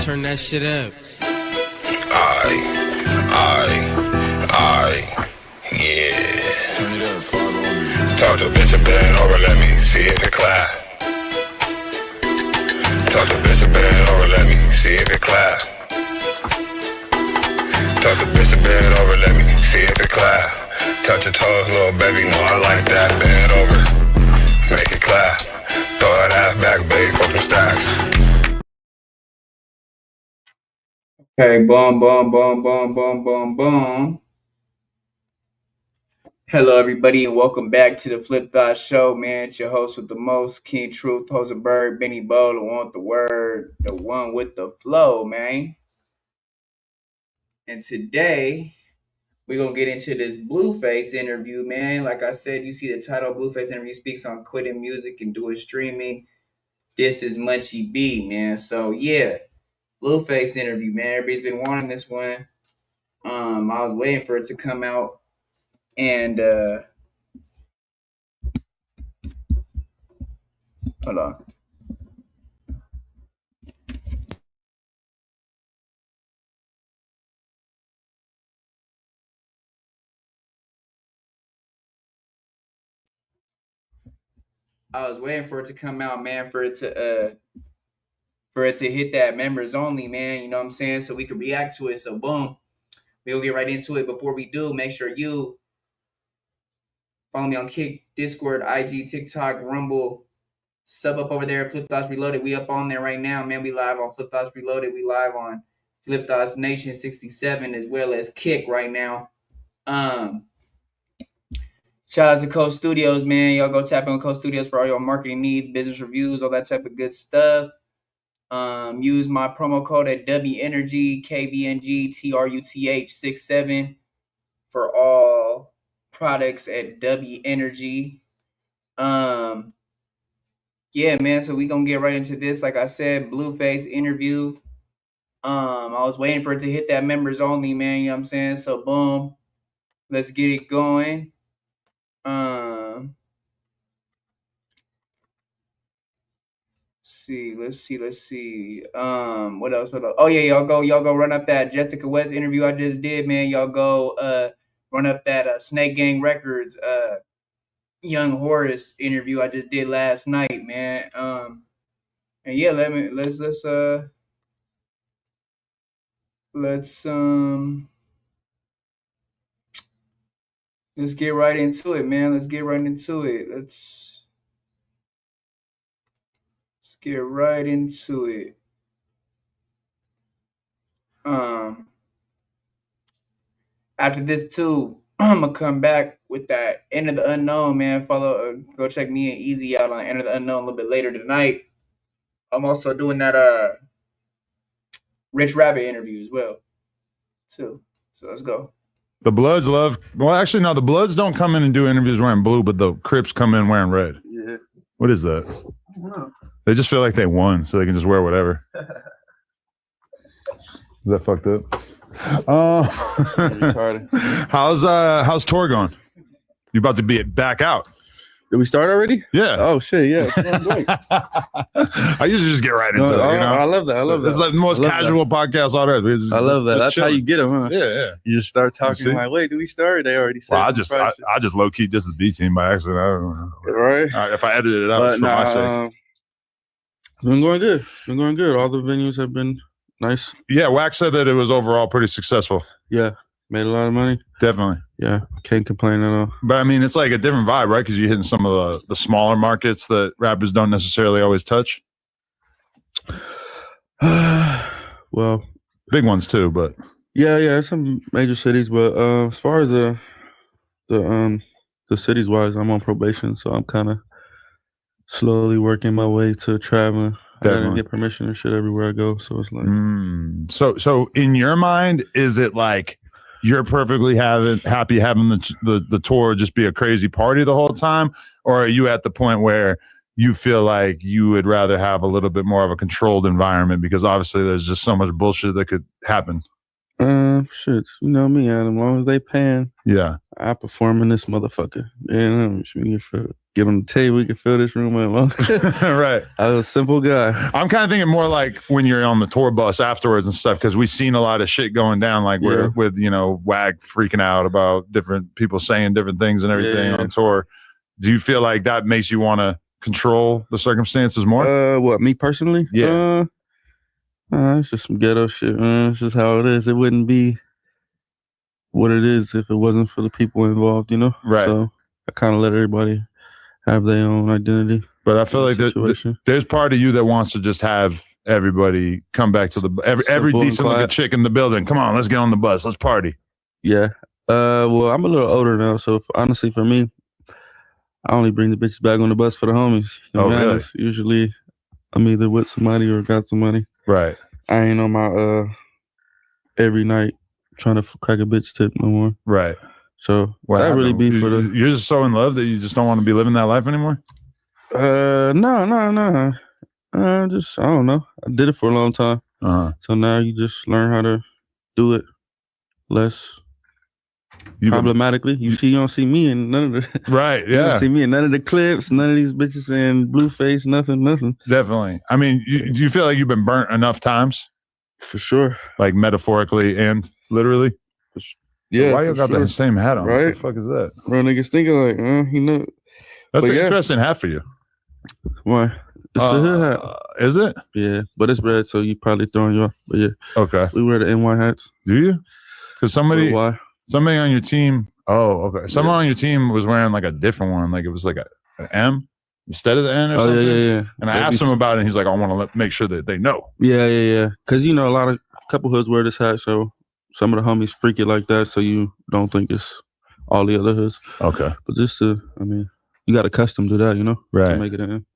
turn that shit up. Yeah. Turn it up, follow me. Talk to a bitch and bend over, let me see if it clap. Talk to a bitch and bend over, let me see if it clap. Talk to a bitch and bend over, let me see if it clap. Touch your toes, little baby, know I like that. Bend over, make it clap. Throw that ass back, baby, for some stacks. Okay, boom, boom, boom, boom, boom, boom, boom. Hello, everybody, and welcome back to the Flip Thought Show, man. It's your host with the most, King Truth, Hosenberg, Benny Bo, the one with the word, the one with the flow, man. And today, we're going to get into this Blueface interview, man. Like I said, you see the title, Blueface interview speaks on quitting music and doing streaming. This is Munchieb, man. So, yeah, Blueface interview, man. Everybody's been wanting this one. I was waiting for it to come out. And hold on. I was waiting for it to come out, man, for it to hit that members only, man. You know what I'm saying? So we could react to it. So boom, we'll get right into it. Before we do, make sure you follow me on Kick, Discord, IG, TikTok, Rumble. Sub up over there, Flip Thoughts Reloaded. We up on there right now, man. We live on Flip Thoughts Reloaded. We live on Flip Thoughts Nation 67 as well as Kick right now. Shout out to Coast Studios, man. Y'all go tap in on Coast Studios for all your marketing needs, business reviews, all that type of good stuff. Use my promo code at WEnergy, KVNGTRUTH67 for all products at WEnergy. Yeah, man, so we gonna get right into this. Like I said, Blueface interview. I was waiting for it to hit that members only, man, you know what I'm saying? So boom, let's get it going. Let's see. What else? Oh yeah, y'all go run up that Jessica West interview I just did, man. Y'all go run up that Snake Gang Records Young Horace interview I just did last night, man. And yeah, let's get right into it, man. Let's get right into it. Let's get right into it. After this too, I'm gonna come back with that Enter the Unknown, man. Go check me and Easy out on Enter the Unknown a little bit later tonight. I'm also doing that Rich Rabbit interview as well, too. So let's go. The Bloods love. Well, actually, no. The Bloods don't come in and do interviews wearing blue, but the Crips come in wearing red. Yeah. What is that? I don't know. They just feel like they won, so they can just wear whatever. Is that fucked up? How's tour going? You about to be back out? Did we start already? Yeah. Oh shit, yeah. Great. I usually just get right into it. You know? I love that. It's like the most casual podcast on earth. I love that. That's how you get them, huh? Yeah. You just start talking like, wait, do we start? They already said. Well, I just low key just the B team by accident. I don't know. Right. If I edited it out, it's for my sake. It's been going good. All the venues have been nice. Yeah, Wax said that it was overall pretty successful. Yeah, made a lot of money. Definitely. Yeah, can't complain at all. But I mean, it's like a different vibe, right? Because you're hitting some of the smaller markets that rappers don't necessarily always touch. Well, big ones too, but yeah, some major cities. But as far as the cities wise, I'm on probation, so I'm kind of slowly working my way to traveling. Definitely. I gotta get permission and shit everywhere I go. So it's like, so in your mind, is it like you're perfectly happy having the tour just be a crazy party the whole time, or are you at the point where you feel like you would rather have a little bit more of a controlled environment because obviously there's just so much bullshit that could happen? Shit, you know me, Adam. As long as they paying, yeah, I perform in this motherfucker. Yeah, get on the table. We can fill this room up. Right. I was a simple guy. I'm kind of thinking more like when you're on the tour bus afterwards and stuff, because we've seen a lot of shit going down, like with WAG freaking out about different people saying different things and everything on tour. Do you feel like that makes you want to control the circumstances more? What, me personally? Yeah. It's just some ghetto shit, man. It's just how it is. It wouldn't be what it is if it wasn't for the people involved, Right. So I kind of let everybody have their own identity. But I feel like there's part of you that wants to just have everybody come back to every decent looking chick in the building. Come on, let's get on the bus. Let's party. Yeah. Well, I'm a little older now, so honestly, for me, I only bring the bitches back on the bus for the homies. Really? Usually, I'm either with somebody or got somebody. Right. I ain't on my every night trying to crack a bitch tip no more. Right. So that really be for the. You're just so in love that you just don't want to be living that life anymore. No. Just I don't know. I did it for a long time. So now you just learn how to do it less problematically. You don't see me in none of the right. You don't see me in none of the clips, none of these bitches in Blueface, nothing. Definitely. I mean, do you feel like you've been burnt enough times? For sure. Like metaphorically and literally? Yeah. Why you got the same hat on? Right? What the fuck is that? Bro, niggas thinking like, That's an interesting hat for you. Why? It's the hood hat. Is it? Yeah, but it's red, so you probably throwing you off. But yeah. Okay. We wear the NY hats. Do you? Because somebody on your team. Oh, okay. Someone on your team was wearing like a different one. Like it was like an M instead of the N or something. Yeah. And I asked him about it, and he's like, I want to make sure that they know. Yeah. Because, a couple hoods wear this hat, so some of the homies freak it like that, so you don't think it's all the other hoods. Okay. But just you got accustomed to that, Right. To make it in.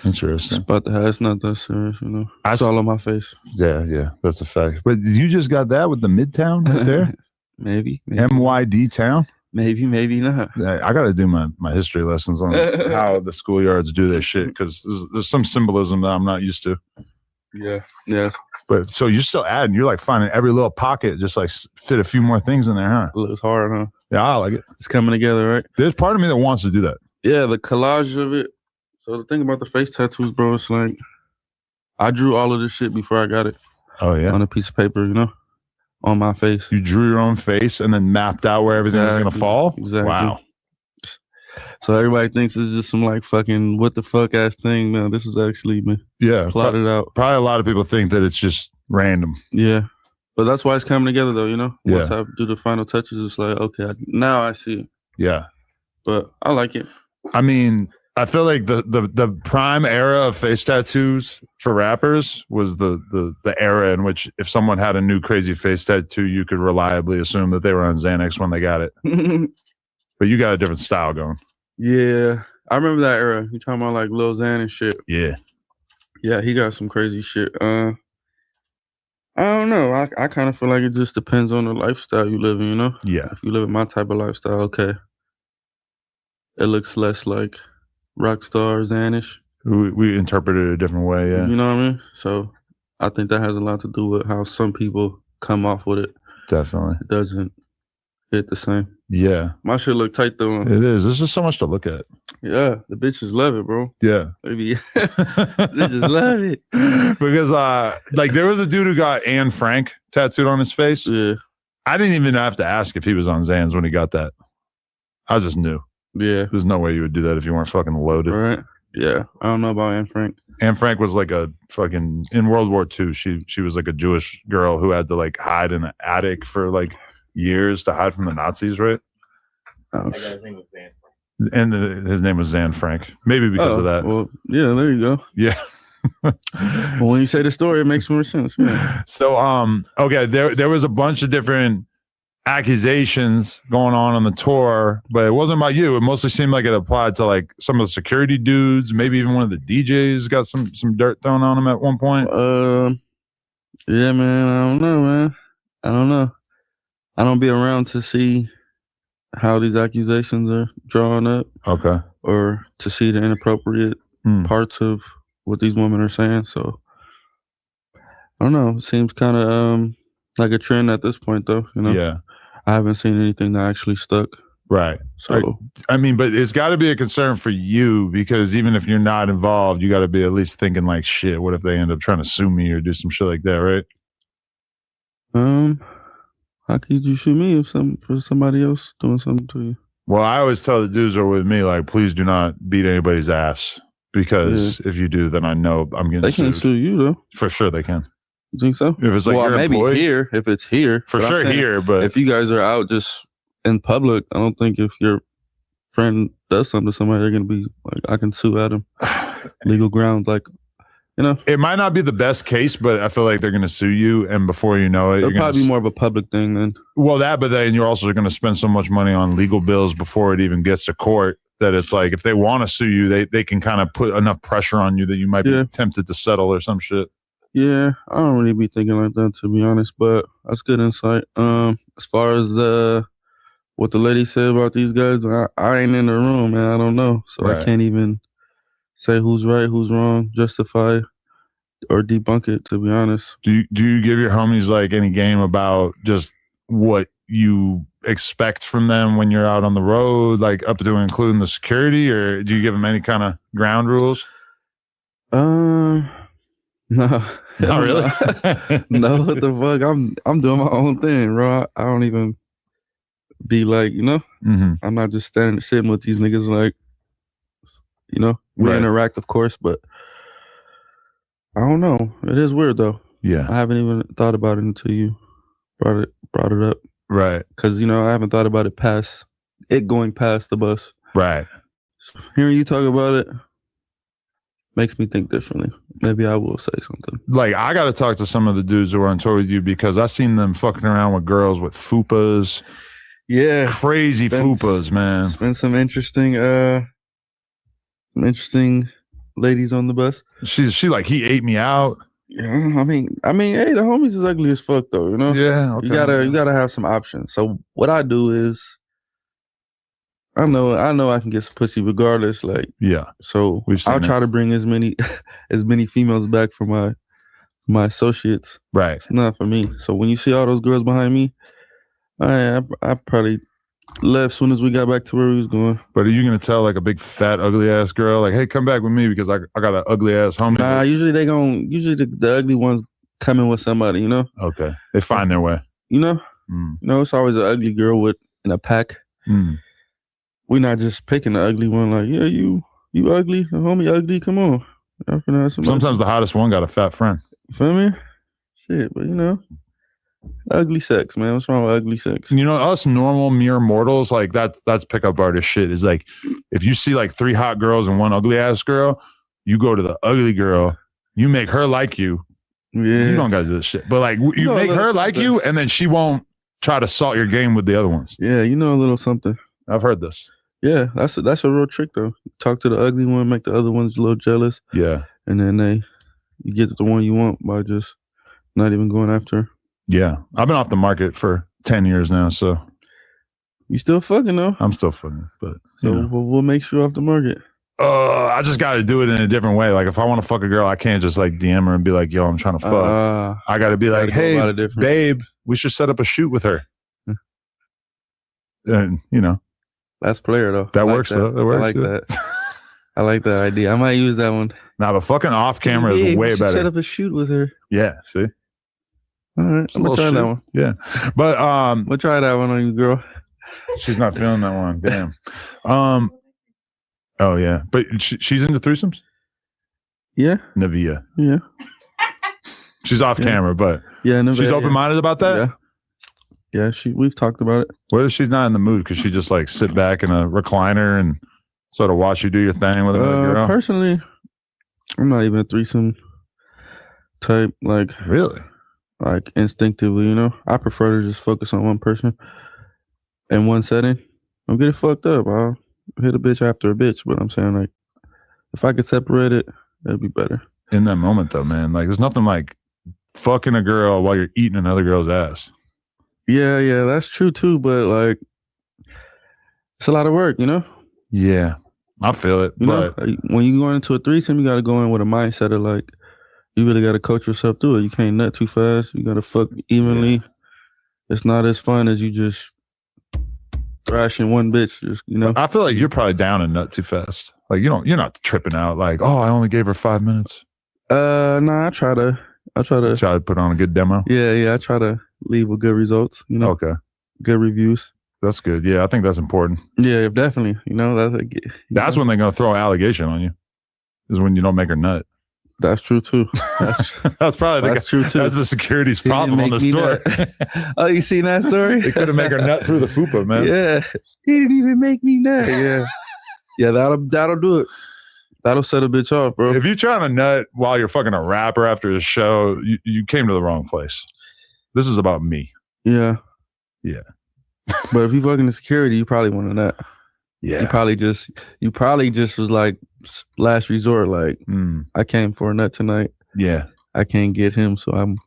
Interesting. It's about the hat. It's not that serious, It's all on my face. Yeah. That's a fact. But you just got that with the Midtown right there? Maybe. MYD town? Maybe not. I got to do my history lessons on how the schoolyards do their shit, because there's some symbolism that I'm not used to. Yeah. But so you're still adding. You're like finding every little pocket, just like fit a few more things in there, huh? It looks hard, huh? Yeah, I like it. It's coming together, right? There's part of me that wants to do that. Yeah, the collage of it. So the thing about the face tattoos, bro, it's like I drew all of this shit before I got it. Oh yeah, on a piece of paper, on my face. You drew your own face and then mapped out where everything was gonna fall. Exactly. Wow. So everybody thinks it's just some like fucking what the fuck ass thing. No, this was actually plotted out. Probably a lot of people think that it's just random. Yeah, but that's why it's coming together, though. Once I do the final touches, it's like okay, now I see it. Yeah, but I like it. I mean, I feel like the prime era of face tattoos for rappers was the era in which if someone had a new crazy face tattoo, you could reliably assume that they were on Xanax when they got it. But you got a different style going. Yeah, I remember that era. You talking about like Lil Xan and shit? Yeah, he got some crazy shit. I don't know. I kind of feel like it just depends on the lifestyle you live in. Yeah. If you live in my type of lifestyle, okay, it looks less like Rockstar Xanish. We interpret it a different way, yeah. You know what I mean? So I think that has a lot to do with how some people come off with it. Definitely. It doesn't hit the same. Yeah. My shit look tight though. It is. There's just so much to look at. Yeah. The bitches love it, bro. Yeah. Maybe they just love it. Because like there was a dude who got Anne Frank tattooed on his face. Yeah. I didn't even have to ask if he was on Xans when he got that. I just knew. Yeah. There's no way you would do that if you weren't fucking loaded. Right. Yeah. I don't know about Anne Frank. Anne Frank was like a fucking in World War II. She was like a Jewish girl who had to like hide in an attic for like years to hide from the Nazis, right? Oh, His name was Zan. And his name was Zan Frank. Maybe because of that. Well, yeah, there you go. Yeah. Well, when you say the story, it makes more sense. Yeah. So, okay, there was a bunch of different accusations going on the tour, but it wasn't about you. It mostly seemed like it applied to like some of the security dudes, maybe even one of the DJs got some dirt thrown on him at one point. Yeah, man. I don't know, man. I don't know. I don't be around to see how these accusations are drawn up. Okay. Or to see the inappropriate parts of what these women are saying. So I don't know. It seems kind of like a trend at this point, though. Yeah. I haven't seen anything that actually stuck. Right. So I mean, but it's got to be a concern for you because even if you're not involved, you got to be at least thinking like, shit, what if they end up trying to sue me or do some shit like that, right? How could you shoot me for somebody else doing something to you? Well, I always tell the dudes who are with me, like, please do not beat anybody's ass because if you do, then I know I'm getting They sued. can't sue you though. For sure they can. You think so? If it's like your maybe employee, here, if it's here. for sure here, but if you guys are out just in public, I don't think if your friend does something to somebody, they're gonna be like, I can sue Adam. Legal grounds, like, you know. It might not be the best case, but I feel like they're gonna sue you, and before you know it, It'll probably be more of a public thing then. Well, but then you're also gonna spend so much money on legal bills before it even gets to court that it's like if they want to sue you, they can kind of put enough pressure on you that you might be tempted to settle or some shit. Yeah, I don't really be thinking like that, to be honest, but that's good insight. As far as what the lady said about these guys, I ain't in the room, man. I don't know. So I can't even say who's right, who's wrong, justify or debunk it, to be honest. Do you give your homies like any game about just what you expect from them when you're out on the road, like up to including the security, or do you give them any kind of ground rules? No. Not really? No, what the fuck? I'm doing my own thing, bro. I don't even be like, you know, I'm not just sitting with these niggas like, you know, we interact, of course, but I don't know. It is weird though. Yeah. I haven't even thought about it until you brought it up. Right. Because, you know, I haven't thought about it going past the bus. Right. So hearing you talk about it makes me think differently. Maybe I will say something. Like, I got to talk to some of the dudes who are on tour with you because I seen them fucking around with girls with fupas. Yeah. Crazy fupas, man. It's been some interesting ladies on the bus. She like, he ate me out. Yeah, I mean, hey, the homies is ugly as fuck though, you know? Yeah. Okay. You gotta have some options. So what I do is I know I can get some pussy regardless. Like, yeah. So I'll try to bring as many females back for my associates. Right. It's not for me. So when you see all those girls behind me, I probably left as soon as we got back to where we was going. But are you gonna tell like a big fat ugly ass girl like, hey, come back with me because I got an ugly ass homie? Nah, usually the ugly ones coming with somebody, you know? Okay. They find their way. You know? You know, it's always an ugly girl in a pack. We're not just picking the ugly one like, yeah, you ugly, the homie ugly, come on. Sometimes the hottest one got a fat friend. You feel me? Shit, but you know, ugly sex, man. What's wrong with ugly sex? You know, us normal mere mortals, like that's pickup artist shit. Is like if you see like 3 hot girls and 1 ugly ass girl, you go to the ugly girl, you make her like you. Yeah. You don't gotta do this shit. But like you make her like you, and then she won't try to salt your game with the other ones. Yeah, you know a little something. I've heard this. Yeah, that's a real trick though. Talk to the ugly one, make the other ones a little jealous. Yeah. And then you get the one you want by just not even going after her. Yeah. I've been off the market for 10 years now, so. You still fucking though? I'm still fucking, but so we'll make sure off the market. I just got to do it in a different way. Like if I want to fuck a girl, I can't just like DM her and be like, yo, I'm trying to fuck. I got to be like, hey, babe, we should set up a shoot with her. And, you know. That's player though. That works though. That works. I like that. I like that idea. I might use that one. Nah, but fucking off camera is way better. Set up a shoot with her. Yeah. See. All right. I'm gonna try that one. Yeah. But we'll try that one on you, girl. She's not feeling that one. Damn. Oh yeah, but she's into threesomes. Yeah. Navia. Yeah. She's off camera, but she's open minded about that. Yeah. Yeah, we've talked about it. What if she's not in the mood? Could she just like sit back in a recliner and sort of watch you do your thing with another girl? Personally, I'm not even a threesome type. Like really, like instinctively, you know. I prefer to just focus on one person in one setting. I'm getting fucked up. I'll hit a bitch after a bitch, but I'm saying like if I could separate it, that'd be better. In that moment, though, man, like there's nothing like fucking a girl while you're eating another girl's ass. Yeah, that's true too. But like, it's a lot of work, you know. Yeah, I feel it. You know, when you go into a threesome, you got to go in with a mindset of like, you really got to coach yourself through it. You can't nut too fast. You got to fuck evenly. Yeah. It's not as fun as you just thrashing one bitch. Just, you know, I feel like you're probably down and nut too fast. Like you're not tripping out. Like, oh, I only gave her 5 minutes. Nah, I try to put on a good demo. Yeah. I try to leave with good results. You know, okay, good reviews. That's good. Yeah, I think that's important. Yeah, definitely. You know, that's when they're gonna throw an allegation on you. Is when you don't make her nut. That's true too. That's probably true too. That's the security's problem on the store. Oh, you seen that story? They couldn't make her nut through the fupa, man. Yeah, he didn't even make me nut. Yeah, that'll do it. That'll set a bitch off, bro. If you're trying to nut while you're fucking a rapper after a show, you came to the wrong place. This is about me. Yeah. But if you fucking the security, you probably want to nut. Yeah. You probably just was like last resort. Like, I came for a nut tonight. Yeah. I can't get him, so I'm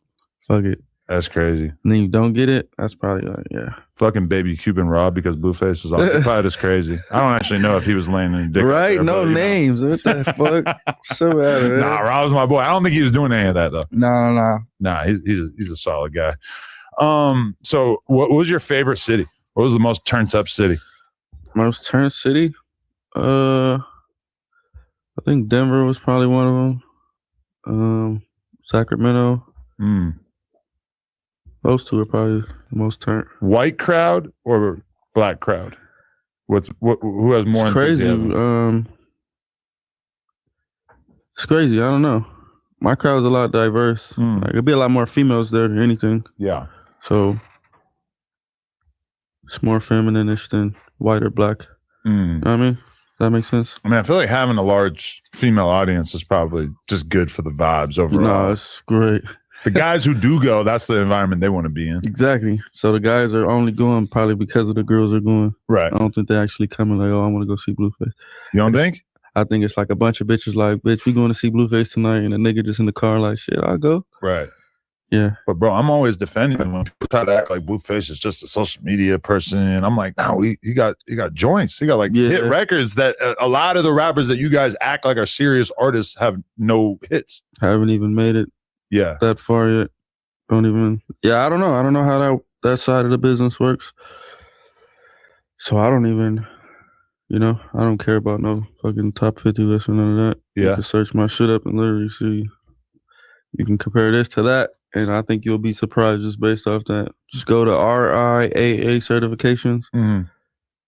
fuck it. That's crazy. And then you don't get it. That's probably like, yeah. Fucking baby Cuban Rob because Blueface is occupied is crazy. I don't actually know if he was laying in dick. Right? There, no names. What the fuck? So bad. Nah, Rob's my boy. I don't think he was doing any of that though. No. Nah, he's a solid guy. So what was your favorite city? What was the most turned up city? Most turned city? I think Denver was probably one of them. Sacramento. Those two are probably the most turned. White crowd or black crowd? Who has more? It's crazy. It's crazy. I don't know. My crowd's a lot diverse. Like it'd be a lot more females there than anything. Yeah. So it's more feminine-ish than white or black. You know what I mean? That makes sense. I mean, I feel like having a large female audience is probably just good for the vibes overall. No, it's great. The guys who do go, that's the environment they want to be in. Exactly. So the guys are only going probably because of the girls are going. Right. I don't think they're actually coming like, oh, I want to go see Blueface. You don't think? I think it's like a bunch of bitches like, bitch, we going to see Blueface tonight, and a nigga just in the car like, shit, I'll go. Right. Yeah. But bro, I'm always defending him when people try to act like Blueface is just a social media person. And I'm like, no, he got joints. He got like hit records that a lot of the rappers that you guys act like are serious artists have no hits. Haven't even made it that far yet. I don't know. I don't know how that side of the business works. So I don't even, I don't care about no fucking top 50 list or none of that. Yeah. You can search my shit up and literally see, you can compare this to that. And I think you'll be surprised just based off that. Just go to RIAA certifications,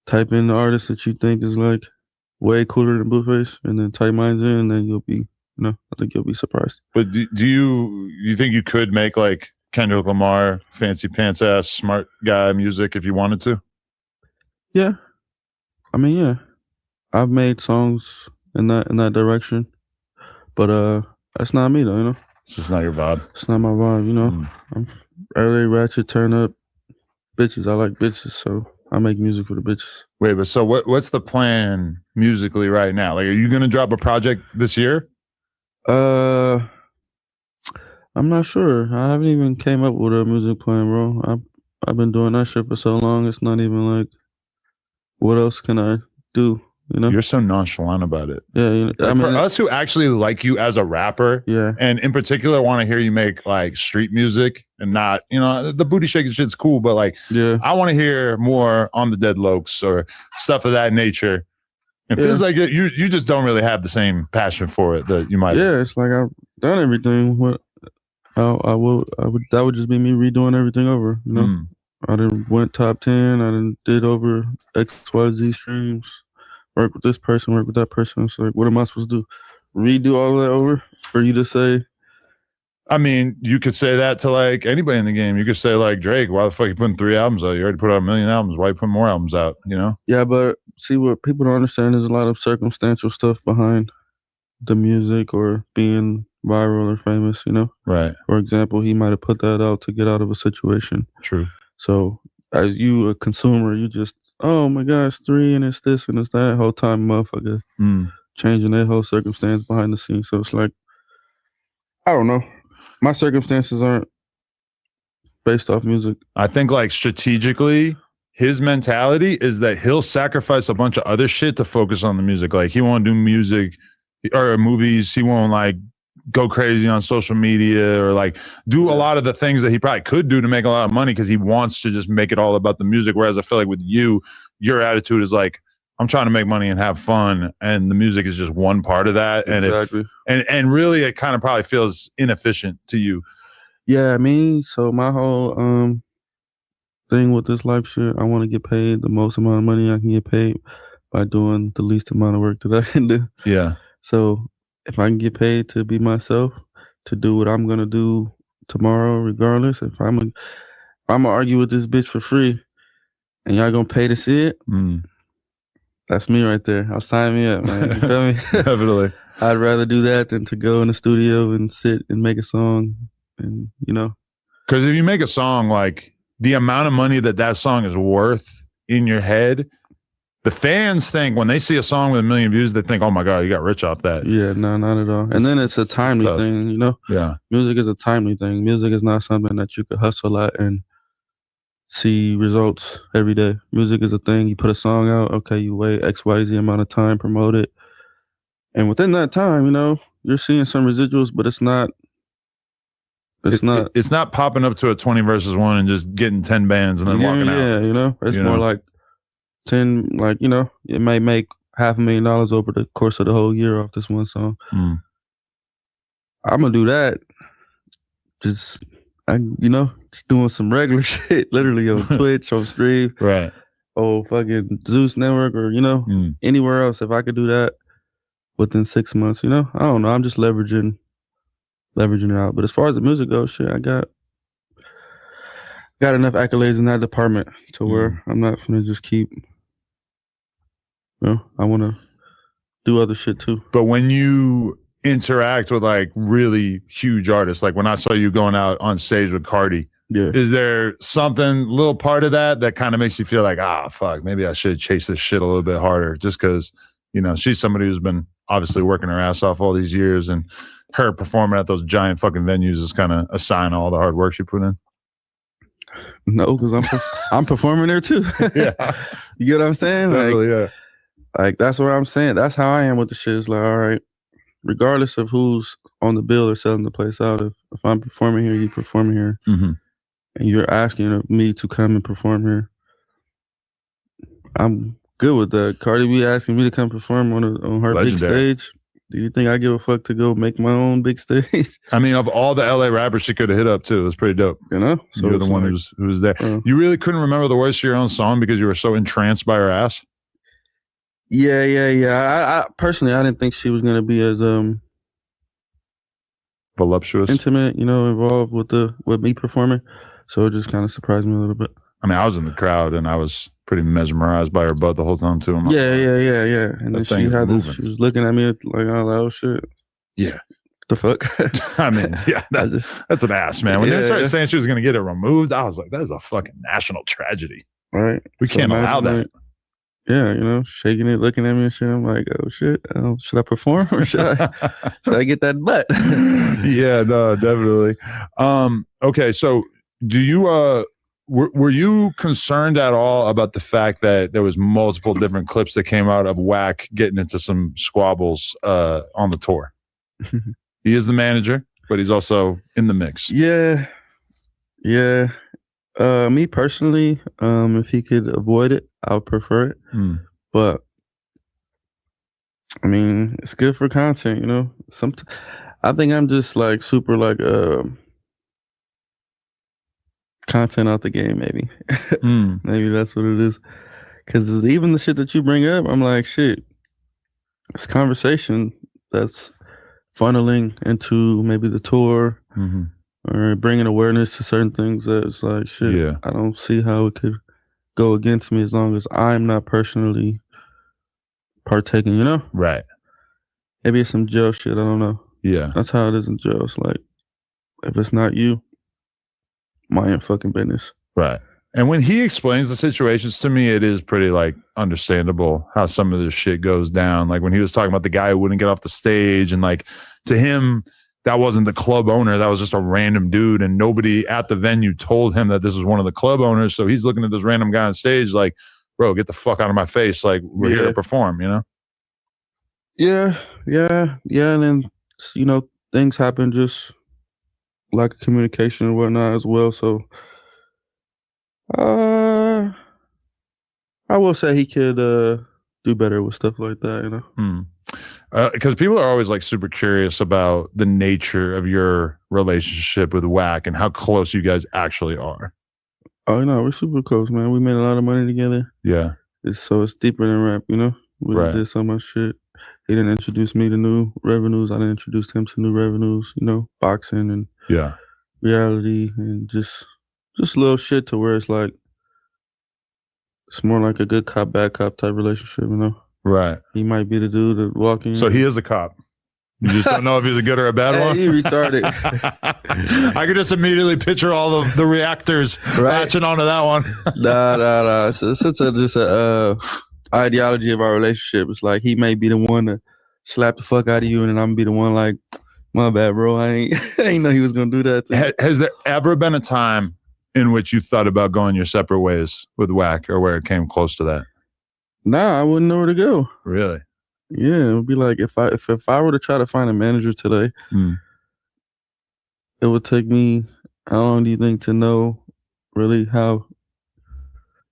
type in the artist that you think is like way cooler than Blueface, and then type mine in, and then you'll be, I think you'll be surprised. But do you think you could make like Kendrick Lamar, fancy pants ass, smart guy music if you wanted to? Yeah. I mean, yeah. I've made songs in that direction. But that's not me though, It's just not your vibe. It's not my vibe, I'm early ratchet, turn up bitches. I like bitches, so I make music for the bitches. Wait, but so what's the plan musically right now? Like, are you gonna drop a project this year? I'm not sure. I haven't even came up with a music plan, bro. I've been doing that shit for so long. It's not even like, what else can I do? You're so nonchalant about it. Yeah, like for us who actually like you as a rapper, and in particular want to hear you make like street music and not, the booty shaking shit's cool, but like, I want to hear more On the Dead Lokes or stuff of that nature. It feels like you just don't really have the same passion for it that you might. Yeah, it's like I've done everything. That would just be me redoing everything over. I done went top 10. I done did over XYZ streams. Work with this person, work with that person. It's like, what am I supposed to do? Redo all that over for you to say? I mean, you could say that to like anybody in the game. You could say like Drake, why the fuck you putting 3 albums out? You already put out 1 million albums. Why you putting more albums out? Yeah, but see, what people don't understand is a lot of circumstantial stuff behind the music or being viral or famous, Right. For example, he might have put that out to get out of a situation. True. So as you, a consumer, you just, oh my gosh, 3 and it's this and it's that whole time, motherfucker, changing their whole circumstance behind the scenes. So it's like, I don't know. My circumstances aren't based off music. I think like strategically, his mentality is that he'll sacrifice a bunch of other shit to focus on the music. Like he won't do music or movies. He won't like go crazy on social media or like do a lot of the things that he probably could do to make a lot of money because he wants to just make it all about the music. Whereas I feel like with you your attitude is like, I'm trying to make money and have fun, and the music is just one part of that. Exactly. And really, it kind of probably feels inefficient to you. Yeah, I mean, so my whole thing with this life shit, I want to get paid the most amount of money I can get paid by doing the least amount of work that I can do. Yeah. So if I can get paid to be myself, to do what I'm gonna do tomorrow, regardless, if I'm gonna argue with this bitch for free, and y'all gonna pay to see it, that's me right there. I'll sign me up, man. You feel me? Definitely. I'd rather do that than to go in the studio and sit and make a song, and because if you make a song, like the amount of money that song is worth in your head, the fans think when they see a song with 1 million views, they think, "Oh my god, you got rich off that." Yeah, no, not at all. And then it's a timely thing, Yeah, music is a timely thing. Music is not something that you could hustle at and see results every day. Music is a thing. You put a song out, okay, you wait XYZ amount of time, promote it, and within that time, you're seeing some residuals, but it's not popping up to a 20 versus 1 and just getting 10 bands and then walking out. Yeah, it's more like 10, like, it may make $500,000 over the course of the whole year off this one song. I'm gonna do that. Just doing some regular shit, literally on Twitch, on stream, right? Oh, fucking Zeus Network, or anywhere else. If I could do that within 6 months, I don't know. I'm just leveraging it out. But as far as the music goes, shit, I got enough accolades in that department to where I'm not gonna just keep. I want to do other shit too. But when you interact with like really huge artists, like when I saw you going out on stage with Cardi, is there something, little part of that kind of makes you feel like, fuck, maybe I should chase this shit a little bit harder, just because she's somebody who's been obviously working her ass off all these years, and her performing at those giant fucking venues is kind of a sign of all the hard work she put in? No, because I'm performing there too. Yeah, you get what I'm saying? Definitely, yeah. Like, that's what I'm saying. That's how I am with the shit. It's like, all right, regardless of who's on the bill or selling the place out, if I'm performing here, you performing here, and you're asking me to come and perform here, I'm good with that. Cardi B asking me to come perform on her Legendary. Big stage. Do you think I give a fuck to go make my own big stage? I mean, of all the LA rappers she could have hit up too, it was pretty dope. So you're the one who was there. You really couldn't remember the words to your own song because you were so entranced by her ass? Yeah. I personally, I didn't think she was gonna be as voluptuous, intimate, involved with me performing. So it just kind of surprised me a little bit. I mean, I was in the crowd and I was pretty mesmerized by her butt the whole time too. Yeah. And then she was looking at me like, oh shit. Yeah. The fuck? I mean, yeah, that's an ass, man. When they started saying she was gonna get it removed, I was like, that is a fucking national tragedy. All right. We can't allow that. Yeah, shaking it, looking at me and shit. I'm like, oh shit, should I perform or should I get that butt? Yeah, no, definitely. Okay, so do you were you concerned at all about the fact that there was multiple different clips that came out of Wack getting into some squabbles on the tour? He is the manager, but he's also in the mix. Yeah. Me personally, if he could avoid it, I would prefer it. But I mean, it's good for content, I think I'm just like super like content out the game, maybe. Maybe that's what it is. Because even the shit that you bring up, I'm like, shit, it's conversation that's funneling into maybe the tour. Or bringing awareness to certain things that's like, shit, yeah. I don't see how it could go against me as long as I'm not personally partaking, Right. Maybe it's some jail shit, I don't know. Yeah. That's how it is in jail. It's like, if it's not you, mind fucking business. Right. And when he explains the situations to me, it is pretty like understandable how some of this shit goes down. Like when he was talking about the guy who wouldn't get off the stage, and like to him, that wasn't the club owner. That was just a random dude. And nobody at the venue told him that this was one of the club owners. So he's looking at this random guy on stage like, bro, get the fuck out of my face. Like, we're here to perform, Yeah. And then, things happen, just lack of communication and whatnot as well. So, I will say he could do better with stuff like that, you know. Because people are always like super curious about the nature of your relationship with Wack and how close you guys actually are. Oh no, we're super close, man. We made a lot of money together. Yeah. It's deeper than rap, you know. We did so much shit. He didn't introduce me to new revenues. I didn't introduce him to new revenues, you know, boxing and reality and just little shit to where it's like it's more like a good cop, bad cop type relationship, you know. Right. He might be the dude that walk in. So he is a cop. You just don't know if he's a good or a bad one? He retarded. I could just immediately picture all of the reactors latching onto that one. Nah. It's just a ideology of our relationship. It's like he may be the one to slap the fuck out of you, and then I'm gonna be the one like, my bad, bro. I ain't know he was gonna do that to me. Has there ever been a time in which you thought about going your separate ways with Wack, or where it came close to that? Nah, I wouldn't know where to go. Really? Yeah, it would be like if I were to try to find a manager today, it would take me how long do you think to know really how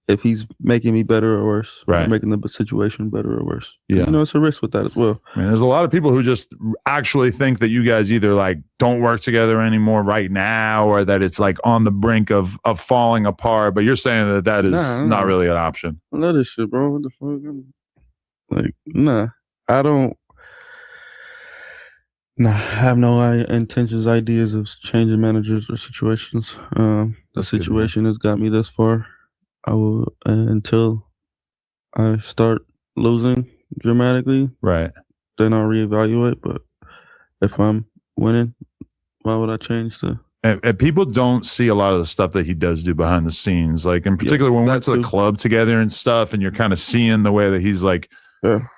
if he's making me better or worse, or making the situation better or worse? Yeah, you know, it's a risk with that as well. I mean, there's a lot of people who just actually think that you guys either like don't work together anymore right now, or that it's like on the brink of falling apart. But you're saying that is not really an option. I love this shit, bro. What the fuck? Nah. I don't. Nah, I have no ideas of changing managers or situations. The situation has got me this far. I will until I start losing dramatically. Right. Then I'll reevaluate. But if I'm winning, why would I change the? And people don't see a lot of the stuff that he does do behind the scenes. Like in particular, when we went to the club together and stuff, and you're kind of seeing the way that he's like.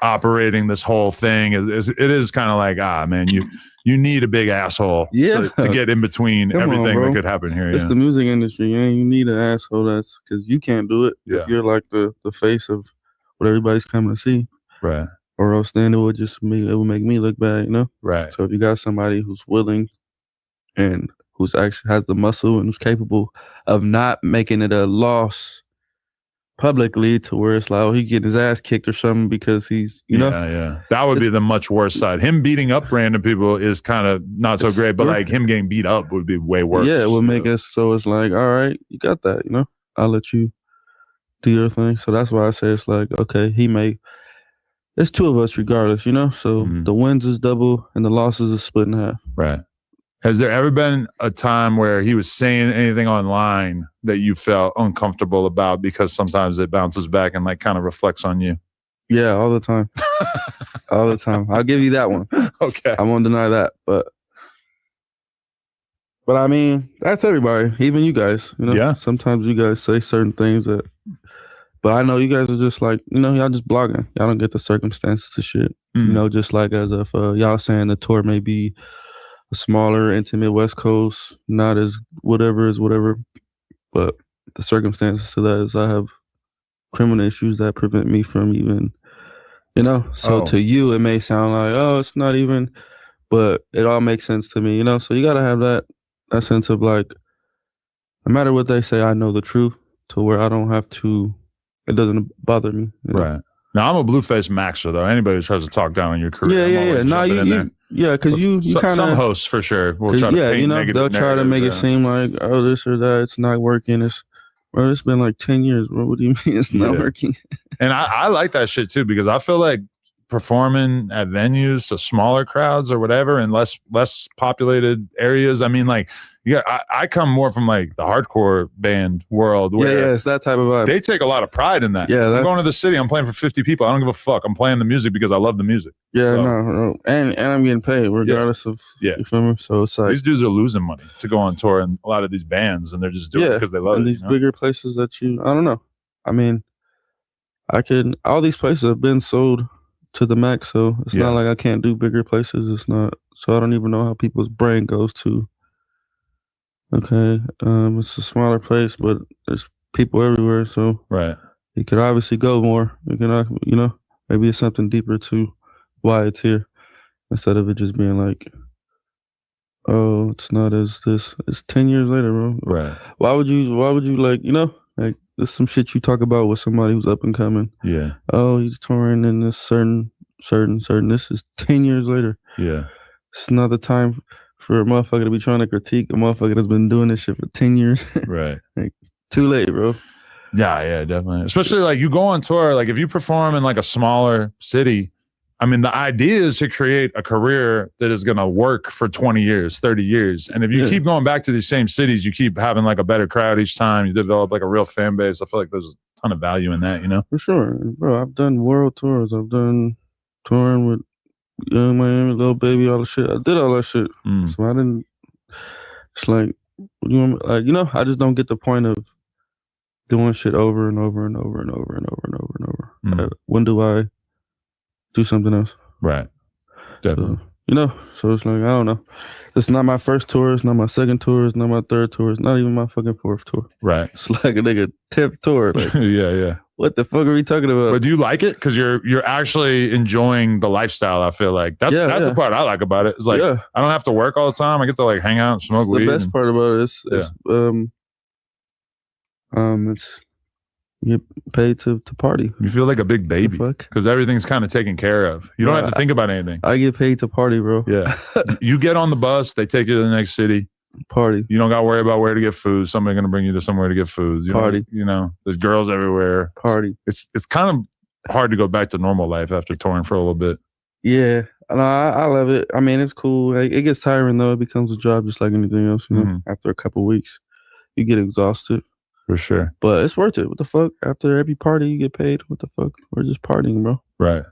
Operating this whole thing it is kind of like man, you need a big asshole to get in between everything that could happen here. It's the music industry, man. You need an asshole because you can't do it if you're like the face of what everybody's coming to see, right? Or else then it would make me look bad, you know, right? So if you got somebody who's willing and who's actually has the muscle and who's capable of not making it a loss publicly to where it's like, oh, he getting his ass kicked or something because he's, you know. Yeah. That would be the much worse side. Him beating up random people is kind of not so great, but like him getting beat up would be way worse. Yeah, it would make us so it's like, all right, you got that, you know. I'll let you do your thing. So that's why I say it's like, okay, there's two of us regardless, you know. So the wins is double and the losses is split in half. Right. Has there ever been a time where he was saying anything online that you felt uncomfortable about because sometimes it bounces back and like kind of reflects on you? Yeah, all the time. All the time. I'll give you that one. Okay. I won't deny that. But I mean, that's everybody, even you guys. You know? Yeah. Sometimes you guys say certain things that, but I know you guys are just like, you know, y'all just blogging. Y'all don't get the circumstances to shit. You know, just like as if y'all saying the tour may be a smaller, intimate West Coast, not as whatever is whatever. But the circumstances to that is I have criminal issues that prevent me from even, you know. So to you, it may sound like, oh, it's not even, but it all makes sense to me, you know. So you got to have that sense of like, no matter what they say, I know the truth to where I don't have to, it doesn't bother me. Right. Now, I'm a Blueface maxer, though. Anybody who tries to talk down on your career, yeah. No, because you kind of some hosts for sure will try to paint you know, negative they'll try to make it seem like, oh, this or that, it's not working. It's been like 10 years, bro. What do you mean it's not working? And I like that shit too, because I feel like performing at venues to smaller crowds or whatever in less populated areas. I mean, like, I come more from like the hardcore band world where it's that type of vibe. They take a lot of pride in that. Yeah, I'm going to the city, I'm playing for 50 people. I don't give a fuck. I'm playing the music because I love the music. Yeah, so, no. And I'm getting paid regardless of you feel me? So it's like these dudes are losing money to go on tour, and a lot of these bands, and they're just doing it because they love it. These bigger places that I don't know. I mean, all these places have been sold to the max, so it's not like I can't do bigger places. It's not, so I don't even know how people's brain goes to, okay, it's a smaller place, but there's people everywhere, so you could obviously go more. You can, you know, maybe it's something deeper to why it's here, instead of it just being like, oh, it's not as this. It's 10 years later, bro. Right. Why would you like, you know? Like, there's some shit you talk about with somebody who's up and coming. Yeah. Oh, he's touring in this certain. This is 10 years later. Yeah. It's not the time for a motherfucker to be trying to critique a motherfucker that's been doing this shit for 10 years. Right. Like, too late, bro. Yeah, definitely. Especially like you go on tour, like if you perform in like a smaller city, I mean, the idea is to create a career that is going to work for 20 years, 30 years. And if you keep going back to these same cities, you keep having like a better crowd each time. You develop like a real fan base. I feel like there's a ton of value in that, you know? For sure. Bro, I've done world tours. I've done touring with Young Miami, Little Baby, all the shit. I did all that shit. So I didn't, it's like, what do you want me, like, you know, I just don't get the point of doing shit over and over and over and over and over and over and over. When do I do something else? Right. Definitely. So, you know, so it's like, I don't know. It's not my first tour. It's not my second tour. It's not my third tour. It's not even my fucking fourth tour. Right. It's like a nigga 10th tour. Like, yeah. What the fuck are we talking about? But do you like it? Because you're actually enjoying the lifestyle. I feel like that's the part I like about it. It's like I don't have to work all the time. I get to like hang out and smoke weed. The best part about it is it's you get paid to party. You feel like a big baby because everything's kind of taken care of. You don't have to think about anything. I get paid to party, bro. Yeah. You get on the bus, they take you to the next city. Party. You don't got to worry about where to get food. Somebody's going to bring you to somewhere to get food. Party. You know, there's girls everywhere. Party. It's kind of hard to go back to normal life after touring for a little bit. Yeah. No, I love it. I mean, it's cool. Like, it gets tiring, though. It becomes a job just like anything else, you know? After a couple of weeks, you get exhausted. For sure. But it's worth it. What the fuck? After every party, you get paid. What the fuck? We're just partying, bro. Right.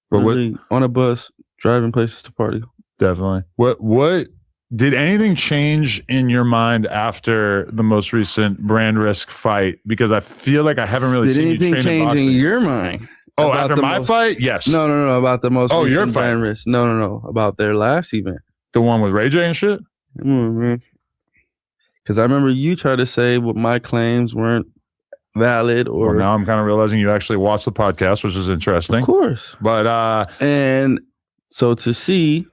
But really, on a bus, driving places to party. Definitely. What did anything change in your mind after the most recent brand risk fight? Because I feel like I haven't really seen you train in boxing. Did anything change in your mind? Oh, after my fight? Yes. No. About the most recent your fight. brand risk. No. About their last event. The one with Ray J and shit? Man. Because I remember you tried to say what my claims weren't valid, or well, now I'm kind of realizing you actually watched the podcast, which is interesting. Of course. But and so to see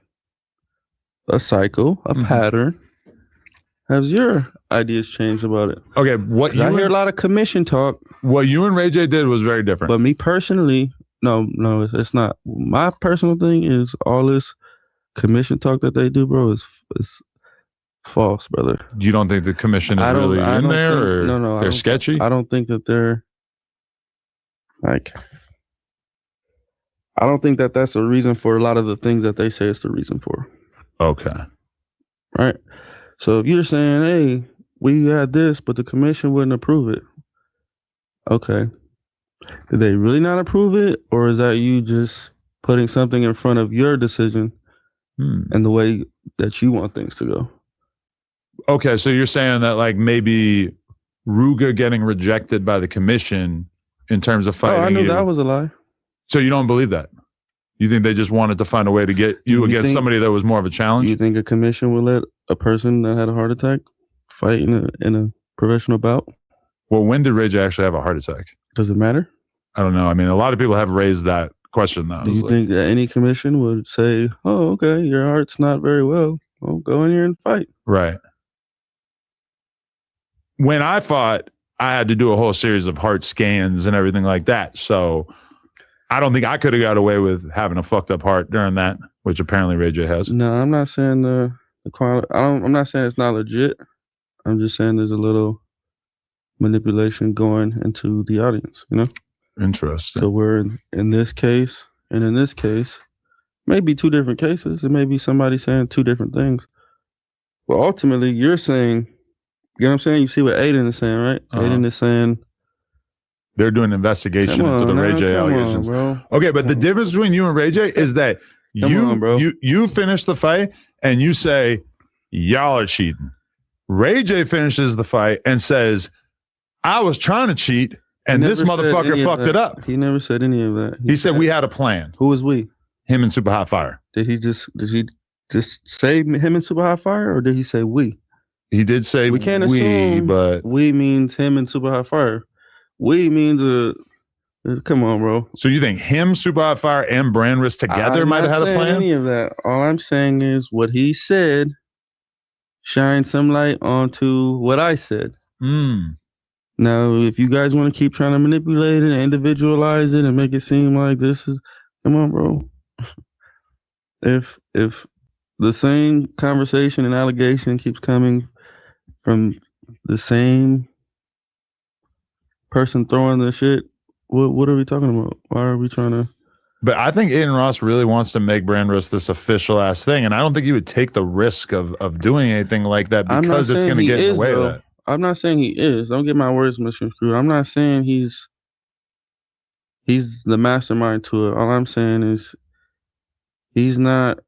a cycle, a pattern, has your ideas changed about it? Okay, I hear a lot of commission talk. What you and Ray J did was very different. But me personally, no, it's not. My personal thing is all this commission talk that they do, bro, is false, brother. You don't think the commission is really in there? No, they're sketchy? I don't think that they're like, I don't think that that's a reason for a lot of the things that they say it's the reason for. Okay. Right. So if you're saying, hey, we had this, but the commission wouldn't approve it. Okay. Did they really not approve it? Or is that you just putting something in front of your decision and the way that you want things to go? Okay, so you're saying that like maybe Ruga getting rejected by the commission in terms of fighting. I knew that was a lie. So you don't believe that? You think they just wanted to find a way to get you against somebody that was more of a challenge? You think a commission would let a person that had a heart attack fight in a professional bout? Well, when did Ray J actually have a heart attack? Does it matter? I don't know. I mean, a lot of people have raised that question though. Do you think that any commission would say, oh, okay, your heart's not very well. Well, go in here and fight. Right. When I fought, I had to do a whole series of heart scans and everything like that. So I don't think I could have got away with having a fucked up heart during that, which apparently Ray J has. No, I'm not saying the quality. I'm not saying it's not legit. I'm just saying there's a little manipulation going into the audience, you know? Interesting. So we're in this case, and in this case, maybe two different cases. It may be somebody saying two different things. But ultimately, you're saying, you know what I'm saying? You see what Aiden is saying, right? Aiden is saying they're doing an investigation into the Ray J allegations. Okay, but the difference between you and Ray J is that you finish the fight and you say, y'all are cheating. Ray J finishes the fight and says, I was trying to cheat and this motherfucker fucked it up. He never said any of that. He said we had a plan. Who was we? Him and Super Hot Fire. Did he just say him and Super Hot Fire, or did he say we? He did say we can't assume, but we means him and Super Hot Fire. We means come on, bro. So you think him, Super Hot Fire, and Brand Risk together might have had a plan? Any of that. All I'm saying is what he said shine some light onto what I said. Now, if you guys want to keep trying to manipulate it and individualize it and make it seem like this is, come on, bro. If the same conversation and allegation keeps coming from the same person throwing the shit, what are we talking about? Why are we trying to? But I think Aiden Ross really wants to make brand risk this official ass thing, and I don't think he would take the risk of doing anything like that because it's going to get in the way of that. I'm not saying he is. Don't get my words misconstrued. I'm not saying he's the mastermind to it. All I'm saying is he's not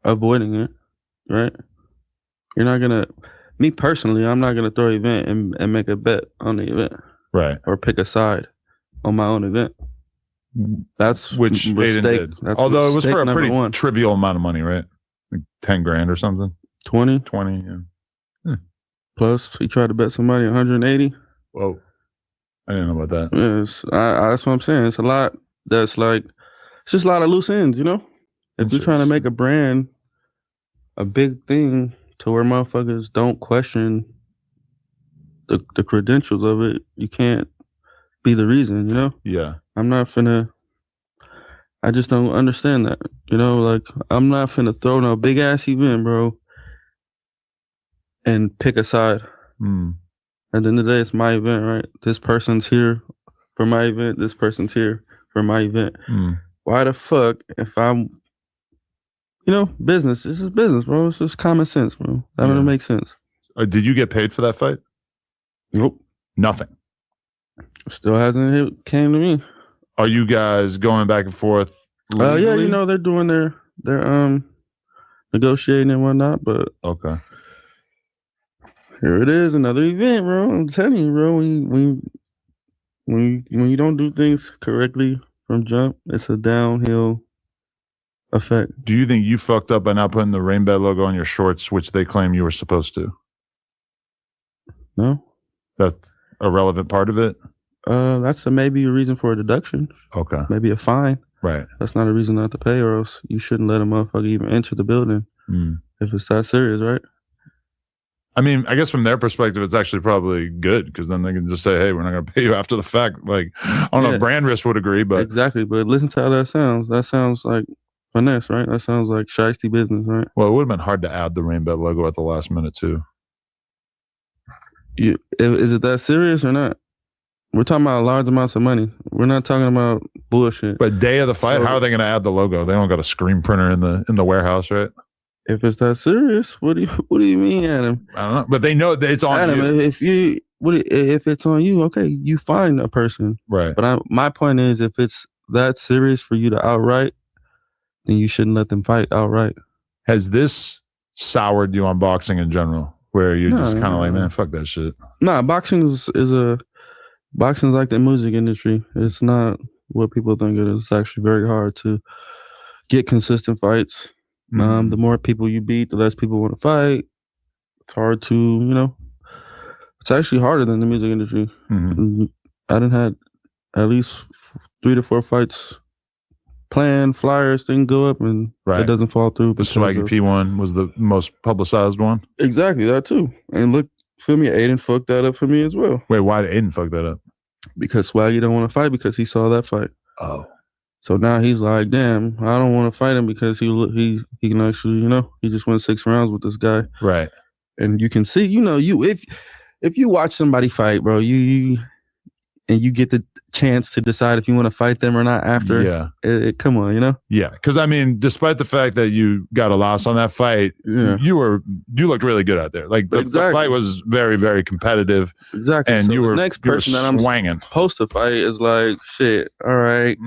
avoiding it, right? You're not gonna. Me personally, I'm not gonna throw an event and make a bet on the event, right? Or pick a side on my own event. That's which Aiden did. Although it was for a pretty trivial amount of money, right? Like 10 grand or something. 20, yeah. Plus, he tried to bet somebody 180. Whoa, I didn't know about that. Yes, that's what I'm saying. It's a lot. That's like, it's just a lot of loose ends, you know. If you're trying to make a brand a big thing to where motherfuckers don't question the credentials of it, you can't be the reason, you know? Yeah. I'm not finna, I just don't understand that, you know? Like, I'm not finna throw no big ass event, bro, and pick a side. At the end of the day, it's my event, right? This person's here for my event. This person's here for my event. Why the fuck, if I'm, you know, business, this is business, bro. It's just common sense, bro. That doesn't make sense. Did you get paid for that fight? Nope. Nothing. Still hasn't came to me. Are you guys going back and forth? Yeah, you know, they're doing their negotiating and whatnot, but okay. Here it is, another event, bro. I'm telling you, bro. When you don't do things correctly from jump, it's a downhill effect. Do you think you fucked up by not putting the Rainbed logo on your shorts, which they claim you were supposed to? No. That's a relevant part of it? That's maybe a reason for a deduction. Okay. Maybe a fine. Right. That's not a reason not to pay, or else you shouldn't let a motherfucker even enter the building if it's that serious, right? I mean, I guess from their perspective, it's actually probably good because then they can just say, hey, we're not going to pay you after the fact. Like, I don't know if brand risk would agree, but. Exactly. But listen to how that sounds. That sounds like finesse, right? That sounds like shiesty business, right? Well, it would have been hard to add the Rainbed logo at the last minute, too. Is it that serious or not? We're talking about large amounts of money. We're not talking about bullshit. But day of the fight, how are they going to add the logo? They don't got a screen printer in the warehouse, right? If it's that serious, what do you mean, Adam? I don't know, but they know that it's on Adam, you. If it's on you, okay, you find a person, right? But my point is, if it's that serious for you to outright, then you shouldn't let them fight outright. Has this soured you on boxing in general, where you're just kind of like, man, fuck that shit? Nah, boxing is boxing's like the music industry. It's not what people think it is. It's actually very hard to get consistent fights. The more people you beat, the less people want to fight. It's hard to, you know, it's actually harder than the music industry. I done had at least 3 to 4 fights planned, flyers didn't go up, and it doesn't fall through. The Swaggy P one was the most publicized one. Exactly, that too. And look, feel me, Aiden fucked that up for me as well. Wait, why did Aiden fuck that up? Because Swaggy don't want to fight because he saw that fight. Oh. So now he's like, damn, I don't want to fight him because he can actually, you know, he just went 6 rounds with this guy. Right. And you can see, you know, if you watch somebody fight, bro, you get the chance to decide if you want to fight them or not after. Yeah. Come on, you know? Yeah. Because, I mean, despite the fact that you got a loss on that fight, you looked really good out there. Like, the fight was very, very competitive. Exactly. And so you were the next person that I'm swanging. Supposed to fight is like, shit, all right.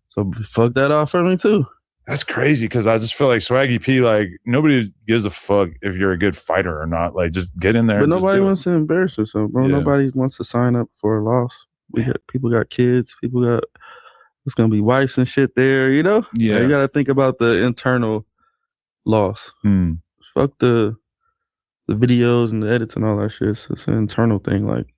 So fuck that off for me, too. That's crazy because I just feel like Swaggy P, like, nobody gives a fuck if you're a good fighter or not. Like, just get in there. But nobody wants to embarrass yourself, bro. Yeah. Nobody wants to sign up for a loss. People got kids. It's going to be wives and shit there, you know? Yeah. You got to think about the internal loss. Fuck the videos and the edits and all that shit. It's an internal thing, like.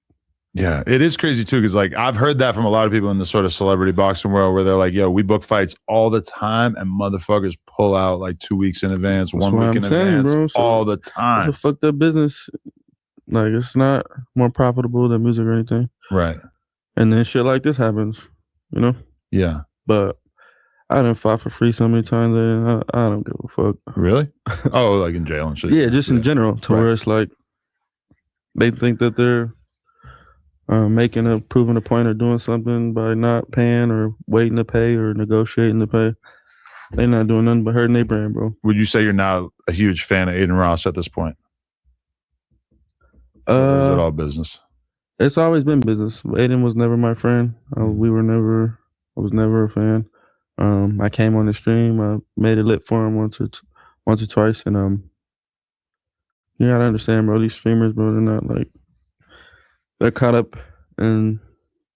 Yeah, it is crazy too, because like I've heard that from a lot of people in the sort of celebrity boxing world where they're like, yo, we book fights all the time and motherfuckers pull out like 2 weeks in advance, 1 week in advance, bro. So all the time. It's a fucked up business. Like it's not more profitable than music or anything. Right. And then shit like this happens, you know? Yeah. But I done fought for free so many times and I don't give a fuck. Really? Oh, like in jail and shit. Yeah, just in general, to where it's like they think that they're proving a point or doing something by not paying or waiting to pay or negotiating to pay. They're not doing nothing but hurting their brand, bro. Would you say you're not a huge fan of Aiden Ross at this point? Or is it all business? It's always been business. Aiden was never my friend. I was never a fan. I came on the stream. I made it lit for him once or twice, and you gotta understand, bro. These streamers, bro, they're caught up in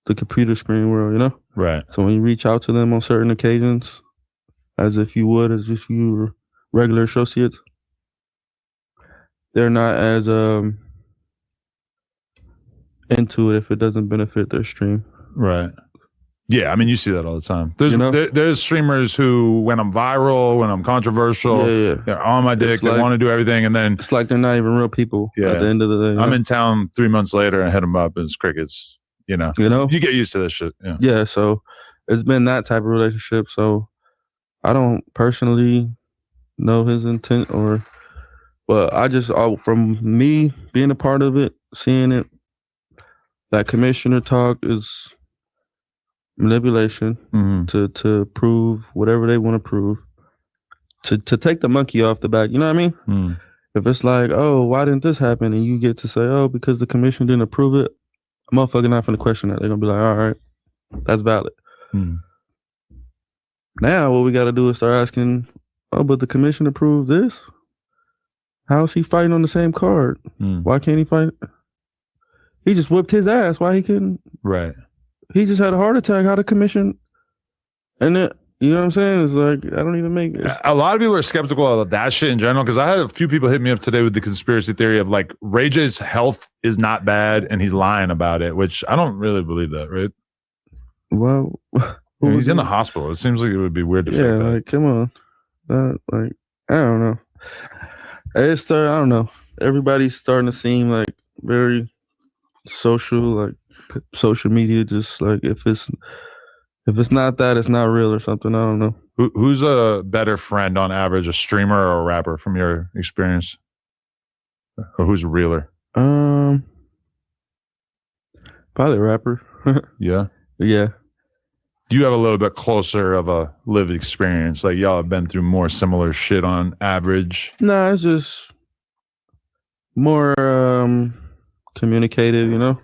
the computer screen world, you know. Right. So when you reach out to them on certain occasions, as if you were regular associates, they're not as into it if it doesn't benefit their stream. Right. Yeah, I mean, you see that all the time. There's streamers who, when I'm viral, when I'm controversial, they're on my dick, they want to do everything, and then it's like they're not even real people at the end of the day. I'm in town 3 months later and hit them up, and it's crickets. You know, you get used to this shit. Yeah, so it's been that type of relationship. So I don't personally know his intent, but I just, from me being a part of it, seeing it, that commissioner talk is manipulation to prove whatever they want to prove, to take the monkey off the back. You know what I mean? If it's like, oh, why didn't this happen? And you get to say, oh, because the commission didn't approve it, a motherfucker not finna question that. They're gonna be like, all right, that's valid. Now what we gotta do is start asking, oh, but the commission approved this? How is he fighting on the same card? Why can't he fight? He just whipped his ass. Why he couldn't? Right. He just had a heart attack. How the commission? And it, you know what I'm saying? It's like, I don't even make it. A lot of people are skeptical of that shit in general, because I had a few people hit me up today with the conspiracy theory of like Ray J's health is not bad and he's lying about it, which I don't really believe that, right? Well, he's in the hospital. It seems like it would be weird to fake that. Like, come on. Like, I don't know. I don't know. Everybody's starting to seem like very social, like social media, just like if it's not that, it's not real or something. I don't know. Who's a better friend on average, a streamer or a rapper from your experience? Or who's realer? Probably a rapper. Yeah. Yeah. You have a little bit closer of a lived experience. Like y'all have been through more similar shit on average. Nah, it's just more communicative, you know?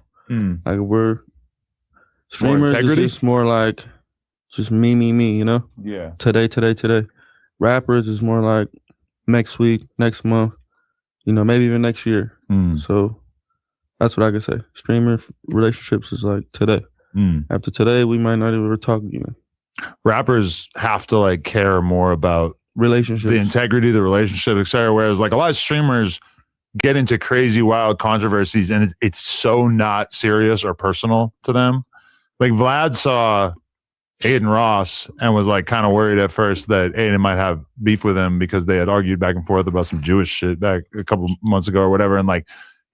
Like we're streamers is just more like just me, you know? Yeah. Today. Rappers is more like next week, next month, you know, maybe even next year. So that's what I could say. Streamer relationships is like today. After today, we might not even talk again. Rappers have to like care more about relationships, the integrity of the relationship, etc. Whereas like a lot of streamers get into crazy, wild controversies, and it's so not serious or personal to them. Like Vlad saw Aiden Ross and was like kind of worried at first that Aiden might have beef with him because they had argued back and forth about some Jewish shit back a couple months ago or whatever. And like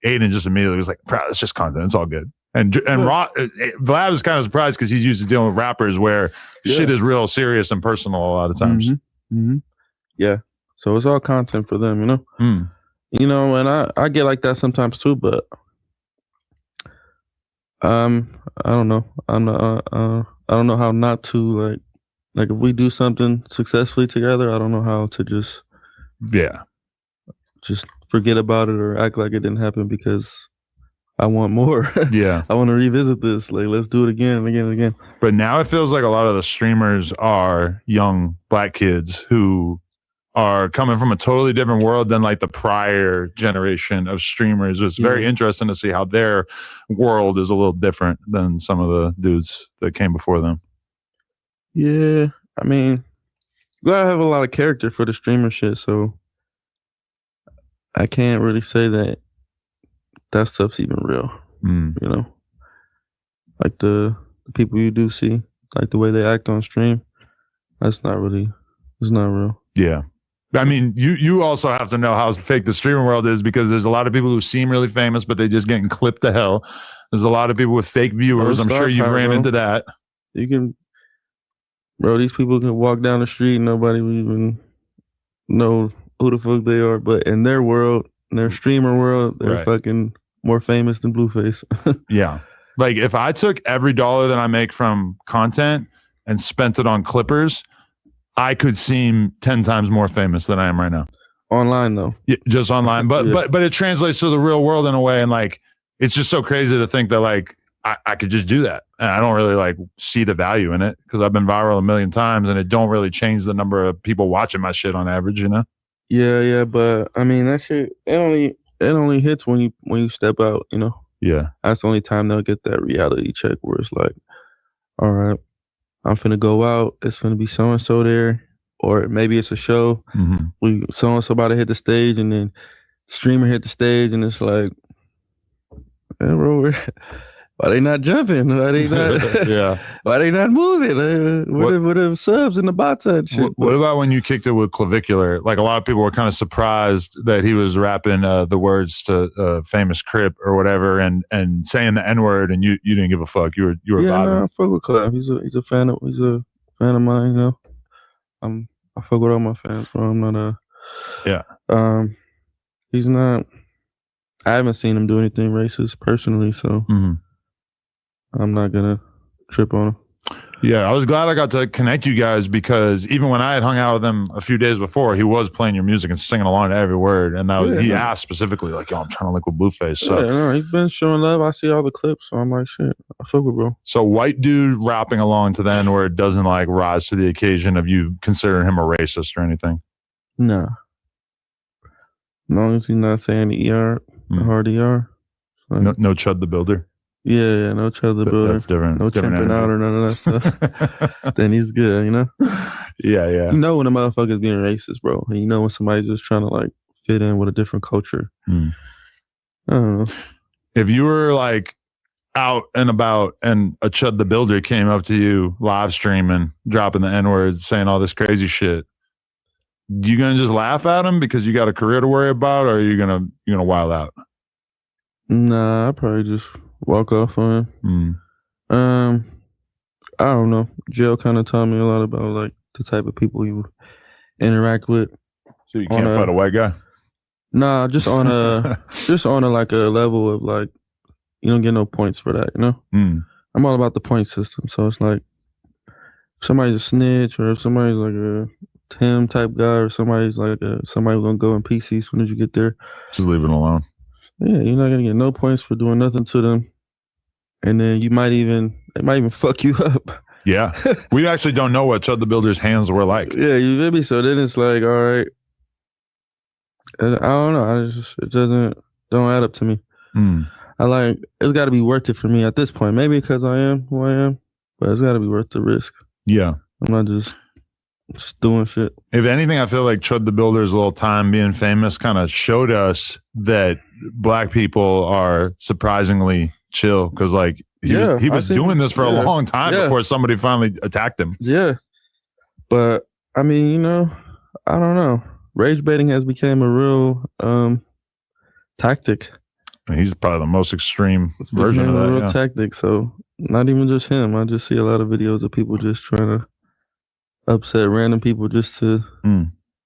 Aiden just immediately was like, it's just content. It's all good. And Vlad was kind of surprised because he's used to dealing with rappers where shit is real serious and personal a lot of times. Yeah. So it's all content for them, you know? You know, and I get like that sometimes too, but I don't know. I'm not I don't know how not to like if we do something successfully together, I don't know how to just forget about it or act like it didn't happen because I want more. Yeah. I want to revisit this. Like, let's do it again and again and again. But now it feels like a lot of the streamers are young black kids who are coming from a totally different world than like the prior generation of streamers. It's very interesting to see how their world is a little different than some of the dudes that came before them. Yeah. I mean, you gotta have a lot of character for the streamer shit, so I can't really say that stuff's even real. You know? Like the people you do see, like the way they act on stream, it's not real. Yeah. I mean, you also have to know how fake the streaming world is, because there's a lot of people who seem really famous, but they just getting clipped to hell. There's a lot of people with fake viewers. I'm sure you've ran into that. You can, bro, these people can walk down the street and nobody will even know who the fuck they are. But in their world, in their streamer world, they're fucking more famous than Blueface. Yeah. Like if I took every dollar that I make from content and spent it on clippers, I could seem 10 times more famous than I am right now. Online though. Yeah, just online. But but it translates to the real world in a way. And like, it's just so crazy to think that like I could just do that. And I don't really like see the value in it, because I've been viral a million times and it don't really change the number of people watching my shit on average, you know? Yeah, but I mean that shit, it only hits when you step out, you know? Yeah. That's the only time they'll get that reality check where it's like, all right, I'm finna go out. It's finna be so and so there, or maybe it's a show. We so and so about to hit the stage, and then streamer hit the stage, and it's like, hey, bro, why they not jumping? Why they not? Why they not moving? What are subs in the bots and shit? What about when you kicked it with Clavicular? Like a lot of people were kind of surprised that he was rapping the words to Famous Crip or whatever, and saying the N word, and you didn't give a fuck. You were vibing. No, I fuck with Clav. He's a fan of mine. You know, I fuck with all my fans, bro. I'm not he's not. I haven't seen him do anything racist personally, so. I'm not gonna trip on him. Yeah, I was glad I got to connect you guys, because even when I had hung out with him a few days before, he was playing your music and singing along to every word. And he asked specifically, like, "Yo, I'm trying to link with Blueface." So he's been showing love. I see all the clips, so I'm like, shit, I fuck with bro. So white dude rapping along to the N word doesn't like rise to the occasion of you considering him a racist or anything. No, as long as he's not saying the ER, hard ER. Like, no Chud the Builder. Yeah, no Chud the Builder. That's different. No chimping out or none of that stuff. Then he's good, you know? Yeah. You know when a motherfucker's being racist, bro. And you know when somebody's just trying to like fit in with a different culture. I don't know. If you were like out and about and a Chud the Builder came up to you live streaming, dropping the N-words, saying all this crazy shit, you gonna just laugh at him because you got a career to worry about, or are you gonna wild out? Nah, I probably just walk off on him. I don't know. Jill kind of taught me a lot about like the type of people you interact with. So you can't fight a white guy? Nah, just on a like a level of like, you don't get no points for that, you know? I'm all about the point system. So it's like if somebody's a snitch, or if somebody's like a Tim type guy, or somebody's like somebody who's gonna go in PC as soon as you get there, just leave it alone. Yeah, you're not gonna get no points for doing nothing to them. And then they might even fuck you up. Yeah. We actually don't know what Chud the Builder's hands were like. Yeah, you feel me? So then it's like, all right. I don't know. It don't add up to me. It's got to be worth it for me at this point. Maybe because I am who I am, but it's got to be worth the risk. Yeah. I'm not just doing shit. If anything, I feel like Chud the Builder's little time being famous kind of showed us that black people are surprisingly chill, because like he was doing this for a long time before somebody finally attacked him. Yeah. But I mean, you know, I don't know. Rage baiting has become a real tactic. And he's probably the most extreme version of that. A real tactic. So not even just him. I just see a lot of videos of people just trying to upset random people just to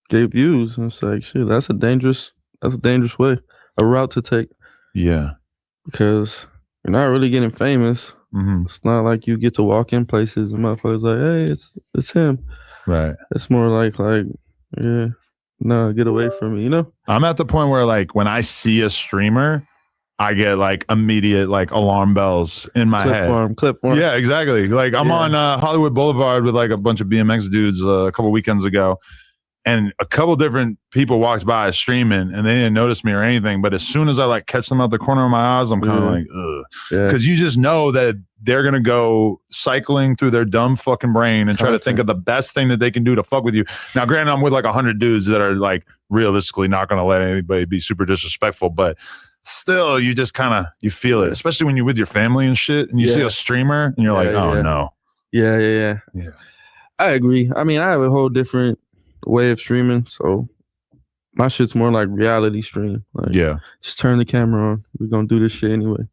get views. And it's like, shit, that's a dangerous way, a route to take. Yeah. Because you're not really getting famous. It's not like you get to walk in places and motherfuckers like, hey, it's him. Right. It's more like, yeah, no, get away from me, you know? I'm at the point where like when I see a streamer, I get like immediate like alarm bells in my head. Clip farm. Yeah, exactly. Like I'm on Hollywood Boulevard with like a bunch of BMX dudes a couple weekends ago, and a couple different people walked by streaming, and they didn't notice me or anything. But as soon as I like catch them out the corner of my eyes, I'm kind of like, ugh, because you just know that they're gonna go cycling through their dumb fucking brain and try to think of the best thing that they can do to fuck with you. Now, granted, I'm with like 100 dudes that are like realistically not gonna let anybody be super disrespectful, but still, you just kind of you feel it, especially when you're with your family and shit, and you see a streamer, and you're like, oh no. Yeah. I agree. I mean, I have a whole different way of streaming, so My shit's more like reality stream. Like, Yeah. just turn the camera on. We're gonna do this shit anyway.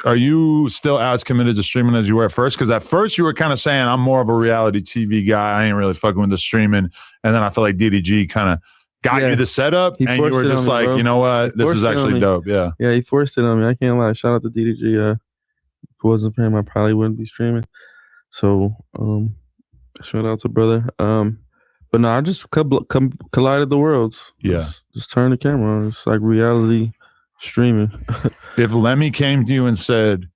Are you still as committed to streaming as you were at first? Because at first you were kind of saying I'm more of a reality TV guy. I ain't really fucking with the streaming. And then I feel like DDG kind of got you the setup, and you were just like, you know what, this is actually dope. Yeah. Yeah, he forced it on me. I can't lie. Shout out to DDG. If it wasn't for him, I probably wouldn't be streaming. So shout out to brother. But no, I just collided the worlds. Yeah. Just turn the camera on. It's like reality streaming. If Lemmy came to you and said,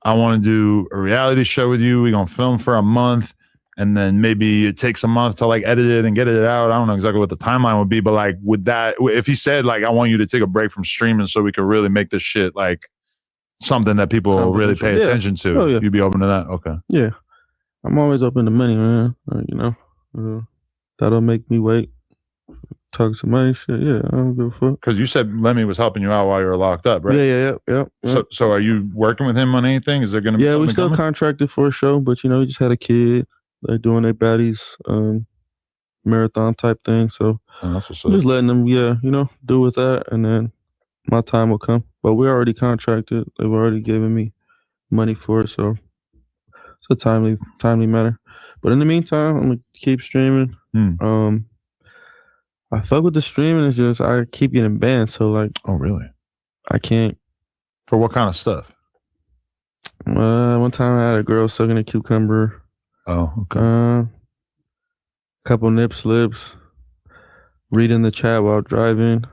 I want to do a reality show with you, we're going to film for a month, and then maybe it takes a month to like edit it and get it out. I don't know exactly what the timeline would be, but like, would that, if he said like, I want you to take a break from streaming so we could really make this shit like something that people will really pay attention to, you'd be open to that? Okay. Yeah. I'm always open to money, man. You know, that'll make me wait. Talk some money, shit. Yeah, I don't give a fuck. Because you said Lemmy was helping you out while you were locked up, right? Yeah. So are you working with him on anything? Is there going to be? Yeah, we still contracted for a show, but you know, we just had a kid. They're doing their baddies marathon type thing. So just letting them, you know, do with that, and then my time will come. But we're already contracted. They've already given me money for it, so it's a timely matter. But in the meantime, I'm gonna keep streaming. I fuck with the streaming. It's just I keep getting banned. So like, oh really? I can't. For what kind of stuff? One time I had a girl sucking a cucumber. Oh, okay. Couple nip slips. Reading the chat while driving.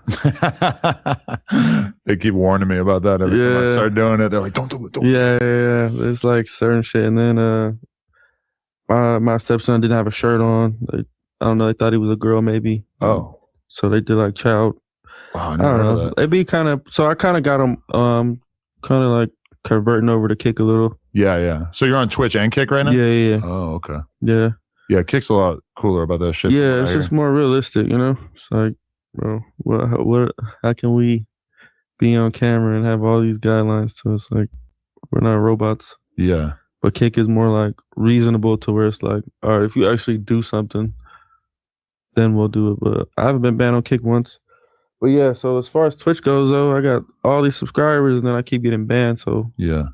They keep warning me about that every time I start doing it. They're like, don't do it. Yeah. There's like certain shit. And then my stepson didn't have a shirt on. I don't know. They thought he was a girl, maybe. Oh. So they did like child. Wow, I don't know. That. It'd be kind of. So I kind of got them kind of like converting over to Kick a little. Yeah. So you're on Twitch and Kick right now? Yeah. Oh, okay. Yeah. Yeah, Kick's a lot cooler about that shit. Yeah, it's just more realistic, you know? It's like, bro, how can we be on camera and have all these guidelines to us? Like, we're not robots. Yeah. But Kick is more like reasonable to where it's like, all right, if you actually do something, then we'll do it. But I haven't been banned on Kick once. But yeah, so as far as Twitch goes, though, I got all these subscribers and then I keep getting banned. So yeah,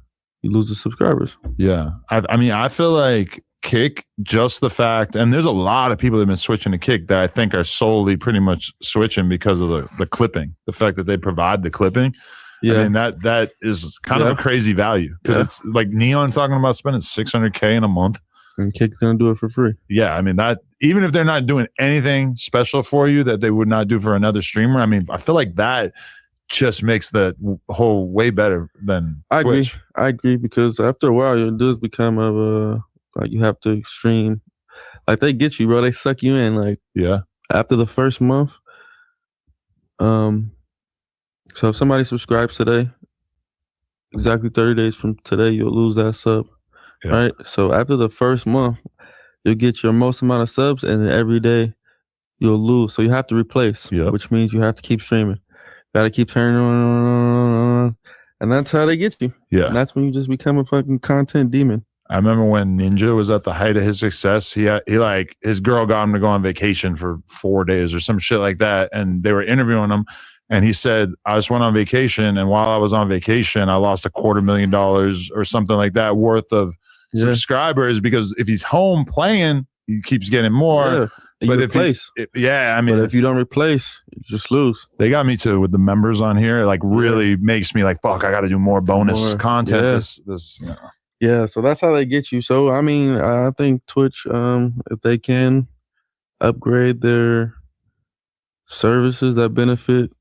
you lose the subscribers. Yeah. I mean, I feel like Kick, just the fact, and there's a lot of people that have been switching to Kick that I think are solely pretty much switching because of the clipping, the fact that they provide the clipping. Yeah. I mean, that is kind of a crazy value because it's like Neon talking about spending $600K in a month. And Kick's going to do it for free. Yeah. I mean, that even if they're not doing anything special for you that they would not do for another streamer, I mean, I feel like that just makes the whole way better than Twitch. I agree because after a while, it does become like you have to stream. Like they get you, bro. They suck you in. Like after the first month. So if somebody subscribes today, exactly 30 days from today, you'll lose that sub. Yeah. Right. So after the first month, you'll get your most amount of subs, and then every day you'll lose. So you have to replace, which means you have to keep streaming. Got to keep turning on, and that's how they get you. Yeah. And that's when you just become a fucking content demon. I remember when Ninja was at the height of his success, he like his girl got him to go on vacation for 4 days or some shit like that. And they were interviewing him. And he said, I just went on vacation. And while I was on vacation, I lost $250,000 or something like that worth of subscribers, because if he's home playing, he keeps getting more. Yeah. But if I mean, but if you don't replace, you just lose. They got me to with the members on here. It like really makes me like, fuck, I got to do more bonus content. This, you know. Yeah, so that's how they get you. So I mean, I think Twitch, if they can upgrade their services that benefit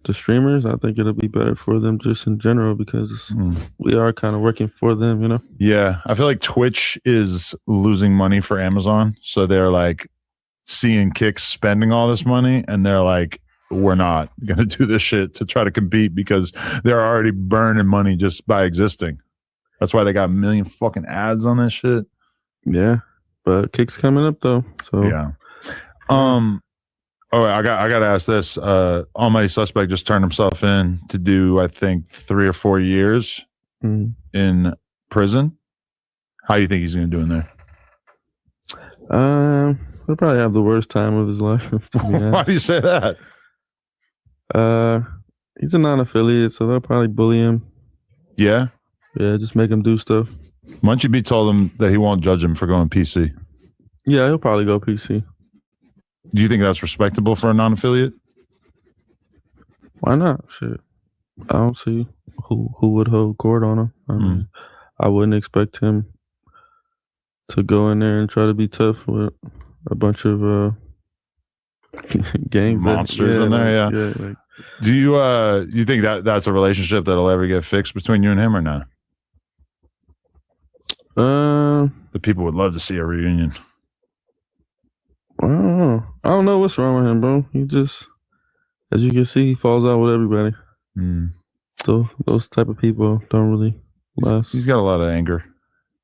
the streamers, I think it'll be better for them just in general, because we are kind of working for them, you know? Yeah, I feel like Twitch is losing money for Amazon. So they're like seeing Kick spending all this money, and they're like, we're not going to do this shit to try to compete because they're already burning money just by existing. That's why they got a million fucking ads on that shit. Yeah, but Kick's coming up though. So yeah. Oh, I got to ask this. Almighty Suspect just turned himself in to do, I think, 3 or 4 years in prison. How do you think he's going to do in there? He'll probably have the worst time of his life. Why do you say that? He's a non-affiliate, so they'll probably bully him. Yeah? Yeah, just make him do stuff. Munchieb told him that he won't judge him for going PC. Yeah, he'll probably go PC. Do you think that's respectable for a non-affiliate? Why not? Shit. I don't see who would hold court on him. I mean, I wouldn't expect him to go in there and try to be tough with a bunch of gangs monsters in there. Yeah. Like, do you think that that's a relationship that'll ever get fixed between you and him or not? The people would love to see a reunion. I don't know what's wrong with him, bro. He just, as you can see, he falls out with everybody. So those type of people don't really last. He's got a lot of anger.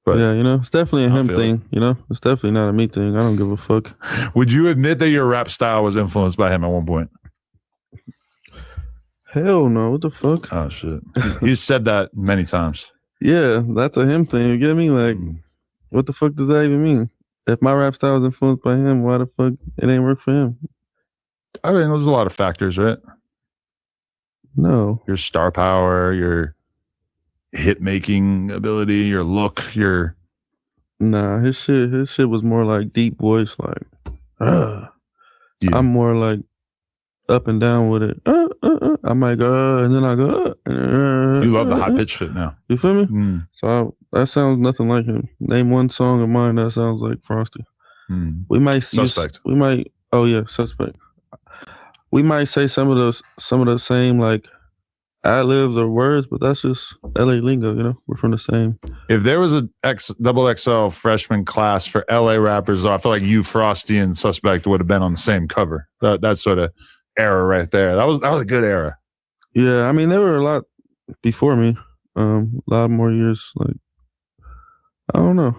But yeah, it's definitely a him thing. It's definitely not a me thing. I don't give a fuck. Would you admit that your rap style was influenced by him at one point? Hell no. What the fuck? Oh, shit. He's said that many times. Yeah, that's a him thing. You get me? Like, what the fuck does that even mean? If my rap style was influenced by him, why the fuck it ain't work for him? I mean, there's a lot of factors, right? No. Your star power, your hit making ability, your look, your Nah, his shit was more like deep voice, like Yeah. I'm more like up and down with it. I might go and then I go. You love the high pitch shit now. You feel me? So that sounds nothing like him. Name one song of mine that sounds like Frosty. We might Suspect. Suspect. We might say some of the same like ad-libs or words, but that's just LA lingo, we're from the same. If there was a double XL freshman class for LA rappers, I feel like you, Frosty, and Suspect would have been on the same cover. That sort of era right there. That was a good era. Yeah, I mean, there were a lot before me. A lot more years. Like, I don't know.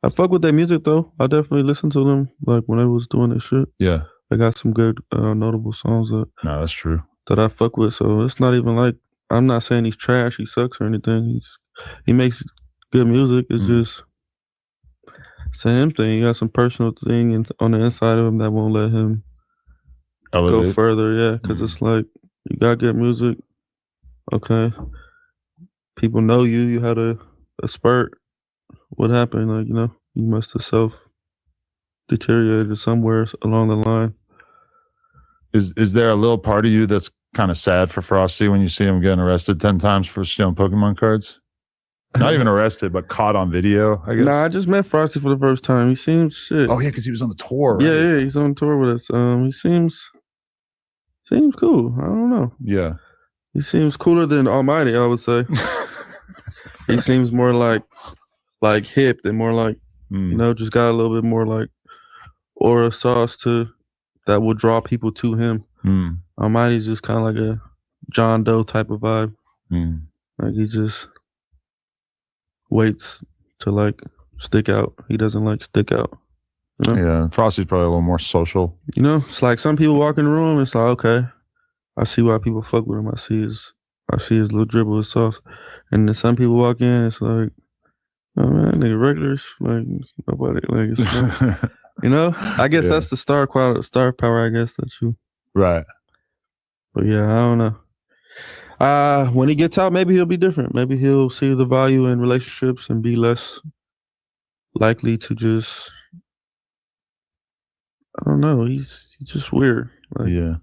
I fuck with their music though. I definitely listen to them like when I was doing this shit. Yeah, they got some good notable songs no, that's true. that I fuck with. So it's not even like I'm not saying he's trash, he sucks or anything. He makes good music. It's just it's a him thing. He got some personal thing on the inside of him that won't let him go further. Yeah, because it's like you got good music. Okay, people know you. You had a spurt. What happened? Like, you must have self-deteriorated somewhere along the line. Is there a little part of you that's kind of sad for Frosty when you see him getting arrested 10 times for stealing Pokemon cards? Not even arrested, but caught on video, I guess. Nah, I just met Frosty for the first time. He seems shit. Oh, yeah, because he was on the tour, right? Yeah, he's on tour with us. He seems cool. I don't know. Yeah. He seems cooler than Almighty, I would say. He seems more like hip and more like, just got a little bit more like aura sauce that will draw people to him. Almighty's just kind of like a John Doe type of vibe. Like he just waits to like stick out. He doesn't like stick out. Yeah, Frosty's probably a little more social. It's like some people walk in the room, it's like, okay, I see why people fuck with him. I see his little dribble of sauce. And then some people walk in, it's like, oh man, nigga regulars, like nobody, like it's I guess that's the star power, I guess that you right. But yeah, I don't know. When he gets out, maybe he'll be different. Maybe he'll see the value in relationships and be less likely to just, I don't know, he's just weird. Like, yeah.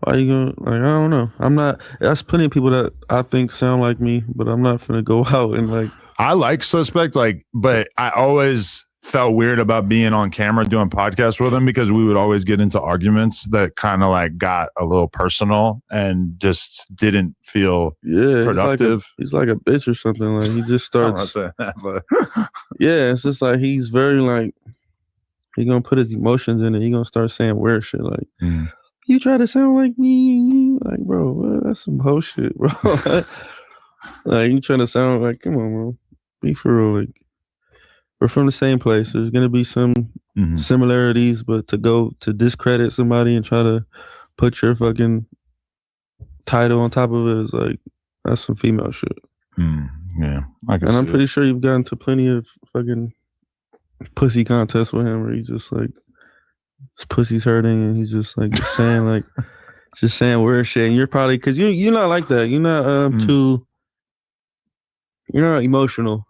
Why you gonna, like, I don't know. I'm not, that's plenty of people that I think sound like me, but I'm not gonna go out and like. I like Suspect, but I always felt weird about being on camera doing podcasts with him because we would always get into arguments that kind of like got a little personal and just didn't feel productive. He's like a bitch or something. Like he just starts. I'm not saying that, but yeah, it's just like he's very like he gonna put his emotions in it. He gonna start saying weird shit like, "You try to sound like me," like, bro, that's some bullshit, bro. Like you trying to sound like, come on, bro, be for real. Like we're from the same place. There's gonna be some similarities, but to go to discredit somebody and try to put your fucking title on top of it is like that's some female shit. Yeah, and I'm pretty sure you've gotten to plenty of fucking pussy contests with him where he's just like his pussy's hurting and he's just like saying like just saying weird shit. And you're probably because you're not like that. You're not too. You're not emotional.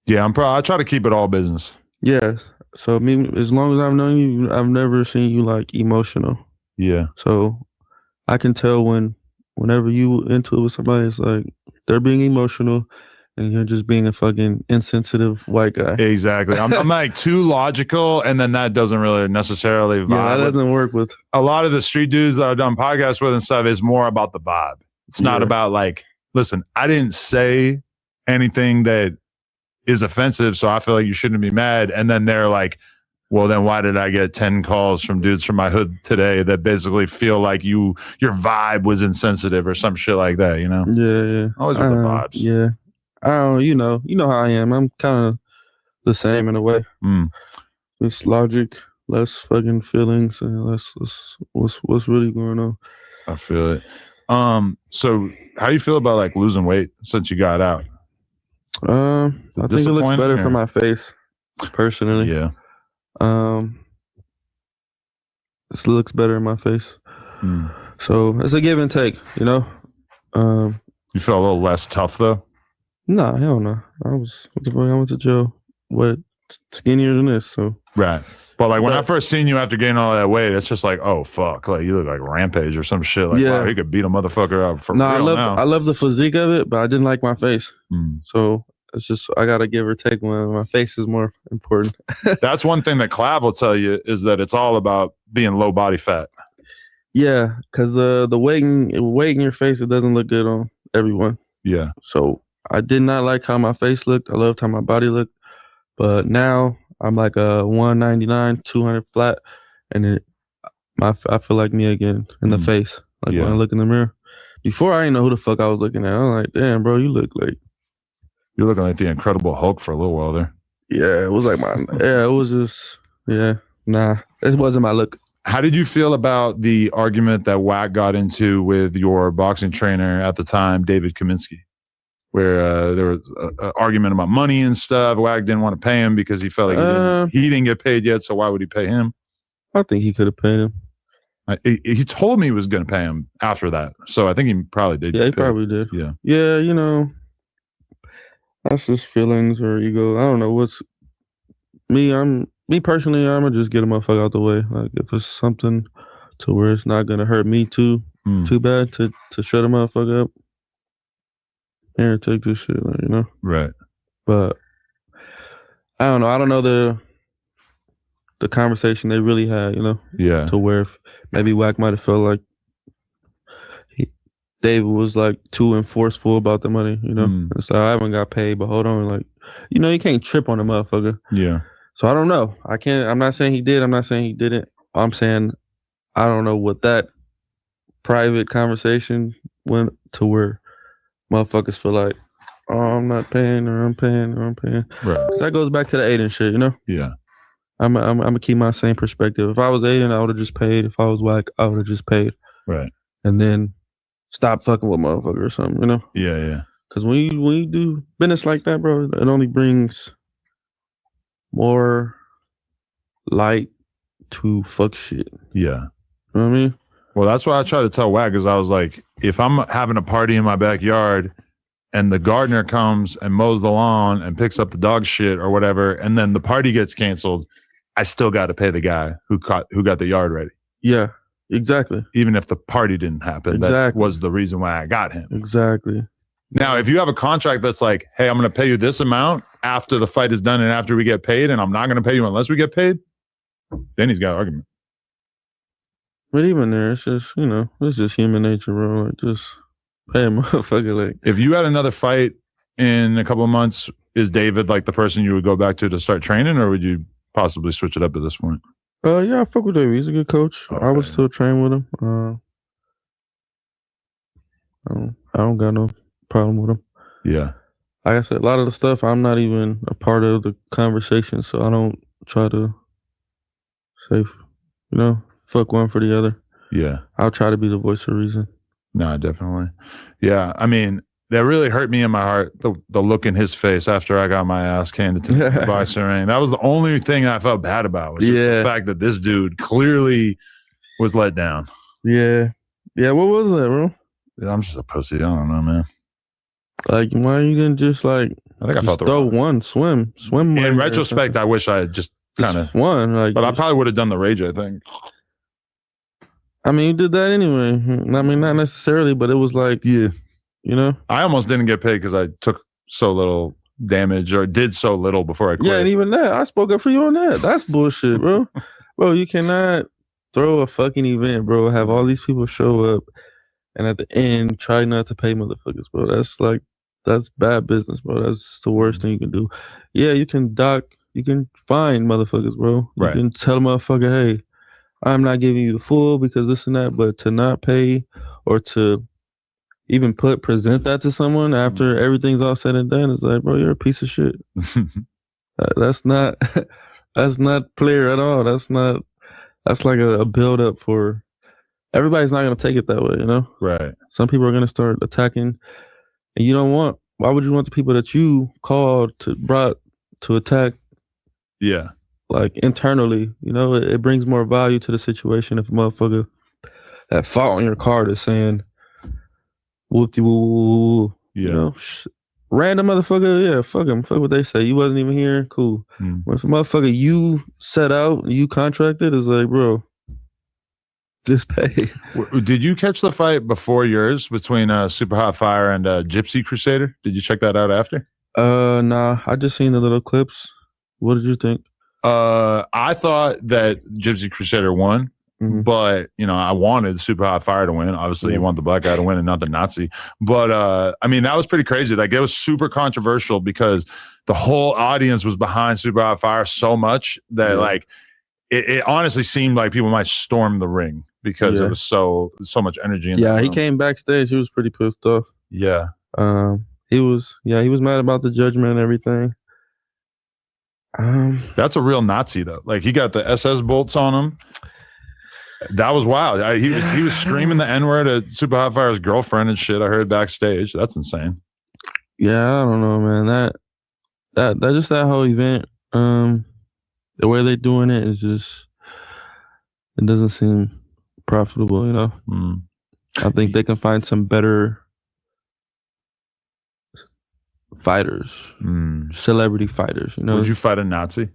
Yeah, I try to keep it all business. Yeah. So I mean, as long as I've known you, I've never seen you like emotional. Yeah. So I can tell whenever you into it with somebody, it's like they're being emotional and you're just being a fucking insensitive white guy. Exactly. I'm like too logical, and then that doesn't really necessarily vibe. Yeah, that doesn't work with a lot of the street dudes that I've done podcasts with and stuff. Is more about the vibe. It's not about like, listen, I didn't say anything that is offensive, so I feel like you shouldn't be mad. And then they're like, well, then why did I get 10 calls from dudes from my hood today that basically feel like your vibe was insensitive or some shit like that, you know? Yeah. Always with the vibes. Yeah. I don't, you know how I am. I'm kind of the same in a way. Just logic, less fucking feelings, and less what's really going on. I feel it. So how do you feel about like losing weight since you got out? I think it looks better for my face, personally. Yeah. This looks better in my face. So it's a give and take, you know. You feel a little less tough though? Nah, hell no. I went to jail skinnier than this, so right. But like when I first seen you after gaining all that weight, it's just like, oh fuck, like you look like Rampage or some shit. Like, wow, he could beat a motherfucker up for real. I love the physique of it, but I didn't like my face. So it's just I gotta give or take when my face is more important. That's one thing that Clav will tell you is that it's all about being low body fat. Yeah, because the weight in your face, it doesn't look good on everyone. Yeah. So I did not like how my face looked. I loved how my body looked. But now I'm like a 199, 200 flat, and I feel like me again in the face. Like when I look in the mirror. Before I didn't know who the fuck I was looking at. I was like, damn, bro, you're looking like the Incredible Hulk for a little while there. Yeah, it was like it wasn't my look. How did you feel about the argument that Wack got into with your boxing trainer at the time, David Kaminsky, where there was an argument about money and stuff? Wack didn't want to pay him because he felt like he didn't get paid yet, so why would he pay him? I think he could have paid him. He told me he was going to pay him after that, so I think he probably did. Yeah, he probably did. Yeah. Yeah, you know, that's just feelings or ego. I don't know what's me personally. I'm gonna just get a motherfucker out the way. Like if it's something to where it's not gonna hurt me too bad to shut a motherfucker up. Here, take this shit, like, you know. Right. But I don't know. I don't know the conversation they really had, you know. Yeah. To where if maybe Wack might have felt like David was like too enforceful about the money, you know. It's like I haven't got paid, but hold on, like, you know, you can't trip on a motherfucker. Yeah. So I don't know. I'm not saying he did. I'm not saying he didn't. I'm saying I don't know what that private conversation went to where motherfuckers feel like, oh, I'm not paying or I'm paying or I'm paying. Right. So that goes back to the Aiden shit, you know? Yeah. I'm gonna keep my same perspective. If I was Aiden, I would have just paid. If I was Wack, I would have just paid. Right. And then stop fucking with motherfucker or something, you know? Yeah, yeah. Because when you do business like that, bro, it only brings more light to fuck shit. Yeah. You know what I mean? Well, that's why I try to tell Wack, is I was like, if I'm having a party in my backyard and the gardener comes and mows the lawn and picks up the dog shit or whatever, and then the party gets canceled, I still got to pay the guy who got the yard ready. Yeah, exactly. Even if the party didn't happen, exactly. That was the reason why I got him. Exactly. Now, if you have a contract that's like, hey, I'm going to pay you this amount after the fight is done and after we get paid, and I'm not going to pay you unless we get paid, then he's got an argument. But even there, it's just, you know, it's just human nature, bro. Like, just pay a motherfucker. Like, if you had another fight in a couple of months, is David like the person you would go back to start training, or would you possibly switch it up at this point? Yeah, I fuck with David. He's a good coach. Okay. I would still train with him. I don't got no problem with him. Yeah. Like I said, a lot of the stuff I'm not even a part of the conversation, so I don't try to say, you know, fuck one for the other. Yeah. I'll try to be the voice of reason. No, definitely. Yeah. I mean, that really hurt me in my heart, the look in his face after I got my ass handed to me by Serene. That was the only thing I felt bad about, was just the fact that this dude clearly was let down. Yeah. Yeah, what was that, bro? Yeah, I'm just a pussy. I don't know, man. Like, why you didn't just like I think I felt the throw wrong. one swim? In retrospect, I wish I had just kind of one. Like, but I probably would have done the rage. I think. I mean, you did that anyway. I mean, not necessarily, but it was like, yeah, you know. I almost didn't get paid because I took so little damage or did so little before I quit. Yeah, and even that, I spoke up for you on that. That's bullshit, bro. Bro, you cannot throw a fucking event, bro. Have all these people show up, and at the end, try not to pay motherfuckers, bro. That's bad business, bro. That's the worst thing you can do. Yeah, you can fine motherfuckers, bro. You can tell a motherfucker, hey, I'm not giving you the full because this and that, but to not pay or to even present that to someone after everything's all said and done, it's like, bro, you're a piece of shit. That's not player at all. That's like a build up for everybody's not gonna take it that way, you know? Right. Some people are gonna start attacking, and why would you want the people that you brought to attack? Yeah. Like internally, you know, it brings more value to the situation if a motherfucker that fought on your card is saying whoop-de-woo, you know, random motherfucker, yeah, fuck him, fuck what they say. You wasn't even here, cool. When if a motherfucker you set out, you contracted, is like, bro, just pay. Did you catch the fight before yours between Super Hot Fire and Gypsy Crusader? Did you check that out after? Nah, I just seen the little clips. What did you think? I thought that Gypsy Crusader won, but I wanted Super Hot Fire to win. Obviously, you want the black guy to win and not the Nazi. But I mean, that was pretty crazy. Like, it was super controversial because the whole audience was behind Super Hot Fire so much that like it honestly seemed like people might storm the ring because it was so much energy. He came backstage. He was pretty pissed off. Yeah. He was mad about the judgment and everything. That's a real Nazi though. Like, he got the SS bolts on him. That was wild. He was screaming the N-word at Super Hot Fire's girlfriend and shit. I heard backstage. That's insane. Yeah, I don't know, man. That whole event, the way they're doing it is just, it doesn't seem profitable, you know. I think they can find some better fighters, celebrity fighters, you know. Would you fight a Nazi?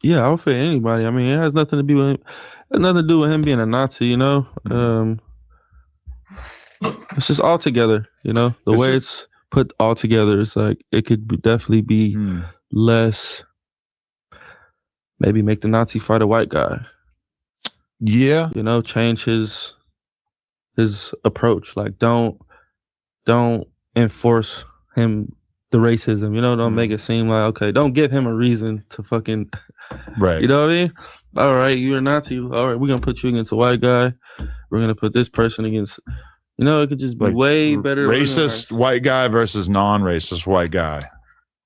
Yeah, I'll fight anybody. I mean, it has nothing to do with him. It has nothing to do with him being a Nazi, you know. It's just all together, you know. The way it's put all together, it's like it could definitely be less. Maybe make the Nazi fight a white guy. Yeah, you know, change his approach. Like, don't enforce him the racism, you know. Don't make it seem like, okay, don't give him a reason to fucking right, you know what I mean. All right, you're a Nazi, all right, we're gonna put you against a white guy, we're gonna put this person against, you know, it could just be like way better. Racist white guy versus non-racist white guy.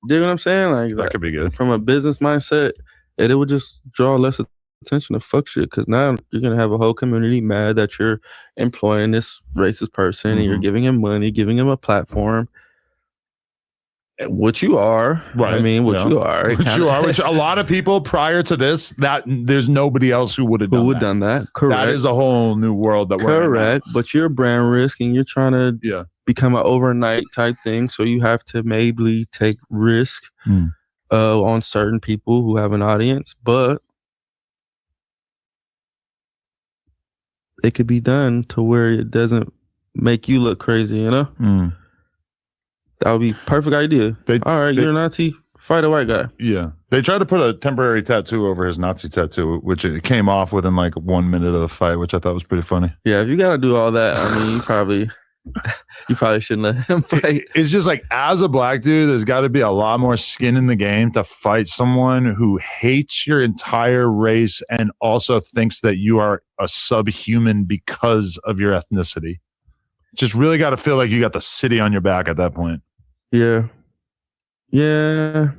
You know what I'm saying? Like, that could be good from a business mindset, and it would just draw less attention to fuck shit, because now you're gonna have a whole community mad that you're employing this racist person and you're giving him money, giving him a platform. What you are, right? I mean, what you are, which a lot of people prior to this, that there's nobody else who would have done that. Correct. That is a whole new world that we're in. Correct. But you're brand risk and you're trying to become an overnight type thing, so you have to maybe take risk on certain people who have an audience, but it could be done to where it doesn't make you look crazy, you know. That would be perfect idea. All right, you're a Nazi, fight a white guy. Yeah. They tried to put a temporary tattoo over his Nazi tattoo, which it came off within like 1 minute of the fight, which I thought was pretty funny. Yeah, if you got to do all that, I mean, you probably shouldn't let him fight. It's just like, as a black dude, there's got to be a lot more skin in the game to fight someone who hates your entire race and also thinks that you are a subhuman because of your ethnicity. Just really got to feel like you got the city on your back at that point. Yeah. I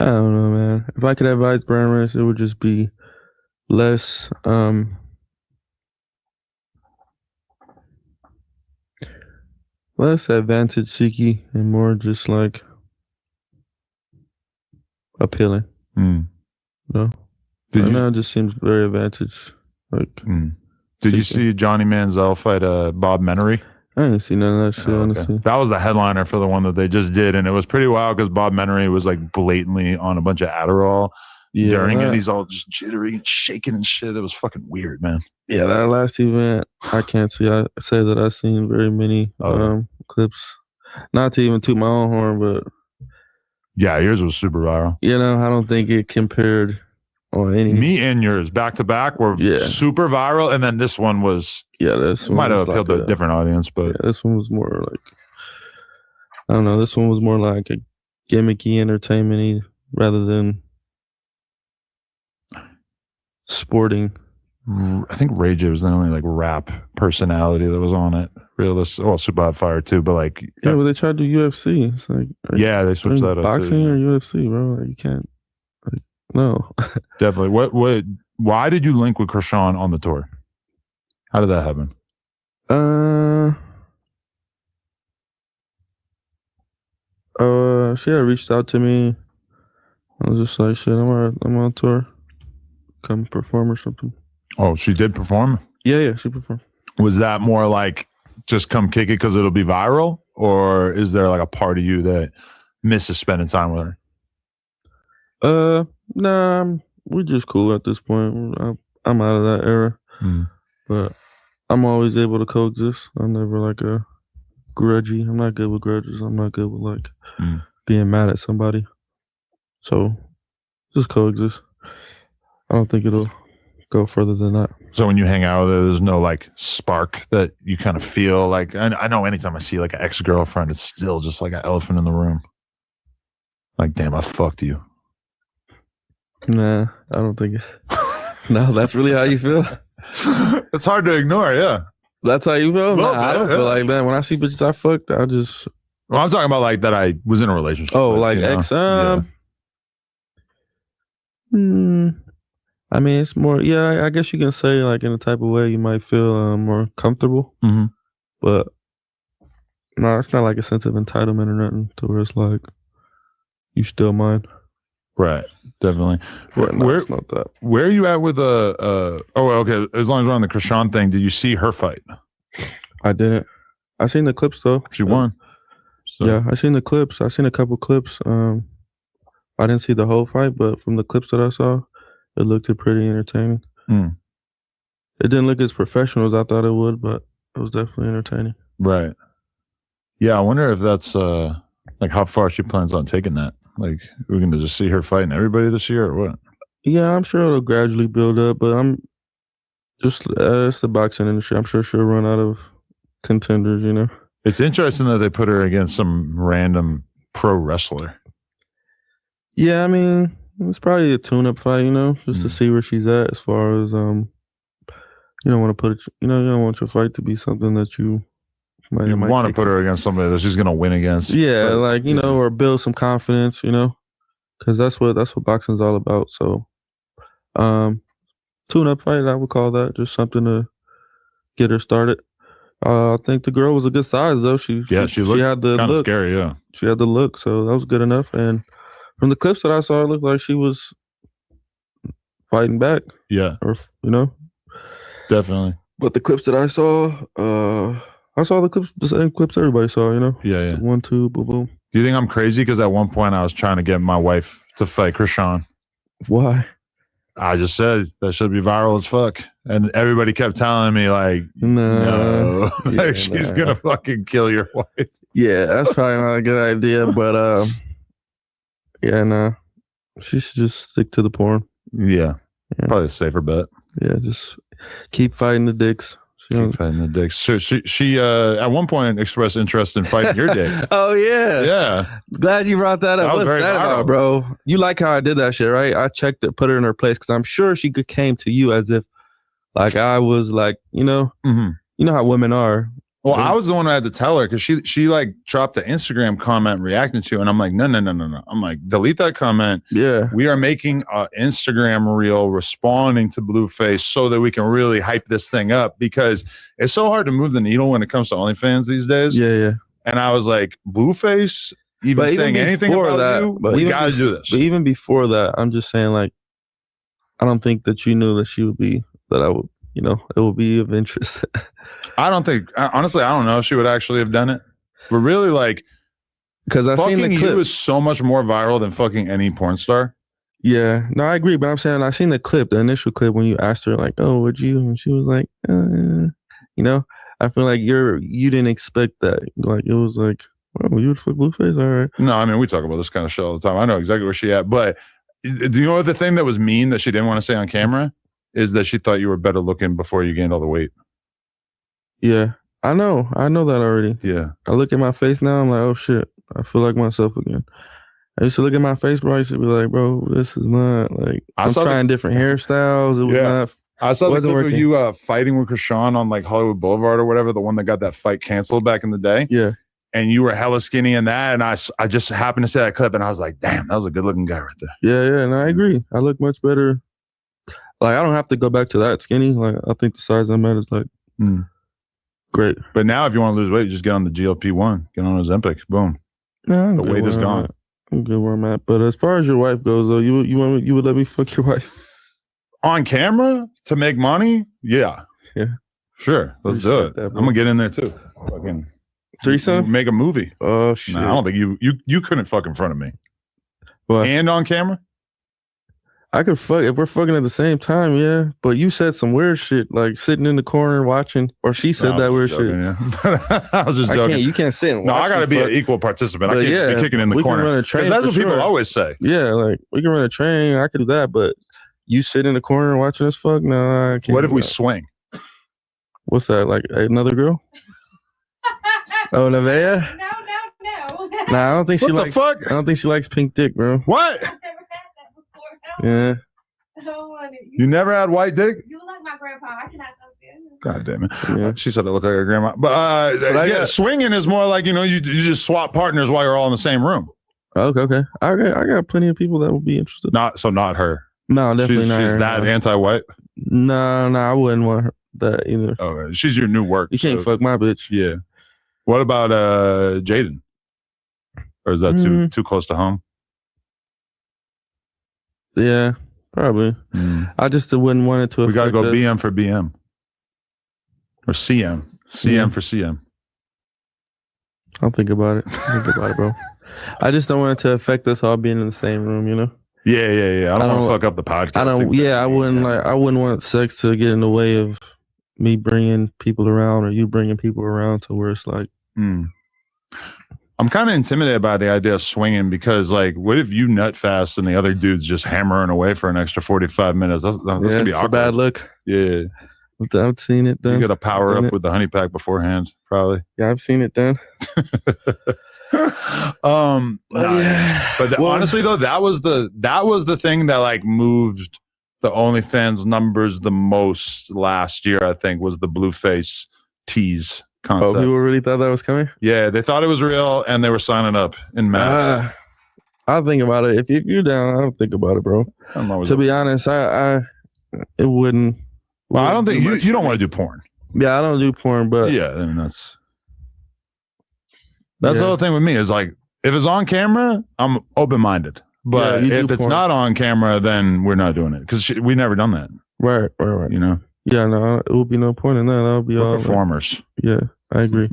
don't know, man. If I could advise brand risk, it would just be less advantage seeky and more just like appealing. No, right now it just seems very advantage. Like Did you see Johnny Manziel fight Bob Menery? I didn't see none of that shit, honestly. That was the headliner for the one that they just did, and it was pretty wild because Bob Menery was like blatantly on a bunch of Adderall during it. He's all just jittery and shaking and shit. It was fucking weird, man. Yeah, that last event, I can't say that I've seen very many clips. Not to even toot my own horn, but yeah, yours was super viral. You know, I don't think it compared on any. Me and yours back to back were super viral, and then this one was this one might have appealed to a different audience, but this one was more like, I don't know. This one was more like a gimmicky, entertainment-y rather than sporting. I think Ray J was the only like rap personality that was on it. Realistic, well, Super Hot Fire too, but like but they tried to do UFC. It's like they switched that up. Boxing or UFC, bro? Like, you can't. Like, no, definitely. What? Why did you link with Krishan on the tour? How did that happen? She had reached out to me. I was just like, shit, I'm on tour. Come perform or something. Oh, she did perform? Yeah, she performed. Was that more like just come kick it because it'll be viral? Or is there like a part of you that misses spending time with her? Nah, we're just cool at this point. I'm out of that era. But I'm always able to coexist. I'm never like a grudgy. I'm not good with grudges. I'm not good with like being mad at somebody. So just coexist. I don't think it'll go further than that. So when you hang out with her, there's no like spark that you kind of feel like. I know anytime I see like an ex-girlfriend, it's still just like an elephant in the room. Like, damn, I fucked you. Nah, I don't think it. No, that's really how you feel. It's hard to ignore, yeah. That's how you feel? Nah, I don't feel like that. When I see bitches I fucked, I just. Well, I'm talking about like that I was in a relationship. Oh, with, like ex. I mean, it's more. Yeah, I guess you can say like in a type of way you might feel more comfortable. But no, it's not like a sense of entitlement or nothing to where it's like you still mine. Right, definitely. It's not that. Where are you at with okay, as long as we're on the Krishan thing, did you see her fight? I didn't. I seen the clips though. She won. So. Yeah, I seen the clips. I seen a couple clips. I didn't see the whole fight, but from the clips that I saw, it looked pretty entertaining. It didn't look as professional as I thought it would, but it was definitely entertaining. Right. Yeah, I wonder if that's like how far she plans on taking that. Like, we're going to just see her fighting everybody this year or what? Yeah, I'm sure it'll gradually build up, but I'm just, it's the boxing industry. I'm sure she'll run out of contenders, you know? It's interesting that they put her against some random pro wrestler. Yeah, I mean, it's probably a tune-up fight, you know, just to see where she's at as far as, you don't want to put it, you don't want your fight to be something that you want to put her against somebody that she's going to win against. Yeah, like, you know, or build some confidence, you know, because that's what boxing's all about. So, tune-up fight, I would call that, just something to get her started. I think the girl was a good size, though. She looked had the kind look. Of scary, yeah. She had the look, so that was good enough. And from the clips that I saw, it looked like she was fighting back. Yeah. Or, you know. Definitely. But the clips that I saw the clips, the same clips everybody saw, you know? Yeah. 1, 2, boom, boom. Do you think I'm crazy? Because at one point I was trying to get my wife to fight Krishan. Why? I just said that should be viral as fuck. And everybody kept telling me, like, no. Like, she's going to fucking kill your wife. Yeah, that's probably not a good idea. But, yeah, no. She should just stick to the porn. Yeah. Probably a safer bet. Yeah, just keep fighting the dicks. Keep fighting the dicks. So she at one point expressed interest in fighting your dick. Oh yeah, yeah. Glad you brought that up. What's that about, bro? You like how I did that shit, right? I checked it, put her in her place because I'm sure she came to you as if, like, I was like, you know, you know how women are. Well, I was the one who had to tell her because she like dropped an Instagram comment reacting to it, and I'm like, no. I'm like, delete that comment. Yeah. We are making an Instagram reel responding to Blueface so that we can really hype this thing up because it's so hard to move the needle when it comes to OnlyFans these days. Yeah. And I was like, Blueface, even saying anything about that, you, we got to do this. But even before that, I'm just saying, like, I don't think that you knew that she would be, that I would it will be of interest. Honestly, I don't know if she would actually have done it. But really, like, because I've seen the fucking clip. you is so much more viral than fucking any porn star. Yeah, no, I agree. But I'm saying I've seen the clip, the initial clip when you asked her like, "Oh, would you?" And she was like, I feel like you didn't expect that. Like it was like, "Oh, you would fuck Blueface, all right." No, I mean we talk about this kind of shit all the time. I know exactly where she at. But do you know what the thing that was mean that she didn't want to say on camera is that she thought you were better looking before you gained all the weight. Yeah, I know that already. Yeah, I look at my face now. I'm like, oh shit, I feel like myself again. I used to look at my face, bro. I used to be like, bro, this is not like I'm trying different hairstyles. It was not. I saw the clip of working. you fighting with Krishan on like Hollywood Boulevard or whatever, the one that got that fight canceled back in the day. Yeah. And you were hella skinny in that. And I just happened to see that clip and I was like, damn, that was a good looking guy right there. Yeah. And I agree. I look much better. Like, I don't have to go back to that skinny. Like, I think the size I'm at is like great. But now if you want to lose weight, you just get on the GLP-1, get on Ozempic. Boom. No, the weight is gone. I'm good where I'm at. But as far as your wife goes, though, you would let me fuck your wife? On camera to make money? Yeah. Yeah. Sure. Let's do it. I'm gonna get in there too. Fucking threesome? Make a movie. Oh shit. Nah, I don't think you couldn't fuck in front of me. What? And on camera? I could fuck if we're fucking at the same time, yeah. But you said some weird shit, like sitting in the corner watching, or she said that weird joking, shit. Yeah. I was just joking. You can't sit and watch. No, I gotta be an equal participant. I can't be kicking in the corner. Can run a train that's what sure. people always say. Yeah, like we can run a train. I could do that, but you sit in the corner watching us fuck? No, I can't. What if we swing? What's that? Like another girl? Oh, Nevaeh? No. Nah, I don't think what she the likes. Fuck? I don't think she likes pink dick, bro. What? I've never had that before. No. Yeah. I don't want it. You never had white dick? You like my grandpa. I cannot go there. God damn it. Yeah. She said I look like her grandma. But swinging is more like, you just swap partners while you're all in the same room. Okay. I got plenty of people that would be interested. Not her. No, definitely not her. She's that anti-white? No, I wouldn't want her that either. Oh, she's your new work. You can't fuck my bitch. Yeah. What about Jaden? Or is that too close to home? Yeah, probably. I just wouldn't want it to. We gotta go BM for BM. Or CM. CM for CM. I'll think about it. Bro. I just don't want it to affect us all being in the same room, Yeah. I don't want to fuck up the podcast. I wouldn't want sex to get in the way of me bringing people around or you bringing people around to where it's like. I'm kind of intimidated by the idea of swinging because, like, what if you nut fast and the other dude's just hammering away for an extra 45 minutes? That's gonna be awkward. A bad look. Yeah, I've seen it done. You got to power up with the honey pack beforehand, probably. Yeah, I've seen it done. Honestly though, that was the thing that like moved the OnlyFans numbers the most last year. I think was the Blueface tease concept. Oh, people really thought that was coming? Yeah, they thought it was real and they were signing up in mass. I'll think about it. If you're down, I don't think about it, bro. To be honest, it wouldn't. Well, I don't think you don't want to do porn. Yeah, I don't do porn, but yeah, I mean that's the whole thing with me is like if it's on camera, I'm open-minded. But if it's not on camera, then we're not doing it because we never done that. Right. Yeah, no, it would be no point in that. That would be all performers. Yeah, I agree.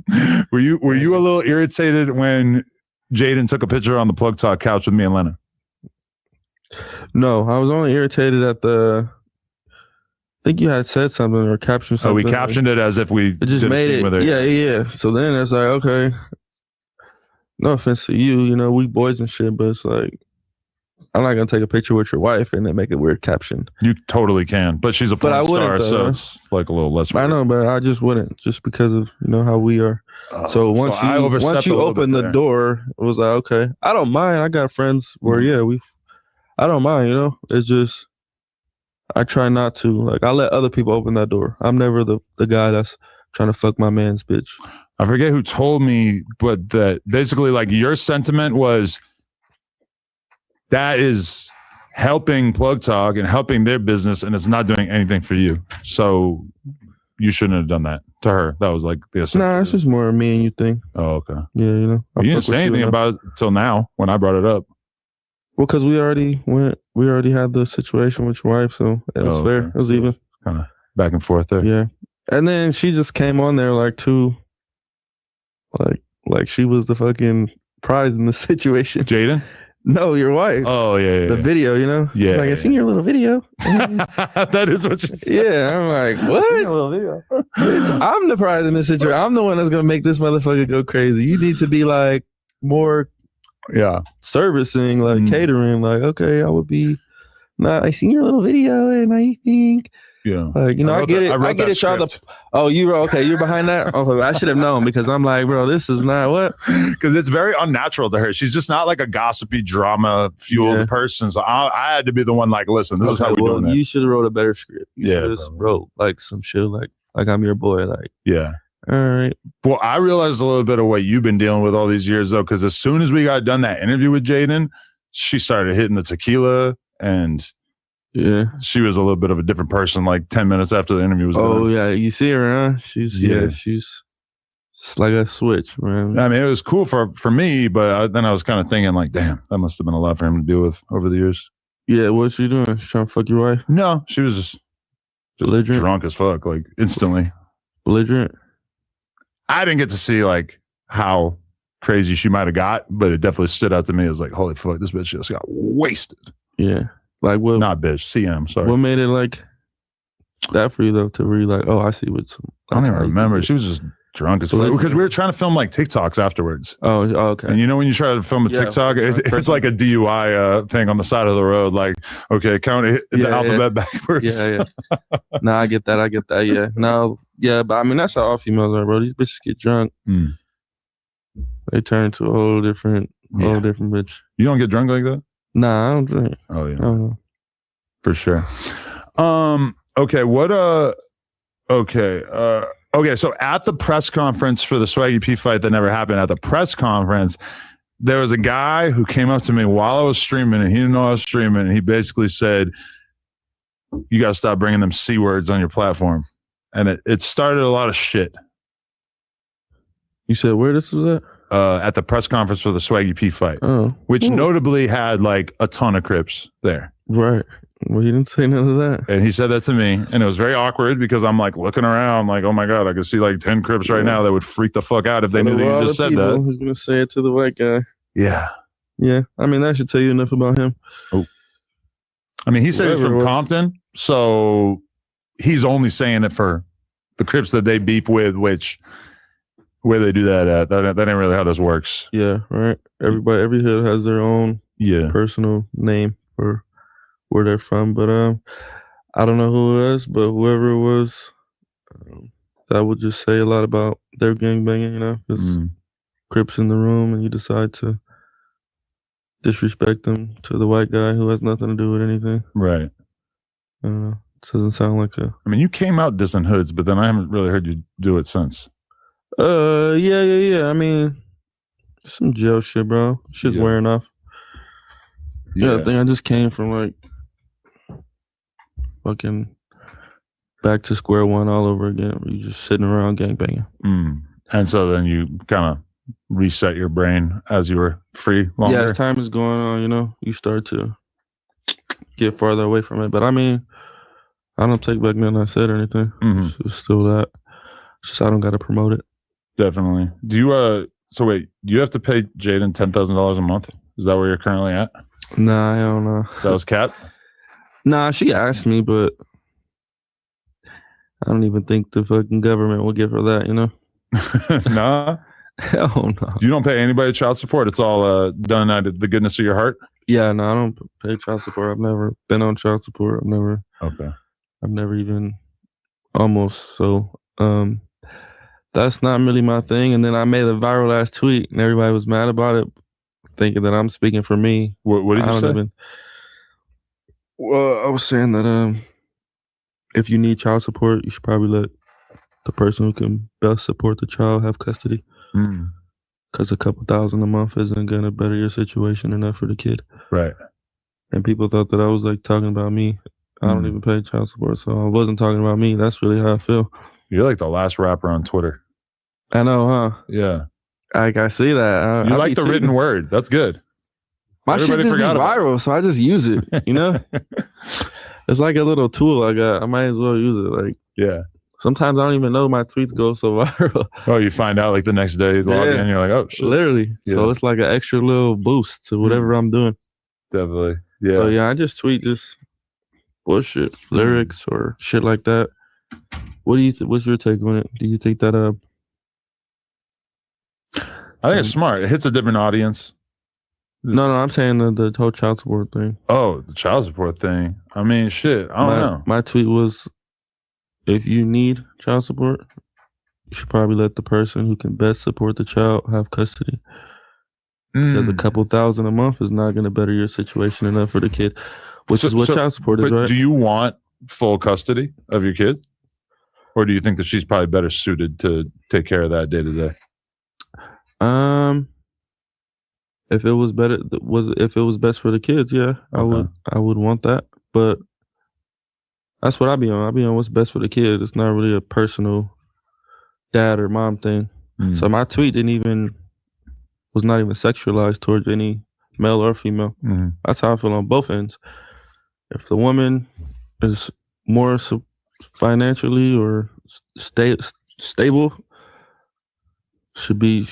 Were you a little irritated when Jaden took a picture on the Plug Talk couch with me and Lena? No, I was only irritated at I think you had said something or captioned something. Oh, we captioned it as if we just made it. With yeah. So then it's like, okay, no offense to you, we boys and shit, but it's like, I'm not gonna take a picture with your wife and then make a weird caption. You totally can, but she's a porn star, so it's like a little less weird. I know, but I just wouldn't, just because of how we are. So once you open the door, it was like, okay, I don't mind. I got friends where I don't mind. It's just I try not to. Like I let other people open that door. I'm never the guy that's trying to fuck my man's bitch. I forget who told me, but that basically like your sentiment was. That is helping Plug Talk and helping their business, and it's not doing anything for you. So you shouldn't have done that to her. That was like the Nah, it's just more me and you thing. Oh, okay. Yeah, you didn't say anything about it till now when I brought it up. Well, because we already had the situation with your wife, so it was fair. Okay. It was even. back and forth there. Yeah. And then she just came on there like she was the fucking prize in the situation. Jaden? No, your wife. Oh, yeah. The video, you know? Yeah. She's like, I seen your little video. That is what she said. Yeah, I'm like, what? Little video. I'm the prize in this situation. I'm the one that's going to make this motherfucker go crazy. You need to be like more servicing, like catering. Like, okay, I would be I seen your little video and I think like, you know, I get it. I get it. Y'all you're behind that. Oh, I should have known because I'm like, bro, this is not what. Because it's very unnatural to her. She's just not like a gossipy, drama fueled person. So I had to be the one like, listen, this is how we're doing it. You should have wrote a better script. You should have wrote like some shit like I'm your boy. Like, yeah. All right. Well, I realized a little bit of what you've been dealing with all these years though, because as soon as we got done that interview with Jaden, she started hitting the tequila and. Yeah, she was a little bit of a different person. Like 10 minutes after the interview was done. Oh yeah, you see her, huh? She's it's like a switch, man. I mean, it was cool for me, but then I was kind of thinking, like, damn, that must have been a lot for him to deal with over the years. Yeah, what's she doing? She trying to fuck your wife? No, she was just belligerent, drunk as fuck, like instantly. Belligerent. I didn't get to see like how crazy she might have got, but it definitely stood out to me. It was like, holy fuck, this bitch just got wasted. Yeah. Like what? Not bitch, CM. Sorry. What made it like that for you though? To really like, oh, I see what's. I don't even remember. She was just drunk as fuck because we were trying to film like TikToks afterwards. Oh, okay. And you know when you try to film a TikTok, it's like a DUI thing on the side of the road. Like, okay, count the alphabet backwards. Yeah. No, I get that. Yeah. No, yeah, but I mean that's how all females are, bro. These bitches get drunk. They turn into a whole different bitch. You don't get drunk like that? Nah, I don't drink. Oh yeah, for sure. Okay. Okay. So at the press conference for the Swaggy P fight that never happened, at the press conference, there was a guy who came up to me while I was streaming, and he didn't know I was streaming, and he basically said, "You got to stop bringing them C words on your platform," and it started a lot of shit. You said where this was at? At the press conference for the Swaggy P fight, which notably had like a ton of Crips there. Right. Well, he didn't say none of that. And he said that to me, and it was very awkward because I'm like looking around, like, oh my God, I could see like 10 Crips right now that would freak the fuck out if they knew that you just said that. Who's gonna say it to the white guy? Yeah. Yeah. I mean, that should tell you enough about him. Oh. I mean, he said he's from Compton, so he's only saying it for the Crips that they beef with, which. Where they do that at? That ain't really how this works. Yeah, right. Every hood has their own personal name for where they're from. But I don't know who it was, but whoever it was, that would just say a lot about their gangbanging, you know? Because Crips in the room and you decide to disrespect them to the white guy who has nothing to do with anything. Right. I don't know. It doesn't sound like a... I mean, you came out dissing hoods, but then I haven't really heard you do it since. Yeah. I mean, some jail shit, bro. Shit's wearing off. Yeah, I think I just came from like fucking back to square one all over again. Where you just sitting around gangbanging. And so then you kind of reset your brain as you were free longer. Yeah, as time is going on, you know, you start to get farther away from it. But I mean, I don't take back nothing I said or anything. It's still that. It's just I don't got to promote it. Definitely. Do you so wait, do you have to pay Jaden $10,000 a month? Is that where you're currently at? Nah, I don't know. That was Kat? Nah, she asked me, but I don't even think the fucking government will give her that, you know? Nah? Hell no. You don't pay anybody child support? It's all done out of the goodness of your heart? Yeah, no, I don't pay child support. I've never been on child support. I've never even almost. So that's not really my thing. And then I made a viral ass tweet and everybody was mad about it, thinking that I'm speaking for me. What did you say? Well, I was saying that if you need child support, you should probably let the person who can best support the child have custody. Because a couple $1,000 a month isn't going to better your situation enough for the kid. Right. And people thought that I was like talking about me. I don't even pay child support, so I wasn't talking about me. That's really how I feel. You're like the last rapper on Twitter. I know, huh? Yeah. I see that. You like the written word. That's good. My Everybody shit just be viral, so I just use it, you know? It's like a little tool I got. I might as well use it. Like, Yeah. Sometimes I don't even know my tweets go so viral. Oh, you find out like the next day, you log in, you're like, oh shit. Literally. Yeah. So it's like an extra little boost to whatever I'm doing. Definitely. Yeah. So yeah, I just tweet just bullshit, lyrics or shit like that. What do you? What's your take on it? Do you think that I think it's smart. It hits a different audience. No, I'm saying the whole child support thing. Oh, the child support thing. I mean, shit. I don't know. My tweet was, if you need child support, you should probably let the person who can best support the child have custody. Because a couple thousand a month is not going to better your situation enough for the kid, which is what child support is, right? Do you want full custody of your kid? Or do you think that she's probably better suited to take care of that day to day? If it was better, if it was best for the kids, yeah, I would want that. But that's what I be on. I be on what's best for the kid. It's not really a personal dad or mom thing. So my tweet was not even sexualized towards any male or female. That's how I feel on both ends. If the woman is more financially or stable, should be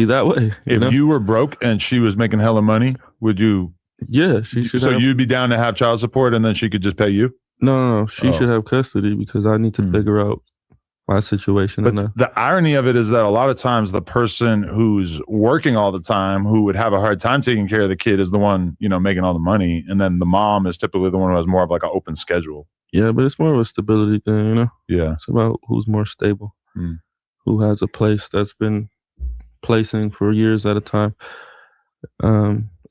that way. If you were broke and she was making hella money, would you? Yeah, she should. So you'd be down to have child support, and then she could just pay you? No. She should have custody because I need to figure out my situation. But the irony of it is that a lot of times the person who's working all the time, who would have a hard time taking care of the kid, is the one, making all the money, and then the mom is typically the one who has more of like an open schedule. Yeah, but it's more of a stability thing, Yeah, it's about who's more stable, who has a place that's been placing for years at a time.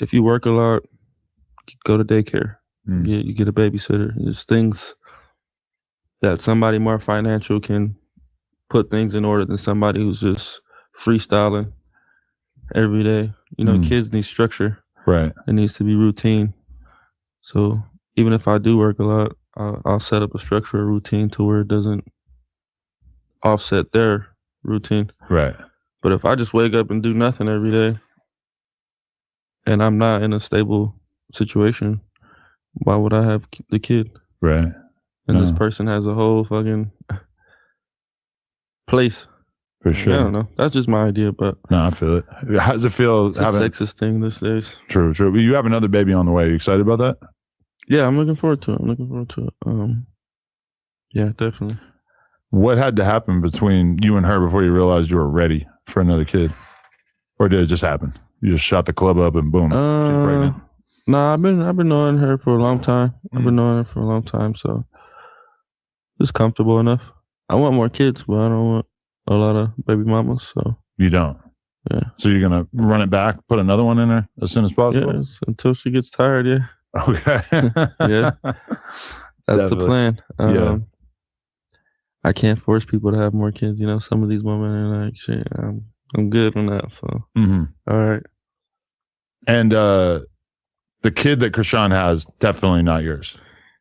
If you work a lot, you go to daycare. You get a babysitter. There's things that somebody more financial can put things in order than somebody who's just freestyling every day. Kids need structure. Right. It needs to be routine. So even if I do work a lot, I'll set up a structure, a routine to where it doesn't offset their routine. Right. But if I just wake up and do nothing every day and I'm not in a stable situation, why would I have the kid? Right. And this person has a whole fucking place. For sure. I don't know. That's just my idea, but no, I feel it. How does it feel? It's a sexist thing these days. True. But you have another baby on the way. Are you excited about that? Yeah, I'm looking forward to it. Yeah, definitely. What had to happen between you and her before you realized you were ready for another kid? Or did it just happen? You just shot the club up and boom, she's pregnant? No, I've been knowing her for a long time. So it's comfortable enough. I want more kids, but I don't want a lot of baby mamas. So you don't? Yeah. So you're gonna run it back, put another one in there as soon as possible? Yes, until she gets tired. Yeah. Okay. Yeah. That's the plan. Yeah. I can't force people to have more kids. Some of these women are like, shit, I'm good on that. So, all right. And the kid that Krishan has, definitely not yours.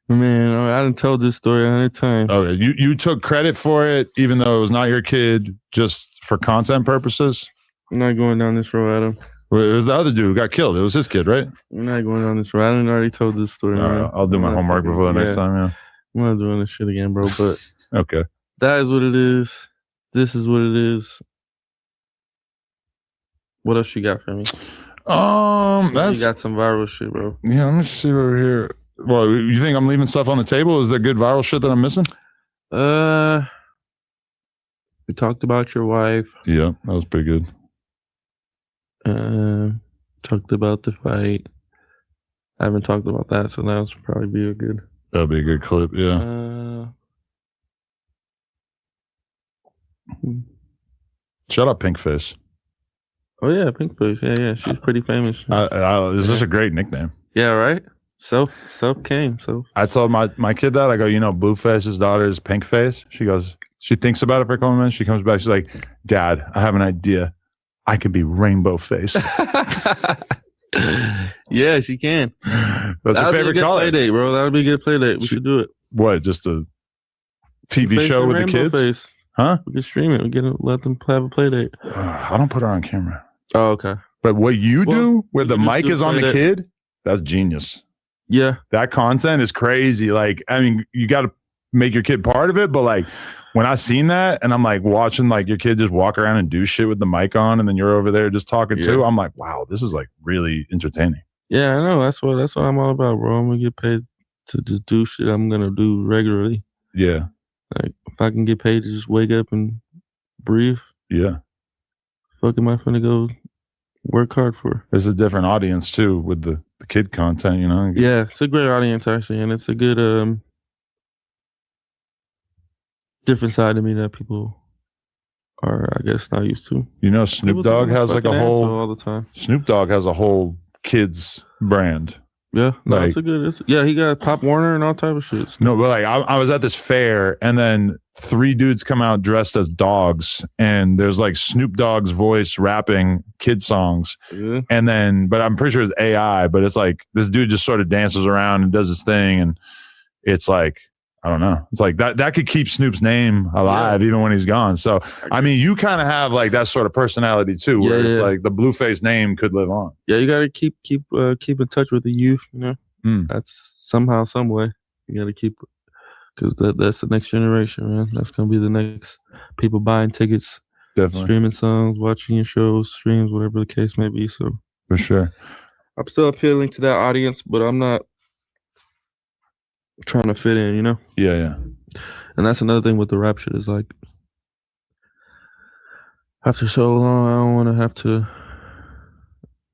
Man, I done told this story 100 times. Okay, you took credit for it, even though it was not your kid, just for content purposes? I'm not going down this road, Adam. Well, it was the other dude who got killed. It was his kid, right? I'm not going down this road. I done already told this story. All right, I'll do my homework before the next time, yeah. I'm not doing this shit again, bro, but okay. That is what it is. This is what it is. What else you got for me? You got some viral shit, bro. Yeah, let me see over here. Well, you think I'm leaving stuff on the table? Is there good viral shit that I'm missing? We talked about your wife. Yeah, that was pretty good. Talked about the fight. I haven't talked about that, so that'll probably be a good. That'll be a good clip, yeah. Shout out Pinkface. Oh yeah, Pinkface. Yeah. She's pretty famous. Is this a great nickname? Yeah, right. Self came. So I told my kid that. I go, Blueface's daughter is Pinkface. She goes, she thinks about it for a couple minutes. She comes back. She's like, Dad, I have an idea. I could be Rainbow Face. Yeah, she can. That's her favorite color. Play date, bro. That would be a good play date. We should do it. What? Just a TV show with the kids? Face. Huh? We can stream it. Let them have a play date. I don't put her on camera. Oh, okay. But what you do where the mic is on the kid, that's genius. Yeah. That content is crazy. Like, I mean, you got to make your kid part of it, but like when I seen that and I'm like watching like your kid just walk around and do shit with the mic on, and then you're over there just talking too, I'm like, wow, this is like really entertaining. Yeah, I know. That's what I'm all about, bro. I'm gonna get paid to just do shit I'm gonna do regularly. Yeah. Like if I can get paid to just wake up and breathe. Yeah. Fuck am I finna go work hard for? There's a different audience too with the kid content, you know? Yeah, it's a great audience actually, and it's a good different side of me that people are, I guess, not used to. You know, Snoop Dogg has like a whole all the time. Snoop Dogg has a whole kids brand. Yeah, no, like, it's a good. He got Pop Warner and all type of shit. No, but like I was at this fair, and then 3 dudes come out dressed as dogs, and there's like Snoop Dogg's voice rapping kid songs, and then, but I'm pretty sure it's AI, but it's like this dude just sort of dances around and does his thing, and it's like, I don't know. It's like that could keep Snoop's name alive even when he's gone. So, I mean, you kind of have like that sort of personality too, where it's like the Blueface name could live on. Yeah, you got to keep in touch with the youth, you know? That's somehow, some way. You got to keep, because that's the next generation, man. That's going to be the next people buying tickets, streaming songs, watching your shows, streams, whatever the case may be. So, for sure. I'm still appealing to that audience, but I'm not trying to fit in, you know? Yeah. And that's another thing with the rap shit is like, after so long, I don't want to have to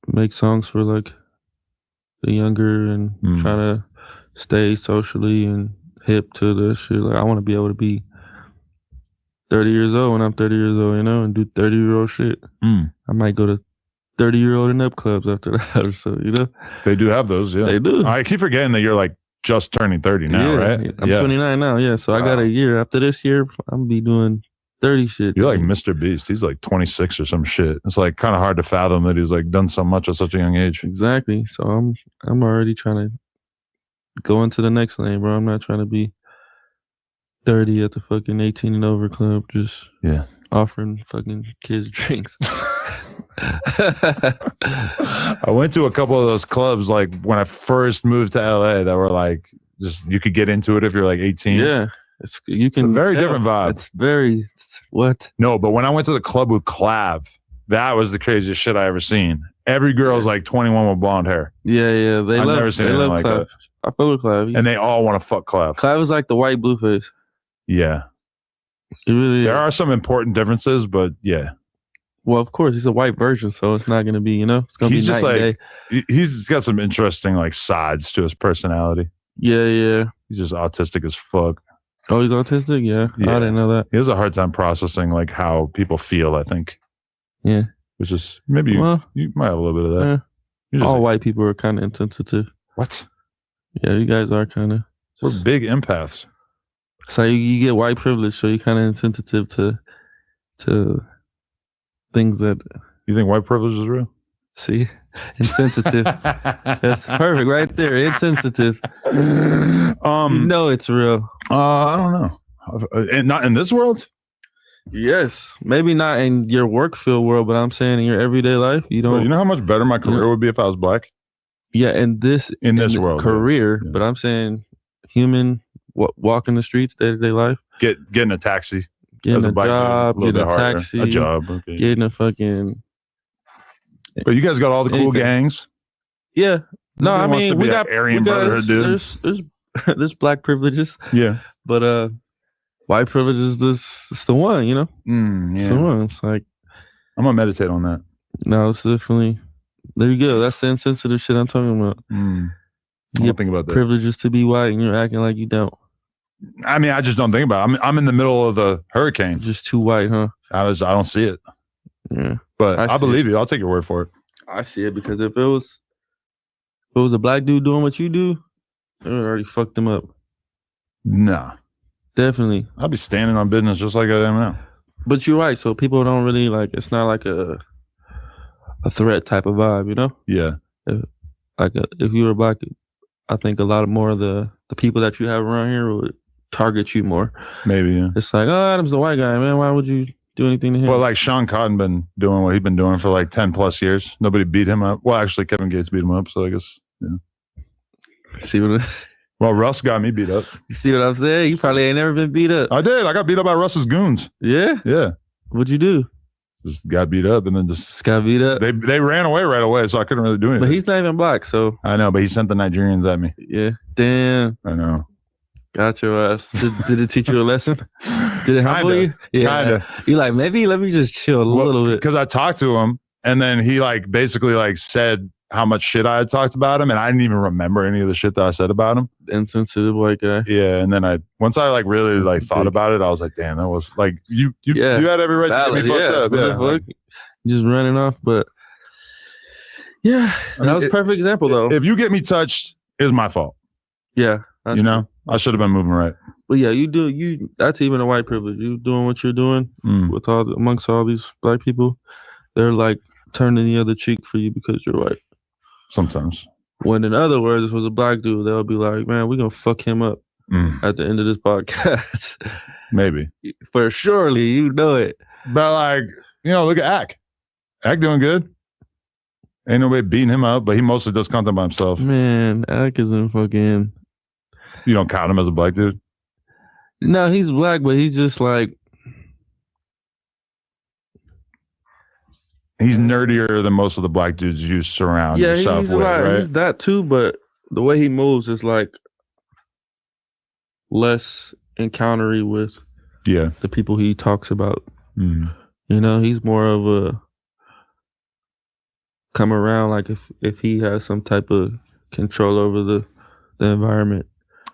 make songs for like the younger and try to stay socially and hip to the shit. Like, I want to be able to be 30 years old when I'm 30 years old, you know, and do 30-year-old shit. I might go to 30-year-old and up clubs after that or so, you know? They do have those, yeah. They do. I keep forgetting that you're like just turning 30 now, right? I'm 29 now, yeah. So I got a year. After this year, I'm be doing 30 shit. You're like Mr. Beast. He's like 26 or some shit. It's like kind of hard to fathom that he's like done so much at such a young age. Exactly. So I'm already trying to go into the next lane, bro. I'm not trying to be 30 at the fucking 18 and over club, just offering fucking kids drinks. I went to a couple of those clubs like when I first moved to LA that were like just you could get into it if you're like 18. Yeah. It's a very different vibe. No, but when I went to the club with Clav, that was the craziest shit I ever seen. Every girl's like 21 with blonde hair. Yeah. I've never seen anything like that. I fuck with Clav. And they all want to fuck Clav. Clav is like the white Blueface. Yeah. It really there are some important differences, but yeah. Well, of course, he's a white version, so it's not going to be, you know, it's going to be just night like, he's got some interesting like sides to his personality. Yeah. He's just autistic as fuck. Oh, he's autistic? Yeah. I didn't know that. He has a hard time processing like how people feel, I think. Yeah. Which is, maybe you might have a little bit of that. Yeah. All white people are kind of insensitive. What? Yeah, you guys are kind of. We're big empaths. So you get white privilege, so you're kind of insensitive to things that. You think white privilege is real? See? Insensitive. That's perfect right there. Insensitive. You know it's real. I don't know. And not in this world? Yes. Maybe not in your work field world, but I'm saying in your everyday life, you don't. Well, you know how much better my career would be if I was black? Yeah, in this world. Career, but I'm saying human walking the streets, day-to-day life. Getting a taxi. Getting a job, getting a taxi. A job. Okay. Getting a fucking. But you guys got all the cool gangs. Yeah. No, I mean we got Aryan Brotherhood, dude. There's black privileges. Yeah. But white privilege is it's the one, you know? Yeah. It's the one. It's like I'm gonna meditate on that. No, it's definitely there you go. That's the insensitive shit I'm talking about. I'm gonna think about that. Privileges to be white and you're acting like you don't. I mean, I just don't think about it. I'm in the middle of the hurricane. Just too white, huh? I don't see it. Yeah. But I believe you. I'll take your word for it. I see it because if it was a black dude doing what you do, it would already fucked him up. Nah. Definitely. I'll be standing on business just like I am now. But you're right. So people don't really it's not like a threat type of vibe, you know? Yeah. If you were black, I think a lot more of the people that you have around here would target you more. Maybe, yeah. It's like, oh, Adam's the white guy, man. Why would you do anything to him? Well, like Sean Cotton been doing what he's been doing for like 10 plus years. Nobody beat him up. Well, actually, Kevin Gates beat him up. So I guess, yeah. See what? Well, Russ got me beat up. You see what I'm saying? You probably ain't never been beat up. I did. I got beat up by Russ's goons. Yeah? Yeah. What'd you do? Just got beat up and then just got beat up. They ran away right away, so I couldn't really do anything. But he's not even black, so I know, but he sent the Nigerians at me. Yeah. Damn. I know. Got your ass. Did it teach you a lesson? Did it humble you? Yeah. Kinda. You like, maybe let me just chill a little bit. Because I talked to him and then he like basically like said how much shit I had talked about him, and I didn't even remember any of the shit that I said about him. Insensitive white guy. Yeah, and then once I like really like thought about it, I was like, damn, that was like you had every right to get me fucked up. Yeah, like, just running off, but yeah, that was a perfect example though. If you get me touched, it's my fault. Yeah, you know, I should have been moving right. But yeah, that's even a white privilege. You doing what you're doing with amongst all these black people. They're like turning the other cheek for you because you're white. Sometimes. When in other words, if it was a black dude, they'll be like, man, we're going to fuck him up at the end of this podcast. Maybe. For surely, you know it. But like, you know, look at Ack. Ack doing good. Ain't nobody beating him up, but he mostly does content by himself. Man, Ack isn't fucking... You don't count him as a black dude? No, he's black, but he's just like... He's nerdier than most of the black dudes you surround yourself with, right? He's that too, but the way he moves is like less encountery with the people he talks about. You know, he's more of a come around like if he has some type of control over the environment.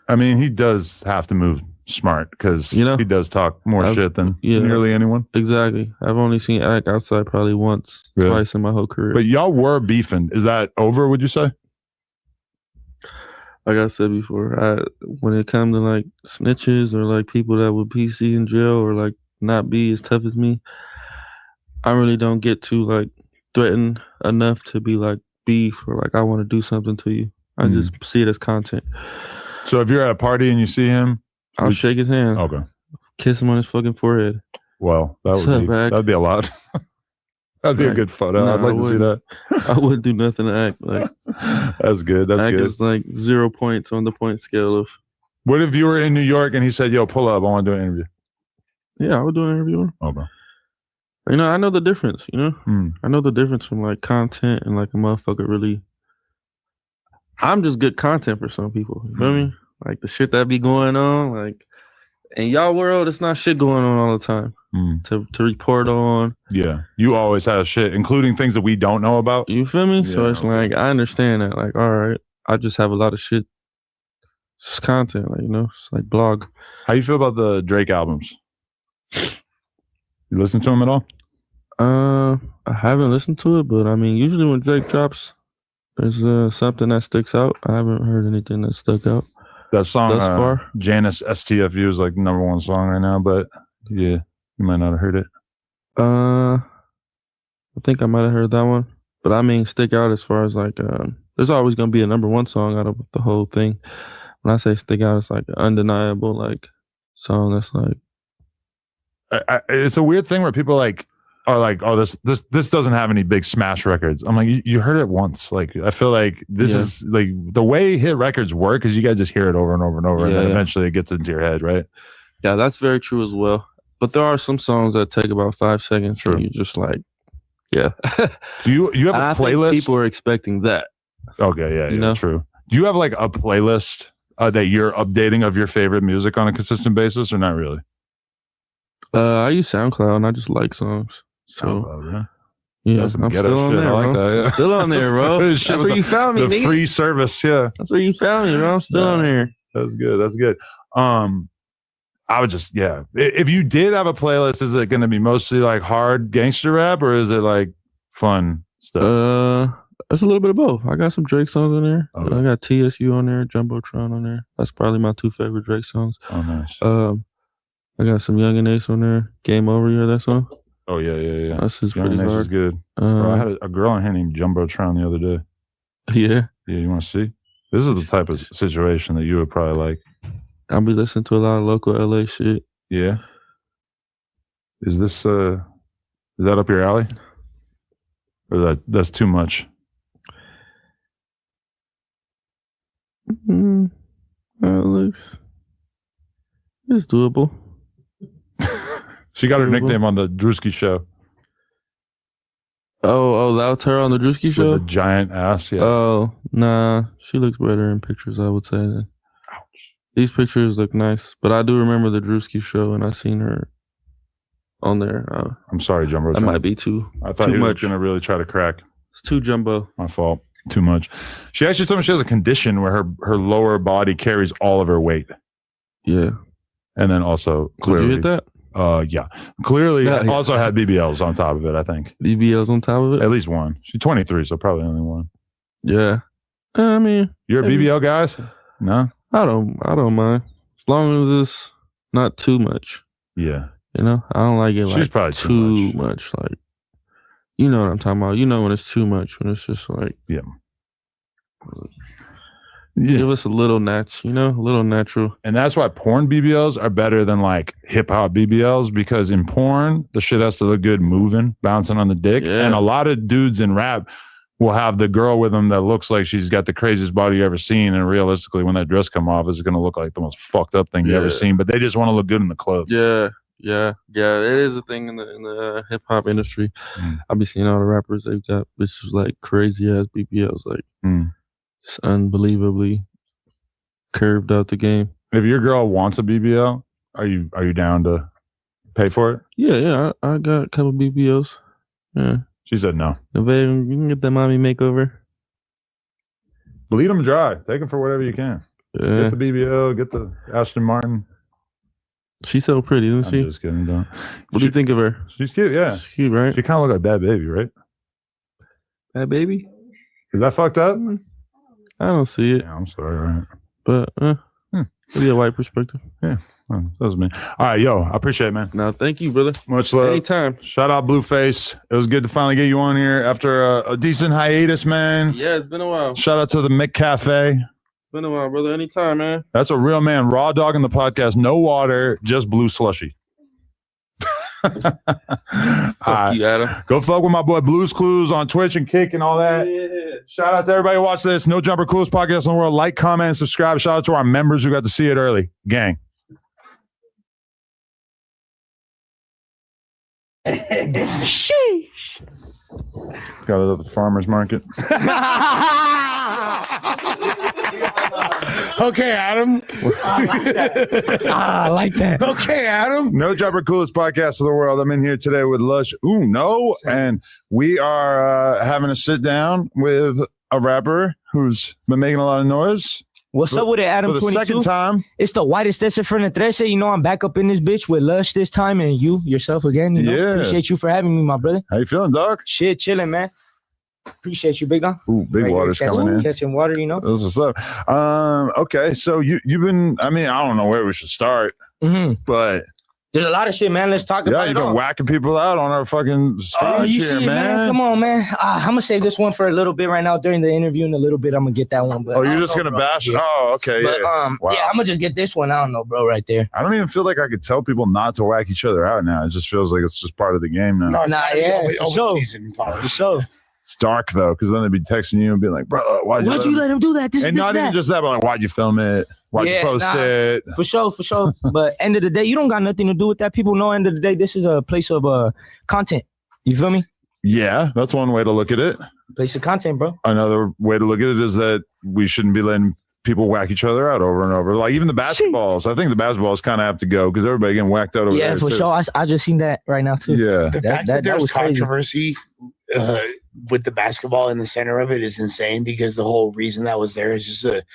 I mean, he does have to move smart because he does talk more shit than nearly anyone. Exactly. I've only seen Ack outside probably once, twice in my whole career. But y'all were beefing. Is that over, would you say? Like I said before, when it comes to like snitches or like people that would PC in jail or like not be as tough as me, I really don't get to like threaten enough to be like beef or like I want to do something to you. I just see it as content. So if you're at a party and you see him, I'll shake his hand. Okay. Kiss him on his fucking forehead. Well, that'd be a lot. That'd be a good photo. I'd like to see that. I wouldn't do nothing to Act like. That's good. That's Act good. is like 0 points on the point scale of. What if you were in New York and he said, "Yo, pull up. I want to do an interview." Yeah, I would do an interview. Okay. You know, I know the difference. You know, I know the difference from like content and like a motherfucker really. I'm just good content for some people. You feel me? Like the shit that be going on, like in y'all world, it's not shit going on all the time to report on. Yeah, you always have shit, including things that we don't know about. You feel me? Yeah, So it's like I understand that. Like, all right, I just have a lot of shit. It's just content, like it's like blog. How you feel about the Drake albums? You listen to them at all? I haven't listened to it, but I mean, usually when Drake drops, there's something that sticks out. I haven't heard anything that stuck out. That song, thus far. Janice STFU is like the #1 song right now, but yeah, you might not have heard it. I think I might have heard that one, but I mean, stick out as far as like, there's always gonna be a #1 song out of the whole thing. When I say stick out, it's like an undeniable like song that's like. It's a weird thing where people like are like, oh, this doesn't have any big smash records. I'm like, you heard it once. Like, I feel like this is like the way hit records work is you guys just hear it over and over and over, and then eventually it gets into your head, right? Yeah, that's very true as well. But there are some songs that take about 5 seconds. True. And you just like, yeah. Do you have a playlist? Think people are expecting that. Okay, yeah, true. Do you have like a playlist that you're updating of your favorite music on a consistent basis, or not really? I use SoundCloud and I just like songs. So, yeah, I'm still on there, like bro. that, Still on there, bro. That's where you found me, the nigga. Free service, yeah. That's where you found me, bro. I'm still on here. That's good. That's good. I would just, if you did have a playlist, is it going to be mostly like hard gangster rap, or is it like fun stuff? It's a little bit of both. I got some Drake songs on there. Okay. I got TSU on there, Jumbotron on there. That's probably my 2 favorite Drake songs. Oh, nice. I got some Young and Ace on there. Game Over, you heard that song? Oh, yeah. That's just Young pretty and Ace hard. is good. Bro, I had a girl on here named Jumbotron the other day. Yeah? Yeah, you want to see? This is the type of situation that you would probably like. I'll be listening to a lot of local LA shit. Yeah. Is that up your alley? Or that's too much? I It's doable. She got her nickname on the Drewski show. Oh, that was her on the Drewski show? With the giant ass, yeah. Oh, nah. She looks better in pictures, I would say. Ouch. These pictures look nice, but I do remember the Drewski show, and I seen her on there. I'm sorry, Jumbo. That might be too I thought he was going to really try to crack. It's too jumbo. My fault. Too much. She actually told me she has a condition where her lower body carries all of her weight. Yeah. And then also clearly. Did you hit that? Yeah. Clearly also had BBLs on top of it, I think. BBLs on top of it? At least one. She's 23, so probably only one. Yeah. I mean, you're a BBL guys? No? I don't mind. As long as it's not too much. Yeah. You know? I don't like it She's probably too much. Like, you know what I'm talking about. You know when it's too much, when it's just like, yeah. Give us a little natural. And that's why porn BBLs are better than like hip hop BBLs, because in porn, the shit has to look good moving, bouncing on the dick. Yeah. And a lot of dudes in rap will have the girl with them that looks like she's got the craziest body you ever seen. And realistically, when that dress come off, it's going to look like the most fucked up thing you ever seen. But they just want to look good in the club. Yeah. It is a thing in the hip hop industry. I've been seeing all the rappers, they've got bitches like crazy ass BBLs, like it's unbelievably curved out the game. If your girl wants a BBL, are you down to pay for it? Yeah, I got a couple BBLs. Yeah. She said no. Babe, you can get that mommy makeover. Bleed them dry. Take them for whatever you can. Yeah. Get the BBL, get the Aston Martin. She's so pretty, isn't she? I'm just kidding. Don't. What do you think of her? She's cute, yeah. She's cute, right? She kind of look like Bad Baby, right? Bad Baby? Is that fucked up? I don't see it. Yeah, I'm sorry, right? But, maybe a white perspective. Yeah. Oh, that was me. All right, yo, I appreciate it, man. No, thank you, brother. Much love. Anytime. Shout out Blueface. It was good to finally get you on here after a decent hiatus, man. Yeah, it's been a while. Shout out to the McCafe. Been a while, brother. Anytime, man. That's a real man. Raw dog in the podcast. No water, just blue slushy. Fuck you, Adam. Go fuck with my boy Blues Clues on Twitch and Kick and all that. Yeah. Shout out to everybody who watched this. No Jumper, coolest podcast in the world. Like, comment, and subscribe. Shout out to our members who got to see it early. Gang. Sheesh. Got it at the farmer's market. Okay, Adam. I like that. Okay, Adam. No Jumper, coolest podcast of the world. I'm in here today with Lush Uno, and we are having a sit down with a rapper who's been making a lot of noise. What's up with it, Adam? For the 22? second time. It's the whitest Desert from the Trece. You know, I'm back up in this bitch with Lush this time, and you yourself again. You know? Yeah. Appreciate you for having me, my brother. How you feeling, dog? Shit, chilling, man. Appreciate you, big dog. Ooh, big water's coming in. Catching water, you know. This is what's up. Okay, so you've been. I mean, I don't know where we should start, but there's a lot of shit, man. Let's talk about it. Yeah, you've been whacking people out on our fucking stage you here, see it, man. Come on, man. I'm gonna save this one for a little bit right now during the interview. In a little bit, I'm gonna get that one. But you're just gonna bash? Yeah. Oh, okay. But, Wow. yeah, I'm gonna just get this one. I don't know, bro, right there. I don't even feel like I could tell people not to whack each other out now. It just feels like it's just part of the game now. For sure. It's dark though, because then they'd be texting you and be like, "Bro, why'd you let him do that?" And not even just that, but like, why'd you film it? Why'd you post it? For sure. But end of the day, you don't got nothing to do with that. People know end of the day, this is a place of content. You feel me? Yeah, that's one way to look at it. Place of content, bro. Another way to look at it is that we shouldn't be letting people whack each other out over and over. Like even the basketballs. I think the basketballs kind of have to go because everybody getting whacked out over there. Yeah, for sure. I just seen that right now too. Yeah. The fact that there was crazy. controversy with the basketball in the center of it is insane, because the whole reason that was there is just to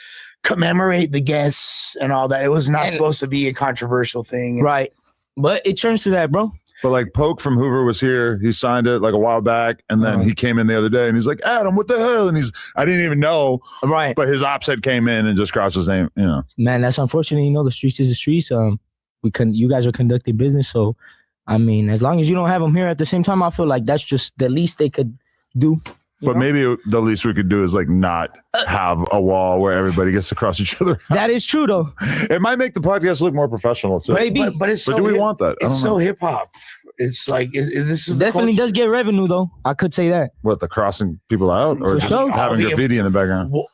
commemorate the guests and all that. It was not supposed to be a controversial thing. Right. But it turns to that, bro. But like Poke from Hoover was here. He signed it like a while back. And then he came in the other day and he's like, Adam, what the hell? And I didn't even know. Right. But his ops head came in and just crossed his name, you know. Man, that's unfortunate. You know, the streets is the streets. You guys are conducting business. So, I mean, as long as you don't have them here at the same time, I feel like that's just the least they could do. But maybe the least we could do is like not have a wall where everybody gets to cross each other out. That is true, though. It might make the podcast look more professional too. Maybe. But it's do we want that? It's so hip hop. It's like this is definitely does get revenue though. I could say that. What, the crossing people out or For just sure. having graffiti in the background? Well,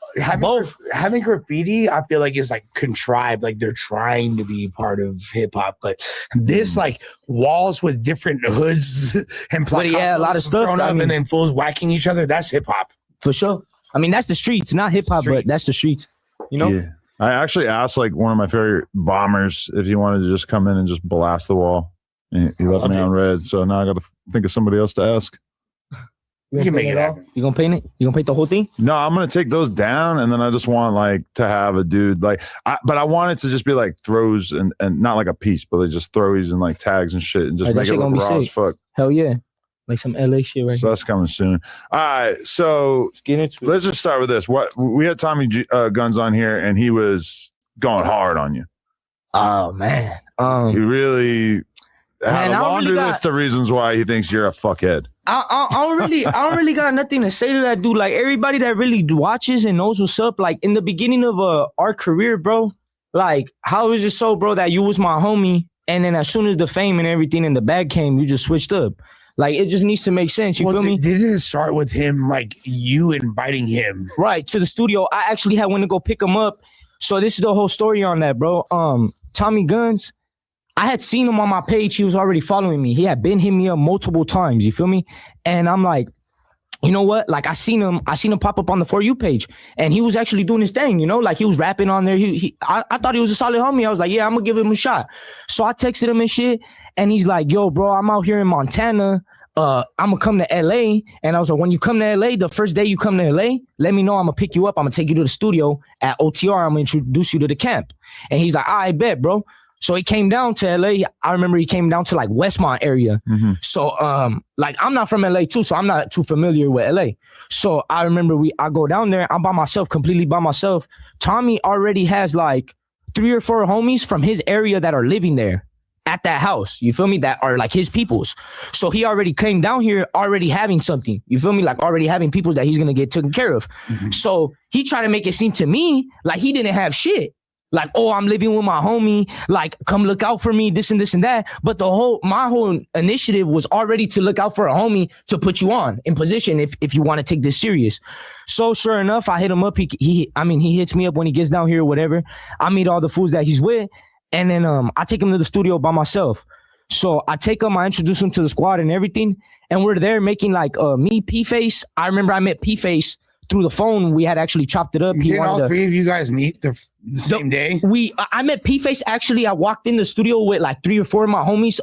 having graffiti, I feel like is like contrived, like they're trying to be part of hip hop. But this like walls with different hoods and But yeah, a lot of stuff. thrown I up mean, and then fools whacking each other. That's hip hop. for sure. I mean, that's the streets, not hip hop, but that's the streets. You know? Yeah. I actually asked like one of my favorite bombers if he wanted to just come in and just blast the wall. And he left me on red. So now I got to think of somebody else to ask. You can make it happen. You gonna paint it? You gonna paint the whole thing? No, I'm gonna take those down, and then I just want like to have a dude like, but I want it to just be like throws and not like a piece, but they just throwies and like tags and shit, and just That make it shit look gonna be raw as sick. fuck. Hell yeah. Like some LA shit right So here. that's coming soon. All right, so Let's get into it. let's just start with this. What we had Tommy Guns on here, and he was going hard on you. Oh man. He really had Man, a I don't laundry really got- list of reasons why he thinks you're a fuckhead. I don't really got nothing to say to that dude. Like everybody that really watches and knows what's up, like in the beginning of our career, bro, like how is it so, bro, that you was my homie, and then as soon as the fame and everything in the bag came, you just switched up? Like it just needs to make sense. You feel me? Didn't it start with him, like you inviting him? Right, to the studio. I actually had went to go pick him up. So this is the whole story on that, bro. Tommy Guns, I had seen him on my page. He was already following me. He had been hitting me up multiple times. You feel me? And I'm like, you know what? Like I seen him pop up on the For You page, and he was actually doing his thing. You know, like he was rapping on there. I thought he was a solid homie. I was like, yeah, I'm gonna give him a shot. So I texted him and shit, and he's like, yo, bro, I'm out here in Montana. I'm gonna come to LA. And I was like, when you come to LA, the first day you come to LA, let me know. I'm gonna pick you up. I'm gonna take you to the studio at OTR. I'm gonna introduce you to the camp. And he's like, I bet, bro. So he came down to LA. I remember he came down to like Westmont area. Mm-hmm. So like I'm not from LA too, so I'm not too familiar with LA. So I remember I go down there. I'm by myself, completely by myself. Tommy already has like 3 or 4 homies from his area that are living there at that house. You feel me? That are like his peoples. So he already came down here already having something. You feel me? Like already having people that he's gonna get taken care of. Mm-hmm. So he tried to make it seem to me like he didn't have shit. Like, oh, I'm living with my homie. Like, come look out for me, this and this and that. But my whole initiative was already to look out for a homie to put you on in position if you want to take this serious. So sure enough, I hit him up. He hits me up when he gets down here or whatever. I meet all the fools that he's with, and then I take him to the studio by myself. So I take him, I introduce him to the squad and everything, and we're there making like me, P-Face. I remember I met P-Face through the phone. We had actually chopped it up. Didn't all 3 of you guys meet the same day? I met P-Face. Actually, I walked in the studio with like 3 or 4 of my homies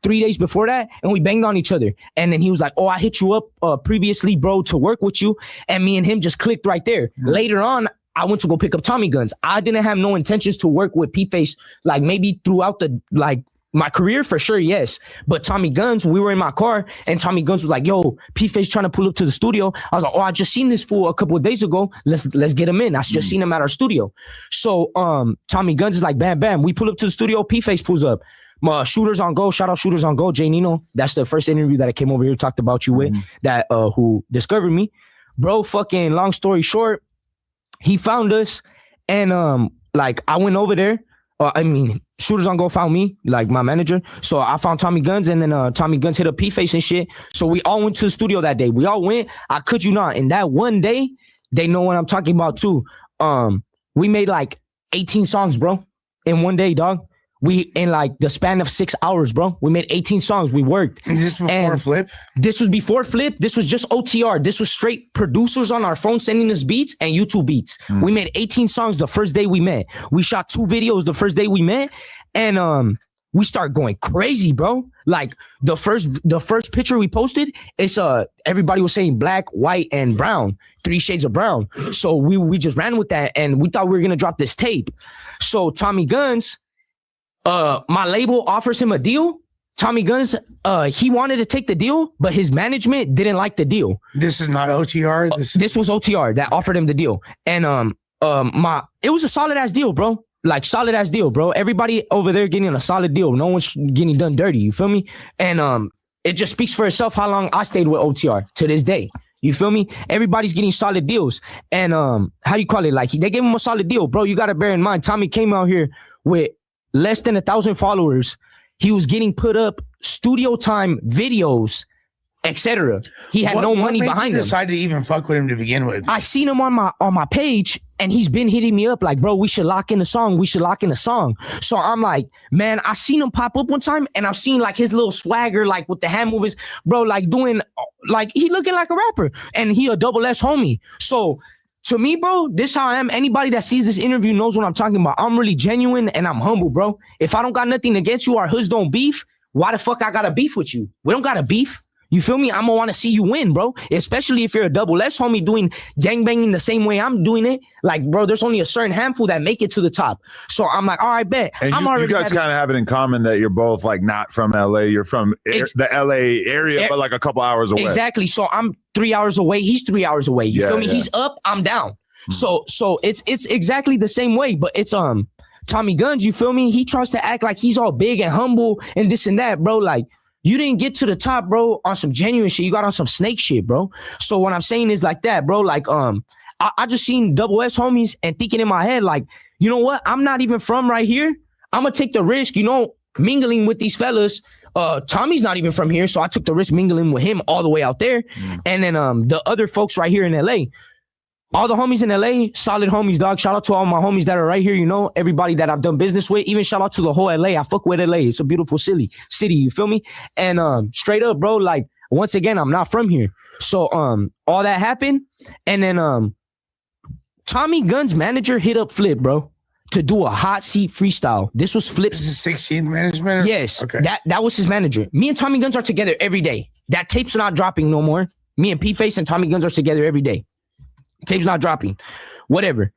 3 days before that, and we banged on each other. And then he was like, oh, I hit you up previously, bro, to work with you. And me and him just clicked right there. Mm-hmm. Later on, I went to go pick up Tommy Guns. I didn't have no intentions to work with P-Face, like maybe throughout the my career, for sure, yes. But Tommy Guns, we were in my car, and Tommy Guns was like, yo, P-Face trying to pull up to the studio. I was like, oh, I just seen this fool a couple of days ago. Let's get him in. I just seen him at our studio. So Tommy Guns is like, bam, bam. We pull up to the studio. P-Face pulls up. Shooters on Go. Shout out Shooters on Go. Jay Nino. That's the first interview that I came over here, talked about you with, that who discovered me. Bro, fucking long story short, he found us, and like I went over there. Shooters on Go found me, like my manager. So I found Tommy Guns, and then Tommy Guns hit up P-Face and shit. So we all went to the studio that day. We all went. I kid you not. And that one day, they know what I'm talking about too. We made like 18 songs, bro, in one day, dog. We in like the span of 6 hours, bro. We made 18 songs. We worked. And this before Flip? This was before Flip. This was just OTR. This was straight producers on our phone sending us beats and YouTube beats. We made 18 songs the first day we met. We shot 2 videos the first day we met, and we start going crazy, bro. Like the first picture we posted, it's everybody was saying black, white, and brown, 3 shades of brown. So we just ran with that, and we thought we were gonna drop this tape. So Tommy Guns, my label offers him a deal. Tommy Guns, he wanted to take the deal, but his management didn't like the deal. This is not OTR. This was OTR that offered him the deal, and it was a solid ass deal, bro. Like solid ass deal, bro. Everybody over there getting a solid deal. No one's getting done dirty. You feel me? And it just speaks for itself how long I stayed with OTR to this day. You feel me? Everybody's getting solid deals. And how do you call it? Like they gave him a solid deal, bro. You gotta bear in mind, Tommy came out here with less than 1,000 followers. he was getting put up studio time videos, etc. He had no money behind him. Decided to even fuck with him to begin with. I seen him on my page, and he's been hitting me up like, bro, we should lock in a song. We should lock in a song. So I'm like, man, I seen him pop up one time, and I've seen like his little swagger, like with the hand movements, bro, like doing, like he looking like a rapper, and he a double S homie. So to me, bro, this how I am. Anybody that sees this interview knows what I'm talking about. I'm really genuine and I'm humble, bro. If I don't got nothing against you, our hoods don't beef, why the fuck I gotta beef with you? We don't gotta beef. You feel me? I'm gonna want to see you win, bro. Especially if you're a double S homie doing gangbanging the same way I'm doing it. Like, bro, there's only a certain handful that make it to the top. So I'm like, all right, bet. And you guys kind of have it in common that you're both like not from LA. You're from the LA area, but like a couple hours away. Exactly. So I'm 3 hours away. He's 3 hours away. You feel me? Yeah. He's up. I'm down. So it's exactly the same way. But it's Tommy Guns. You feel me? He tries to act like he's all big and humble and this and that, bro. Like, you didn't get to the top, bro, on some genuine shit. You got on some snake shit, bro. So what I'm saying is like that, bro. Like, I just seen double S homies and thinking in my head, like, you know what? I'm not even from right here. I'm gonna take the risk, you know, mingling with these fellas. Tommy's not even from here, so I took the risk mingling with him all the way out there. And then the other folks right here in LA. All the homies in LA, solid homies, dog. Shout out to all my homies that are right here, you know, everybody that I've done business with. Even shout out to the whole LA. I fuck with LA. It's a beautiful city, you feel me? And straight up, bro, like, once again, I'm not from here. So all that happened. And then Tommy Guns' manager hit up Flip, bro, to do a hot seat freestyle. This was Flip's. This is 16th management? Yes. Okay. That was his manager. Me and Tommy Guns are together every day. That tape's not dropping no more. Me and P-Face and Tommy Guns are together every day. Tape's not dropping. Whatever.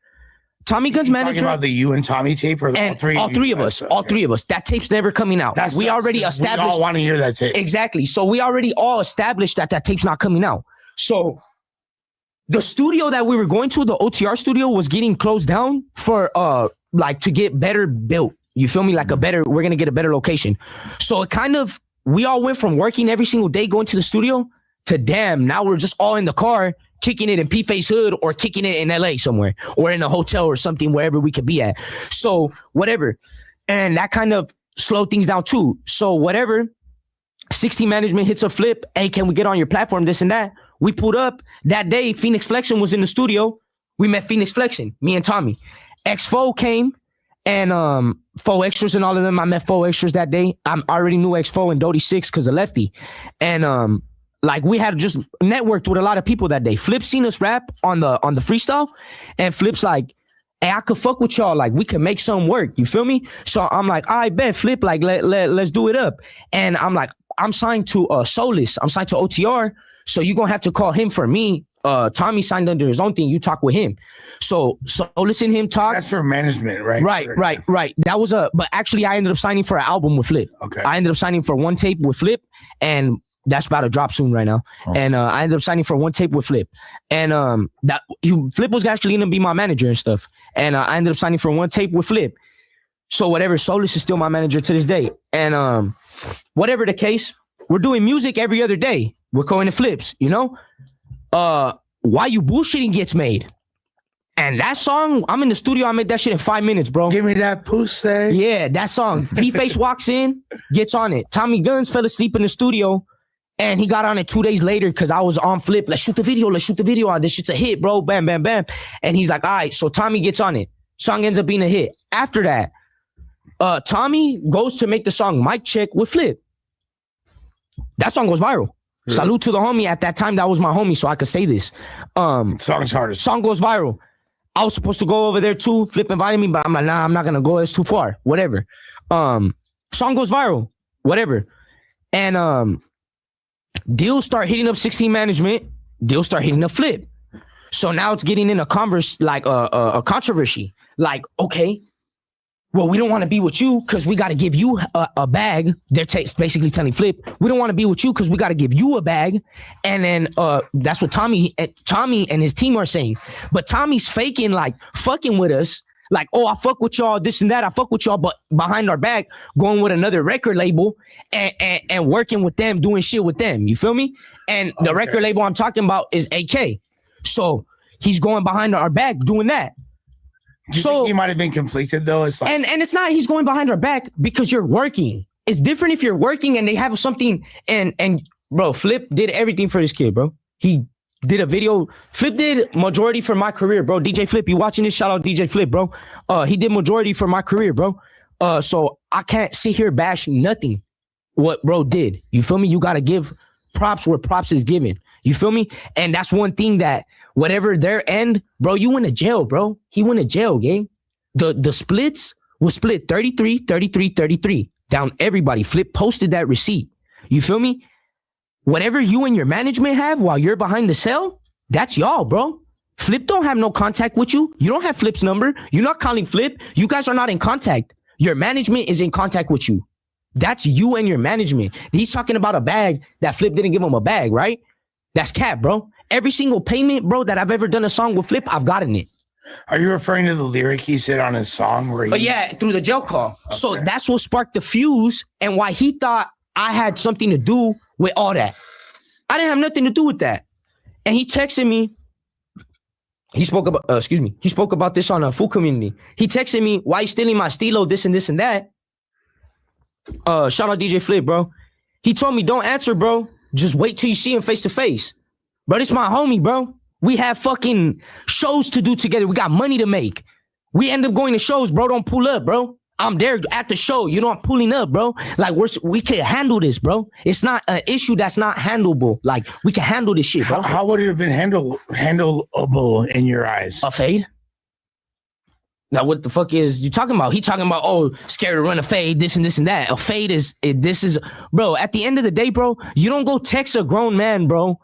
Tommy Guns' manager. Talking about the you and Tommy tape, or all three? All three of us. Okay. All three of us. That tape's never coming out. We already established. We all want to hear that tape. Exactly. So we already all established that tape's not coming out. So the studio that we were going to, the OTR studio, was getting closed down for like to get better built. You feel me? Like we're gonna get a better location. So it kind of, we all went from working every single day going to the studio to damn, now we're just all in the car kicking it in P-Face Hood or kicking it in LA somewhere or in a hotel or something, wherever we could be at. So whatever. And that kind of slowed things down too. So whatever, 16 management hits a Flip. Hey, can we get on your platform? This and that. We pulled up that day. Phoenix Flexion was in the studio. We met Phoenix Flexion, me and Tommy. X4 came and Foe Extras and all of them. I met Foe Extras that day. I already knew X4 and Dodie 6 because of Lefty. And like, we had just networked with a lot of people that day. Flip seen us rap on the freestyle, and Flip's like, hey, I could fuck with y'all. Like, we could make something work. You feel me? So I'm like, all right, bet, Flip, like, let's do it up. And I'm like, I'm signed to Solis. I'm signed to OTR. So you're going to have to call him for me. Tommy signed under his own thing. You talk with him. So listen to him talk. That's for management, right? Right. That was but actually I ended up signing for an album with Flip. Okay. I ended up signing for one tape with Flip, and that's about to drop soon right now. Oh. And I ended up signing for one tape with Flip. And Flip was actually going to be my manager and stuff. And I ended up signing for one tape with Flip. So whatever, Solis is still my manager to this day. And whatever the case, we're doing music every other day. We're going to Flips, you know? Why You Bullshitting gets made. And that song, I'm in the studio, I made that shit in 5 minutes, bro. Give me that pussy. Yeah, that song. P-Face walks in, gets on it. Tommy Guns fell asleep in the studio, and he got on it 2 days later because I was on Flip. Let's shoot the video. This shit's a hit, bro. Bam, bam, bam. And he's like, all right. So Tommy gets on it. Song ends up being a hit. After that, Tommy goes to make the song Mic Check with Flip. That song goes viral. Yeah. Salute to the homie. At that time, that was my homie, so I could say this. Song's hardest. Song goes viral. I was supposed to go over there too. Flip invited me, but I'm like, nah, I'm not gonna go. It's too far. Whatever. Song goes viral. Whatever. And deals start hitting up 16 management. Deals start hitting up Flip. So now it's getting in a controversy. Like, okay, well, we don't want to be with you because we got to give you a bag. They're basically telling Flip, we don't want to be with you because we got to give you a bag. And then that's what Tommy and his team are saying. But Tommy's faking, like, fucking with us. Like, oh, I fuck with y'all, this and that. I fuck with y'all, but behind our back, going with another record label and working with them, doing shit with them. You feel me? And the record label I'm talking about is AK. So he's going behind our back doing that. Do you think he might have been conflicted though? It's like, and it's not he's going behind our back because you're working. It's different if you're working and they have something and bro, Flip did everything for this kid, bro. He did a video. Flip did majority for my career, bro. DJ Flip, you watching this? Shout out DJ Flip, bro. He did majority for my career, bro. So I can't sit here bash nothing what bro did. You feel me? You gotta give props where props is given. You feel me? And that's one thing that whatever their end, bro, you went to jail, bro. He went to jail, gang. The splits was split 33, 33, 33 down everybody. Flip posted that receipt. You feel me? Whatever you and your management have while you're behind the cell, that's y'all, bro. Flip don't have no contact with you. You don't have Flip's number. You're not calling Flip. You guys are not in contact. Your management is in contact with you. That's you and your management. He's talking about a bag that Flip didn't give him a bag, right? That's cap, bro. Every single payment, bro, that I've ever done a song with Flip, I've gotten it. Are you referring to the lyric he said on his song? Where he... yeah, through the jail call. Okay. So that's what sparked the fuse and why he thought I had something to do with all that. I didn't have nothing to do with that. And he texted me. He spoke about, he spoke about this on a full community. He texted me, why you stealing my stilo, this and that. Shout out DJ Flip, bro. He told me, don't answer, bro. Just wait till you see him face to face. Bro, this my homie, bro. We have fucking shows to do together. We got money to make. We end up going to shows, bro. Don't pull up, bro. I'm there at the show. You know, I'm pulling up, bro. Like, we can handle this, bro. It's not an issue that's not handleable. Like, we can handle this shit, bro. How would it have been handleable in your eyes? A fade? Now, what the fuck is you talking about? He talking about, oh, scared to run a fade, this and that. A fade is, bro, at the end of the day, bro, you don't go text a grown man, bro.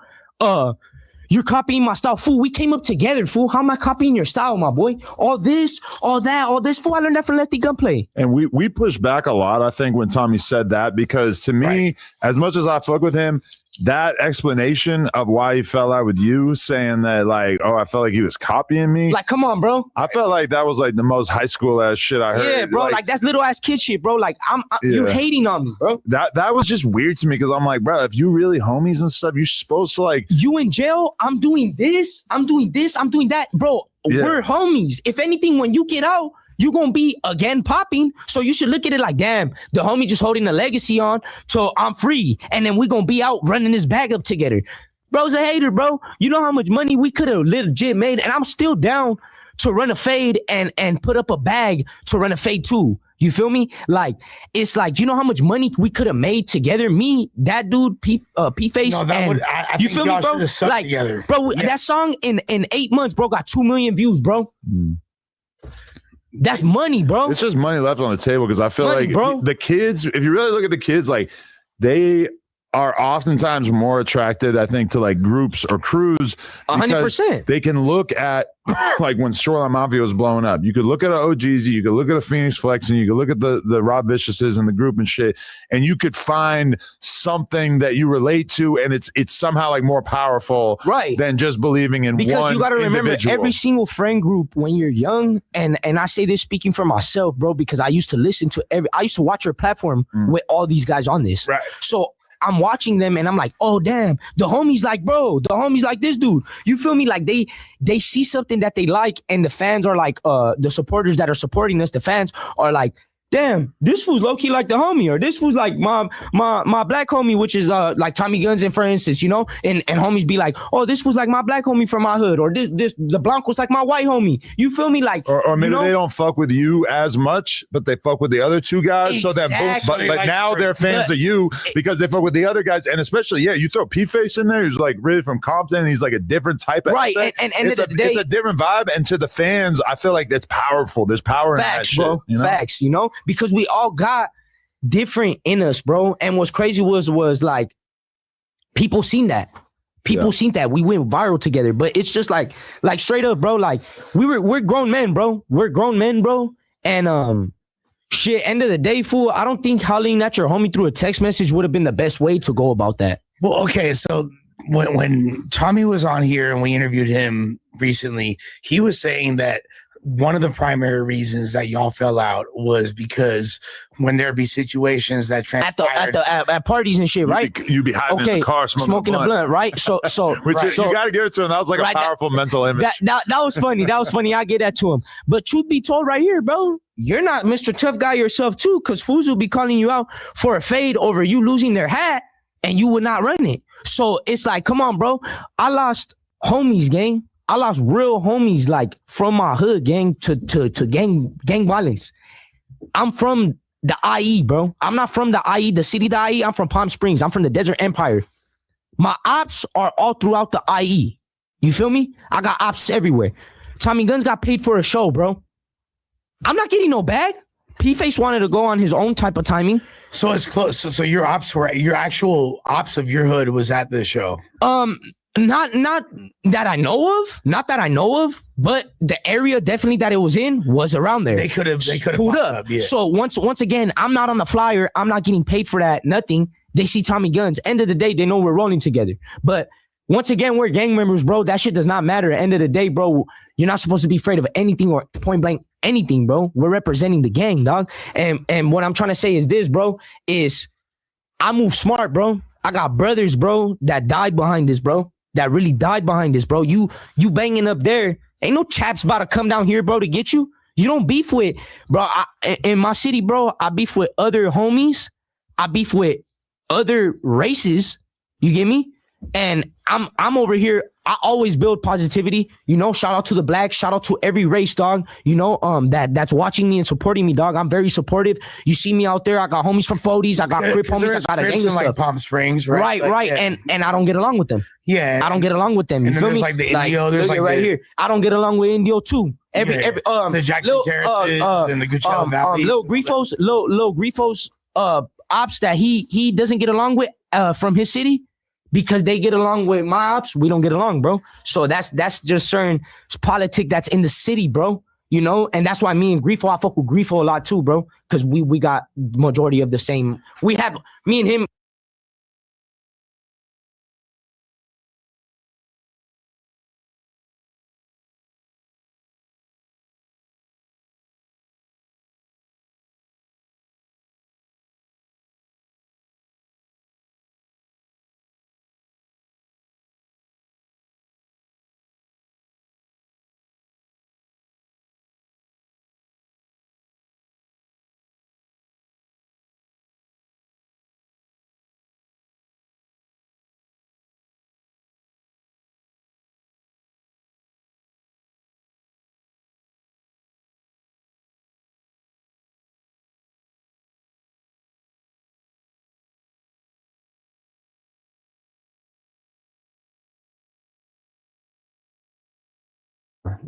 You're copying my style. Fool, we came up together, fool. How am I copying your style, my boy? All this, all that, all this, fool. I learned that from Lefty Gunplay. And we pushed back a lot, I think, when Tommy said that, because to me, as much as I fuck with him, that explanation of why he fell out with you, saying that, like, oh, I felt like he was copying me. Like, come on, bro. I felt like that was like the most high school ass shit I heard. Yeah, bro. Like that's little ass kid shit, bro. Like, you're hating on me, bro. That was just weird to me because I'm like, bro, if you really homies and stuff, you're supposed to like. You in jail? I'm doing this. I'm doing this. I'm doing that, bro. Yeah. We're homies. If anything, when you get out, you're going to be again popping. So you should look at it like, damn, the homie just holding a legacy on till I'm free. And then we're going to be out running this bag up together. Bro's a hater, bro. You know how much money we could have legit made. And I'm still down to run a fade and put up a bag to run a fade too. You feel me? Like, it's like, you know how much money we could have made together? Me, that dude, P-Face. No, I you feel me, bro? Like, together. Bro, that song in 8 months, bro, got 2 million views, bro. That's money, bro. It's just money left on the table because I feel like the kids, if you really look at the kids, like they are oftentimes more attracted, I think, to like groups or crews. 100%. They can look at like when Shoreline Mafia was blowing up. You could look at an OGZ, you could look at a Phoenix Flex, and you could look at the Rob Viciouses and the group and shit, and you could find something that you relate to, and it's somehow like more powerful, than just believing in because one you got to remember individual. Every single friend group when you're young, and I say this speaking for myself, bro, because I used to listen to I used to watch your platform with all these guys on this, so I'm watching them and I'm like, oh damn, the homies like, bro, the homies like this dude. You feel me? Like they see something that they like, and the fans are like, the supporters that are supporting us, the fans are like, damn, this fool's low-key like the homie, or this fool's like my black homie, which is like Tommy Guns, and for instance, you know, and homies be like, oh, this fool's like my black homie from my hood, or this the Blanco's like my white homie. You feel me? Like, or maybe they don't fuck with you as much, but they fuck with the other two guys. Exactly. So that both, but now they're fans of you because they fuck with the other guys, and especially you throw P-Face in there, who's like really from Compton, and he's like a different type of and it's a different vibe, and to the fans, I feel like that's powerful. There's power facts, in that bro. Shit, you know? Facts, you know. Because we all got different in us, bro. And what's crazy was like people seen that. People seen that. We went viral together. But it's just like straight up, bro. Like we're grown men, bro. We're grown men, bro. And shit, end of the day, fool, I don't think hollering at your homie through a text message would have been the best way to go about that. Well, okay, so when Tommy was on here and we interviewed him recently, he was saying that one of the primary reasons that y'all fell out was because when there be situations that transpired at parties and shit, right? You'd be hiding in the car smoking a blunt, right? So Which right, you got to give it to him. That was like right, a powerful mental image. That was funny. That was funny. I get that to him. But truth be told, right here, bro, you're not Mr. Tough Guy yourself too, because fools will be calling you out for a fade over you losing their hat, and you would not run it. So it's like, come on, bro. I lost homies, gang. I lost real homies, like from my hood, gang, to gang violence. I'm from the IE, bro. I'm not from the IE, the city, the IE. I'm from Palm Springs. I'm from the Desert Empire. My ops are all throughout the IE. You feel me? I got ops everywhere. Tommy Guns got paid for a show, bro. I'm not getting no bag. P-Face wanted to go on his own type of timing. So it's close. So your actual ops of your hood was at the show. Not that I know of, but the area definitely that it was in was around there. They could have pulled up. Yeah. So once again, I'm not on the flyer. I'm not getting paid for that. Nothing. They see Tommy Guns. End of the day, they know we're rolling together. But once again, we're gang members, bro. That shit does not matter. End of the day, bro, you're not supposed to be afraid of anything or point blank anything, bro. We're representing the gang, dog. And what I'm trying to say is this, bro, is I move smart, bro. I got brothers, bro, that died behind this, bro. That really died behind this, bro. You banging up there. Ain't no chaps about to come down here, bro, to get you. You don't beef with, bro. In my city, bro, I beef with other homies. I beef with other races. You get me? And I'm over here. I always build positivity. You know, shout out to the blacks. Shout out to every race, dog. You know, that's watching me and supporting me, dog. I'm very supportive. You see me out there. I got homies from Fodies. I got Crip homies. I got a gang of like stuff. Palm Springs, right? Right. Yeah. And I don't get along with them. Yeah, I don't get along with them. You and then feel there's me? like the Indio. There's like right here. I don't get along with Indio too. Every the Jackson Terraces and the Coachella Valley. Lil Grifos, ops that he doesn't get along with from his city. Because they get along with my ops, we don't get along, bro. So that's just certain politic that's in the city, bro. You know, and that's why me and Grifo, I fuck with Grifo a lot too, bro. Because we got majority of the same. We have me and him.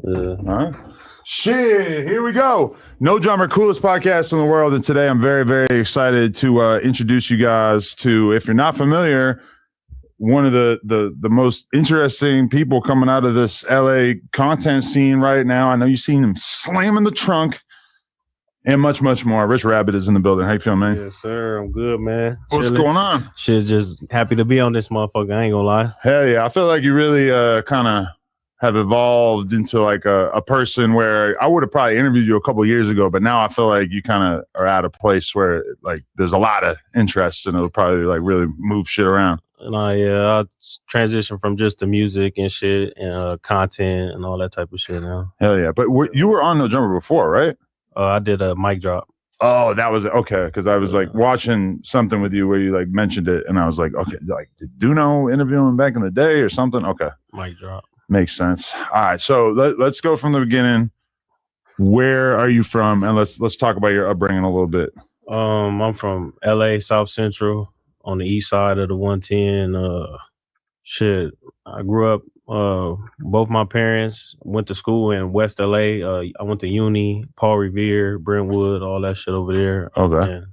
All right. Shit, here we go. No Drummer, coolest podcast in the world. And today I'm very, very excited to introduce you guys to, if you're not familiar, one of the most interesting people coming out of this LA content scene right now. I know you've seen him slamming the trunk and much, much more. Rich Rabbit is in the building. How you feeling, man? Yes, sir. I'm good, man. What's going on? Shit, just happy to be on this motherfucker. I ain't gonna lie. Hell yeah. I feel like you really kind of have evolved into like a person where I would have probably interviewed you a couple of years ago, but now I feel like you kind of are at a place where like there's a lot of interest and it'll probably like really move shit around. And I transitioned from just the music and shit and content and all that type of shit now. Hell yeah. But you were on No Drummer before, right? I did a mic drop. Oh, that was okay. Because I was like watching something with you where you like mentioned it, and I was like, okay, like did Duno interview him back in the day or something? Okay, mic drop makes sense. All right, so let's go from the beginning. Where are you from? And let's talk about your upbringing a little bit. I'm from LA, South Central, on the east side of the 110. Shit, I grew up. Both my parents went to school in West LA. I went to uni, Paul Revere, Brentwood, all that shit over there. Okay. And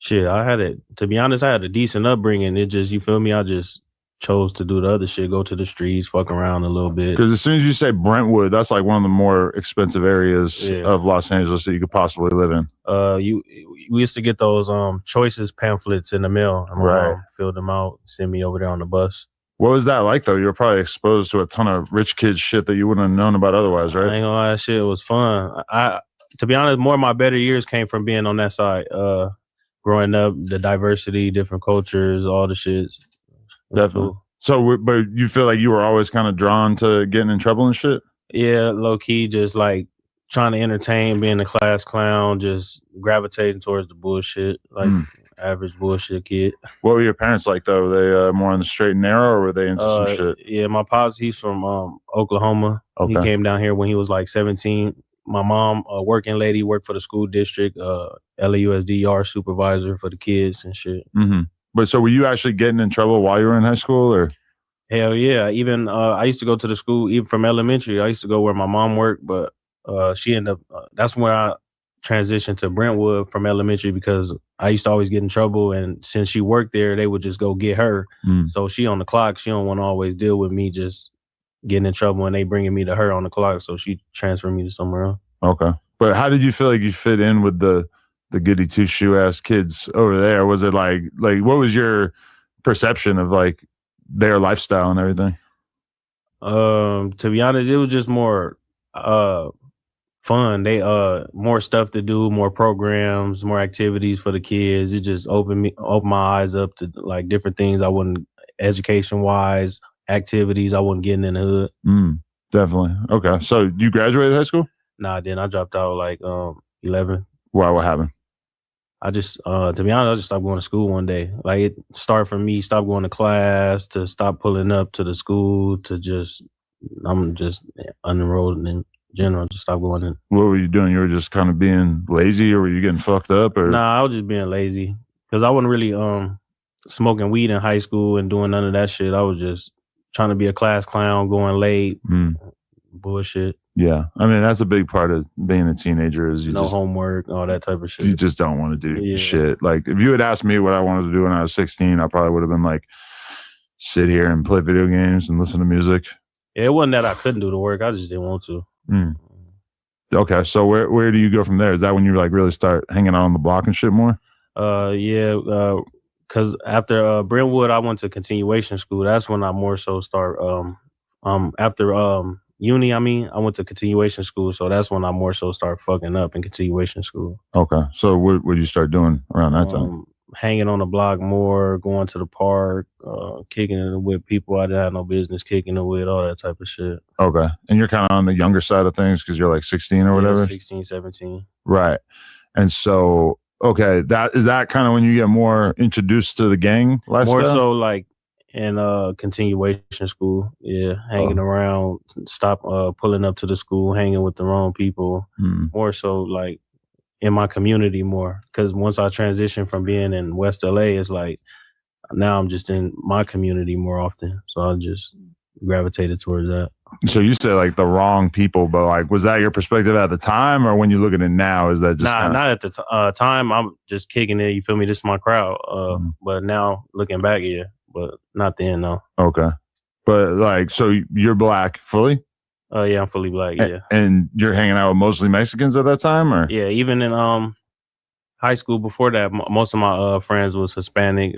shit, to be honest, I had a decent upbringing. It just, you feel me? I just chose to do the other shit, go to the streets, fuck around a little bit. Because as soon as you say Brentwood, that's like one of the more expensive areas of Los Angeles that you could possibly live in. We used to get those choices pamphlets in the mail. Right. Filled them out, send me over there on the bus. What was that like though? You were probably exposed to a ton of rich kids shit that you wouldn't have known about otherwise, I right? ain't gonna lie, that shit was fun. To be honest, more of my better years came from being on that side. Growing up, the diversity, different cultures, all the shits. Definitely. Cool. So, but you feel like you were always kind of drawn to getting in trouble and shit? Yeah, low key, just like trying to entertain, being a class clown, just gravitating towards the bullshit, like average bullshit kid. What were your parents like though? Were they more on the straight and narrow, or were they into some shit? Yeah, my pops, he's from Oklahoma. Okay. He came down here when he was like 17. My mom, a working lady, worked for the school district, LAUSD yard supervisor for the kids and shit. Mm-hmm. But so were you actually getting in trouble while you were in high school, or? Hell yeah. Even I used to go to the school, even from elementary. I used to go where my mom worked, but she ended up, that's where I transitioned to Brentwood from elementary because I used to always get in trouble. And since she worked there, they would just go get her. So she on the clock. She don't want to always deal with me just getting in trouble and they bringing me to her on the clock. So she transferred me to somewhere else. Okay. But how did you feel like you fit in with the goody two shoe ass kids over there? Was it like what was your perception of like their lifestyle and everything? To be honest, it was just more fun. They more stuff to do, more programs, more activities for the kids. It just opened my eyes up to like different things I wouldn't, education wise, activities I wasn't getting in the hood. Definitely. Okay. So you graduated high school? Nah, then I dropped out like 11. Why? What happened? I just to be honest, I just stopped going to school one day. Like it started from me, stop going to class, to stop pulling up to the school, to just I'm just unenrolled in general, just stop going in. What were you doing? You were just kind of being lazy, or were you getting fucked up? Or Nah, I was just being lazy because I wasn't really smoking weed in high school and doing none of that shit. I was just trying to be a class clown, going late, bullshit. Yeah, I mean that's a big part of being a teenager is you no just homework, all that type of shit. You just don't want to do shit. Like if you had asked me what I wanted to do when I was 16, I probably would have been like sit here and play video games and listen to music. Yeah, it wasn't that I couldn't do the work. I just didn't want to. Okay, so where do you go from there? Is that when you like really start hanging out on the block and shit more? Yeah, because after Brentwood, I went to continuation school. That's when I more so start. After uni, I went to continuation school, so that's when I more so start fucking up in continuation school. Okay, so what would you start doing around that time? Hanging on the block more, going to the park, kicking it with people I didn't have no business kicking it with, all that type of shit. Okay, and you're kind of on the younger side of things because you're like 16 or whatever? 16, 17. Right, and so, okay, that kind of when you get more introduced to the gang lifestyle? More so like in continuation school, hanging around, stop pulling up to the school, hanging with the wrong people. More so like in my community more, because once I transitioned from being in West LA, it's like now I'm just in my community more often. So I just gravitated towards that. So you said like the wrong people, but like was that your perspective at the time, or when you look at it now, is that just not at the time? I'm just kicking it. You feel me? This is my crowd. But now looking back, but not then, no. Okay, but like, so you're black fully? Yeah, I'm fully black. Yeah, and you're hanging out with mostly Mexicans at that time, or? Yeah, even in high school before that, most of my friends was Hispanic.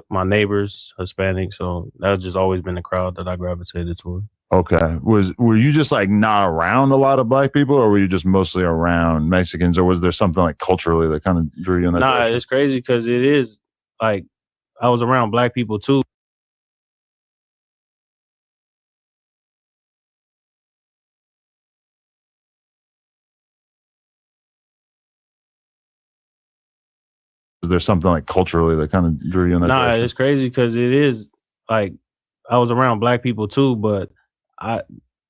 My neighbors Hispanic, so that's just always been the crowd that I gravitated toward. Okay, were you just like not around a lot of black people, or were you just mostly around Mexicans, or was there something like culturally that kind of drew you in that direction? It's crazy because it is like I was around black people too. Is there something like culturally that kind of drew you in that direction? It's crazy because it is like I was around black people too, but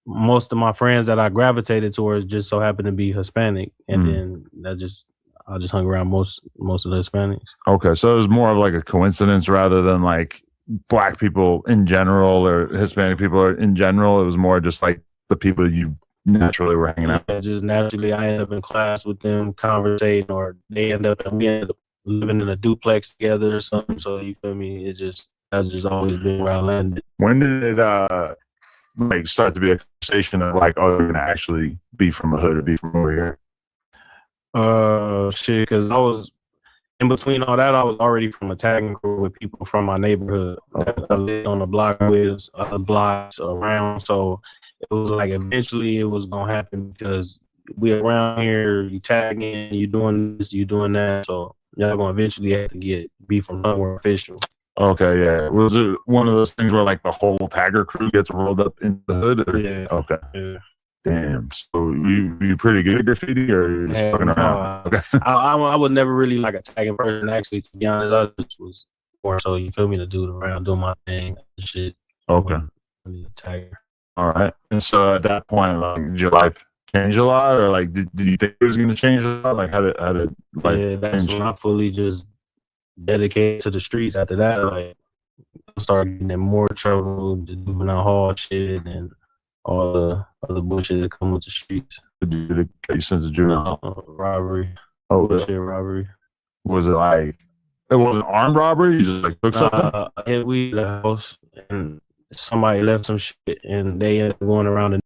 most of my friends that I gravitated towards just so happened to be Hispanic, and then I just hung around most of the Hispanics. Okay, so it was more of like a coincidence rather than like black people in general or Hispanic people in general. It was more just like the people you naturally were hanging out. Yeah, just naturally, I ended up in class with them, conversating, or we ended up living in a duplex together or something. So you feel me? That's just always been where I landed. When did it like start to be a conversation of like, oh, you're gonna actually be from a hood or be from over here? Shit, because in between all that, I was already from a tagging crew with people from my neighborhood that I lived on the block with, other blocks around. So it was like eventually it was gonna happen because we around here, you tagging, you doing this, you doing that. So y'all gonna eventually have to be from somewhere official. Okay, yeah. Was it one of those things where like the whole tagger crew gets rolled up into the hood? Or? Yeah. Okay. Yeah. Damn. So you pretty good at graffiti, or you're just fucking around? Okay. I was never really like a tagging person. Actually, to be honest, I just was more so, you feel me, to do around, do my thing, and shit. Okay. Really a tagger. All right. And so at that point, like, did your life change a lot, or like, did you think it was going to change a lot? Like, how did like? Yeah, that's when I fully just dedicated to the streets. After that, like, I started getting in more trouble, the juvenile hall shit, and all the other bullshit that come with the streets. Did it get you sent to juvenile? Robbery. Oh, bullshit robbery. Was it like, it wasn't armed robbery? You just like took something? Hit we the house and somebody left some shit and they ended up going around the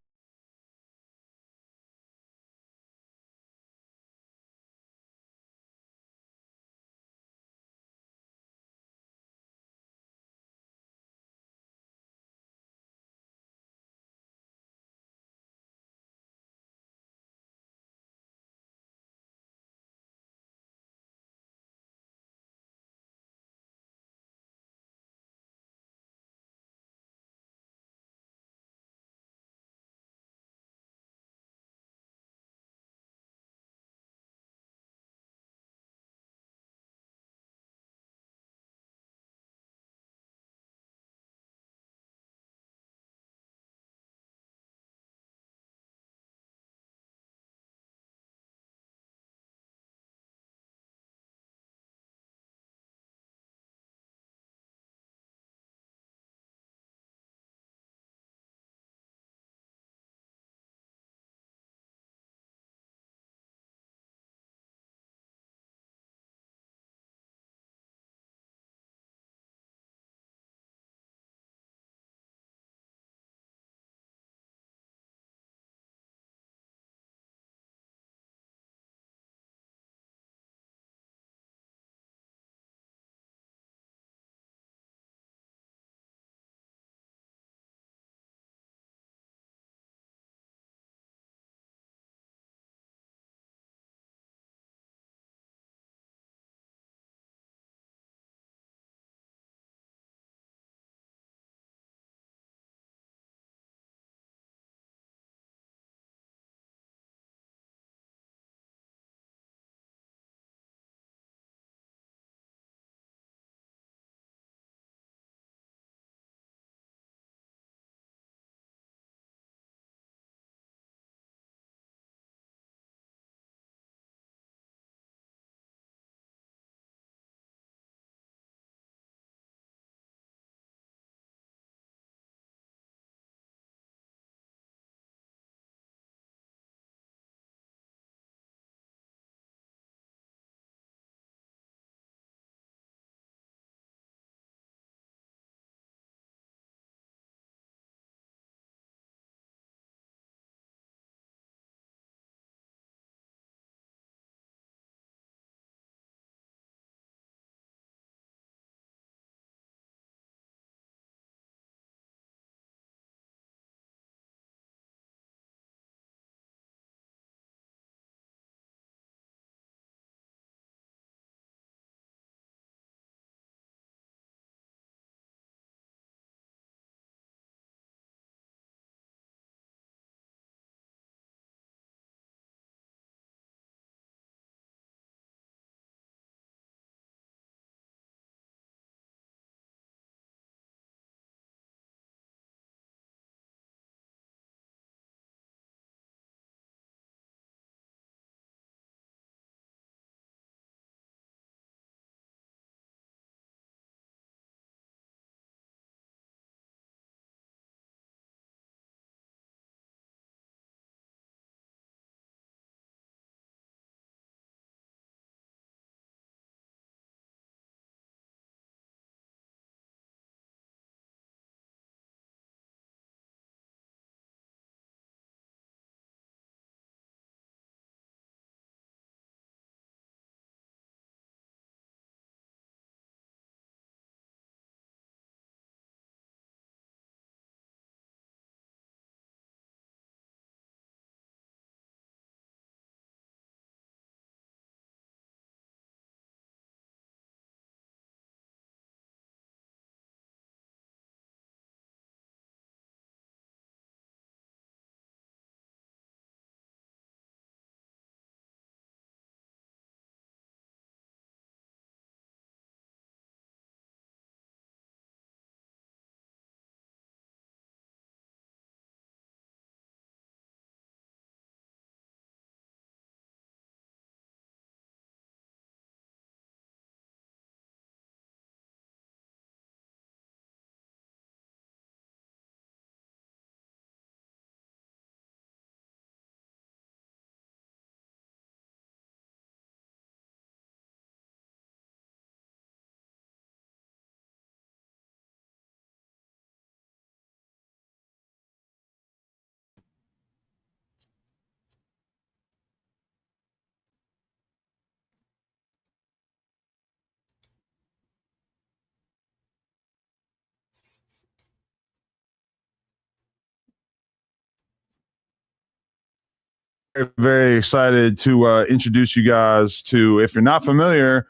very excited to introduce you guys to, if you're not familiar,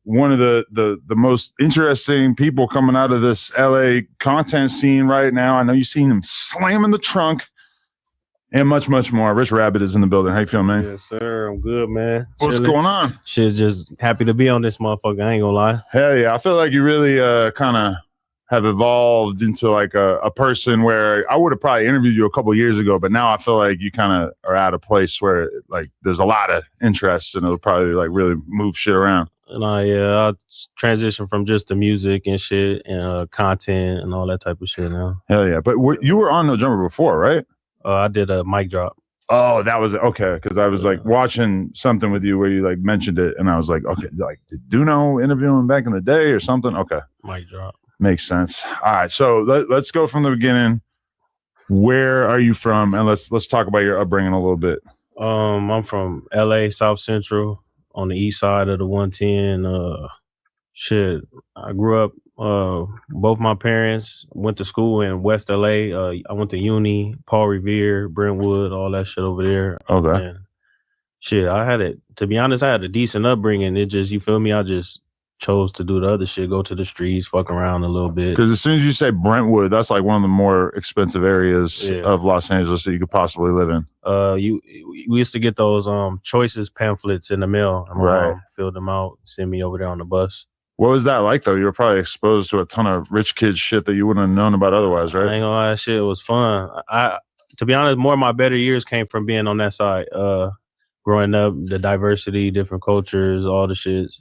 one of the most interesting people coming out of this LA content scene right now. I know you've seen him slamming the trunk and much, much more. Rich Rabbit is in the building. How you feeling, man? Yes, sir. I'm good, man. What's Chilling. going on? Shit, just happy to be on this motherfucker. I ain't gonna lie. Hell yeah. I feel like you really kind of have evolved into like a person where I would have probably interviewed you a couple of years ago, but now I feel like you kind of are at a place where like there's a lot of interest and it'll probably like really move shit around. And I transitioned from just the music and shit and content and all that type of shit now. Hell yeah. But you were on No Jumper before, right? I did a mic drop. Oh, that was okay. Because I was like watching something with you where you like mentioned it, and I was like, okay, like did Duno interview him back in the day or something? Okay, mic drop makes sense. All right, so let's go from the beginning. Where are you from? And let's talk about your upbringing a little bit. I'm from LA, South Central, on the east side of the 110. Shit, I grew up. Both my parents went to school in West LA. I went to uni, Paul Revere, Brentwood, all that shit over there. Okay. And shit, to be honest, I had a decent upbringing. It just, you feel me? I just chose to do the other shit, go to the streets, fuck around a little bit. Because as soon as you say Brentwood, that's like one of the more expensive areas of Los Angeles that you could possibly live in. We used to get those choices pamphlets in the mail. And my mom filled them out, send me over there on the bus. What was that like, though? You were probably exposed to a ton of rich kids shit that you wouldn't have known about otherwise, right? I ain't gonna lie, that shit was fun. To be honest, more of my better years came from being on that side. Growing up, the diversity, different cultures, all the shits.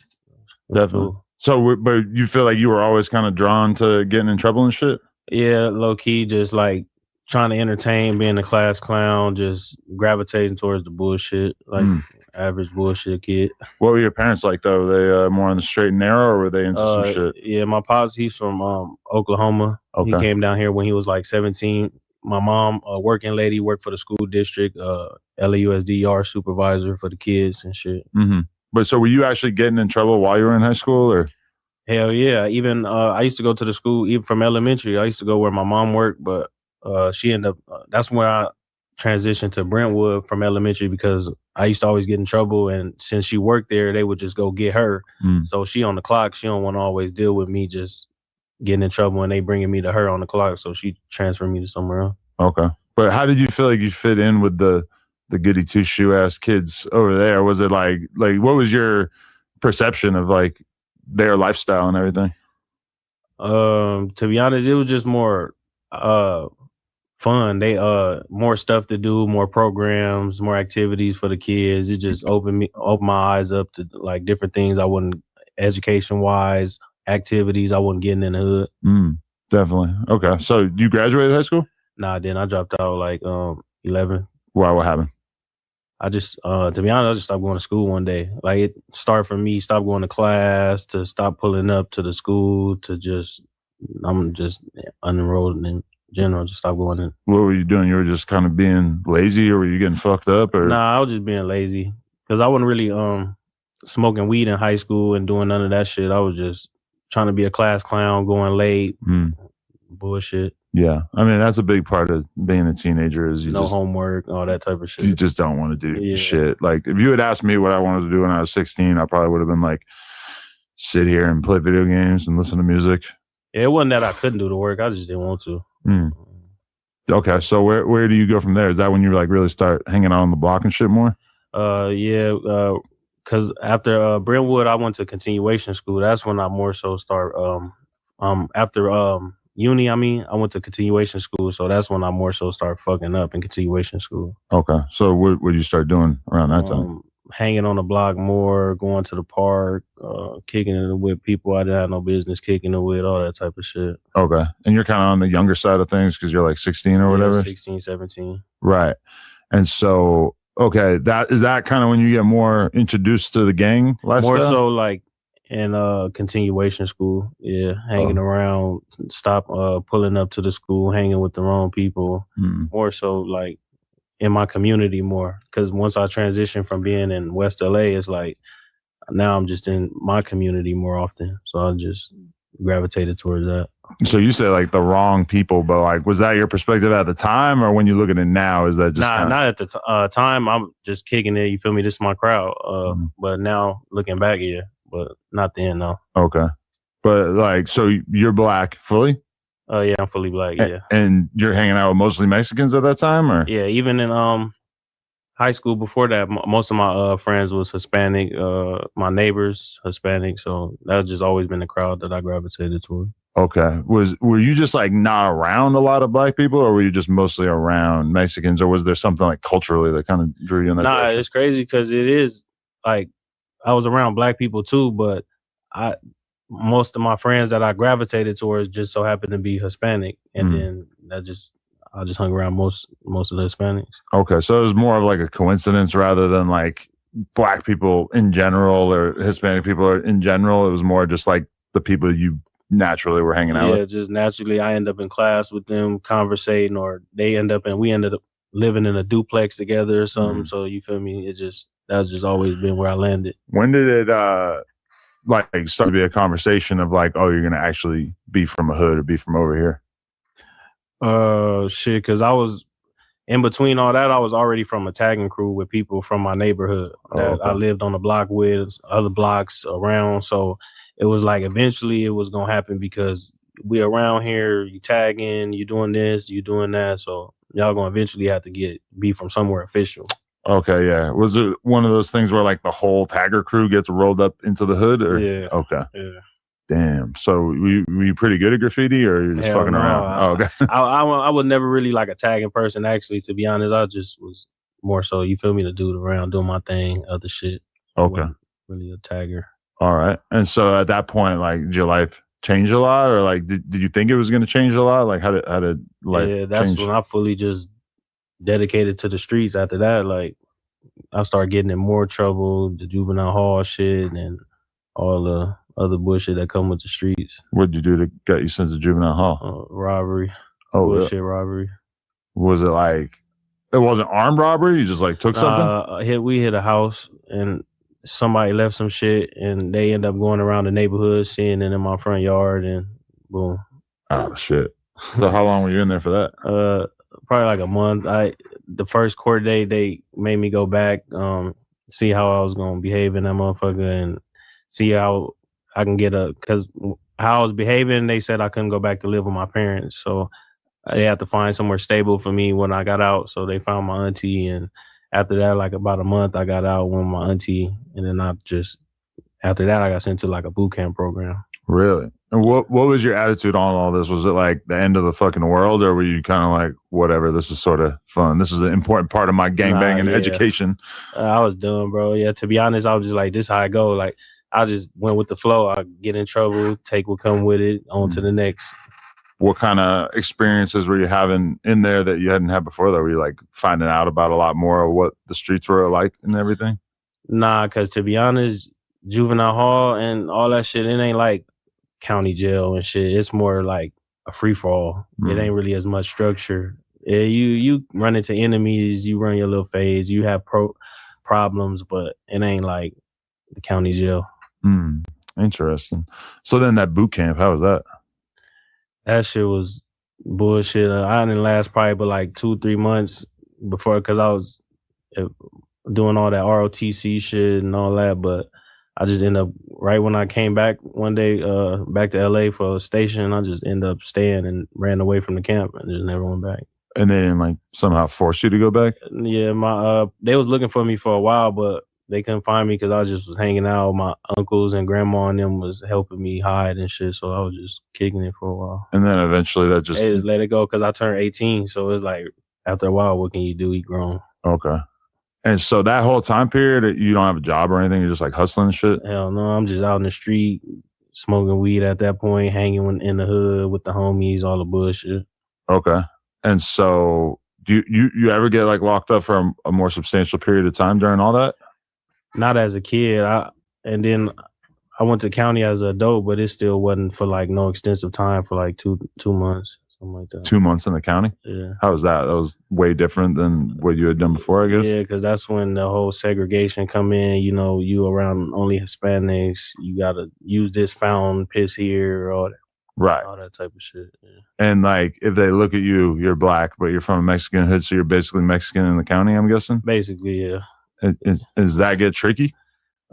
Definitely. Cool. So, but you feel like you were always kind of drawn to getting in trouble and shit? Yeah, low key, just like trying to entertain, being a class clown, just gravitating towards the bullshit. Like, average bullshit kid. What were your parents like, though? Were they more on the straight and narrow, or were they into some shit? Yeah, my pops, he's from Oklahoma. Okay. He came down here when he was like 17. My mom, a working lady, worked for the school district, LAUSD yard supervisor for the kids and shit. Mm-hmm. But so were you actually getting in trouble while you were in high school, or? Hell yeah. Even I used to go to the school, even from elementary. I used to go where my mom worked, but she ended up, that's where I transitioned to Brentwood from elementary, because I used to always get in trouble, and since she worked there, they would just go get her. So she on the clock. She don't want to always deal with me just getting in trouble, and they bringing me to her on the clock, so she transferred me to somewhere else. Okay. But how did you feel like you fit in with the goody two-shoe ass kids over there? Was it like what was your perception of like their lifestyle and everything? To be honest, it was just more fun. They more stuff to do, more programs, more activities for the kids. It just opened my eyes up to like different things I wouldn't, education wise, activities I wasn't getting in the hood. Definitely. Okay. So you graduated high school? Nah, then I dropped out like 11. Why? What happened? I just to be honest, I just stopped going to school one day. Like it started from me, stop going to class, to stop pulling up to the school, to just I'm just unenrolled in general, just stop going in. What were you doing? You were just kind of being lazy, or were you getting fucked up? Or Nah, I was just being lazy, because I wasn't really smoking weed in high school and doing none of that shit. I was just trying to be a class clown, going late, bullshit. Yeah, I mean that's a big part of being a teenager is you no just, homework, all that type of shit. You just don't want to do shit. Like if you had asked me what I wanted to do when I was 16, I probably would have been like sit here and play video games and listen to music. Yeah, it wasn't that I couldn't do the work; I just didn't want to. Okay, so where do you go from there? Is that when you like really start hanging out on the block and shit more? Because after Brentwood, I went to continuation school. That's when I more so start. After uni, I went to continuation school, so that's when I more so start fucking up in continuation school. Okay, so what did you start doing around that time? Hanging on the block more, going to the park, kicking it with people I didn't have no business kicking it with, all that type of shit. Okay, and you're kind of on the younger side of things because you're like 16 or whatever? 16, 17. Right, and so, okay, is that kind of when you get more introduced to the gang lifestyle? More so like in continuation school, hanging around, stop pulling up to the school, hanging with the wrong people. More so like in my community more, because once I transitioned from being in West LA, it's like now I'm just in my community more often, so I just gravitated towards that. So you say like the wrong people, but like, was that your perspective at the time, or when you look at it now, is that just not at the time? I'm just kicking it. You feel me? This is my crowd. But now looking back, yeah, but not then, no. Okay, but like, so you're black fully? Yeah, I'm fully black. Yeah, and you're hanging out with mostly Mexicans at that time, or yeah, even in high school before that, most of my friends was Hispanic. My neighbors Hispanic, so that's just always been the crowd that I gravitated toward. Okay. Were you just like not around a lot of black people, or were you just mostly around Mexicans, or was there something like culturally that kind of drew you in that direction? It's crazy because it is like I was around black people too, but most of my friends that I gravitated towards just so happened to be Hispanic, and then I just hung around most of the Hispanics. Okay, so it was more of like a coincidence rather than like black people in general or Hispanic people in general. It was more just like the people you naturally were hanging out with. Yeah, just naturally I end up in class with them conversating, or we ended up living in a duplex together or something. So you feel me? That's just always been where I landed. When did it like start to be a conversation of like, oh, you're gonna actually be from a hood or be from over here? Shit, because I was in between all that, I was already from a tagging crew with people from my neighborhood that I lived on the block with, other blocks around. So it was like eventually it was gonna happen because we around here, you tagging, you doing this, you doing that. So y'all gonna eventually have to be from somewhere official. Okay, yeah. Was it one of those things where like the whole tagger crew gets rolled up into the hood? Or? Yeah. Okay. Yeah. Damn. So were you pretty good at graffiti, or you're just fucking around? Okay. I was never really like a tagging person, actually, to be honest. I just was more so, you feel me, the dude around doing my thing, other shit. Okay. Really a tagger. All right. And so at that point, like, did your life change a lot, or like, did you think it was going to change a lot? Like, how did life Yeah, that's change? when I fully just dedicated to the streets. After that, like, I started getting in more trouble, the juvenile hall shit, and all the other bullshit that come with the streets. What'd you do to get you sent to juvenile hall? Robbery. Oh, bullshit robbery. Was it like, it wasn't armed robbery? You just like took something? We hit a house and somebody left some shit, and they end up going around the neighborhood, seeing it in my front yard, and boom. Oh shit. So how long were you in there for that? Probably like a month. The first court day, they made me go back, see how I was gonna behave in that motherfucker, and see how I can because how I was behaving, they said I couldn't go back to live with my parents, so they had to find somewhere stable for me when I got out. So they found my auntie, and after that, like about a month, I got out with my auntie, and then after that, I got sent to like a boot camp program. Really? And what was your attitude on all this? Was it like the end of the fucking world, or were you kind of like, whatever, this is sort of fun, this is an important part of my gangbanging education? I was done, bro. Yeah, to be honest, I was just like, this how I go. Like, I just went with the flow. I get in trouble, take what come with it, on to the next. What kind of experiences were you having in there that you hadn't had before, though? Were you like finding out about a lot more of what the streets were like and everything? Nah, because to be honest, juvenile hall and all that shit, it ain't like county jail and shit. It's more like a free for all. It ain't really as much structure. Yeah, you run into enemies, you run your little phase, you have problems, but it ain't like the county jail. Interesting. So then that boot camp, how was that? That shit was bullshit. I didn't last probably but like 2-3 months before, because I was doing all that ROTC shit and all that, but I just ended up, right when I came back one day, back to LA for a station, I just ended up staying and ran away from the camp and just never went back. And they didn't like somehow force you to go back? Yeah, they was looking for me for a while, but they couldn't find me because I just was hanging out with my uncles, and grandma and them was helping me hide and shit. So I was just kicking it for a while. And then eventually they just let it go because I turned 18. So it's like, after a while, what can you do? You grown. Okay. And so that whole time period, you don't have a job or anything? You're just like hustling and shit? Hell no. I'm just out in the street, smoking weed at that point, hanging in the hood with the homies, all the bullshit. Okay. And so do you ever get like locked up for a more substantial period of time during all that? Not as a kid. And then I went to county as an adult, but it still wasn't for like no extensive time, for like two months, something like that. 2 months in the county? Yeah. How was that? That was way different than what you had done before, I guess? Yeah, because that's when the whole segregation come in. You know, you around only Hispanics. You got to use this fountain, piss here, all that. Right. All that type of shit. Yeah. And like, if they look at you, you're black, but you're from a Mexican hood, so you're basically Mexican in the county, I'm guessing? Basically, yeah. Does that get tricky?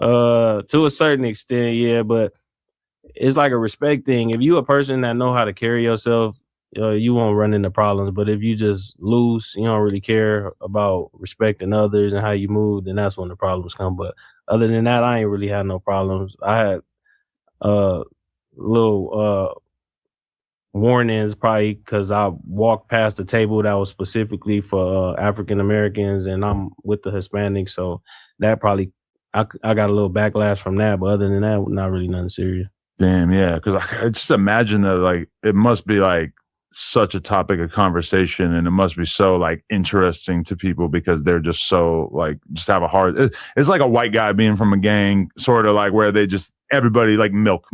To a certain extent, yeah, but it's like a respect thing. If you a person that know how to carry yourself, you won't run into problems. But if you just loose, you don't really care about respecting others and how you move, then that's when the problems come. But other than that, I ain't really had no problems. I had little warnings probably because I walked past the table that was specifically for African Americans, and I'm with the Hispanics, so that probably I got a little backlash from that. But other than that, not really nothing serious. Damn, yeah, because I just imagine that like it must be like such a topic of conversation, and it must be so like interesting to people because they're just so like just have a hard. It's like a white guy being from a gang, sort of like where they just everybody like milk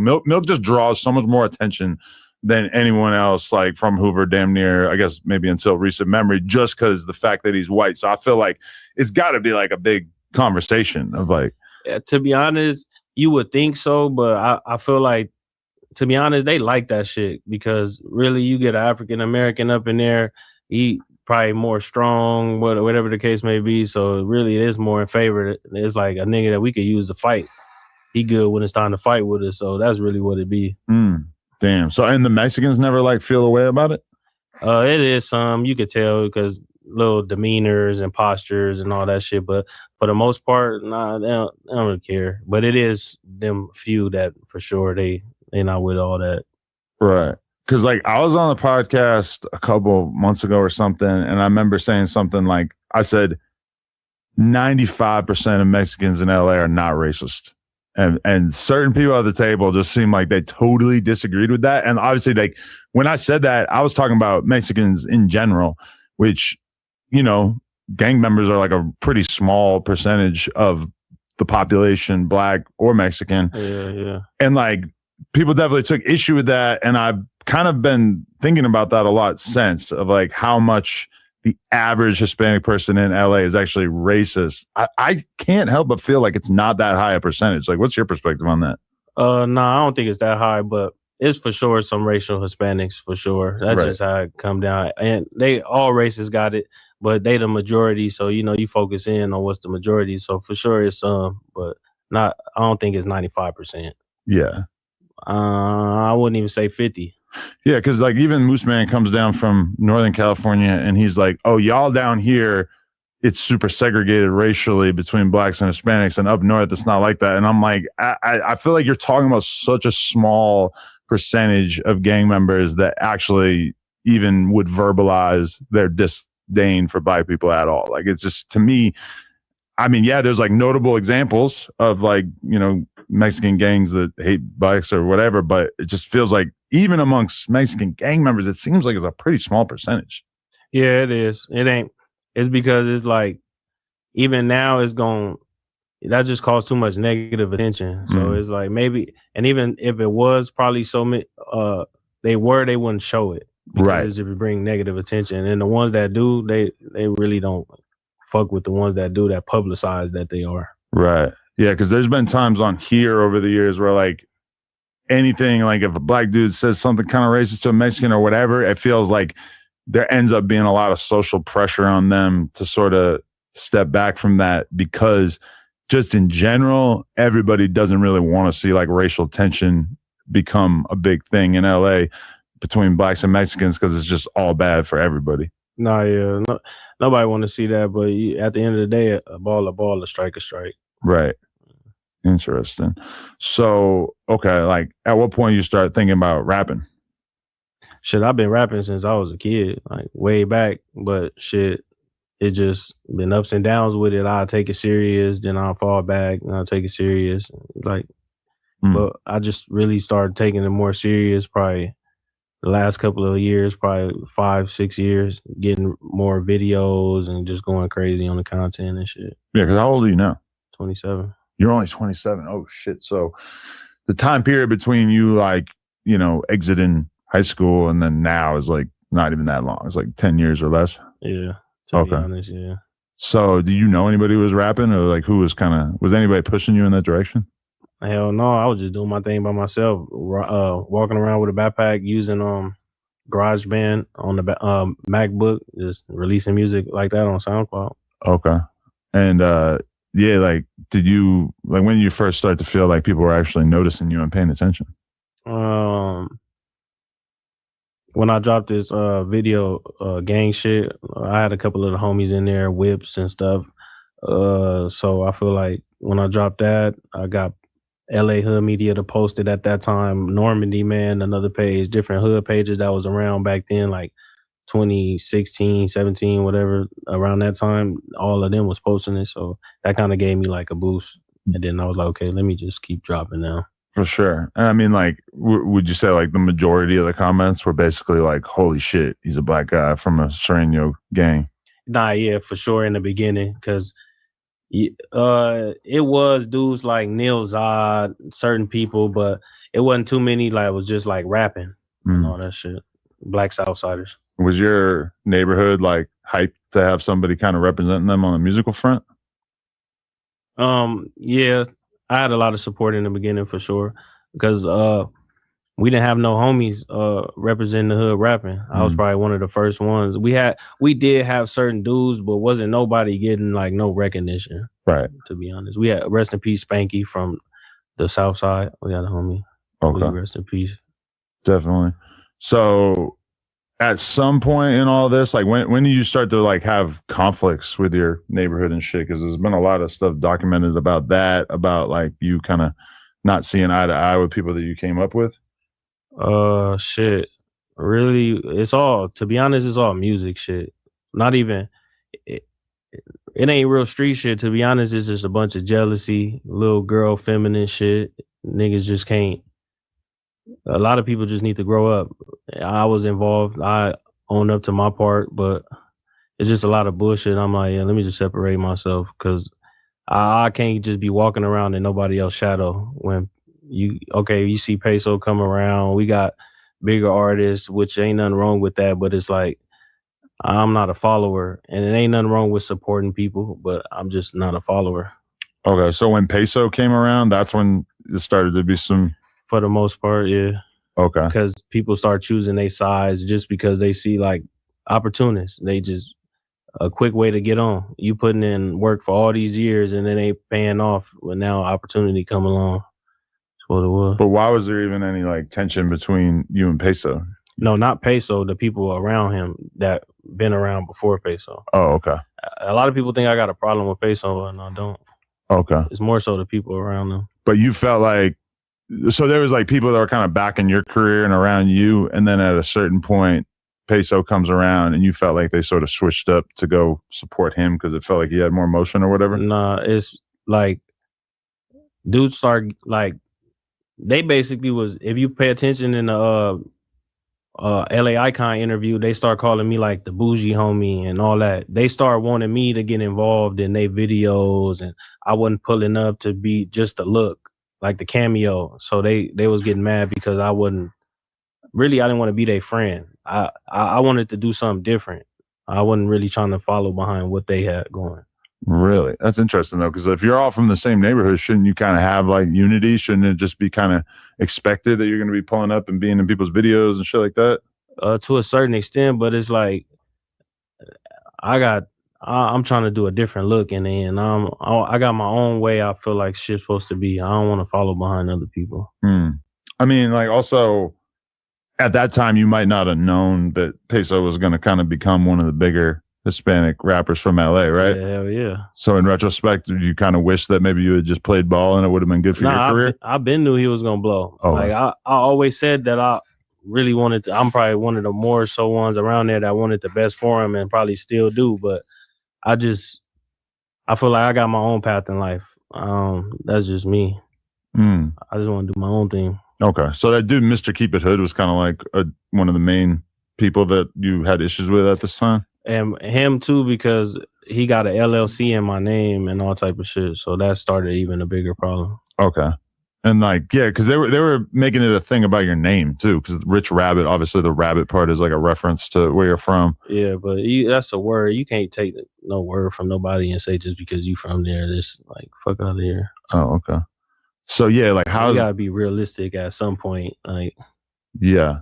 just draws so much more attention than anyone else like from Hoover, damn near, I guess maybe until recent memory, just because the fact that he's white. So I feel like it's got to be like a big conversation of like. Yeah, to be honest, you would think so, but I feel like, to be honest, they like that shit because really you get an African American up in there, he probably more strong, whatever the case may be. So really it is more in favor. It's like a nigga that we could use to fight. He good when it's time to fight with us. So that's really what it be. Damn. So, and the Mexicans never like feel a way about it? It is some, you could tell because little demeanors and postures and all that shit. But for the most part, nah, they don't really care. But it is them few that for sure they not with all that. Right. Because like I was on the podcast a couple months ago or something, and I remember saying something like, I said, 95% of Mexicans in LA are not racist. And certain people at the table just seemed like they totally disagreed with that. And obviously, like when I said that, I was talking about Mexicans in general, which, you know, gang members are like a pretty small percentage of the population, black or Mexican. Yeah. And like people definitely took issue with that. And I've kind of been thinking about that a lot since, of like how much the average Hispanic person in LA is actually racist. I can't help but feel like it's not that high a percentage. Like, what's your perspective on that? No, I don't think it's that high, but it's for sure some racial Hispanics for sure. That's just how it come down. And they all races got it, but they the majority. So, you know, you focus in on what's the majority. So for sure it's some, but not, I don't think it's 95%. Yeah. I wouldn't even say 50. Yeah, because like even Moose Man comes down from Northern California and he's like, oh, y'all down here, it's super segregated racially between blacks and Hispanics, and up north, it's not like that. And I'm like, I feel like you're talking about such a small percentage of gang members that actually even would verbalize their disdain for black people at all. Like, it's just, to me, I mean, yeah, there's like notable examples of like, you know, Mexican gangs that hate blacks or whatever, but it just feels like even amongst Mexican gang members, it seems like it's a pretty small percentage. Yeah, it is. It ain't. It's because it's like, even now it's that just caused too much negative attention. So it's like maybe, and even if it was probably so many, they wouldn't show it. Because it's to bring negative attention. And the ones that do, they really don't fuck with the ones that do, that publicize that they are. Right. Yeah, because there's been times on here over the years where like anything, like if a black dude says something kind of racist to a Mexican or whatever, it feels like there ends up being a lot of social pressure on them to sort of step back from that, because just in general, everybody doesn't really want to see like racial tension become a big thing in LA between blacks and Mexicans, because it's just all bad for everybody. No, nobody want to see that, but at the end of the day, a ball, a strike, a strike. Right. Interesting. So, okay, like at what point you start thinking about rapping? Shit, I've been rapping since I was a kid, like way back, but shit, it just been ups and downs with it. I'll take it serious, then I'll fall back, and I'll take it serious. Like, but I just really started taking it more serious probably the last couple of years, probably 5-6 years, getting more videos and just going crazy on the content and shit. Yeah, because how old are you now? 27. You're only 27. Oh, shit. So the time period between you, like, you know, exiting high school and then now is like not even that long. It's like 10 years or less. Yeah. To be honest, yeah. So do you know anybody who was rapping, or like who was was anybody pushing you in that direction? Hell no, I was just doing my thing by myself, walking around with a backpack, using GarageBand on the MacBook, just releasing music like that on SoundCloud. Okay. And yeah, like, did you, like, when you first start to feel like people were actually noticing you and paying attention? When I dropped this video, gang shit, I had a couple of the homies in there, whips and stuff. So I feel like when I dropped that, I got LA Hood Media to post it at that time. Normandy, man, another page, different hood pages that was around back then, like 2016, 17, whatever, around that time, all of them was posting it. So that kind of gave me like a boost. And then I was like, okay, let me just keep dropping now. For sure. And I mean, like, would you say like the majority of the comments were basically like, holy shit, he's a black guy from a Sereno gang? Nah, yeah, for sure in the beginning, because it was dudes like Neil Zod, certain people, but it wasn't too many. Like, it was just like rapping and all that shit. Black Southsiders. Was your neighborhood like hyped to have somebody kind of representing them on the musical front? Yeah, I had a lot of support in the beginning for sure, because we didn't have no homies representing the hood rapping. I was probably one of the first ones. We did have certain dudes, but wasn't nobody getting like no recognition. Right. To be honest, we had rest in peace Spanky from the South Side. We had a homie. Okay. Rest in peace. Definitely. So at some point in all this, like when do you start to like have conflicts with your neighborhood and shit? Because there's been a lot of stuff documented about that, about like you kind of not seeing eye to eye with people that you came up with. Shit. Really, to be honest, it's all music shit. Not even, it ain't real street shit. To be honest, it's just a bunch of jealousy, little girl, feminine shit. Niggas just can't. A lot of people just need to grow up. I was involved. I own up to my part, but it's just a lot of bullshit. I'm like, yeah, let me just separate myself, because I can't just be walking around in nobody else's shadow. When you see Peso come around, we got bigger artists, which ain't nothing wrong with that, but it's like, I'm not a follower, and it ain't nothing wrong with supporting people, but I'm just not a follower. Okay, so when Peso came around, that's when it started to be some... For the most part, yeah. Okay. Because people start choosing their sides just because they see like opportunists. They just a quick way to get on. You putting in work for all these years and then they paying off when now opportunity come along. That's what it was. But why was there even any like tension between you and Peso? No, not Peso. The people around him that been around before Peso. Oh, okay. A lot of people think I got a problem with Peso, and I don't. Okay. It's more so the people around them. But you felt like, so there was like people that were kind of back in your career and around you, and then at a certain point, Peso comes around and you felt like they sort of switched up to go support him because it felt like he had more motion or whatever? Nah, it's like dudes start like, they basically was, if you pay attention in the LA Icon interview, they start calling me like the bougie homie and all that. They start wanting me to get involved in their videos, and I wasn't pulling up to be just a look, like the cameo. So they was getting mad because I didn't want to be their friend. I wanted to do something different. I wasn't really trying to follow behind what they had going. Really? That's interesting though, because if you're all from the same neighborhood, shouldn't you kind of have like unity? Shouldn't it just be kind of expected that you're going to be pulling up and being in people's videos and shit like that? To a certain extent, but it's like I'm trying to do a different look in the end. I got my own way I feel like shit's supposed to be. I don't want to follow behind other people. I mean, like, also at that time you might not have known that Peso was going to kind of become one of the bigger Hispanic rappers from LA, right? Yeah, hell yeah. So in retrospect, you kind of wish that maybe you had just played ball and it would have been good for your career? I been knew he was gonna blow. Oh. Like I always said that I really wanted to, I'm probably one of the more so ones around there that wanted the best for him and probably still do, but I feel like I got my own path in life. That's just me. I just want to do my own thing. Okay. So that dude, Mr. Keep It Hood, was kind of like one of the main people that you had issues with at this time? And him too, because he got an LLC in my name and all type of shit. So that started even a bigger problem. Okay. And like, yeah, because they were making it a thing about your name too. Because Rich Rabbit, obviously the rabbit part is like a reference to where you're from. Yeah, but that's a word. You can't take no word from nobody and say just because you from there, this like fuck out of here. Oh, okay. So yeah, like You gotta be realistic at some point. Like, yeah,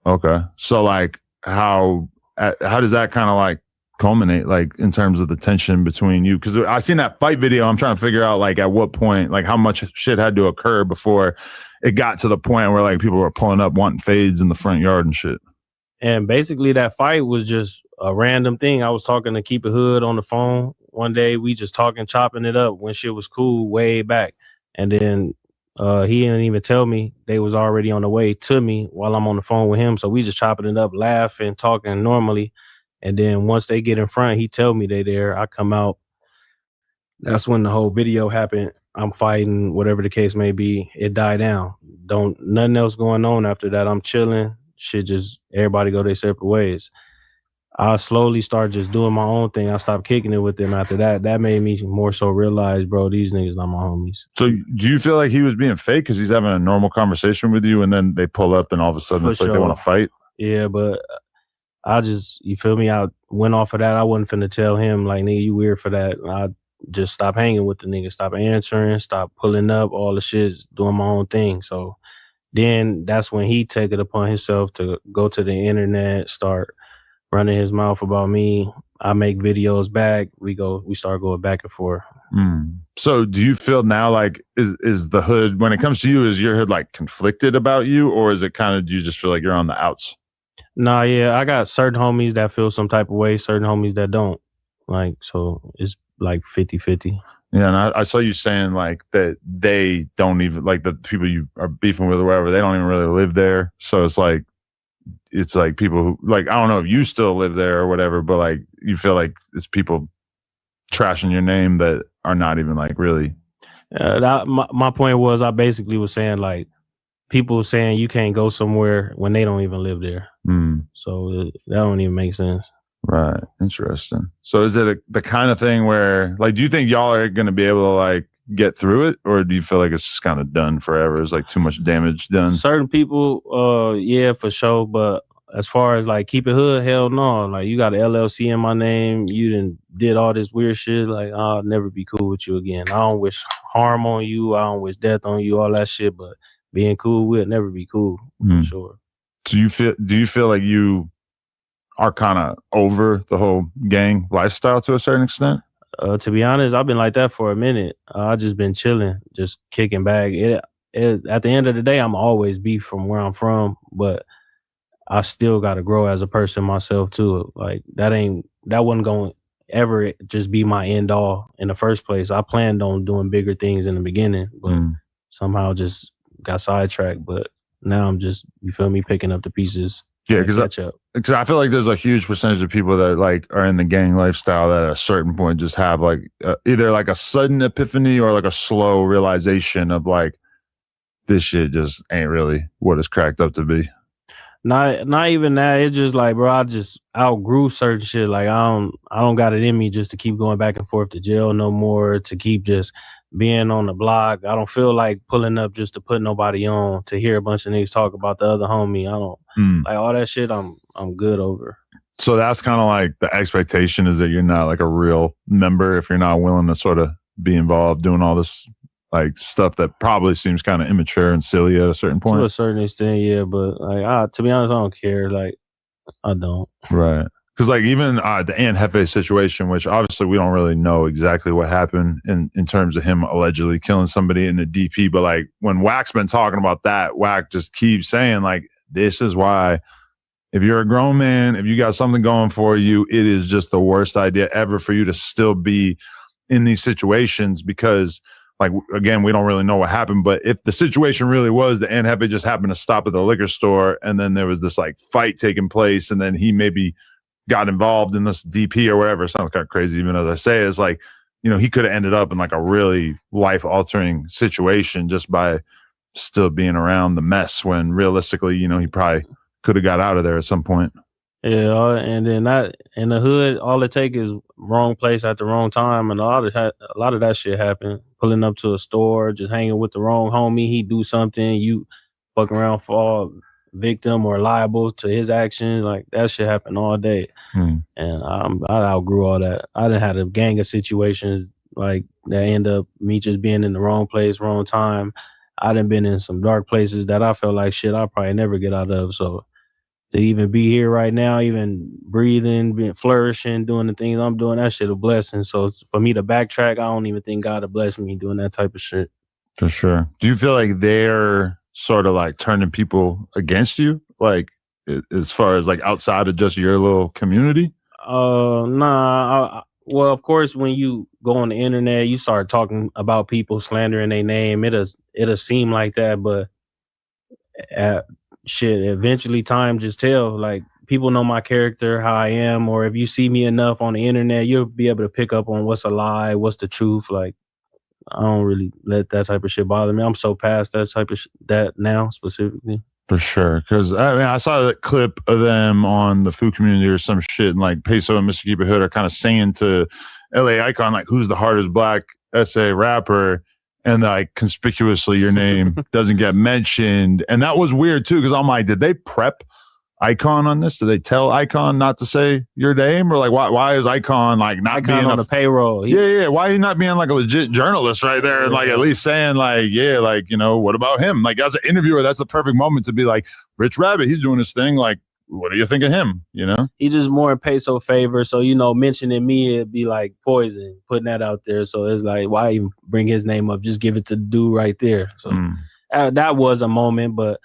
okay. So like, how does that kind of like culminate, like in terms of the tension between you? Because I seen that fight video. I'm trying to figure out like at what point, like how much shit had to occur before it got to the point where like people were pulling up wanting fades in the front yard and shit. and basically that fight was just a random thing. I was talking to Keep It Hood on the phone one day. We just talking, chopping it up when shit was cool way back. And then he didn't even tell me they was already on the way to me while I'm on the phone with him. So we just chopping it up, laughing, talking normally. And then once they get in front, he tell me they there. I come out. That's when the whole video happened. I'm fighting, whatever the case may be. It died down. Nothing else going on after that. I'm chilling. Shit, just everybody go their separate ways. I slowly start just doing my own thing. I stopped kicking it with them after that. That made me more so realize, bro, these niggas not my homies. So do you feel like he was being fake because he's having a normal conversation with you and then they pull up and all of a sudden it's like they want to fight? Yeah, but I just, you feel me? I went off of that. I wasn't finna tell him like, nigga, you weird for that. I just stopped hanging with the nigga, stop answering, stop pulling up, all the shit, doing my own thing. So then that's when he take it upon himself to go to the internet, start running his mouth about me. I make videos back. We start going back and forth. So do you feel now like is the hood, when it comes to you, is your hood like conflicted about you, or is it kind of, do you just feel like you're on the outs? Nah, yeah, I got certain homies that feel some type of way, certain homies that don't. Like, so it's like 50-50. Yeah, and I saw you saying like that they don't even, like the people you are beefing with or whatever, they don't even really live there. So it's like people who, like, I don't know if you still live there or whatever, but like you feel like it's people trashing your name that are not even like really. My point was, I basically was saying like people saying you can't go somewhere when they don't even live there. So that don't even make sense. Right. Interesting. So is it the kind of thing where, like, do you think y'all are going to be able to like get through it, or do you feel like it's just kind of done forever? It's like too much damage done. Certain people, yeah, for sure. But as far as like Keep It Hood, hell no. Like, you got an LLC in my name. You did all this weird shit. Like, I'll never be cool with you again. I don't wish harm on you. I don't wish death on you, all that shit. But being cool, we'll never be cool, for sure. So do you feel like you are kind of over the whole gang lifestyle to a certain extent? To be honest, I've been like that for a minute. I just been chilling, just kicking back. At the end of the day, I'm always beef from where I'm from, but I still got to grow as a person myself too. Like that wasn't going to ever just be my end all in the first place. I planned on doing bigger things in the beginning, but somehow just got sidetracked. But now I'm just, you feel me, picking up the pieces. Yeah, because I feel like there's a huge percentage of people that like are in the gang lifestyle that at a certain point just have like either like a sudden epiphany or like a slow realization of like, this shit just ain't really what it's cracked up to be. Not even that. It's just like, bro, I just outgrew certain shit. Like I don't got it in me just to keep going back and forth to jail no more, to keep just being on the block. I don't feel like pulling up just to put nobody on, to hear a bunch of niggas talk about the other homie. I don't like all that shit. I'm good over. So that's kind of like the expectation, is that you're not like a real member if you're not willing to sort of be involved doing all this like stuff that probably seems kind of immature and silly at a certain point. To a certain extent, yeah. But like, to be honest, I don't care. Like, I don't. Right. Because like even the Aunt Hefe situation, which obviously we don't really know exactly what happened in terms of him allegedly killing somebody in the DP, but like when Wack's been talking about that, Wack just keeps saying like, this is why if you're a grown man, if you got something going for you, it is just the worst idea ever for you to still be in these situations, because like, again, we don't really know what happened, but if the situation really was that Aunt Hefe just happened to stop at the liquor store and then there was this like fight taking place and then he maybe got involved in this DP or whatever, it sounds kind of crazy even as I say, is like, you know, he could have ended up in like a really life-altering situation just by still being around the mess, when realistically, you know, he probably could have got out of there at some point. Yeah, and then that in the hood, all it take is wrong place at the wrong time, and a lot of that shit happened. Pulling up to a store, just hanging with the wrong homie, he do something, you fuck around, fall victim or liable to his actions. Like that shit happened all day, and I outgrew all that. I done had a gang of situations like that end up me just being in the wrong place, wrong time. I done been in some dark places that I felt like shit I'll probably never get out of. So to even be here right now, even breathing, being flourishing, doing the things I'm doing, that shit a blessing. So for me to backtrack, I don't even think God will bless me doing that type of shit. For sure. Do you feel like they're sort of like turning people against you? Like as far as like outside of just your little community? Nah. Well, of course, when you go on the internet, you start talking about people, slandering their name. It'll seem like that, but shit, eventually time just tell. Like people know my character, how I am, or if you see me enough on the internet, you'll be able to pick up on what's a lie, what's the truth. Like I don't really let that type of shit bother me. I'm so past that type of that now specifically. For sure. Because I mean, I saw that clip of them on the food community or some shit, and like Peso and Mr. Keep It Hood are kind of saying to LA Icon, like, who's the hardest black SA rapper? And like conspicuously your name doesn't get mentioned. And that was weird too, because I'm like, did they prep Icon on this? Did they tell Icon not to say your name? Or like why is Icon like not Icon being on the payroll? Yeah. Why he not being like a legit journalist right there and like at least saying like, yeah, like, you know, what about him? Like as an interviewer, that's the perfect moment to be like, Rich Rabbit, he's doing his thing. Like, what do you think of him? You know? He just more in Peso favor. So, you know, mentioning me, it'd be like poison, putting that out there. So it's like, why even bring his name up? Just give it to the dude right there. So that was a moment, but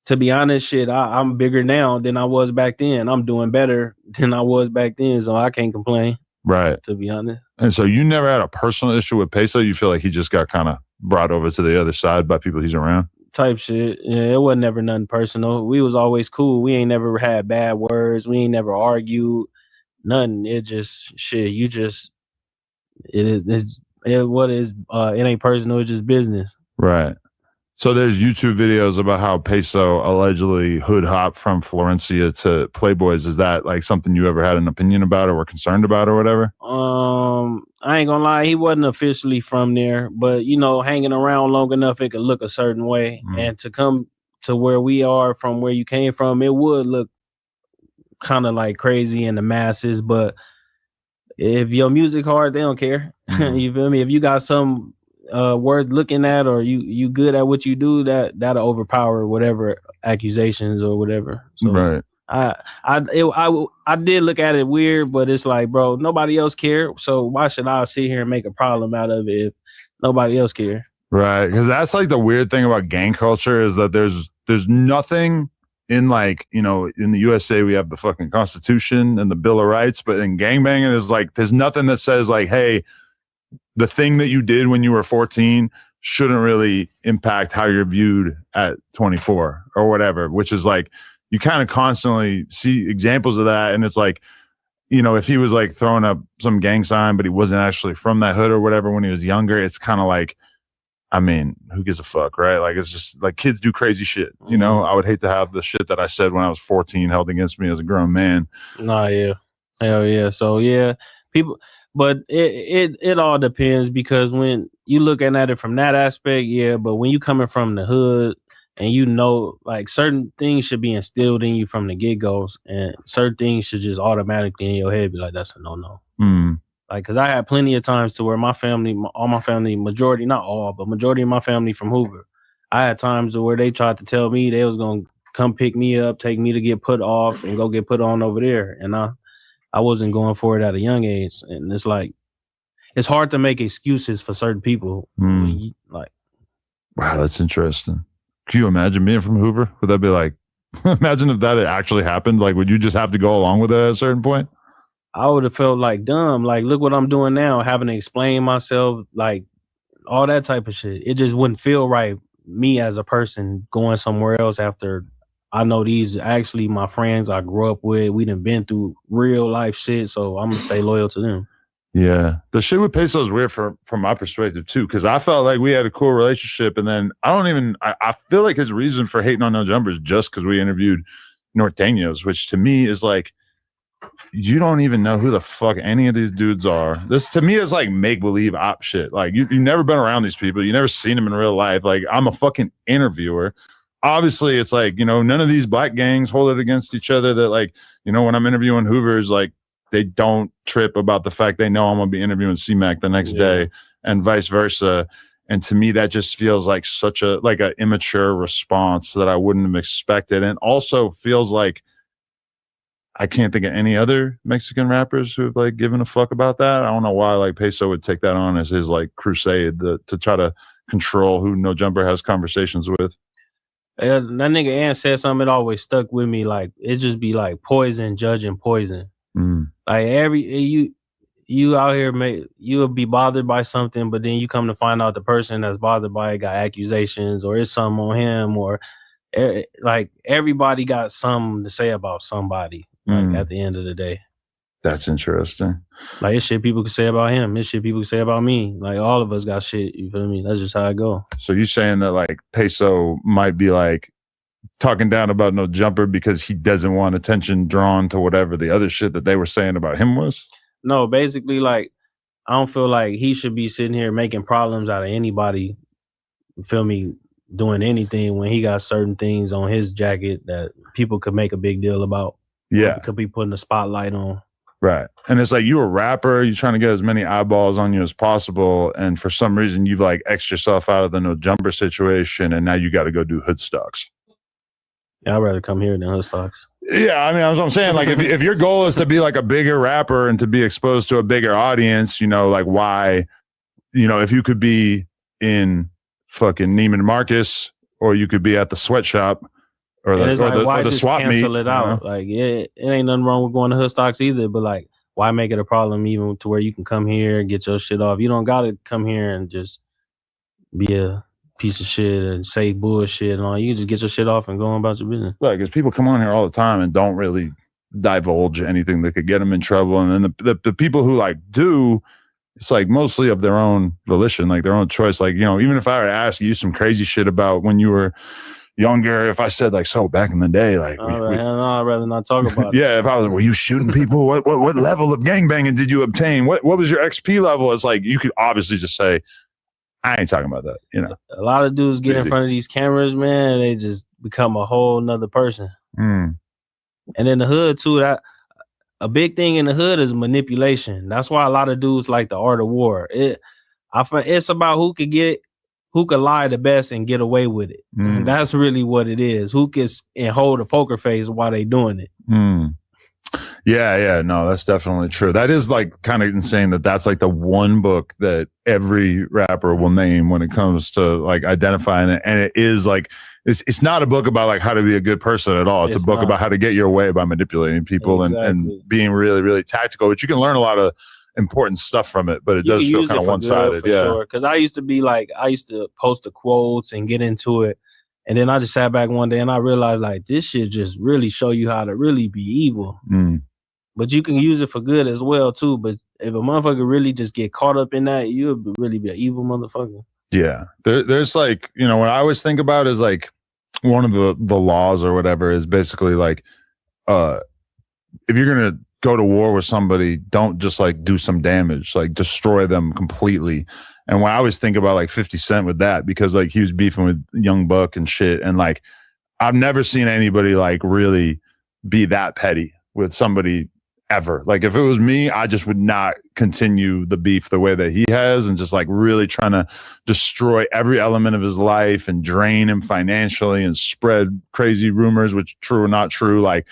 to be honest, shit, I'm bigger now than I was back then. I'm doing better than I was back then, so I can't complain. Right. To be honest. And so you never had a personal issue with Peso? You feel like he just got kind of brought over to the other side by people he's around? Type shit. Yeah, it wasn't never nothing personal. We was always cool. We ain't never had bad words. We ain't never argued. Nothing. It just shit. You just it ain't personal. It's just business. Right. So there's YouTube videos about how Peso allegedly hood hopped from Florencia to Playboys. Is that like something you ever had an opinion about or were concerned about or whatever? I ain't gonna lie, he wasn't officially from there, but you know, hanging around long enough, it could look a certain way. And to come to where we are from where you came from, it would look kind of like crazy in the masses. But if your music hard, they don't care. You feel me? If you got some worth looking at, or you good at what you do, that'll overpower whatever accusations or whatever. So right. I did look at it weird, but it's like, bro, nobody else care. So why should I sit here and make a problem out of it if nobody else care? Right, because that's like the weird thing about gang culture is that there's nothing in like, you know, in the USA we have the fucking Constitution and the Bill of Rights, but in gangbanging there's nothing that says like, hey, the thing that you did when you were 14 shouldn't really impact how you're viewed at 24 or whatever, which is like, you kind of constantly see examples of that. And it's like, you know, if he was like throwing up some gang sign, but he wasn't actually from that hood or whatever when he was younger, it's kind of like, I mean, who gives a fuck, right? Like, it's just like kids do crazy shit. You know, I would hate to have the shit that I said when I was 14 held against me as a grown man. Nah, yeah. Hell yeah. So yeah, people, but it all depends, because when you looking at it from that aspect, yeah, but when you coming from the hood and you know, like certain things should be instilled in you from the get-goes, and certain things should just automatically in your head be like, that's a no-no. Like, because I had plenty of times to where my family, all my family, majority, not all, but majority of my family from Hoover, I had times where they tried to tell me they was going to come pick me up, take me to get put off and go get put on over there. And I wasn't going for it at a young age. And it's like, it's hard to make excuses for certain people. Like, wow, that's interesting. Can you imagine being from Hoover? Would that be like, imagine if that had actually happened? Like, would you just have to go along with it at a certain point? I would have felt like dumb. Like, look what I'm doing now, having to explain myself, like all that type of shit. It just wouldn't feel right, me as a person going somewhere else after I know these actually my friends I grew up with. We done been through real life shit, so I'm gonna stay loyal to them. Yeah, the shit with Peso is weird from my perspective too, because I felt like we had a cool relationship, and then I feel like his reason for hating on No Jumper is just because we interviewed Norteños, which to me is like, you don't even know who the fuck any of these dudes are. This to me is like make-believe op shit. Like you've never been around these people. You never seen them in real life. Like I'm a fucking interviewer. Obviously it's like, you know, none of these black gangs hold it against each other that like, you know, when I'm interviewing Hoovers, like they don't trip about the fact they know I'm gonna be interviewing C-Mac the next day, and vice versa. And to me, that just feels like such a an immature response that I wouldn't have expected, and also feels like I can't think of any other Mexican rappers who've like given a fuck about that. I don't know why like Peso would take that on as his like crusade to try to control who No Jumper has conversations with. That nigga Ant said something that always stuck with me. Like it just be like poison judging poison. Like you out here you'll be bothered by something, but then you come to find out the person that's bothered by it got accusations or it's something on him, or like everybody got something to say about somebody. Like at the end of the day. That's interesting. Like it's shit people can say about him. It's shit people can say about me. Like all of us got shit. You feel me? That's just how it go. So you saying that like Peso might be like talking down about No Jumper because he doesn't want attention drawn to whatever the other shit that they were saying about him was? No, basically like I don't feel like he should be sitting here making problems out of anybody. You feel me? Doing anything when he got certain things on his jacket that people could make a big deal about. Yeah. Could be putting a spotlight on. Right. And it's like you're a rapper, you're trying to get as many eyeballs on you as possible. And for some reason you've like X'd yourself out of the No Jumper situation and now you got to go do hood stocks. Yeah, I'd rather come here than hood stocks. Yeah, I mean, that's what I'm saying. Like if your goal is to be like a bigger rapper and to be exposed to a bigger audience, you know, like why, you know, if you could be in fucking Neiman Marcus or you could be at the sweatshop or the swap meet. Cancel it out. You know? Like it ain't nothing wrong with going to hood stocks either, but like why make it a problem even to where you can come here and get your shit off? You don't gotta come here and just be a piece of shit and say bullshit and all. You can just get your shit off and go on about your business. Right, because people come on here all the time and don't really divulge anything that could get them in trouble. And then the people who like do, it's like mostly of their own volition, like their own choice. Like, you know, even if I were to ask you some crazy shit about when you were younger, if I said like, so back in the day, like, no, I'd rather not talk about it. Yeah, if I was, were you shooting people? What level of gangbanging did you obtain? What was your XP level? It's like you could obviously just say, I ain't talking about that. You know, a lot of dudes get in front of these cameras, man. They just become a whole nother person. And in the hood too, that a big thing in the hood is manipulation. That's why a lot of dudes like the art of war. It's about who could lie the best and get away with it. And that's really what it is. Who can hold a poker face while they doing it. Yeah, no, that's definitely true. That is like kind of insane that's like the one book that every rapper will name when it comes to like identifying it. And it is like, it's not a book about like how to be a good person at all. It's a book about how to get your way by manipulating people and being really, really tactical, which you can learn a lot of important stuff from it, but it does feel kind of one-sided. Yeah, sure. Because I used to post the quotes and get into it. And then I just sat back one day and I realized like this shit just really show you how to really be evil. But you can use it for good as well too. But if a motherfucker really just get caught up in that, you'll really be an evil motherfucker. Yeah. There's like, you know, what I always think about is like one of the laws or whatever is basically like if you're gonna go to war with somebody, don't just like do some damage, like destroy them completely. And when I always think about like 50 Cent with that, because like he was beefing with Young Buck and shit, and like I've never seen anybody like really be that petty with somebody ever. Like if it was me, I just would not continue the beef the way that he has and just like really trying to destroy every element of his life and drain him financially and spread crazy rumors, which true or not true. Like,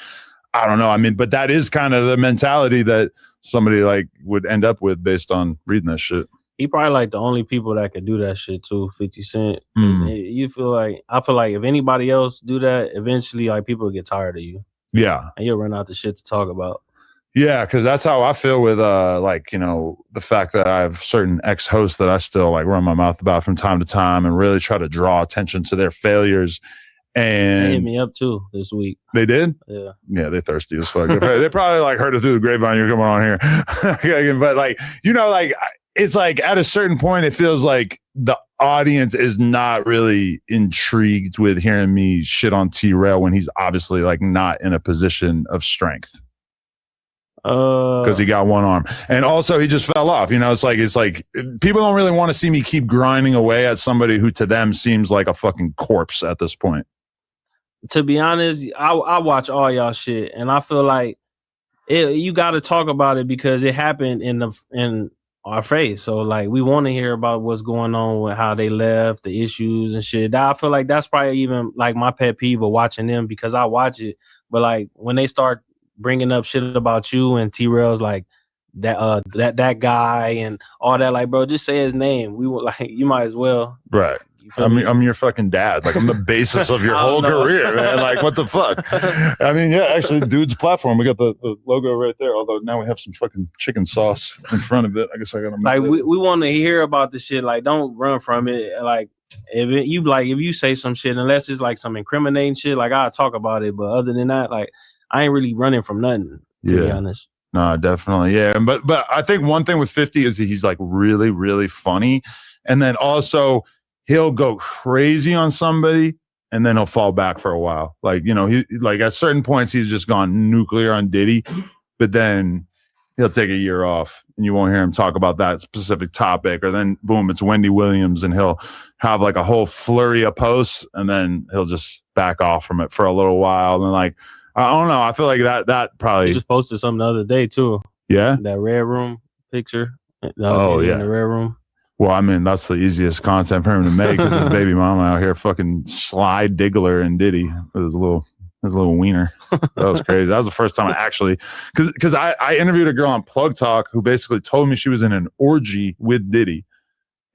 I don't know. I mean, but that is kind of the mentality that somebody like would end up with based on reading that shit. He probably like the only people that could do that shit too, 50 Cent. I feel like if anybody else do that, eventually like people will get tired of you. Yeah. And you'll run out of shit to talk about. Yeah, because that's how I feel with like, you know, the fact that I have certain ex-hosts that I still like run my mouth about from time to time and really try to draw attention to their failures. And they hit me up too this week. They did? Yeah. Yeah, they thirsty as fuck. They probably like heard it through the grapevine. You're coming on here. But like, you know, like it's like at a certain point, it feels like the audience is not really intrigued with hearing me shit on T-Rail when he's obviously like not in a position of strength. Because he got one arm, and also he just fell off. You know, it's like people don't really want to see me keep grinding away at somebody who to them seems like a fucking corpse at this point. To be honest, I watch all y'all shit, and I feel like you got to talk about it because it happened in our face. So like we want to hear about what's going on with how they left, the issues and shit. I feel like that's probably even like my pet peeve of watching them because I watch it, but like when they start bringing up shit about you and T-Rail's like that guy and all that, like bro, just say his name. We would like you might as well. Right. I'm your fucking dad. Like I'm the basis of your whole career, man. Like what the fuck? I mean, yeah, actually, dude's platform. We got the logo right there. Although now we have some fucking chicken sauce in front of it. I guess I got to like we want to hear about the shit. Like don't run from it. Like if you say some shit, unless it's like some incriminating shit, like I'll talk about it. But other than that, like I ain't really running from nothing. To be honest. No, definitely, yeah. But I think one thing with 50 is that he's like really, really funny, and then also he'll go crazy on somebody and then he'll fall back for a while. Like, you know, he like at certain points he's just gone nuclear on Diddy, but then he'll take a year off and you won't hear him talk about that specific topic. Or then boom, it's Wendy Williams and he'll have like a whole flurry of posts and then he'll just back off from it for a little while. And like, I don't know. I feel like that probably he just posted something the other day too. Yeah. That Red Room picture. Oh yeah. In the Red Room. Well, I mean, that's the easiest content for him to make because his baby mama out here fucking slide Diggler and Diddy with his little wiener. That was crazy. That was the first time I actually, because I interviewed a girl on Plug Talk who basically told me she was in an orgy with Diddy.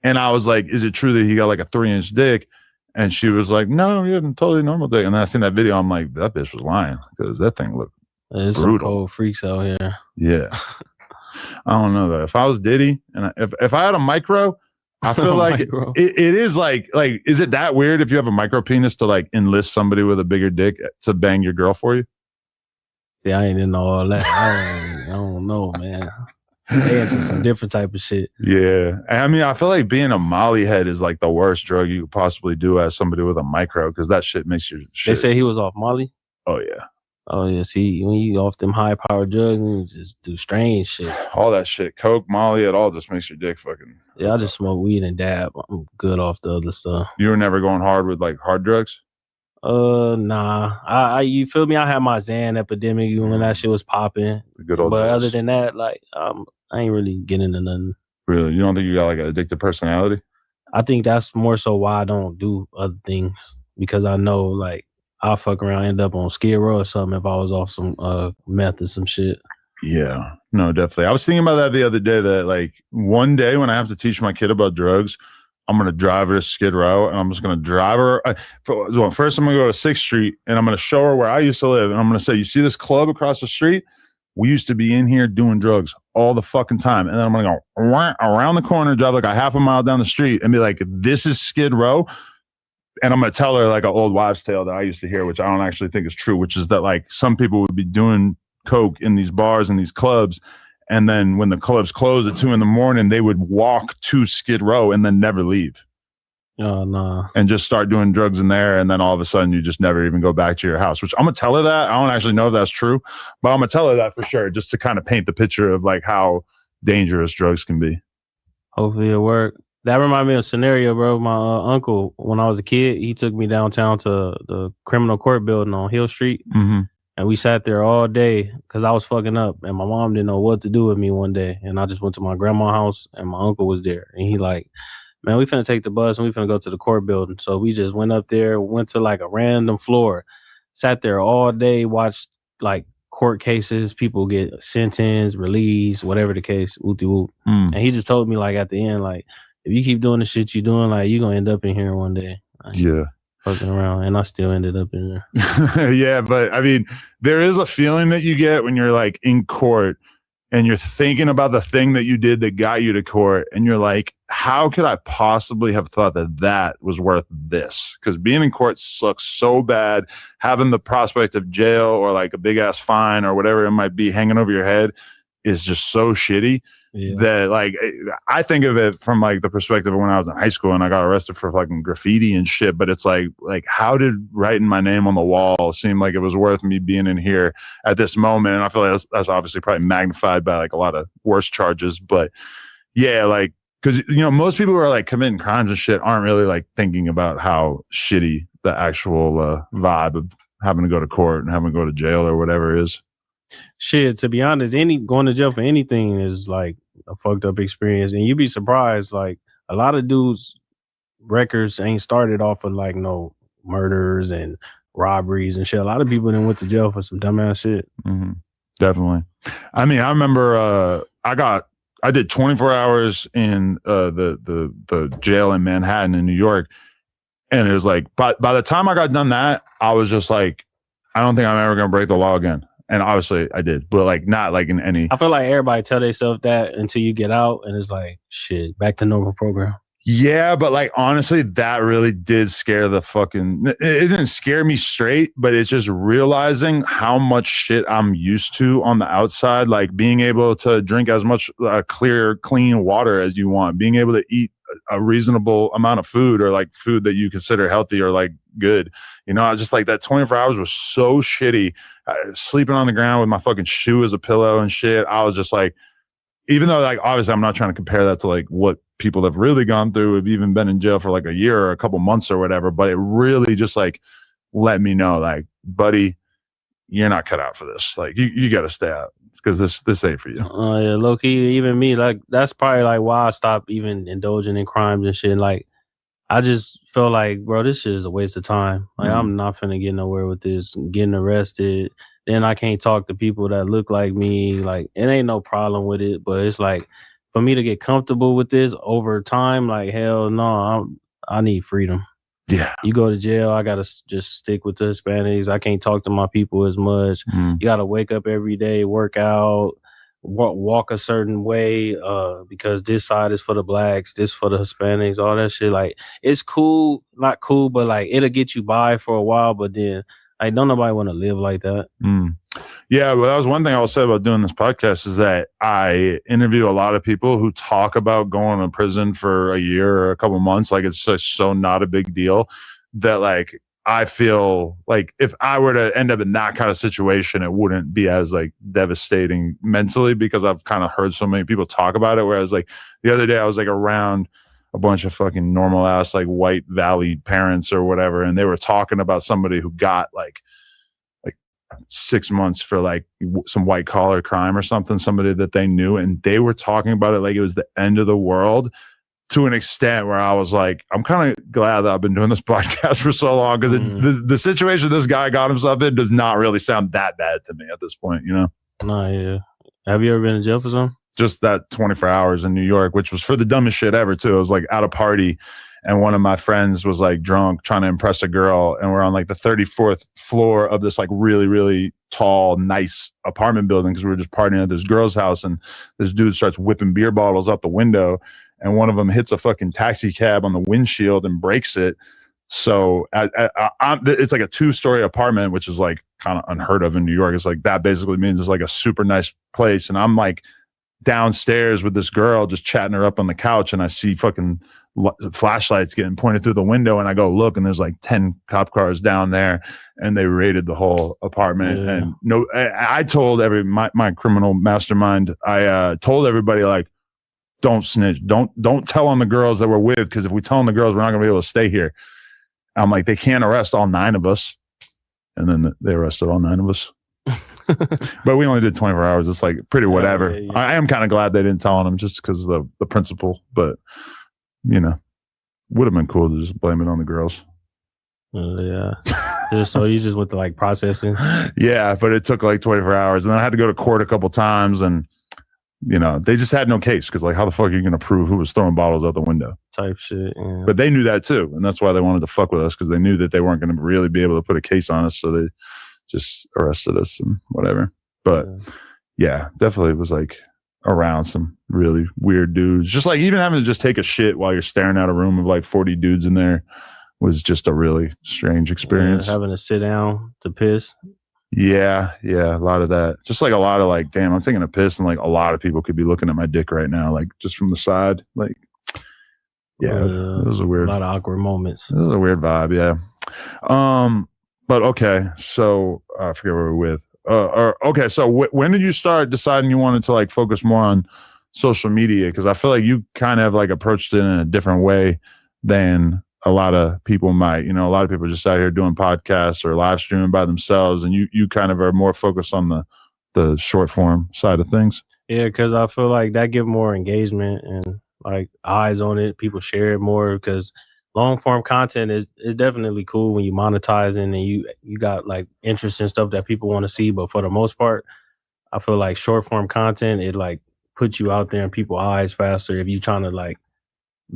And I was like, is it true that he got like a 3-inch dick? And she was like, no, he had a totally normal dick. And then I seen that video. I'm like, that bitch was lying because that thing looked There's brutal. some cold freaks out here. Yeah. I don't know though. If I was Diddy and if I had a micro, I feel like it is like is it that weird if you have a micro penis to like enlist somebody with a bigger dick to bang your girl for you? See, I ain't into all that. I don't know, man. They into some different type of shit. Yeah. I mean, I feel like being a Molly head is like the worst drug you could possibly do as somebody with a micro because that shit makes your shit. They say he was off Molly? Oh, yeah. Oh, yeah. See, when you off them high-powered drugs, you just do strange shit. All that shit. Coke, Molly, it all just makes your dick fucking... Yeah, I just smoke weed and dab. I'm good off the other stuff. You were never going hard with like hard drugs? Nah. I you feel me? I had my Xan epidemic when that shit was popping. Good old But days. other than that, like, I ain't really getting into nothing. Really? You don't think you got like an addictive personality? I think that's more so why I don't do other things because I know like I'll fuck around, end up on Skid Row or something if I was off some meth or some shit. Yeah, no, definitely. I was thinking about that the other day that like one day when I have to teach my kid about drugs, I'm going to drive her to Skid Row and I'm just going to drive her. First, I'm going to go to 6th Street and I'm going to show her where I used to live. And I'm going to say, you see this club across the street? We used to be in here doing drugs all the fucking time. And then I'm going to go around the corner, drive like a half a mile down the street and be like, this is Skid Row. And I'm going to tell her like an old wives' tale that I used to hear, which I don't actually think is true, which is that like some people would be doing coke in these bars and these clubs. And then when the clubs close at 2 a.m, they would walk to Skid Row and then never leave. Oh, no. And just start doing drugs in there. And then all of a sudden you just never even go back to your house, which I'm going to tell her that. I don't actually know if that's true, but I'm going to tell her that for sure, just to kind of paint the picture of like how dangerous drugs can be. Hopefully it'll work. That reminded me of a scenario, bro. My uncle, when I was a kid, he took me downtown to the criminal court building on Hill Street. Mm-hmm. And we sat there all day because I was fucking up. And my mom didn't know what to do with me one day. And I just went to my grandma's house and my uncle was there. And he like, man, we finna take the bus and we finna go to the court building. So we just went up there, went to like a random floor, sat there all day, watched like court cases, people get sentenced, released, whatever the case, whoopty whoop. And he just told me like at the end, like, if you keep doing the shit you're doing, like you're gonna end up in here one day. Like, yeah. Fucking around, and I still ended up in there. Yeah, but I mean, there is a feeling that you get when you're like in court and you're thinking about the thing that you did that got you to court, and you're like, how could I possibly have thought that that was worth this? Because being in court sucks so bad. Having the prospect of jail or like a big ass fine or whatever it might be hanging over your head is just so shitty. Yeah. That like I think of it from like the perspective of when I was in high school and I got arrested for fucking graffiti and shit, but it's like how did writing my name on the wall seem like it was worth me being in here at this moment? And I feel like that's obviously probably magnified by like a lot of worse charges, but yeah, like because you know most people who are like committing crimes and shit aren't really like thinking about how shitty the actual vibe of having to go to court and having to go to jail or whatever is. shit, to be honest, going to jail for anything is like a fucked up experience. And you'd be surprised, like a lot of dudes' records ain't started off of like no murders and robberies and shit. A lot of people then went to jail for some dumbass shit. Mm-hmm. Definitely. I mean, I remember I did 24 hours in the jail in Manhattan in New York. And it was like, by the time I got done that, I was just like, I don't think I'm ever going to break the law again. And obviously I did, but like not like in any. I feel like everybody tell themselves that until you get out and it's like, shit, back to normal program. Yeah, but like honestly, that really did scare the fucking. It didn't scare me straight, but it's just realizing how much shit I'm used to on the outside. Like being able to drink as much clear, clean water as you want, being able to eat a reasonable amount of food or like food that you consider healthy or like good. You know, I just like that 24 hours was so shitty. Sleeping on the ground with my fucking shoe as a pillow and shit. I was just like, even though like obviously I'm not trying to compare that to like what people have really gone through, have even been in jail for like a year or a couple months or whatever, but it really just like let me know like, buddy, you're not cut out for this. Like you got to stay out because this ain't for you. Yeah, low key, even me, like that's probably like why I stopped even indulging in crimes and shit. Like I just felt like, bro, this shit is a waste of time. Like I'm not finna get nowhere with this. Getting arrested, then I can't talk to people that look like me. Like it ain't no problem with it, but it's like for me to get comfortable with this over time, like hell no, I need freedom. Yeah, you go to jail, I gotta just stick with the Hispanics. I can't talk to my people as much. You gotta wake up every day, work out, walk a certain way, because this side is for the blacks, this for the Hispanics, all that shit. Like it's cool, not cool, but like it'll get you by for a while, but then like don't nobody want to live like that. Yeah, well, that was one thing I will say about doing this podcast is that I interview a lot of people who talk about going to prison for a year or a couple months. Like it's just so not a big deal that like I feel like if I were to end up in that kind of situation, it wouldn't be as like devastating mentally because I've kind of heard so many people talk about it. Whereas like the other day I was like around a bunch of fucking normal ass like white valley parents or whatever, and they were talking about somebody who got like 6 months for like some white collar crime or something, somebody that they knew, and they were talking about it like it was the end of the world to an extent where I was like, I'm kind of glad that I've been doing this podcast for so long because the situation this guy got himself in does not really sound that bad to me at this point, you know? Nah, yeah. Have you ever been in jail for something? Just that 24 hours in New York, which was for the dumbest shit ever too. It was like at a party and one of my friends was like drunk trying to impress a girl, and we're on like the 34th floor of this like really, really tall, nice apartment building because we were just partying at this girl's house, and this dude starts whipping beer bottles out the window, and one of them hits a fucking taxi cab on the windshield and breaks it. So it's like a 2-story apartment, which is like kind of unheard of in New York. It's like that basically means it's like a super nice place, and I'm like downstairs with this girl just chatting her up on the couch, and I see fucking flashlights getting pointed through the window, and I go look, and there's like 10 cop cars down there, and they raided the whole apartment. Yeah. And no, I told my criminal mastermind, I told everybody like, don't snitch, don't tell on the girls that we're with, because if we tell on the girls, we're not gonna be able to stay here. I'm like, they can't arrest all 9 of us, and then they arrested all 9 of us. But we only did 24 hours. It's like pretty whatever. Yeah. I am kind of glad they didn't tell on them just because of the principle, but you know, would have been cool to just blame it on the girls. Yeah. So you just went to like processing? Yeah, but it took like 24 hours. And then I had to go to court a couple times, and you know, they just had no case because like how the fuck are you going to prove who was throwing bottles out the window? Type shit. Yeah. But they knew that too. And that's why they wanted to fuck with us, because they knew that they weren't going to really be able to put a case on us. So they just arrested us and whatever. But yeah, definitely was like around some really weird dudes. Just like even having to just take a shit while you're staring at a room of like 40 dudes in there was just a really strange experience. Having to sit down to piss. Yeah, a lot of that. Just like a lot of like, damn, I'm taking a piss, and like a lot of people could be looking at my dick right now, like just from the side. Like, yeah, it was a weird, a lot of awkward moments. It was a weird vibe, yeah. But okay, so I forget where we're with. Okay, so when did you start deciding you wanted to like focus more on social media? Because I feel like you kind of like approached it in a different way than a lot of people might. You know, a lot of people are just out here doing podcasts or live streaming by themselves, and you kind of are more focused on the the short form side of things? Yeah, because I feel like that give more engagement and like eyes on it. People share it more because long form content is definitely cool when you monetize and you got like interesting stuff that people want to see. But for the most part, I feel like short form content, it like puts you out there in people's eyes faster if you trying to like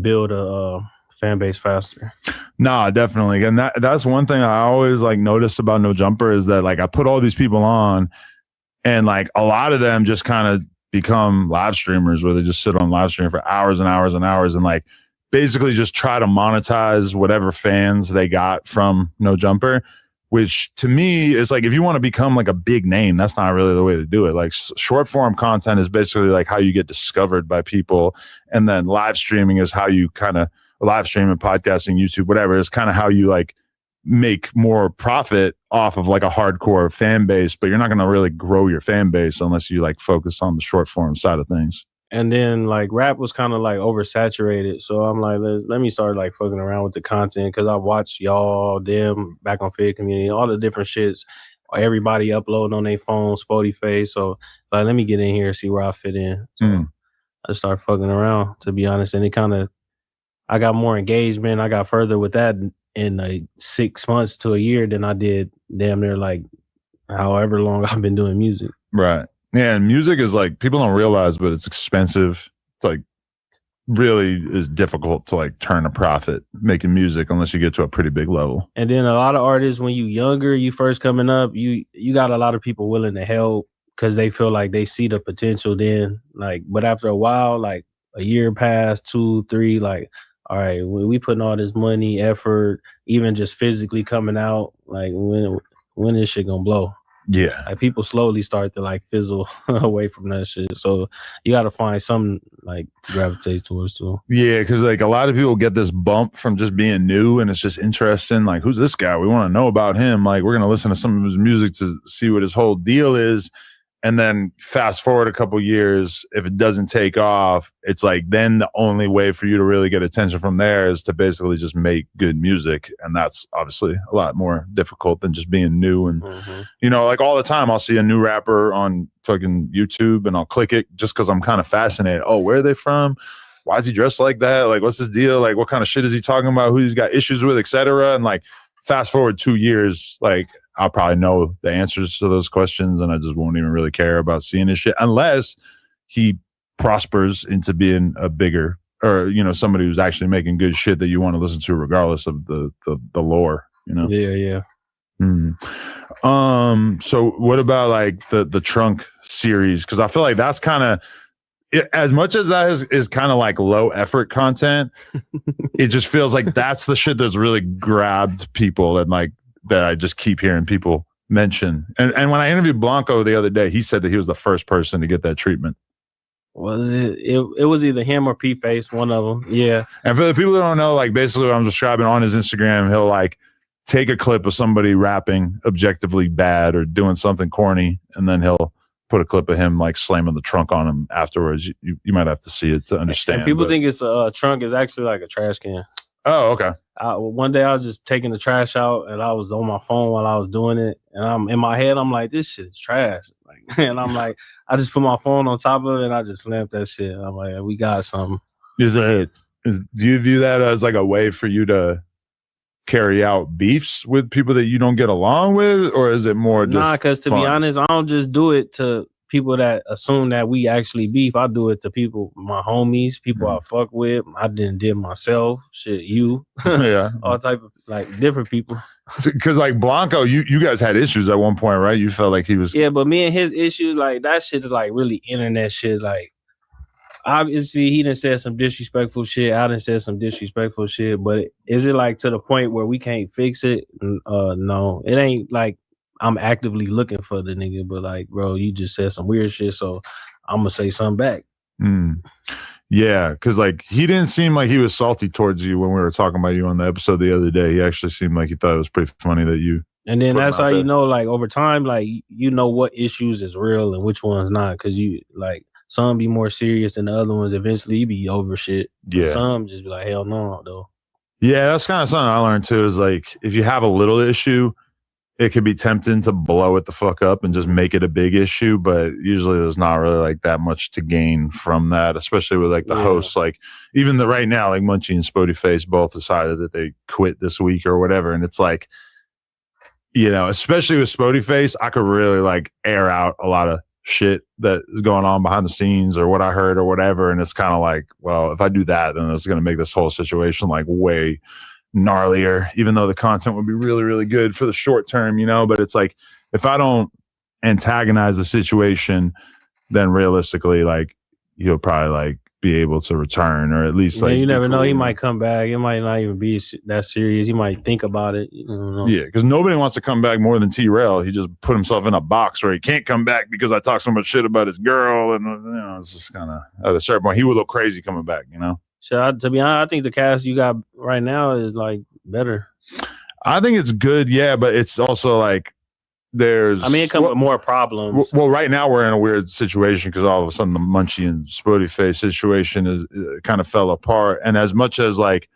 build a fan base faster. Nah, definitely. And that's one thing I always like noticed about No Jumper is that like I put all these people on and like a lot of them just kind of become live streamers where they just sit on live stream for hours and hours and hours and like basically just try to monetize whatever fans they got from No Jumper, which to me is like, if you want to become like a big name, that's not really the way to do it. Like short form content is basically like how you get discovered by people. And then live streaming is how you kind of live streaming, podcasting, YouTube, whatever, is kind of how you like make more profit off of like a hardcore fan base, but you're not going to really grow your fan base unless you like focus on the short form side of things. And then like rap was kind of like oversaturated. So I'm like, let me start like fucking around with the content because I watched y'all, them, back on Fed Community, all the different shits. Everybody uploading on their phone, Blueface. So like, let me get in here and see where I fit in. So I start fucking around, to be honest. And it kind of, I got more engagement. I got further with that in like 6 months to a year than I did damn near like however long I've been doing music. Right. Yeah, and music is like, people don't realize, but it's expensive. It's like really is difficult to like turn a profit making music unless you get to a pretty big level. And then a lot of artists, when you younger, you first coming up, you got a lot of people willing to help because they feel like they see the potential then. Like, but after a while, like a year past, 2, 3, like, all right, we putting all this money, effort, even just physically coming out, like when is shit gonna blow? Yeah. Like people slowly start to like fizzle away from that shit. So you got to find something like to gravitate towards too. Yeah, because like a lot of people get this bump from just being new and it's just interesting. Like, who's this guy? We want to know about him. Like, we're going to listen to some of his music to see what his whole deal is. And then fast forward a couple years, if it doesn't take off, it's like then the only way for you to really get attention from there is to basically just make good music. And that's obviously a lot more difficult than just being new. And, you know, like all the time, I'll see a new rapper on fucking YouTube and I'll click it just because I'm kind of fascinated. Oh, where are they from? Why is he dressed like that? Like, what's his deal? Like, what kind of shit is he talking about? Who he's got issues with, etc. And like, fast forward 2 years, like, I'll probably know the answers to those questions and I just won't even really care about seeing his shit unless he prospers into being a bigger or, you know, somebody who's actually making good shit that you want to listen to regardless of the lore, you know? Yeah. So what about like the Trunk series? Because I feel like that's kind of, as much as that is kind of like low effort content, it just feels like that's the shit that's really grabbed people and like, that I just keep hearing people mention. And when I interviewed Blanco the other day, he said that he was the first person to get that treatment. Was it? It was either him or P-Face, one of them. Yeah. And for the people that don't know, like basically what I'm describing on his Instagram, he'll like take a clip of somebody rapping objectively bad or doing something corny, and then he'll put a clip of him like slamming the trunk on him afterwards. You might have to see it to understand. And people think it's a trunk is actually like a trash can. Oh, okay. One day I was just taking the trash out and I was on my phone while I was doing it. And I'm in my head, I'm like, this shit is trash. Like, and I'm like, I just put my phone on top of it and I just slammed that shit. I'm like, we got something. Do you view that as like a way for you to carry out beefs with people that you don't get along with? Or is it more just Nah, because to be honest, I don't just do it to people that assume that we actually beef. I do it to people, my homies, people I fuck with. I did myself. Shit, you. Yeah. All type of like different people. Because like Blanco, you guys had issues at one point, right? You felt like he was. Yeah, but me and his issues, like that shit is like really internet shit. Like obviously he done said some disrespectful shit. I done said some disrespectful shit. But is it like to the point where we can't fix it? No, it ain't like I'm actively looking for the nigga, but like, bro, you just said some weird shit, so I'm gonna say something back. Yeah, because like he didn't seem like he was salty towards you when we were talking about you on the episode the other day. He actually seemed like he thought it was pretty funny that you. And then that's how you know, like over time, like you know what issues is real and which one's not, because you like some be more serious than the other ones. Eventually, you be over shit. Yeah, some just be like hell no though. Yeah, that's kind of something I learned too. Is like if you have a little issue, it could be tempting to blow it the fuck up and just make it a big issue, but usually there's not really like that much to gain from that, especially with like the hosts. Like even right now, like Munchieb and Blueface both decided that they quit this week or whatever. And it's like, you know, especially with Blueface, I could really like air out a lot of shit that is going on behind the scenes or what I heard or whatever. And it's kind of like, well, if I do that, then it's going to make this whole situation like way gnarlier, even though the content would be really, really good for the short term, you know. But it's like, if I don't antagonize the situation, then realistically, like, he'll probably like be able to return, or at least like, you never know. cool. He might come back. It might not even be that serious. He might think about it. You know? Yeah, because nobody wants to come back more than T-Rail. He just put himself in a box where he can't come back because I talk so much shit about his girl, and you know, it's just kind of at a certain point he would look crazy coming back, you know. So to be honest, I think the cast you got right now is like better. I think it's good, yeah, but it's also like there's. I mean, it comes with more problems. Well, right now we're in a weird situation because all of a sudden the Munchieb and Blueface situation is kind of fell apart. And as much as like,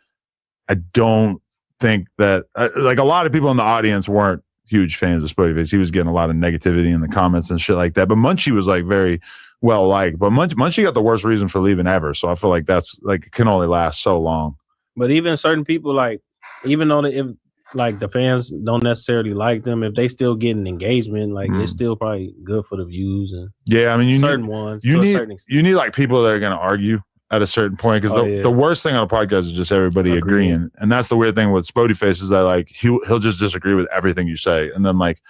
I don't think that like a lot of people in the audience weren't huge fans of Blueface. He was getting a lot of negativity in the comments and shit like that. But Munchieb was like very well liked. But Munchieb got the worst reason for leaving ever. So I feel like that's like it can only last so long. But even certain people, like, even though if like the fans don't necessarily like them, if they still getting engagement, like it's still probably good for the views. And yeah, I mean, you certain need, ones, you to need a certain extent. you need like people that are going to argue at a certain point, because the worst thing on a podcast is just everybody agreeing, and that's the weird thing with Blueface is that like he'll just disagree with everything you say, and then like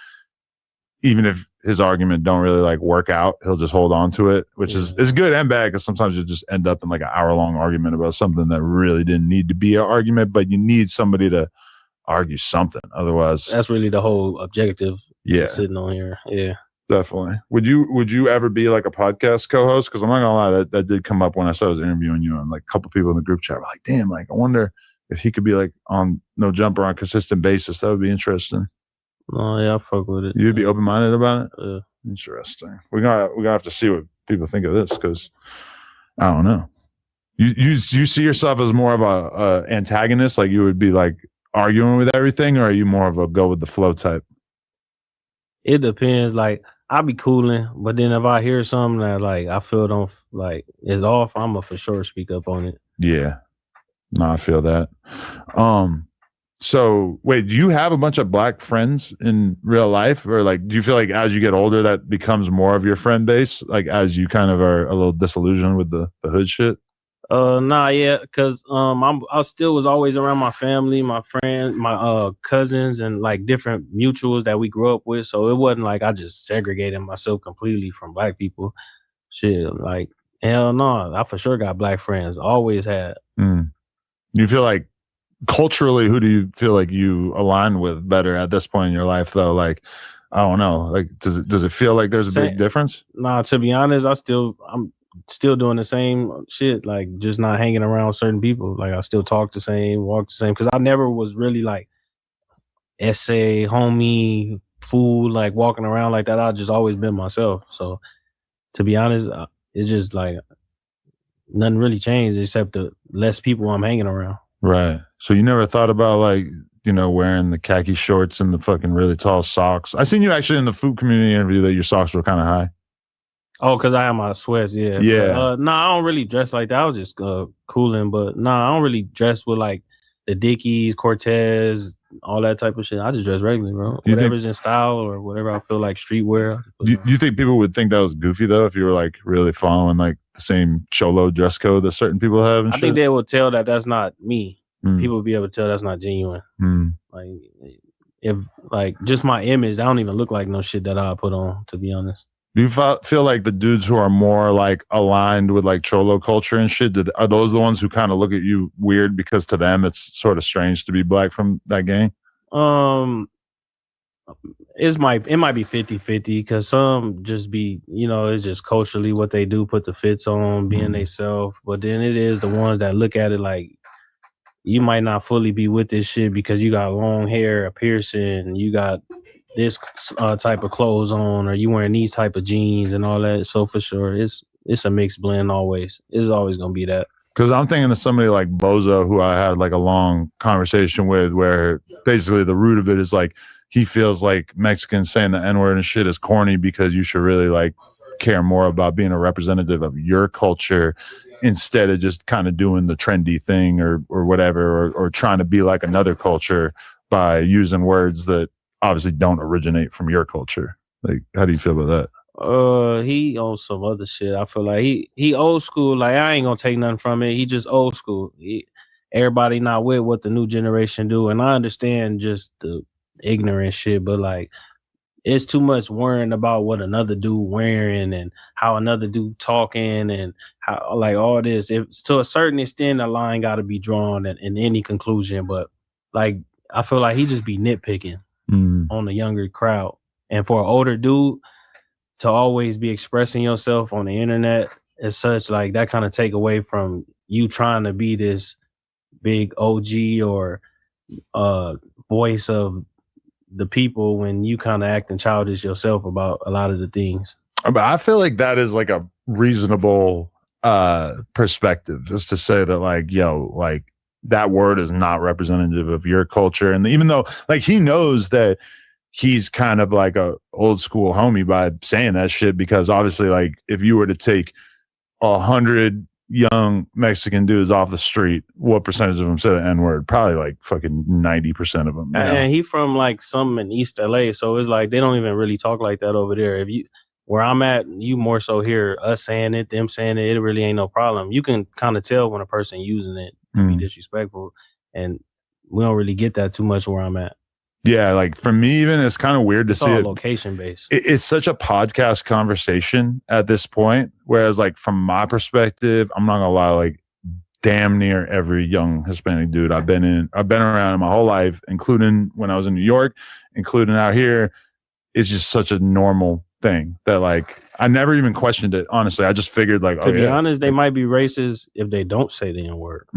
even if his argument don't really like work out, he'll just hold on to it, which is good and bad, because sometimes you just end up in like an hour-long argument about something that really didn't need to be an argument, but you need somebody to argue something. Otherwise, that's really the whole objective. Yeah, sitting on here. Yeah, definitely. Would you ever be like a podcast co-host? Because I'm not gonna lie, that did come up when I said I was interviewing you, and like a couple people in the group chat were like, "Damn, like I wonder if he could be like on No Jumper on a consistent basis. That would be interesting." Oh yeah, I fuck with it. You'd be open-minded about it? Interesting. We're gonna have to see what people think of this, because I don't know. You see yourself as more of a antagonist, like you would be like arguing with everything, or are you more of a go with the flow type? It depends. Like I'll be cooling, but then if I hear something that like I feel don't like is off, I'ma for sure speak up on it. Yeah. No, I feel that. So wait, do you have a bunch of black friends in real life, or like do you feel like as you get older that becomes more of your friend base, like as you kind of are a little disillusioned with the hood shit? Nah, yeah, because I still was always around my family, my friends, my cousins, and like different mutuals that we grew up with. So it wasn't like I just segregated myself completely from black people. Shit, like hell no, I for sure got black friends. Always had. You feel like culturally, who do you feel like you align with better at this point in your life, though? Like, I don't know. Like, does it feel like there's a big difference? Nah, to be honest, I'm still doing the same shit, like just not hanging around certain people. Like I still talk the same, walk the same, because I never was really like essay homie fool, like walking around like that. I just always been myself. So to be honest, it's just like nothing really changed except the less people I'm hanging around. Right. So you never thought about like, you know, wearing the khaki shorts and the fucking really tall socks? I seen you actually in the food community interview that your socks were kind of high. Oh, because I have my sweats, yeah. Yeah. Nah, I don't really dress like that. I was just cooling, but nah, I don't really dress with like the Dickies, Cortez, all that type of shit. I just dress regularly, bro. Whatever's in style or whatever I feel like streetwear. You think people would think that was goofy though if you were like really following like the same cholo dress code that certain people have? And I think they will tell that that's not me. People will be able to tell that's not genuine. Like if like just my image, I don't even look like no shit that I put on, to be honest. Do you feel like the dudes who are more like aligned with like cholo culture and shit, are those the ones who kind of look at you weird because to them it's sort of strange to be black from that gang? It might be 50-50 because some just be, you know, it's just culturally what they do, put the fits on, being they self. But then it is the ones that look at it like you might not fully be with this shit because you got long hair, a piercing, you got this type of clothes on, or you wearing these type of jeans and all that. So for sure, it's a mixed blend always. It's always going to be that. Because I'm thinking of somebody like Bozo, who I had like a long conversation with, where basically the root of it is like he feels like Mexicans saying the N-word and shit is corny because you should really like care more about being a representative of your culture instead of just kind of doing the trendy thing or whatever, or trying to be like another culture by using words that obviously don't originate from your culture. Like, how do you feel about that? He on some other shit. I feel like he old school. Like, I ain't gonna take nothing from it. He just old school. Everybody not with what the new generation do, and I understand just the ignorant shit, but like, it's too much worrying about what another dude wearing and how another dude talking and how, like, all this. If to a certain extent, a line got to be drawn in any conclusion, but like, I feel like he just be nitpicking on the younger crowd. And for an older dude to always be expressing yourself on the internet as such, like, that kind of take away from you trying to be this big OG or voice of the people when you kind of acting childish yourself about a lot of the things. But I feel like that is like a reasonable perspective, just to say that, like, yo, like, that word is not representative of your culture. And even though, like, he knows that he's kind of like a old school homie by saying that shit, because obviously, like, if you were to take 100 young Mexican dudes off the street, what percentage of them say the N-word? Probably like fucking 90% of them. And he from like some in East LA, so it's like they don't even really talk like that over there. If you where I'm at, you more so hear us saying it, them saying it. It really ain't no problem. You can kind of tell when a person using it to be disrespectful, and we don't really get that too much where I'm at. Yeah, like for me, even it's kind of weird to see it location based. It's such a podcast conversation at this point. Whereas, like, from my perspective, I'm not gonna lie, like, damn near every young Hispanic dude I've been around in my whole life, including when I was in New York, including out here, is just such a normal thing that, like, I never even questioned it. Honestly, I just figured, like, to be honest, they might be racist if they don't say the N-word.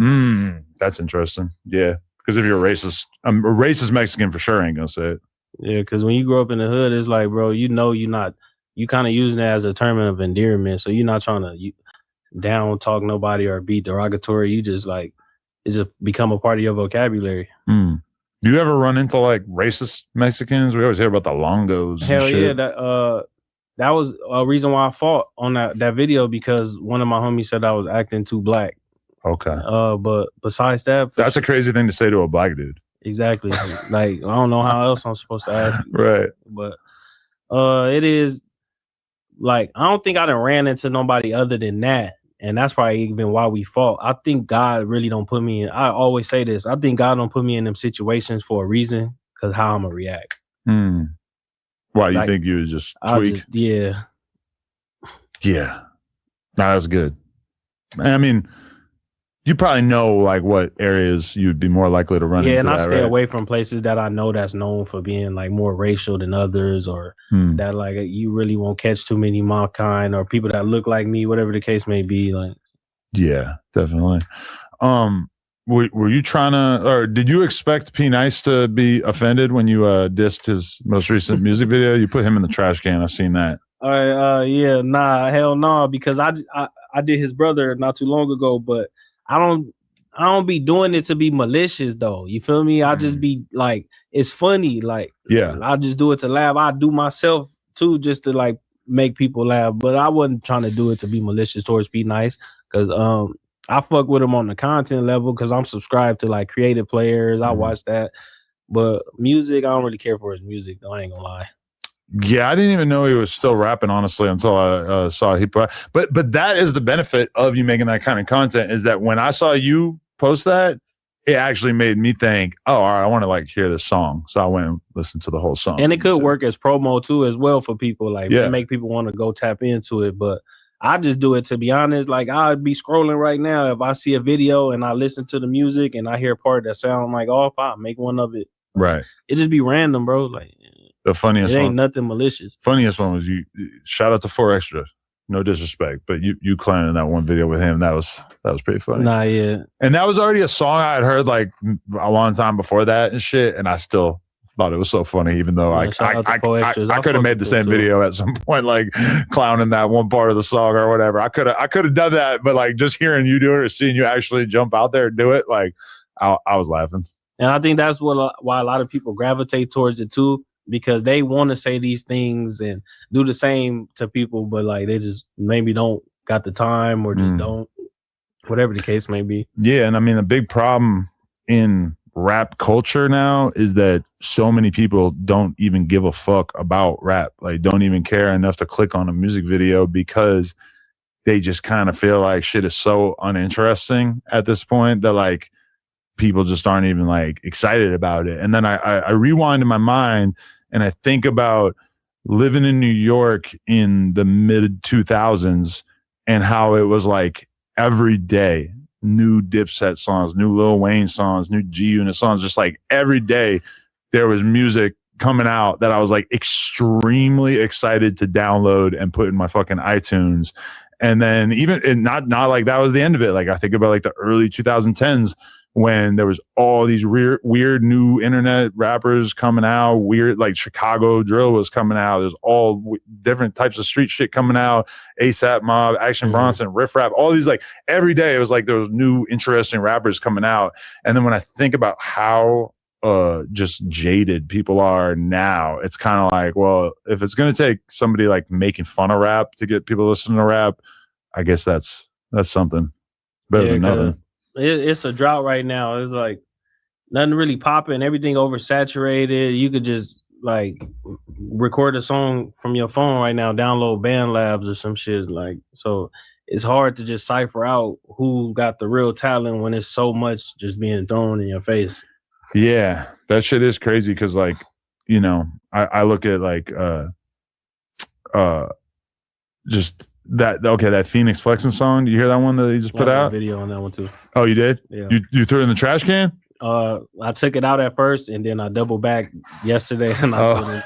That's interesting. Yeah. Because if you're a racist Mexican for sure ain't gonna say it. Yeah, because when you grow up in the hood, it's like, bro, you kind of using it as a term of endearment. So you're not trying to down talk nobody or be derogatory. You just like, it's just become a part of your vocabulary. Do you ever run into like racist Mexicans? We always hear about the longos. Hell yeah, that was a reason why I fought on that video, because one of my homies said I was acting too black. Okay. But besides that, that's a crazy thing to say to a black dude. Exactly. Like, I don't know how else I'm supposed to ask you. Right. But it is like, I don't think I done ran into nobody other than that. And that's probably even why we fought. I think God really don't put me in. I always say this. I think God don't put me in them situations for a reason, because how I'm going to react. Why, you think you would just tweak? Yeah. Yeah. Nah, that's good. I mean, you probably know like what areas you'd be more likely to run into. Yeah, and I stay right? away from places that I know that's known for being like more racial than others, or that like you really won't catch too many my kind or people that look like me, whatever the case may be. Like, yeah, definitely. Were you trying to, or did you expect P Nice to be offended when you dissed his most recent music video? You put him in the trash can. I seen that. Yeah, nah, hell no, because I did his brother not too long ago, but I don't be doing it to be malicious though. You feel me? I just be like, it's funny. Like, yeah, I just do it to laugh. I do myself too, just to like make people laugh. But I wasn't trying to do it to be malicious towards P Nice, because I fuck with him on the content level because I'm subscribed to like creative players. I watch that, but music, I don't really care for his music though. I ain't gonna lie. Yeah, I didn't even know he was still rapping, honestly, until I saw he put. But that is the benefit of you making that kind of content, is that when I saw you post that, it actually made me think, oh, all right, I want to like hear this song. So I went and listened to the whole song. And it could work as promo too, as well, for people, like make people want to go tap into it. But I just do it, to be honest. Like, I'd be scrolling right now. If I see a video and I listen to the music and I hear a part that sound like off, I'll make one of it. Right. It just be random, bro. Like, the funniest it ain't one, nothing malicious. Funniest one was you. Shout out to 4Extra. No disrespect, but you clowning that one video with him, that was pretty funny. Nah, yeah. And that was already a song I had heard like a long time before that and shit, and I still thought it was so funny, even though I could have made the same video at some point, like clowning that one part of the song or whatever. I could have done that, but like just hearing you do it or seeing you actually jump out there and do it, like I was laughing. And I think that's why a lot of people gravitate towards it too, because they want to say these things and do the same to people, but like they just maybe don't got the time or just don't, whatever the case may be. Yeah, and I mean, a big problem in rap culture now is that so many people don't even give a fuck about rap, like don't even care enough to click on a music video because they just kind of feel like shit is so uninteresting at this point that like people just aren't even like excited about it. And then I rewind in my mind and I think about living in New York in the mid 2000s and how it was like every day new Dipset songs, new Lil Wayne songs, new G-Unit songs, just like every day there was music coming out that I was like extremely excited to download and put in my fucking iTunes. And then even and not like that was the end of it. Like I think about like the early 2010s when there was all these weird new internet rappers coming out, weird like Chicago drill was coming out. There's all different types of street shit coming out. ASAP Mob, Action Bronson, Riff Rap, all these like every day it was like there was new interesting rappers coming out. And then when I think about how just jaded people are now, it's kind of like, well, if it's gonna take somebody like making fun of rap to get people listening to rap, I guess that's something better than nothing. It's a drought right now. It's like nothing really popping, everything oversaturated. You could just like record a song from your phone right now, download Band Labs or some shit. Like, so it's hard to just cipher out who got the real talent when it's so much just being thrown in your face. Yeah, that shit is crazy because like, you know, I look at like just that Phoenix Flexing song. Do you hear that one that he just put out? A video on that one too. Oh, you did? Yeah. You threw it in the trash can? I took it out at first and then I doubled back yesterday and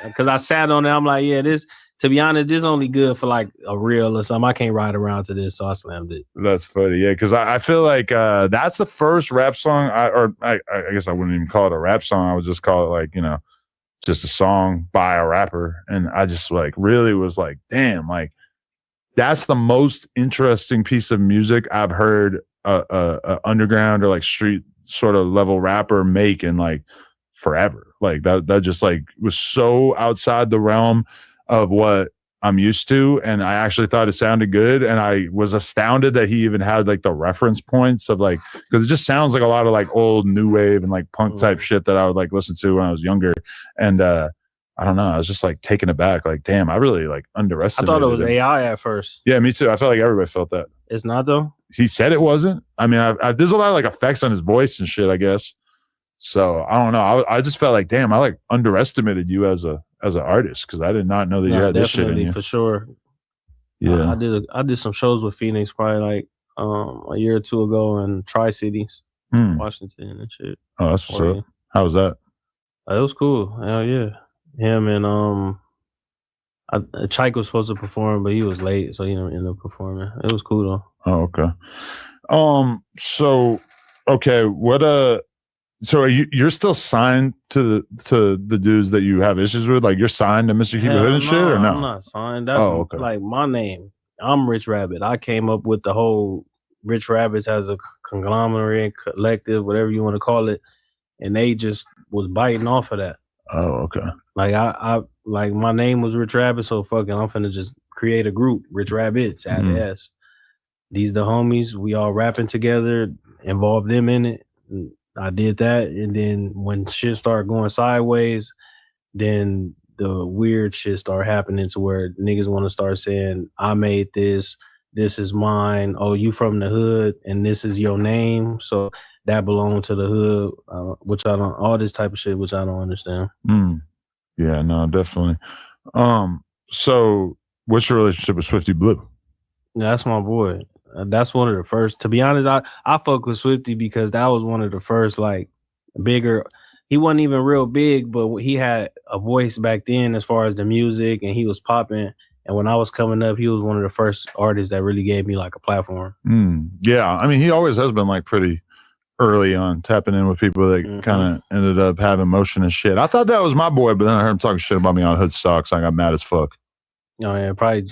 because I sat on it. I'm like, yeah, this, to be honest, this is only good for like a reel or something. I can't ride around to this, so I slammed it. That's funny, yeah, because I feel like that's the first rap song. I guess I wouldn't even call it a rap song. I would just call it like, you know, just a song by a rapper. And I just like really was like, damn, like that's the most interesting piece of music I've heard a underground or like street sort of level rapper make in like forever. Like that just like was so outside the realm of what I'm used to, and I actually thought it sounded good, and I was astounded that he even had like the reference points of like, because it just sounds like a lot of like old new wave and like punk type shit that I would like listen to when I was younger. And I don't know, I was just like taken aback, like damn, I really like underestimated. I thought it was AI at first. Yeah, me too. I felt like everybody felt that. It's not though. He said it wasn't. I mean, there's a lot of like effects on his voice and shit, I guess. So I don't know. I just felt like, damn, I like underestimated you as an artist because I did not know that you had this shit in you. For sure. Yeah, I did some shows with Phoenix probably like a year or two ago in Tri-Cities, Washington and shit. Oh, that's what's up. How was that? It was cool. Hell yeah. Him and Chike was supposed to perform, but he was late, so he didn't end up performing. It was cool though. Oh, okay. So okay, what so are you're still signed to the dudes that you have issues with? Like you're signed to Mr. Keep It Hood and shit, or no? I'm not signed. That's like my name. I'm Rich Rabbit. I came up with the whole Rich Rabbits as a conglomerate, collective, whatever you want to call it, and they just was biting off of that. Oh, okay. Like I like my name was Rich Rabbit, so fucking I'm finna just create a group, Rich Rabbits, add the S. These the homies, we all rapping together, involve them in it. I did that, and then when shit started going sideways, then the weird shit started happening to where niggas want to start saying, I made this is mine, oh, you from the hood, and this is your name, so that belonged to the hood, which I don't, all this type of shit, which I don't understand. Yeah, no, definitely. So what's your relationship with Swifty Blue? That's my boy. That's one of the first. To be honest, I fuck with Swifty because that was one of the first like bigger. He wasn't even real big, but he had a voice back then as far as the music, and he was popping. And when I was coming up, he was one of the first artists that really gave me like a platform. Yeah, I mean, he always has been like pretty early on tapping in with people that kind of ended up having motion and shit. I thought that was my boy, but then I heard him talking shit about me on Hoodstock, so I got mad as fuck. yeah, probably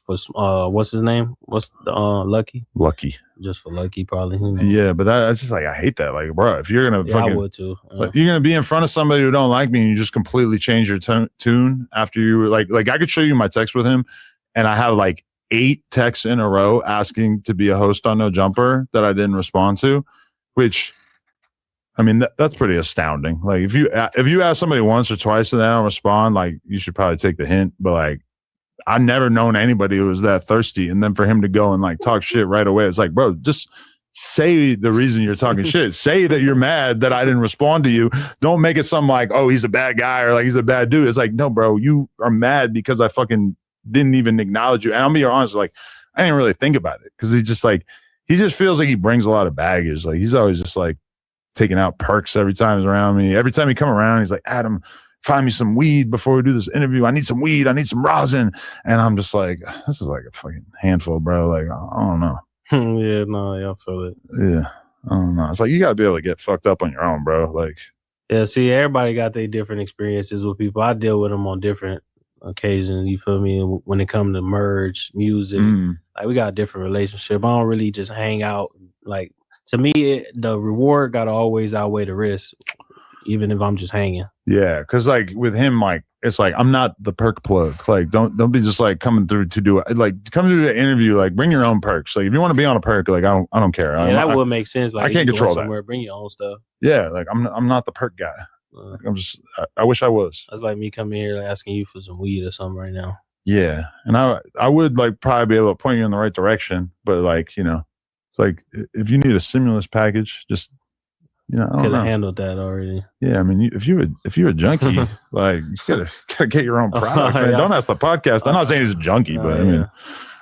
for what's his name? What's Lucky? Lucky. Just for Lucky, probably. Yeah, but that's just like I hate that. Like, bro, if you're gonna I would too. like, you're gonna be in front of somebody who don't like me, and you just completely change your tune after you were like I could show you my text with him, and I have like 8 texts in a row asking to be a host on No Jumper that I didn't respond to, which. I mean, that's pretty astounding. Like, if you ask somebody once or twice and they don't respond, like, you should probably take the hint. But like, I've never known anybody who was that thirsty, and then for him to go and like talk shit right away, it's like, bro, just say the reason you're talking shit. Say that you're mad that I didn't respond to you. Don't make it something like, oh, he's a bad guy or like he's a bad dude. It's like, no, bro, you are mad because I fucking didn't even acknowledge you. And I'll be honest, like, I didn't really think about it because he just feels like he brings a lot of baggage. Like, he's always just like taking out perks every time he's around me. Every time he come around, he's like, Adam, find me some weed before we do this interview. I need some weed. I need some rosin. And I'm just like, this is like a fucking handful, bro. Like, I don't know. Yeah, no, y'all feel it. Yeah, I don't know. It's like, you got to be able to get fucked up on your own, bro. Like, yeah, see, everybody got their different experiences with people. I deal with them on different occasions, you feel me? When it comes to merge, music, like, we got a different relationship. I don't really just hang out. Like, to me, the reward got to always outweigh the risk, even if I'm just hanging. Yeah, because like with him, like, it's like, I'm not the perk plug. Like, don't be just like coming through to do it. Like, come to the interview, like, bring your own perks. Like, if you want to be on a perk, like, I don't care. Yeah, that would make sense. Like, I can't control that. Bring your own stuff. Yeah, like, I'm not the perk guy. Like, I wish I was. That's like me coming here like, asking you for some weed or something right now. Yeah, and I would like probably be able to point you in the right direction, but like, you know, it's like if you need a stimulus package, just, you know, I could have handled that already. Yeah, I mean, if you're a junkie, like, you gotta get your own product. Man. Yeah. Don't ask the podcast. I'm not saying he's a junkie, but I mean,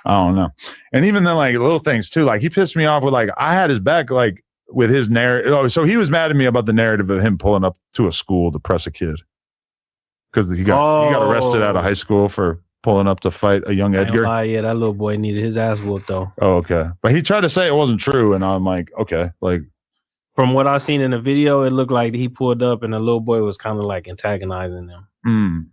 I don't know. And even then, like, little things too. Like, he pissed me off with, like, I had his back, like, with his narrative. Oh, so he was mad at me about the narrative of him pulling up to a school to press a kid because he got arrested out of high school for pulling up to fight a young Edgar. Yeah, that little boy needed his ass whooped though. Oh, okay. But he tried to say it wasn't true, and I'm like, okay, like. From what I seen in the video, it looked like he pulled up and the little boy was kind of like antagonizing him.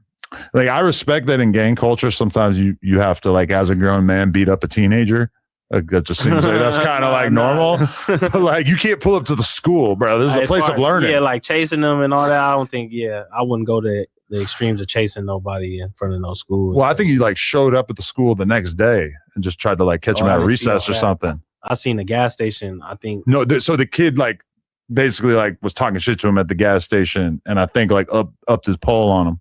Like, I respect that in gang culture, sometimes you have to, like, as a grown man, beat up a teenager. Like, that just seems like that's kind of like normal. But like, you can't pull up to the school, bro. This is a place of learning. Yeah, like chasing them and all that. I don't think. Yeah, I wouldn't go to the extremes of chasing nobody in front of no school. Well, I think he like showed up at the school the next day and just tried to like catch him at recess or something. I seen the gas station. I think no. So the kid like basically like was talking shit to him at the gas station, and I think like upped his pole on him,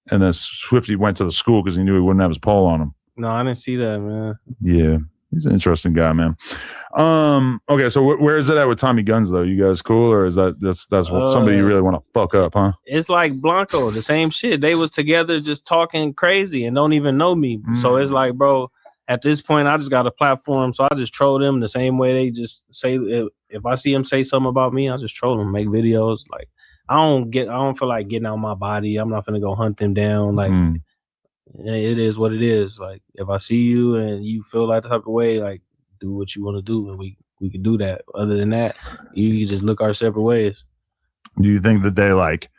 and then Swifty went to the school because he knew he wouldn't have his pole on him. No, I didn't see that, man. Yeah. He's an interesting guy, man. Okay, so where is it at with Tommy Guns though? You guys cool, or is that's what somebody you really want to fuck up, huh? It's like Blanco, the same shit. They was together just talking crazy and don't even know me. So it's like, bro, at this point, I just got a platform, so I just troll them the same way they just say. If I see them say something about me, I just troll them, make videos. Like, I don't feel like getting out my body. I'm not gonna go hunt them down. Like. It is what it is. Like, if I see you and you feel that type of way, like, do what you want to do, and we can do that. Other than that, you just look our separate ways. Do you think that they like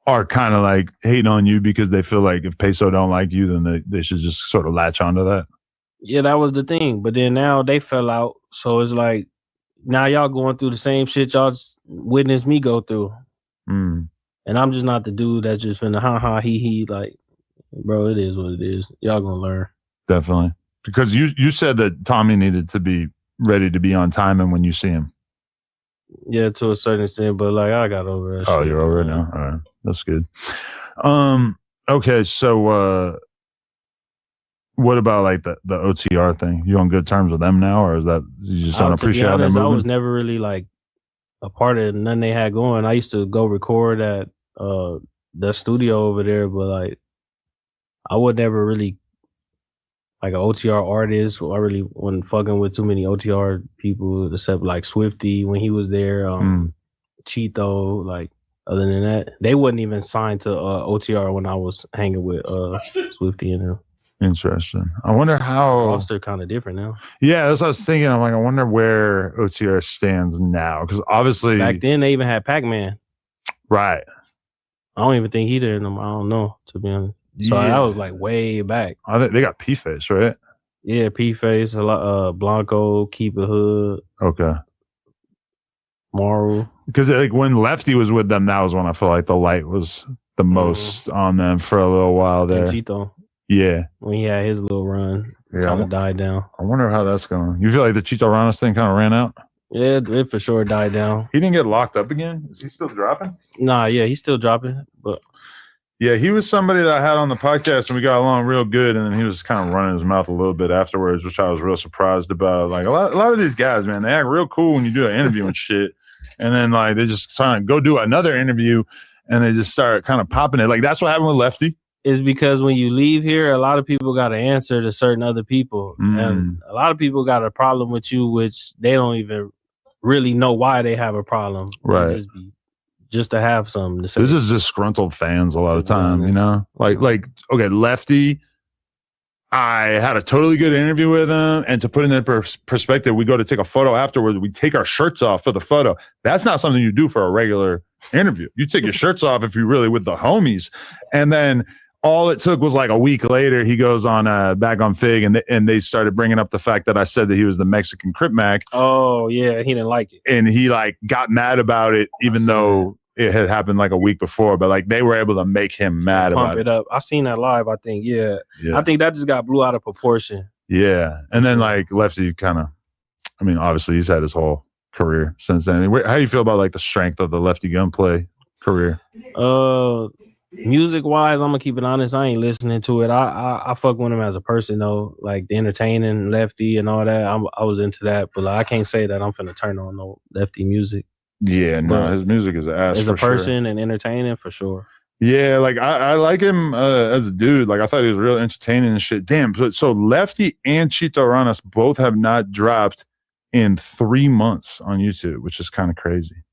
are kind of like hating on you because they feel like if Peso don't like you, then they should just sort of latch onto that? Yeah, that was the thing. But then now they fell out, so it's like now y'all going through the same shit y'all just witnessed me go through. And I'm just not the dude that's just finna ha he like. Bro, it is what it is. Y'all gonna learn. Definitely. Because you said that Tommy needed to be ready to be on time and when you see him. Yeah, to a certain extent, but like I got over that. Oh, you're over it now? All right. That's good. Okay, so what about like the OTR thing? You on good terms with them now, or is that you just don't appreciate how they're moving? I was never really like a part of nothing they had going. I used to go record at the studio over there, but like I would never really like an OTR artist. I really wasn't fucking with too many OTR people except like Swifty when he was there. Cheeto, like other than that, they wasn't even signed to OTR when I was hanging with Swifty and them. Interesting. I wonder how roster kind of different now. Yeah, that's what I was thinking. I'm like, I wonder where OTR stands now because obviously back then they even had Pac-Man. Right. I don't even think he there. I don't know, to be honest. So that was like way back. I think they got P-Face, right? Yeah, P-Face, Blanco, Keep It Hood. Okay. Maru. Because like when Lefty was with them, that was when I felt like the light was the most on them for a little while there. Chito. Yeah. When he had his little run, kind of died down. I wonder how that's going. You feel like the Chito Ranas thing kind of ran out? Yeah, it for sure died down. He didn't get locked up again? Is he still dropping? Nah, yeah, he's still dropping. But yeah, he was somebody that I had on the podcast and we got along real good. And then he was kind of running his mouth a little bit afterwards, which I was real surprised about. Like a lot of these guys, man, they act real cool when you do an interview and shit. And then like they just trying to go do another interview and they just start kind of popping it. Like that's what happened with Lefty. Is because when you leave here, a lot of people got to answer to certain other people. And a lot of people got a problem with you, which they don't even really know why they have a problem. Right. Just to have something to say. There's just disgruntled fans a lot of time, you know? Like, okay, Lefty, I had a totally good interview with him. And to put it in perspective, we go to take a photo afterwards. We take our shirts off for the photo. That's not something you do for a regular interview. You take your shirts off if you're really with the homies. And then all it took was like a week later, he goes on back on Fig and they started bringing up the fact that I said that he was the Mexican Crip Mac. Oh, yeah. He didn't like it. And he like got mad about it, even though it had happened like a week before, but like they were able to make him mad about it. Up. I seen that live, I think. Yeah. I think that just got blew out of proportion. Yeah. And then like Lefty kind of, I mean, obviously he's had his whole career since then. How do you feel about like the strength of the Lefty Gunplay career? Music wise, I'm gonna keep it honest. I ain't listening to it. I fuck with him as a person though, like the entertaining Lefty and all that. I was into that, but like, I can't say that I'm finna turn on no Lefty music. Yeah, no, his music is ass. As a person and entertaining for sure. Yeah, like I like him as a dude. Like I thought he was real entertaining and shit. Damn, so Lefty and Chito Ranas both have not dropped in 3 months on YouTube, which is kind of crazy.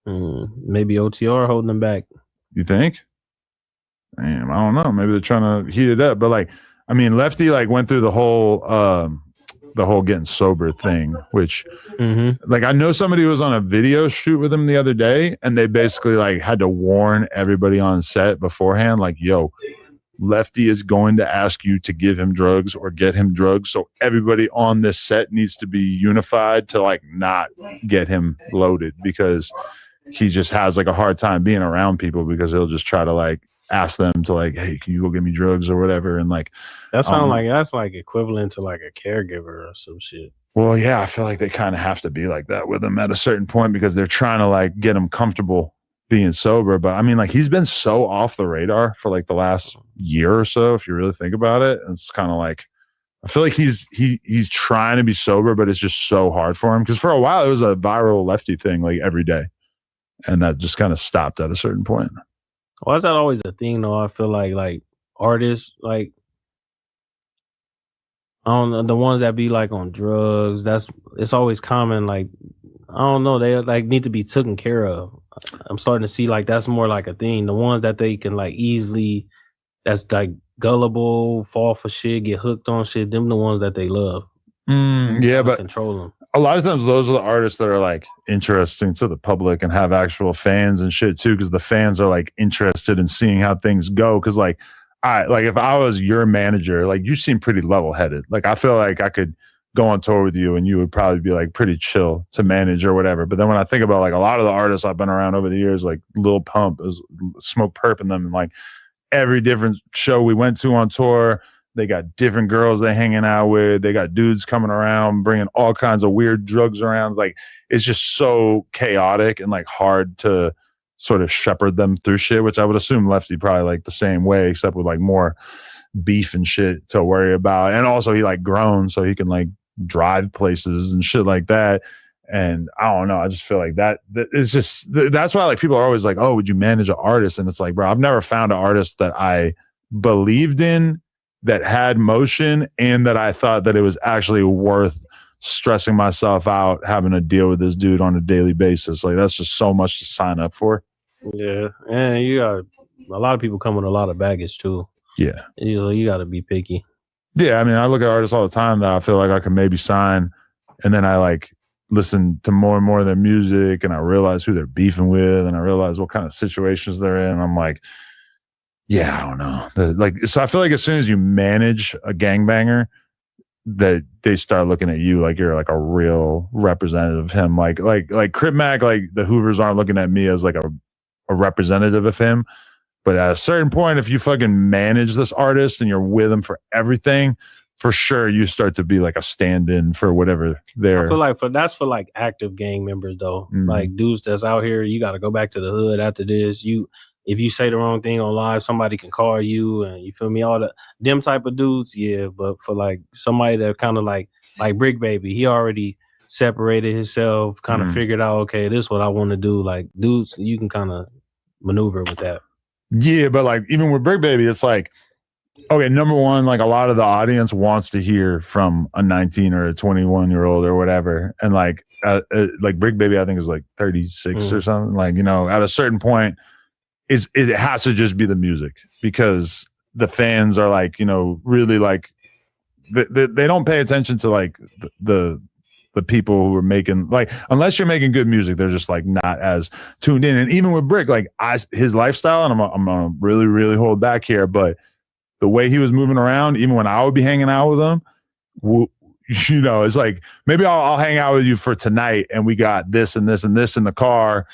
Maybe OTR holding them back. You think? Damn, I don't know. Maybe they're trying to heat it up. But like, I mean, Lefty like went through the whole getting sober thing, which like I know somebody was on a video shoot with him the other day and they basically like had to warn everybody on set beforehand, like, yo, Lefty is going to ask you to give him drugs or get him drugs. So everybody on this set needs to be unified to like not get him loaded because he just has like a hard time being around people because he'll just try to like ask them to like, hey, can you go get me drugs or whatever? And like, that's like equivalent to like a caregiver or some shit. Well, yeah, I feel like they kind of have to be like that with him at a certain point because they're trying to like get him comfortable being sober. But I mean, like he's been so off the radar for like the last year or so, if you really think about it. It's kind of like, I feel like he's trying to be sober, but it's just so hard for him because for a while it was a viral Lefty thing like every day. And that just kind of stopped at a certain point. Why is that always a thing though? I feel like artists, like I don't know, the ones that be like on drugs, it's always common. Like, I don't know, they like need to be taken care of. I'm starting to see like that's more like a thing. The ones that they can like easily, that's like gullible, fall for shit, get hooked on shit, them the ones that they love. Yeah, but control them. A lot of times those are the artists that are like interesting to the public and have actual fans and shit too, because the fans are like interested in seeing how things go. Because like if I was your manager, like you seem pretty level headed. Like I feel like I could go on tour with you and you would probably be like pretty chill to manage or whatever. But then when I think about like a lot of the artists I've been around over the years, like Lil Pump, is Smoke Perp in them, and like every different show we went to on tour, they got different girls they hanging out with. They got dudes coming around, bringing all kinds of weird drugs around. Like, it's just so chaotic and like hard to sort of shepherd them through shit, which I would assume Lefty probably like the same way, except with like more beef and shit to worry about. And also he like grown, so he can like drive places and shit like that. And I don't know. I just feel like that it's just, that's why like people are always like, oh, would you manage an artist? And it's like, bro, I've never found an artist that I believed in, that had motion, and that I thought that it was actually worth stressing myself out having to deal with this dude on a daily basis. Like, that's just so much to sign up for. Yeah, and you got a lot of people come with a lot of baggage too. Yeah, you got to be picky. Yeah, I mean, I look at artists all the time that I feel like I can maybe sign, and then I like listen to more and more of their music, and I realize who they're beefing with, and I realize what kind of situations they're in. I'm like, Yeah, I don't know. So I feel like as soon as you manage a gangbanger, that they start looking at you like you're like a real representative of him. Like Crip Mac, like the Hoovers aren't looking at me as like a representative of him. But at a certain point, if you fucking manage this artist and you're with him for everything, for sure you start to be like a stand-in for whatever they're. I feel like that's for like active gang members though. Mm-hmm. Like dudes that's out here, you got to go back to the hood after this. If you say the wrong thing on live, somebody can call you, and you feel me. All them type of dudes, yeah. But for like somebody that kind of like Brick Baby, he already separated himself, kind of figured out, okay, this is what I want to do. Like dudes, you can kind of maneuver with that. Yeah, but like even with Brick Baby, it's like, okay, number one, like a lot of the audience wants to hear from a 19 or a 21-year-old or whatever, and like Brick Baby, I think is like 36 or something. Like, you know, at a certain point, it has to just be the music, because the fans are like, you know, really like they don't pay attention to like the people who are making, like, unless you're making good music, they're just like not as tuned in. And even with Brick, like his lifestyle, and I'm gonna really, really hold back here, but the way he was moving around, even when I would be hanging out with him, you know, it's like, maybe I'll hang out with you for tonight and we got this and this and this in the car.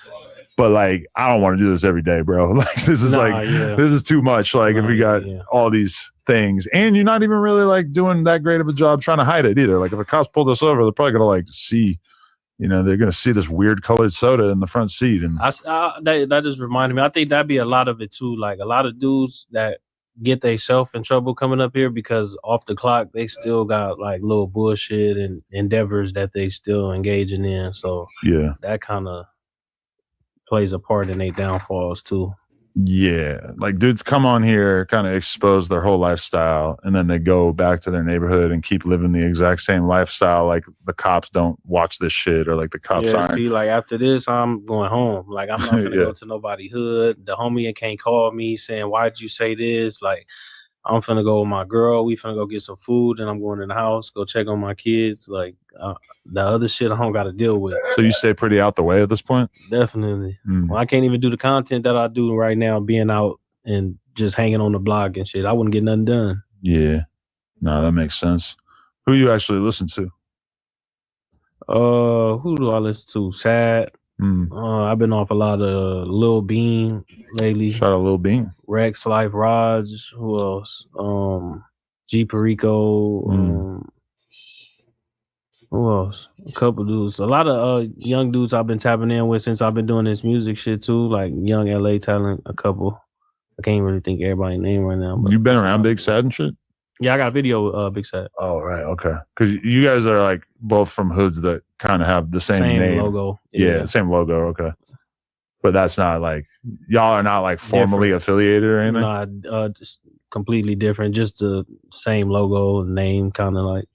But like, I don't want to do this every day, bro. Like, this is this is too much. Like, if we got all these things, and you're not even really like doing that great of a job trying to hide it either. Like, if a cop's pulled us over, they're probably gonna like see, you know, they're gonna see this weird colored soda in the front seat. And that just reminded me. I think that'd be a lot of it too. Like a lot of dudes that get themselves in trouble coming up here because off the clock they still got like little bullshit and endeavors that they still engaging in. So yeah, that kind of plays a part in their downfalls too. Yeah, like dudes come on here, kind of expose their whole lifestyle, and then they go back to their neighborhood and keep living the exact same lifestyle. Like the cops don't watch this shit, or like the cops aren't. See, like after this, I'm going home. Like I'm not gonna go to nobody hood. The homie can't call me saying, "Why'd you say this?" Like I'm finna go with my girl. We finna go get some food, and I'm going in the house, go check on my kids. Like the other shit I don't got to deal with. So you stay pretty out the way at this point? Definitely. Well, I can't even do the content that I do right now, being out and just hanging on the block and shit. I wouldn't get nothing done. Yeah. No, that makes sense. Who you actually listen to? Who do I listen to? Sad. I've been off a lot of Lil Bean lately. Shout out Lil Bean. Rex, Life, Raj. Who else? G Perico. Who else? A couple dudes. A lot of young dudes I've been tapping in with since I've been doing this music shit too. Like young LA talent. A couple. I can't really think everybody's name right now. But you been around Big Sad and shit? Yeah, I got a video Big Sad. Oh, right. Okay. Because you guys are like both from hoods that kind of have the same name. Logo. Yeah, same logo. Okay. But that's not like, y'all are not like formally affiliated or anything? No, just completely different. Just the same logo, name, kind of like.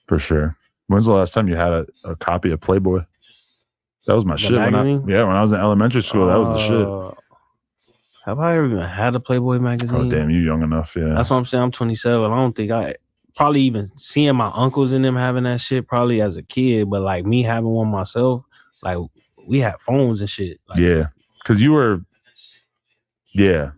For sure. When's the last time you had a copy of Playboy? That was my shit. When I was in elementary school, that was the shit. Have I ever even had a Playboy magazine? Oh, damn, you young enough, yeah. That's what I'm saying. I'm 27. I don't think I probably even seeing my uncles and them having that shit probably as a kid, but like me having one myself, like we had phones and shit. Like, yeah, because you were, yeah,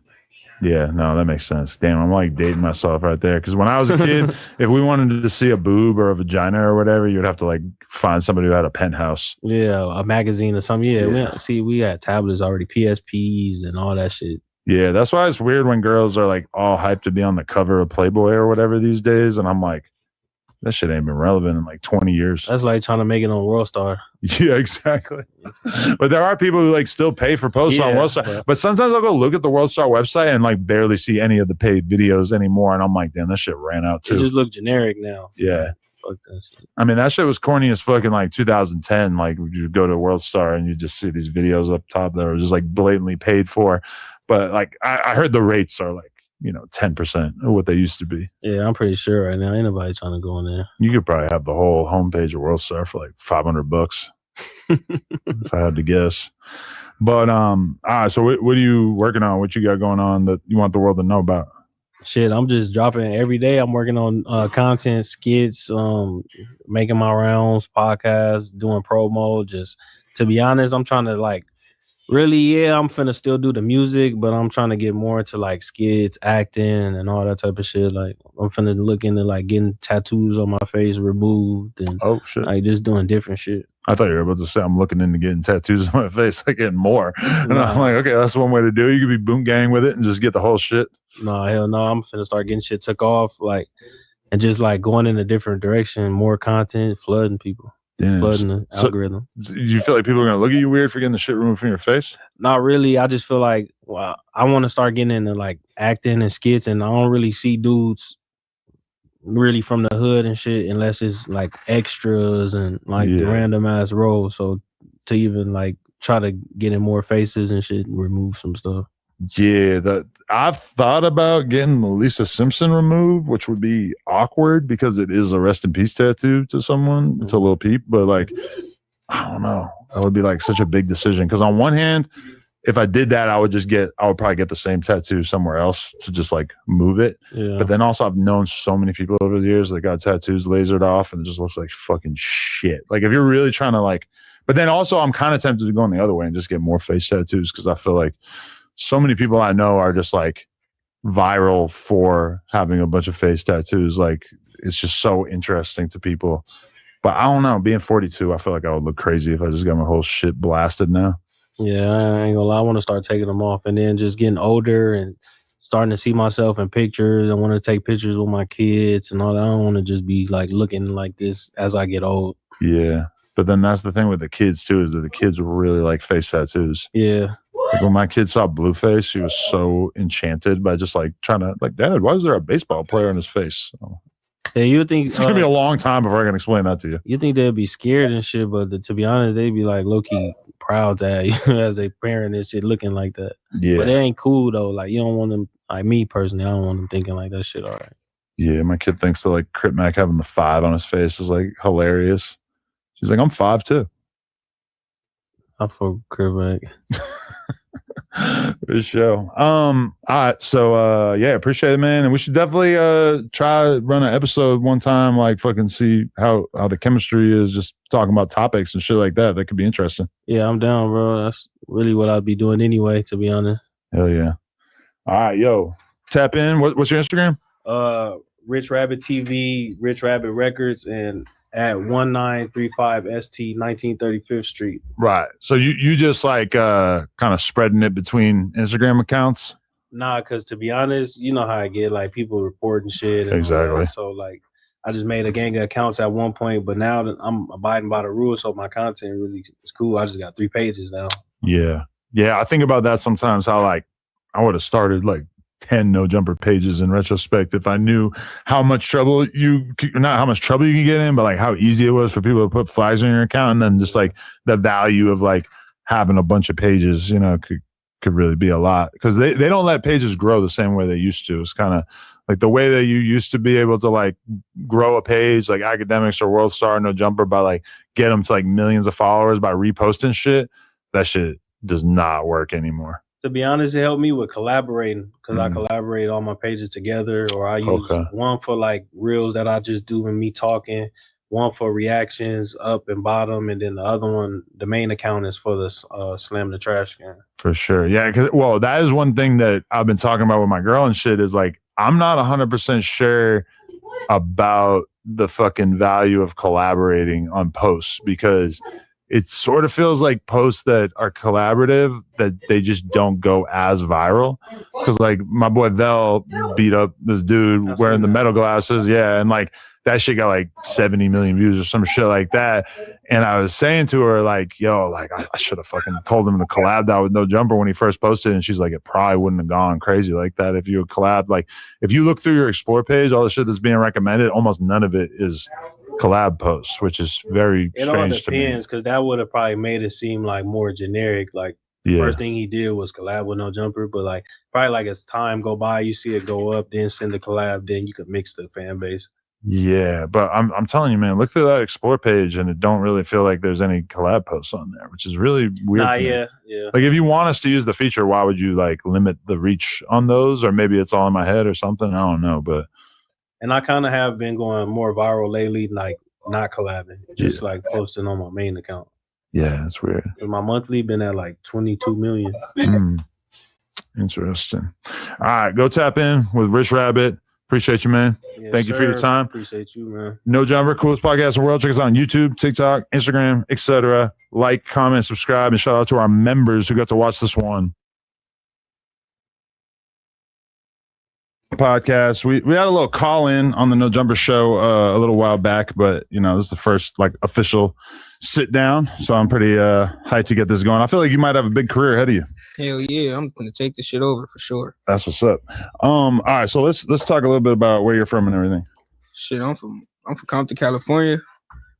no, that makes sense. Damn, I'm like dating myself right there. Because when I was a kid, if we wanted to see a boob or a vagina or whatever, you'd have to like find somebody who had a penthouse. Yeah, a magazine or something. Yeah. We had tablets already, PSPs and all that shit. Yeah, that's why it's weird when girls are like all hyped to be on the cover of Playboy or whatever these days. And I'm like, that shit ain't been relevant in like 20 years. That's like trying to make it on World Star. Yeah, exactly. But there are people who like still pay for posts on World Star. But sometimes I'll go look at the World Star website and like barely see any of the paid videos anymore. And I'm like, damn, that shit ran out too. It just look generic now. Yeah. Fuck that shit. I mean, that shit was corny as fuck in like 2010. Like you go to World Star and you just see these videos up top that are just like blatantly paid for. But like I heard the rates are like, 10% of what they used to be. Yeah, I'm pretty sure right now. Ain't nobody trying to go in there. You could probably have the whole homepage of World Star for like $500 if I had to guess. But so what are you working on? What you got going on that you want the world to know about? Shit, I'm just dropping every day. I'm working on content, skits, making my rounds, podcasts, doing promo. Just to be honest, I'm trying to like really, yeah, I'm finna still do the music, but I'm trying to get more into like skits, acting, and all that type of shit. Like I'm finna look into like getting tattoos on my face removed and like just doing different shit. I thought you were about to say I'm looking into getting tattoos on my face, like getting more. And I'm like, okay, that's one way to do it. You could be boom gang with it and just get the whole shit. No, hell no. I'm finna start getting shit took off, like, and just like going in a different direction, more content, flooding people. Damn. Flooding the algorithm. Do you feel like people are gonna look at you weird for getting the shit removed from your face? Not really. I just feel like, well, I want to start getting into like acting and skits, and I don't really see dudes really from the hood and shit unless it's like extras and like random ass roles. So to even like try to get in more faces and shit, remove some stuff. Yeah, that I've thought about getting the Lisa Simpson removed, which would be awkward because it is a rest in peace tattoo to someone, to Lil Peep. But like, I don't know, that would be like such a big decision. Because on one hand, if I did that, I would probably get the same tattoo somewhere else to just like move it. Yeah. But then also, I've known so many people over the years that got tattoos lasered off, and it just looks like fucking shit. Like if you're really trying to like, but then also I'm kind of tempted to go on the other way and just get more face tattoos because I feel like so many people I know are just like viral for having a bunch of face tattoos. Like it's just so interesting to people. But I don't know. Being 42, I feel like I would look crazy if I just got my whole shit blasted now. Yeah, I ain't gonna lie. I want to start taking them off, and then just getting older and starting to see myself in pictures. I want to take pictures with my kids and all that. I don't want to just be like looking like this as I get old. Yeah, but then that's the thing with the kids too, is that the kids really like face tattoos. Yeah. Like when my kid saw Blueface, he was so enchanted by just like trying to like, Dad, why is there a baseball player on his face? Yeah, you think it's gonna be a long time before I can explain that to you. You think they'd be scared and shit, but to be honest, they'd be like low key proud to have you as a parent and shit looking like that. Yeah, but it ain't cool though. Like you don't want them. Like me personally, I don't want them thinking like that shit. All right. Yeah, my kid thinks that like Crip Mac having the 5 on his face is like hilarious. She's like, I'm 5 too. I fuck Crip Mac. For sure. All right. So yeah, appreciate it, man. And we should definitely try run an episode one time, like fucking see how the chemistry is, just talking about topics and shit like that. That could be interesting. Yeah, I'm down, bro. That's really what I'd be doing anyway, to be honest. Hell yeah. All right, yo. Tap in. What's your Instagram? Rich Rabbit TV, Rich Rabbit Records, and at 1935 ST 1935th Street. Right. So you just like kind of spreading it between Instagram accounts? Nah, because to be honest, you know how I get like people reporting shit. And exactly. So like I just made a gang of accounts at one point, but now that I'm abiding by the rules, so my content really is cool. I just got 3 pages now. Yeah. Yeah. I think about that sometimes, how like I would have started like 10 no jumper pages in retrospect if I knew how much trouble not how much trouble you can get in, but like how easy it was for people to put flags on your account, and then just like the value of like having a bunch of pages, you know, could really be a lot, because they don't let pages grow the same way they used to. It's kind of like the way that you used to be able to like grow a page like Academics or World Star No Jumper by like get them to like millions of followers by reposting shit. That shit does not work anymore. To be honest, it helped me with collaborating, because I collaborate all my pages together, or I use one for like reels that I just do with me talking, one for reactions up and bottom, and then the other one, the main account, is for the Slam the Trash Can. For sure. Yeah. Well, that is one thing that I've been talking about with my girl and shit, is like, I'm not 100% sure about the fucking value of collaborating on posts, because it sort of feels like posts that are collaborative, that they just don't go as viral. Because like my boy Vel beat up this dude wearing the metal glasses. Yeah. And like that shit got like 70 million views or some shit like that. And I was saying to her, like, yo, like I should have fucking told him to collab that with No Jumper when he first posted. And she's like, it probably wouldn't have gone crazy like that if you had collabed. Like if you look through your explore page, all the shit that's being recommended, almost none of it is collab posts, which is very strange to me. It all depends, because that would have probably made it seem like more generic. Like first thing he did was collab with No Jumper, but like probably like as time go by, you see it go up, then send the collab, then you could mix the fan base. Yeah, but I'm telling you, man, look through that explore page and it don't really feel like there's any collab posts on there, which is really weird. Yeah. Like if you want us to use the feature, why would you like limit the reach on those? Or maybe it's all in my head or something. I don't know, but. And I kind of have been going more viral lately, like not collabing, just like posting on my main account. Yeah, that's weird. My monthly been at like 22 million. Interesting. All right, go tap in with Rich Rabbit. Appreciate you, man. Yes, Thank you for your sir. time. Appreciate you, man. No Jumper, coolest podcast in the world. Check us out on YouTube, TikTok, Instagram, etc. Like, comment, subscribe, and shout out to our members who got to watch this one. Podcast. We had a little call in on the No Jumper show a little while back, but you know, this is the first like official sit down. So I'm pretty hyped to get this going. I feel like you might have a big career ahead of you. Hell yeah, I'm gonna take this shit over for sure. That's what's up. All right, so let's talk a little bit about where you're from and everything. Shit, I'm from Compton, California,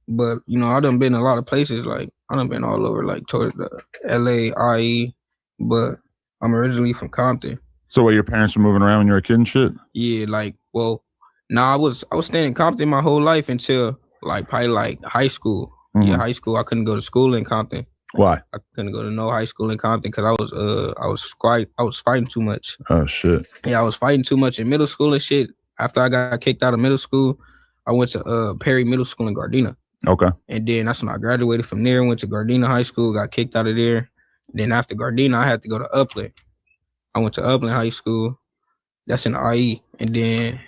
but you know I done been a lot of places. Like I done been all over, like towards the LA, IE, but I'm originally from Compton. So, what, your parents were moving around when you were a kid and shit? Yeah, like I was staying in Compton my whole life until like probably like high school. Mm-hmm. Yeah, high school. I couldn't go to school in Compton. Why? I couldn't go to no high school in Compton because I was fighting too much. Oh shit. Yeah, I was fighting too much in middle school and shit. After I got kicked out of middle school, I went to Perry Middle School in Gardena. Okay. And then that's when I graduated from there. Went to Gardena High School, got kicked out of there. Then after Gardena, I had to go to Upland. I went to Upland High School. That's in the IE. And then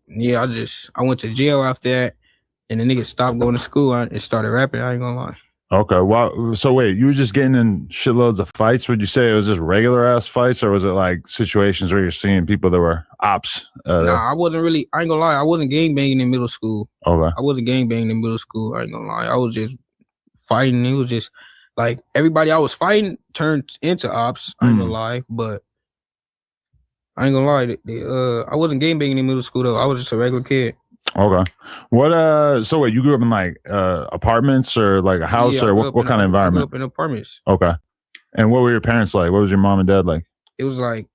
yeah, I went to jail after that. And the niggas stopped going to school and started rapping. I ain't gonna lie. Okay. Wow. So wait, you were just getting in shitloads of fights? Would you say it was just regular ass fights, or was it like situations where you're seeing people that were ops? Nah, I wasn't really. I ain't gonna lie. I wasn't gangbanging in middle school. Okay. I wasn't gangbanging in middle school. I ain't gonna lie. I was just fighting. It was just like everybody I was fighting turned into ops. I ain't gonna lie, but I ain't gonna lie. I wasn't gangbanging in middle school though. I was just a regular kid. Okay. What so wait, you grew up in like apartments or like a house, Yeah, or what kind of environment? I grew up in apartments. Okay. And what were your parents like? What was your mom and dad like? It was like,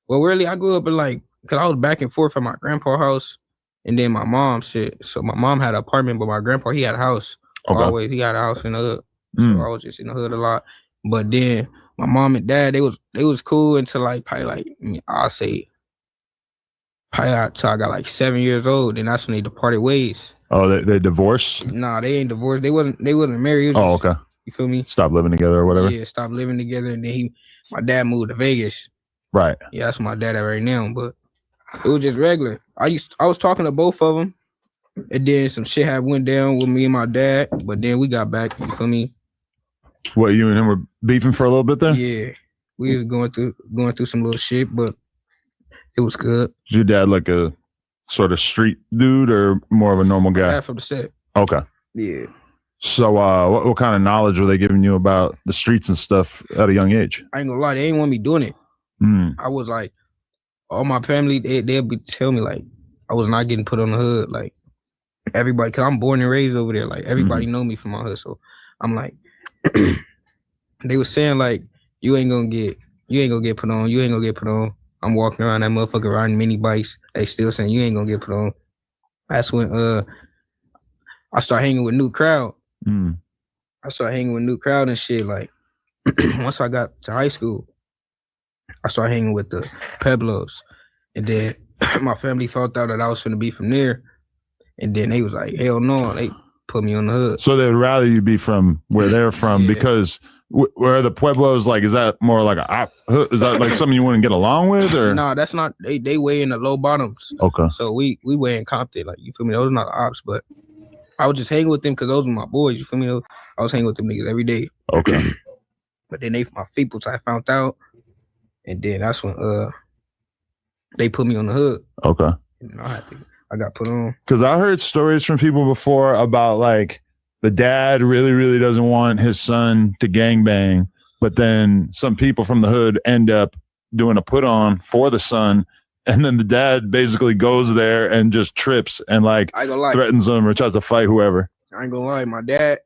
well, really, I grew up in like, cause I was back and forth from my grandpa's house, and then my mom's shit. So my mom had an apartment, but my grandpa, he had a house. Okay. Always, he had a house in the hood. So I was just in the hood a lot. But then my mom and dad, they was cool until like probably like I'll say probably until I got like 7 years old, and that's when they departed ways. Oh, they divorced? Nah, they ain't divorced. They wasn't married. Oh, okay. You feel me? Stop living together or whatever. Yeah, stopped living together, and then my dad moved to Vegas. Right. Yeah, that's my dad at right now, but it was just regular. I was talking to both of them, and then some shit had went down with me and my dad, but then we got back. You feel me? What, you and him were beefing for a little bit there? Yeah, we was going through some little shit, but it was good. Is your dad like a sort of street dude or more of a normal guy? Dad from the set. Okay. Yeah. So what kind of knowledge were they giving you about the streets and stuff at a young age? I ain't gonna lie, they ain't want me doing it. I was like, all my family, they'll be telling me like I was not getting put on the hood. Like everybody, cause I'm born and raised over there. Like everybody know me from my hood. So I'm like, they was saying like, you ain't gonna get put on. You ain't gonna get put on. I'm walking around that motherfucker riding mini bikes. They still saying you ain't gonna get put on. That's when I start hanging with new crowd. I started hanging with new crowd and shit. Like once I got to high school, I started hanging with the Pueblos, and then my family found out that I was finna be from there, and then they was like, hell no, they put me on the hood. So they'd rather you be from where they're from because where the Pueblos, like, is that more like is that like something you wouldn't get along with, or? Nah, that's not. They way in the low bottoms. Okay. So we way in Compton, like, you feel me? Those are not ops, but I was just hanging with them because those were my boys. You feel me? I was hanging with them niggas every day. Okay. But then they my people, so I found out, and then that's when they put me on the hood. Okay. And I got put on. Because I heard stories from people before about like the dad really, really doesn't want his son to gangbang, but then some people from the hood end up doing a put on for the son, and then the dad basically goes there and just trips and like threatens him or tries to fight whoever. I ain't gonna lie, my dad,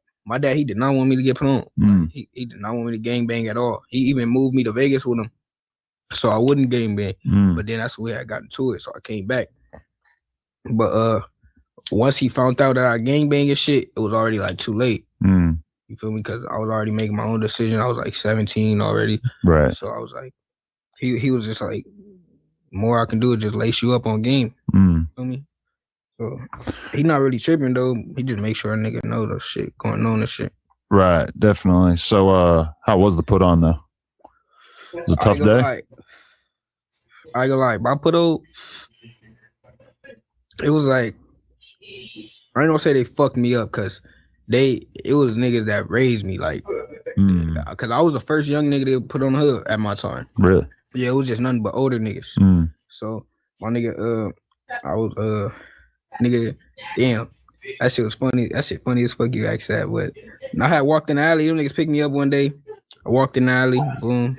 he did not want me to get put on. He did not want me to gangbang at all. He even moved me to Vegas with him so I wouldn't gangbang. But then that's where I got into it, so I came back. But once he found out that I gangbang and shit, it was already like too late. You feel me? Because I was already making my own decision. I was like 17 already. Right. So I was like, he was just like, more I can do is just lace you up on game. You feel me? So he not really tripping though. He just make sure a nigga know the shit going on and shit. Right, definitely. So, how was the put on though? It was a tough day. I ain't gonna lie, my put on, it was like, I ain't gonna say they fucked me up because it was niggas that raised me, like, because I was the first young nigga to put on the hood at my time. Really? Yeah, it was just nothing but older niggas. So my nigga, I was nigga, damn, that shit was funny. That shit funny as fuck. You asked that, but I had walked in the alley. Them niggas picked me up one day. I walked in the alley, boom.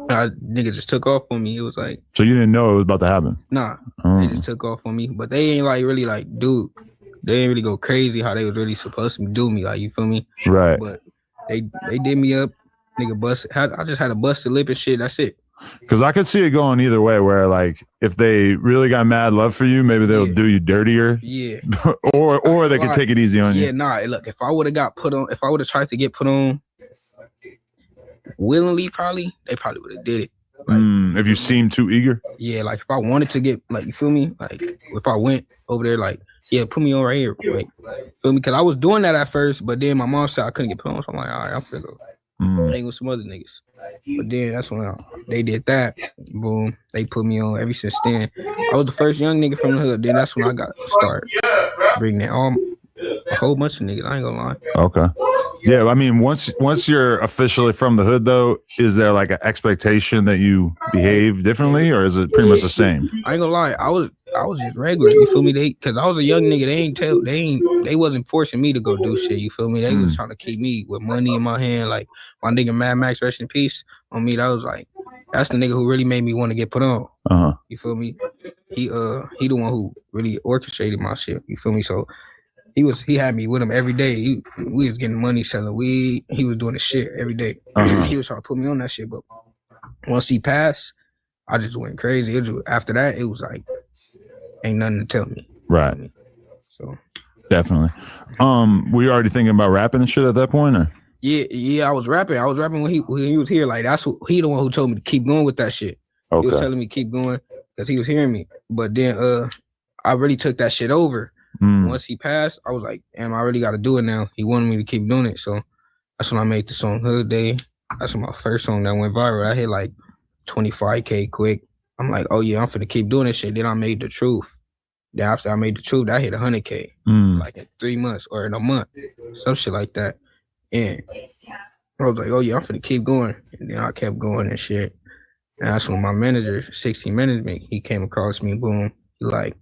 Nigga just took off on me. It was like, so you didn't know it was about to happen? Nah, they just took off on me. But they ain't like really like, dude. They ain't really go crazy how they was really supposed to do me. Like, you feel me? Right. But they did me up. Nigga busted. I just had a busted lip and shit. That's it. Because I could see it going either way. Where like if they really got mad love for you, maybe they'll do you dirtier. Yeah. or they could take it easy on you. Yeah. Nah. Look, if I would have got put on, if I would have tried to get put on willingly, they probably would have did it. Like, if you seem too eager. Yeah. Like if I wanted to get, like, you feel me? Like if I went over there, like, yeah, put me on right here. Like, feel me? Because I was doing that at first, but then my mom said I couldn't get put on. So I'm like, all right, I'm finna go hang with some other niggas. But then that's when they did that. Boom. They put me on. Ever since then, I was the first young nigga from the hood. Then that's when I got to start bringing in a whole bunch of niggas. I ain't gonna lie. Okay. Yeah, I mean, once you're officially from the hood, though, is there like an expectation that you behave differently, or is it pretty much the same? I ain't gonna lie. I was just regular. You feel me? Because I was a young nigga. They wasn't forcing me to go do shit. You feel me? They was trying to keep me with money in my hand. Like my nigga Mad Max, rest in peace. On me, that was like, that's the nigga who really made me want to get put on. You feel me? He the one who really orchestrated my shit. You feel me? So he had me with him every day. We was getting money selling weed. He was doing the shit every day. He was trying to put me on that shit. But once he passed, I just went crazy. After that, it was like, ain't nothing to tell me. Right. So definitely. Were you already thinking about rapping and shit at that point, or? Yeah, I was rapping. When he was here. Like he the one who told me to keep going with that shit. Okay. He was telling me keep going because he was hearing me. But then I really took that shit over. Once he passed, I was like, damn, I really got to do it now. He wanted me to keep doing it. So that's when I made the song Hood Day. That's my first song that went viral. I hit like 25K quick. I'm like, oh yeah, I'm finna keep doing this shit. Then I made The Truth. Then after I made The Truth, I hit 100K like in 3 months or in a month, some shit like that. And I was like, oh yeah, I'm finna keep going. And then I kept going and shit. And that's when my manager, 16 Management, he came across me, boom. He like,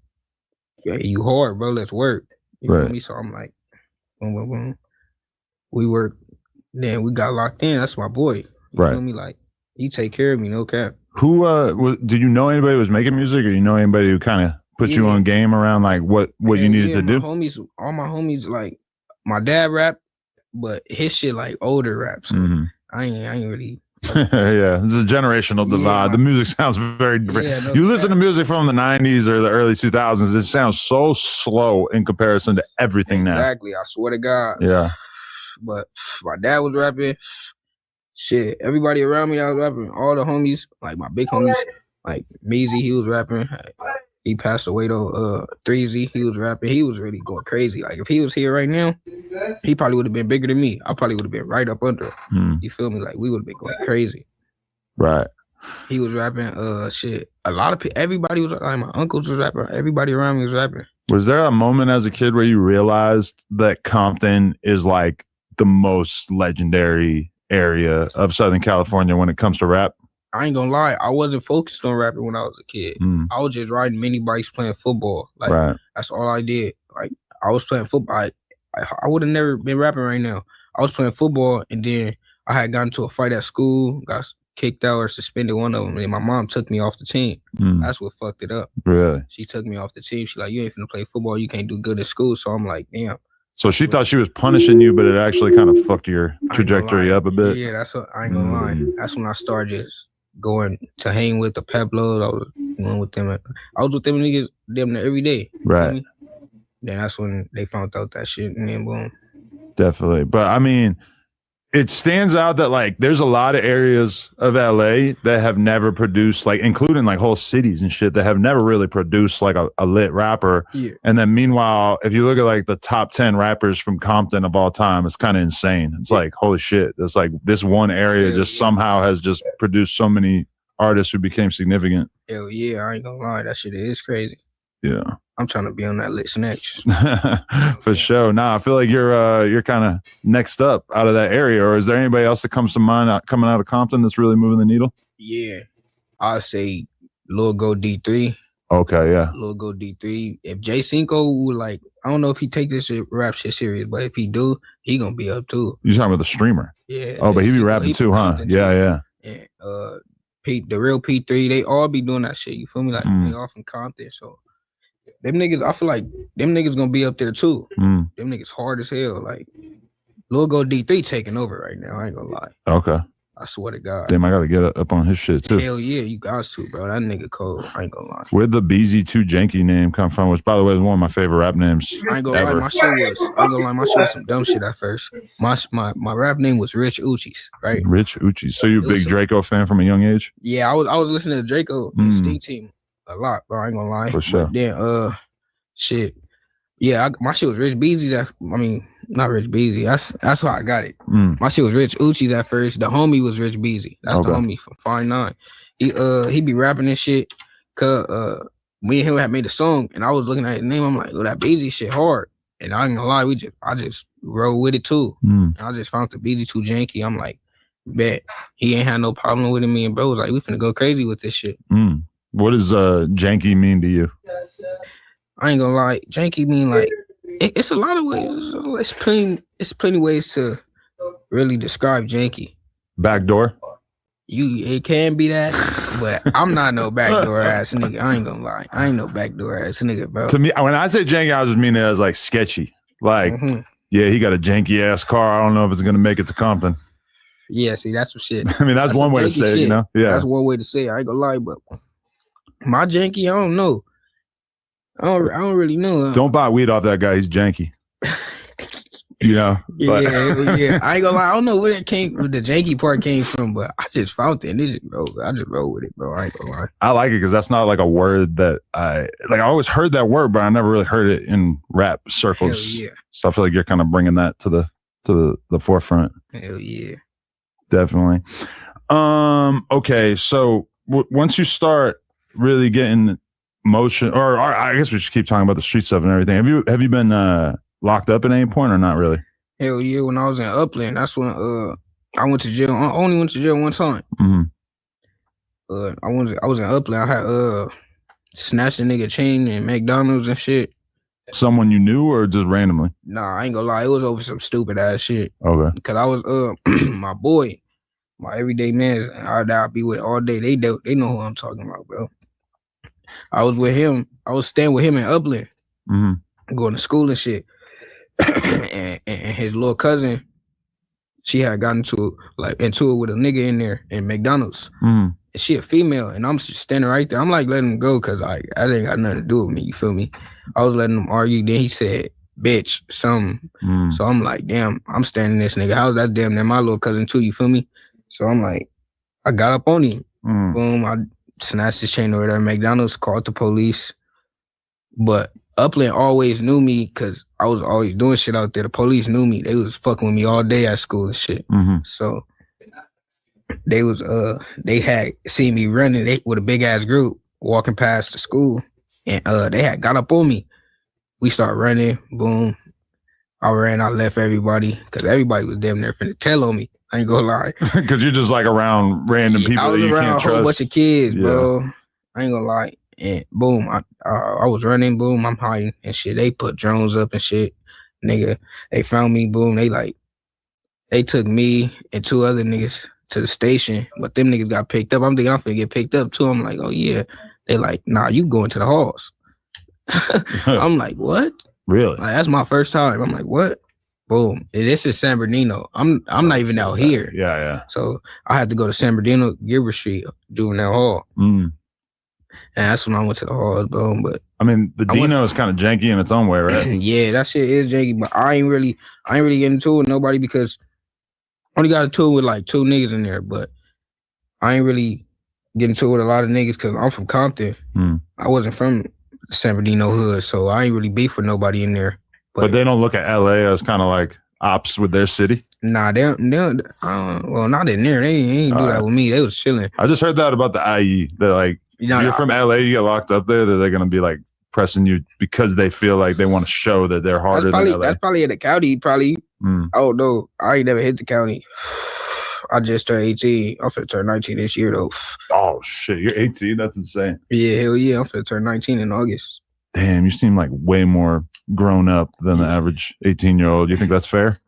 yeah, you hard, bro, let's work. You feel me? So I'm like, boom, boom, boom. We work. Then we got locked in. That's my boy. You feel me? Like, he take care of me, no cap. Who did you know anybody who was making music, or you know anybody who kind of put you on game around like what you needed to do? All my homies, like my dad rap, but his shit like older raps. So I ain't really. Yeah, it's a generational divide. The music sounds very different. Yeah, you listen to music from the 90s or the early 2000s, it sounds so slow in comparison to everything now. Exactly, I swear to God. Yeah. But my dad was rapping. Shit, everybody around me that was rapping, all the homies, like my big homies, like Meezy, he was rapping. He passed away though. 3Z, he was rapping. He was really going crazy. Like if he was here right now, he probably would have been bigger than me. I probably would have been right up under him. You feel me? Like we would have been going crazy. Right. He was rapping. Shit. A lot of people. Everybody was like my uncles was rapping. Everybody around me was rapping. Was there a moment as a kid where you realized that Compton is like the most legendary area of Southern California when it comes to rap? I ain't gonna lie, I wasn't focused on rapping when I was a kid. I was just riding mini bikes playing football. Like that's all I did. Like I was playing football. I would have never been rapping right now. I was playing football and then I had gotten into a fight at school, got kicked out or suspended one of them, and my mom took me off the team. That's what fucked it up. Really? She took me off the team. She like, you ain't finna play football, you can't do good at school. So I'm like, damn. So she thought she was punishing you, but it actually kind of fucked your trajectory up a bit. Yeah, that's what I ain't gonna lie. That's when I started just going to hang with the Peblos. I was going with them. I was with them niggas them every day. Right. Then that's when they found out that shit, and then boom. Definitely. But I mean, it stands out that like there's a lot of areas of LA that have never produced, like including like whole cities and shit, that have never really produced like a lit rapper. Yeah. And then meanwhile, if you look at like the top 10 rappers from Compton of all time, it's kind of insane. It's like, holy shit. It's like this one area just somehow has just produced so many artists who became significant. Hell yeah, I ain't gonna lie, that shit is crazy. Yeah. I'm trying to be on that list next. For sure. Nah, I feel like you're kind of next up out of that area. Or is there anybody else that comes to mind coming out of Compton that's really moving the needle? Yeah, I'd say Lil Go D3. Okay, yeah. Lil Go D3. If J Cinco would like, I don't know if he take this rap shit serious, but if he do, he gonna be up too. You talking about the streamer? Yeah. Oh, but he be rapping too, huh? Yeah. And the real P3, they all be doing that shit. You feel me? Like they all from Compton, so. Them niggas, I feel like them niggas gonna be up there too. Them niggas hard as hell. Like Lil Go D3 taking over right now. I ain't gonna lie. Okay. I swear to God. Damn, I gotta get up on his shit too. Hell yeah, you got to, bro. That nigga cold. I ain't gonna lie. Where'd the BZ2 Janky name come from? Which, by the way, is one of my favorite rap names. I ain't gonna lie, my shit was some dumb shit at first. My rap name was Rich Uchis, right? Rich Uchis. So you a big Draco fan from a young age? Yeah, I was listening to Draco and Stink Team a lot, bro. I ain't gonna lie. For sure. But then shit. Yeah, my shit was Rich Beezy's. Not Rich Beezy. That's why I got it. My shit was Rich Uchis at first. The homie was Rich Beezy. That's the homie from Fine 9. He be rapping this shit. Cause me and him had made a song, and I was looking at his name. I'm like, oh, that Beezy shit hard. And I ain't gonna lie, I just roll with it too. I just found the Beezy too janky. I'm like, bet he ain't had no problem with it. Me and bro was like, we finna go crazy with this shit. What does janky mean to you? I ain't gonna lie, janky mean like it's a lot of ways. It's plenty ways to really describe janky. Backdoor? It can be that, but I'm not no backdoor ass nigga. I ain't gonna lie. I ain't no backdoor ass nigga, bro. To me, when I say janky, I just mean it as like sketchy. Like, yeah, he got a janky ass car. I don't know if it's gonna make it to Compton. Yeah, see, that's some shit. I mean, that's one way to say it, you know? Yeah. That's one way to say it. I ain't gonna lie, but my janky, I don't know. I don't really know. Don't buy weed off that guy. He's janky. You know? Yeah. I ain't gonna lie. I don't know where the janky part came from, but I just found it. I just roll with it, bro. I ain't gonna lie. I like it because that's not like a word that I always heard that word, but I never really heard it in rap circles. Hell yeah. So I feel like you're kind of bringing that to the forefront. Hell yeah. Definitely. Okay. So once you start really getting motion, or I guess we should keep talking about the street stuff and everything. Have you been locked up at any point or not really? Hell yeah, when I was in Upland, that's when I went to jail. I only went to jail one time. I was in Upland. I had snatched a nigga chain in McDonald's and shit. Someone you knew or just randomly? Nah, I ain't gonna lie, it was over some stupid ass shit. Okay. Cause I was my boy, my everyday man that I be with all day. They know who I'm talking about, bro. I was with him. I was staying with him in Upland, going to school and shit. and his little cousin, she had gotten into it with a nigga in there in McDonald's. And she a female, and I'm just standing right there. I'm like letting him go because I ain't got nothing to do with me. You feel me? I was letting him argue. Then he said, "Bitch," something. So I'm like, damn, I'm standing this nigga. How's that damn near my little cousin too? You feel me? So I'm like, I got up on him. Boom, I snatched his chain over there at McDonald's, called the police. But Upland always knew me because I was always doing shit out there. The police knew me. They was fucking with me all day at school and shit. So they had seen me running with a big ass group walking past the school, and they had got up on me. We started running. Boom, I ran. I left everybody because everybody was damn near finna tell on me. I ain't gonna lie. Because you're just like around random people. I was that you around can't a whole trust. bunch of kids, bro. I ain't gonna lie. And boom, I was running. Boom, I'm hiding and shit. They put drones up and shit. Nigga, they found me. Boom, they took me and two other niggas to the station, but them niggas got picked up. I'm thinking I'm finna get picked up too. I'm like, oh yeah. They like, nah, you going to the halls. I'm like, what? Really? Like, that's my first time. I'm like, what? Boom. This is San Bernardino. I'm not even out here. Yeah. So I had to go to San Bernardino, Gilbert Street, Juvenile Hall. And that's when I went to the halls, bro. But I mean, the Dino is kind of janky in its own way, right? Yeah, that shit is janky. But I ain't really getting into it with nobody because Only got a tour with like 2 niggas in there, but I ain't really getting to it with a lot of niggas because I'm from Compton. I wasn't from San Bernardino hood, so I ain't really beef with nobody in there. But they don't look at LA as kind of like ops with their city? Nah, they well, not in there. They ain't do that with me. They was chilling. I just heard that about the IE. They're like, if you're from LA, you get locked up there, they're going to be like pressing you because they feel like they want to show that they're harder than LA. That's probably at the county, probably. Oh, no, I ain't never hit the county. I just turned 18. I'm finna turn 19 this year, though. Oh, shit. You're 18? That's insane. Yeah, hell yeah. I'm finna turn 19 in August. Damn, you seem like way more grown up than the average 18-year-old. You think that's fair?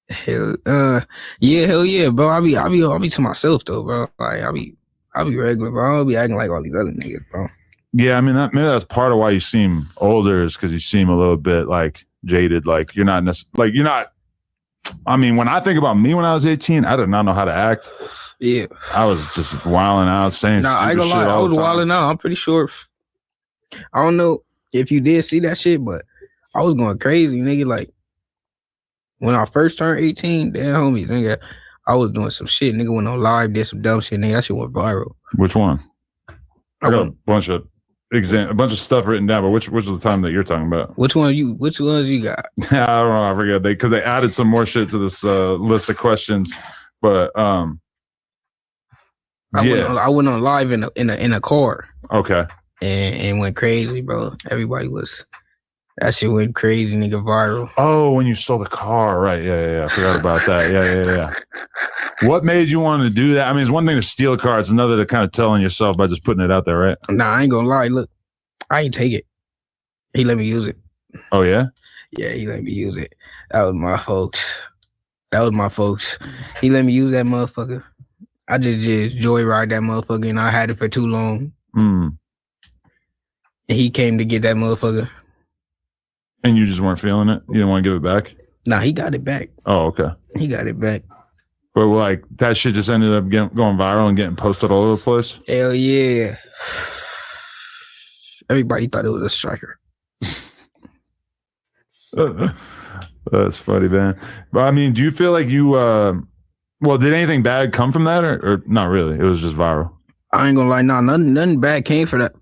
Hell yeah, bro. I be to myself though, bro. Like I be regular, bro. I don't be acting like all these other niggas, bro. Yeah, I mean maybe that's part of why you seem older is because you seem a little bit like jaded. Like you're not I mean, when I think about me when I was 18, I did not know how to act. Yeah, I was just wilding out, saying nah, I ain't gonna lie, I was wilding out. I'm pretty sure. I don't know if you did see that shit, but I was going crazy, nigga. Like. When I first turned 18, damn homie, nigga, I was doing some shit. Nigga went on live, did some dumb shit, nigga. That shit went viral. Which one? I got a bunch of stuff written down, but which was the time that you're talking about? Which ones you got? I don't know. I forget because they added some more shit to this list of questions. But I went on live in a car. Okay. And went crazy, bro. Everybody was. That shit went crazy, nigga, viral. Oh, when you stole the car, right? Yeah. I forgot about that. Yeah. What made you want to do that? I mean, it's one thing to steal a car; it's another to kind of telling yourself by just putting it out there, right? Nah, I ain't gonna lie. Look, I ain't take it. He let me use it. Oh yeah? Yeah, he let me use it. That was my folks. He let me use that motherfucker. I just joyride that motherfucker, and I had it for too long. And he came to get that motherfucker. And you just weren't feeling it? You didn't want to give it back? Nah, he got it back. Oh, okay. He got it back. But like that shit just ended up going viral and getting posted all over the place? Hell yeah. Everybody thought it was a striker. That's funny, man. But I mean, do you feel like you did anything bad come from that or not really? It was just viral. I ain't gonna lie, nah, nothing bad came from that.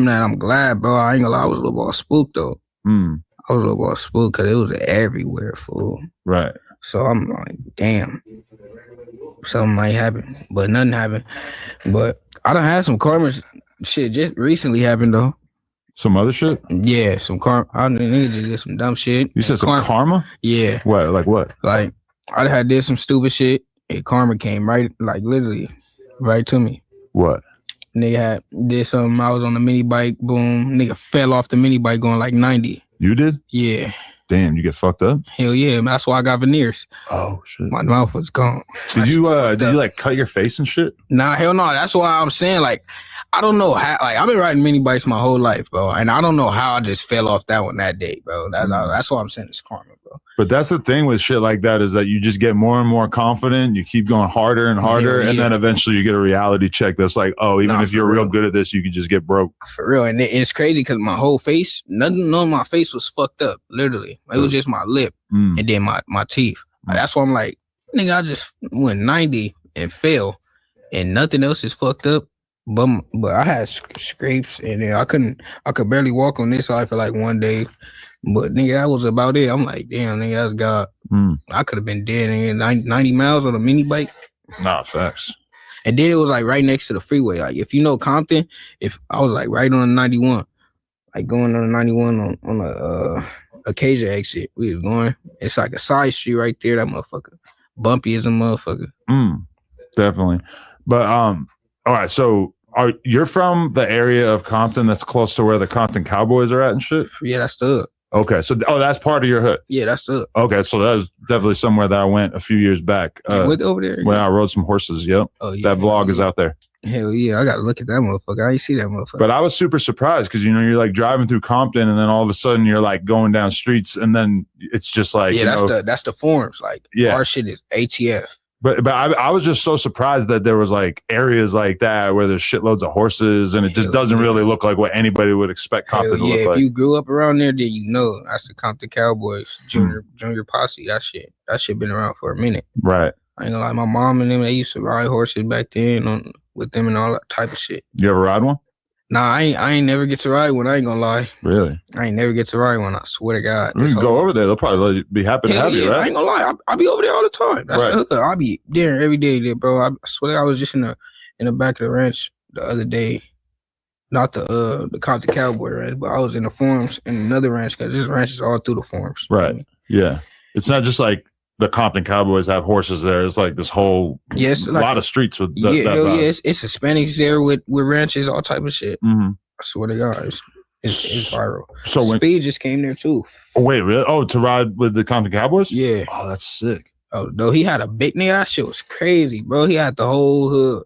I'm glad, bro. I ain't gonna lie, I was a little bit spooked though. I was a little bit spooked because it was everywhere, fool. Right. So I'm like, damn, something might happen, but nothing happened. But I done had some karma shit just recently happened though. Some other shit? Yeah, some karma. I did just some dumb shit. You said some karma? Yeah. What? Like what? Like I had did some stupid shit and karma came right, like literally, right to me. What? Nigga did something. I was on the mini bike. Boom. Nigga fell off the mini bike going like 90. You did? Yeah. Damn, you get fucked up? Hell yeah. That's why I got veneers. Oh shit. My mouth was gone. Did you like cut your face and shit? Nah, hell no. That's why I'm saying like I don't know how. Like I've been riding mini bikes my whole life, bro, and I don't know how I just fell off that one that day, bro. That's why I'm saying it's karma, bro. But that's the thing with shit like that is that you just get more and more confident. You keep going harder and harder, and then eventually you get a reality check that's like, oh, even if you're real good at this, you could just get broke. For real, and it's crazy because my whole face, none of my face was fucked up. Literally, it was just my lip and then my teeth. That's why I'm like, nigga, I just went 90 and fell, and nothing else is fucked up. But I had scrapes, and then I could barely walk on this side for like one day. But nigga, that was about it. I'm like, damn, nigga, that's God. I could have been dead, nigga. 90 miles on a mini bike. Nah, facts. And then it was like right next to the freeway. Like if you know Compton, if I was like right on the 91, like going on the 91 on a Acacia exit. We was going. It's like a side street right there. That motherfucker bumpy as a motherfucker. Definitely. But all right. So you're from the area of Compton that's close to where the Compton Cowboys are at and shit? Yeah, that's the hood. Okay, so that's part of your hood. Yeah, that's the hood. Okay, so that was definitely somewhere that I went a few years back. Went over there when I rode some horses. Yep. Oh yeah. That vlog is out there. Hell yeah, I gotta look at that motherfucker. I ain't see that motherfucker. But I was super surprised because you're like driving through Compton and then all of a sudden you're like going down streets and then it's just like that's the forms. Like our shit is ATF. But I was just so surprised that there was like areas like that where there's shitloads of horses and it just doesn't really look like what anybody would expect Compton to look like. If you grew up around there, then you know that's the Compton Cowboys junior posse. That shit been around for a minute. Right. I ain't gonna lie, my mom and them, they used to ride horses back then with them and all that type of shit. You ever ride one? Nah, I ain't never get to ride one. I ain't gonna lie. Really? I ain't never get to ride one. I swear to God. We can go over there. They'll probably be happy to have you, right? I ain't gonna lie. I be over there all the time. That's right. the hood. I be there every day, there, bro. I swear I was just in the back of the ranch the other day. Not the Compton Cowboy ranch, but I was in the farms in another ranch because this ranch is all through the farms. Right. Yeah. It's not just like the Compton Cowboys have horses there. It's like this whole lot of streets with that. It's Hispanics there with ranches, all type of shit. Mm-hmm. I swear to God, it's viral. So Speed just came there too. Oh, wait, really? Oh, to ride with the Compton Cowboys? Yeah. Oh, that's sick. Oh, though he had a big nigga. That shit was crazy, bro. He had the whole hood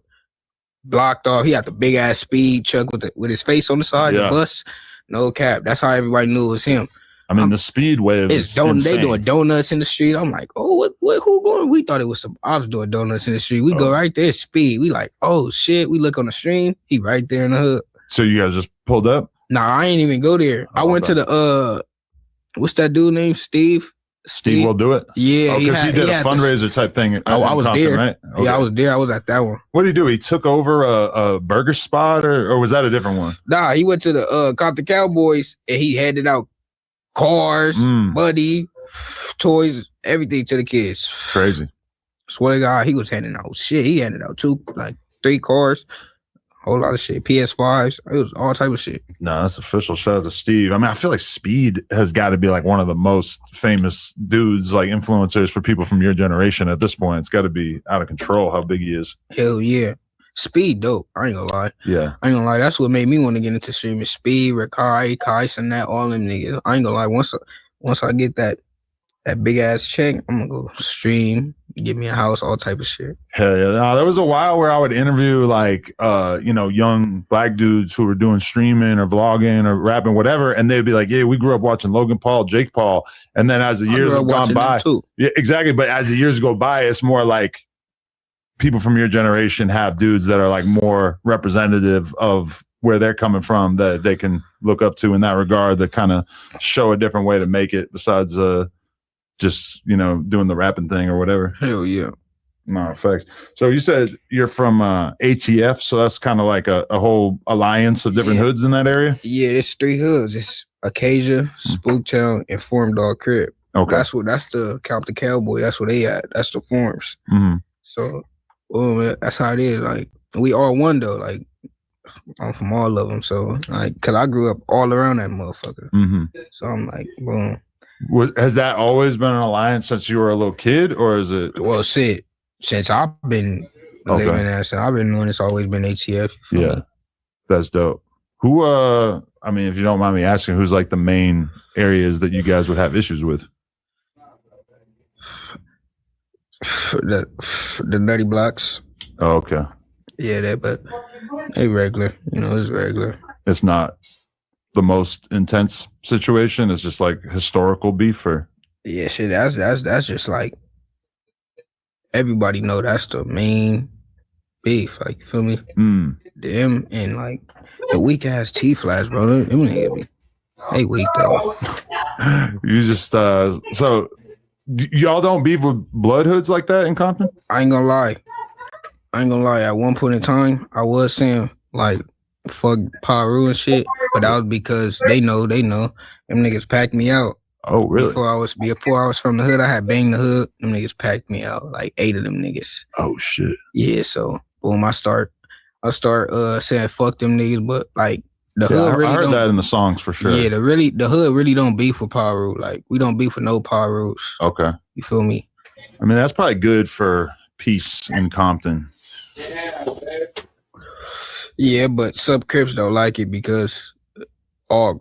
blocked off. He had the big ass Speed truck with his face on the side, the bus. No cap. That's how everybody knew it was him. I mean, the Speed wave is insane. They doing donuts in the street. I'm like, oh, what who going? We thought it was some ops doing donuts in the street. We go right there, Speed. We like, oh shit. We look on the stream. He right there in the hood. So you guys just pulled up? Nah, I ain't even go there. I went to the what's that dude named Steve? Steve will do it. Yeah, because he did a fundraiser type thing. I was Compton, there. Right? Okay. Yeah, I was there. I was at that one. What did he do? He took over a burger spot, or was that a different one? Nah, he went to the Compton Cowboys and he handed out cars, money, toys, everything to the kids. Crazy. Swear to God, he was handing out shit. He handed out 3 cars. Whole lot of shit, PS5s. It was all type of shit. No, that's official. Shout out to Steve. I mean, I feel like Speed has got to be like one of the most famous dudes, like influencers for people from your generation at this point. It's got to be out of control how big he is. Hell yeah. Speed dope. I ain't gonna lie. Yeah. I ain't gonna lie. That's what made me want to get into streaming. Speed, Rakai, Kais, and that, all them niggas. I ain't gonna lie. Once I get that big ass check, I'm gonna go stream, get me a house, all type of shit. Hell yeah. No, there was a while where I would interview like young black dudes who were doing streaming or vlogging or rapping, whatever, and they'd be like, yeah, we grew up watching Logan Paul, Jake Paul. And then as the years have gone by, yeah, exactly. But as the years go by, it's more like people from your generation have dudes that are like more representative of where they're coming from that they can look up to in that regard, that kind of show a different way to make it besides just doing the rapping thing or whatever. Hell yeah. No, facts. So you said you're from ATF, so that's kind of like a whole alliance of different hoods in that area? Yeah, it's 3 hoods. It's Acacia, Spooktown, and Farm Dog Crib. Okay. That's the Compton Cowboy. That's where they at. That's the farms. Mm-hmm. So that's how it is. Like, we all one though. Like, I'm from all of them. So like, cause I grew up all around that motherfucker. Mm-hmm. So I'm like, boom. Has that always been an alliance since you were a little kid, or is it? Well, since I've been living there, so I've been knowing it's always been ATF. Yeah, that's dope. Who? I mean, if you don't mind me asking, who's like the main areas that you guys would have issues with? The Nutty Blocks. Oh, okay. Yeah, but they regular. It's regular. It's not the most intense situation. It's just like historical beef, or yeah, shit. That's just like everybody know that's the main beef. Like, you feel me? Them and like the weak ass T-Flash, bro. Them niggas they weak though. You just so y'all don't beef with blood hoods like that in Compton? I ain't gonna lie. At one point in time, I was saying like fuck Paru and shit, but that was because they know them niggas packed me out. Oh, really? Before I was from the hood, I had banged the hood. Them niggas packed me out, like 8 of them niggas. Oh shit. Yeah, so boom, I start saying fuck them niggas, but like the hood really I heard that in the songs for sure. Yeah, the hood really don't beef with Paru. Like, we don't beef with no Parus. Okay. You feel me? I mean, that's probably good for peace in Compton. Yeah, but sub Crips don't like it because all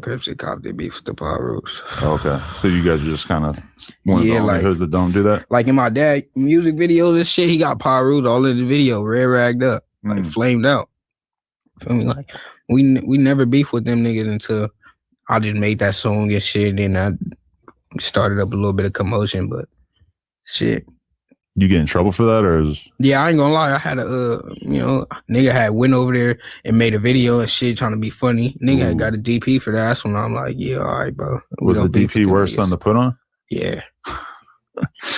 Crips in Compton beef with the Parus. Okay, so you guys are just kind of one of the only hoods that don't do that. Like in my dad music videos and shit, he got Parus all in the video, red ragged up, like flamed out. Feel me? Like we never beef with them niggas until I just made that song and shit. And I started up a little bit of commotion, but shit. You get in trouble for that, or is? Yeah, I ain't gonna lie. I had nigga had went over there and made a video and shit trying to be funny. Nigga had got a DP for that. That's when I'm like, yeah, all right, bro. Was the DP worse than the put on? Yeah.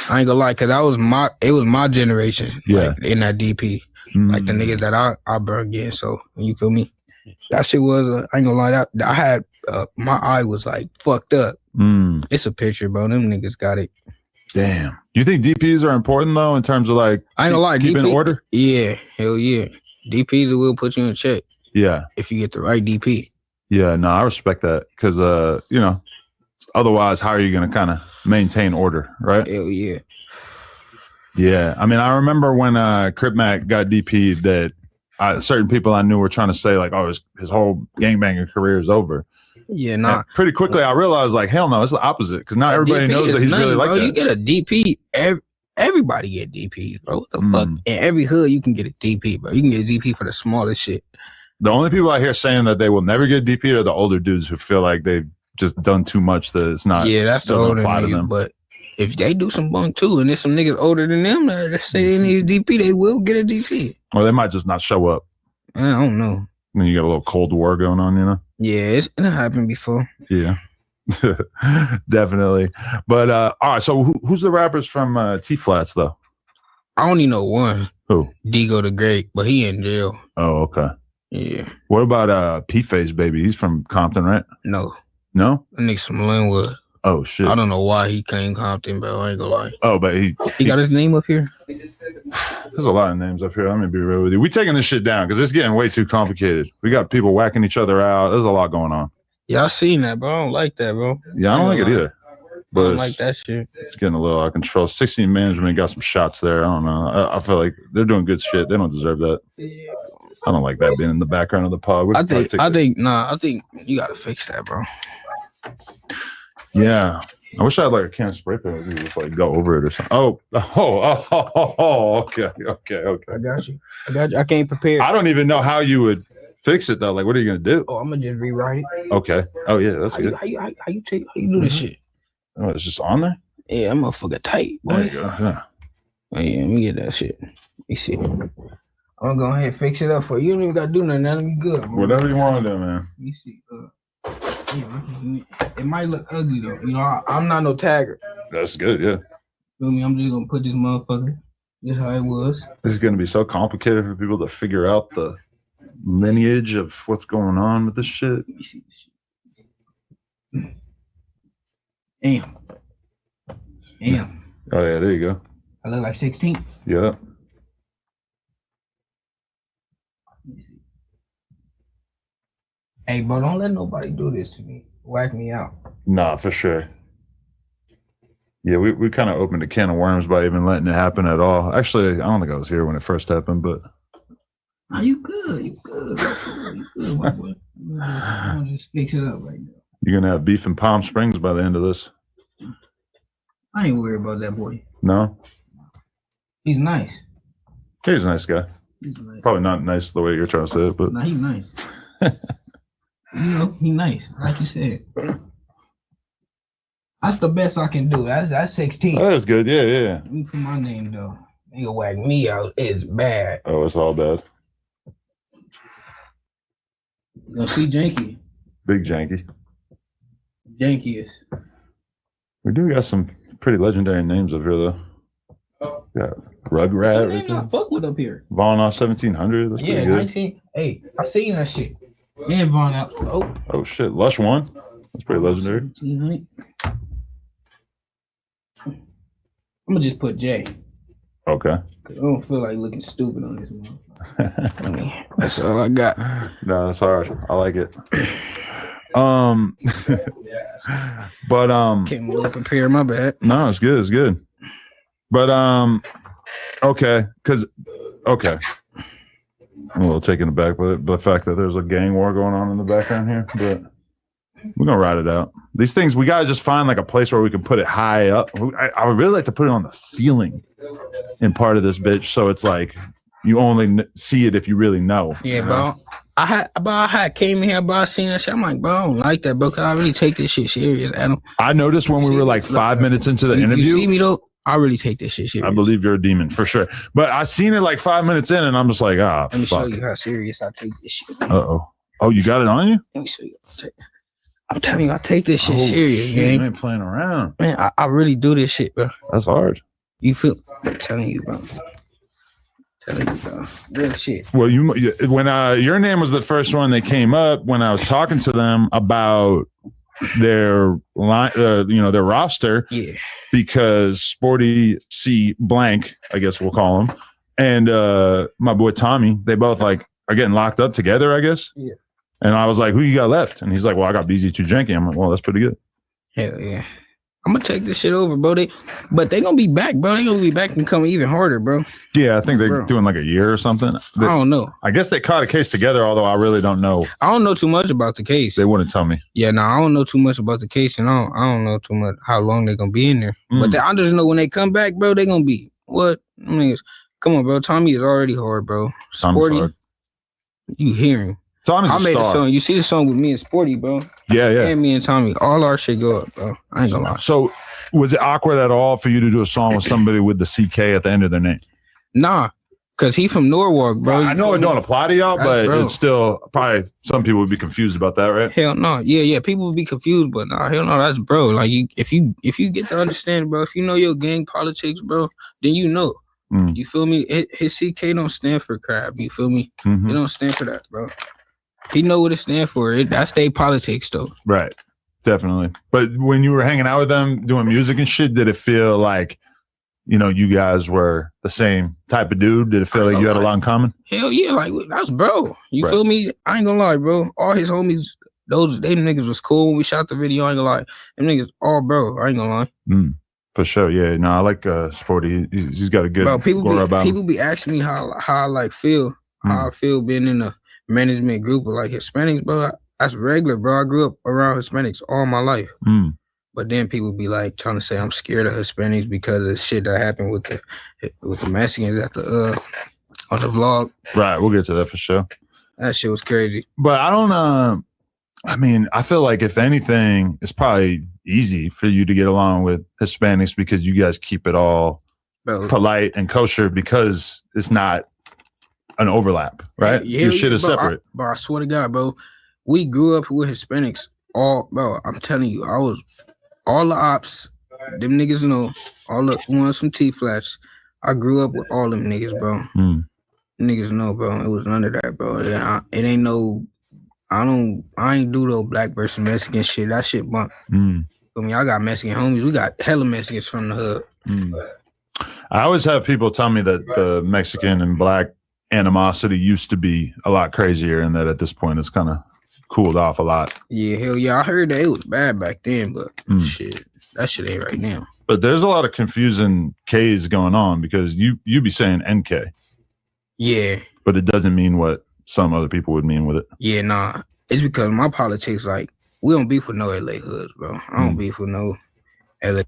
I ain't gonna lie, cause it was my generation. Yeah. Like, in that DP, like the niggas that I burned in. So you feel me? That shit was. I ain't gonna lie. That I had my eye was like fucked up. It's a picture, bro. Them niggas got it. Damn. You think DPs are important though in terms of like I ain't gonna lie, keeping DP, order? Yeah, hell yeah. DPs will put you in check. Yeah. If you get the right DP. Yeah, no, I respect that because you know, otherwise how are you gonna kind of maintain order, right? Hell yeah. Yeah. I mean, I remember when Crip Mac got DP'd that certain people I knew were trying to say like, oh, his whole gangbanging career is over. Yeah, nah. And pretty quickly, I realized like, hell no, it's the opposite because not everybody DP knows that he's nothing, really like bro. that. You get a DP, everybody get DPs, bro. What the fuck? In every hood, you can get a DP, bro. You can get a DP for the smallest shit. The only people I hear saying that they will never get DP are the older dudes who feel like they've just done too much that it's not. Yeah, that's the older niggas. But if they do some bunk too, and there's some niggas older than them that say they need a DP, they will get a DP. Or they might just not show up. I don't know. Then you got a little Cold War going on, you know? Yeah, it happened before. Yeah, definitely. But all right, so who's the rappers from T-Flats though? I only know one. Who? Digo the Great, but he in jail. Oh, okay. Yeah. What about P-Face baby? He's from Compton, right? No. No? That nigga's from Linwood. Oh shit. I don't know why he came Compton, bro. I ain't gonna lie. Oh, but he got his name up here. There's a lot of names up here. Let me be real with you. We taking this shit down because it's getting way too complicated. We got people whacking each other out. There's a lot going on. Yeah, I seen that, bro. I don't like that, bro. Yeah, I don't like it either. But I don't like that shit. It's getting a little out of control. 16 management got some shots there. I don't know. I feel like they're doing good shit. They don't deserve that. I don't like that being in the background of the pod. I think you gotta fix that, bro. Yeah. I wish I had like a can of spray paint. We just like go over it or something. Okay. I got you. I can't prepare. I don't even know how you would fix it though. Like, what are you gonna do? Oh, I'm gonna just rewrite it. Okay. Oh yeah, that's good. How you do this shit? Oh, it's just on there? Yeah, that motherfucker tight, boy. There you go. Yeah. Oh, yeah, let me get that shit. Let me see. I'm gonna go ahead and fix it up for you. You don't even gotta do nothing. That'll be good, bro. Whatever you want to do, man. Let me see. It might look ugly though. You know, I'm not no tagger. That's good, yeah. Feel me? I'm just gonna put this motherfucker just how it was. This is gonna be so complicated for people to figure out the lineage of what's going on with this shit. Let me see this shit. Damn. Oh yeah, there you go. I look like 16. Yeah. Hey, bro, don't let nobody do this to me. Whack me out. Nah, for sure. Yeah, we kind of opened a can of worms by even letting it happen at all. Actually, I don't think I was here when it first happened, but. Oh, you good, you good, my boy. I'm gonna just fix it up right now. You're gonna have beef in Palm Springs by the end of this. I ain't worried about that boy. No? He's nice. He's a nice guy. He's nice. Probably not nice the way you're trying to say it, but. Nah, he's nice. You know, he's nice, like you said. That's the best I can do. That's 16. Oh, that's good. Yeah. Let me put my name though. Nigga whack me out. It's bad. Oh, it's all bad. You gonna see Janky? Big Janky. Janky is. We do got some pretty legendary names up here though. Got Rugrat right there. I fuck with up here. Vaughn off 1700. That's Yeah, pretty good. 19. Hey, I seen that shit. And Vaughn out. Oh shit, Lush one. That's pretty legendary. 1700. I'm gonna just put J. Okay. I don't feel like looking stupid on this motherfucker. That's all I got. No, that's hard. I like it. But Can't really prepare, my bad. No, it's good. It's good. But okay, I'm a little taken aback by the fact that there's a gang war going on in the background here, but we're gonna ride it out. These things, we gotta just find like a place where we can put it high up. I would really like to put it on the ceiling in part of this bitch, so it's like you only see it if you really know. Yeah, bro. I had came here, bro. I seen that shit. I'm like, bro, I don't like that, bro, because I really take this shit serious, Adam. I noticed when we were like 5 minutes into the interview. You see me though? I really take this shit serious. I believe you're a demon for sure. But I seen it like 5 minutes in, and I'm just like, Let me fuck. show you how serious I take this shit. Oh, you got it on you? Let me show you. I'm telling you, I take this shit serious, shit, gang. You ain't playing around. Man, I really do this shit, bro. That's hard. You feel? I'm telling you, bro. Real shit. Well, when your name was the first one that came up when I was talking to them about their line, their roster. Yeah. Because Sporty C blank, I guess we'll call him, and my boy Tommy, they both like are getting locked up together, I guess. Yeah. And I was like, "Who you got left?" And he's like, "Well, I got BZ2 Janky." I'm like, "Well, that's pretty good." Hell yeah. I'm gonna take this shit over, bro. But they gonna be back, bro. They gonna be back and come even harder, bro. Yeah, I think they're doing like a year or something. I don't know. I guess they caught a case together, although I really don't know. I don't know too much about the case. They wouldn't tell me. Yeah, no, I don't know too much about the case, and I don't know too much how long they're gonna be in there. But I just know when they come back, bro, they gonna be what? I mean, come on, bro. Tommy is already hard, bro. Sporty, hard. You hear him? Tommy's I made a song. You see the song with me and Sporty, bro? Yeah. And me and Tommy, all our shit go up, bro. I ain't gonna lie. So, was it awkward at all for you to do a song with somebody with the CK at the end of their name? Nah, cause he from Norwalk, bro. I know it don't apply to y'all, but it's still probably some people would be confused about that, right? Hell no, yeah. People would be confused, but nah, hell no, that's bro. Like if you get to understand, bro, if you know your gang politics, bro, then you know. You feel me? His CK don't stand for crap. You feel me? It don't stand for that, bro. He know what it stands for. That's their politics, though. Right. Definitely. But when you were hanging out with them doing music and shit, did it feel like, you guys were the same type of dude? Did it feel like you had a lot in common? Hell yeah. Like, that's bro. You feel me? I ain't gonna lie, bro. All his homies, they niggas was cool when we shot the video. I ain't gonna lie. Them niggas all bro. I ain't gonna lie. For sure. Yeah. No, I like Sporty. He's got a good bro. People be asking me how I like feel. How I feel being in a management group of like Hispanics, bro. That's regular, bro. I grew up around Hispanics all my life. But then people be like trying to say I'm scared of Hispanics because of the shit that happened with the Mexicans at the on the vlog. Right, we'll get to that for sure. That shit was crazy. But I don't I feel like if anything, it's probably easy for you to get along with Hispanics because you guys keep it all polite and kosher because it's not an overlap, right? Your shit is separate. Bro, I swear to God, bro, we grew up with Hispanics. I'm telling you, all the ops, them niggas know, all the ones from T-Flats. I grew up with all them niggas, bro. Niggas know, bro. It was none of that, bro. It ain't no. I ain't do no black versus Mexican shit. That shit bump. I mean, I got Mexican homies. We got hella Mexicans from the hood. I always have people tell me that the Mexican and black animosity used to be a lot crazier and that at this point it's kind of cooled off a lot. Yeah, hell yeah. I heard that it was bad back then, but shit, that shit ain't right now. But there's a lot of confusing K's going on because you be saying NK. Yeah. But it doesn't mean what some other people would mean with it. Yeah, nah. It's because my politics, like, we don't beef with no LA hoods, bro. I don't beef with no LA.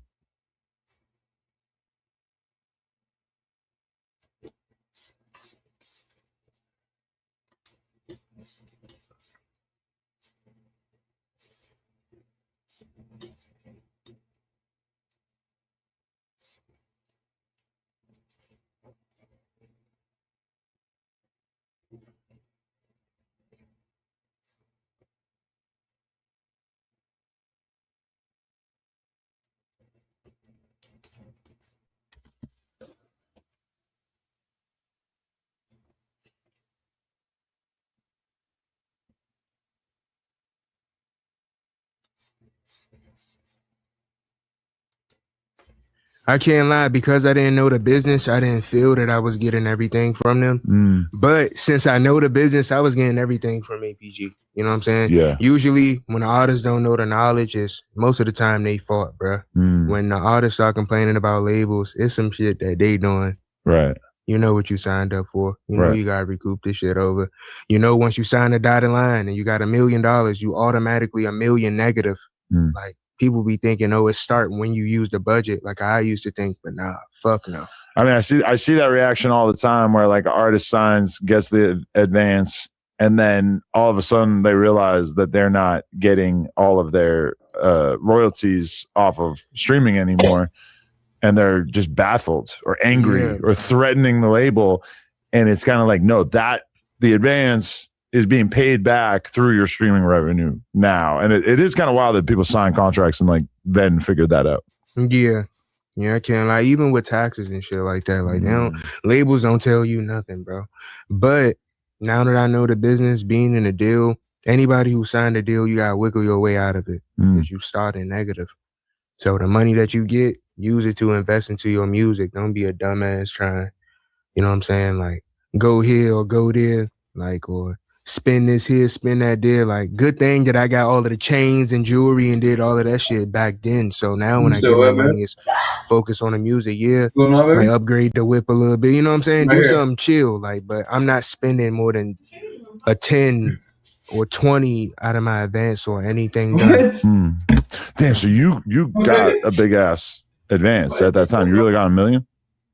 I can't lie, because I didn't know the business, I didn't feel that I was getting everything from them. But since I know the business, I was getting everything from APG. You know what I'm saying? Yeah. Usually when the artists don't know the knowledge, is most of the time they fault, bro. When the artists start complaining about labels, it's some shit that they doing. Right. You know what you signed up for. You know you gotta recoup this shit over. You know, once you sign a dotted line and you got $1 million, you automatically $1 million negative. Like, people be thinking, oh, it's starting when you use the budget, like I used to think, but nah, fuck no. I mean, I see that reaction all the time where like an artist signs, gets the advance, and then all of a sudden they realize that they're not getting all of their royalties off of streaming anymore, and they're just baffled or angry or threatening the label. And it's kind of like, no, that the advance is being paid back through your streaming revenue now. And it is kind of wild that people sign contracts and like then figured that out. Yeah. Yeah, I can't lie. Even with taxes and shit like that, like labels don't tell you nothing, bro. But now that I know the business, being in a deal, anybody who signed a deal, you gotta wiggle your way out of it because you start in negative. So the money that you get, use it to invest into your music. Don't be a dumbass trying, you know what I'm saying? Like go here or go there, like or spend this here, spend that there. Like good thing that I got all of the chains and jewelry and did all of that shit back then. So now when I get my money, it's focus on the music. Yeah, like upgrade the whip a little bit. You know what I'm saying? Do something chill. Like, but I'm not spending more than a 10 or 20 out of my advance or anything done. Damn, so you got a big ass advance at that time. You really got $1 million?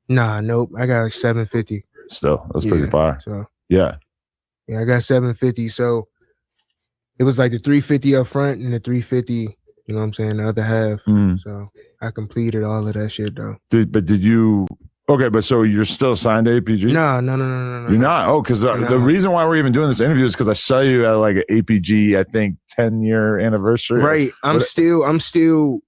Nah, nope. I got like 750. Still, that's pretty fire. So yeah, I got 750. So it was like the 350 up front and the 350, you know what I'm saying, the other half. So I completed all of that shit though. Did you? Okay, but so you're still signed to APG? No. You're not? Oh, because the reason why we're even doing this interview is because I saw you at like an APG, I think 10-year anniversary. Right. I'm still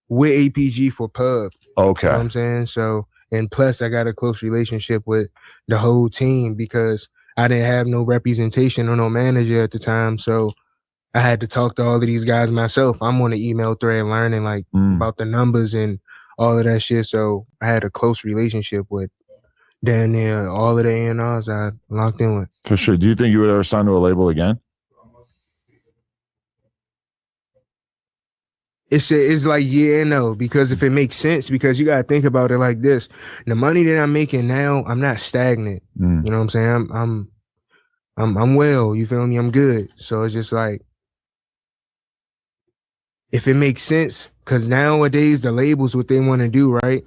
with APG for pub. Okay. You know what I'm saying? So, and plus I got a close relationship with the whole team because I didn't have no representation or no manager at the time. So I had to talk to all of these guys myself. I'm on the email thread learning like about the numbers and all of that shit. So I had a close relationship with down there, all of the A&Rs I locked in with. For sure. Do you think you would ever sign to a label again? It's like, yeah and no, because if it makes sense, because you got to think about it like this. The money that I'm making now, I'm not stagnant. You know what I'm saying? I'm well, you feel me? I'm good. So it's just like, if it makes sense, because nowadays the labels, what they want to do, right?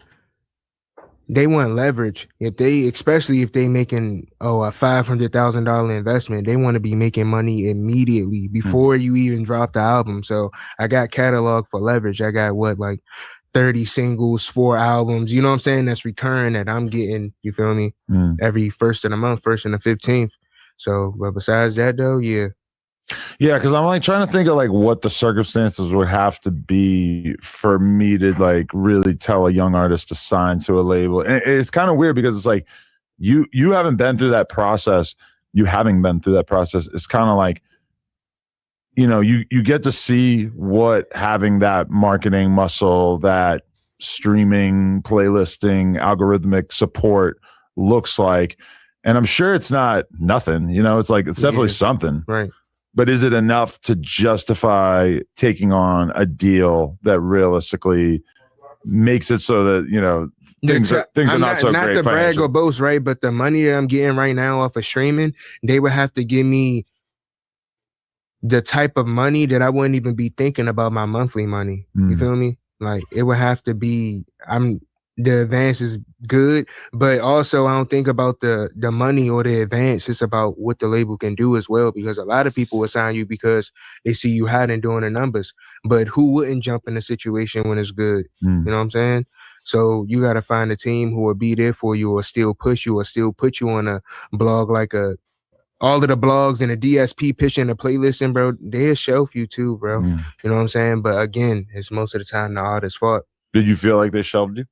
They want leverage. Especially if they making a $500,000 investment, they want to be making money immediately before you even drop the album. So I got catalog for leverage. I got 30 singles, 4 albums. You know what I'm saying? That's recurring that I'm getting. You feel me? Every first of the month, first and the 15th. So, but besides that though, yeah. Yeah, because I'm like trying to think of like what the circumstances would have to be for me to like really tell a young artist to sign to a label. And it's kind of weird because it's like you haven't been through that process. You haven't been through that process. It's kind of like, you know, you get to see what having that marketing muscle, that streaming, playlisting, algorithmic support looks like. And I'm sure it's not nothing, you know, it's like, it's definitely something. Right. But is it enough to justify taking on a deal that realistically makes it so that, you know, things are not so great? Not to brag or boast, right? But the money that I'm getting right now off of streaming, they would have to give me the type of money that I wouldn't even be thinking about my monthly money. You feel me? Like it would have to be, the advance is good, but also I don't think about the money or the advance. It's about what the label can do as well, because a lot of people will sign you because they see you hot and doing the numbers. But who wouldn't jump in a situation when it's good? You know what I'm saying? So you got to find a team who will be there for you or still push you or still put you on a blog like all of the blogs and the DSP pitching the playlist, and bro, they'll shelf you too, bro. You know what I'm saying? But again, it's most of the time the artist's fault. Did you feel like they shelved you?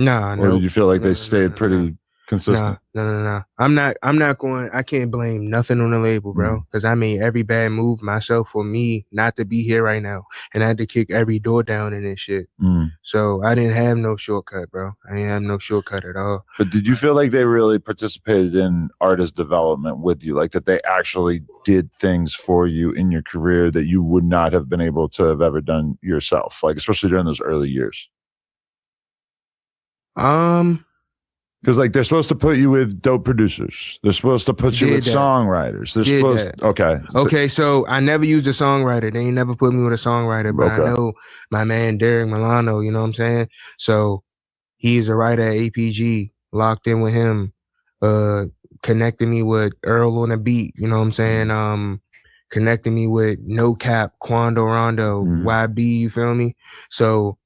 Nah, or did you feel like they stayed pretty consistent? No. I'm not going. I can't blame nothing on the label, bro, because I made every bad move myself for me not to be here right now, and I had to kick every door down in this shit. So I didn't have no shortcut, bro. I didn't have no shortcut at all. But did you feel like they really participated in artist development with you, like that they actually did things for you in your career that you would not have been able to have ever done yourself, like especially during those early years? Because like they're supposed to put you with dope producers. They're supposed to put you with songwriters. They're supposed Okay, so I never used a songwriter. They ain't never put me with a songwriter, but I know my man Derek Milano, you know what I'm saying? So he's a writer at APG, locked in with him, connected me with Earl on the beat, you know what I'm saying? Connected me with No Cap, Quando Rondo, YB, you feel me? So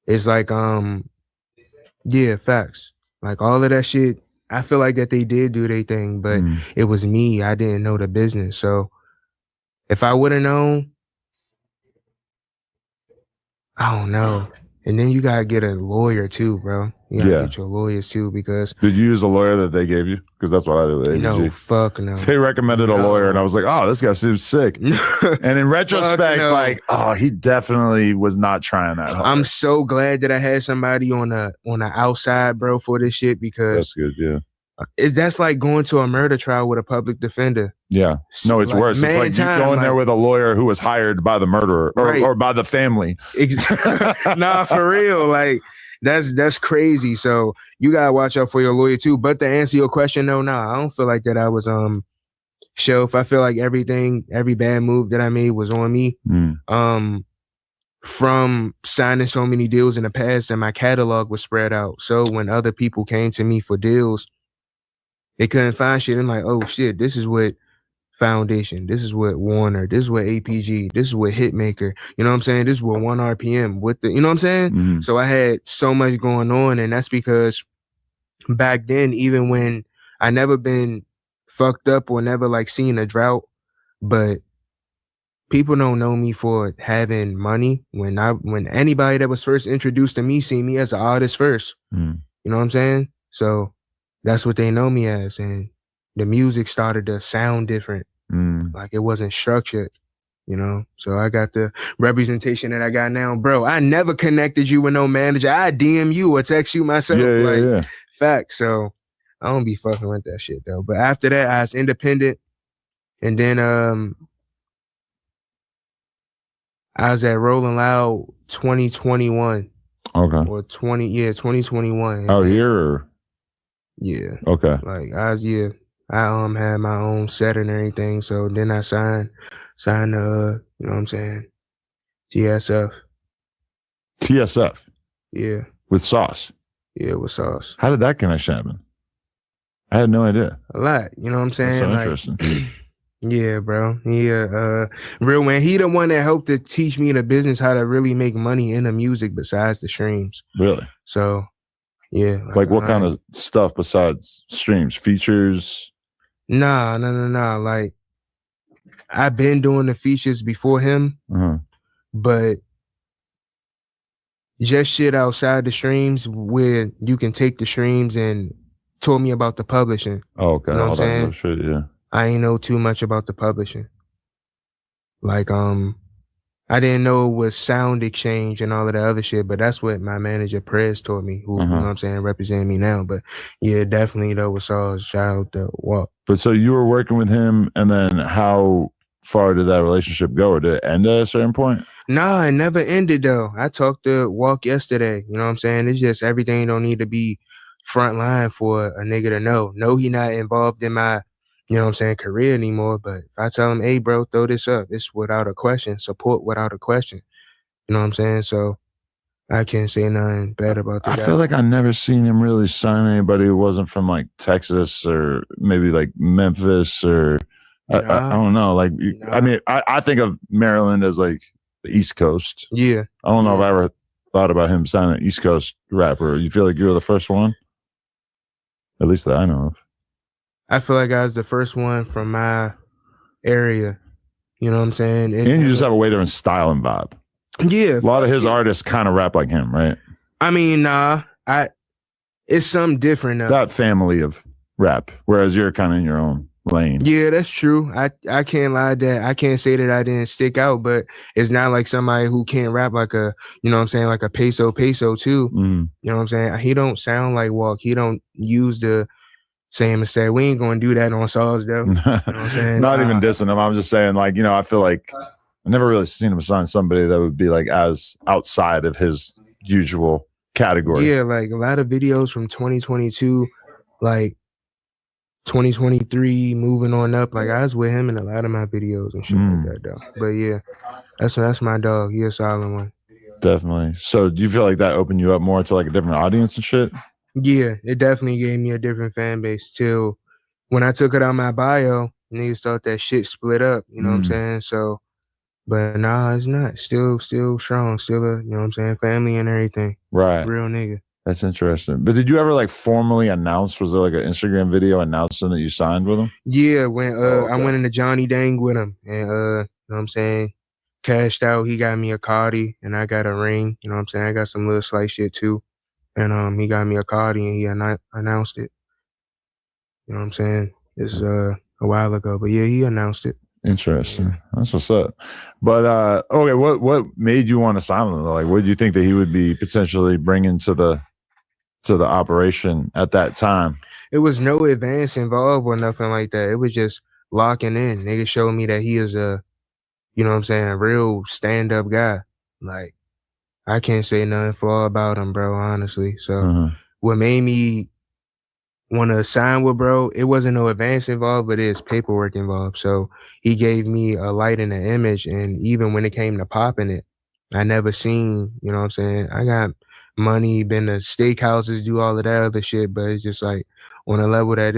it's like yeah, facts. Like all of that shit, I feel like that they did do their thing, but it was me. I didn't know the business. So if I would have known, I don't know. And then you gotta get a lawyer too, bro. You gotta get your lawyers too, because did you use a lawyer that they gave you? Because that's what I did with ABG. No, fuck no. They recommended a lawyer, and I was like, oh, this guy seems sick. And in retrospect, like, oh, he definitely was not trying that hard. I'm so glad that I had somebody on the outside, bro, for this shit, because that's good, yeah. That's like going to a murder trial with a public defender. Yeah. No, it's like, worse. It's like you going there with a lawyer who was hired by the murderer or by the family. Nah, for real. Like, that's crazy. So you gotta watch out for your lawyer too. But to answer your question, no, I don't feel like that I was shelf. I feel like every bad move that I made was on me. From signing so many deals in the past, and my catalog was spread out. So when other people came to me for deals, they couldn't find shit. I'm like, oh shit, this is what Foundation, this is what Warner, this is what APG, this is what Hitmaker, you know what I'm saying? This is what 1 RPM with the, you know what I'm saying? So I had so much going on, and that's because back then, even when I never been fucked up or never like seen a drought, but people don't know me for having money. When anybody that was first introduced to me seen me as an artist first, you know what I'm saying? So that's what they know me as, and the music started to sound different. Like it wasn't structured, you know? So I got the representation that I got now. Bro, I never connected you with no manager. I DM you or text you myself. Yeah. Facts. So I don't be fucking with that shit though. But after that, I was independent. And then I was at Rolling Loud 2021. Okay. Or 2021. Out here or? Yeah. Okay. Like I had my own set and everything. So then I signed you know what I'm saying? TSF. TSF? Yeah. With Sauce? Yeah, with Sauce. How did that connection happen? I had no idea. A lot. You know what I'm saying? That's so like, interesting. Yeah, bro. Real man. He the one that helped to teach me the business, how to really make money in the music besides the streams. Really? So yeah. Like what kind of stuff besides streams? Features? Nah. Like I've been doing the features before him, but just shit outside the streams where you can take the streams, and told me about the publishing. Oh, okay. You know what I'm saying? Shit, yeah. I ain't know too much about the publishing. Like, I didn't know it was Sound Exchange and all of the other shit, but that's what my manager Prez taught me, who, you know what I'm saying, representing me now. But yeah, definitely though, with Saul's child to walk. But so you were working with him, and then how far did that relationship go? Or did it end at a certain point? Nah, it never ended though. I talked to Walk yesterday. You know what I'm saying? It's just everything don't need to be front line for a nigga to know. No, he not involved in my, you know what I'm saying, career anymore. But if I tell him, hey, bro, throw this up, it's without a question. Support without a question. You know what I'm saying? So I can't say nothing bad about that. I feel like I never seen him really sign anybody who wasn't from like Texas or maybe like Memphis or I don't know. Like, I mean, I think of Maryland as like the East Coast. Yeah. I don't know if I ever thought about him signing an East Coast rapper. You feel like you were the first one? At least that I know of. I feel like I was the first one from my area. You know what I'm saying? And you just have a way different style and vibe. Yeah. A lot of his artists kind of rap like him, right? I mean, it's something different now. That family of rap, whereas you're kind of in your own lane. Yeah, that's true. I can't lie that I can't say that I didn't stick out, but it's not like somebody who can't rap like a, you know what I'm saying, like a peso too. You know what I'm saying? He don't sound like Walk. He don't use the same mistake. We ain't gonna do that on Sauce though. You know what I'm saying? Not even dissing him. I'm just saying, like, you know, I feel like I never really seen him sign somebody that would be like as outside of his usual category. Yeah, like a lot of videos from 2022, like 2023 moving on up. Like I was with him in a lot of my videos and shit like that though. But yeah, that's my dog. He a solid one. Definitely. So do you feel like that opened you up more to like a different audience and shit? Yeah, it definitely gave me a different fan base till when I took it out my bio, niggas thought that shit split up, you know what I'm saying? So, but nah, it's not. Still strong. Still a, you know what I'm saying, family and everything. Right. Real nigga. That's interesting. But did you ever like formally announce? Was there like an Instagram video announcing that you signed with him? Yeah, when I went into Johnny Dang with him, and you know what I'm saying, cashed out. He got me a Cardi, and I got a ring. You know what I'm saying? I got some little slight shit too, and he got me a Cardi, and he announced it. You know what I'm saying? It's a while ago, but yeah, he announced it. Interesting. That's what's up. But okay, what made you want to sign with him? Like, what did you think that he would be potentially bringing to the operation at that time? It was no advance involved or nothing like that. It was just locking in. Nigga showed me that he is a, you know what I'm saying, a real stand-up guy. Like, I can't say nothing flaw about him, bro, honestly. So what made me want to sign with bro, it wasn't no advance involved, but it's paperwork involved. So he gave me a light and an image, and even when it came to popping it, I never seen, you know what I'm saying, I got money, been to steakhouses, do all of that other shit, but it's just like on a level that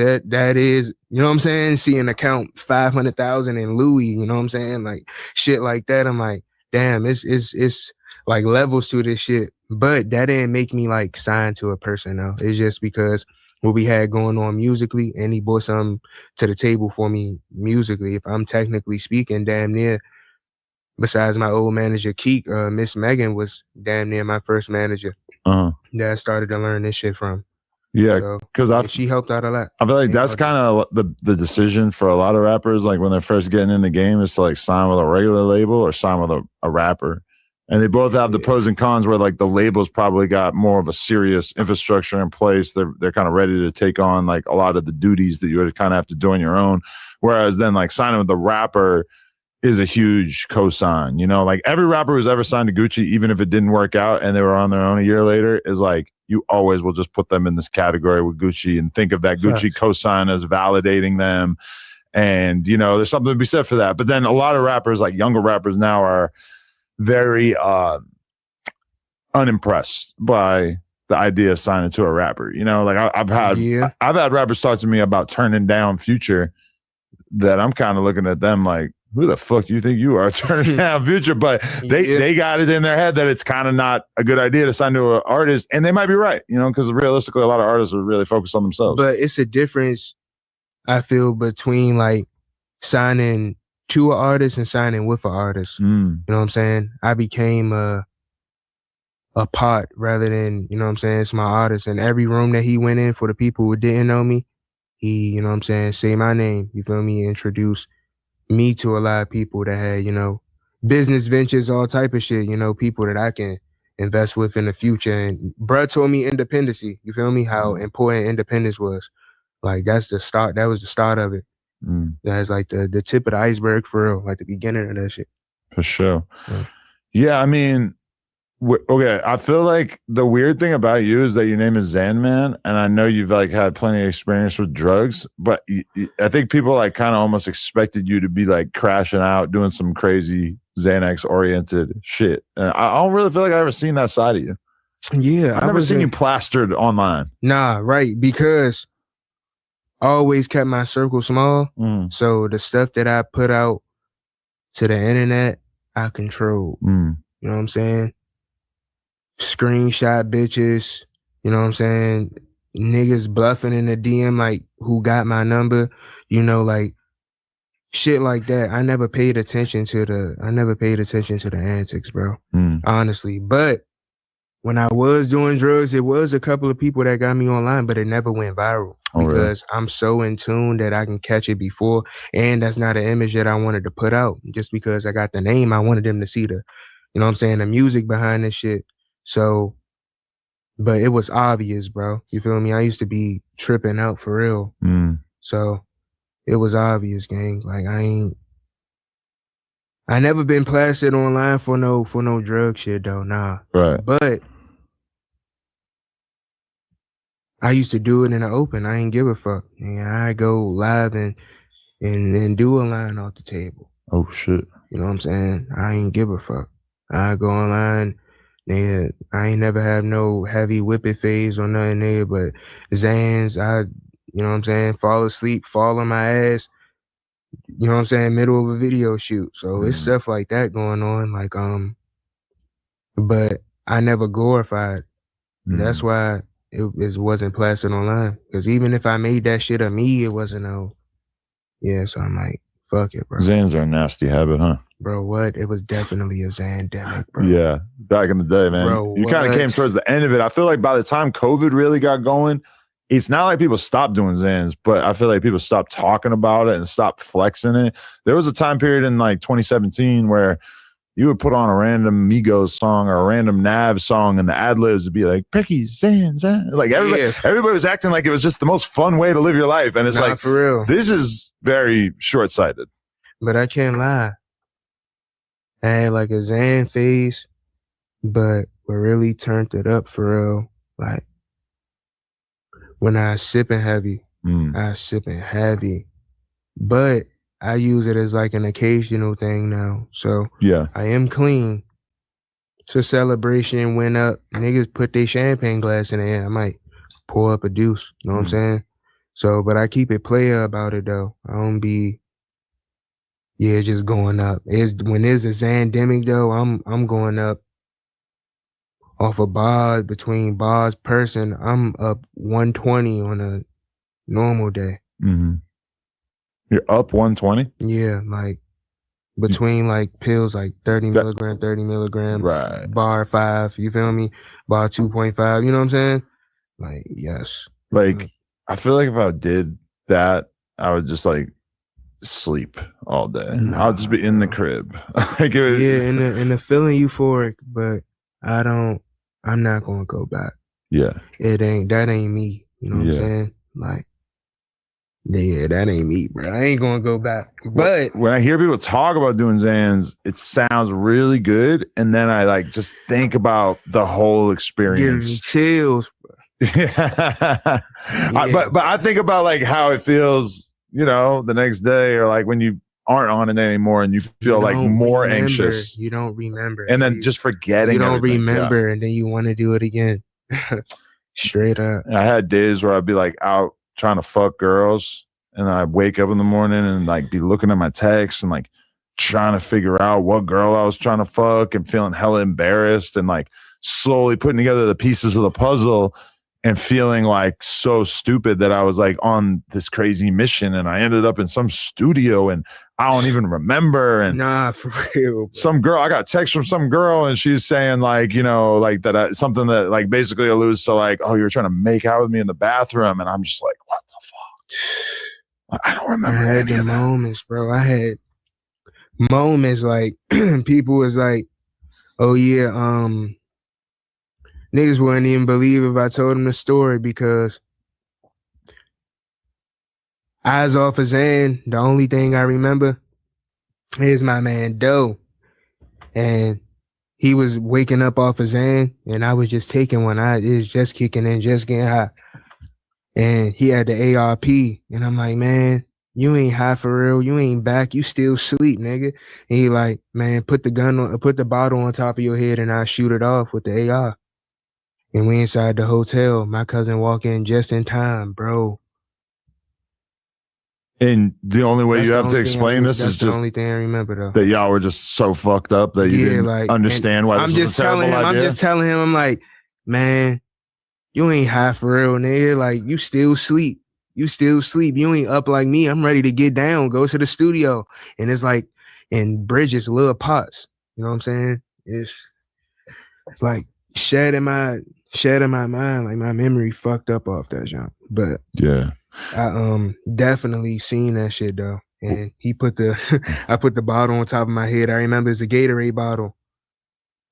is, you know what I'm saying, seeing account 500,000 in Louis, you know what I'm saying, like shit like that. I'm like, damn, it's like levels to this shit. But that didn't make me like sign to a person though. It's just because what we had going on musically, and he brought something to the table for me musically. If I'm technically speaking, damn near, besides my old manager Keek, Miss Megan was damn near my first manager that I started to learn this shit from. Yeah, because she helped out a lot. I feel like that's kind of the decision for a lot of rappers. Like when they're first getting in the game, is to like sign with a regular label or sign with a rapper. And they both have the pros and cons where like the labels probably got more of a serious infrastructure in place. They're kind of ready to take on like a lot of the duties that you would kind of have to do on your own. Whereas then like signing with the rapper is a huge cosign, you know, like every rapper who's ever signed to Gucci, even if it didn't work out and they were on their own a year later, is like, you always will just put them in this category with Gucci and think of that Gucci cosign as validating them. And, you know, there's something to be said for that. But then a lot of rappers, like younger rappers now, are very unimpressed by the idea of signing to a rapper. You know, like I've had rappers talk to me about turning down Future, that I'm kind of looking at them like, who the fuck do you think you are turning down Future? But they got it in their head that it's kind of not a good idea to sign to an artist, and they might be right, you know, because realistically a lot of artists are really focused on themselves. But it's a difference, I feel, between like signing to an artist and signing with an artist. You know what I'm saying? I became a part rather than, you know what I'm saying, it's my artist. And every room that he went in, for the people who didn't know me, he, you know what I'm saying, say my name, you feel me, introduce me to a lot of people that had, you know, business ventures, all type of shit, you know, people that I can invest with in the future. And bruh told me independency, you feel me, how important independence was. Like that's the start, that was the start of it. That's like the tip of the iceberg for real, like the beginning of that shit. For sure. Yeah, I mean, okay, I feel like the weird thing about you is that your name is Zanman, and I know you've like had plenty of experience with drugs, but I think people like kind of almost expected you to be like crashing out, doing some crazy Xanax oriented shit. And I don't really feel like I've ever seen that side of you. Yeah, I've never seen you plastered online. Nah, right, because I always kept my circle small. So the stuff that I put out to the internet, I control. You know what I'm saying? Screenshot bitches, you know what I'm saying? Niggas bluffing in the DM, like, who got my number, you know, like shit like that. I never paid attention to the antics, bro. Honestly. But when I was doing drugs, it was a couple of people that got me online, but it never went viral because I'm so in tune that I can catch it before. And that's not an image that I wanted to put out. Just because I got the name, I wanted them to see the, you know what I'm saying, the music behind this shit. So, but it was obvious, bro. You feel me? I used to be tripping out for real. So it was obvious, gang. Like I never been plastered online for no drug shit though, nah. Right. But I used to do it in the open. I ain't give a fuck. And I go live and do a line off the table. Oh shit. You know what I'm saying? I ain't give a fuck. I go online. Nigga, I ain't never have no heavy whipping phase or nothing there, but Zans, you know what I'm saying, fall asleep, fall on my ass, you know what I'm saying, middle of a video shoot. So it's stuff like that going on, like, but I never glorified That's why it wasn't plastered online. Because even if I made that shit of me, it wasn't no. Yeah, so I'm like, fuck it, bro. Xans are a nasty habit, huh? Bro, what? It was definitely a Xandemic, bro. Yeah, back in the day, man. Bro, you kind of came towards the end of it. I feel like by the time COVID really got going, it's not like people stopped doing Xans, but I feel like people stopped talking about it and stopped flexing it. There was a time period in like 2017 where you would put on a random Migos song or a random Nav song, and the ad libs would be like Pricky Xan. Like everybody was acting like it was just the most fun way to live your life, and it's like for real. This is very short sighted. But I can't lie. I had like a Xan phase, but what really turned it up for real, like when I was sipping heavy, but I use it as like an occasional thing now. So yeah, I am clean. So celebration went up. Niggas put their champagne glass in the air. I might pour up a deuce. You know what I'm saying? So, but I keep it player about it though. I don't be, just going up. When there's a Xandemic though, I'm going up off of bars, between bars person. I'm up 120 on a normal day. Mm-hmm. You're up 120? Yeah, like between like pills, like 30 milligram, right. Bar 5, you feel me? Bar 2.5, you know what I'm saying? Like, yes. Like, I feel like if I did that, I would just like sleep all day. I'll just be in the crib. Like it was, and the feeling euphoric, but I'm not gonna go back. Yeah. That ain't me. You know what I'm saying? Like, yeah, that ain't me, bro. I ain't gonna go back. But when I hear people talk about doing Xans, it sounds really good. And then I like just think about the whole experience. Give me chills, bro. Yeah. But I think about like how it feels, the next day, or like when you aren't on it anymore and you feel like more anxious. You don't remember. And then just forgetting. You don't remember, and then you want to do it again. Straight up. I had days where I'd be like out trying to fuck girls, and then I'd wake up in the morning and like be looking at my texts and like trying to figure out what girl I was trying to fuck and feeling hella embarrassed and like slowly putting together the pieces of the puzzle and feeling like so stupid that I was like on this crazy mission and I ended up in some studio and I don't even remember. And nah, for real. Bro. I got a text from some girl and she's saying like, like that something that like basically alludes to like, oh, you were trying to make out with me in the bathroom. And I'm just like, what the fuck? I don't remember. I had the moments, bro. I had moments like people was like, oh yeah, niggas wouldn't even believe if I told them the story because eyes off of Xan, the only thing I remember is my man Doe. And he was waking up off of Xan and I was just taking one. It was just kicking in, just getting high. And he had the ARP. And I'm like, man, you ain't high for real. You ain't back. You still sleep, nigga. And he like, man, put the bottle on top of your head and I'll shoot it off with the AR. And we inside the hotel. My cousin walk in just in time, bro. And the only way you have to explain this is just the only thing I remember though. That y'all were just so fucked up that you didn't understand why this was a terrible idea. I'm just telling him, I'm like, man, you ain't high for real, nigga. Like, you still sleep. You still sleep. You ain't up like me. I'm ready to get down, go to the studio. And it's like, in Bridges, little pots. You know what I'm saying? It's like shed in my mind. Like, my memory fucked up off that jump. But yeah, I definitely seen that shit though. And he put I put the bottle on top of my head. I remember it's a Gatorade bottle.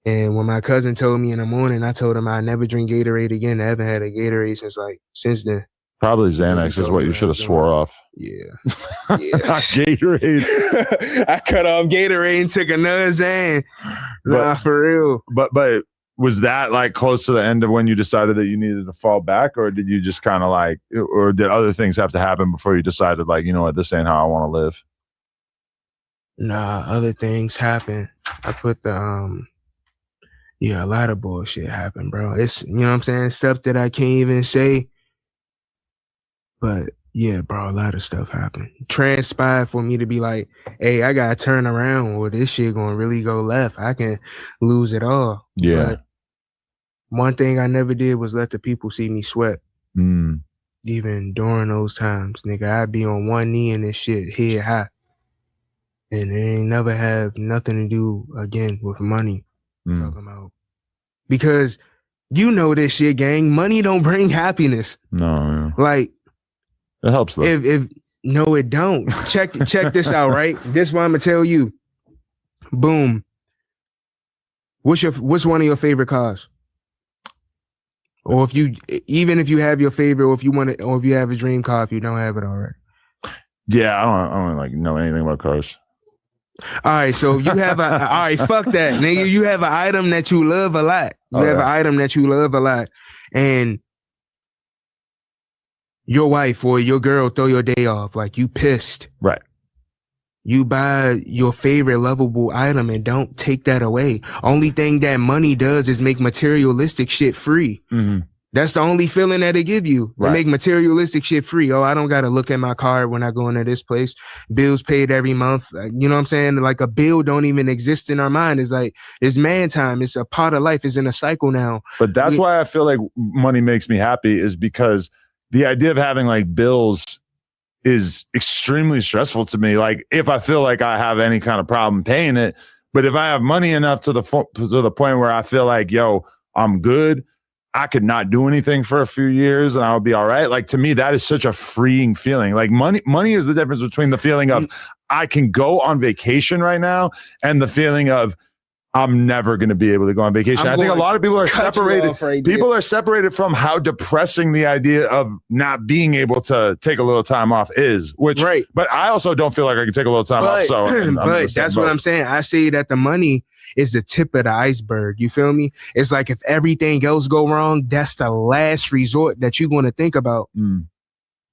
And when my cousin told me in the morning, I told him I never drink Gatorade again. I haven't had a Gatorade since then. Probably Xanax is what you should have swore off. Yeah. Gatorade. I cut off Gatorade and took another Xan. Nah, for real. But was that like close to the end of when you decided that you needed to fall back, or did you just kind of like, or did other things have to happen before you decided like, you know what, this ain't how I want to live? Nah, other things happen. I put the a lot of bullshit happened, bro. It's, you know what I'm saying, stuff that I can't even say. But yeah, bro, a lot of stuff happened. Transpired for me to be like, hey, I gotta turn around or this shit gonna really go left. I can lose it all. Yeah. But one thing I never did was let the people see me sweat. Mm. Even during those times, nigga, I'd be on one knee in this shit, head high. And it ain't never have nothing to do, again, with money. Talking about. Because you know this shit, gang. Money don't bring happiness. No. Yeah. Like, it helps though. If no, it don't. Check this out, right? This is what I'm gonna tell you. Boom. What's one of your favorite cars? Or if you have your favorite, or if you want it, or if you have a dream car, if you don't have it already. Yeah, I don't like know anything about cars. All right, so you have all right, fuck that, nigga. You have an item that you love a lot. An item that you love a lot, and your wife or your girl throw your day off, like you pissed. Right. You buy your favorite lovable item and don't take that away. Only thing that money does is make materialistic shit free. Mm-hmm. That's the only feeling that it give you. They make materialistic shit free. Oh, I don't got to look at my card when I go into this place. Bills paid every month. You know what I'm saying? Like a bill don't even exist in our mind. It's like, it's man time. It's a part of life. It's in a cycle now. But that's why I feel like money makes me happy, is because the idea of having like bills is extremely stressful to me. Like if I feel like I have any kind of problem paying it, but if I have money enough to the point where I feel like, yo, I'm good, I could not do anything for a few years and I would be all right. Like to me, that is such a freeing feeling. Like money is the difference between the feeling of I can go on vacation right now and the feeling of I'm never going to be able to go on vacation. I think a lot of people are separated. People are separated from how depressing the idea of not being able to take a little time off is. Which, but I also don't feel like I can take a little time off. So, but that's what I'm saying. I say that the money is the tip of the iceberg. You feel me? It's like if everything else go wrong, that's the last resort that you're going to think about.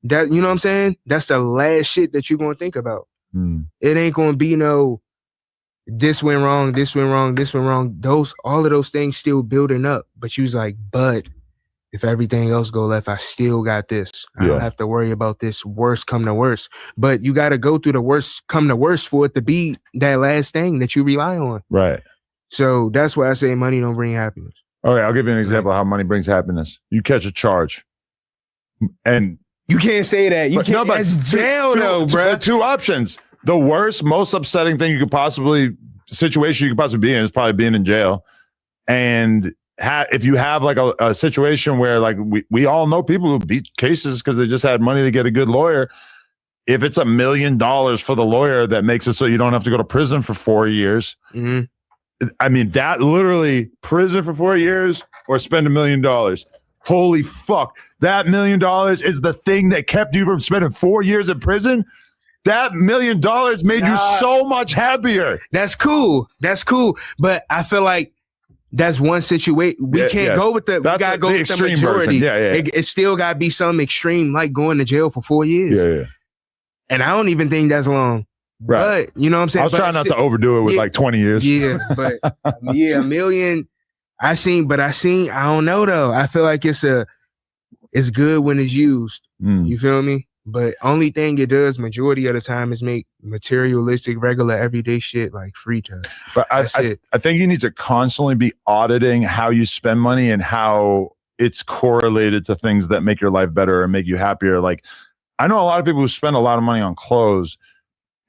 That, you know what I'm saying? That's the last shit that you're going to think about. It ain't going to be no, this went wrong, this went wrong, this went wrong. All of those things still building up. But you was like, but if everything else go left, I still got this. I don't have to worry about this worst come to worst. But you got to go through the worst come to worst for it to be that last thing that you rely on. Right. So that's why I say money don't bring happiness. Okay, I'll give you an example of how money brings happiness. You catch a charge. And you can't say that. You can't. That's jail though, bro. Two options. The worst, most upsetting thing situation you could possibly be in is probably being in jail. And if you have like a situation where like we all know people who beat cases because they just had money to get a good lawyer. If it's $1 million for the lawyer that makes it so you don't have to go to prison for 4 years. I mean, that literally prison for 4 years or spend $1 million. Holy fuck. That $1 million is the thing that kept you from spending 4 years in prison. That $1 million made you so much happier. That's cool. That's cool. But I feel like that's one situation. We can't go with we gotta go with the majority. It still gotta be some extreme, like going to jail for 4 years. And I don't even think that's long. Right. But you know what I'm saying? I was trying not to overdo it with like 20 years. Yeah, but $1 million. I don't know though. I feel like it's good when it's used. You feel me? But only thing it does majority of the time is make materialistic, regular, everyday shit like free time. But I think you need to constantly be auditing how you spend money and how it's correlated to things that make your life better and make you happier. Like I know a lot of people who spend a lot of money on clothes,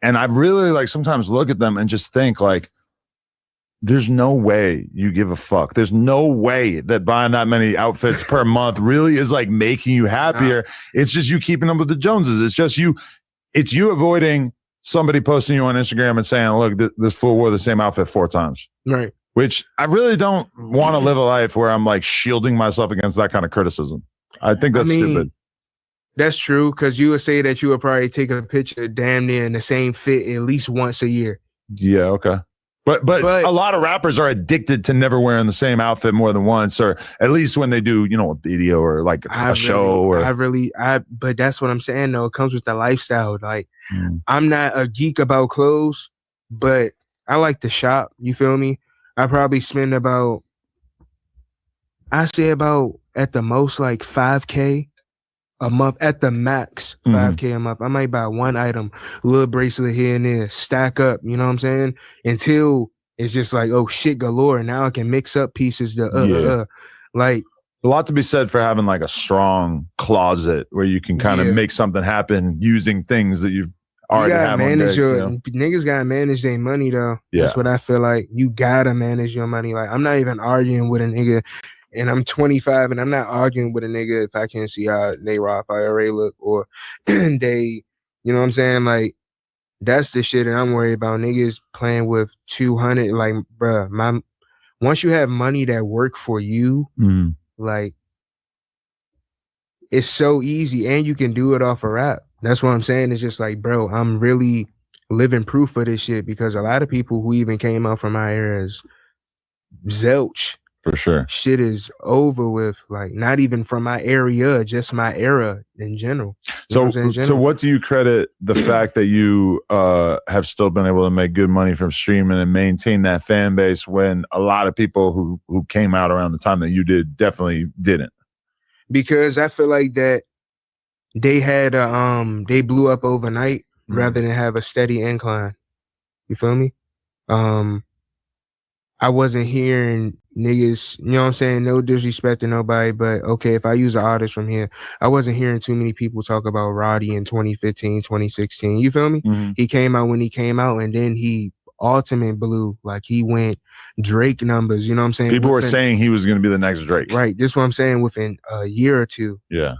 and I really like sometimes look at them and just think like, there's no way you give a fuck. There's no way that buying that many outfits per month really is like making you happier. It's just you keeping up with the Joneses. It's you avoiding somebody posting you on Instagram and saying, look, this fool wore the same outfit 4 times. Right. Which I really don't want to live a life where I'm like shielding myself against that kind of criticism. I think that's stupid. That's true. Cause you would say that you would probably take a picture damn near in the same fit at least once a year. Yeah. Okay. But a lot of rappers are addicted to never wearing the same outfit more than once, or at least when they do, a video or like a show. But that's what I'm saying though. It comes with the lifestyle. Like I'm not a geek about clothes, but I like to shop. You feel me? I probably spend at the most like $5K a month, at the max, $5K a month. I might buy one item, a little bracelet here and there, stack up, you know what I'm saying? Until it's just like, oh shit galore. Now I can mix up pieces Like, a lot to be said for having like a strong closet where you can kind of make something happen using things that you've already gotta have manage on deck, niggas gotta manage their money though. Yeah. That's what I feel like. You gotta manage your money. Like, I'm not even arguing with a nigga, and I'm 25, and I'm not arguing with a nigga if I can't see how they Roth IRA look or they, you know what I'm saying? Like, that's the shit that I'm worried about. Niggas playing with 200. Like, bruh, once you have money that work for you, like, it's so easy, and you can do it off a rap. That's what I'm saying. It's just like, bro, I'm really living proof of this shit, because a lot of people who even came out from my era is zilch. For sure. Shit is over with. Like, not even from my area, just my era in general. So what do you credit the fact that you have still been able to make good money from streaming and maintain that fan base when a lot of people who came out around the time that you did definitely didn't? Because I feel like that they had they blew up overnight rather than have a steady incline. You feel me? I wasn't hearing niggas, you know what I'm saying? No disrespect to nobody, but okay, if I use an artist from here, I wasn't hearing too many people talk about Roddy in 2015, 2016. You feel me? He came out when he came out, and then he ultimate blew. Like, he went Drake numbers, you know what I'm saying? People were saying he was going to be the next Drake. Right. This is what I'm saying, within a year or two. Yeah.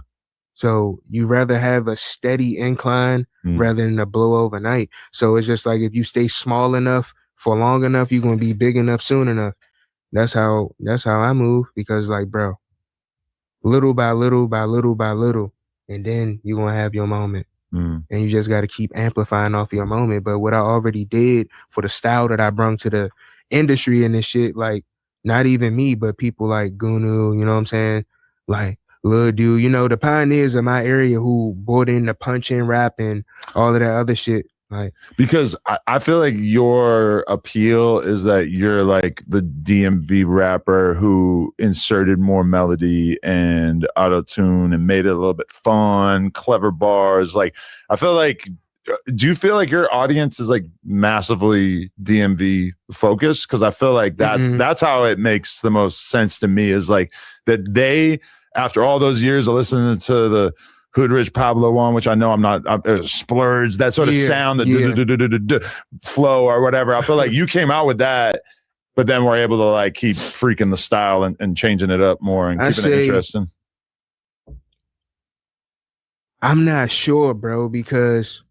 So you rather have a steady incline rather than a blow overnight. So it's just like, if you stay small enough for long enough, you're gonna be big enough soon enough. That's how I move, because, like, bro, little by little by little by little, and then you're gonna have your moment. And you just gotta keep amplifying off your moment. But what I already did for the style that I brought to the industry and this shit, like, not even me, but people like Gunu, you know what I'm saying? Like, Lil Dude, you know, the pioneers of my area who brought in the punch-in rap and all of that other shit. Like, because I feel like your appeal is that you're like the DMV rapper who inserted more melody and auto-tune and made it a little bit fun, clever bars. Like, I feel like, do you feel like your audience is like massively DMV focused? Because I feel like that's how it makes the most sense to me, is like that they, after all those years of listening to the Hoodrich Pablo one, which I know I'm not, Splurge, that sort of sound, the flow or whatever. I feel like you came out with that, but then we're able to like keep freaking the style and changing it up more and keeping it interesting. I'm not sure, bro, because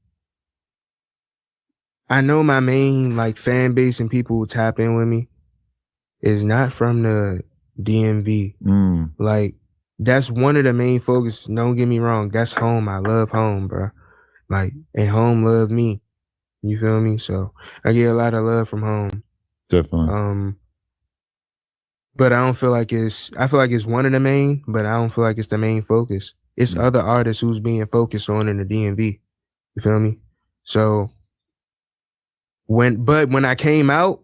I know my main like fan base and people who tap in with me is not from the DMV. Like, that's one of the main focus. Don't get me wrong. That's home. I love home, bro. Like, and home love me. You feel me? So I get a lot of love from home. Definitely. But I don't feel like I feel like it's one of the main, but I don't feel like it's the main focus. It's other artists who's being focused on in the DMV. You feel me? So when I came out,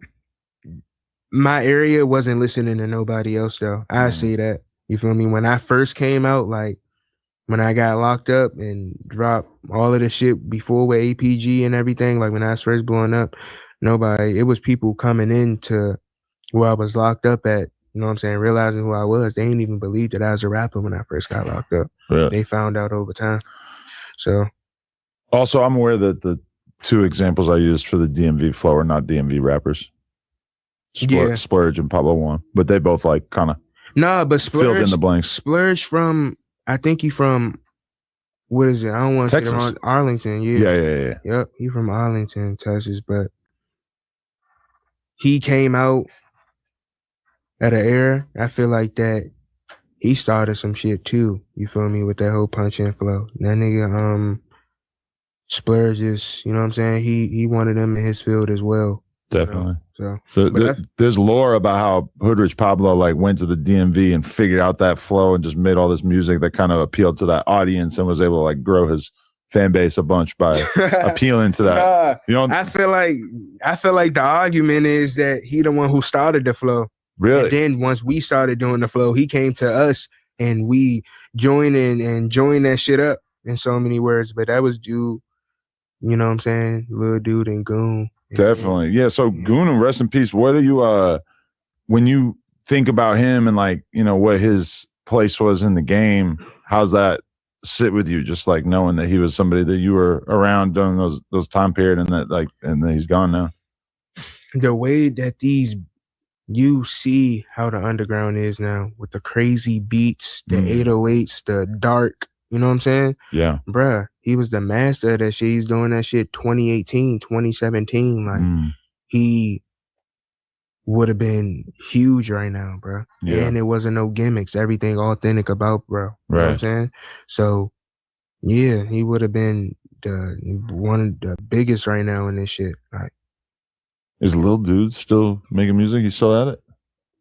my area wasn't listening to nobody else though. I say that. You feel me? When I first came out, like, when I got locked up and dropped all of the shit before with APG and everything, like when I was first blowing up, it was people coming into where I was locked up at, you know what I'm saying, realizing who I was. They didn't even believe that I was a rapper when I first got locked up. Yeah. They found out over time. So. Also, I'm aware that the two examples I used for the DMV flow are not DMV rappers. Splurge and Pablo One, but they both like kind of. No, but Splurge, filled in the blanks. Splurge from, I think he from, what is it? I don't want to say the wrong, Arlington. Yeah. Yep, he from Arlington, Texas, but he came out at an era, I feel like that he started some shit too. You feel me? With that whole punch and flow. That nigga, Splurge is, you know what I'm saying? He wanted them in his field as well. Definitely. You know? There's lore about how Hoodrich Pablo like went to the DMV and figured out that flow and just made all this music that kind of appealed to that audience and was able to like grow his fan base a bunch by appealing to that. You know, I feel like the argument is that he the one who started the flow. Really? And then once we started doing the flow, he came to us and we joined in and joined that shit up in so many words. But that was due, you know what I'm saying, Lil Dude and Goon. Definitely. Yeah. So Goon, rest in peace. What are you when you think about him and like, you know, what his place was in the game, how's that sit with you? Just like knowing that he was somebody that you were around during those time period and that like, and that he's gone now. The way that you see how the underground is now with the crazy beats, the 808s, the dark, you know what I'm saying? Yeah. Bruh, he was the master of that shit. He's doing that shit 2018, 2017. Like, he would have been huge right now, bro. Yeah. And it wasn't no gimmicks. Everything authentic about, bro. You know what I'm saying? So, yeah, he would have been one of the biggest right now in this shit. Like, is Lil Dude still making music? He's still at it?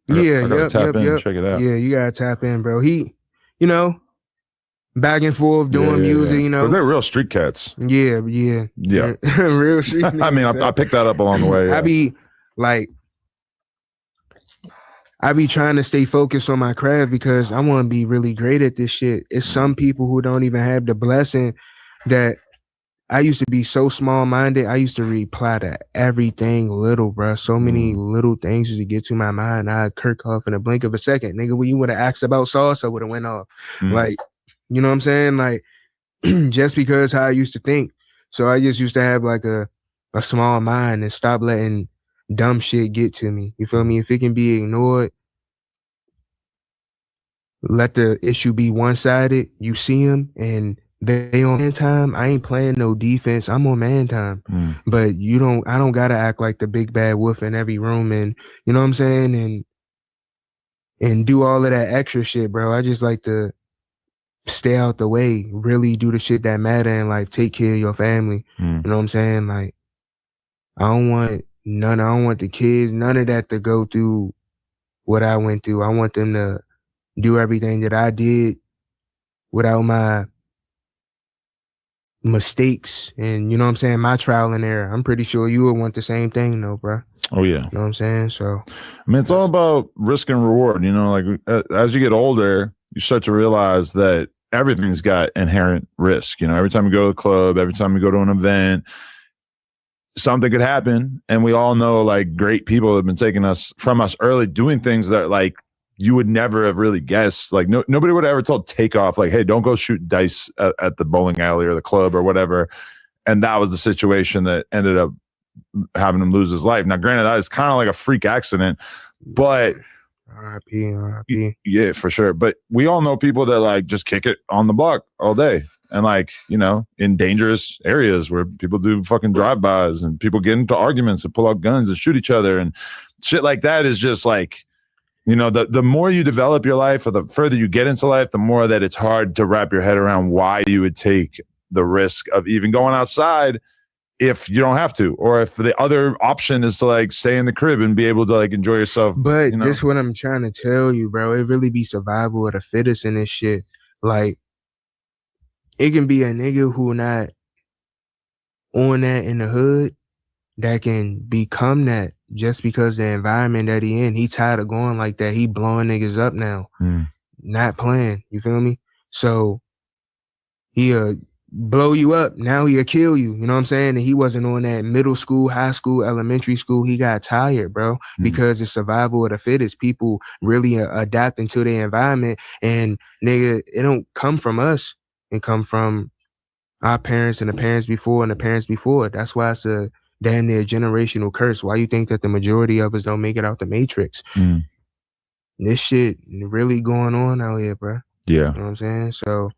I gotta tap in and check it out. Yeah, you gotta tap in, bro. He, you know, back and forth doing music, you know. They're real street cats. Yeah. Real street niggas. I mean, I picked that up along the way. Yeah. I be trying to stay focused on my craft because I want to be really great at this shit. It's some people who don't even have the blessing that I used to be so small-minded. I used to reply to everything little, bro. So many little things used to get to my mind. I'd kirk off in a blink of a second. Nigga, when you would have asked about sauce, I would have went off. Like, you know what I'm saying? Like, just because how I used to think. So I just used to have like a small mind and stop letting dumb shit get to me. You feel me? If it can be ignored, let the issue be one-sided. You see them and they on man time. I ain't playing no defense. I'm on man time. But I don't gotta act like the big bad wolf in every room and you know what I'm saying? And do all of that extra shit, bro. I just like to stay out the way, really do the shit that matter in life, take care of your family. You know what I'm saying? Like, I don't want the kids, none of that to go through what I went through. I want them to do everything that I did without my mistakes and, you know what I'm saying, my trial and error. I'm pretty sure you would want the same thing though, bro. Oh, yeah. You know what I'm saying? So, I mean, it's all about risk and reward. You know, like as you get older, you start to realize that everything's got inherent risk. You know, every time you go to a club, every time you go to an event, something could happen. And we all know like great people have been taking us from us early, doing things that like you would never have really guessed. Like nobody would have ever told Takeoff, like, hey, don't go shoot dice at the bowling alley or the club or whatever. And that was the situation that ended up having him lose his life. Now, granted, that is kind of like a freak accident, but R.I.P. Yeah, for sure. But we all know people that like just kick it on the block all day. And like, you know, in dangerous areas where people do fucking drive-bys and people get into arguments and pull out guns and shoot each other and shit like that is just like, you know, the more you develop your life or the further you get into life, the more that it's hard to wrap your head around why you would take the risk of even going outside if you don't have to, or if the other option is to like stay in the crib and be able to like enjoy yourself. But you know? This what I'm trying to tell you, bro. It really be survival of the fittest in this shit. Like, it can be a nigga who not on that in the hood that can become that just because the environment that he in. He tired of going like that. He blowing niggas up now. Not playing. You feel me? So he'll blow you up. Now he'll kill you. You know what I'm saying? And he wasn't on that middle school, high school, elementary school. He got tired, bro, because it's survival of the fittest. People really adapting to their environment. And nigga, it don't come from us. It come from our parents and the parents before and the parents before. That's why it's a damn near generational curse. Why you think that the majority of us don't make it out the matrix? This shit really going on out here, bro. Yeah. You know what I'm saying? So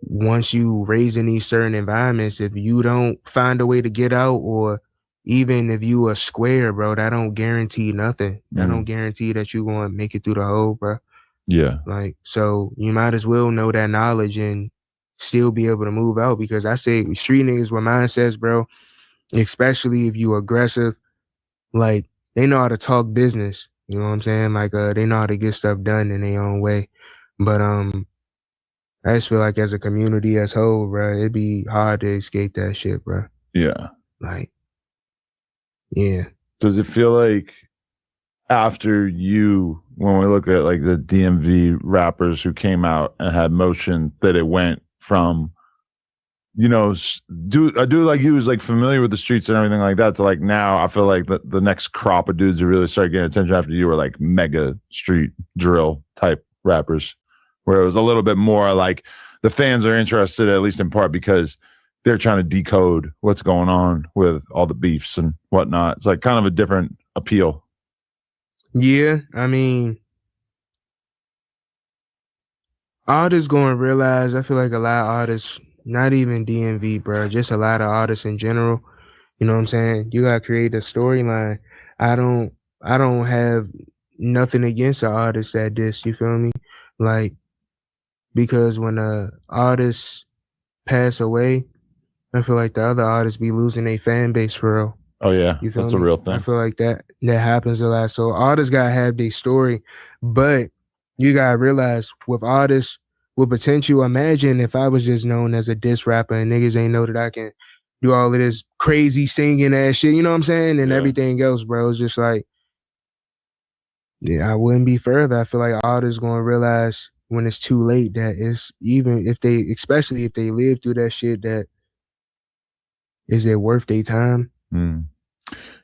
once you raise in these certain environments, if you don't find a way to get out, or even if you a square, bro, that don't guarantee nothing. That don't guarantee that you going to make it through the hole, bro. Yeah. Like, so you might as well know that knowledge and still be able to move out, because I say street niggas with mindsets, bro, especially if you aggressive, like they know how to talk business. You know what I'm saying? Like they know how to get stuff done in their own way. But I just feel like as a community as whole, bro, it'd be hard to escape that shit, bro. Yeah. Like, yeah. Does it feel like after you, when we look at like the DMV rappers who came out and had motion, that it went from you know, a dude like you is like familiar with the streets and everything like that, to like now I feel like the next crop of dudes who really start getting attention after you were like mega street drill type rappers, where it was a little bit more like the fans are interested, at least in part, because they're trying to decode what's going on with all the beefs and whatnot. It's like kind of a different appeal. Yeah, I mean, artists going to realize, I feel like a lot of artists, not even DMV, bro, just a lot of artists in general, you know what I'm saying? You got to create a storyline. I don't have nothing against the artist that this, you feel me? Like, because when a artist pass away, I feel like the other artists be losing their fan base for real. Oh yeah, you feel that's me? a real thing. I feel like that happens a lot. So artists gotta have their story, but you gotta realize with artists with potential. Imagine if I was just known as a diss rapper and niggas ain't know that I can do all of this crazy singing ass shit. You know what I'm saying? And everything else, bro. It's just like, yeah, I wouldn't be further. I feel like artists gonna realize when it's too late that it's, even if they, especially if they live through that shit, that is it worth their time? Mm.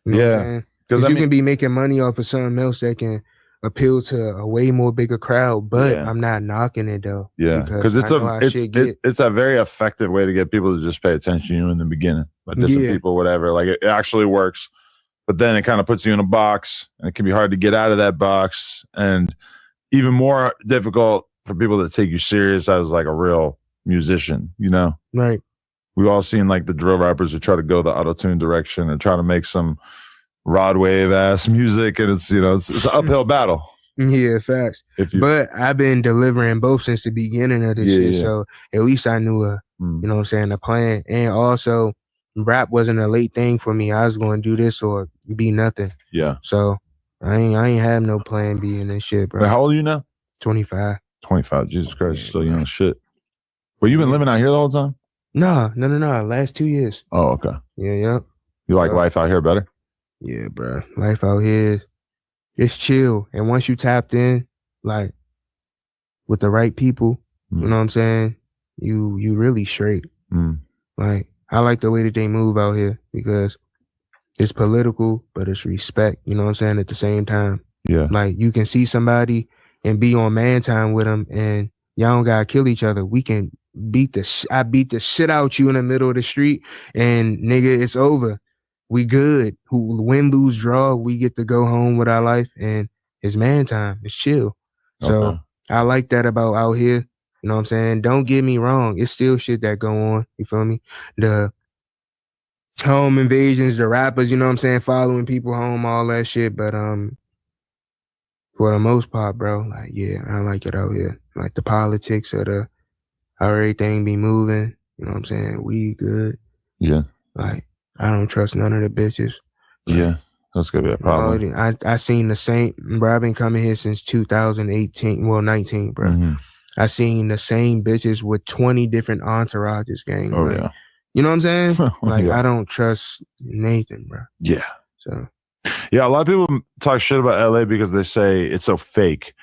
You know what I'm saying? Because you can be making money off of something else that can appeal to a way more bigger crowd, but I'm not knocking it though. Yeah, because it's a very effective way to get people to just pay attention to you in the beginning, by dissing people, whatever. Like it actually works, but then it kind of puts you in a box, and it can be hard to get out of that box, and even more difficult for people that take you serious as like a real musician. You know, right? We've all seen like the drill rappers who try to go the auto-tune direction and try to make some rod wave ass music, and it's, you know, it's an uphill battle. Yeah, facts. But I've been delivering both since the beginning of this shit, so at least I knew you know what I'm saying, the plan. And also, rap wasn't a late thing for me. I was going to do this or be nothing. Yeah. So I ain't have no plan B in this shit, bro. Wait, how old are you now? 25. 25. Jesus Christ, still young as shit. Well, you been living out here the whole time? No. Last 2 years. Oh, okay. Yeah. You like life out here better? Yeah, bro. Life out here, it's chill. And once you tapped in, like, with the right people, you know what I'm saying? You really straight. Like, I like the way that they move out here because it's political, but it's respect, you know what I'm saying, at the same time. Yeah. Like, you can see somebody and be on man time with them, and y'all don't gotta kill each other. We can I beat the shit out you in the middle of the street, and nigga, it's over. We good. Who win, lose, draw, we get to go home with our life, and it's man time. It's chill. So I like that about out here. You know what I'm saying? Don't get me wrong. It's still shit that go on. You feel me? The home invasions, the rappers, you know what I'm saying, following people home, all that shit. But for the most part, bro, like, yeah, I like it out here. Like the politics of how everything be moving. You know what I'm saying? We good. Yeah. Like, I don't trust none of the bitches. Yeah, that's gonna be a problem. I seen the same, bro. I've been coming here since 2018, well, 19, bro. I seen the same bitches with 20 different entourages, gang. Oh, like, yeah. You know what I'm saying? Like, Yeah. I don't trust Nathan, bro. Yeah. So, yeah, a lot of people talk shit about LA because they say it's so fake.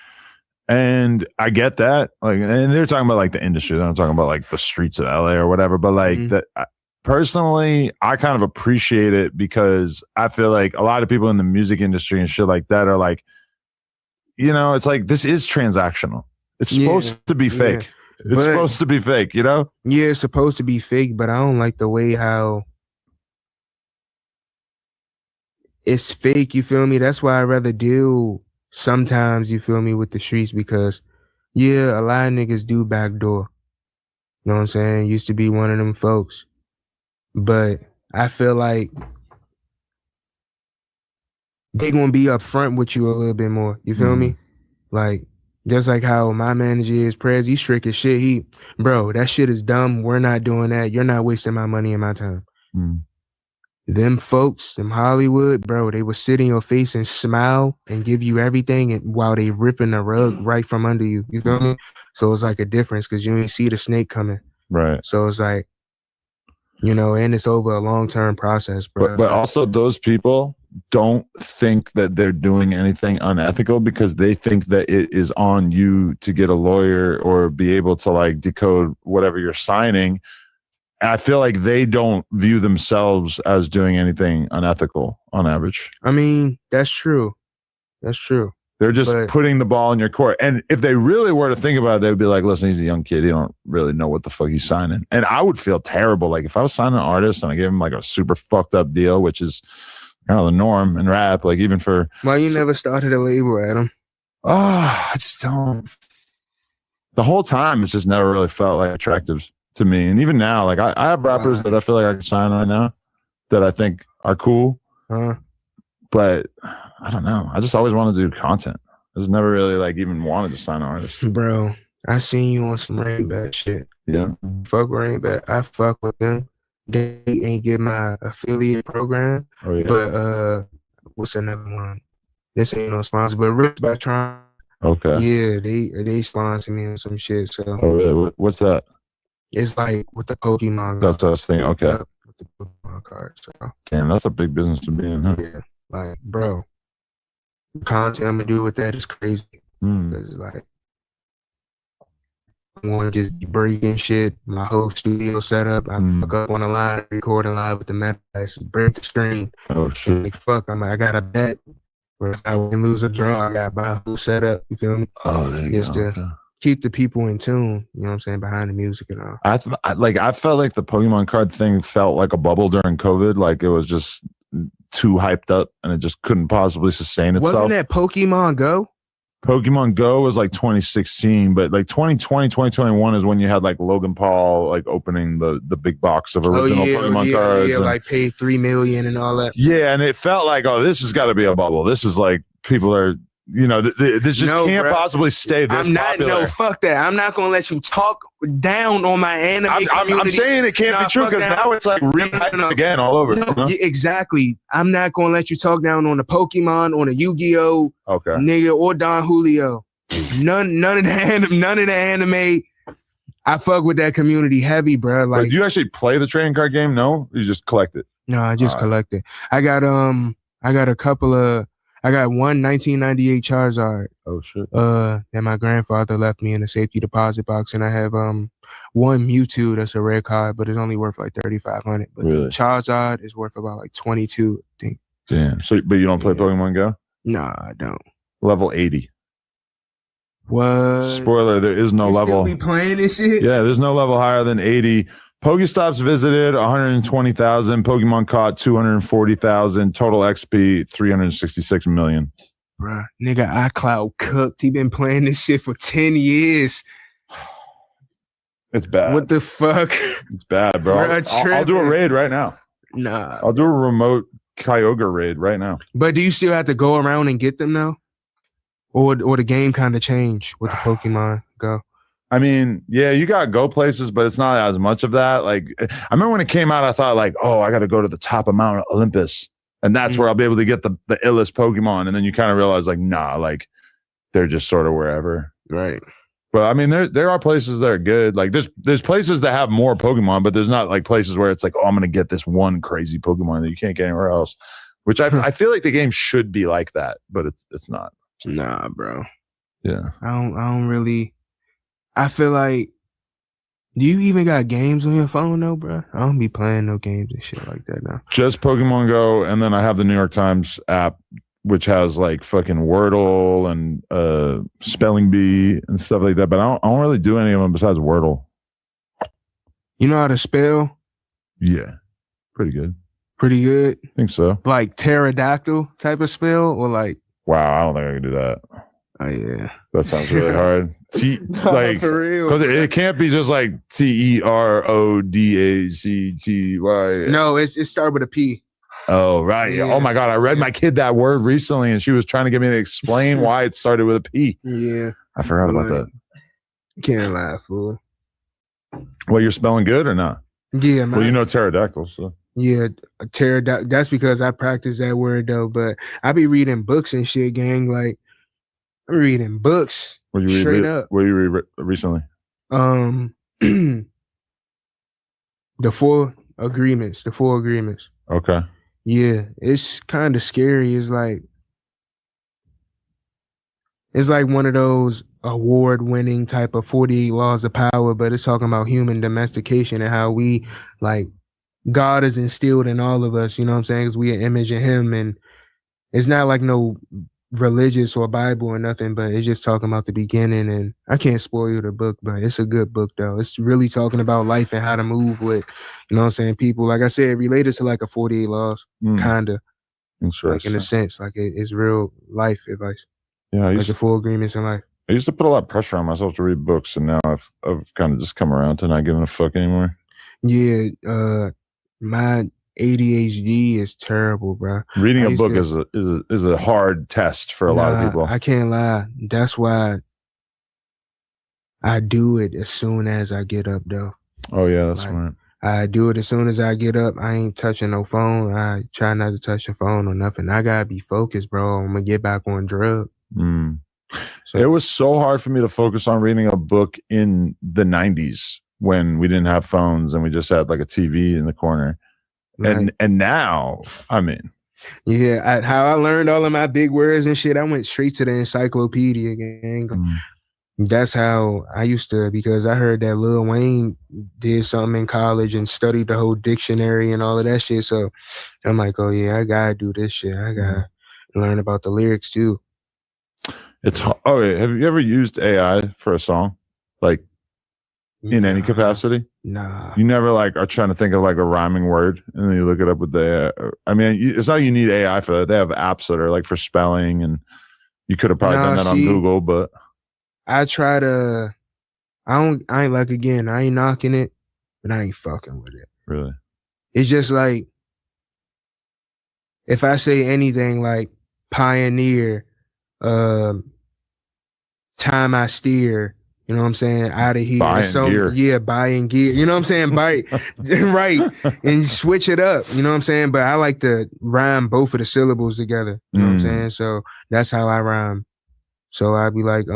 And I get that. Like, and they're talking about like the industry. They're not talking about like the streets of LA or whatever. But like that, personally, I kind of appreciate it because I feel like a lot of people in the music industry and shit like that are like, you know, it's like, this is transactional. It's supposed to be fake. It's supposed to be fake, you know? Yeah, it's supposed to be fake, but I don't like the way how it's fake, you feel me? That's why I'd rather deal sometimes, you feel me, with the streets, because, yeah, a lot of niggas do backdoor. You know what I'm saying? Used to be one of them folks. But I feel like they gonna be upfront with you a little bit more. You feel me? Like, just like how my manager is, Prez, he's strict as shit. Bro, that shit is dumb. We're not doing that. You're not wasting my money and my time. Them folks, them Hollywood, bro, they will sit in your face and smile and give you everything, and while they ripping the rug right from under you. You feel me? So it's like a difference because you ain't see the snake coming. Right. So it's like, you know, and it's over a long-term process, bro. But also those people don't think that they're doing anything unethical because they think that it is on you to get a lawyer or be able to like decode whatever you're signing. I feel like they don't view themselves as doing anything unethical on average. I mean, that's true. That's true. They're just putting the ball in your court. And if they really were to think about it, they would be like, listen, he's a young kid. He don't really know what the fuck he's signing. And I would feel terrible. Like if I was signing an artist and I gave him like a super fucked up deal, which is kind of the norm in rap, like even for. Why you never started a label, Adam? Oh, I just don't. The whole time, it's just never really felt like attractive to me. And even now, like I have rappers that I feel like I can sign right now that I think are cool. But I don't know. I just always wanted to do content. I just never really like even wanted to sign artists. Bro, I seen you on some Rain Bad shit. Yeah. Fuck Rain Bad. I fuck with them. They ain't get my affiliate program. Oh, yeah. But what's another one? This ain't no sponsor, but Rich by Tron. Okay. Yeah, they sponsor me on some shit. So oh, really? What's that? It's like with the Pokemon. That's what I was thinking. Okay. With the Pokemon cards. So. Damn, that's a big business to be in, huh? Yeah. Like, bro, the content I'm gonna do with that is crazy. Because like, I want to just be breaking shit. My whole studio setup. I fuck up on the line, recording live with the Metaverse, break the screen. Oh shit! Like, fuck, I got a bet. Where if I win, lose a draw, I got my whole setup. You feel me? Oh, there you just go. to keep the people in tune. You know what I'm saying? Behind the music and all. I felt like the Pokemon card thing felt like a bubble during COVID. Like it was just too hyped up and it just couldn't possibly sustain itself. Wasn't that Pokemon Go? Pokemon Go was like 2016, but like 2020, 2021 is when you had like Logan Paul like opening the big box of original Pokemon cards. Yeah, and, like paid $3 million and all that. Yeah, and it felt like, oh, this has got to be a bubble. This is like people are, you know, this just can't possibly stay this popular. No, fuck that. I'm not gonna let you talk down on my anime community. I'm saying it can't be true because now it's like rehyped again all over. No, exactly. I'm not gonna let you talk down on the Pokemon, on the Yu-Gi-Oh, nigga, or Don Julio. None of the anime. I fuck with that community heavy, bro. Like, do you actually play the trading card game? No, you just collect it. No, I just collect it. I got a couple of. I got one 1998 Charizard. Oh shit. That my grandfather left me in a safety deposit box, and I have one Mewtwo that's a rare card, but it's only worth like 3,500. But really? Charizard is worth about like 22, I think. Damn. So, but you don't play Pokemon Go? Nah, I don't. Level 80. What? Spoiler: there is no level. Still be playing this shit? Yeah, there's no level higher than 80. Pokestops visited 120,000. Pokemon caught 240,000. Total XP 366 million. Bruh, nigga, iCloud cooked. He been playing this shit for 10 years. It's bad. What the fuck? It's bad, bro. I'll do a raid right now. Nah. I'll do a remote Kyogre raid right now. But do you still have to go around and get them now? Or the game kind of changed with the Pokemon Go? I mean, yeah, you got to go places, but it's not as much of that. Like, I remember when it came out, I thought like, oh, I got to go to the top of Mount Olympus. And that's where I'll be able to get the illest Pokemon. And then you kind of realize like, nah, like they're just sort of wherever. Right. But I mean, there are places that are good. Like there's places that have more Pokemon, but there's not like places where it's like, oh, I'm going to get this one crazy Pokemon that you can't get anywhere else, which I feel like the game should be like that, but it's not. Nah, bro. Yeah. I don't really. I feel like, do you even got games on your phone though, bro? I don't be playing no games and shit like that now. Just Pokemon Go, and then I have the New York Times app, which has like fucking Wordle and Spelling Bee and stuff like that. But I don't really do any of them besides Wordle. You know how to spell? Yeah, pretty good. Pretty good? I think so. Like pterodactyl type of spell, or like? Wow, I don't think I can do that. Oh yeah, that sounds really hard. Like for real, because it can't be just like TERODACTY. No, it starts with a P. Oh right. Yeah. Oh my god, I read my kid that word recently, and she was trying to get me to explain why it started with a P. Yeah, I forgot about that. Can't lie, fool. Well, you're spelling good or not? Yeah, man. Well, you know pterodactyl, so. Yeah, pterodactyl. That's because I practice that word though. But I be reading books and shit, gang. Like I'm reading books. What you straight read? up. What you read recently? The four agreements. Okay. Yeah, it's kind of scary. It's it's like one of those award-winning type of 48 laws of power, but it's talking about human domestication and how we like God is instilled in all of us, you know what I'm saying? Because we are image in him, and it's not like no religious or Bible or nothing, but it's just talking about the beginning. And I can't spoil you the book, but it's a good book though. It's really talking about life and how to move with, you know what I'm saying, people. Like I said, related to like a 48 laws, kinda. Interesting. Like in a sense, like it's real life advice. Yeah, like the 4 agreements in life. I used to put a lot of pressure on myself to read books, and now I've kind of just come around to not giving a fuck anymore. Yeah, my ADHD is terrible, bro. Reading a book is a hard test for a lot of people. I can't lie. That's why I do it as soon as I get up, though. Oh yeah, that's smart. I do it as soon as I get up. I ain't touching no phone. I try not to touch the phone or nothing. I gotta be focused, bro. I'm gonna get back on drugs. So, it was so hard for me to focus on reading a book in the 90s when we didn't have phones and we just had like a TV in the corner. Right. And now I'm in. Yeah, how I learned all of my big words and shit, I went straight to the encyclopedia, gang. That's how I used to, because I heard that Lil Wayne did something in college and studied the whole dictionary and all of that shit. So I'm like, oh yeah, I gotta do this shit. I gotta learn about the lyrics too. It's okay. Have you ever used AI for a song, like in any capacity? Nah. You never like are trying to think of like a rhyming word and then you look it up with the. I mean, it's not you need AI for that. They have apps that are like for spelling, and you could have probably done that on Google. But I try to. I ain't like, again. I ain't knocking it, but I ain't fucking with it. Really, it's just like if I say anything like pioneer. Time I steer, you know what I'm saying, out of here. Buying gear. You know what I'm saying? Buy right. And switch it up. You know what I'm saying? But I like to rhyme both of the syllables together. You know what I'm saying? So that's how I rhyme. So I'd be like,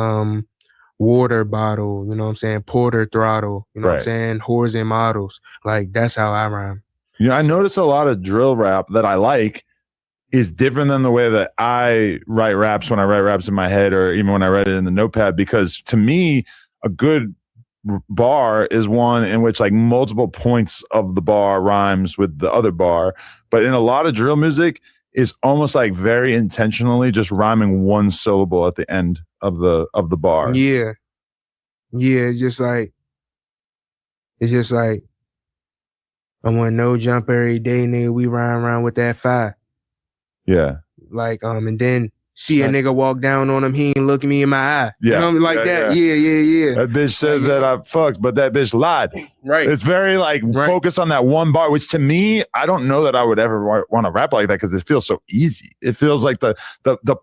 water bottle, you know what I'm saying? Porter throttle, you know what I'm saying? Whores and models. Like that's how I rhyme. You know, I notice a lot of drill rap that I like is different than the way that I write raps when I write raps in my head or even when I write it in the notepad, because to me, a good bar is one in which like multiple points of the bar rhymes with the other bar. But in a lot of drill music is almost like very intentionally just rhyming one syllable at the end of the bar. Yeah. Yeah, it's just like I want no jump every day, nigga. We rhyme around with that 5. Yeah. Like, and then see a nigga walk down on him, he ain't looking me in my eye. Yeah. You know, like that. Yeah. That bitch said that I fucked, but that bitch lied. Right. It's very like focus on that one bar, which to me, I don't know that I would ever want to rap like that because it feels so easy. It feels like the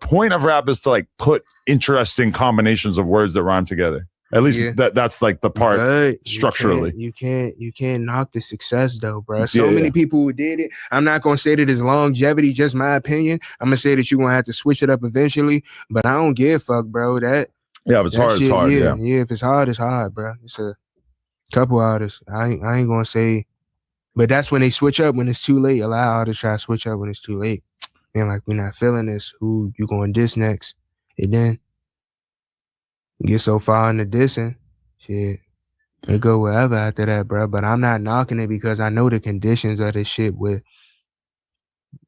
point of rap is to like put interesting combinations of words that rhyme together. At least that's like the part structurally. You can't knock the success though, bro. So many people who did it. I'm not gonna say that it's longevity, just my opinion. I'm gonna say that you're gonna have to switch it up eventually. But I don't give a fuck, bro. If it's hard, it's hard. Yeah, if it's hard, bro. It's a couple artists. I ain't gonna say, but that's when they switch up when it's too late. A lot of artists try to switch up when it's too late. And like, we're not feeling this. Who you gonna diss next? And then get so far in the dissing, shit, they go wherever after that, bro. But I'm not knocking it because I know the conditions of this shit where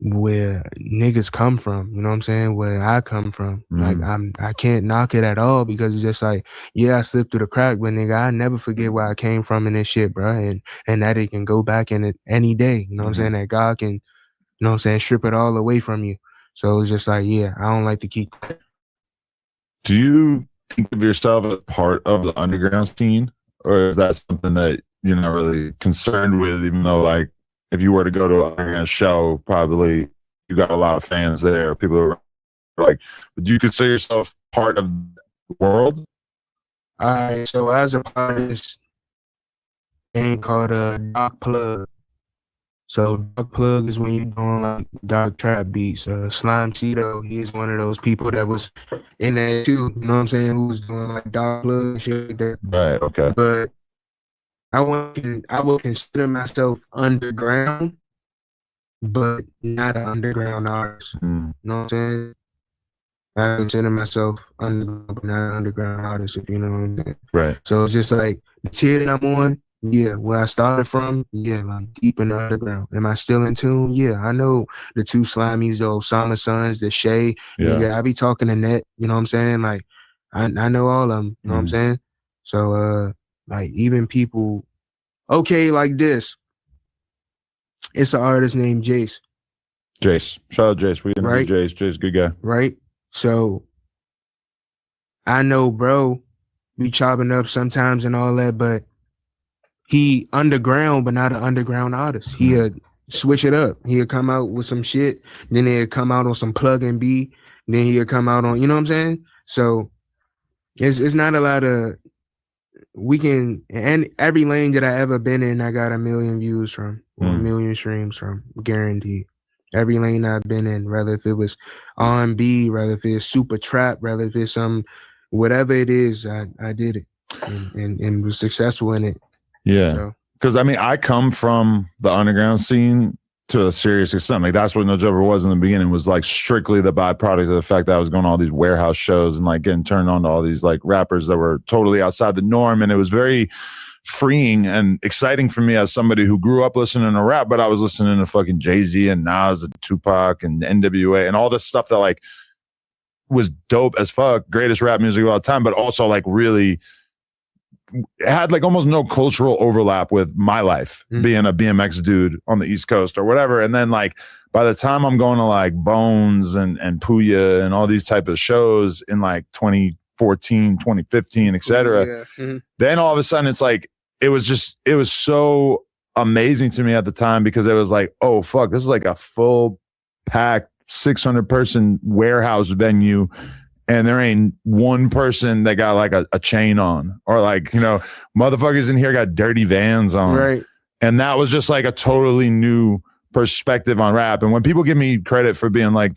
niggas come from. You know what I'm saying? Where I come from. Like I can't knock it at all because it's just like, yeah, I slipped through the crack, but nigga, I never forget where I came from in this shit, bro. And that it can go back in it any day. You know what I'm saying? That God can, you know what I'm saying, strip it all away from you. So it's just like, yeah, I don't like to keep. Do you think of yourself as part of the underground scene, or is that something that you're not really concerned with, even though like if you were to go to an underground show, probably you got a lot of fans there, people who are like, do you consider yourself part of the world? All right, so as a part of this thing called a Doc Plug. So Doc Plug is when you're doing like Doc Trap beats. Slime Cheeto, he's one of those people that was in that too. You know what I'm saying? Who was doing like Doc Plug and shit like that. Right. Okay. But I would consider myself underground, but not an underground artist. You know what I'm saying? I consider myself underground, but not an underground artist, if you know what I'm saying. Right. So it's just like the tier that I'm on, yeah, where I started from, yeah, like deep in the underground. Am I still in tune? Yeah, I know the two Slimies, the Osama Sons, the Shay. Yeah. Nigga, I be talking to Net, you know what I'm saying? Like, I know all of them, you know what I'm saying? So, like, even people, okay, like this. It's an artist named Jace. Jace. Shout out Jace. We interviewed Right. Jace. Jace, good guy. Right? So, I know bro be chopping up sometimes and all that, but he underground, but not an underground artist. He'll switch it up. He'll come out with some shit, then he'll come out on some plug and B, then he'll come out on, you know what I'm saying? So it's not a lot of and every lane that I ever been in, I got 1 million views from, or 1 million streams from, guaranteed. Every lane I've been in, whether if it was R&B, whether if it's super trap, whether if it's some, whatever it is, I did it and was successful in it. Yeah. Because I mean, I come from the underground scene to a serious extent. Like that's what No Jumper was in the beginning, was like strictly the byproduct of the fact that I was going to all these warehouse shows and like getting turned on to all these like rappers that were totally outside the norm. And it was very freeing and exciting for me as somebody who grew up listening to rap, but I was listening to fucking Jay-Z and Nas and Tupac and NWA and all this stuff that like was dope as fuck, greatest rap music of all time, but also like really had like almost no cultural overlap with my life, being a BMX dude on the East Coast or whatever. And then like by the time I'm going to like Bones and Puya and all these type of shows in like 2014, 2015, etc. Then all of a sudden it's like, it was so amazing to me at the time because it was like, oh fuck, this is like a full packed 600 person warehouse venue. And there ain't one person that got like a chain on, or like, you know, motherfuckers in here got dirty Vans on. Right. And that was just like a totally new perspective on rap. And when people give me credit for being like at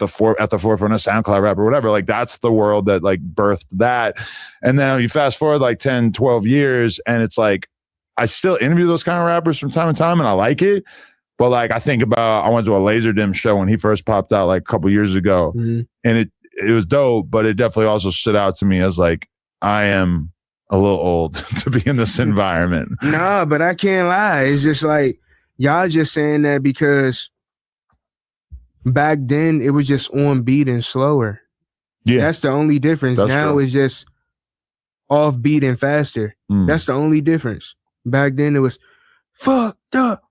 the forefront of SoundCloud rap or whatever, like that's the world that like birthed that. And then you fast forward like 10, 12 years and it's like, I still interview those kind of rappers from time to time and I like it. But like, I think about, I went to a Laser Dim show when he first popped out like a couple years ago, and it was dope, but it definitely also stood out to me as like, I am a little old to be in this environment. Nah, but I can't lie. It's just like, y'all just saying that because back then it was just on beat and slower. Yeah. That's the only difference. That's now true. it's just off beat and faster. That's the only difference. Back then it was fucked up.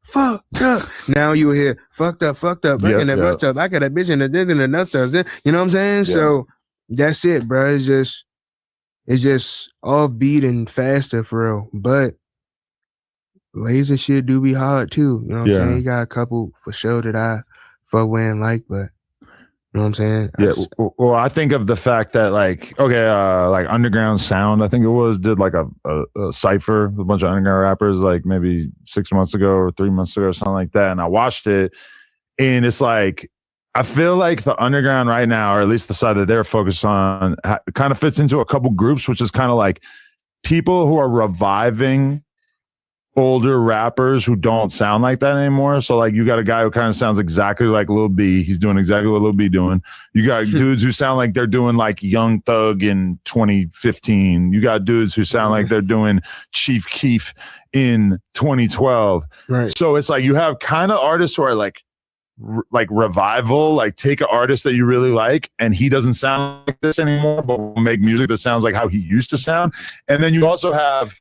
Now you hear fucked up. Back in that bus up. I got a bitch in the dick and the nuts. You know what I'm saying? Yeah. So that's it, bro. It's just off beat and faster for real. But laser shit do be hard too. You know what I'm saying? You got a couple for sure that I fuck with and like, but you know what I'm saying? Yeah. Well, I think of the fact that like, okay, like Underground Sound, I think it was, did like a cypher with a bunch of underground rappers like maybe 6 months ago or 3 months ago or something like that. And I watched it and it's like, I feel like the underground right now, or at least the side that they're focused on, kind of fits into a couple groups, which is kind of like people who are reviving older rappers who don't sound like that anymore. So like you got a guy who kind of sounds exactly like Lil B. He's doing exactly what Lil B doing. You got dudes who sound like they're doing like Young Thug in 2015. You got dudes who sound like they're doing Chief Keef in 2012. Right. So it's like you have kind of artists who are like revival, like take an artist that you really like and he doesn't sound like this anymore, but will make music that sounds like how he used to sound. And then you also have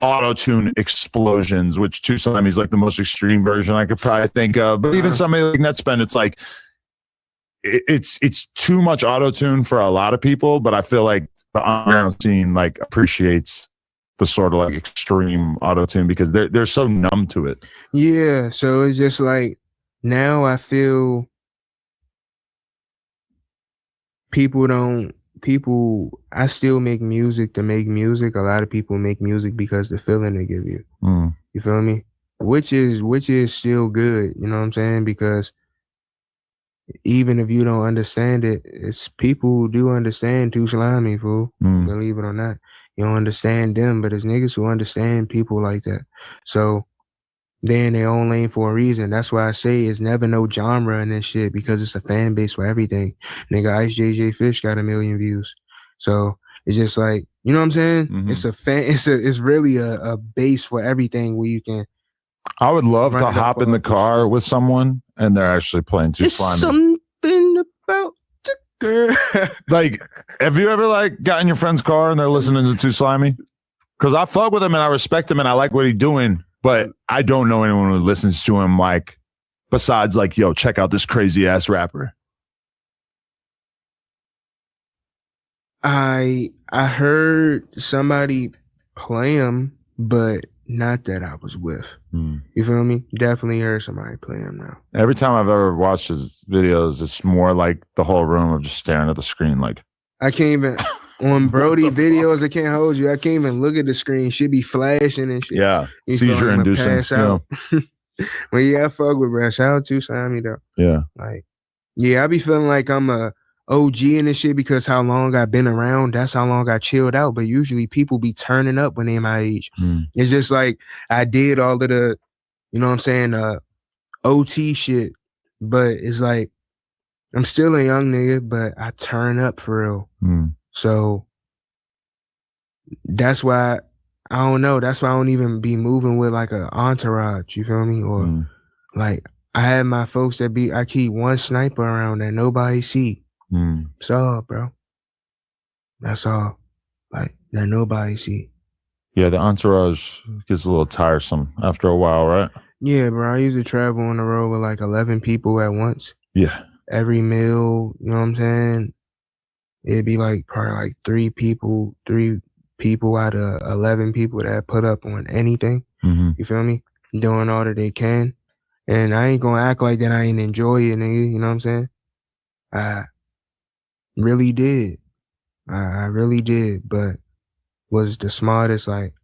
auto-tune explosions, which to some is like the most extreme version I could probably think of. But even somebody like Netspend, it's like it's too much auto-tune for a lot of people, but I feel like the underground scene like appreciates the sort of like extreme auto-tune because they're so numb to it. Yeah, so it's just like now I feel I still make music to make music. A lot of people make music because the feeling they give you. You feel me? Which is still good, you know what I'm saying? Because even if you don't understand it, it's people who do understand Too Slimy, fool. Believe it or not. You don't understand them, but it's niggas who understand people like that. So They in their own lane for a reason. That's why I say it's never no genre in this shit because it's a fan base for everything. Nigga, Ice JJ Fish got 1 million views. So it's just like, you know what I'm saying? Mhm. It's a fan. It's really a base for everything where you can. I would love Run to it up hop in the off the car with someone and they're actually playing Too It's Slimy. something about the girl. Like, have you ever like got in your friend's car and they're listening to Too Slimy? Because I fuck with him and I respect him and I like what he's doing, but I don't know anyone who listens to him like, besides like, yo, check out this crazy ass rapper. I heard somebody play him, but not that I was with. You feel me? Definitely heard somebody play him now. Every time I've ever watched his videos, it's more like the whole room of just staring at the screen. Like, I can't even on Brody videos. I can't hold you. I can't even look at the screen. Shit be flashing and shit. yeah, You feel seizure me? I'ma inducing. pass out. But yeah, I fuck with bro. Shout out to Sammy though. Yeah. Like, yeah, I be feeling like I'm a OG in this shit because how long I've been around. That's how long I chilled out. But usually people be turning up when they're my age. It's just like I did all of the, you know what I'm saying, OT shit. But it's like I'm still a young nigga, but I turn up for real. So that's why I don't know. That's why I don't even be moving with like an entourage. You feel me? Or like I had my folks that I keep one sniper around that nobody see. That's all, bro. That's all. Like that nobody see. Yeah, the entourage gets a little tiresome after a while, right? Yeah, bro. I used to travel on the road with like 11 people at once. Yeah. Every meal, you know what I'm saying? It'd be like probably like 3 people out of 11 people that put up on anything. You feel me? Doing all that they can. And I ain't gonna act like that I ain't enjoy it, nigga. You know what I'm saying? I really did. I really did. But was the smartest like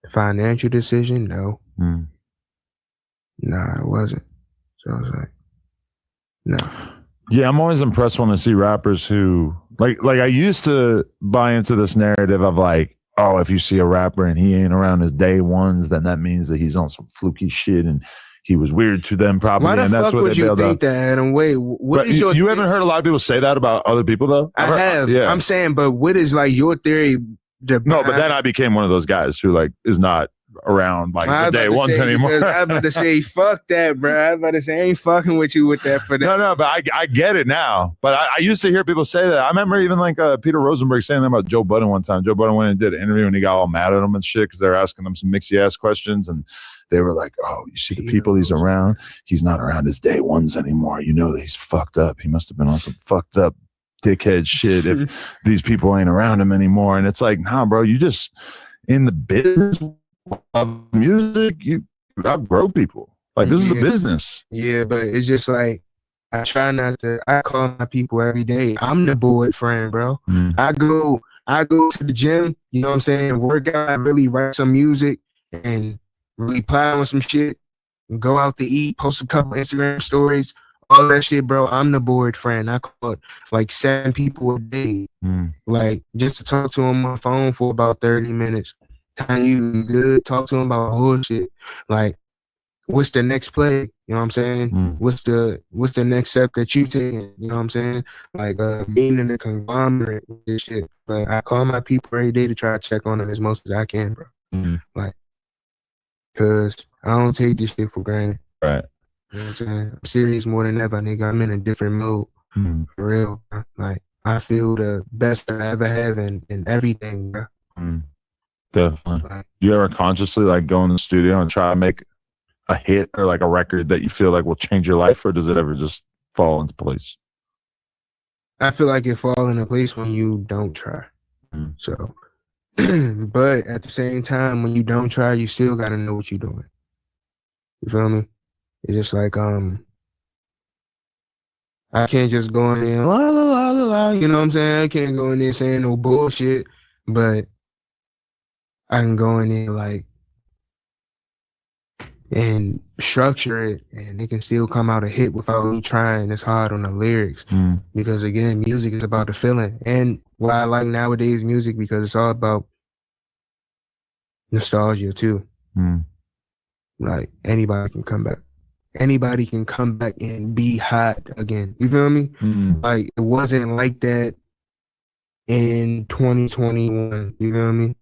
financial decision? No. Nah, it wasn't. So I was like, no. Yeah, I'm always impressed when I see rappers who like I used to buy into this narrative of like, oh, if you see a rapper and he ain't around his day ones, then that means that he's on some fluky shit and he was weird to them probably. Why the and that's fuck what would they you bailed think out. that, Adam? Wait, what is your you haven't heard a lot of people say that about other people though? I have. Yeah. I'm saying, but what is like your theory? No, but then I became one of those guys who like is not around like the day ones anymore. I was about to say, fuck that, bro. I was about to say, I ain't fucking with you with that for that. No, but I get it now. But I used to hear people say that. I remember even like Peter Rosenberg saying that about Joe Budden one time. Joe Budden went and did an interview and he got all mad at him and shit because they were asking him some mixy ass questions and they were like, oh, you see the people he's around? He's not around his day ones anymore. You know that he's fucked up. He must have been on some fucked up dickhead shit if these people ain't around him anymore. And it's like, nah, bro, you just in the business of music, you outgrow people. Like this is a business. Yeah, but it's just like I try not to. I call my people every day. I'm the board friend, bro. I go to the gym. You know what I'm saying? Work out, really write some music, and really play on some shit. Go out to eat, post a couple Instagram stories, all that shit, bro. I'm the board friend. I call it like 7 people a day, like just to talk to them on the phone for about 30 minutes. How you good? Talk to them about bullshit. Like, what's the next play? You know what I'm saying? What's the next step that you taking? You know what I'm saying? Like being in the conglomerate and shit. But I call my people every day to try to check on them as most as I can, bro. Like, cause I don't take this shit for granted. Right. You know what I'm saying? I'm serious more than ever, nigga. I'm in a different mode. For real, bro. Like, I feel the best I ever have in everything, bro. Definitely. You ever consciously like go in the studio and try to make a hit or like a record that you feel like will change your life, or does it ever just fall into place? I feel like it fall into place when you don't try. So, but at the same time, when you don't try, you still got to know what you're doing. You feel me? It's just like I can't just go in there, la la la la la. You know what I'm saying? I can't go in there saying no bullshit, but I can go in there like and structure it, and it can still come out a hit without me trying as hard on the lyrics. Because again, music is about the feeling, and what I like nowadays music because it's all about nostalgia too. Like anybody can come back. Anybody can come back and be hot again. You feel me? Like it wasn't like that in 2021. You feel me?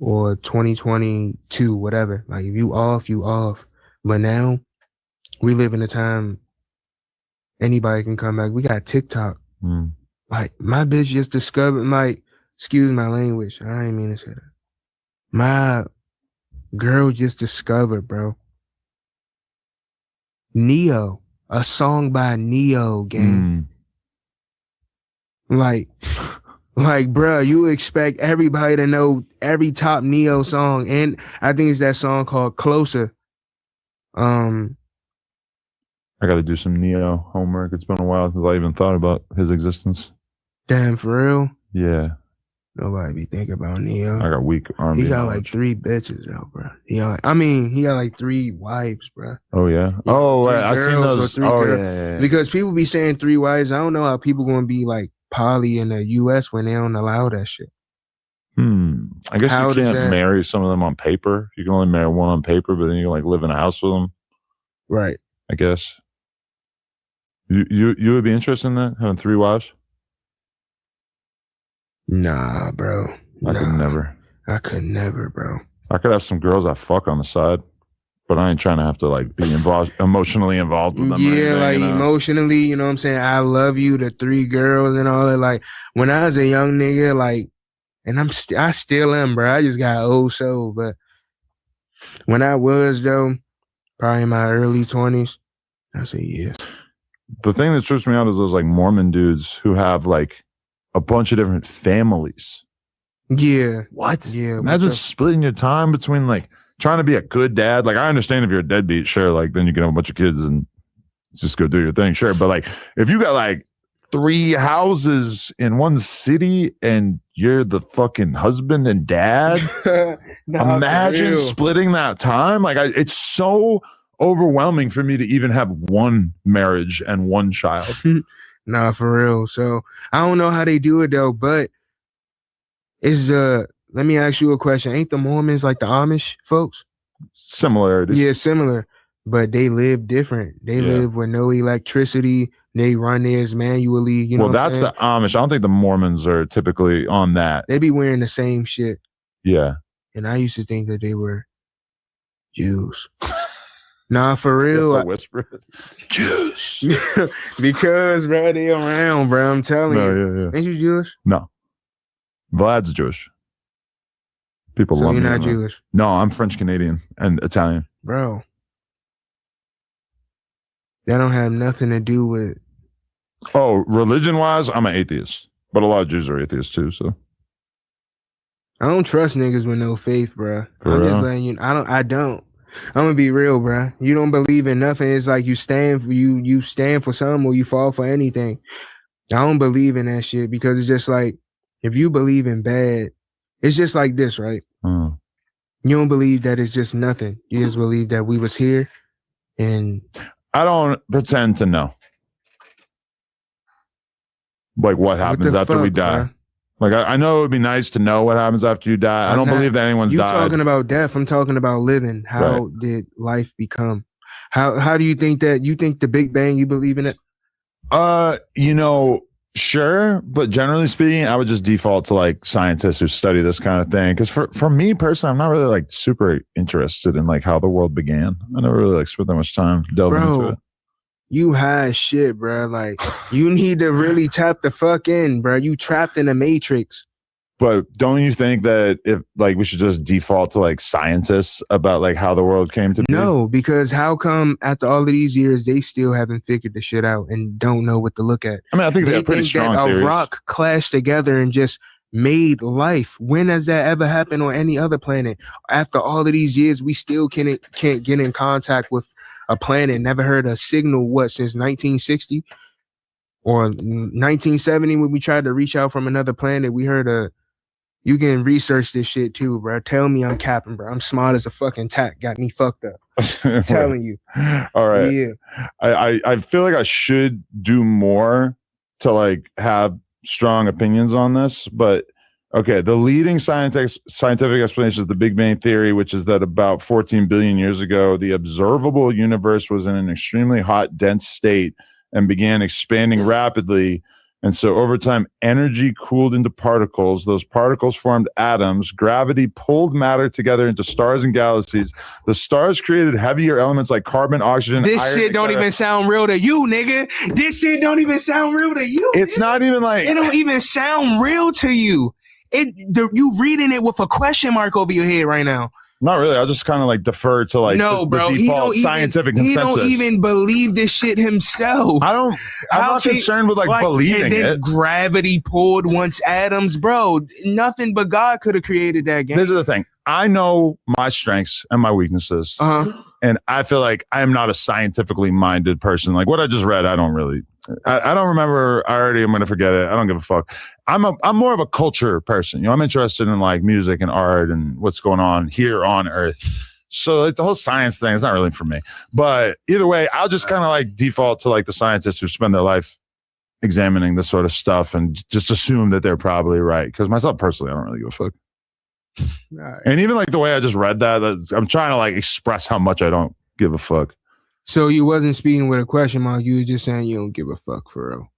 Or 2022, whatever. Like if you off, you off. But now we live in a time anybody can come back. We got TikTok. Like my bitch just discovered, like, excuse my language. I ain't mean to say that. My girl just discovered, bro. Neo, a song by Neo, gang. Like, bro, you expect everybody to know every top Neo song, and I think it's that song called Closer. I got to do some Neo homework. It's been a while since I even thought about his existence. Damn, for real? Yeah. Nobody be thinking about Neo. I got weak R&B He got knowledge. like 3 bitches, though, bro. He got like 3 wives, bro. Oh yeah. Oh, right. I seen those. Oh yeah. Because people be saying 3 wives. I don't know how people gonna be like poly in the U.S. when they don't allow that shit. I guess How you does can't that- marry some of them on paper. You can only marry one on paper, but then you can like live in a house with them. Right. I guess. You would be interested in that, having 3 wives? Nah, bro. I could never. I could never, bro. I could have some girls I fuck on the side, but I ain't trying to have to like be involved, emotionally involved with them. or Yeah, anything, like you know? emotionally, you know what I'm saying? I love you, the 3 girls and all that. Like when I was a young nigga, like, and I still am, bro. I just got old soul. But when I was, though, probably in my early 20s, I say yeah. The thing that trips me out is those like Mormon dudes who have like a bunch of different families. Yeah. What? Yeah. Imagine splitting your time between like trying to be a good dad. Like I understand if you're a deadbeat, sure. Like then you can have a bunch of kids and just go do your thing, sure. But like if you got like 3 houses in one city and you're the fucking husband and dad, Nah, imagine splitting that time. Like it's so overwhelming for me to even have one marriage and one child. Nah, for real. So I don't know how they do it though, but let me ask you a question. Ain't the Mormons like the Amish folks? Similarities. Yeah, similar. But they live different. They live with no electricity. They run theirs manually. You know Well, that's the Amish. I don't think the Mormons are typically on that. They be wearing the same shit. Yeah. And I used to think that they were Jews. Nah, for real. Whisper. Jews. Because, bro, they around, bro. I'm telling you. Yeah. Ain't you Jewish? No. Vlad's Jewish. People So love you're me. not on that. Jewish? No, I'm French Canadian and Italian. Bro. That don't have nothing to do with... Oh, religion-wise, I'm an atheist. But a lot of Jews are atheists too, so. I don't trust niggas with no faith, bro. For I'm just real? letting you... I don't. I'm gonna be real, bro. You don't believe in nothing. It's like you stand for something or you fall for anything. I don't believe in that shit because it's just like, if you believe in bad, it's just like this, right? You don't believe that it's just nothing. You just believe that we was here and... I don't pretend to know. Like what happens after we die. Bro? Like I know it would be nice to know what happens after you die. I don't believe that anyone's died. You talking about death. I'm talking about living. How did life become? How do you think that? You think the Big Bang, you believe in it? You know, sure, but generally speaking, I would just default to like scientists who study this kind of thing. Because for me personally, I'm not really like super interested in like how the world began. I never really like spent that much time delving into it. You high as shit, bro. Like you need to really tap the fuck in, bro. You trapped in a matrix. But don't you think that if like we should just default to like scientists about like how the world came to be? No, because how come after all of these years they still haven't figured the shit out and don't know what to look at? I mean, I think they have pretty strong that theories. a rock clashed together and just made life. When has that ever happened on any other planet? After all of these years, we still can't get in contact with a planet. Never heard a signal, since 1960 or 1970 when we tried to reach out from another planet. We heard you can research this shit too, bro. Tell me I'm capping, bro. I'm smart as a fucking tack. Got me fucked up. I'm telling you. All right. Yeah. I feel like I should do more to like have strong opinions on this, but Okay, the leading scientific explanation is the Big Bang Theory, which is that about 14 billion years ago, the observable universe was in an extremely hot, dense state and began expanding rapidly. And so over time, energy cooled into particles. Those particles formed atoms. Gravity pulled matter together into stars and galaxies. The stars created heavier elements like carbon, oxygen, This iron, shit don't even sound real to you, nigga. This shit don't even sound real to you. It's not even like... It don't even sound real to you. You reading it with a question mark over your head right now. Not really. I'll just kind of like defer to like no, the default scientific consensus. He don't even believe this shit himself. I'm not concerned with like believing and then it. Gravity pulled once atoms, bro. Nothing but God could have created that game. This is the thing. I know my strengths and my weaknesses. And I feel like I am not a scientifically minded person. Like what I just read, I don't remember. I'm going to forget it. I don't give a fuck. I'm more of a culture person. You know, I'm interested in like music and art and what's going on here on Earth. So like the whole science thing is not really for me. But either way, I'll just kind of like default to like the scientists who spend their life examining this sort of stuff and just assume that they're probably right. Because myself personally, I don't really give a fuck. Right. And even like the way I just read that, I'm trying to like express how much I don't give a fuck. So you wasn't speaking with a question mark. You was just saying you don't give a fuck for real.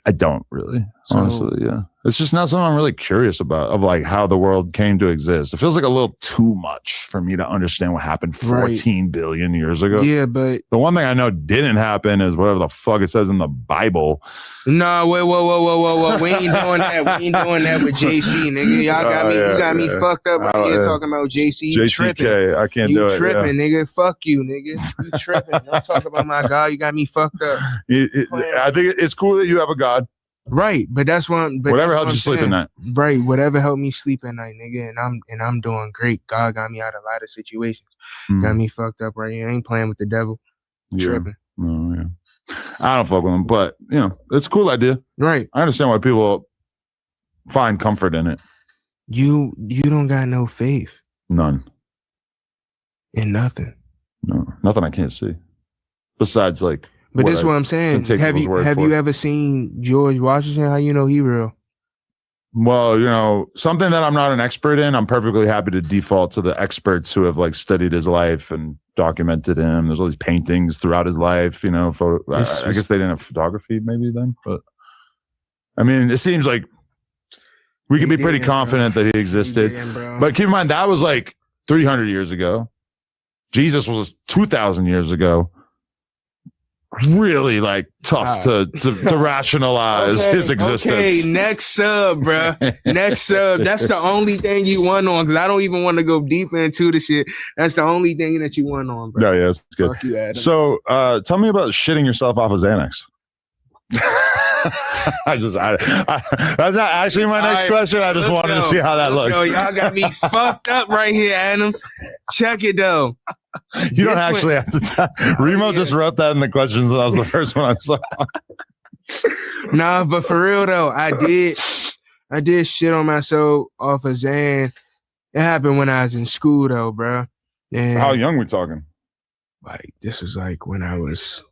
I don't really, honestly. Yeah. It's just not something I'm really curious about of like how the world came to exist. It feels like a little too much for me to understand what happened 14 billion years ago. Yeah, but the one thing I know didn't happen is whatever the fuck it says in the Bible. No, whoa. We ain't doing that. We ain't doing that with JC, nigga. Y'all got me. You got me fucked up right here talking about JC. You JCK, tripping. I can't you do it. You tripping, nigga. Fuck you, nigga. You tripping. Don't talk about my God. You got me fucked up. I think it's cool that you have a God. Right, but that's what. Whatever helps you sleep at night. Right, whatever helped me sleep at night, nigga, and I'm doing great. God got me out of a lot of situations. Got me fucked up right here. I ain't playing with the devil. Tripping. Oh, yeah. I don't fuck with him, but you know, it's a cool idea. Right. I understand why people find comfort in it. You don't got no faith. None. In nothing. No, nothing I can't see. Besides, like. But that's what I'm saying. Have you ever seen George Washington? How you know he real? Well, you know, something that I'm not an expert in, I'm perfectly happy to default to the experts who have like studied his life and documented him. There's all these paintings throughout his life, you know, I guess they didn't have photography maybe then, but I mean, it seems like we can be pretty confident that he existed. But keep in mind, that was like 300 years ago. Jesus was 2,000 years ago. Really like tough to rationalize his existence. Okay, next sub, bro. Next sub. That's the only thing you won on, because I don't even want to go deeper into the shit. That's the only thing that you won on, bro. Yeah, it's good. Fuck you, Adam. So tell me about shitting yourself off of Xanax. That's not actually my next question. I just wanted to see how that looks. Yo, y'all got me fucked up right here, Adam. Check it though. You don't actually have to tell. Remo just wrote that in the questions, and that was the first one I saw. Nah, but for real though, I did shit on myself off of Xan. It happened when I was in school though, bro. And how young we talking? Like this was like when I was.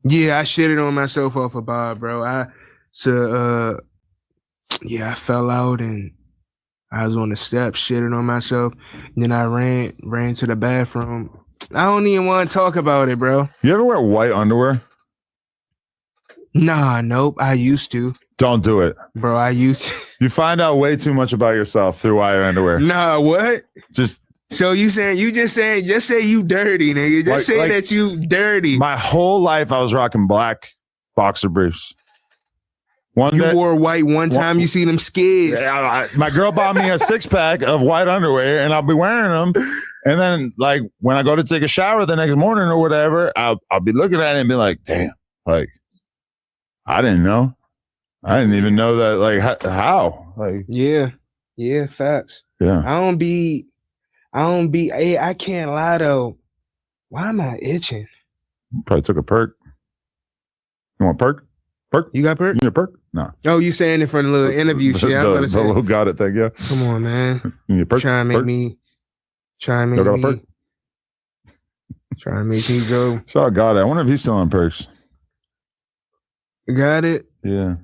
Yeah, I shitted on myself off a bar, bro. I fell out and I was on the steps, shitting on myself. Then I ran to the bathroom. I don't even want to talk about it, bro. You ever wear white underwear? Nah, nope. I used to. Don't do it. Bro, I used to. You find out way too much about yourself through white underwear. Nah, what? So you say you just say you dirty, nigga. Just say that you dirty. My whole life I was rocking black boxer briefs. You wore white one time, you see them skids. Yeah, my girl bought me a 6-pack of white underwear and I'll be wearing them. And then like when I go to take a shower the next morning or whatever, I'll be looking at it and be like, damn, like I didn't know. I didn't even know that, like how? Like Yeah, facts. Yeah. I can't lie though. Why am I itching? Probably took a perk. You want perk? Perk? You got perk? You need a perk? No. Oh, you saying it for the little interview shit? I'm gonna say. The little got it thing, yeah. Come on, man. You need a perk? Try and make me go. Shout out God. I wonder if he's still on perks. Got it? Yeah.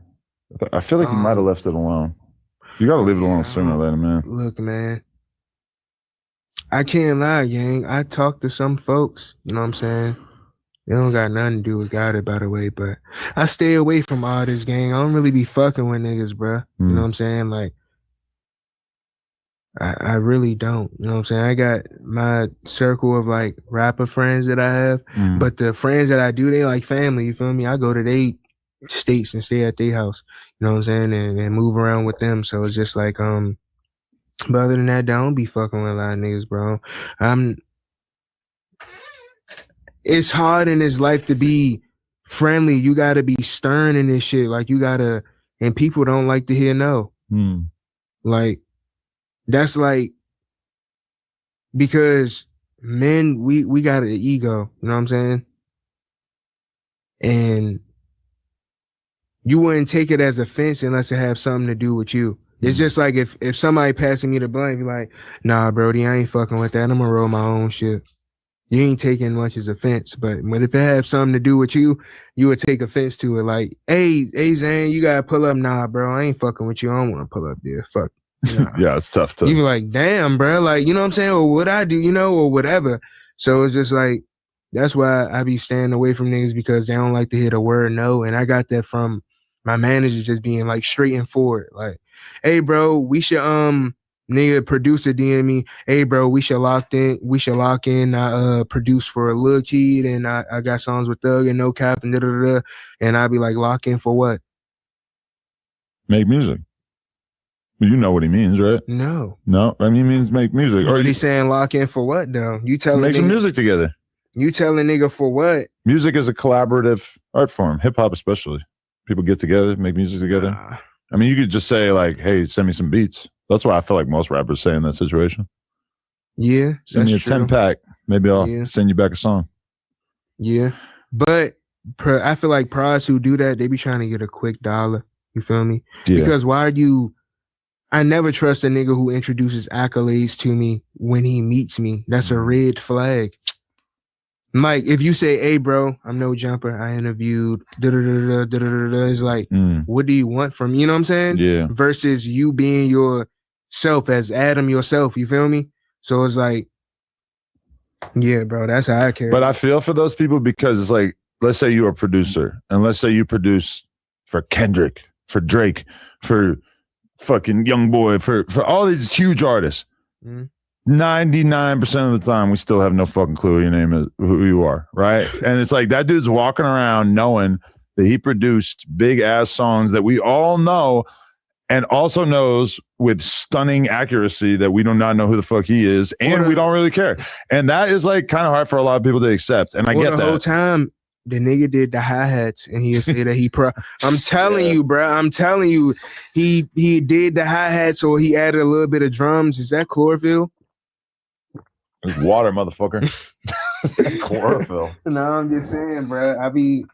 I feel like you might have left it alone. You got to leave it alone sooner or later, man. Look, man. I can't lie, gang. I talked to some folks, you know what I'm saying? They don't got nothing to do with God, by the way, but I stay away from all this, gang. I don't really be fucking with niggas, bruh. You know what I'm saying? Like, I really don't. You know what I'm saying? I got my circle of like rapper friends that I have, but the friends that I do, they like family. You feel me? I go to they states and stay at their house. You know what I'm saying? And move around with them. So it's just like But other than that, don't be fucking with a lot of niggas, bro. It's hard in this life to be friendly. You gotta be stern in this shit. Like and people don't like to hear no. Like. That's like, because men, we got an ego, you know what I'm saying? And you wouldn't take it as offense unless it have something to do with you. It's just like if somebody passing me the blunt, be like, nah, Brody, I ain't fucking with that. I'm gonna roll my own shit. You ain't taking much as offense, but if it have something to do with you, you would take offense to it. Like, hey, Zane, you gotta pull up. Nah, bro, I ain't fucking with you. I don't want to pull up there. Fuck. Yeah, it's tough to. You be like, damn, bro, like, you know what I'm saying, or what I do, or whatever. So it's just like, that's why I be staying away from niggas, because they don't like to hear the word no. And I got that from my manager just being like straight and forward, like, hey, bro, we should nigga producer DM me, hey, bro, we should lock in. I produce for Lil Kid, and I got songs with Thug and No Cap and da-da-da-da. And I be like, lock in for what? Make music. You know what he means, right? No. I mean, he means make music. Or he saying lock in for what, though? You telling make some music together. You telling nigga for what? Music is a collaborative art form, hip hop especially. People get together, make music together. I mean, you could just say like, "Hey, send me some beats." That's why I feel like most rappers say in that situation. Yeah, send me a 10-pack. Maybe I'll send you back a song. Yeah, but I feel like pros who do that, they be trying to get a quick dollar. You feel me? Yeah. Because I never trust a nigga who introduces accolades to me when he meets me. That's a red flag. Like, if you say, hey, bro, I'm No Jumper, I interviewed, it's like, what do you want from me? You know what I'm saying? Yeah. Versus you being yourself as Adam yourself, you feel me? So it's like, yeah, bro, that's how I care. But I feel for those people, because it's like, let's say you're a producer, and let's say you produce for Kendrick, for Drake, for fucking YoungBoy, for all these huge artists. 99% of the time we still have no fucking clue who your name is, who you are, right? And it's like that dude's walking around knowing that he produced big ass songs that we all know, and also knows with stunning accuracy that we do not know who the fuck he is, and we don't really care. And that is like kind of hard for a lot of people to accept. And I get that. The whole time the nigga did the hi-hats, and he'll say that he I'm telling you, bro. I'm telling you, he did the hi-hats, or he added a little bit of drums. Is that chlorophyll? It's water, motherfucker. Chlorophyll. No, I'm just saying, bro. I be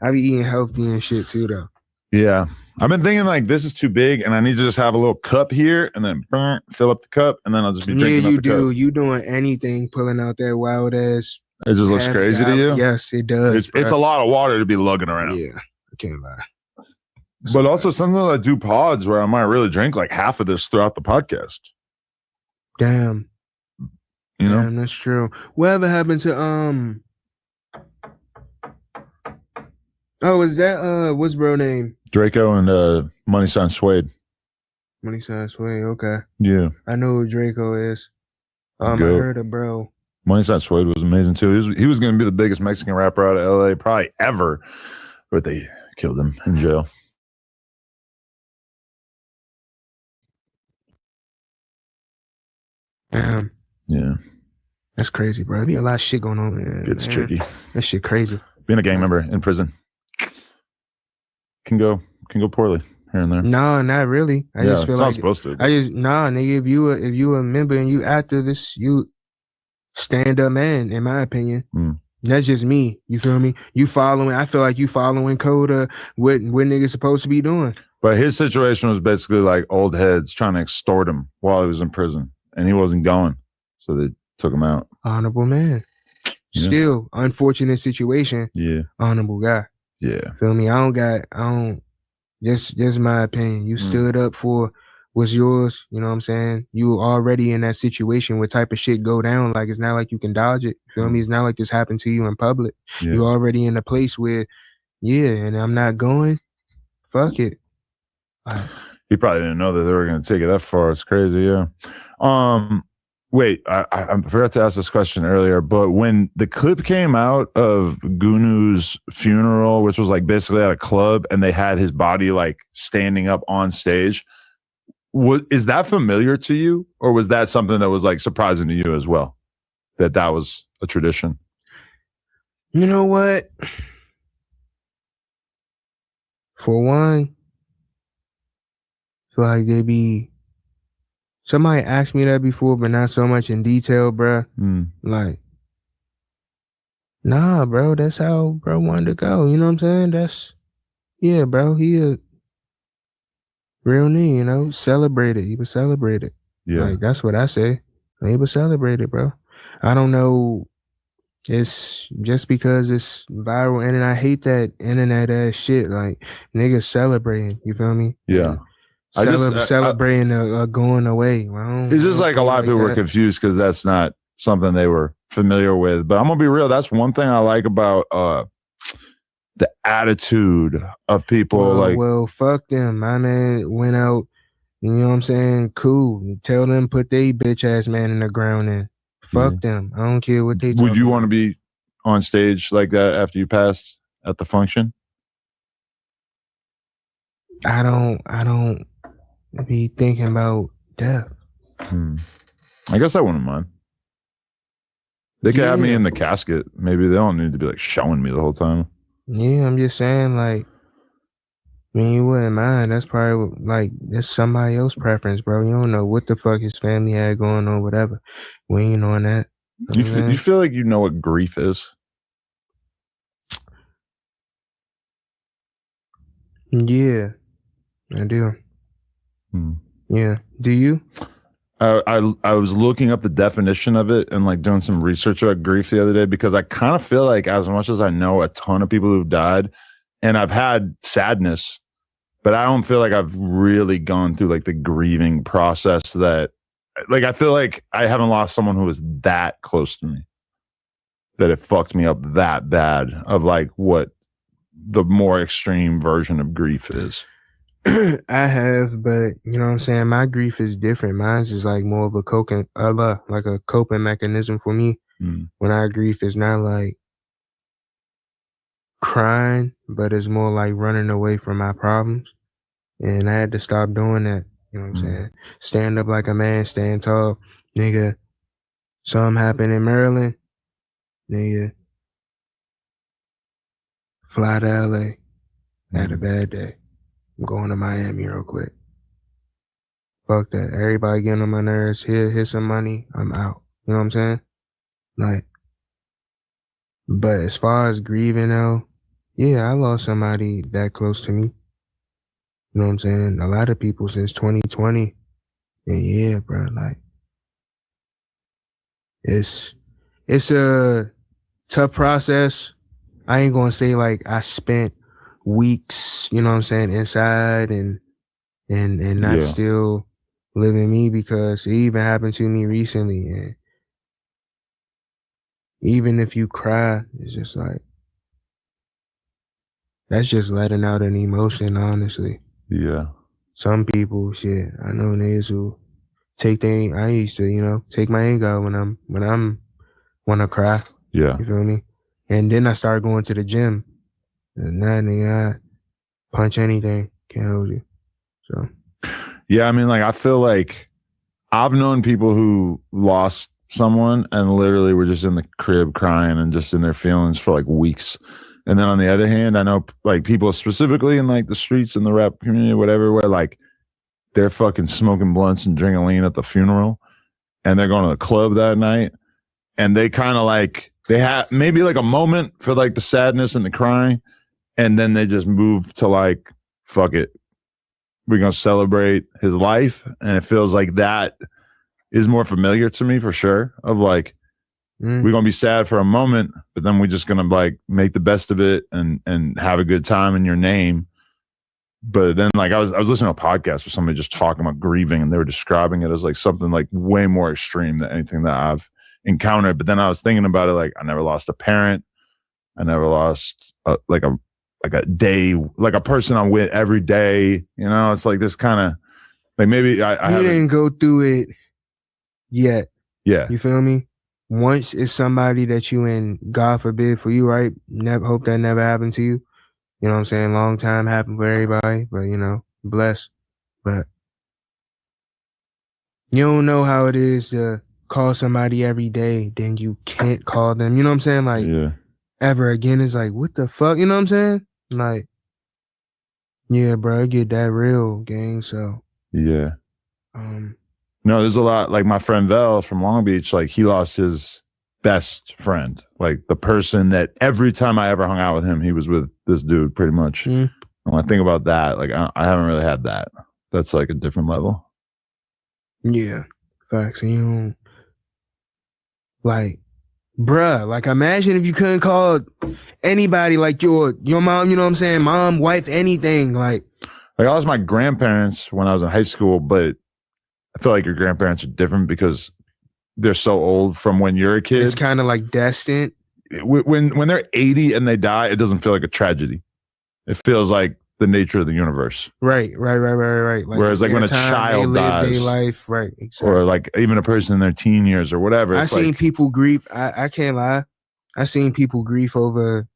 eating healthy and shit too, though. Yeah. I've been thinking like, this is too big, and I need to just have a little cup here, and then fill up the cup, and then I'll just be drinking out the cup. You doing anything, pulling out that wild ass. It just looks crazy to you? Yes, it does. It's a lot of water to be lugging around. Yeah, I can't lie. But also, sometimes I do pods where I might really drink like half of this throughout the podcast. Damn. You know? Damn, that's true. Whatever happened to Oh, is that what's bro name? Draco and Money Sign Suede. Money Sign Suede, okay. Yeah. I know who Draco is. I heard of bro. Money Sign Suede was amazing too. He was going to be the biggest Mexican rapper out of LA probably ever, but they killed him in jail. Damn. Yeah. That's crazy, bro. There be a lot of shit going on, man. It's tricky. That shit crazy. Being a gang member in prison can go poorly here and there. No, not really. I just feel like supposed to. Nigga. If you a member and you activist, you stand up man. In my opinion, that's just me. You feel me? You following? I feel like you following code of what niggas supposed to be doing. But his situation was basically like old heads trying to extort him while he was in prison, and he wasn't going, so they took him out. Honorable man. Yeah. Still unfortunate situation. Yeah. Honorable guy. Yeah. Feel me? I don't Just my opinion. You stood up for what's yours. You know what I'm saying? You already in that situation where type of shit go down. Like, it's not like you can dodge it. You feel me? It's not like this happened to you in public. Yeah. You already in a place where, and I'm not going. Fuck it. He probably didn't know that they were going to take it that far. It's crazy, yeah. Wait, I forgot to ask this question earlier, but when the clip came out of Gunu's funeral, which was like basically at a club, and they had his body like standing up on stage, is that familiar to you, or was that something that was like surprising to you as well, that was a tradition? You know what? For one, I feel like they be. Somebody asked me that before, but not so much in detail, bruh. Like, nah, bro, that's how bro wanted to go. You know what I'm saying? Bro, he a real nigga, you know, celebrated. He was celebrated. Yeah. Like, that's what I say. He was celebrated, bro. I don't know. It's just because it's viral, and I hate that internet ass shit. Like, niggas celebrating, you feel me? Yeah. Celebrating going away. It's just like a lot of people were confused because that's not something they were familiar with. But I'm gonna be real. That's one thing I like about the attitude of people. Well, fuck them. My man went out. You know what I'm saying? Cool. Tell them put they bitch ass man in the ground and fuck them. I don't care what they. Would you want to be on stage like that after you passed at the function? I don't be thinking about death. I guess I wouldn't mind. They could have me in the casket. Maybe they don't need to be like showing me the whole time. Yeah, I'm just saying, like, I mean, you wouldn't mind. That's probably like that's somebody else's preference, bro. You don't know what the fuck his family had going on, whatever. We ain't on that. You feel like you know what grief is? Yeah, I do. Yeah. Do you? I was looking up the definition of it and like doing some research about grief the other day, because I kind of feel like, as much as I know a ton of people who've died, and I've had sadness, but I don't feel like I've really gone through like the grieving process that, like, I feel like I haven't lost someone who was that close to me, that it fucked me up that bad, of like what the more extreme version of grief is. I have, but you know what I'm saying? My grief is different. Mine's is like more of a coping mechanism for me. When I grieve, it's not like crying, but it's more like running away from my problems. And I had to stop doing that. You know what I'm saying? Stand up like a man, stand tall. Nigga, something happened in Maryland. Nigga, fly to LA. Had a bad day. I'm going to Miami real quick. Fuck that. Everybody getting on my nerves. Here's some money. I'm out. You know what I'm saying? Like, but as far as grieving though, yeah, I lost somebody that close to me. You know what I'm saying? A lot of people since 2020. And yeah, bro, like, it's a tough process. I ain't gonna say like I spent weeks, you know what I'm saying, inside and not still living me, because it even happened to me recently. And even if you cry, it's just like, that's just letting out an emotion, honestly. Yeah. Some people, shit, I know niggas who I used to, you know, take my anger out when I'm wanna cry. Yeah. You feel me? And then I started going to the gym. And now, nigga, I punch anything, can't hold you. So, yeah, I mean, like, I feel like I've known people who lost someone and literally were just in the crib crying and just in their feelings for like weeks. And then on the other hand, I know like people specifically in like the streets and the rap community, whatever, where like they're fucking smoking blunts and drinking lean at the funeral, and they're going to the club that night, and they kind of like, they have maybe like a moment for like the sadness and the crying, and then they just move to like, fuck it, we're going to celebrate his life. And it feels like that is more familiar to me for sure, of like, we're going to be sad for a moment, but then we're just going to like make the best of it and have a good time in your name. But then like I was listening to a podcast with somebody just talking about grieving, and they were describing it as like something like way more extreme than anything that I've encountered. But then I was thinking about it, like I never lost a parent. I never lost a day, like a person I'm with every day. You know, it's like this kind of like maybe I didn't go through it yet. Yeah. You feel me? Once it's somebody that you in, God forbid for you, right? Never hope that never happened to you. You know what I'm saying? Long time happened for everybody, but you know, bless. But you don't know how it is to call somebody every day, then you can't call them. You know what I'm saying? Like ever again. It's like, what the fuck? You know what I'm saying? Like, yeah, bro, it get that real, gang. So yeah. No, there's a lot. Like my friend Vel from Long Beach, like he lost his best friend, like the person that every time I ever hung out with him, he was with this dude pretty much. And when I think about that, like I haven't really had that. That's like a different level. Yeah, facts. And you don't, like, bruh, like imagine if you couldn't call anybody like your mom, you know what I'm saying? Mom, wife, anything. Like I lost my grandparents when I was in high school, but I feel like your grandparents are different because they're so old from when you're a kid. It's kind of like destined. When they're 80 and they die, it doesn't feel like a tragedy. It feels like the nature of the universe. Right. Like, whereas like when a child dies, their life, right, exactly. Or like even a person in their teen years or whatever. I seen people grieve. I can't lie. I seen people grieve over,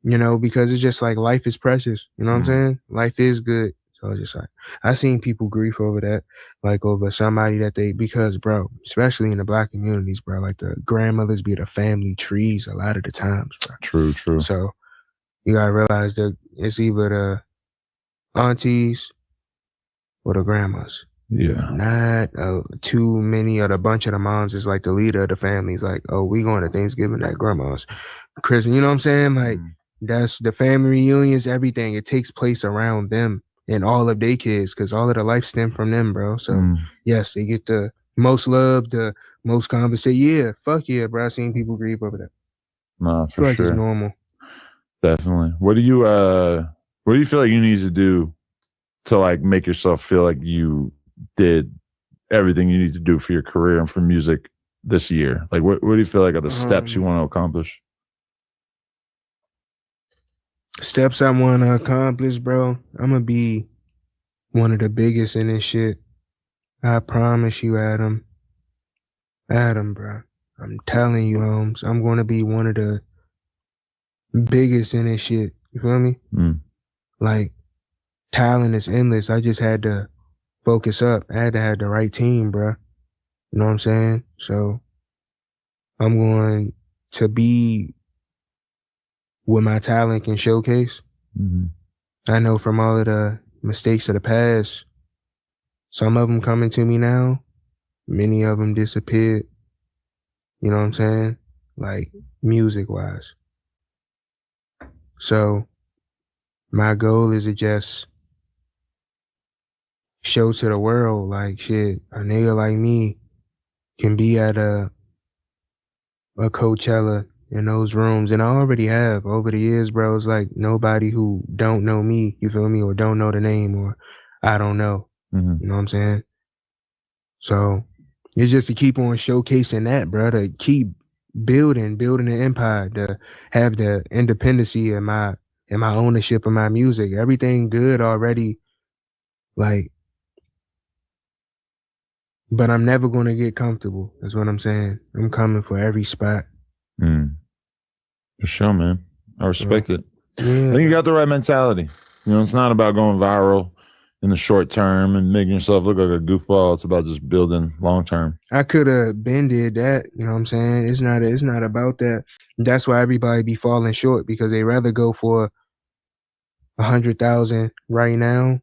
you know, because it's just like life is precious. You know what I'm saying? Life is good. So it's just like, I seen people grief over that, like over somebody that because bro, especially in the Black communities, bro, like the grandmothers be the family trees a lot of the times, bro. True. So you gotta realize that it's either the aunties or the grandmas. Yeah. Not too many of the bunch of the moms is like the leader of the family. It's like, oh, we going to Thanksgiving at grandma's, Christmas. You know what I'm saying? Like that's the family reunions, everything. It takes place around them and all of their kids, because all of the life stem from them, bro. So yes, they get the most love, the most conversation. Yeah, fuck yeah, bro. I seen people grieve over that. No, for like sure. It's normal. Definitely. What do you feel like you need to do to like make yourself feel like you did everything you need to do for your career and for music this year? Like what do you feel like are the steps you want to accomplish? Steps I want to accomplish, bro. I'm gonna be one of the biggest in this shit. I promise you, Adam. Adam, bro. I'm telling you, Holmes. I'm gonna be one of the biggest in this shit. You feel me? Like, talent is endless. I just had to focus up. I had to have the right team, bro. You know what I'm saying? So I'm going to be what my talent can showcase. I know from all of the mistakes of the past, some of them coming to me now, many of them disappeared. You know what I'm saying? Like music wise. So my goal is to just show to the world, like, shit, a nigga like me can be at a Coachella in those rooms. And I already have over the years, bro. It's like nobody who don't know me, you feel me, or don't know the name, or I don't know. You know what I'm saying? So it's just to keep on showcasing that, bro, to keep building an empire, to have the independency in my ownership of my music. Everything good already, like, but I'm never going to get comfortable. That's what I'm saying. I'm coming for every spot. For sure, man. I respect it. Yeah. I think you got the right mentality. You know, it's not about going viral in the short term and making yourself look like a goofball. It's about just building long term. I could have been did that. You know what I'm saying? It's not about that. That's why everybody be falling short, because they rather go for 100,000 right now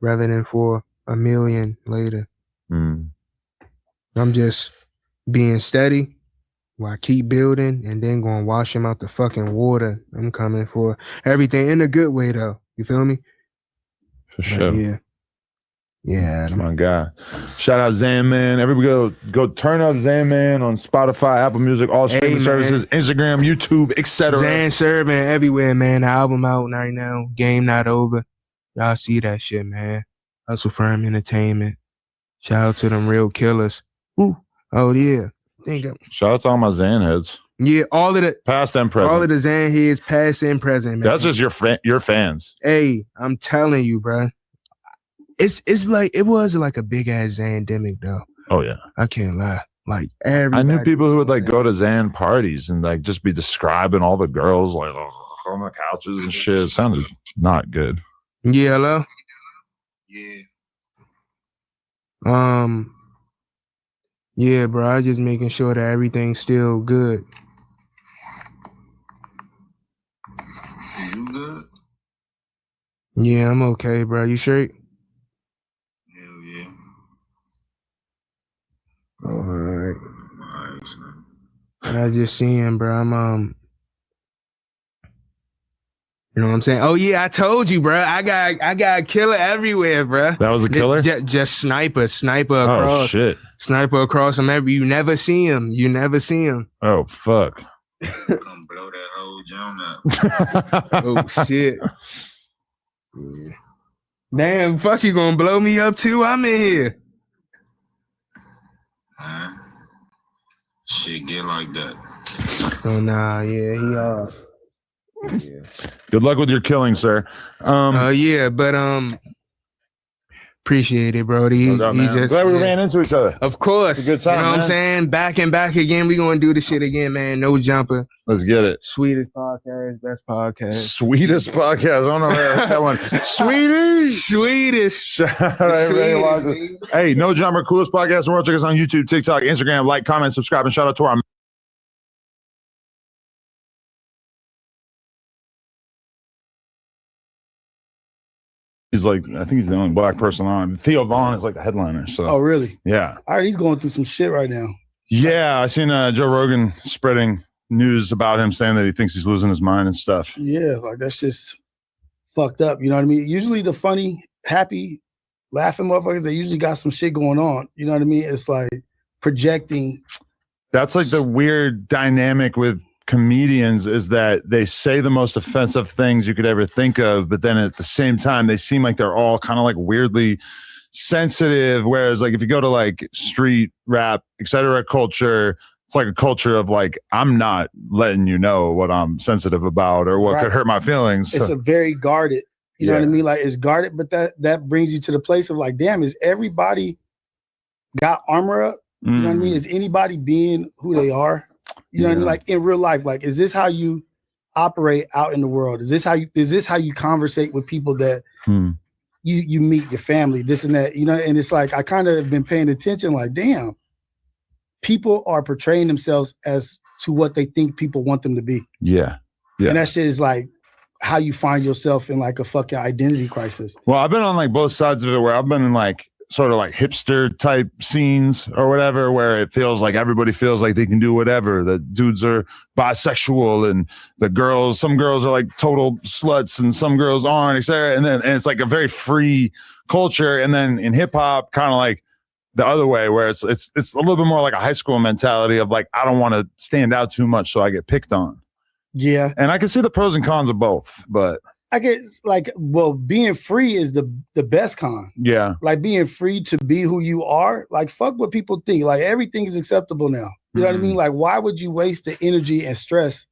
rather than for 1 million later. I'm just being steady while I keep building, and then going to wash him out the fucking water. I'm coming for everything in a good way, though. You feel me? For sure. Yeah. My God. Shout out Zan Man. Everybody go turn up Zan Man on Spotify, Apple Music, all streaming services, Instagram, YouTube, etc. Zan serving everywhere, man. The album out right now. Game not over. Y'all see that shit, man. Hustle Firm Entertainment. Shout out to them real killers. Woo. Oh, yeah. Shout out to all my Zan heads. Yeah, all of the past and present. All of the Zan heads, past and present, man. That's just your fans. Hey, I'm telling you, bro. It's like it was like a big ass Zandemic though. Oh yeah. I can't lie. Like everybody. I knew people who would like go to Zan parties and like just be describing all the girls like on the couches and shit. It sounded not good. Yeah, hello? Yeah. Yeah, bro. I just making sure that everything's still good. You good? Yeah, I'm okay, bro. You straight? Hell yeah. All right. I was just seeing, bro. I'm you know what I'm saying? Oh yeah, I told you, bro. I got a killer everywhere, bro. That was a killer? Just sniper across. Oh shit. Sniper across him you never see him. You never see him. Oh fuck. Come blow that whole joint up. Oh shit. Yeah. Damn, fuck, you gonna blow me up too? I'm in here. Shit get like that. Oh nah, yeah, he off. Yeah. Good luck with your killing, sir. Yeah, but appreciate it, bro. He's just glad we ran into each other. Of course. It's a good time, you know what I'm saying? Back and back again. We gonna do the shit again, man. No jumper. Let's get it. Sweetest podcast, best podcast. Sweetest podcast. I don't know that one. Sweetest. Shout out everybody watching. Hey, No Jumper, coolest podcast in the world. Check us on YouTube, TikTok, Instagram. Like, comment, subscribe, and shout out to our He's like, I think he's the only black person on. Theo Vaughn is like the headliner. So. Oh, really? Yeah. All right, he's going through some shit right now. Yeah, I seen Joe Rogan spreading news about him saying that he thinks he's losing his mind and stuff. Yeah, like that's just fucked up. You know what I mean? Usually the funny, happy, laughing motherfuckers, they usually got some shit going on. You know what I mean? It's like projecting. That's like the weird dynamic with comedians is that they say the most offensive things you could ever think of, but then at the same time they seem like they're all kind of like weirdly sensitive, whereas like if you go to like street rap, etc. culture, it's like a culture of like, I'm not letting you know what I'm sensitive about or what could hurt my feelings. It's a very guarded, you know what I mean? Like it's guarded, but that brings you to the place of like, damn, is everybody got armor up? You know what I mean? Is anybody being who they are? You know what I mean? Like in real life, like, is this how you operate out in the world? Is this how you conversate with people that you meet, your family, this and that, you know? And it's like, I kind of have been paying attention, like, damn, people are portraying themselves as to what they think people want them to be. Yeah. And that shit is like how you find yourself in like a fucking identity crisis. Well, I've been on like both sides of it where I've been in like sort of like hipster type scenes or whatever, where it feels like everybody feels like they can do whatever. The dudes are bisexual and some girls are like total sluts and some girls aren't, etc. And it's like a very free culture. And then in hip hop, kind of like the other way, where it's a little bit more like a high school mentality of like, I don't want to stand out too much, so I get picked on. Yeah. And I can see the pros and cons of both, but I guess like, well, being free is the best con. Yeah. Like being free to be who you are. Like fuck what people think. Like everything is acceptable now. You know what I mean? Like why would you waste the energy and stress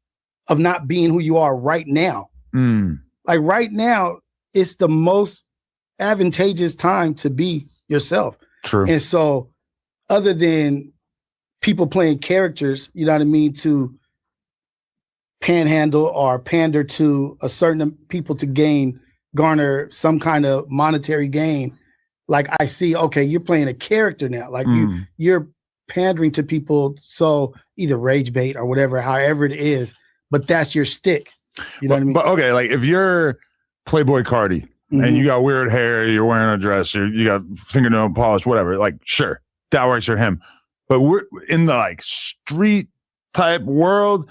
of not being who you are right now? Like right now, it's the most advantageous time to be yourself. True. And so other than people playing characters, you know what I mean, to panhandle or pander to a certain people to garner some kind of monetary gain. Like I see, okay, you're playing a character now. Like you're pandering to people, so either rage bait or whatever, however it is, but that's your stick. You know what I mean? But okay, like if you're Playboy Cardi and you got weird hair, you're wearing a dress, you got fingernail polish, whatever, like sure, that works for him. But we're in the like street type world,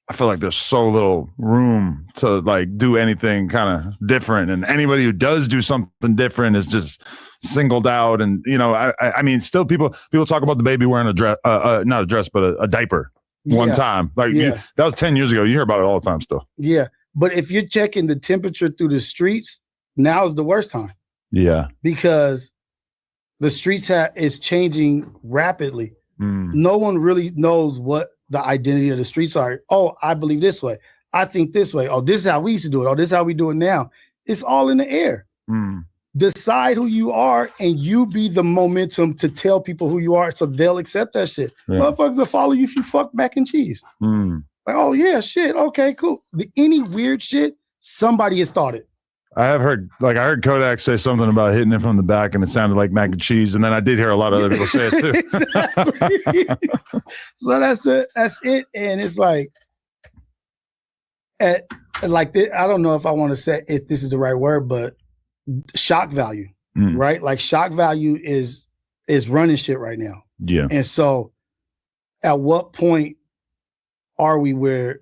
I feel like there's so little room to like do anything kind of different, and anybody who does do something different is just singled out. And you know, I mean, still people talk about the baby wearing a dress, not a dress, but a diaper one time. Like that was 10 years ago. You hear about it all the time still. Yeah, but if you're checking the temperature through the streets, now is the worst time. Yeah. Because the streets is changing rapidly. No one really knows what the identity of the streets are. Oh, I believe this way. I think this way. Oh, this is how we used to do it. Oh, this is how we do it now. It's all in the air. Decide who you are and you be the momentum to tell people who you are so they'll accept that shit. Yeah. Motherfuckers will follow you if you fuck mac and cheese. Like, oh yeah, shit. Okay, cool. Any weird shit, somebody has thought it. I heard Kodak say something about hitting it from the back and it sounded like mac and cheese. And then I did hear a lot of other people say it too. Exactly. So that's it. And it's like, I don't know if I want to say if this is the right word, but shock value, right? Like shock value is running shit right now. Yeah. And so at what point are we where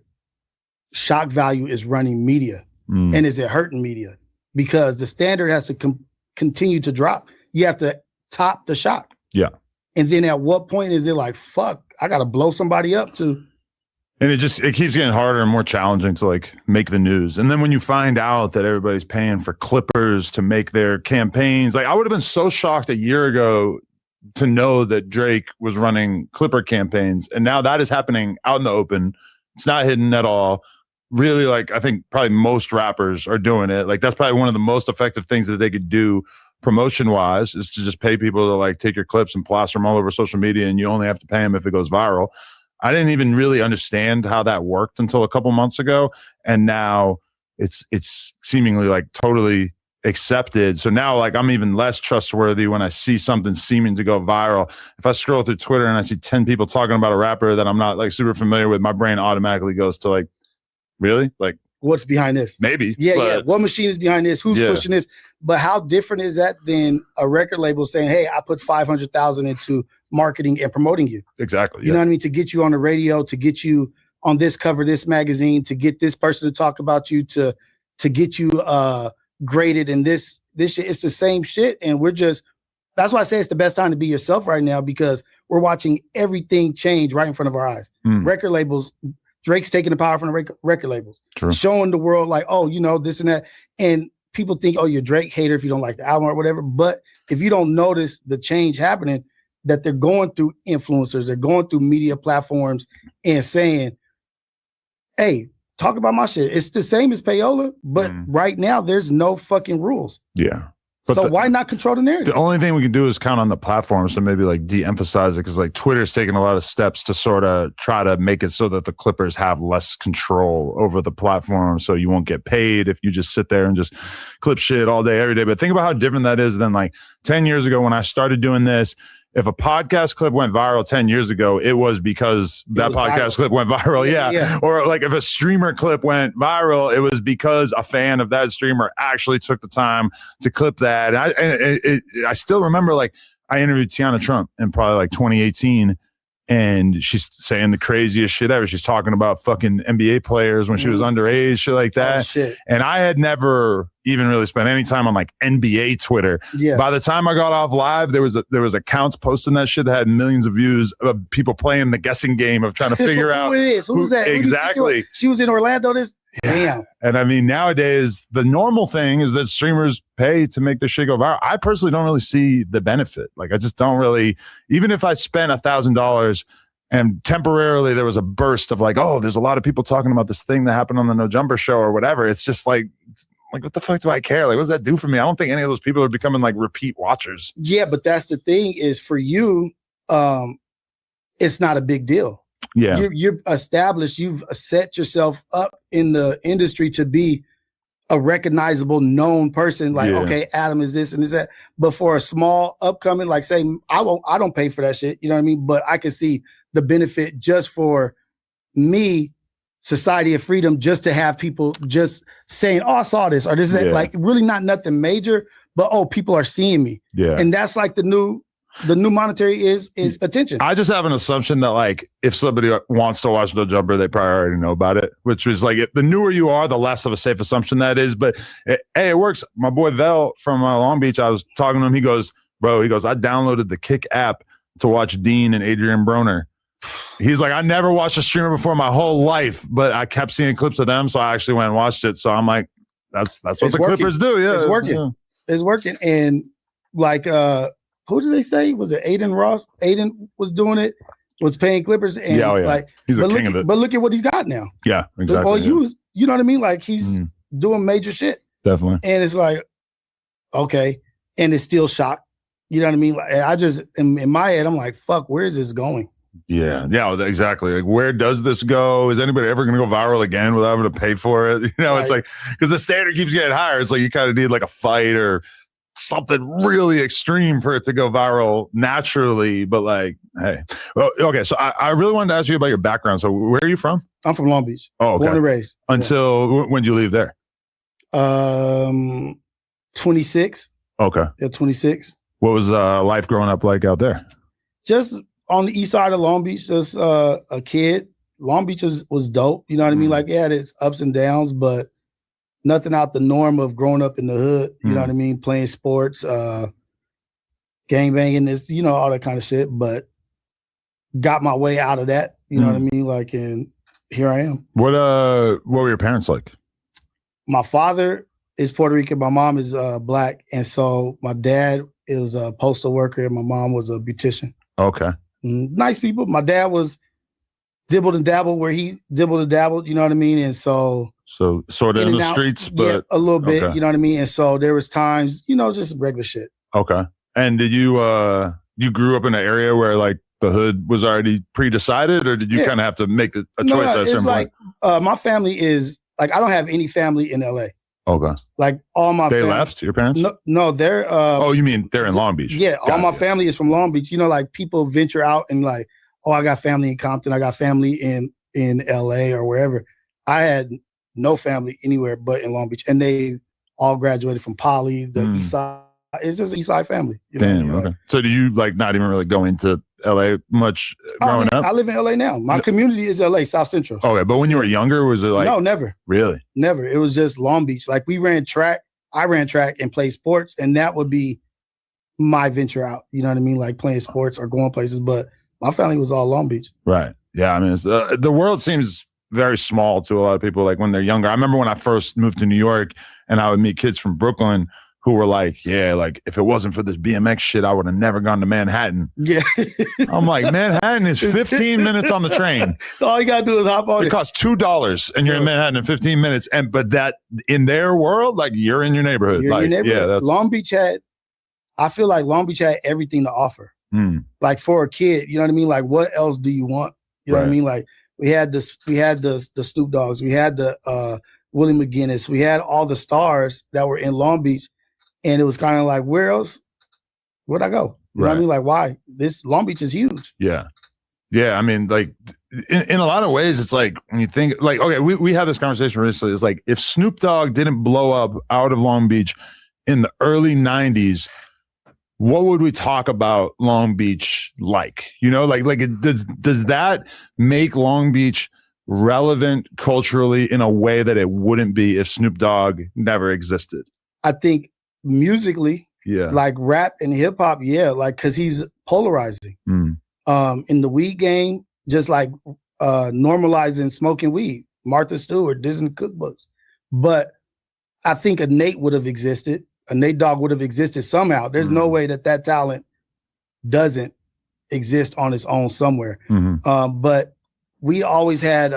shock value is running media? And is it hurting media? Because the standard has to continue to drop. You have to top the shock. Yeah. And then at what point is it like, fuck, I got to blow somebody up to. And it keeps getting harder and more challenging to like make the news. And then when you find out that everybody's paying for clippers to make their campaigns, like I would have been so shocked a year ago to know that Drake was running clipper campaigns. And now that is happening out in the open. It's not hidden at all. Really, like I think probably most rappers are doing it. Like that's probably one of the most effective things that they could do promotion wise is to just pay people to like take your clips and plaster them all over social media. And you only have to pay them if it goes viral. I didn't even really understand how that worked until a couple months ago. And now it's seemingly like totally accepted. So now like I'm even less trustworthy when I see something seeming to go viral. If I scroll through Twitter and I see 10 people talking about a rapper that I'm not like super familiar with, my brain automatically goes to like, really? Like what's behind this? Maybe. Yeah. What machine is behind this? Who's pushing this? But how different is that than a record label saying, hey, I put $500,000 into marketing and promoting you? Exactly. You know what I mean? To get you on the radio, to get you on this cover, this magazine, to get this person to talk about you, to get you graded in this shit. It's the same shit. And that's why I say it's the best time to be yourself right now, because we're watching everything change right in front of our eyes. Record labels, Drake's taking the power from the record labels, showing the world like, oh, you know, this and that. And people think, oh, you're a Drake hater if you don't like the album or whatever. But if you don't notice the change happening, that they're going through influencers, they're going through media platforms and saying, hey, talk about my shit. It's the same as payola, but right now there's no fucking rules. Yeah. But so why not control the narrative? The only thing we can do is count on the platforms to maybe like de-emphasize it, because like Twitter's taking a lot of steps to sort of try to make it so that the Clippers have less control over the platform, so you won't get paid if you just sit there and just clip shit all day, every day. But think about how different that is than like 10 years ago when I started doing this. If a podcast clip went viral 10 years ago, it was because that podcast clip went viral. Yeah. Or like if a streamer clip went viral, it was because a fan of that streamer actually took the time to clip that. And I still remember, like, I interviewed Tiana Trump in probably like 2018, and she's saying the craziest shit ever. She's talking about fucking NBA players when she was underage, shit like that. Oh, shit. And I had never even really spent any time on like NBA Twitter. Yeah. By the time I got off live, there was accounts posting that shit that had millions of views of people playing the guessing game of trying to figure out who it is. Who's that? Exactly. She was in Orlando. Damn. And I mean, nowadays the normal thing is that streamers pay to make their shit go viral. I personally don't really see the benefit. Like, I just don't really. Even if I spent $1,000 and temporarily there was a burst of like, oh, there's a lot of people talking about this thing that happened on the No Jumper show or whatever. It's just like, what the fuck do I care? Like, what does that do for me? I don't think any of those people are becoming like repeat watchers. Yeah, but that's the thing is for you, it's not a big deal. Yeah. You're established. You've set yourself up in the industry to be a recognizable, known person. Like, okay, Adam is this and this, that. But for a small upcoming, like say, I don't pay for that shit. You know what I mean? But I can see the benefit just for me, Society of Freedom, just to have people just saying, oh, I saw this or this, that. Like really not nothing major, but oh, people are seeing me. Yeah. And that's like the new monetary is attention. I just have an assumption that like if somebody wants to watch No Jumper, they probably already know about it, which was like the newer you are, the less of a safe assumption that is. But it works. My boy Vel from Long Beach, I was talking to him. He goes, I downloaded the Kick app to watch Dean and Adrian Broner. He's like, I never watched a streamer before my whole life, but I kept seeing clips of them, so I actually went and watched it. So I'm like, That's what It's the working. Clippers do. Yeah, It's working. Yeah. It's working. And like, who did they say? Was it Aiden Ross? Aiden was doing it, was paying Clippers. And Yeah, like, he's the but king of it. But look at what he's got now. Yeah, exactly. Or yeah. you know what I mean? Like he's doing major shit. Definitely. And it's like, okay. And it's still shock. You know what I mean? Like, I just, in my head, I'm like, fuck, where is this going? Yeah, exactly. Like, where does this go? Is anybody ever going to go viral again without having to pay for it? You know, It's like, because the standard keeps getting higher. It's like you kind of need like a fight or something really extreme for it to go viral naturally. But like, hey, well, okay. So I really wanted to ask you about your background. So where are you from? I'm from Long Beach. Oh, okay. Born and raised. Until when did you leave there? 26. Okay. Yeah, 26. What was life growing up like out there? Just on the east side of Long Beach, just a kid. Long Beach was dope. You know what I mean? Like, it had its ups and downs, but nothing out the norm of growing up in the hood. You know what I mean? Playing sports, gang banging, this, you know, all that kind of shit. But got my way out of that. You know what I mean? Like, and here I am. What were your parents like? My father is Puerto Rican. My mom is Black. And so my dad is a postal worker and my mom was a beautician. Okay. Nice people. My dad was dibbled and dabbled where he dibbled and dabbled, you know what I mean? And so sort of in the streets, but yeah, a little bit, okay. you know what I mean? And so there was times, you know, just regular shit. Okay. And did you grew up in an area where like the hood was already pre-decided, or did you kind of have to make a choice at a certain like, point? my family is like, I don't have any family in LA. Okay. Like all my They left, your parents? No, they're oh, you mean they're in Long Beach? Yeah, all my family is from Long Beach. You know, like people venture out and like, oh, I got family in Compton, I got family in LA or wherever. I had no family anywhere but in Long Beach. And they all graduated from Poly, the East Side. It's just an East Side family. You know? Damn, okay. So do you like not even really go into LA much growing up? I live in LA now. My community is LA, South Central. Okay, but when you were younger, was it like? No, never. Really? Never. It was just Long Beach. Like we ran track. I ran track and played sports, and that would be my venture out. You know what I mean? Like playing sports or going places. But my family was all Long Beach. Right. Yeah. I mean, it's, the world seems very small to a lot of people. Like when they're younger. I remember when I first moved to New York, and I would meet kids from Brooklyn who were like, yeah, like if it wasn't for this BMX shit, I would have never gone to Manhattan. Yeah. I'm like, Manhattan is 15 minutes on the train. All you gotta do is hop on it. It costs $2 and you're in Manhattan in 15 minutes. But that in their world, like you're in your neighborhood. You're like, in your neighborhood. Yeah, that's Long Beach I feel like Long Beach had everything to offer. Like for a kid, you know what I mean? Like what else do you want? You know what I mean? Like we had the Snoop Dogs, we had the Willie McGinnis, we had all the stars that were in Long Beach. And it was kind of like, where else would I go? You know what I mean? Like, why? This Long Beach is huge. Yeah. Yeah. I mean, like, in a lot of ways, it's like, when you think, like, okay, we had this conversation recently. It's like, if Snoop Dogg didn't blow up out of Long Beach in the early 90s, what would we talk about Long Beach like? You know, like does that make Long Beach relevant culturally in a way that it wouldn't be if Snoop Dogg never existed? I think musically, like rap and hip hop, like because he's polarizing. In the weed game, just like normalizing smoking weed, Martha Stewart, Disney cookbooks. But I think a Nate would have existed. A Nate Dogg would have existed somehow. There's no way that talent doesn't exist on its own somewhere. But we always had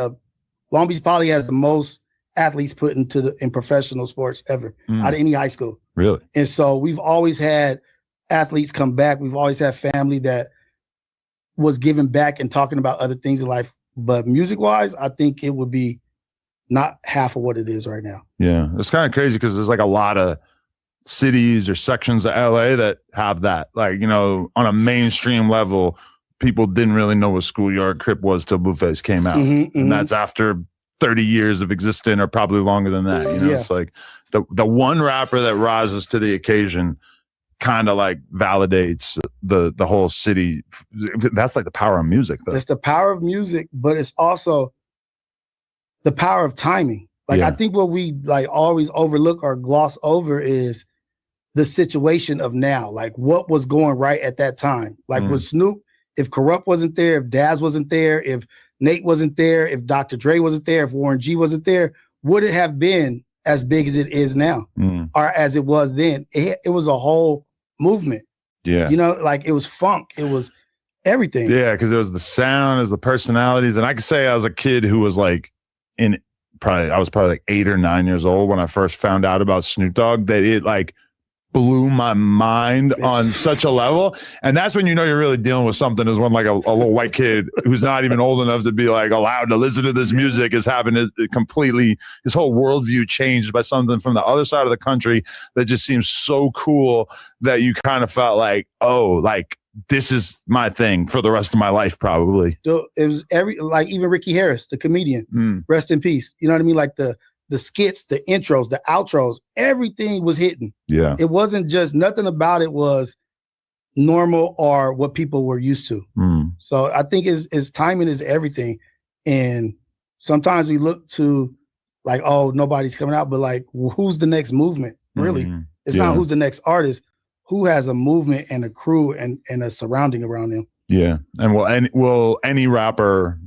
Long Beach probably has the most athletes put in professional sports ever out of any high school. Really? And so we've always had athletes come back. We've always had family that was giving back and talking about other things in life. But music wise, I think it would be not half of what it is right now. Yeah. It's kind of crazy because there's like a lot of cities or sections of LA that have that. Like, you know, on a mainstream level, people didn't really know what Schoolyard Crip was till Blueface came out. And that's after 30 years of existing, or probably longer than that. You know, it's like the one rapper that rises to the occasion kind of like validates the whole city. That's like the power of music, though. It's the power of music, but it's also the power of timing. Like I think what we like always overlook or gloss over is the situation of now. Like what was going right at that time. Like with Snoop, if Corrupt wasn't there, if Daz wasn't there, if Nate wasn't there, if Dr. Dre wasn't there, if Warren G wasn't there, would it have been as big as it is now, or as it was then. It was a whole movement. Yeah. You know, like it was funk. It was everything. Yeah, because it was the sound, it was the personalities. And I could say I was a kid who was like I was probably like 8 or 9 years old when I first found out about Snoop Dogg, that it like blew my mind on such a level. And that's when you know you're really dealing with something, is when like a little white kid who's not even old enough to be like allowed to listen to this music is having his whole worldview changed by something from the other side of the country that just seems so cool that you kind of felt like, oh, like this is my thing for the rest of my life, probably. So it was even Ricky Harris, the comedian, rest in peace. You know what I mean? Like the skits, the intros, the outros, everything was hitting. Yeah. It wasn't just, nothing about it was normal or what people were used to. So I think his timing is everything. And sometimes we look to like, oh, nobody's coming out, but like, who's the next movement? Really? It's not who's the next artist, who has a movement and a crew and a surrounding around them. Yeah. And will any rapper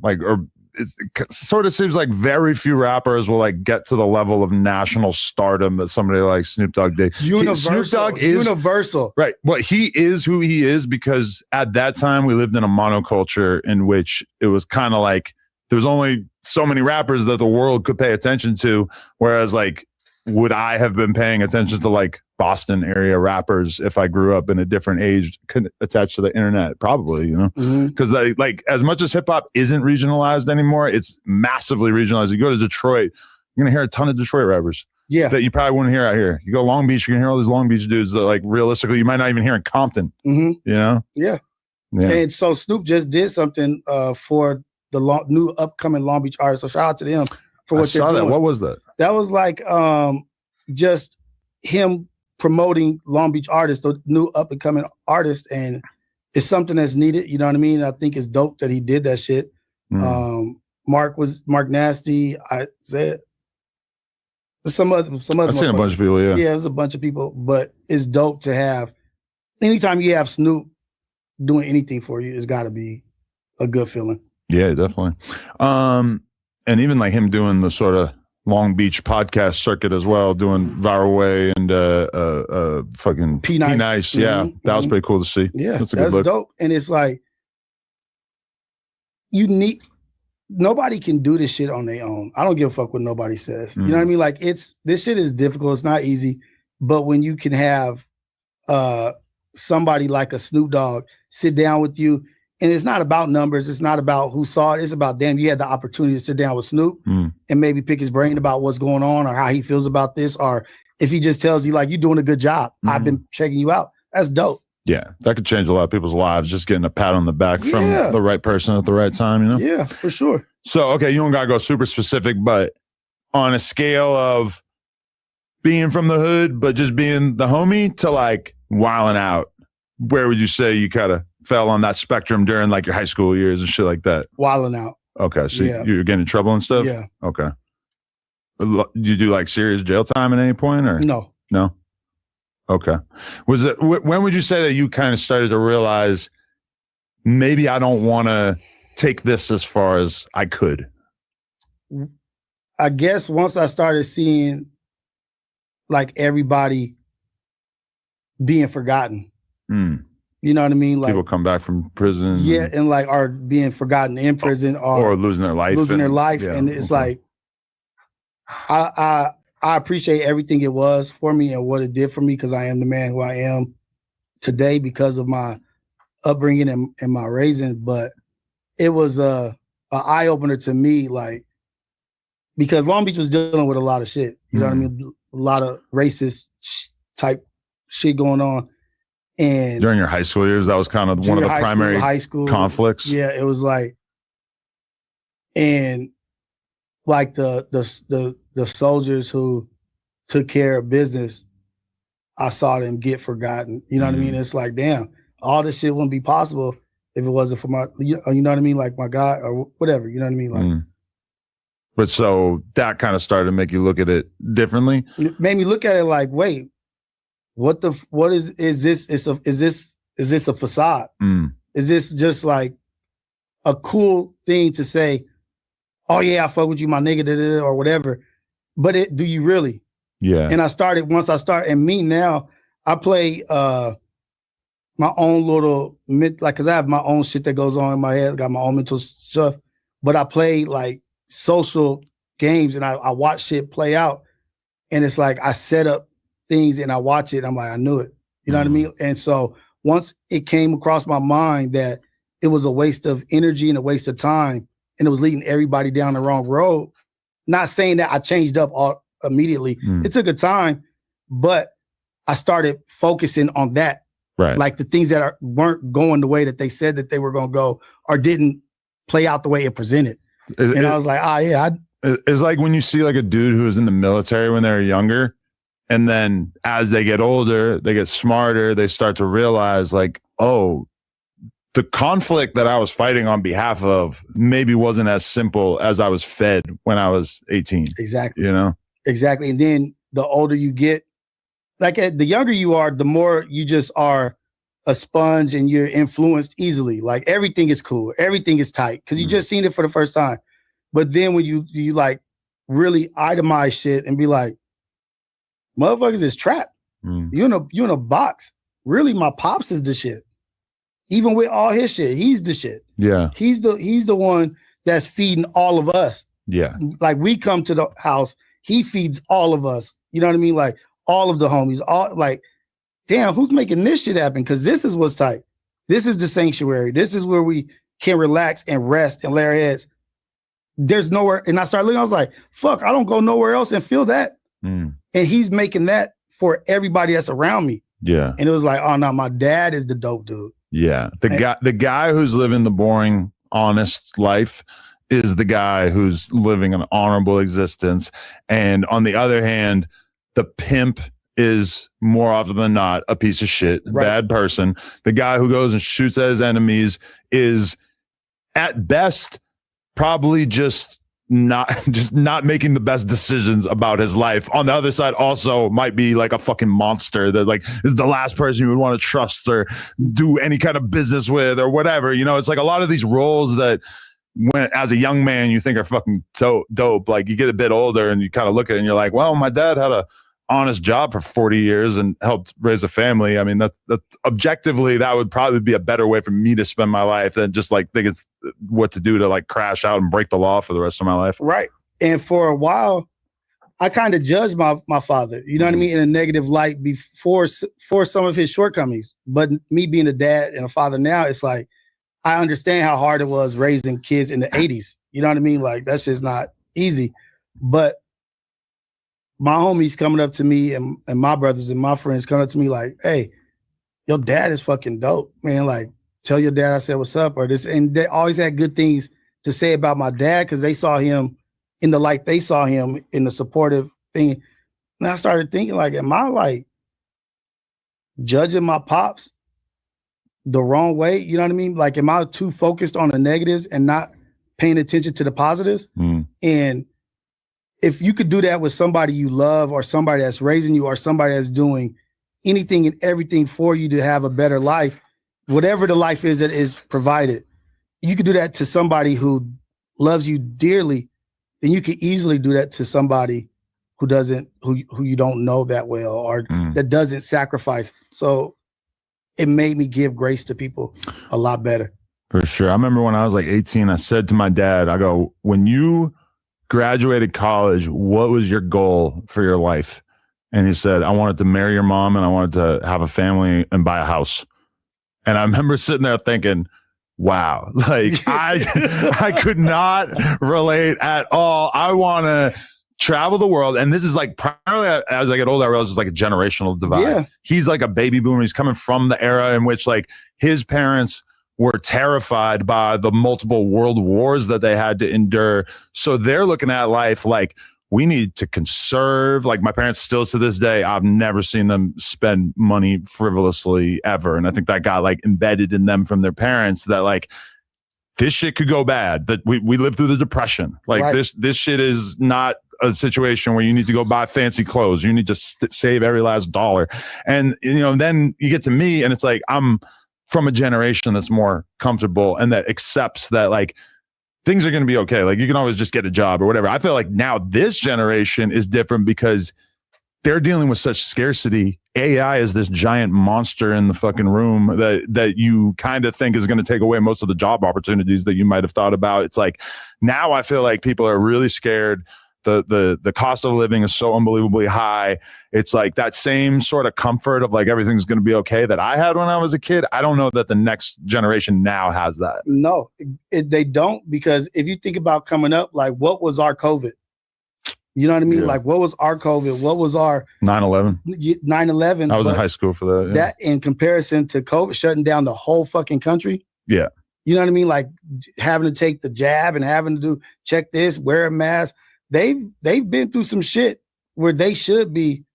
it sort of seems like very few rappers will like get to the level of national stardom that somebody like Snoop Dogg did. Snoop Dogg is universal. Right. Well, he is who he is because at that time we lived in a monoculture in which it was kind of like there was only so many rappers that the world could pay attention to. Whereas like, would I have been paying attention to like Boston area rappers if I grew up in a different age attached to the internet? Probably, you know, because like as much as hip hop isn't regionalized anymore, it's massively regionalized. You go to Detroit, you're gonna hear a ton of Detroit rappers. Yeah, that you probably wouldn't hear out here. You go to Long Beach, you're gonna hear all these Long Beach dudes that like realistically you might not even hear in Compton. You know? Yeah. And so Snoop just did something for the new upcoming Long Beach artists. So shout out to them for what they're doing. What was that? That was like just him promoting Long Beach artists, the new up and coming artists, and it's something that's needed. You know what I mean? I think it's dope that he did that shit. Mark Nasty. I said some other. I've seen a bunch of people. Yeah, there's a bunch of people, but it's dope to have. Anytime you have Snoop doing anything for you, it's got to be a good feeling. Yeah, definitely. And even like him doing the sort of Long Beach podcast circuit as well, doing Viral Way and fucking P Nice. Yeah, that was pretty cool to see. Yeah, that's a good look. Dope. And it's like nobody can do this shit on their own. I don't give a fuck what nobody says. You know what I mean? Like this shit is difficult. It's not easy. But when you can have somebody like a Snoop Dogg sit down with you, and it's not about numbers. It's not about who saw it. It's about, damn, you had the opportunity to sit down with Snoop and maybe pick his brain about what's going on or how he feels about this. Or if he just tells you, like, you're doing a good job. I've been checking you out. That's dope. Yeah, that could change a lot of people's lives, just getting a pat on the back from the right person at the right time, you know? Yeah, for sure. So, okay, you don't got to go super specific, but on a scale of being from the hood, but just being the homie to like wilding out, where would you say you kind of fell on that spectrum during like your high school years and shit like that? Wilding out. Okay, so you're getting in trouble and stuff? Yeah. Okay. Did you do like serious jail time at any point or? No. No? Okay. Was it, when would you say that you kind of started to realize maybe I don't want to take this as far as I could? I guess once I started seeing like everybody being forgotten. You know what I mean? Like people come back from prison. Yeah, and like are being forgotten in prison or losing their life. And it's like I appreciate everything it was for me and what it did for me, because I am the man who I am today because of my upbringing and my raising. But it was a eye opener to me, like, because Long Beach was dealing with a lot of shit. You know what I mean? A lot of racist type shit going on. And during your high school years, that was kind of one of the primary high school conflicts. Yeah, it was like, and like the soldiers who took care of business, I saw them get forgotten. You know what I mean? It's like, damn, all this shit wouldn't be possible if it wasn't for my, you know what I mean? Like my guy or whatever, you know what I mean? Like, but so that kind of started to make you look at it differently. It made me look at it like, wait, what is this? Is this a facade? Is this just like a cool thing to say, oh yeah, I fuck with you, my nigga, or whatever. but do you really? Yeah. And once I start, and me now, I play my own little, because I have my own shit that goes on in my head, got my own mental stuff, but I play like social games and I watch shit play out. And it's like I set up things and I watch it. I'm like, I knew it. You know what I mean? And so once it came across my mind that it was a waste of energy and a waste of time, and it was leading everybody down the wrong road, not saying that I changed up all immediately. It took a time, but I started focusing on that. Right. Like the things that weren't going the way that they said that they were going to go or didn't play out the way it presented. I was like, it's like when you see like a dude who was in the military when they were younger, and then as they get older, they get smarter, they start to realize like, oh, the conflict that I was fighting on behalf of maybe wasn't as simple as I was fed when I was 18. Exactly. You know? Exactly. And then the older you get, like the younger you are, the more you just are a sponge and you're influenced easily. Like everything is cool. Everything is tight because you just seen it for the first time. But then when you like really itemize shit and be like, motherfuckers is trapped. You in a box. Really, my pops is the shit. Even with all his shit, he's the shit. Yeah. He's the one that's feeding all of us. Yeah. Like we come to the house, he feeds all of us. You know what I mean? Like all of the homies, all like, damn, who's making this shit happen? Because this is what's tight. This is the sanctuary. This is where we can relax and rest and lay our heads. There's nowhere. And I started looking, I was like, fuck, I don't go nowhere else and feel that. And he's making that for everybody that's around me. Yeah. And it was like, oh no, my dad is the dope dude. Yeah. The guy who's living the boring, honest life is the guy who's living an honorable existence. And on the other hand, the pimp is more often than not a piece of shit, bad person. The guy who goes and shoots at his enemies is at best probably just not making the best decisions about his life. On the other side, also might be like a fucking monster that like is the last person you would want to trust or do any kind of business with or whatever. You know, it's like a lot of these roles that when as a young man you think are fucking dope. Like you get a bit older and you kind of look at it and you're like, well, my dad had a honest job for 40 years and helped raise a family. I mean, that's objectively, that would probably be a better way for me to spend my life than just like thinking what to do to like crash out and break the law for the rest of my life. Right. And for a while, I kind of judged my father, you know what I mean, in a negative light for some of his shortcomings. But me being a dad and a father now, it's like, I understand how hard it was raising kids in the 80s. You know what I mean? Like, that's just not easy. But my homies coming up to me and my brothers and my friends coming up to me like, hey, your dad is fucking dope, man. Like, tell your dad I said what's up or this. And they always had good things to say about my dad because they saw him in the light they saw him in the supportive thing. And I started thinking like, am I like judging my pops the wrong way? You know what I mean? Like, am I too focused on the negatives and not paying attention to the positives? And if you could do that with somebody you love or somebody that's raising you or somebody that's doing anything and everything for you to have a better life, whatever the life is that is provided, you could do that to somebody who loves you dearly, then you could easily do that to somebody who you don't know that well or that doesn't sacrifice. So it made me give grace to people a lot better. For sure. I remember when I was like 18, I said to my dad, I go, when you graduated college, what was your goal for your life? And he said, I wanted to marry your mom and I wanted to have a family and buy a house. And I remember sitting there thinking, wow, like I could not relate at all. I want to travel the world. And this is like primarily as I get older, I realize it's like a generational divide. Yeah. He's like a baby boomer. He's coming from the era in which like his parents were terrified by the multiple world wars that they had to endure. So they're looking at life like we need to conserve. Like my parents still to this day, I've never seen them spend money frivolously ever. And I think that got like embedded in them from their parents that like this shit could go bad. That we lived through the Depression. Like this shit is not a situation where you need to go buy fancy clothes. You need to save every last dollar. And you know, then you get to me and it's like I'm from a generation that's more comfortable and that accepts that like things are going to be okay. Like you can always just get a job or whatever. I feel like now this generation is different because they're dealing with such scarcity. AI is this giant monster in the fucking room that you kind of think is going to take away most of the job opportunities that you might have thought about. It's like now I feel like people are really scared. The cost of living is so unbelievably high. It's like that same sort of comfort of like everything's going to be okay that I had when I was a kid. I don't know that the next generation now has that. No, they don't, because if you think about coming up, like what was our COVID? You know what I mean? Yeah. Like what was our COVID? What was our 9/11? 9/11. I was in high school for that. Yeah. That in comparison to COVID shutting down the whole fucking country. Yeah. You know what I mean? Like having to take the jab and having to check this, wear a mask. They've been through some shit where they should be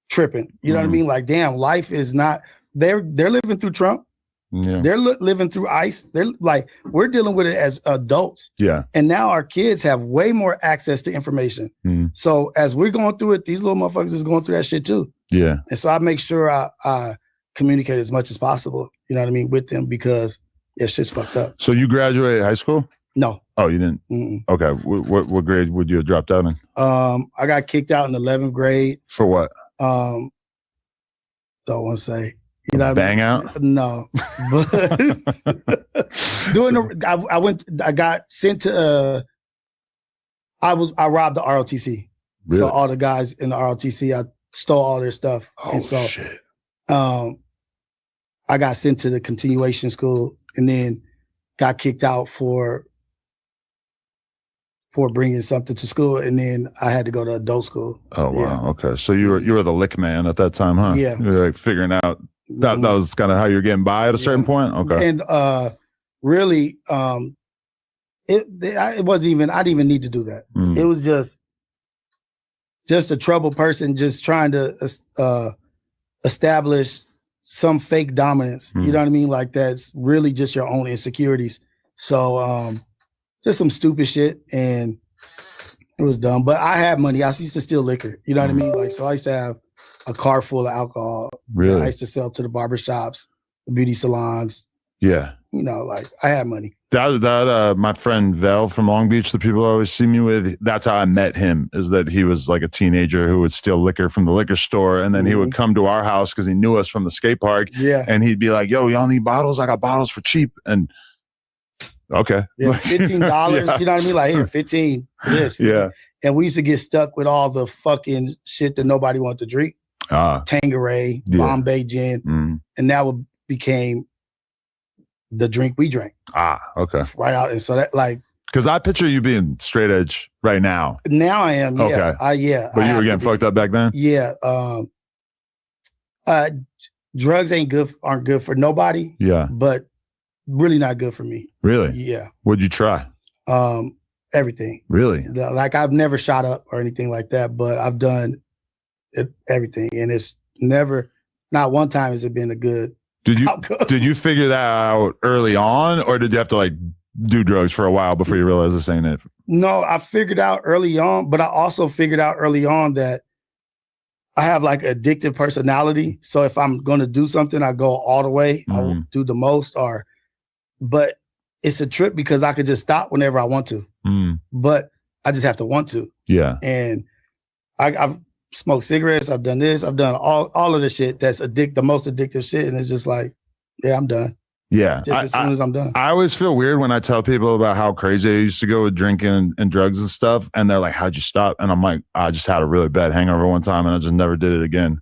tripping. You know what I mean? Like, damn, life is not. They're living through Trump. Yeah. They're living through ICE. They're like, we're dealing with it as adults. Yeah. And now our kids have way more access to information. So as we're going through it, these little motherfuckers is going through that shit too. Yeah. And so I make sure I communicate as much as possible, you know what I mean, with them, because it's just fucked up. So you graduated high school? No. Oh, you didn't? Mm-mm. Okay. What grade would you have dropped out in? I got kicked out in 11th grade. For what? Don't want to say. You know, Bang out? No, but I got sent to. I robbed the ROTC. Really? So all the guys in the ROTC, I stole all their stuff, and so shit. I got sent to the continuation school, and then got kicked out for bringing something to school, and then I had to go to adult school. Oh wow. Okay. So you were the lick man at that time, huh? Yeah. You were like figuring out that was kind of how you're getting by at a certain point. Okay. And really, it wasn't even. I didn't even need to do that. It was just a troubled person just trying to establish some fake dominance. You know what I mean? Like that's really just your own insecurities. So just some stupid shit, and it was dumb. But I had money. I used to steal liquor. You know what I mean? Like, so I used to have a car full of alcohol. Really? I used to sell to the barbershops, the beauty salons. Yeah. You know, like I had money. That my friend Val from Long Beach, the people always see me with, that's how I met him, is that he was like a teenager who would steal liquor from the liquor store, and then he would come to our house because he knew us from the skate park. Yeah. And he'd be like, yo, y'all need bottles? I got bottles for cheap. And okay. Yeah, $15. Yeah. You know what I mean? Like, here, 15 for this. 15. Yeah. And we used to get stuck with all the fucking shit that nobody wanted to drink. Tanqueray, Bombay gin. And that became the drink we drank. Okay. Right out. And so that, like, because I picture you being straight edge right now. now I am. Yeah. Okay. But you were getting fucked up back then? Yeah. Drugs aren't good for nobody. Yeah. But really not good for me. Really? Yeah. What'd you try? Everything. Really? Like I've never shot up or anything like that, but I've done everything, and it's never, not one time has it been a good. Did you figure that out early on, or did you have to like do drugs for a while before you realized this ain't it? No, I figured out early on, but I also figured out early on that I have like addictive personality. So if I'm going to do something, I go all the way. I will do the most, but it's a trip because I could just stop whenever I want to, but I just have to want to. Yeah. And I've smoked cigarettes. I've done this. I've done all of the shit that's the most addictive shit. And it's just like, yeah, I'm done. Yeah. Just as soon as I'm done. I always feel weird when I tell people about how crazy I used to go with drinking and drugs and stuff. And they're like, how'd you stop? And I'm like, I just had a really bad hangover one time and I just never did it again.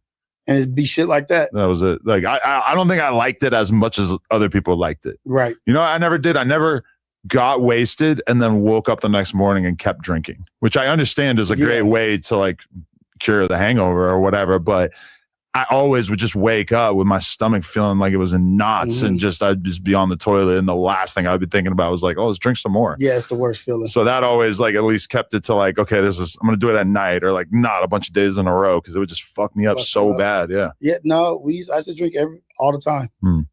And it'd be shit like that. That was it. Like, I don't think I liked it as much as other people liked it. Right. You know, I never did. I never got wasted and then woke up the next morning and kept drinking, which I understand is a great way to like cure the hangover or whatever. But I always would just wake up with my stomach feeling like it was in knots and I'd just be on the toilet. And the last thing I'd be thinking about was like, oh, let's drink some more. Yeah, it's the worst feeling. So that always like at least kept it to like, okay, I'm going to do it at night or like not a bunch of days in a row because it would just fuck me up so bad. Yeah. Yeah, no, I used to drink all the time.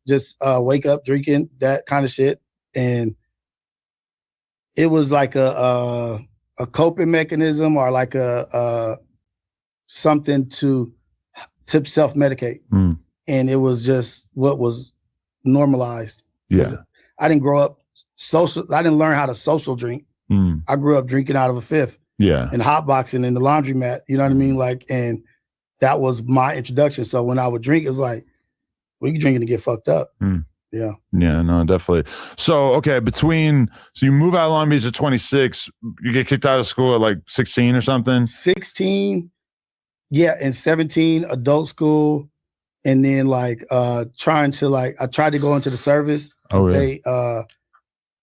Just wake up drinking, that kind of shit. And it was like a coping mechanism or like a something to self-medicate. And it was just what was normalized. Yeah. I didn't grow up I didn't learn how to social drink. I grew up drinking out of a fifth. Yeah. And hotboxing in the laundromat. You know what I mean? Like, and that was my introduction. So when I would drink, it was like, we can drinking to get fucked up. Yeah. Yeah, no, definitely. So, okay, so you move out of Long Beach at 26, you get kicked out of school at like 16 or something? 16, yeah, and 17, adult school. And then like I tried to go into the service. Oh, yeah.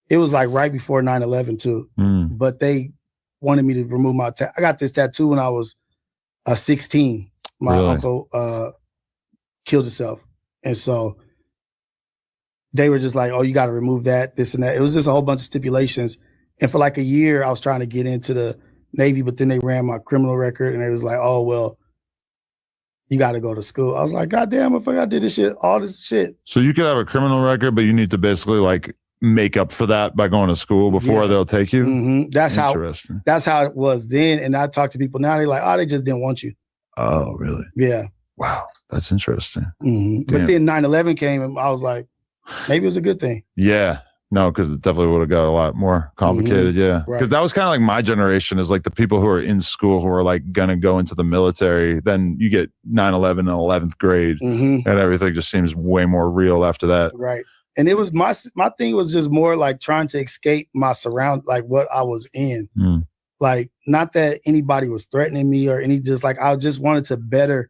It was like right before 9/11 too. But they wanted me to remove my I got this tattoo when I was 16. My uncle killed himself. And so they were just like, oh, you got to remove that, this and that. It was just a whole bunch of stipulations. And for like a year, I was trying to get into the Navy, but then they ran my criminal record and it was like, oh, well, you got to go to school. I was like, God damn, if I did this shit, all this shit. So you could have a criminal record, but you need to basically like make up for that by going to school before they'll take you? That's how it was then. And I talk to people now, they're like, oh, they just didn't want you. Oh, really? Yeah. Wow. That's interesting. But then 9/11 came and I was like, maybe it was a good thing. Yeah. No, because it definitely would have got a lot more complicated. Yeah. Because that was kind of like my generation is like the people who are in school who are like going to go into the military. Then you get 9/11 in 11th grade and everything just seems way more real after that. Right. And it was my thing was just more like trying to escape my like what I was in. Like, not that anybody was threatening me or just like, I just wanted to better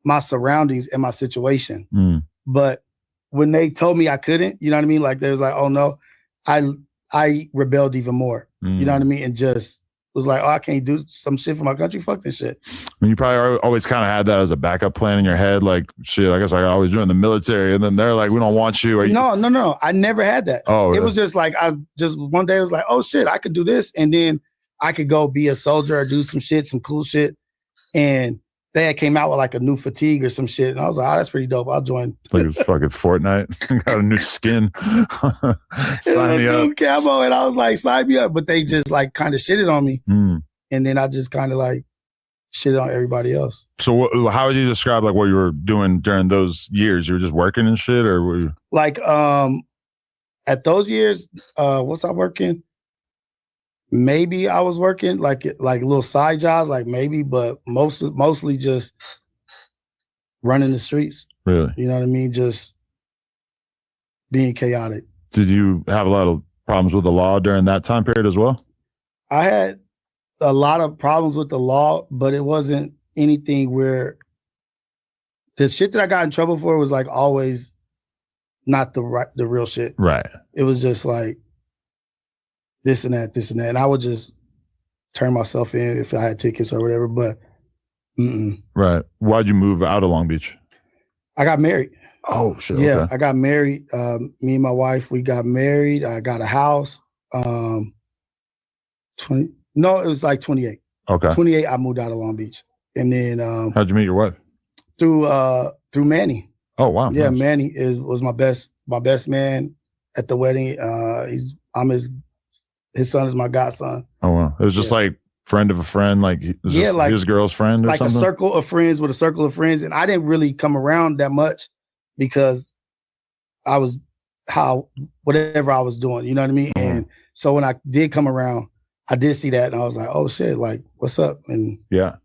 my surroundings and my situation. But when they told me I couldn't, you know what I mean? Like, there was like, oh no, I rebelled even more, you know what I mean? And just was like, oh, I can't do some shit for my country. Fuck this shit. I mean, you probably always kind of had that as a backup plan in your head. Like, shit, I guess I always joined the military. And then they're like, we don't want you. No. I never had that. Oh, it was just like, one day I was like, oh shit, I could do this. And then I could go be a soldier or do some shit, some cool shit. And they had came out with like a new fatigue or some shit. And I was like, oh, that's pretty dope. I'll join. Like it's fucking Fortnite. Got a new skin. Sign me up. Camo. And I was like, sign me up. But they just like kind of shitted on me. And then I just kind of like shitted on everybody else. So how would you describe like what you were doing during those years? You were just working and shit, or were you... Like at those years, was I working? Maybe I was working like little side jobs, like maybe, but mostly just running the streets. Really? You know what I mean? Just being chaotic. Did you have a lot of problems with the law during that time period as well? I had a lot of problems with the law, but it wasn't anything where the shit that I got in trouble for was like always not the real shit. Right. It was just like this and that. And I would just turn myself in if I had tickets or whatever, but Right. Why'd you move out of Long Beach? I got married. Oh, shit. Yeah, okay. I got married. Me and my wife, we got married. I got a house. 20. No, it was like 28. Okay. 28, I moved out of Long Beach. And then how'd you meet your wife? Through Manny. Oh, wow. Yeah, nice. Manny was my best man at the wedding. I'm his son is my godson. Oh, wow. It was just like friend of a friend, like like his girl's friend or like something? a circle of friends with a circle of friends. And I didn't really come around that much because I was whatever I was doing, you know what I mean? And so when I did come around, I did see that and I was like, oh shit, like what's up? And yeah.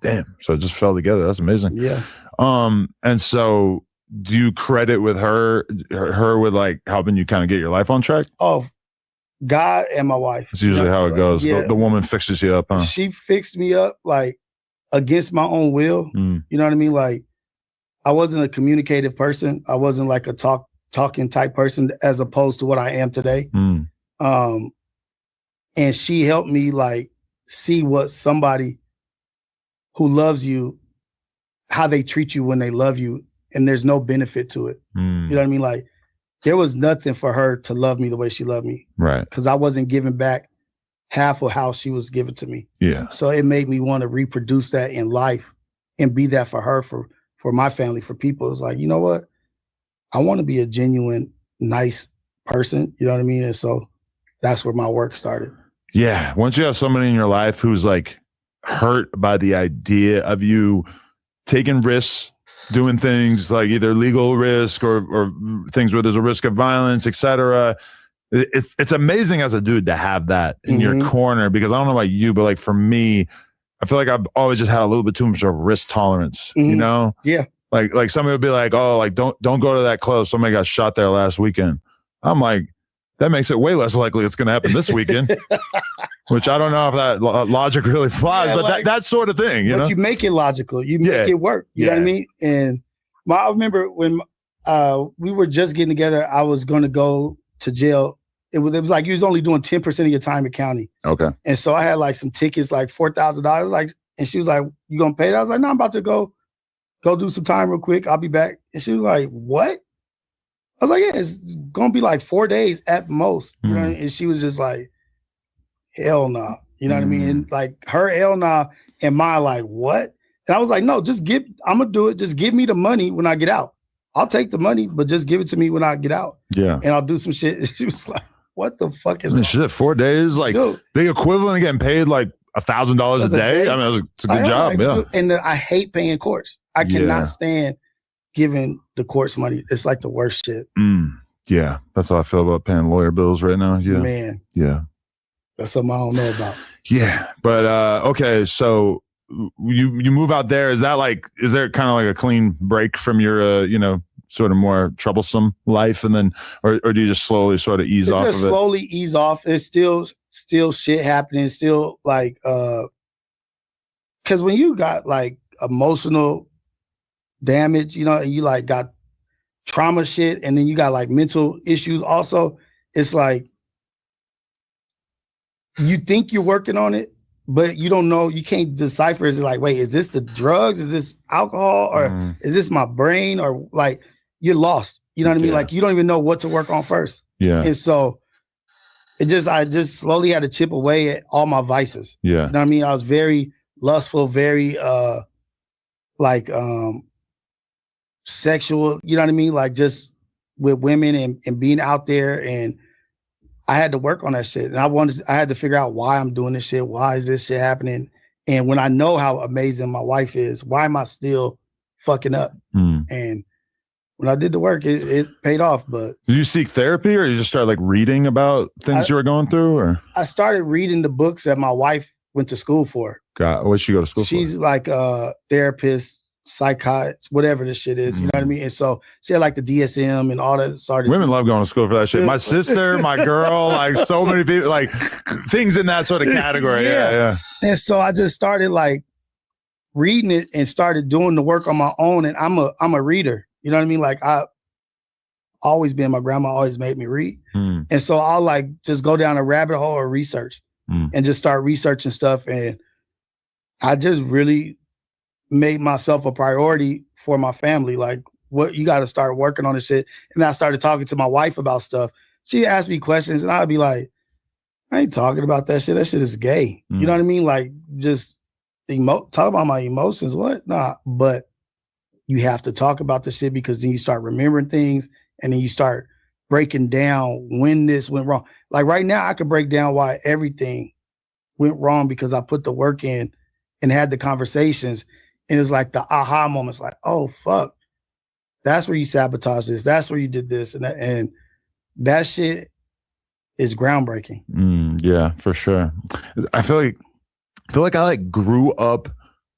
Damn. So it just fell together. That's amazing. Yeah. And so do you credit with her with like helping you kind of get your life on track? Oh, God and my wife. It's usually how it goes. Yeah. The woman fixes you up, huh? She fixed me up like against my own will. You know what I mean? Like I wasn't a communicative person. I wasn't like a talking type person as opposed to what I am today. And she helped me like see what somebody who loves you, how they treat you when they love you, and there's no benefit to it. You know what I mean? Like there was nothing for her to love me the way she loved me. Right. Because I wasn't giving back half of how she was giving to me. Yeah. So it made me want to reproduce that in life and be that for her, for my family, for people. It's like, you know what? I want to be a genuine, nice person. You know what I mean? And so that's where my work started. Yeah. Once you have somebody in your life who's like hurt by the idea of you taking risks, doing things like either legal risk or things where there's a risk of violence, etc., it's amazing as a dude to have that in your corner, because I don't know about you, but like for me, I feel like I've always just had a little bit too much of risk tolerance, you know? Yeah. Like somebody would be like, oh, like don't go to that club. Somebody got shot there last weekend. I'm like, that makes it way less likely it's going to happen this weekend, which I don't know if that logic really flies, but like, that sort of thing, you know? You make it logical. You make it work. You know what I mean? And I remember when we were just getting together, I was going to go to jail. It was like you was only doing 10% of your time in county. Okay. And so I had like some tickets, like $4,000. Like, and she was like, "You gonna pay that?" I was like, "No, I'm about to go do some time real quick. I'll be back." And she was like, "What?" I was like, "Yeah, it's gonna be like 4 days at most." You know what I mean? And she was just like, "Hell no." Nah. You know what I mean? And like her hell nah and my like, what? And I was like, "No, I'm gonna do it. Just give me the money when I get out. I'll take the money, but just give it to me when I get out. Yeah. And I'll do some shit." And she was like, "What the fuck is shit? 4 days? Like the equivalent of getting paid like $1,000 a day? I mean, it's a good job." Like, and I hate paying courts. I cannot stand giving the courts money. It's like the worst shit. Yeah. That's how I feel about paying lawyer bills right now. Yeah. Man. Yeah. That's something I don't know about. Yeah. But okay, so you move out there. Is there kind of like a clean break from your sort of more troublesome life, and then or do you just slowly sort of ease off of it? Slowly ease off. It's still shit happening. Still like because when you got like emotional damage, and you like got trauma shit, and then you got like mental issues also, it's like you think you're working on it, but you don't know, you can't decipher. Is it like, wait, is this the drugs? Is this alcohol? Or is this my brain? Or like, you're lost. You know what I mean? Like, you don't even know what to work on first. Yeah. And so I just slowly had to chip away at all my vices. Yeah. You know what I mean? I was very lustful, very sexual, you know what I mean? Like just with women and being out there, and I had to work on that shit. And I had to figure out why I'm doing this shit. Why is this shit happening? And when I know how amazing my wife is, why am I still fucking up? And when I did the work, it paid off. But did you seek therapy, or you just started like reading about things you were going through? Or I started reading the books that my wife went to school for. God, what'd she go to school for? She's like a therapist, psychiatrist, whatever this shit is. You know what I mean? And so she had like the DSM and all that. Women love going to school for that shit. My sister, my girl, like so many people, like things in that sort of category. Yeah. And so I just started like reading it and started doing the work on my own. And I'm a reader. You know what I mean? Like I always been, my grandma always made me read. And so I'll like just go down a rabbit hole of research and just start researching stuff. And I just really made myself a priority for my family. Like, what, you got to start working on this shit. And I started talking to my wife about stuff. She asked me questions and I'd be like, I ain't talking about that shit. That shit is gay. You know what I mean? Like, just talk about my emotions. What? Nah. But you have to talk about the shit, because then you start remembering things, and then you start breaking down when this went wrong. Like right now, I could break down why everything went wrong, because I put the work in and had the conversations. And it's like the aha moments, like, oh, fuck, that's where you sabotaged this. That's where you did this. And that shit is groundbreaking. Yeah, for sure. I feel like I like grew up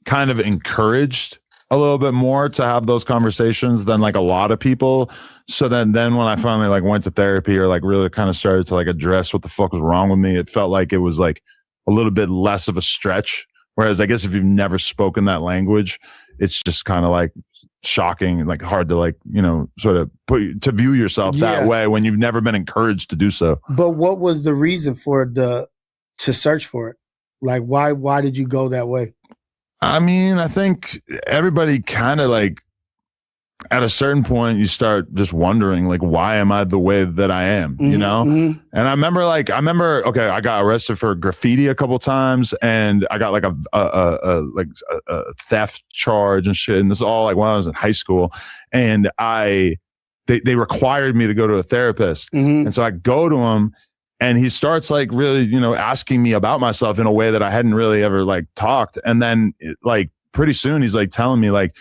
kind of encouraged a little bit more to have those conversations than like a lot of people. So then when I finally like went to therapy, or like really kind of started to like address what the fuck was wrong with me, it felt like it was like a little bit less of a stretch. Whereas I guess if you've never spoken that language, it's just kind of like shocking, like hard to like, sort of to view yourself that way when you've never been encouraged to do so. But what was the reason to search for it? Like, why did you go that way? I mean, I think everybody kind of like at a certain point you start just wondering, like, why am I the way that I am, And I remember, okay, I got arrested for graffiti a couple times, and I got like a theft charge and shit. And this is all like when I was in high school, and they required me to go to a therapist. And so I go to him, and he starts like really, asking me about myself in a way that I hadn't really ever like talked. And then like pretty soon he's like telling me like,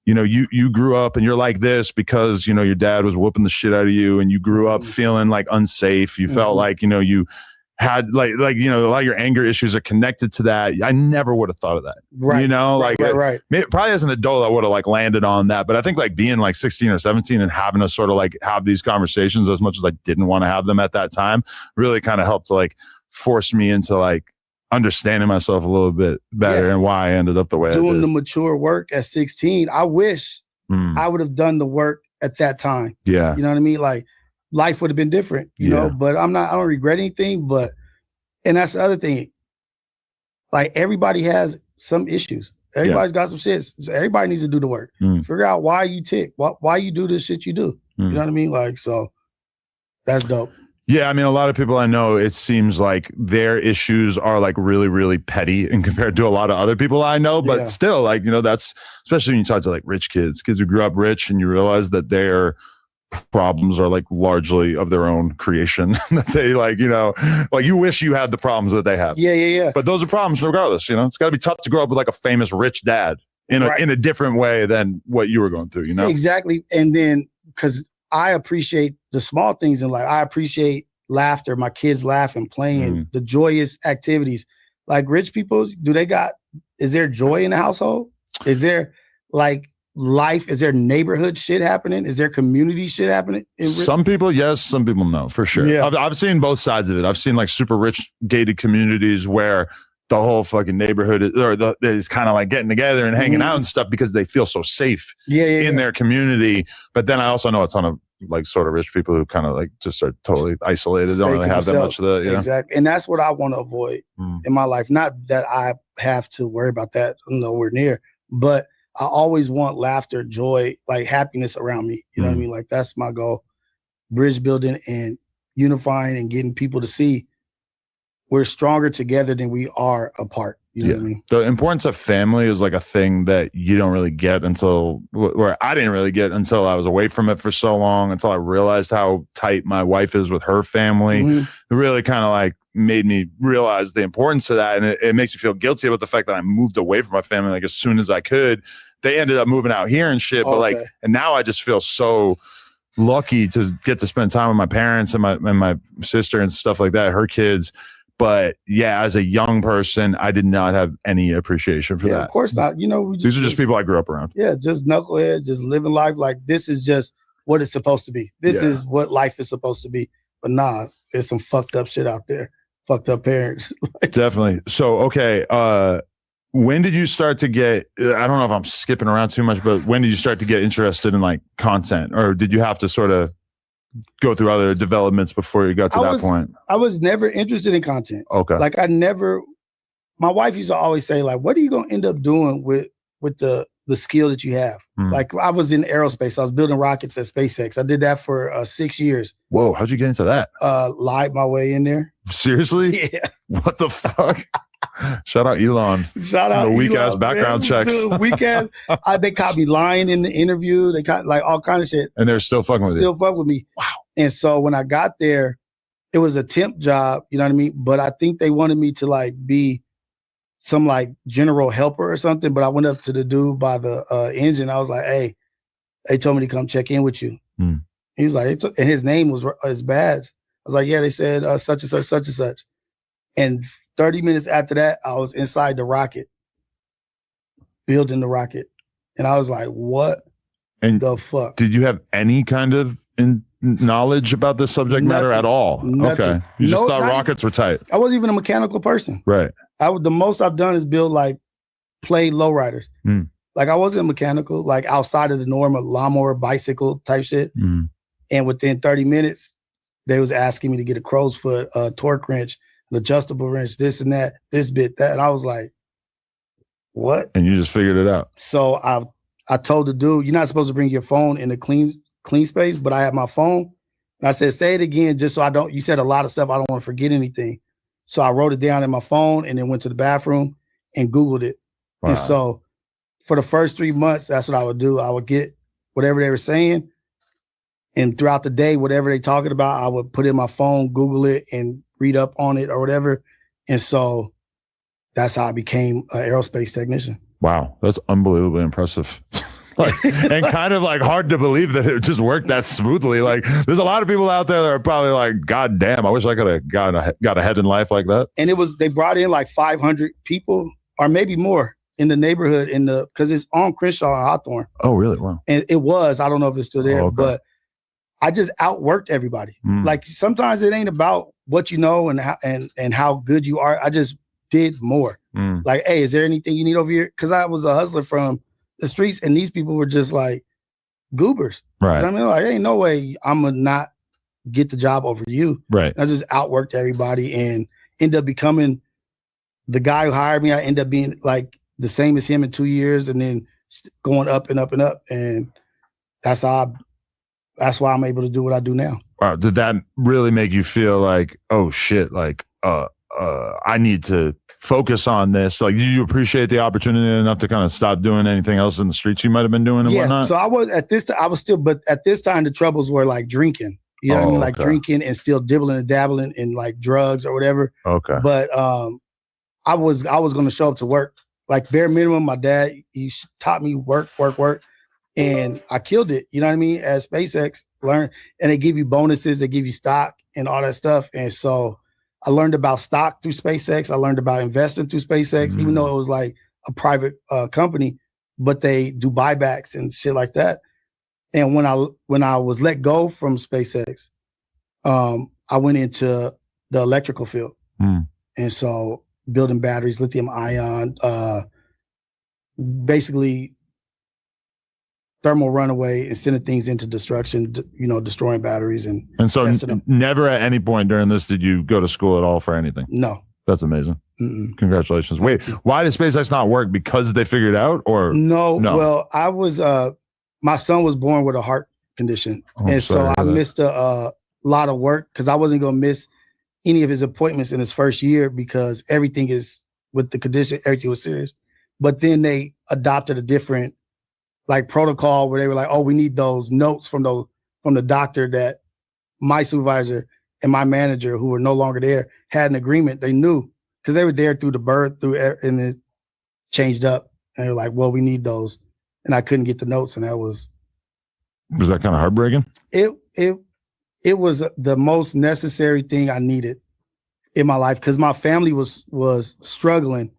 you know, you grew up and you're like this because, you know, your dad was whooping the shit out of you and you grew up feeling like unsafe. You felt like, you know, you had like, you know, a lot of your anger issues are connected to that. I never would have thought of that. Right. You know, Right. Probably as an adult, I would have like landed on that. But I think like being like 16 or 17 and having to sort of like have these conversations as much as I didn't want to have them at that time really kind of helped to like force me into like understanding myself a little bit better and why I ended up the way I did. Doing the mature work at 16. I wish I would have done the work at that time. Yeah. You know what I mean? Like life would have been different, you know, but I don't regret anything, and that's the other thing. Like everybody has some issues. Everybody's got some shit. So everybody needs to do the work. Figure out why you tick, why you do this shit you do. You know what I mean? Like, so that's dope. Yeah, I mean, a lot of people I know, it seems like their issues are like really, really petty and compared to a lot of other people I know. But still, like, you know, that's especially when you talk to like rich kids who grew up rich and you realize that their problems are like largely of their own creation. That they like, you know, like you wish you had the problems that they have. Yeah. But those are problems regardless. You know, it's got to be tough to grow up with like a famous rich dad in a different way than what you were going through, you know? Exactly. And then because I appreciate the small things in life. I appreciate laughter, my kids laughing, playing, the joyous activities. Like rich people, is there joy in the household? Is there like life? Is there neighborhood shit happening? Is there community shit happening? Some people, yes. Some people, no, for sure. Yeah. I've seen both sides of it. I've seen like super rich gated communities where the whole fucking neighborhood is kind of like getting together and hanging out and stuff because they feel so safe in their community. But then I also know a ton of like sort of rich people who kind of like just are totally isolated, don't really have that much of the, you know? Exactly. And that's what I want to avoid in my life. Not that I have to worry about that nowhere near, but I always want laughter, joy, like happiness around me. You know what I mean? Like that's my goal. Bridge building and unifying and getting people to see we're stronger together than we are apart. You know what I mean? The importance of family is like a thing that you don't really get until, where I didn't really get until I was away from it for so long, until I realized how tight my wife is with her family. It really kind of like made me realize the importance of that. And it makes me feel guilty about the fact that I moved away from my family like as soon as I could. They ended up moving out here and shit. But like, and now I just feel so lucky to get to spend time with my parents and my sister and stuff like that, her kids. But yeah, as a young person, I did not have any appreciation for that. Of course not. You know, these are just people I grew up around. Yeah, just knuckleheads, just living life like this is just what it's supposed to be. This is what life is supposed to be. But nah, there's some fucked up shit out there. Fucked up parents. Definitely. So, okay. When did you start to get, I don't know if I'm skipping around too much, but when did you start to get interested in like content? Or did you have to sort of go through other developments before you got to that point? I was never interested in content. Okay. Like my wife used to always say like, what are you going to end up doing with the skill that you have? Like I was in aerospace. I was building rockets at SpaceX. I did that for 6 years. Whoa. How'd you get into that? Lied my way in there. Seriously? Yeah. What the fuck? Shout out Elon. Shout out the weak Elon, ass background man. checks. Dude, weak ass. They caught me lying in the interview. They caught like all kind of shit. And they're still fucking with you. Still fuck with me. Wow. And so when I got there, it was a temp job, you know what I mean? But I think they wanted me to like be some like general helper or something. But I went up to the dude by the engine. I was like, hey, they told me to come check in with you. He's like, and his name was his badge. I was like, yeah, they said such and such, such and such. And 30 minutes after that, I was inside the rocket, building the rocket. And I was like, what the fuck? Did you have any kind of knowledge about this subject matter at all? Nothing. Okay. You just thought rockets were tight. I wasn't even a mechanical person. Right. The most I've done is build like play lowriders. Like I wasn't mechanical, like outside of the norm of lawnmower, bicycle type shit. And within 30 minutes, they was asking me to get a crow's foot, a torque wrench, an adjustable wrench, this and that, this bit, that. And I was like, what? And you just figured it out. So I told the dude, you're not supposed to bring your phone in the clean space, but I had my phone. And I said, say it again, just so you said a lot of stuff. I don't want to forget anything. So I wrote it down in my phone and then went to the bathroom and Googled it. Wow. And so for the first 3 months, that's what I would do. I would get whatever they were saying. And throughout the day, whatever they talking about, I would put in my phone, Google it, and read up on it or whatever. And so that's how I became an aerospace technician. Wow. That's unbelievably impressive. Like, and kind of like hard to believe that it just worked that smoothly. Like, there's a lot of people out there that are probably like, God damn, I wish I could have got ahead in life like that. And they brought in like 500 people or maybe more in the neighborhood because it's on Crenshaw and Hawthorne. Oh, really? Wow. And it was, I don't know if it's still there, but I just outworked everybody. Like sometimes it ain't about what you know and how good you are. I just did more. Like, hey, is there anything you need over here? Because I was a hustler from the streets, and these people were just like goobers. Right. You know what I mean? Like, ain't no way I'm gonna not get the job over you. Right. I just outworked everybody and end up becoming the guy who hired me. I end up being like the same as him in 2 years, and then going up and up and up. And that's why I'm able to do what I do now. Wow. Did that really make you feel like, oh shit, like I need to focus on this? Like, do you appreciate the opportunity enough to kind of stop doing anything else in the streets you might have been doing and whatnot? So I was at this time, but at this time the troubles were like drinking. You know what I mean? Like drinking and still dibbling and dabbling in like drugs or whatever. Okay. But I was going to show up to work. Like bare minimum, my dad, he taught me work. And I killed it. You know what I mean? At SpaceX, learn, and they give you bonuses, they give you stock and all that stuff. And so I learned about stock through SpaceX. I learned about investing through SpaceX, even though it was like a private company, but they do buybacks and shit like that. And when I was let go from SpaceX, I went into the electrical field. And so building batteries, lithium ion, basically thermal runaway and sending things into destruction, destroying batteries and so never at any point during this did you go to school at all for anything? No. That's amazing. Congratulations. Wait, why did SpaceX not work? Because they figured out, or no? Well, I was my son was born with a heart condition, and so I missed a lot of work because I wasn't going to miss any of his appointments in his first year because everything is with the condition, everything was serious. But then they adopted a different like protocol where they were like, oh, we need those notes from the doctor that my supervisor and my manager, who were no longer there, had an agreement. They knew because they were there through the birth, and it changed up. And they're like, well, we need those. And I couldn't get the notes. And was that kind of heartbreaking? It was the most necessary thing I needed in my life because my family was struggling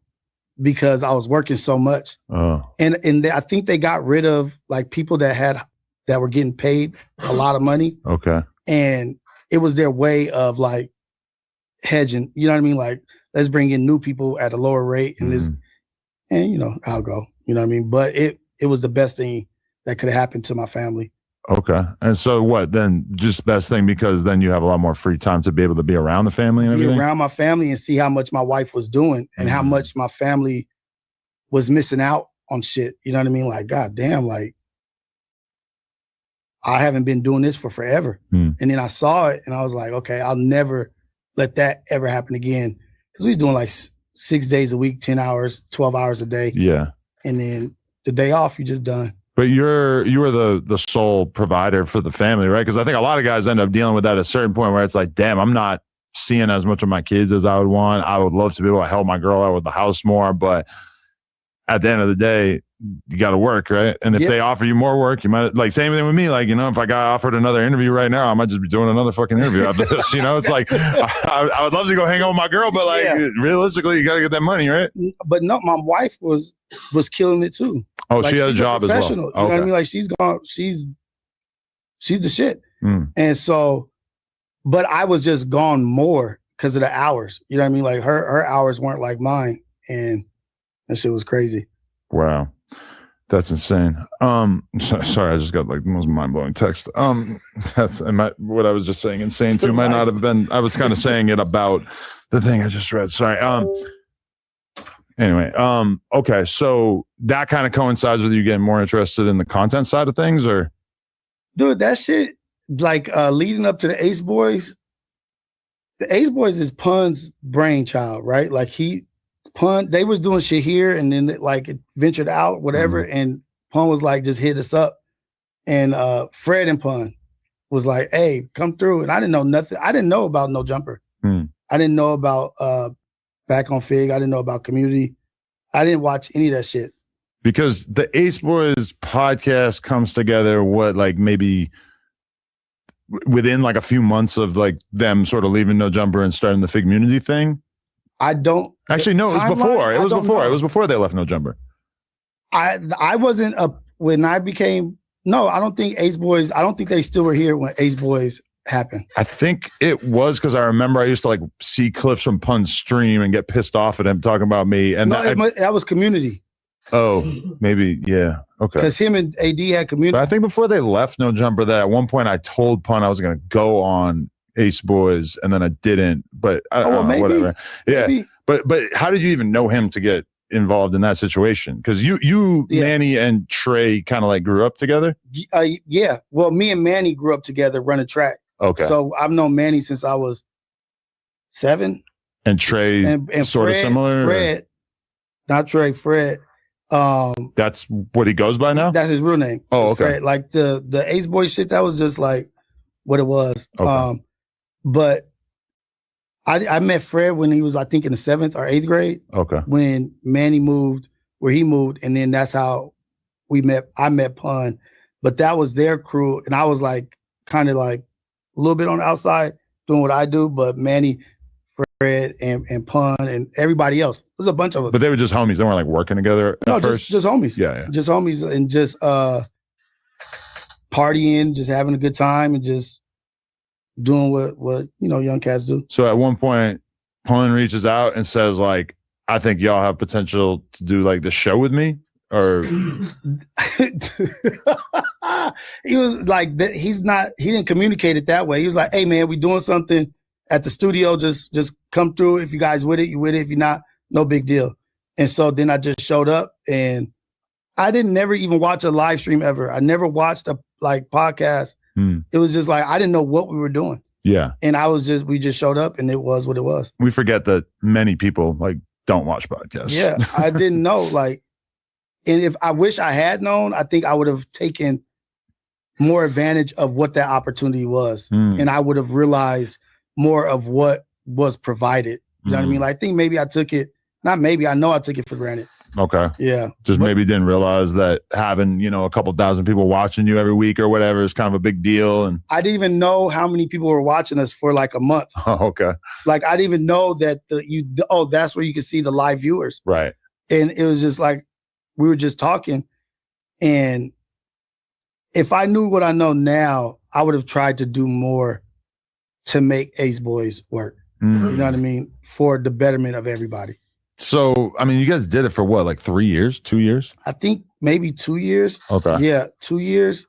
because I was working so much. And I think they got rid of like people that were getting paid a lot of money. Okay. And it was their way of like hedging, you know what I mean? Like, let's bring in new people at a lower rate and I'll go, you know what I mean? But it was the best thing that could have happened to my family. Okay. And so what then? Just best thing because then you have a lot more free time to be able to be around the family and everything? Be around my family and see how much my wife was doing and how much my family was missing out on shit. You know what I mean? Like, God damn, like, I haven't been doing this for forever. And then I saw it and I was like, okay, I'll never let that ever happen again. Because we was doing like 6 days a week, 10 hours, 12 hours a day. Yeah. And then the day off, you just done. But you were the sole provider for the family, right? Because I think a lot of guys end up dealing with that at a certain point where it's like, damn, I'm not seeing as much of my kids as I would want. I would love to be able to help my girl out with the house more, but at the end of the day, you got to work, right? And if they offer you more work, you might, like, same thing with me. Like, if I got offered another interview right now, I might just be doing another fucking interview after this. It's like, I would love to go hang out with my girl, but like, realistically, you got to get that money, right? But no, my wife was killing it too. Oh, like, she had a job as well. You know what I mean? Like, she's the shit. And so, but I was just gone more because of the hours. You know what I mean? Like her hours weren't like mine, and that shit was crazy. Wow. That's insane. Sorry, I just got like the most mind-blowing text. That's what I was just saying. Insane too might not have been. I was kind of saying it about the thing I just read. Sorry. Anyway. Okay. So that kind of coincides with you getting more interested in the content side of things, or? Dude, that shit, like leading up to the Ace Boys. The Ace Boys is Pun's brainchild, right? Like Pun, they was doing shit here and then like it ventured out, whatever. And Pun was like, just hit us up. And Fred and Pun was like, hey, come through. And I didn't know nothing. I didn't know about No Jumper. I didn't know about Back on Fig. I didn't know about Community. I didn't watch any of that shit. Because the Ace Boys podcast comes together, maybe within like a few months of like them sort of leaving No Jumper and starting the Figmunity thing? I don't actually no. It was before. It was before. It was before they left No Jumper. I wasn't when I became. No, I don't think Ace Boys. I don't think they still were here when Ace Boys happened. I think it was because I remember I used to like see clips from Pun's stream and get pissed off at him talking about me. And that was Community. Oh, maybe yeah. Okay. Because him and AD had Community. But I think before they left No Jumper, that at one point I told Pun I was going to go on Ace Boys, and then I didn't. But I don't know, whatever. Yeah. Maybe. But how did you even know him to get involved in that situation? Because you Manny and Trey kind of like grew up together. Yeah. Well, me and Manny grew up together running track. Okay. So I've known Manny since I was 7. And Trey and sort of similar. Fred, not Trey. Fred. That's what he goes by now? That's his real name. Oh, okay. Fred. Like the Ace Boy shit, that was just like what it was. Okay. But I met Fred when he was, I think, in the 7th or 8th grade. Okay. When Manny moved where he moved, and then that's how we met. I met Pun, but that was their crew, and I was like kind of like a little bit on the outside doing what I do, but Manny, Fred, and Pun, and everybody else. There's a bunch of us. But they were just homies. They weren't like working together at first? Just homies. Yeah. Just homies, and just partying, just having a good time, and just doing what young cats do. So at one point, Pun reaches out and says, like, I think y'all have potential to do like the show with me, or he was like that. He didn't communicate it that way. He was like, hey man, we doing something at the studio. Just come through. If you guys with it, you with it. If you're not, no big deal. And so then I just showed up, and I didn't never even watch a live stream ever. I never watched a podcast. It was just like I didn't know what we were doing. Yeah. And we just showed up, and it was what it was. We forget that many people like don't watch podcasts. Yeah. I didn't know, like, and if I wish I had known, I think I would have taken more advantage of what that opportunity was. And I would have realized more of what was provided. You know what I mean? Like, I think maybe I took it, not maybe, I know I took it for granted. Okay. Yeah. Maybe didn't realize that having, a couple thousand people watching you every week or whatever is kind of a big deal. And I didn't even know how many people were watching us for like a month. Oh, okay. Like, I didn't even know that that's where you could see the live viewers. Right. And it was just like, we were just talking. And if I knew what I know now, I would have tried to do more to make Ace Boys work. You know what I mean? For the betterment of everybody. So, I mean, you guys did it for what, like 3 years, 2 years? I think maybe 2 years. Okay. Yeah, 2 years,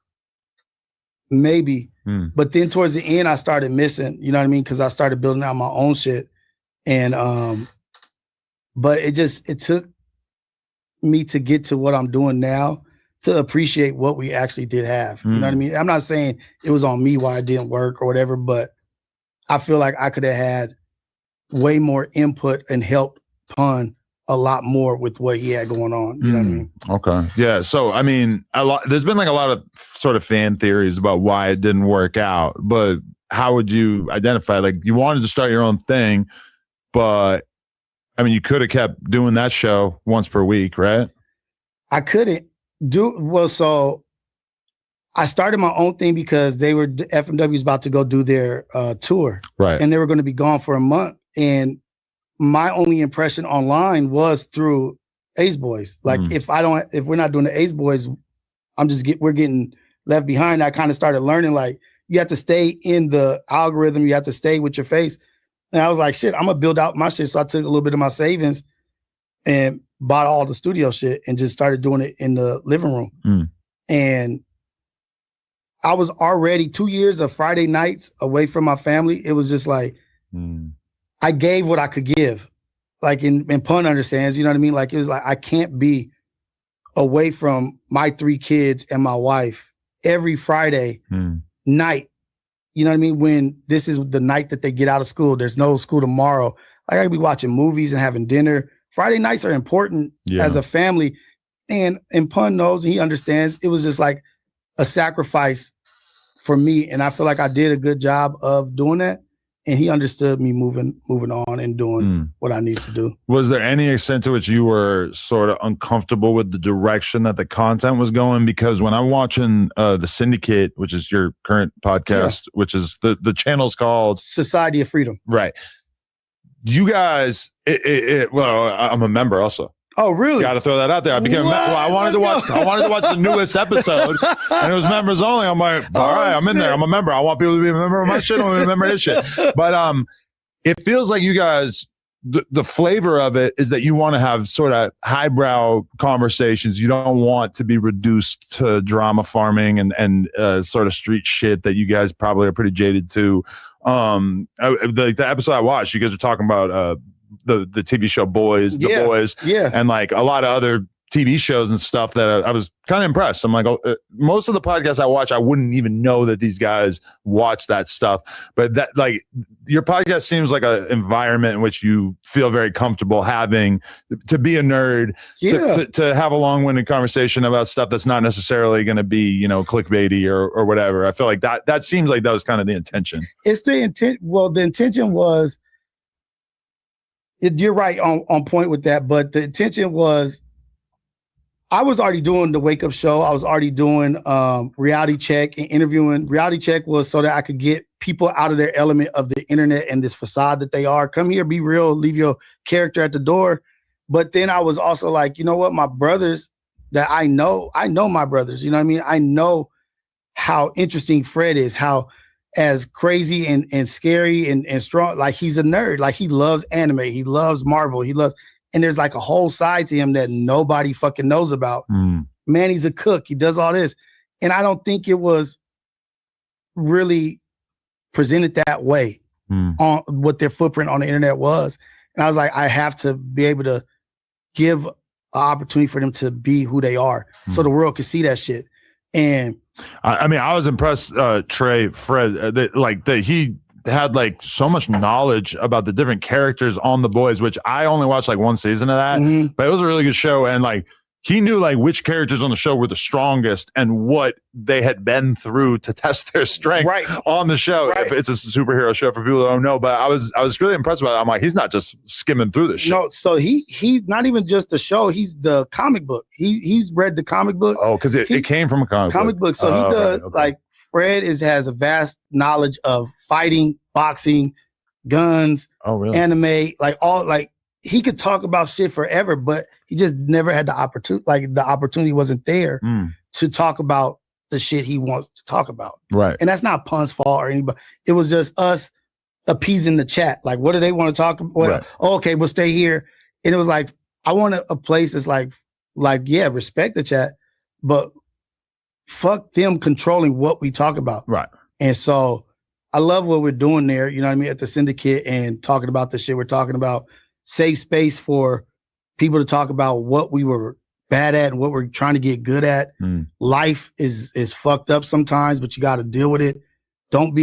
maybe. But then towards the end, I started missing, you know what I mean? Because I started building out my own shit. And, but it took me to get to what I'm doing now to appreciate what we actually did have. You know what I mean? I'm not saying it was on me why it didn't work or whatever, but I feel like I could have had way more input and helped Pun a lot more with what he had going on. You know what I mean? Okay. Yeah. So, I mean, there's been like a lot of sort of fan theories about why it didn't work out, but how would you identify, like, you wanted to start your own thing, but I mean, you could have kept doing that show once per week, right? I couldn't so I started my own thing because FMW was about to go do their tour. Right. And they were going to be gone for a month. And my only impression online was through Ace Boys. Like, if we're not doing the Ace Boys, we're getting left behind. I kind of started learning, like, you have to stay in the algorithm. You have to stay with your face. And I was like, shit, I'm gonna build out my shit. So I took a little bit of my savings and bought all the studio shit and just started doing it in the living room. And I was already 2 years of Friday nights away from my family. It was just like, I gave what I could give. Like, and Pun understands, you know what I mean? Like, it was like, I can't be away from my 3 kids and my wife every Friday night. You know what I mean? When this is the night that they get out of school, there's no school tomorrow. I gotta be watching movies and having dinner. Friday nights are important as a family. And Pun knows, and he understands, it was just like a sacrifice for me. And I feel like I did a good job of doing that. and he understood me moving on and doing what I need to do. Was there any extent to which you were sort of uncomfortable with the direction that the content was going? Because when I'm watching the Syndicate, which is your current podcast, which is the channel's called Society of Freedom. Right. You guys, well, I'm a member also. Oh, really? Got to throw that out there. I became. Well, I wanted to watch the newest episode, and it was members only. I'm like, all right, I'm in there. I'm a member. I want people to be a member of my shit. I want to be a member of this shit. But it feels like you guys, the flavor of it is that you want to have sort of highbrow conversations. You don't want to be reduced to drama farming and sort of street shit that you guys probably are pretty jaded to. The episode I watched, you guys were talking about the TV show Boys, Boys, and like a lot of other TV shows and stuff that I was kind of impressed. I'm like, most of the podcasts I watch, I wouldn't even know that these guys watch that stuff. But that, like, your podcast seems like an environment in which you feel very comfortable having to be a nerd, to have a long-winded conversation about stuff that's not necessarily going to be, you know, clickbaity or whatever. I feel like that seems like that was kind of the intention. It's the intent. Well, the intention was. You're right on point with that, but the intention was I was already doing the Wake Up Show. I was already doing Reality Check and interviewing. Reality Check was so that I could get people out of their element of the internet and this facade that they are. Come here, be real, leave your character at the door. But then I was also like, you know what, my brothers that I know my brothers, you know what I mean? I know how interesting Fred is, how as crazy and scary and strong, like he's a nerd, like he loves anime, he loves Marvel, and there's like a whole side to him that nobody fucking knows about. Man, he's a cook, he does all this. And I don't think it was really presented that way on what their footprint on the internet was. And I was like, I have to be able to give an opportunity for them to be who they are so the world can see that shit. And I mean, I was impressed, Fred, that he had like so much knowledge about the different characters on The Boys, which I only watched like one season of that, but it was a really good show. And like, he knew like which characters on the show were the strongest and what they had been through to test their strength on the show. If it's a superhero show for people who don't know, but I was really impressed by that. I'm like, he's not just skimming through this show. No, so he's not even just the show. He's the comic book. He's read the comic book. Oh, because it came from a comic book. So he does like Fred has a vast knowledge of fighting, boxing, guns, anime, like all like. He could talk about shit forever, but he just never had the opportunity. Like the opportunity wasn't there to talk about the shit he wants to talk about. Right. And that's not Pun's fault or anybody. It was just us appeasing the chat. Like, what do they want to talk about? Right. Oh, okay, we'll stay here. And it was like, I want a place that's like, yeah, respect the chat, but fuck them controlling what we talk about. Right. And so I love what we're doing there, you know what I mean, at the Syndicate and talking about the shit we're talking about. Safe space for people to talk about what we were bad at and what we're trying to get good at. Life is fucked up sometimes, but you got to deal with it. Don't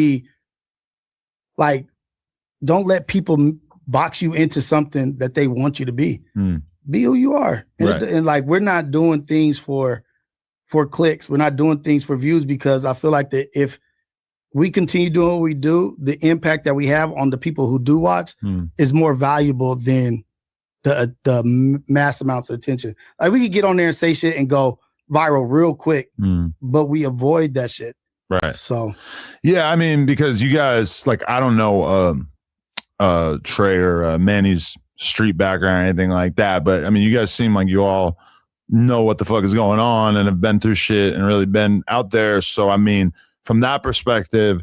let people box you into something that they want you to be. Be who you are. And like, we're not doing things for clicks. We're not doing things for views, because I feel like that if we continue doing what we do, the impact that we have on the people who do watch is more valuable than the mass amounts of attention. Like, we could get on there and say shit and go viral real quick, but we avoid that shit. Right. So, yeah, I mean, because you guys, like, I don't know Trey or Manny's street background or anything like that, but I mean, you guys seem like you all know what the fuck is going on and have been through shit and really been out there. So, I mean, from that perspective,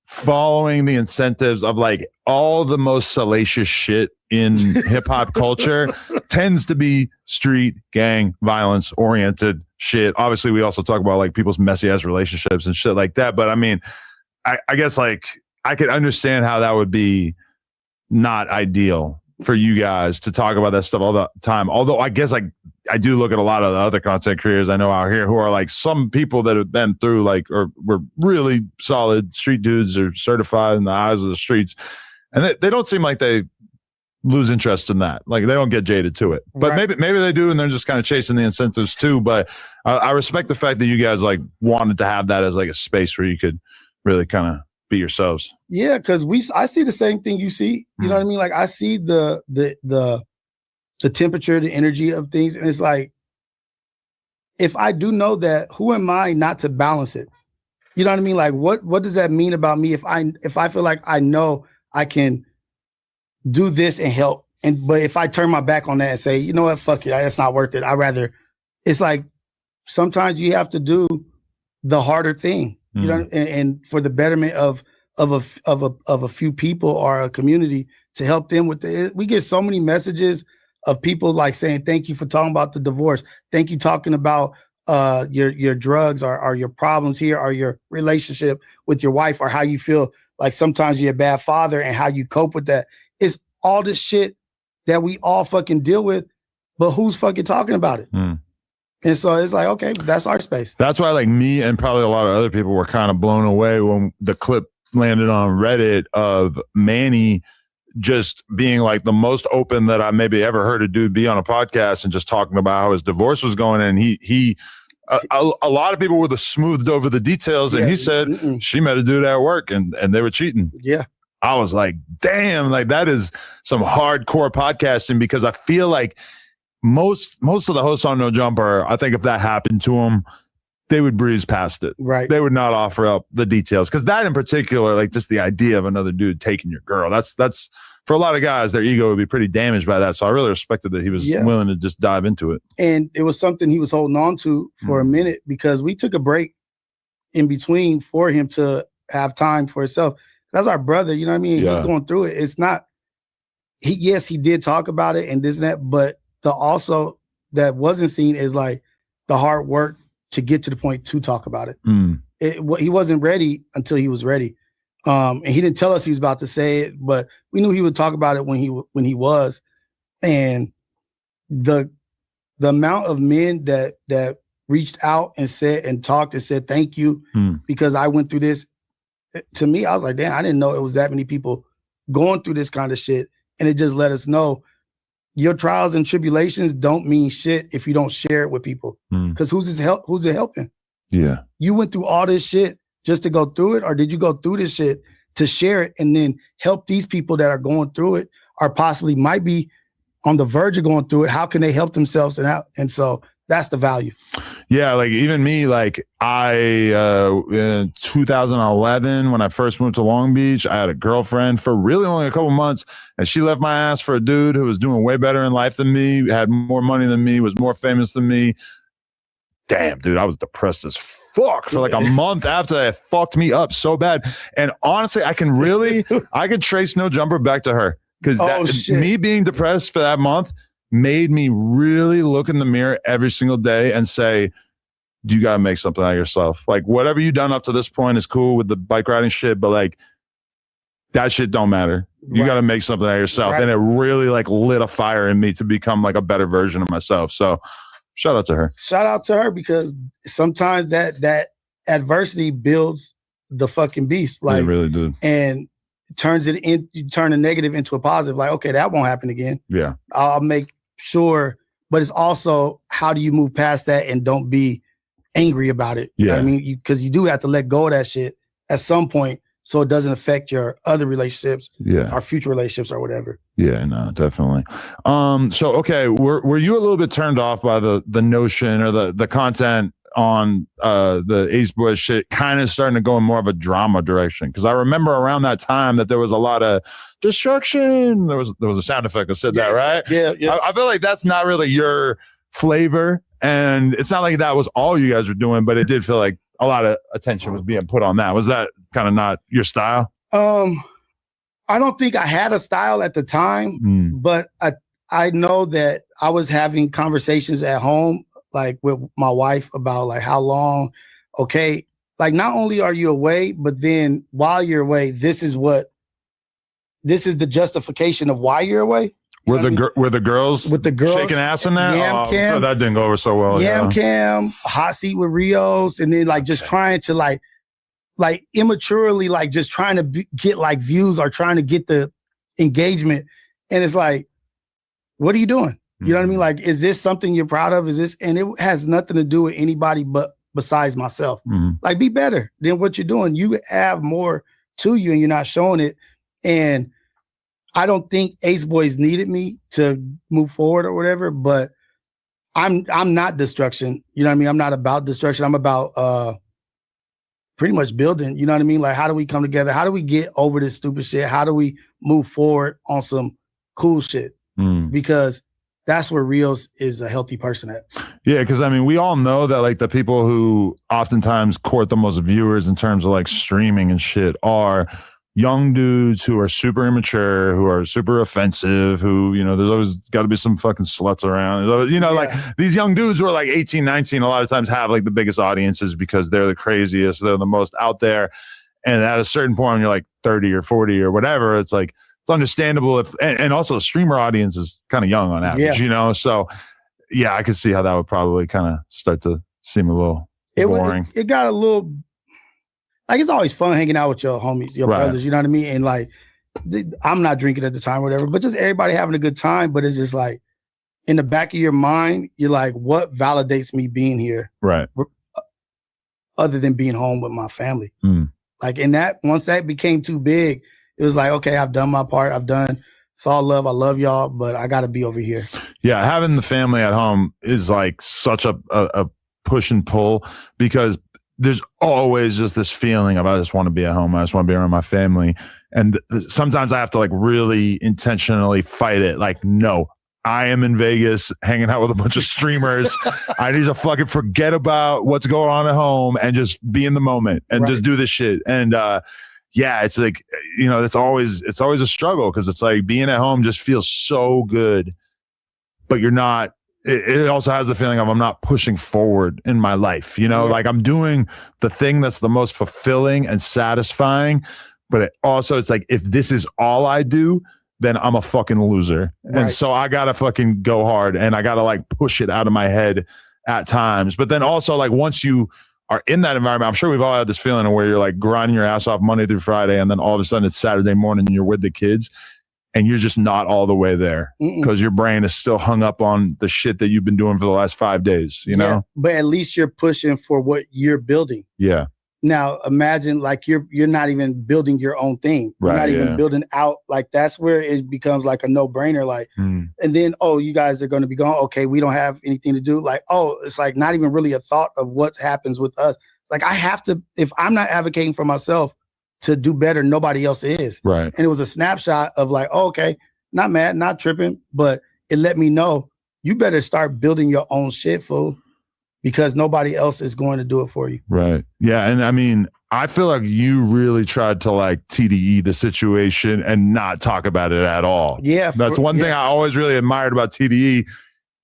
following the incentives of like all the most salacious shit in hip hop culture tends to be street gang violence oriented shit. Obviously, we also talk about like people's messy ass relationships and shit like that. But I mean, I guess like I could understand how that would be not ideal for you guys to talk about that stuff all the time. Although I guess like I do look at a lot of the other content creators I know out here who are like some people that have been through like, or were really solid street dudes or certified in the eyes of the streets. And they don't seem like they lose interest in that. Like they don't get jaded to it, but maybe they do. And they're just kind of chasing the incentives too. But I respect the fact that you guys like wanted to have that as like a space where you could really kind of be yourselves. Yeah, because I see the same thing you see. You know what I mean? Like I see the temperature, the energy of things, and it's like, if I do know that, who am I not to balance it? You know what I mean? Like what does that mean about me if I feel like I know I can do this and help, but if I turn my back on that and say, you know what, fuck it, it's not worth it. It's like sometimes you have to do the harder thing, you know, and for the betterment of a few people or a community to help them with we get so many messages of people like saying, thank you for talking about the divorce. Thank you talking about your drugs or your problems here or your relationship with your wife or how you feel like sometimes you're a bad father and how you cope with that. It's all this shit that we all fucking deal with, but who's fucking talking about it? And so it's like, okay, that's our space. That's why like me and probably a lot of other people were kind of blown away when the clip landed on Reddit of Manny just being like the most open that I maybe ever heard a dude be on a podcast and just talking about how his divorce was going. And a lot of people were smoothed over the details, and he said she met a dude at work and they were cheating. Yeah. I was like, damn, like that is some hardcore podcasting, because I feel like most of the hosts on No Jumper, I think if that happened to them, they would breeze past it. Right. They would not offer up the details. Because that in particular, like just the idea of another dude taking your girl, that's for a lot of guys, their ego would be pretty damaged by that. So I really respected that he was willing to just dive into it. And it was something he was holding on to for a minute, because we took a break in between for him to have time for himself. That's our brother, you know what I mean? He was going through it. It's not, he did talk about it and this and that, but the also that wasn't seen is like the hard work to get to the point to talk about it. He wasn't ready until he was ready. And he didn't tell us he was about to say it, but we knew he would talk about it when he was. And the amount of men that reached out and said and talked and said, thank you, because I went through this. To me, I was like, damn, I didn't know it was that many people going through this kind of shit. And it just let us know your trials and tribulations don't mean shit if you don't share it with people. Because who's it helping? Yeah. You went through all this shit just to go through it, or did you go through this shit to share it and then help these people that are going through it or possibly might be on the verge of going through it? How can they help themselves and out? And so that's the value. Yeah, like even me, like I in 2011 when I first moved to Long Beach, I had a girlfriend for really only a couple months, and she left my ass for a dude who was doing way better in life than me, had more money than me, was more famous than me. Damn, dude, I was depressed as fuck for like a month after that. It fucked me up so bad. And honestly, I can trace No Jumper back to her, because me being depressed for that month made me really look in the mirror every single day and say, you got to make something out of yourself. Like whatever you've done up to this point is cool with the bike riding shit, but like that shit don't matter. You got to make something out of yourself. And it really like lit a fire in me to become like a better version of myself. So shout out to her. Shout out to her, because sometimes that adversity builds the fucking beast. Like, it really did. And turn a negative into a positive. Like, okay, that won't happen again. Yeah. I'll make sure, but it's also how do you move past that and don't be angry about it? You know what I mean? Because you do have to let go of that shit at some point so it doesn't affect your other relationships, or future relationships or whatever. Yeah, no, definitely. So okay, were you a little bit turned off by the notion or the content on the Ace Boy shit kind of starting to go in more of a drama direction? Because I remember around that time that there was a lot of destruction. There was a sound effect that said that, right? Yeah. I feel like that's not really your flavor, and it's not like that was all you guys were doing, but it did feel like a lot of attention was being put on that. Was that kind of not your style? I don't think I had a style at the time, but I know that I was having conversations at home, like with my wife, about like how long, okay, like not only are you away, but then while you're away, this is the justification of why you're away. Were the girls shaking ass in that? Cam, that didn't go over so well. Cam, hot seat with Rios, and then like just trying to like immaturely, like just trying to get like views or trying to get the engagement. And it's like, what are you doing? You know what I mean? Like, is this something you're proud of? And it has nothing to do with anybody but besides myself. Like, be better than what you're doing. You have more to you and you're not showing it. And I don't think Ace Boys needed me to move forward or whatever, but I'm not destruction. You know what I mean? I'm not about destruction. I'm about pretty much building. You know what I mean? Like, how do we come together? How do we get over this stupid shit? How do we move forward on some cool shit? Because that's where Rios is a healthy person at. Yeah, because I mean, we all know that like the people who oftentimes court the most viewers in terms of like streaming and shit are young dudes who are super immature, who are super offensive, who, you know, there's always got to be some fucking sluts around. You know, like these young dudes who are like 18, 19, a lot of times have like the biggest audiences because they're the craziest, they're the most out there. And at a certain point, when you're like 30 or 40 or whatever, it's like, it's understandable if, and also the streamer audience is kind of young on average, you know? So yeah, I could see how that would probably kind of start to seem a little boring. It got a little, like, it's always fun hanging out with your homies, your brothers, you know what I mean? And like, I'm not drinking at the time or whatever, but just everybody having a good time. But it's just like, in the back of your mind, you're like, what validates me being here? Right. Other than being home with my family. Like, and that, once that became too big, it was like, okay, I've done my part. It's all love. I love y'all, but I got to be over here. Yeah. Having the family at home is like such a push and pull, because there's always just this feeling of, I just want to be at home. I just want to be around my family. And sometimes I have to like really intentionally fight it. Like, no, I am in Vegas hanging out with a bunch of streamers. I need to fucking forget about what's going on at home and just be in the moment and just do this shit. And, yeah, it's like, you know, it's always a struggle, because it's like being at home just feels so good, but you're not. It also has the feeling of, I'm not pushing forward in my life, you know, like I'm doing the thing that's the most fulfilling and satisfying, but it's like, if this is all I do, then I'm a fucking loser. And so I gotta fucking go hard, and I gotta like push it out of my head at times. But then also, like, once you are in that environment, I'm sure we've all had this feeling where you're like grinding your ass off Monday through Friday, and then all of a sudden it's Saturday morning and you're with the kids, and you're just not all the way there because your brain is still hung up on the shit that you've been doing for the last 5 days, you know? But at least you're pushing for what you're building. Yeah. Now imagine like you're not even building your own thing. You're not even building out. Like, that's where it becomes like a no-brainer. Like, and then, oh, you guys are going to be gone. Okay, we don't have anything to do. Like, oh, it's like not even really a thought of what happens with us. It's like, I have to, if I'm not advocating for myself to do better, nobody else is. Right. And it was a snapshot of like, oh, okay, not mad, not tripping, but it let me know you better start building your own shit, fool, because nobody else is going to do it for you. Right. Yeah. And I mean, I feel like you really tried to like TDE the situation and not talk about it at all. Yeah. That's one thing I always really admired about TDE,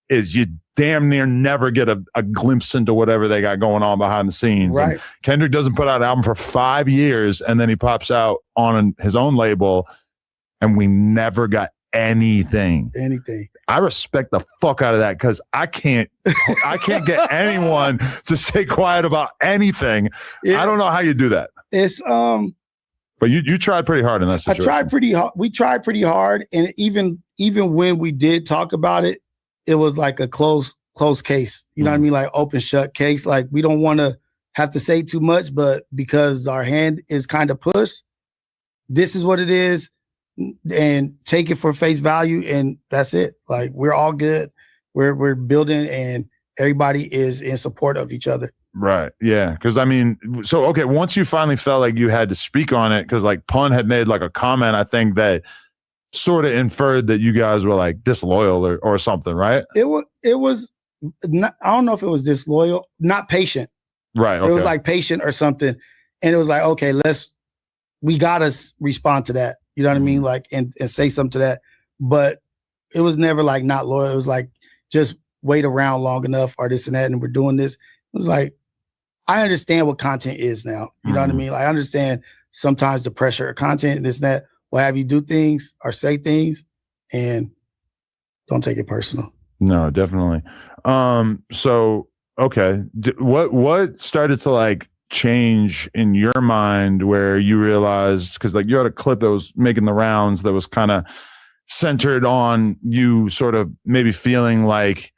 is you damn near never get a glimpse into whatever they got going on behind the scenes. Right. And Kendrick doesn't put out an album for 5 years, and then he pops out on his own label, and we never got anything. I respect the fuck out of that, because I can't get anyone to stay quiet about anything. I don't know how you do that. It's but you tried pretty hard in that situation. I tried pretty hard. We tried pretty hard, and even when we did talk about it, it was like a closed case. You know what I mean? Like open shut case. Like, we don't want to have to say too much, but because our hand is kind of pushed, this is what it is. And take it for face value, and that's it. Like, we're all good. We're building, and everybody is in support of each other. Right. Yeah. Because I mean, so okay, once you finally felt like you had to speak on it, because like Pun had made like a comment, I think, that sort of inferred that you guys were like disloyal or something, right? It was not, I don't know if it was disloyal, not patient. Right. Okay. It was like patient or something, and it was like, okay, we gotta respond to that. You know what I mean? Like, and say something to that. But it was never like not loyal. It was like, just wait around long enough or this and that, and we're doing this. It was like, I understand what content is now. You know what I mean? Like, I understand sometimes the pressure of content and this and that will have you do things or say things, and don't take it personal. No, definitely. So, okay. What started to like change in your mind where you realized, because like you had a clip that was making the rounds that was kind of centered on you sort of maybe feeling like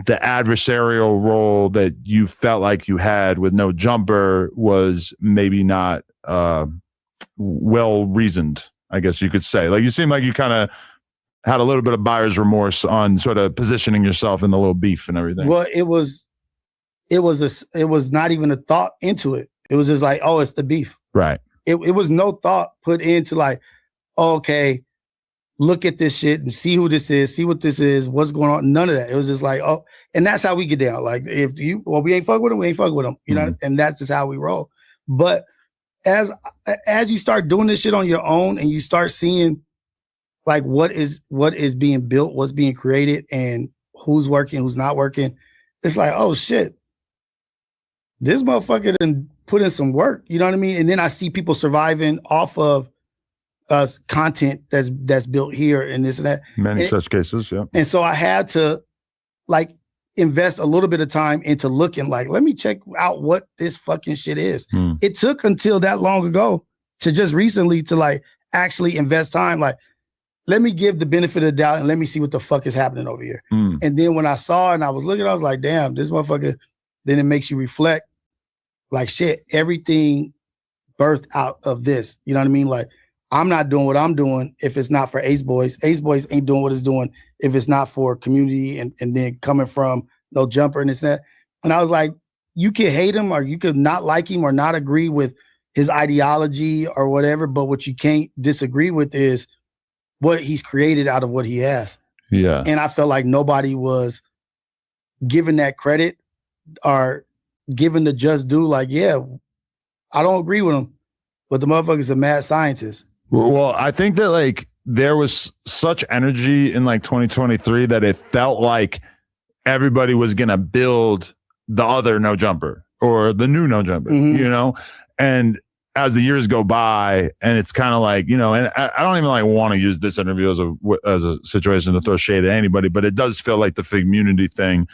the adversarial role that you felt like you had with No Jumper was maybe not well reasoned, I guess you could say. Like you seem like you kind of had a little bit of buyer's remorse on sort of positioning yourself in the little beef and everything. Well, it was not even a thought into it. It was just like, oh, it's the beef. Right. It was no thought put into like, oh, okay, look at this shit and see who this is, see what this is, what's going on. None of that. It was just like, oh, and that's how we get down. Like we ain't fuck with them, we ain't fuck with them, you know, and that's just how we roll. But as you start doing this shit on your own and you start seeing like what is being built, what's being created, and who's working, who's not working, it's like, oh shit, this motherfucker done put in some work. You know what I mean? And then I see people surviving off of content that's built here and this and that. Many such cases, yeah. And so I had to like invest a little bit of time into looking like, let me check out what this fucking shit is. It took until that long ago to just recently to like actually invest time. Like, let me give the benefit of the doubt and let me see what the fuck is happening over here. And then when I saw it and I was looking, I was like, damn, this motherfucker, then it makes you reflect like shit, everything birthed out of this. You know what I mean? Like, I'm not doing what I'm doing if it's not for Ace Boys. Ace Boys ain't doing what it's doing if it's not for community and then coming from No Jumper and this and that. And I was like, you could hate him or you could not like him or not agree with his ideology or whatever, but what you can't disagree with is what he's created out of what he has. Yeah. And I felt like nobody was given that credit or given the just due. Like, yeah, I don't agree with him, but the motherfucker's a mad scientist. Well, I think that like there was such energy in like 2023 that it felt like everybody was going to build the other No Jumper or the new No Jumper, you know? And as the years go by and it's kind of like, you know, and I don't even like want to use this interview as a situation to throw shade at anybody, but it does feel like the Figmunity thing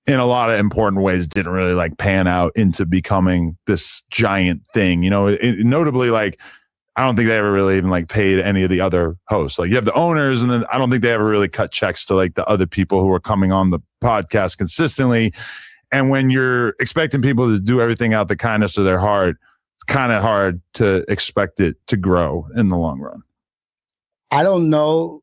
in a lot of important ways didn't really like pan out into becoming this giant thing, you know, notably like, I don't think they ever really even like paid any of the other hosts. Like you have the owners and then I don't think they ever really cut checks to like the other people who are coming on the podcast consistently. And when you're expecting people to do everything out the kindness of their heart, it's kind of hard to expect it to grow in the long run. I don't know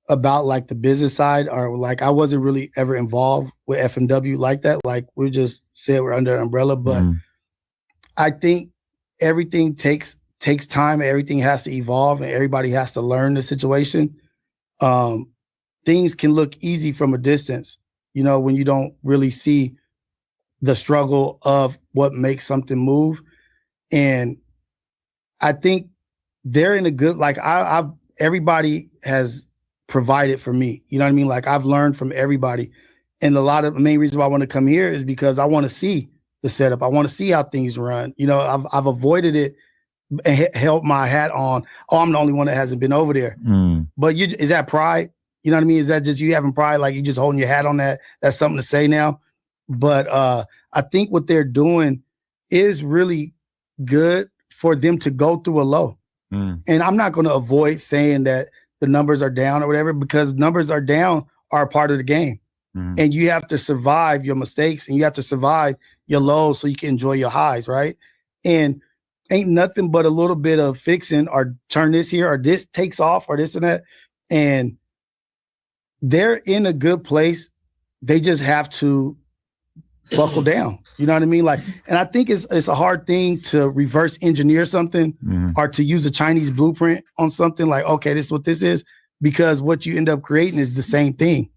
about like the business side or like I wasn't really ever involved with FMW like that. Like we just said we're under an umbrella, but I think everything takes time. Everything has to evolve and everybody has to learn the situation. Things can look easy from a distance, you know, when you don't really see the struggle of what makes something move. And I think they're in a good, like everybody has provided for me. You know what I mean? Like I've learned from everybody. And a lot of the main reason why I want to come here is because I want to see the setup. I want to see how things run. You know, I've avoided it and held my hat on. Oh, I'm the only one that hasn't been over there. But is that pride? You know what I mean? Is that just you having pride? Like you just holding your hat on that? That's something to say now. But I think what they're doing is really good for them to go through a low. And I'm not going to avoid saying that the numbers are down or whatever, because numbers are down are a part of the game. And you have to survive your mistakes and you have to survive your lows so you can enjoy your highs, right? And ain't nothing but a little bit of fixing or turn this here or this takes off or this and that. And they're in a good place. They just have to buckle down. You know what I mean? Like, and I think it's a hard thing to reverse engineer something or to use a Chinese blueprint on something like, okay, this is what this is, because what you end up creating is the same thing.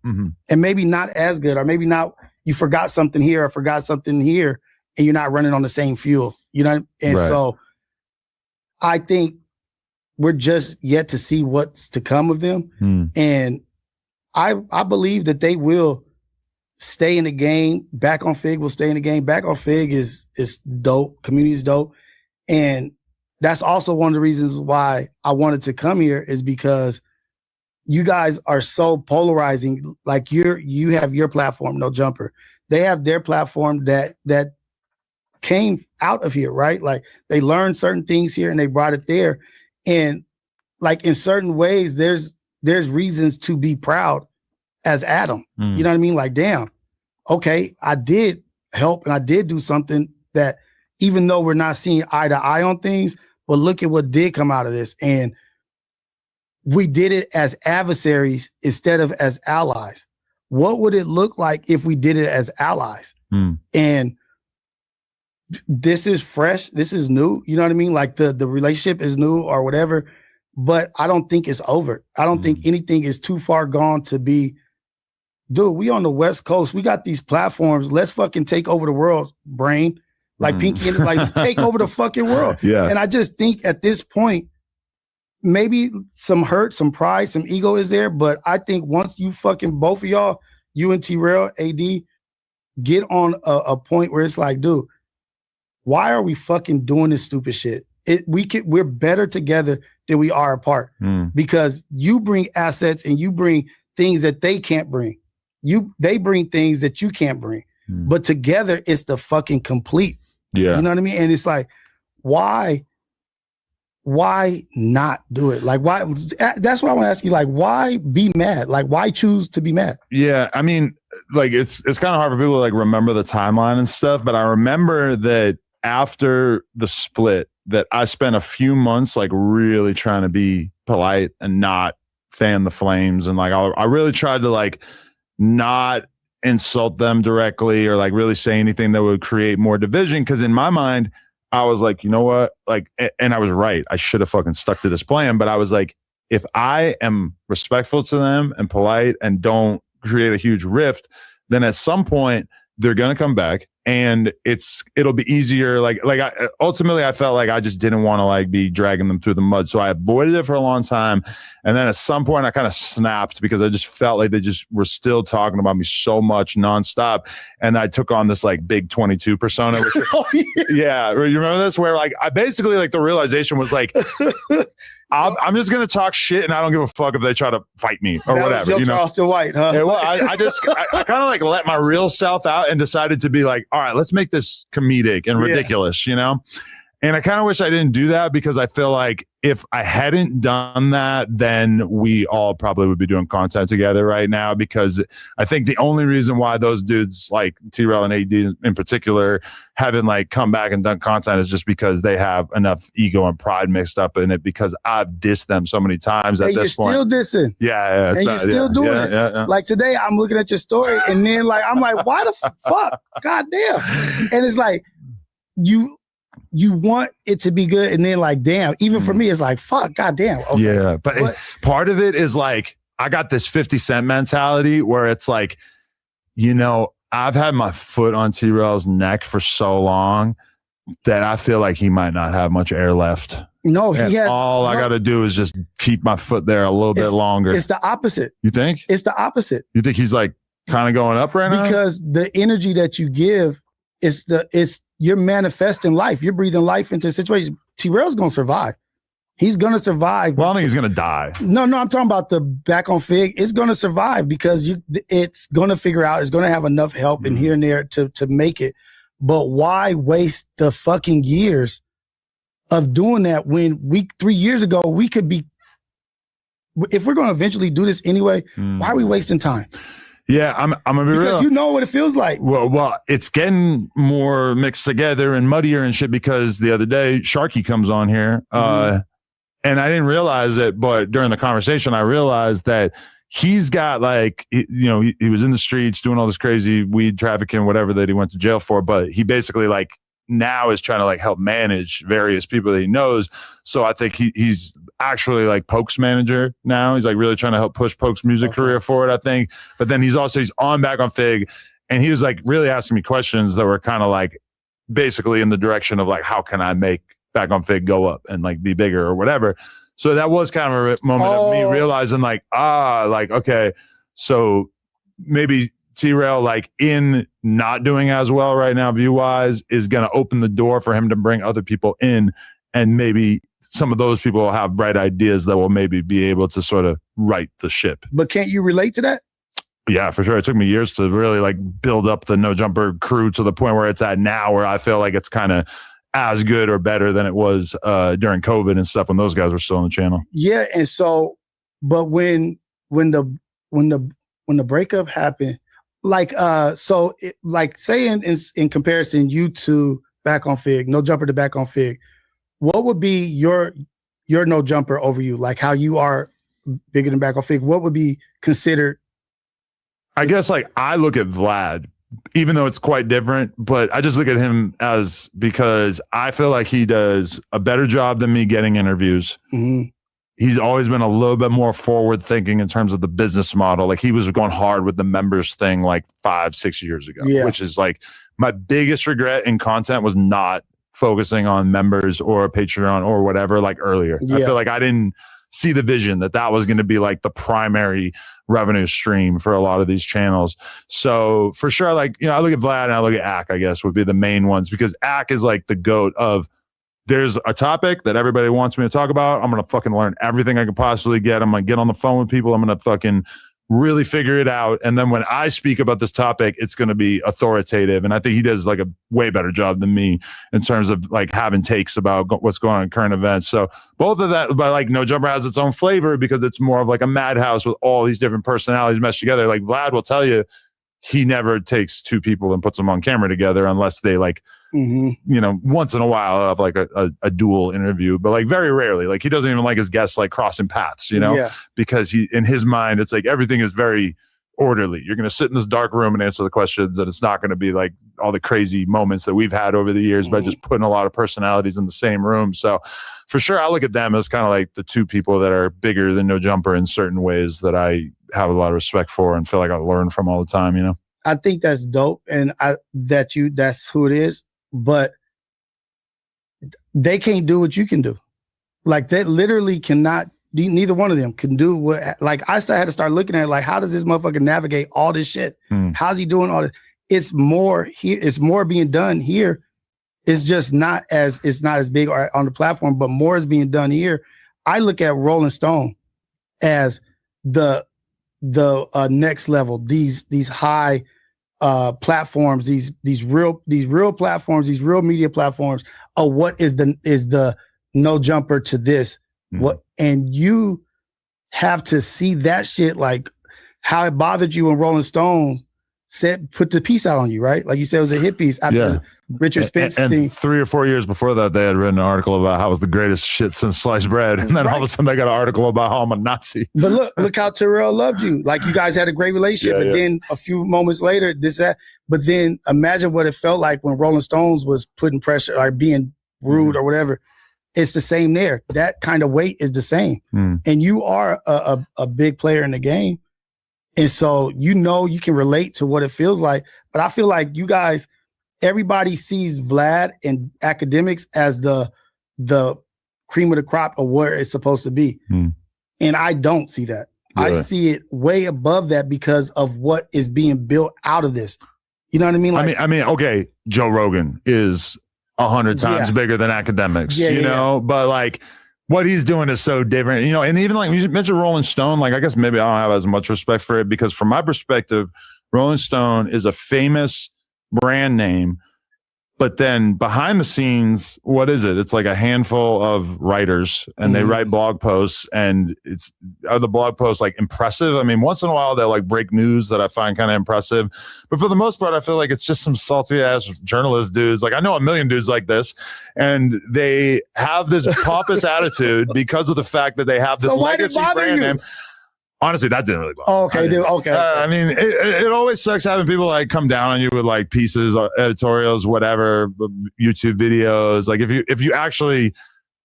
And maybe not as good, or maybe not, you forgot something here or forgot something here and you're not running on the same fuel, you know? And so I think we're just yet to see what's to come of them. And I believe that they will stay in the game. Back on Fig will stay in the game. Back on Fig is dope. Community is dope. And that's also one of the reasons why I wanted to come here, is because you guys are so polarizing. Like you have your platform, No Jumper. They have their platform that came out of here, right? Like they learned certain things here and they brought it there. And like in certain ways, there's reasons to be proud as Adam. You know what I mean? Like, damn, okay, I did help and I did do something that, even though we're not seeing eye to eye on things, But look at what did come out of this. And we did it as adversaries instead of as allies. What would it look like if we did it as allies? And this is fresh. This is new. You know what I mean? Like the relationship is new or whatever, but I don't think it's over. I don't think anything is too far gone to be, dude, we on the West Coast. We got these platforms. Let's fucking take over the world, brain. Like Pinky and like, let's take over the fucking world. Yeah. And I just think at this point, maybe some hurt, some pride, some ego is there. But I think once you fucking, both of y'all, you and T-Rail, AD, get on a point where it's like, dude, why are we fucking doing this stupid shit? We're better together than we are apart because you bring assets and you bring things that they can't bring. They bring things that you can't bring, but together it's the fucking complete. Yeah. You know what I mean? And it's like, why not do it? Like, why? That's what I want to ask you. Like, why be mad? Like, why choose to be mad? Yeah. I mean, like, it's kind of hard for people to like remember the timeline and stuff, but I remember that after the split that I spent a few months like really trying to be polite and not fan the flames. And like, I really tried to like not insult them directly or like really say anything that would create more division. Cause in my mind, I was like, you know what? Like, and I was right. I should have fucking stuck to this plan. But I was like, if I am respectful to them and polite and don't create a huge rift, then at some point they're going to come back and it'll be easier. Ultimately I felt like I just didn't want to like be dragging them through the mud. So I avoided it for a long time. And then at some point I kind of snapped because I just felt like they just were still talking about me so much nonstop. And I took on this like big 22 persona. Which, yeah. You remember this? Where like, I basically like the realization was like, I'm just going to talk shit and I don't give a fuck if they try to fight me or whatever. You know, Charleston White, huh? Yeah, well, I kind of like let my real self out and decided to be like, all right, let's make this comedic and ridiculous, you know? And I kind of wish I didn't do that because I feel like if I hadn't done that, then we all probably would be doing content together right now, because I think the only reason why those dudes like T-Rail and AD in particular haven't like come back and done content is just because they have enough ego and pride mixed up in it, because I've dissed them so many times at this point. You're still dissing. Yeah. And you're still doing it. Yeah. Like today, I'm looking at your story and then like, I'm like, why the fuck? God damn. And it's like, you want it to be good, and then like, damn, even for me, it's like, fuck, goddamn. Okay. Yeah, but part of it is like, I got this 50 Cent mentality where it's like, you know, I've had my foot on T-Rail's neck for so long that I feel like he might not have much air left. No, he has. All I got to do is just keep my foot there a little bit longer. It's the opposite. You think? It's the opposite. You think he's like kind of going up right now? Because the energy that you give, you're manifesting life. You're breathing life into a situation. T-Rail's going to survive. He's going to survive. Well, I think he's going to die. No, I'm talking about the back on Fig. It's going to survive because it's going to figure out, it's going to have enough help in here and there to make it. But why waste the fucking years of doing that when 3 years ago, we could be, if we're going to eventually do this anyway, why are we wasting time? Yeah, I'm gonna be real. You know what it feels like. Well, it's getting more mixed together and muddier and shit, because the other day Sharky comes on here, and I didn't realize it, but during the conversation I realized that he's got like, he was in the streets doing all this crazy weed trafficking, whatever, that he went to jail for, but he basically like now is trying to like help manage various people that he knows. So I think he's actually like Poke's manager now. He's like really trying to help push Poke's music career forward, I think. But then he's on Back on Fig, and he was like really asking me questions that were kind of like basically in the direction of like, how can I make Back on Fig go up and like be bigger or whatever. So that was kind of a moment of me realizing like, okay, so maybe T-Rail, like in not doing as well right now view wise, is going to open the door for him to bring other people in, and maybe some of those people will have bright ideas that will maybe be able to sort of right the ship. But can't you relate to that? Yeah, for sure. It took me years to really like build up the No Jumper crew to the point where it's at now, where I feel like it's kind of as good or better than it was during COVID and stuff when those guys were still on the channel. Yeah, and so, but when the breakup happened, like say in comparison, you to Back on Fig, No Jumper to Back on Fig, what would be your no jumper over you? Like how you are bigger than back on Fig. What would be considered? I guess like I look at Vlad, even though it's quite different, but I just look at him as because I feel like he does a better job than me getting interviews. Mm-hmm. He's always been a little bit more forward thinking in terms of the business model. Like he was going hard with the members thing like 5-6 years ago, which is like my biggest regret in content was not focusing on members or Patreon or whatever like earlier. I feel like I didn't see the vision that was going to be like the primary revenue stream for a lot of these channels. So for sure, like, you know, I look at Vlad and I look at Ak, I guess would be the main ones because Ak is like the GOAT of there's a topic that everybody wants me to talk about. I'm going to fucking learn everything I can possibly get. I'm going to get on the phone with people. I'm going to fucking really figure it out. And then when I speak about this topic, it's going to be authoritative. And I think he does like a way better job than me in terms of like having takes about what's going on in current events. So both of that, but like No Jumper has its own flavor because it's more of like a madhouse with all these different personalities meshed together. Like Vlad will tell you, he never takes two people and puts them on camera together unless they like, you know, once in a while have like a dual interview, but like very rarely. Like he doesn't even like his guests like crossing paths, you know, because he in his mind it's like everything is very orderly. You're going to sit in this dark room and answer the questions, and it's not going to be like all the crazy moments that we've had over the years by just putting a lot of personalities in the same room. So for sure, I look at them as kind of like the two people that are bigger than No Jumper in certain ways that I have a lot of respect for and feel like I learn from all the time, you know? I think that's dope, and that's who it is. But they can't do what you can do. Like they literally cannot. Neither one of them can do what. Like I had to start looking at like, how does this motherfucker navigate all this shit? How's he doing all this? It's more here. It's more being done here. It's just not as big on the platform, but more is being done here. I look at Rolling Stone as the next level. These high platforms, these real platforms, these real media platforms are what is the No Jumper to this. What, and you have to see that shit, like how it bothered you when Rolling Stone put the piece out on you, right? Like you said, it was a hit piece after Richard Spence and thing. 3 or 4 years before that, they had written an article about how it was the greatest shit since sliced bread. And then all of a sudden they got an article about how I'm a Nazi. But look how Terrell loved you. Like you guys had a great relationship. But then a few moments later, that. But then imagine what it felt like when Rolling Stones was putting pressure or being rude or whatever. It's the same there. That kind of weight is the same. And you are a big player in the game. And so, you know, you can relate to what it feels like. But I feel like you guys, everybody sees Vlad and academics as the cream of the crop of where it's supposed to be. And I don't see that. Really? I see it way above that because of what is being built out of this. You know what I mean? Like, I mean, okay, Joe Rogan is 100 times bigger than academics, you know, but like what he's doing is so different, you know, and even like you mentioned Rolling Stone, like I guess maybe I don't have as much respect for it because from my perspective, Rolling Stone is a famous brand name, but then behind the scenes, what is it? It's like a handful of writers and they write blog posts, and are the blog posts like impressive? I mean, once in a while they'll like break news that I find kind of impressive, but for the most part, I feel like it's just some salty ass journalist dudes. Like I know a million dudes like this, and they have this pompous attitude because of the fact that they have this legacy brand name. Honestly, that didn't really bother me. Okay, dude. Okay. I mean, it always sucks having people like come down on you with like pieces, or editorials, whatever, YouTube videos. Like if you actually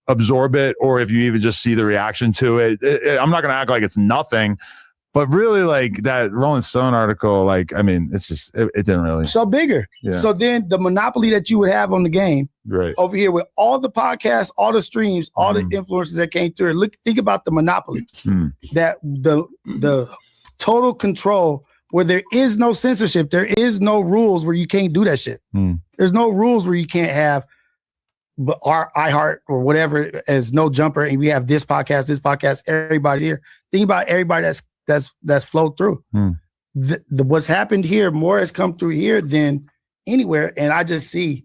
absorb it, or if you even just see the reaction to it, I'm not gonna act like it's nothing. But really, like that Rolling Stone article, like I mean, it's just it didn't really. So bigger. Yeah. So then the monopoly that you would have on the game, right over here with all the podcasts, all the streams, all the influencers that came through. Think about the monopoly, that the total control where there is no censorship, there is no rules where you can't do that shit. There's no rules where you can't have, but our iHeart or whatever as No Jumper, and we have this podcast, everybody here. Think about everybody that's flowed through. What's happened here, more has come through here than anywhere, and I just see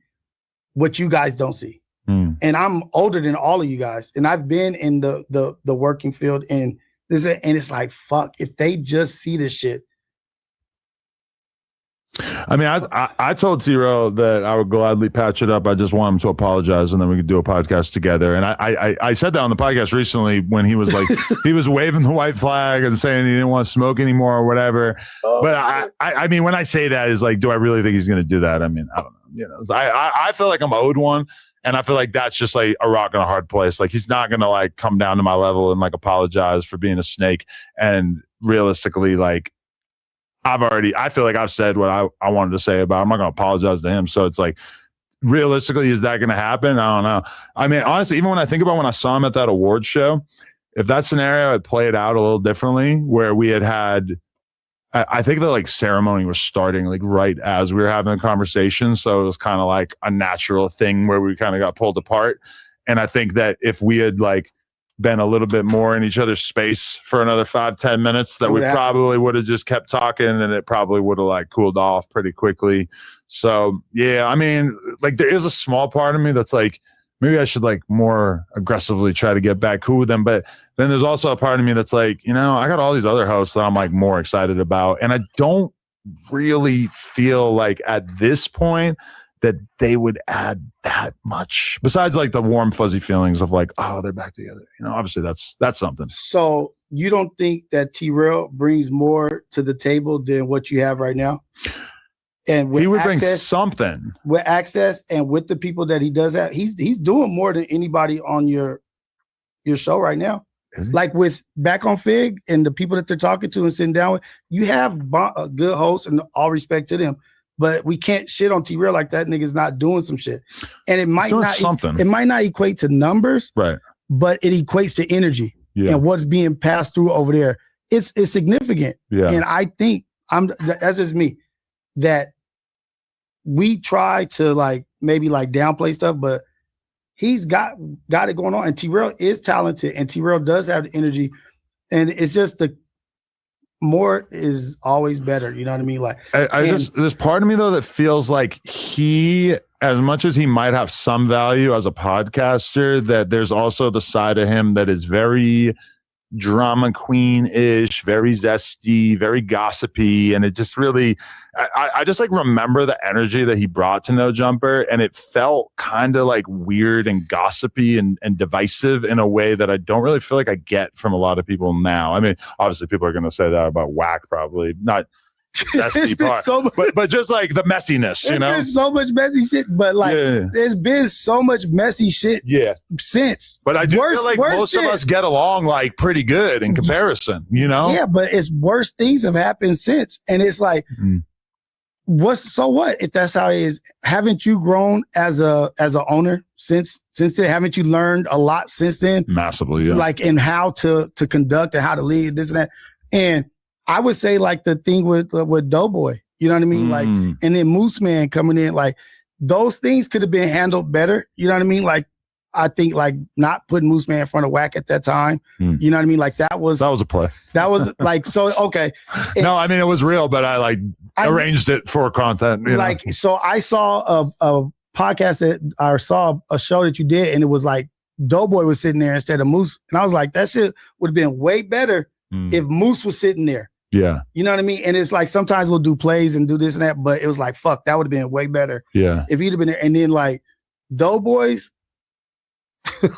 what you guys don't see. And I'm older than all of you guys, and I've been in the working field, and it's like, fuck, if they just see this shit, I mean, I told T-Rail that I would gladly patch it up. I just want him to apologize, and then we could do a podcast together. And I said that on the podcast recently when he was like, he was waving the white flag and saying he didn't want to smoke anymore or whatever. But I mean, when I say that, is like, do I really think he's going to do that? I mean, I don't know. You know, I feel like I'm owed one. And I feel like that's just like a rock in a hard place. Like he's not going to like come down to my level and like apologize for being a snake. And realistically, like I feel like I've said what I wanted to say about him. I'm not going to apologize to him. So it's like, realistically, is that going to happen? I don't know. I mean, honestly, even when I think about when I saw him at that award show, if that scenario had played out a little differently, where we had I think the like ceremony was starting like right as we were having the conversation. So it was kind of like a natural thing where we kind of got pulled apart. And I think that if we had like been a little bit more in each other's space for another 5-10 minutes, that we probably would have just kept talking and it probably would have like cooled off pretty quickly. So yeah, I mean, like there is a small part of me that's like, maybe I should like more aggressively try to get back cool with them. But then there's also a part of me that's like, you know, I got all these other hosts that I'm like more excited about. And I don't really feel like at this point that they would add that much besides like the warm, fuzzy feelings of like, oh, they're back together. You know, obviously that's something. So you don't think that T-Rail brings more to the table than what you have right now? And with he would access, bring something with access and with the people that he does have, he's doing more than anybody on your show right now. Like with Back on Fig and the people that they're talking to and sitting down with, you have a good host and all respect to them. But we can't shit on T-Rail like that nigga's not doing some shit. And it might not something. It might not equate to numbers, right? But it equates to energy and what's being passed through over there. It's significant. Yeah. And I think that's just me, that we try to like maybe like downplay stuff, but he's got it going on. And T-Rail is talented and T-Rail does have the energy. And it's just the more is always better. You know what I mean? Like there's part of me though that feels like he, as much as he might have some value as a podcaster, that there's also the side of him that is very drama queen-ish, very zesty, very gossipy, and it just really I just like remember the energy that he brought to No Jumper, and it felt kind of like weird and gossipy and divisive in a way that I don't really feel like I get from a lot of people now. I mean, obviously people are going to say that about Whack, probably not messy part, but just like the messiness, you know? There's so much messy shit, but like there's been so much messy shit since. But I do feel like most of us get along like pretty good in comparison, you know? Yeah, but it's worse things have happened since. And it's like, so what? If that's how it is, haven't you grown as a owner since then? Haven't you learned a lot since then? Massively, yeah. Like in how to conduct and how to lead, this and that. And I would say like the thing with Doughboy, you know what I mean? Like, and then Moose Man coming in, like those things could have been handled better. You know what I mean? Like, I think like not putting Moose Man in front of Whack at that time. You know what I mean? Like that was a play. That was like, so, okay. No, I mean, it was real, but I arranged it for content. You know? So I saw a podcast I saw a show that you did, and it was like Doughboy was sitting there instead of Moose. And I was like, that shit would have been way better if Moose was sitting there. Yeah. You know what I mean? And it's like sometimes we'll do plays and do this and that, but it was like, fuck, that would have been way better. Yeah. If he'd have been there. And then like Doughboys,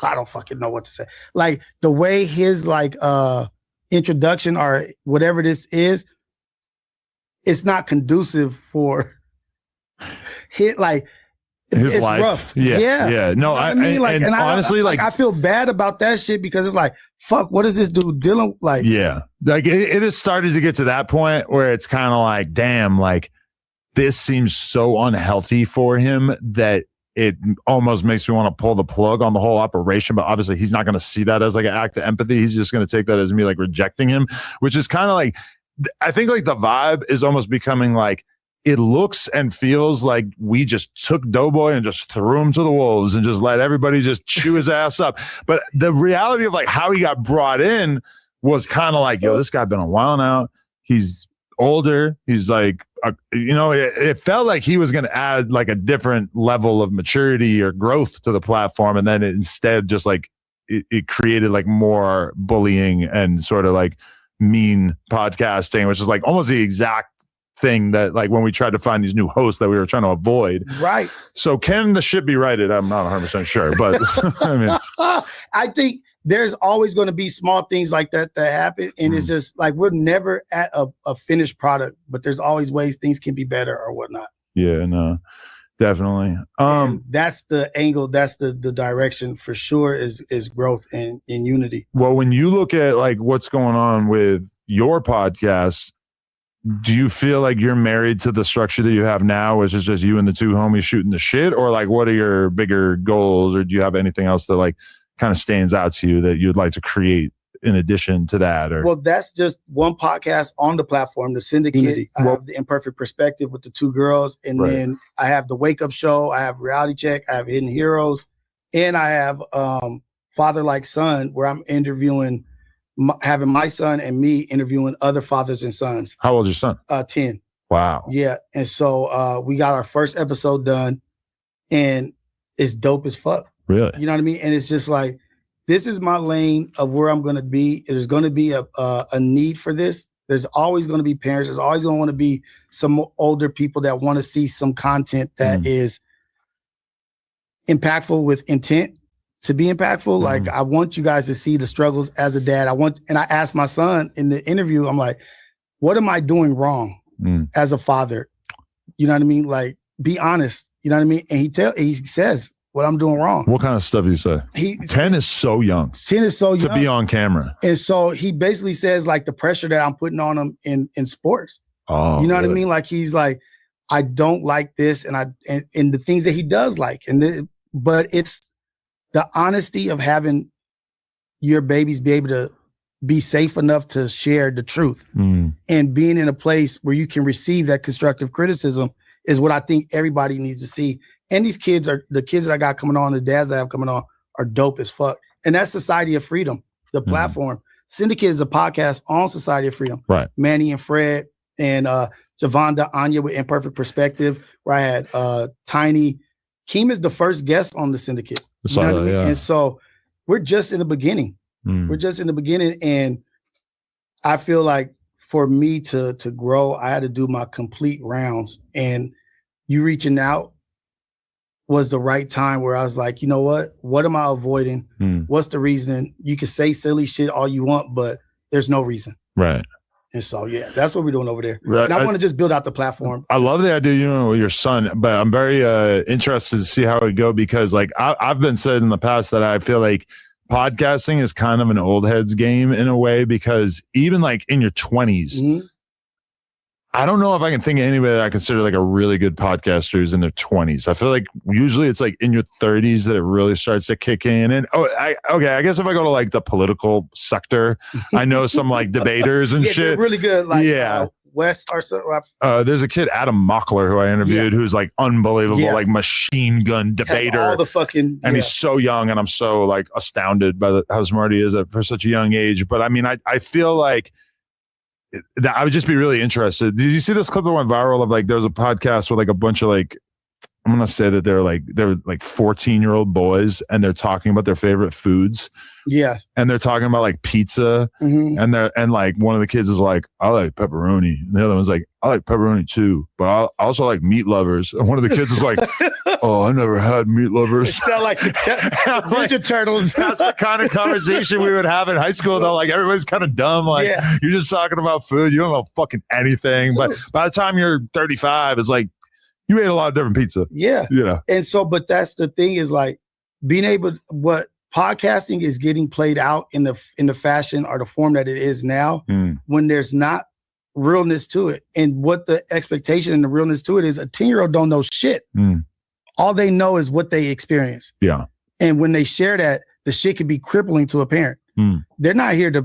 I don't fucking know what to say. Like the way his like introduction or whatever this is, it's not conducive for hit like his it's life. Rough. Yeah. Yeah. No, you know I mean? Like, and honestly, like I feel bad about that shit because it's like, fuck, what is this dude dealing like? Yeah. Like it has started to get to that point where it's kind of like, damn, like this seems so unhealthy for him that it almost makes me want to pull the plug on the whole operation. But obviously he's not going to see that as like an act of empathy. He's just going to take that as me like rejecting him, which is kind of like, I think like the vibe is almost becoming like, it looks and feels like we just took Doughboy and just threw him to the wolves and just let everybody just chew his ass up. But the reality of like how he got brought in was kind of like, yo, this guy been a while now. He's older. He's like, you know, it felt like he was going to add like a different level of maturity or growth to the platform. And then instead just like it created like more bullying and sort of like mean podcasting, which is like almost the exact thing that like when we tried to find these new hosts that we were trying to avoid. Right. So can the ship be righted? I'm not 100% sure, but I mean, I think there's always going to be small things like that happen. And it's just like, we're never at a finished product, but there's always ways things can be better or whatnot. Yeah, no, definitely. And that's the angle. That's the direction for sure is growth and unity. Well, when you look at like what's going on with your podcast, do you feel like you're married to the structure that you have now, which is just you and the two homies shooting the shit? Or like, what are your bigger goals? Or do you have anything else that like kind of stands out to you that you'd like to create in addition to that? Or well, that's just one podcast on the platform, the Syndicate. I have the Imperfect Perspective with the two girls, and then I have the Wake Up Show, I have Reality Check, I have Hidden Heroes, and I have Father Like Son, where I'm interviewing, having my son and me interviewing other fathers and sons. How old is your son? 10. Wow. Yeah, and so we got our first episode done, and it's dope as fuck. Really? You know what I mean? And it's just like, this is my lane of where I'm going to be. There's going to be a need for this. There's always going to be parents. There's always going to want to be some older people that want to see some content that is impactful with intent to be impactful. Like, I want you guys to see the struggles as a dad. And I asked my son in the interview, I'm like, what am I doing wrong as a father? You know what I mean? Like, be honest. You know what I mean? And he says what I'm doing wrong. What kind of stuff do you say? 10 is so young. 10 is so young to be on camera. And so he basically says like the pressure that I'm putting on him in sports. Oh, you know what I mean? Like, he's like, I don't like this, and the things that he does like, but it's the honesty of having your babies be able to be safe enough to share the truth and being in a place where you can receive that constructive criticism is what I think everybody needs to see. And these kids the kids that I got coming on, the dads that I have coming on are dope as fuck. And that's Society of Freedom, the platform. Syndicate is a podcast on Society of Freedom. Right. Manny and Fred and Javonda, Anya with Imperfect Perspective, where I had Tiny. Keem is the first guest on the Syndicate. You know what I mean? And so we're just in the beginning. We're just in the beginning. And I feel like for me to grow, I had to do my complete rounds. And you reaching out was the right time where I was like, you know what am I avoiding? What's the reason? You can say silly shit all you want, but there's no reason. Right. And so, yeah, that's what we're doing over there. Right. And I want to just build out the platform. I love the idea, with your son, but I'm very interested to see how it go, because like I've been said in the past that I feel like podcasting is kind of an old heads game in a way, because even like in your 20s, I don't know if I can think of anybody that I consider like a really good podcaster who's in their 20s. I feel like usually it's like in your 30s that it really starts to kick in. And I guess if I go to like the political sector, I know some like debaters and shit. They're really good. Like West or so. There's a kid, Adam Mockler, who I interviewed, who's like unbelievable, like machine gun debater. All the fucking, and he's so young, and I'm so like astounded by how smart he is for such a young age. But I mean, I feel like that I would just be really interested. Did you see this clip that went viral of like there was a podcast with like a bunch of like, I'm gonna say that they're like 14-year-old boys, and they're talking about their favorite foods. Yeah. And they're talking about like pizza, and like one of the kids is like, I like pepperoni, and the other one's like, I like pepperoni too, but I also like meat lovers. And one of the kids is like, oh, I never had meat lovers. It sound like Ninja Turtles. That's the kind of conversation we would have in high school, though. Like, everybody's kind of dumb. Like, you're just talking about food. You don't know fucking anything. But by the time you're 35, it's like you ate a lot of different pizza. Yeah. You know. And so, but that's the thing, is like being able, what podcasting is getting played out in the fashion or the form that it is now, when there's not realness to it. And what the expectation and the realness to it is, a 10-year-old don't know shit. All they know is what they experience. Yeah. And when they share that, the shit can be crippling to a parent. They're not here to,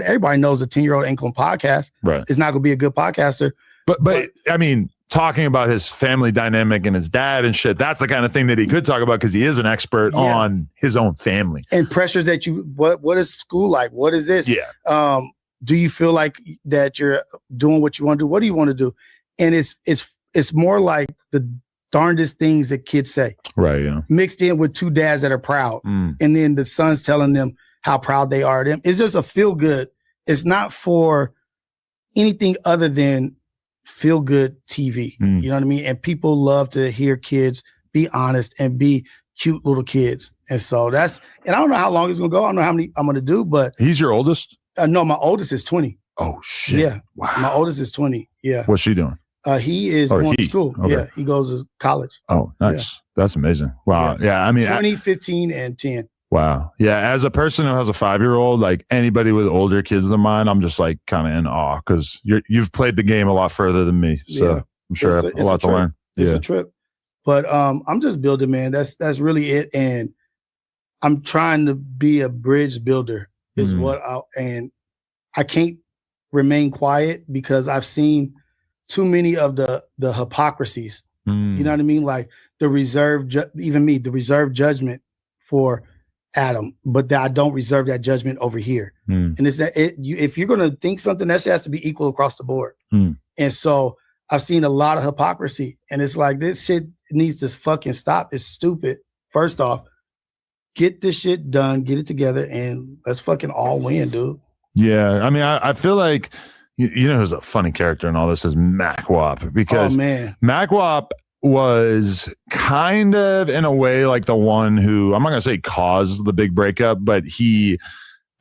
everybody knows a 10-year-old ain't gonna podcast. Right. It's not gonna be a good podcaster. But I mean, talking about his family dynamic and his dad and shit, that's the kind of thing that he could talk about, because he is an expert on his own family. And pressures that what is school like? What is this? Yeah. Do you feel like that you're doing what you want to do? What do you want to do? And it's more like the darndest things that kids say. Right, yeah. Mixed in with two dads that are proud. And then the sons telling them how proud they are of them. It's just a feel good. It's not for anything other than feel good TV. You know what I mean? And people love to hear kids be honest and be cute little kids. And so and I don't know how long it's gonna go. I don't know how many I'm gonna do, but he's your oldest? No, my oldest is 20. Oh shit. Yeah. Wow. My oldest is 20. Yeah. What's she doing? He is going to school. Okay. Yeah. He goes to college. Oh, nice. That's amazing. Wow. Yeah. I mean 20, 15, and 10. Wow. Yeah. As a person who has a 5-year-old, like anybody with older kids than mine, I'm just like kind of in awe because you've played the game a lot further than me. So I'm sure I have a lot to learn. It's a trip. But I'm just building, man. That's really it. And I'm trying to be a bridge builder is and I can't remain quiet because I've seen too many of the hypocrisies. You know what I mean? Like the reserved judgment for Adam, but I don't reserve that judgment over here. And it's that if you're going to think something, that shit has to be equal across the board. And so I've seen a lot of hypocrisy, and it's like this shit needs to fucking stop. It's stupid. First off, get this shit done, get it together, and let's fucking all win, dude. Yeah, I mean, I feel like you know who's a funny character in all this is Mac Wap, because Mac Wap was kind of in a way like the one who, I'm not gonna say caused the big breakup, but he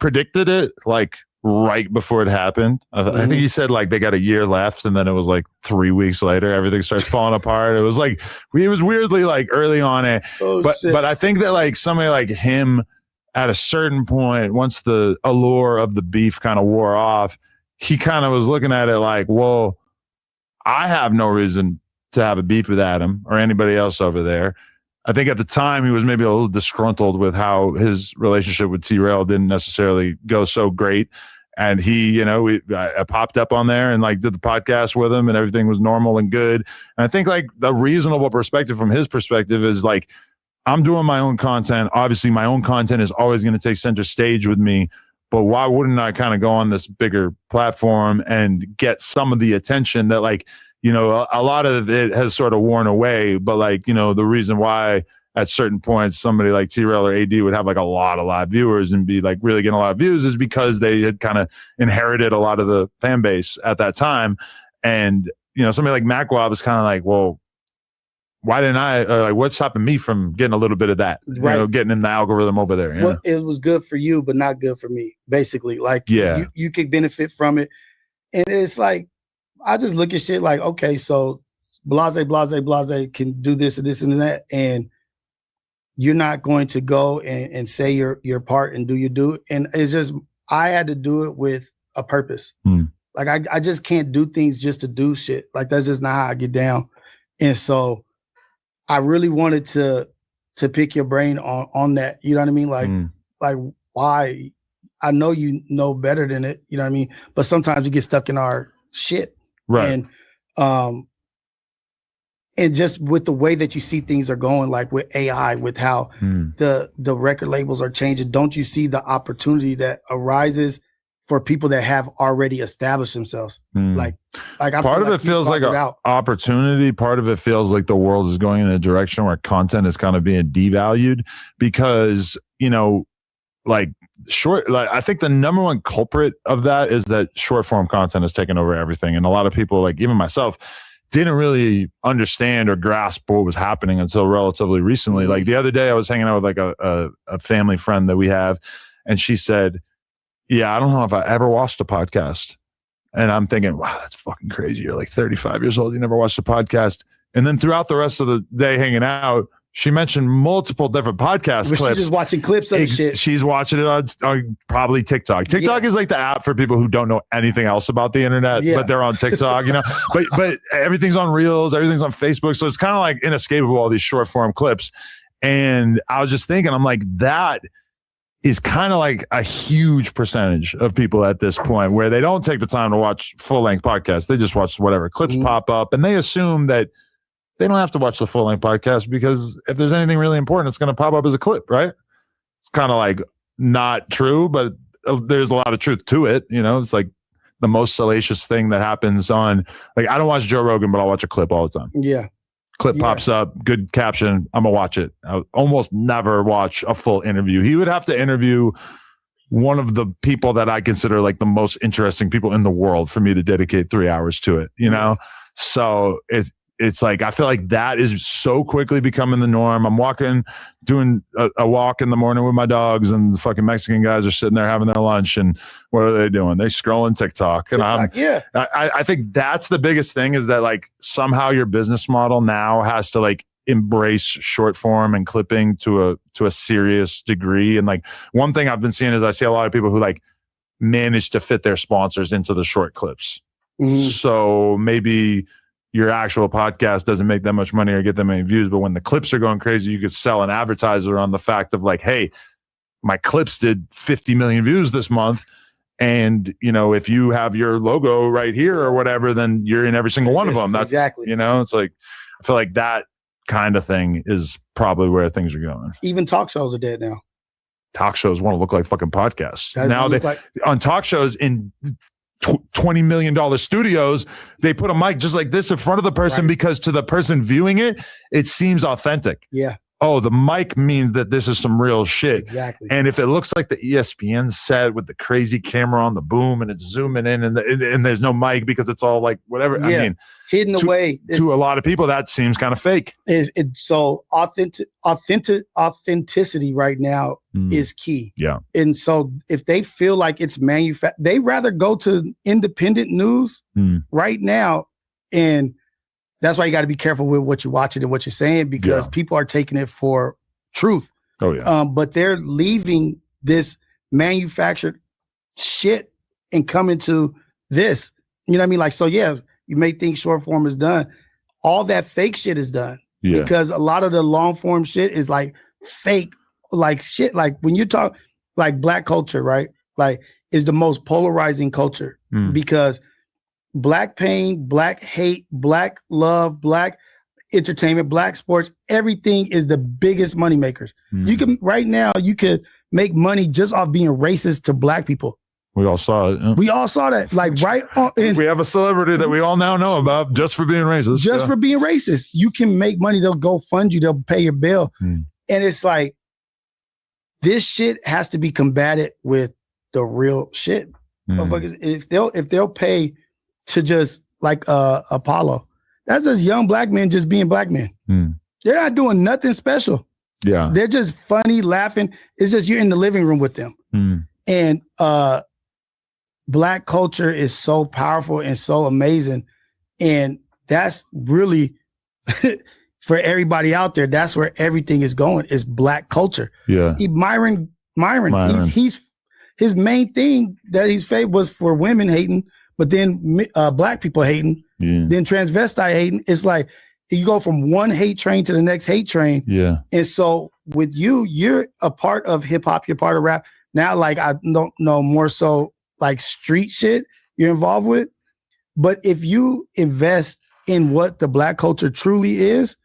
predicted it like right before it happened. I think he said like they got a year left, and then it was like 3 weeks later everything starts falling apart. It was like it was weirdly like early on it, but I think that like somebody like him at a certain point, once the allure of the beef kind of wore off, he kind of was looking at it like, well, I have no reason to have a beef with Adam or anybody else over there. I think at the time he was maybe a little disgruntled with how his relationship with T-Rail didn't necessarily go so great. And he, you know, I popped up on there and like did the podcast with him and everything was normal and good. And I think like the reasonable perspective from his perspective is like, I'm doing my own content. Obviously my own content is always going to take center stage with me, but why wouldn't I kind of go on this bigger platform and get some of the attention that like, you know, a lot of it has sort of worn away, but like, you know, the reason why at certain points somebody like T-Rail or AD would have like a lot of live viewers and be like really getting a lot of views is because they had kind of inherited a lot of the fan base at that time. And, you know, somebody like MacWab is kind of like, well, why didn't I, like, what's stopping me from getting a little bit of that, you know, getting in the algorithm over there? Well, it was good for you, but not good for me, basically. Like, you could benefit from it. And it's like, I just look at shit like, okay, so blase can do this and this and that. And you're not going to go and say your part and do your do. And it's just, I had to do it with a purpose. Like, I just can't do things just to do shit. Like, that's just not how I get down. And so I really wanted to pick your brain on that. You know what I mean? Like why? I know you know better than it, you know what I mean? But sometimes we get stuck in our shit. Right. And just with the way that you see things are going, like with AI, with how the record labels are changing, don't you see the opportunity that arises for people that have already established themselves? Like I part of it feels like an opportunity. Part of it feels like the world is going in a direction where content is kind of being devalued because, you know, like I think the number one culprit of that is that short form content has taken over everything. And a lot of people, like even myself, didn't really understand or grasp what was happening until relatively recently. Like the other day I was hanging out with like a family friend that we have, and she said, yeah, I don't know if I ever watched a podcast. And I'm thinking, wow, that's fucking crazy. You're like 35 years old. You never watched a podcast. And then throughout the rest of the day hanging out, she mentioned multiple different podcast clips. She's just watching clips of shit. She's watching it on probably TikTok. TikTok is like the app for people who don't know anything else about the internet, but they're on TikTok, you know. But everything's on Reels, everything's on Facebook. So it's kind of like inescapable, all these short form clips. And I was just thinking, I'm like, that is kind of like a huge percentage of people at this point where they don't take the time to watch full length podcasts. They just watch whatever clips pop up, and they assume that they don't have to watch the full length podcast because if there's anything really important, it's going to pop up as a clip, right? It's kind of like not true, but there's a lot of truth to it. You know, it's like the most salacious thing that happens on, like, I don't watch Joe Rogan, but I'll watch a clip all the time. Yeah. Clip pops up, good caption, I'm gonna watch it. I almost never watch a full interview. He would have to interview one of the people that I consider like the most interesting people in the world for me to dedicate 3 hours to it, you know? So it's like, I feel like that is so quickly becoming the norm. I'm doing a walk in the morning with my dogs, and the fucking Mexican guys are sitting there having their lunch. And what are they doing? They scrolling TikTok. And I think that's the biggest thing, is that like somehow your business model now has to like embrace short form and clipping to a serious degree. And like one thing I've been seeing is I see a lot of people who like manage to fit their sponsors into the short clips. So maybe your actual podcast doesn't make that much money or get that many views, but when the clips are going crazy, you could sell an advertiser on the fact of like, hey, my clips did 50 million views this month. And, you know, if you have your logo right here or whatever, then you're in every single one of them. That's exactly, you know, it's like, I feel like that kind of thing is probably where things are going. Even talk shows are dead now. Talk shows want to look like fucking podcasts. Now they on talk shows in $20 million studios, they put a mic just like this in front of the person, because to the person viewing it, it seems authentic. Yeah. Oh, the mic means that this is some real shit. Exactly. And if it looks like the ESPN set with the crazy camera on the boom and it's zooming in and there's no mic because it's all like whatever. Yeah. I mean, hidden away. To a lot of people, that seems kind of fake. It's so authenticity right now is key. Yeah. And so if they feel like it's manufactured, they rather go to independent news right now. And that's why you got to be careful with what you're watching and what you're saying, because people are taking it for truth. Oh yeah. But they're leaving this manufactured shit and coming to this. You know what I mean? Like, so yeah, you may think short form is done. All that fake shit is done. Yeah. Because a lot of the long form shit is like fake, like shit. Like when you talk like black culture, right? Like is the most polarizing culture because black pain, black hate, black love, black entertainment, black sports, everything is the biggest money makers. You can right now, you could make money just off being racist to black people. We all saw it. Yeah. We all saw that. Like right on. We have a celebrity that we all now know about just for being racist. Just for being racist. You can make money. They'll go fund you. They'll pay your bill. And it's like, this shit has to be combated with the real shit. Motherfuckers, if they'll pay to just like Apollo, that's just young black men just being black men. They're not doing nothing special. Yeah. They're just funny, laughing. It's just you're in the living room with them. And black culture is so powerful and so amazing. And that's really for everybody out there, that's where everything is going, is black culture. Yeah. Myron. He's his main thing that he's famous was for women hating, but then black people hating, then transvestite hating. It's like you go from one hate train to the next hate train. Yeah. And so with you, you're a part of hip hop, you're part of rap. Now, like I don't know, more so like street shit you're involved with. But if you invest in what the black culture truly is,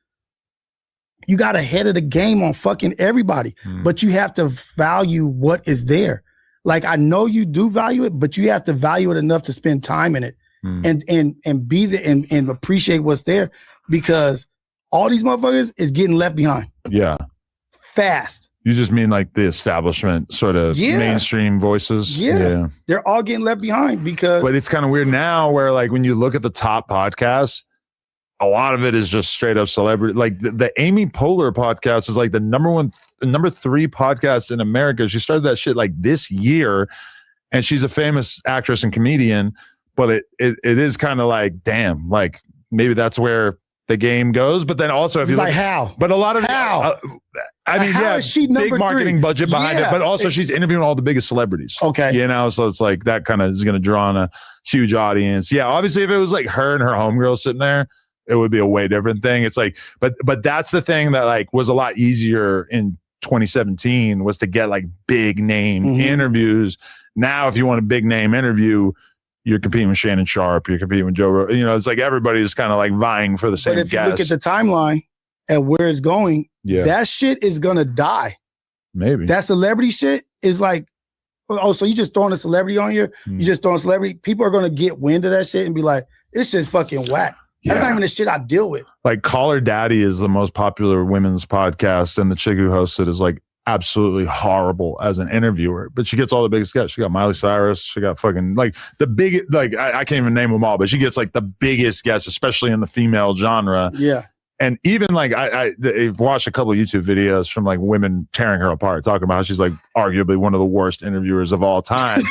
you got ahead of the game on fucking everybody. But you have to value what is there. Like I know you do value it, but you have to value it enough to spend time in it and be there and appreciate what's there, because all these motherfuckers is getting left behind. Yeah. Fast. You just mean like the establishment sort of mainstream voices? Yeah. They're all getting left behind because. But it's kind of weird now where like when you look at the top podcasts, a lot of it is just straight up celebrity. Like the Amy Poehler podcast is like the number 3 podcast in America. She started that shit like this year, and she's a famous actress and comedian. But it is kind of like, damn, like maybe that's where the game goes. But then also if you like look, how, but a lot of how. I mean, how is she number big marketing 3? budget behind it, but also she's interviewing all the biggest celebrities. Okay. You know, so it's like that kind of is going to draw on a huge audience. Yeah. Obviously, if it was like her and her homegirl sitting there, it would be a way different thing. It's like, but that's the thing that like was a lot easier in 2017 was to get like big name interviews. Now, if you want a big name interview, you're competing with Shannon Sharp, you're competing with Joe Rogan. You know, it's like everybody's kind of like vying for the same But if guest. you look at the timeline and where it's going, that shit is gonna die. Maybe that celebrity shit is like, oh, so you just throwing a celebrity on here? You just throwing a celebrity? People are gonna get wind of that shit and be like, it's just fucking whack. That's not even the shit I deal with. Like Call Her Daddy is the most popular women's podcast, and the chick who hosts it is like absolutely horrible as an interviewer, but she gets all the biggest guests. She got Miley Cyrus. She got fucking like the big, like I can't even name them all, but she gets like the biggest guests, especially in the female genre. Yeah. And even like I've watched a couple of YouTube videos from like women tearing her apart, talking about how she's like arguably one of the worst interviewers of all time.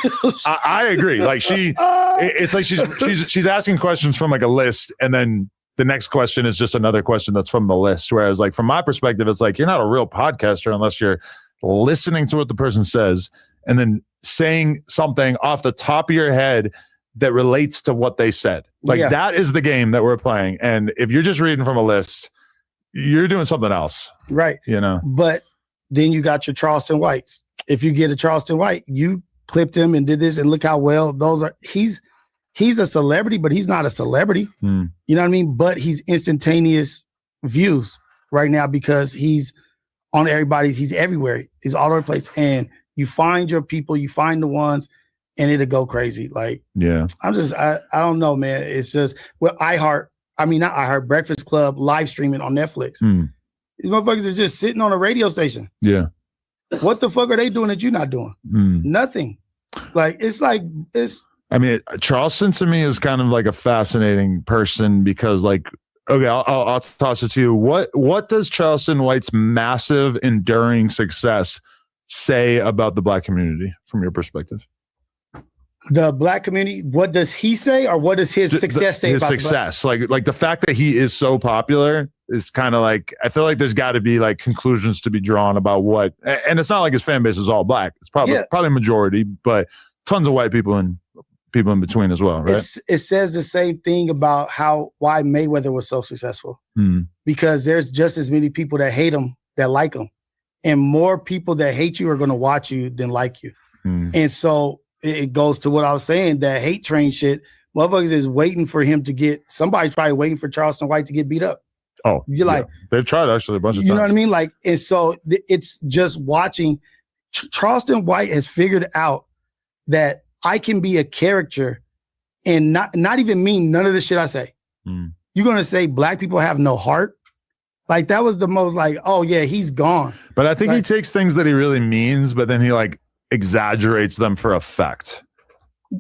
I agree. Like it's like she's asking questions from like a list, and then the next question is just another question that's from the list. Whereas like from my perspective, it's like you're not a real podcaster unless you're listening to what the person says and then saying something off the top of your head that relates to what they said. Like that is the game that we're playing. And if you're just reading from a list, you're doing something else. Right. You know, but then you got your Charleston Whites. If you get a Charleston White, you clipped him and did this, and look how well those are. He's a celebrity, but he's not a celebrity. You know what I mean? But he's instantaneous views right now because he's on everybody. He's everywhere. He's all over the place. And you find your people, you find the ones, and it'll go crazy. Like, yeah, I don't know, man. It's just, well, not iHeart, Breakfast Club live streaming on Netflix. These motherfuckers is just sitting on a radio station. Yeah. What the fuck are they doing that you're not doing? Nothing. Like, I mean, Charleston to me is kind of like a fascinating person because like, okay, I'll toss it to you. What does Charleston White's massive enduring success say about the Black community from your perspective? The Black community, what does he say, or what does his success say his about success? Like the fact that he is so popular is kind of like, I feel like there's got to be like conclusions to be drawn about what, and it's not like his fan base is all Black. It's probably majority, but tons of white people and people in between as well, right? It says the same thing about why Mayweather was so successful. Because there's just as many people that hate him that like him, and more people that hate you are going to watch you than like you. And so it goes to what I was saying, that hate train shit. Motherfuckers is waiting for him to somebody's probably waiting for Charleston White to get beat up. Oh, you're like, they've tried actually a bunch of times. You know what I mean? Like, and so it's just watching. Charleston White has figured out that I can be a character and not even mean none of the shit I say. You're going to say Black people have no heart? Like, that was the most like, oh yeah, he's gone. But I think he takes things that he really means, but then he like exaggerates them for effect.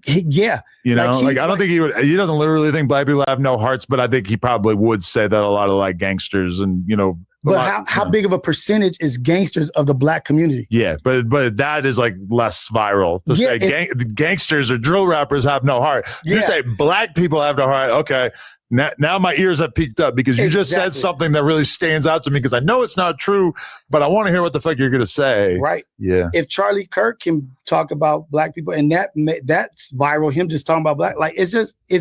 Yeah. You know, I don't think he doesn't literally think Black people have no hearts, but I think he probably would say that a lot of like gangsters and, you know. But how big of a percentage is gangsters of the Black community? Yeah, but that is like less viral to say gangsters or drill rappers have no heart. You say Black people have no heart. Okay. Now my ears have peaked up because you just said something that really stands out to me because I know it's not true, but I want to hear what the fuck you're going to say. Right. Yeah. If Charlie Kirk can talk about Black people and that's viral, him just talking about Black, like it's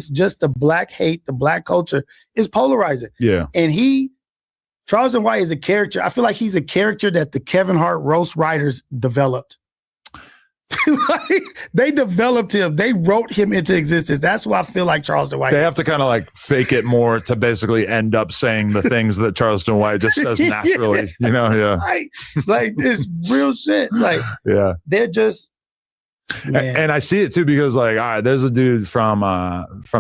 just the Black hate, the Black culture is polarizing. Yeah. And Charleston White is a character. I feel like he's a character that the Kevin Hart roast writers developed. Like, they developed him. They wrote him into existence. That's why I feel like Charleston White. They have to kind of like fake it more to basically end up saying the things that Charleston White just says naturally. You know, right? Like, it's real shit. Like, they're just. And I see it too because like, all right, there's a dude from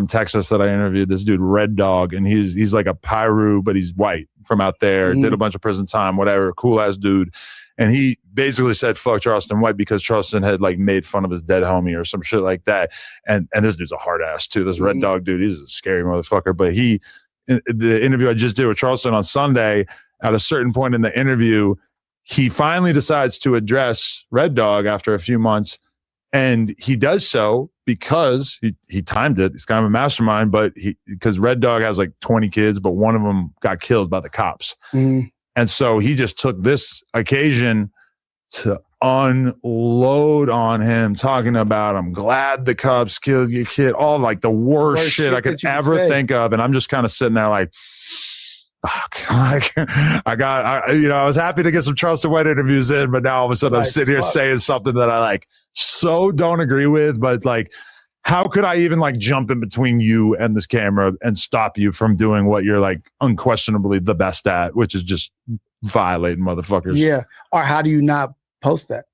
Texas that I interviewed. This dude Red Dog, and he's like a Pyru, but he's white from out there. Did a bunch of prison time, whatever. Cool ass dude. And he basically said, fuck Charleston White because Charleston had like made fun of his dead homie or some shit like that. And this dude's a hard ass too. This Red Dog dude, he's a scary motherfucker. But the interview I just did with Charleston on Sunday, at a certain point in the interview, he finally decides to address Red Dog after a few months. And he does so because he timed it. He's kind of a mastermind, but because Red Dog has like 20 kids, but one of them got killed by the cops. And so he just took this occasion to unload on him, talking about, I'm glad the cops killed your kid, all like the worst shit I could ever think of. And I'm just kind of sitting there like, fuck, like I was happy to get some Charleston White interviews in, but now all of a sudden I'm sitting here saying something that I like so don't agree with, but like, how could I even like jump in between you and this camera and stop you from doing what you're like unquestionably the best at, which is just violating motherfuckers. Yeah. Or how do you not post that?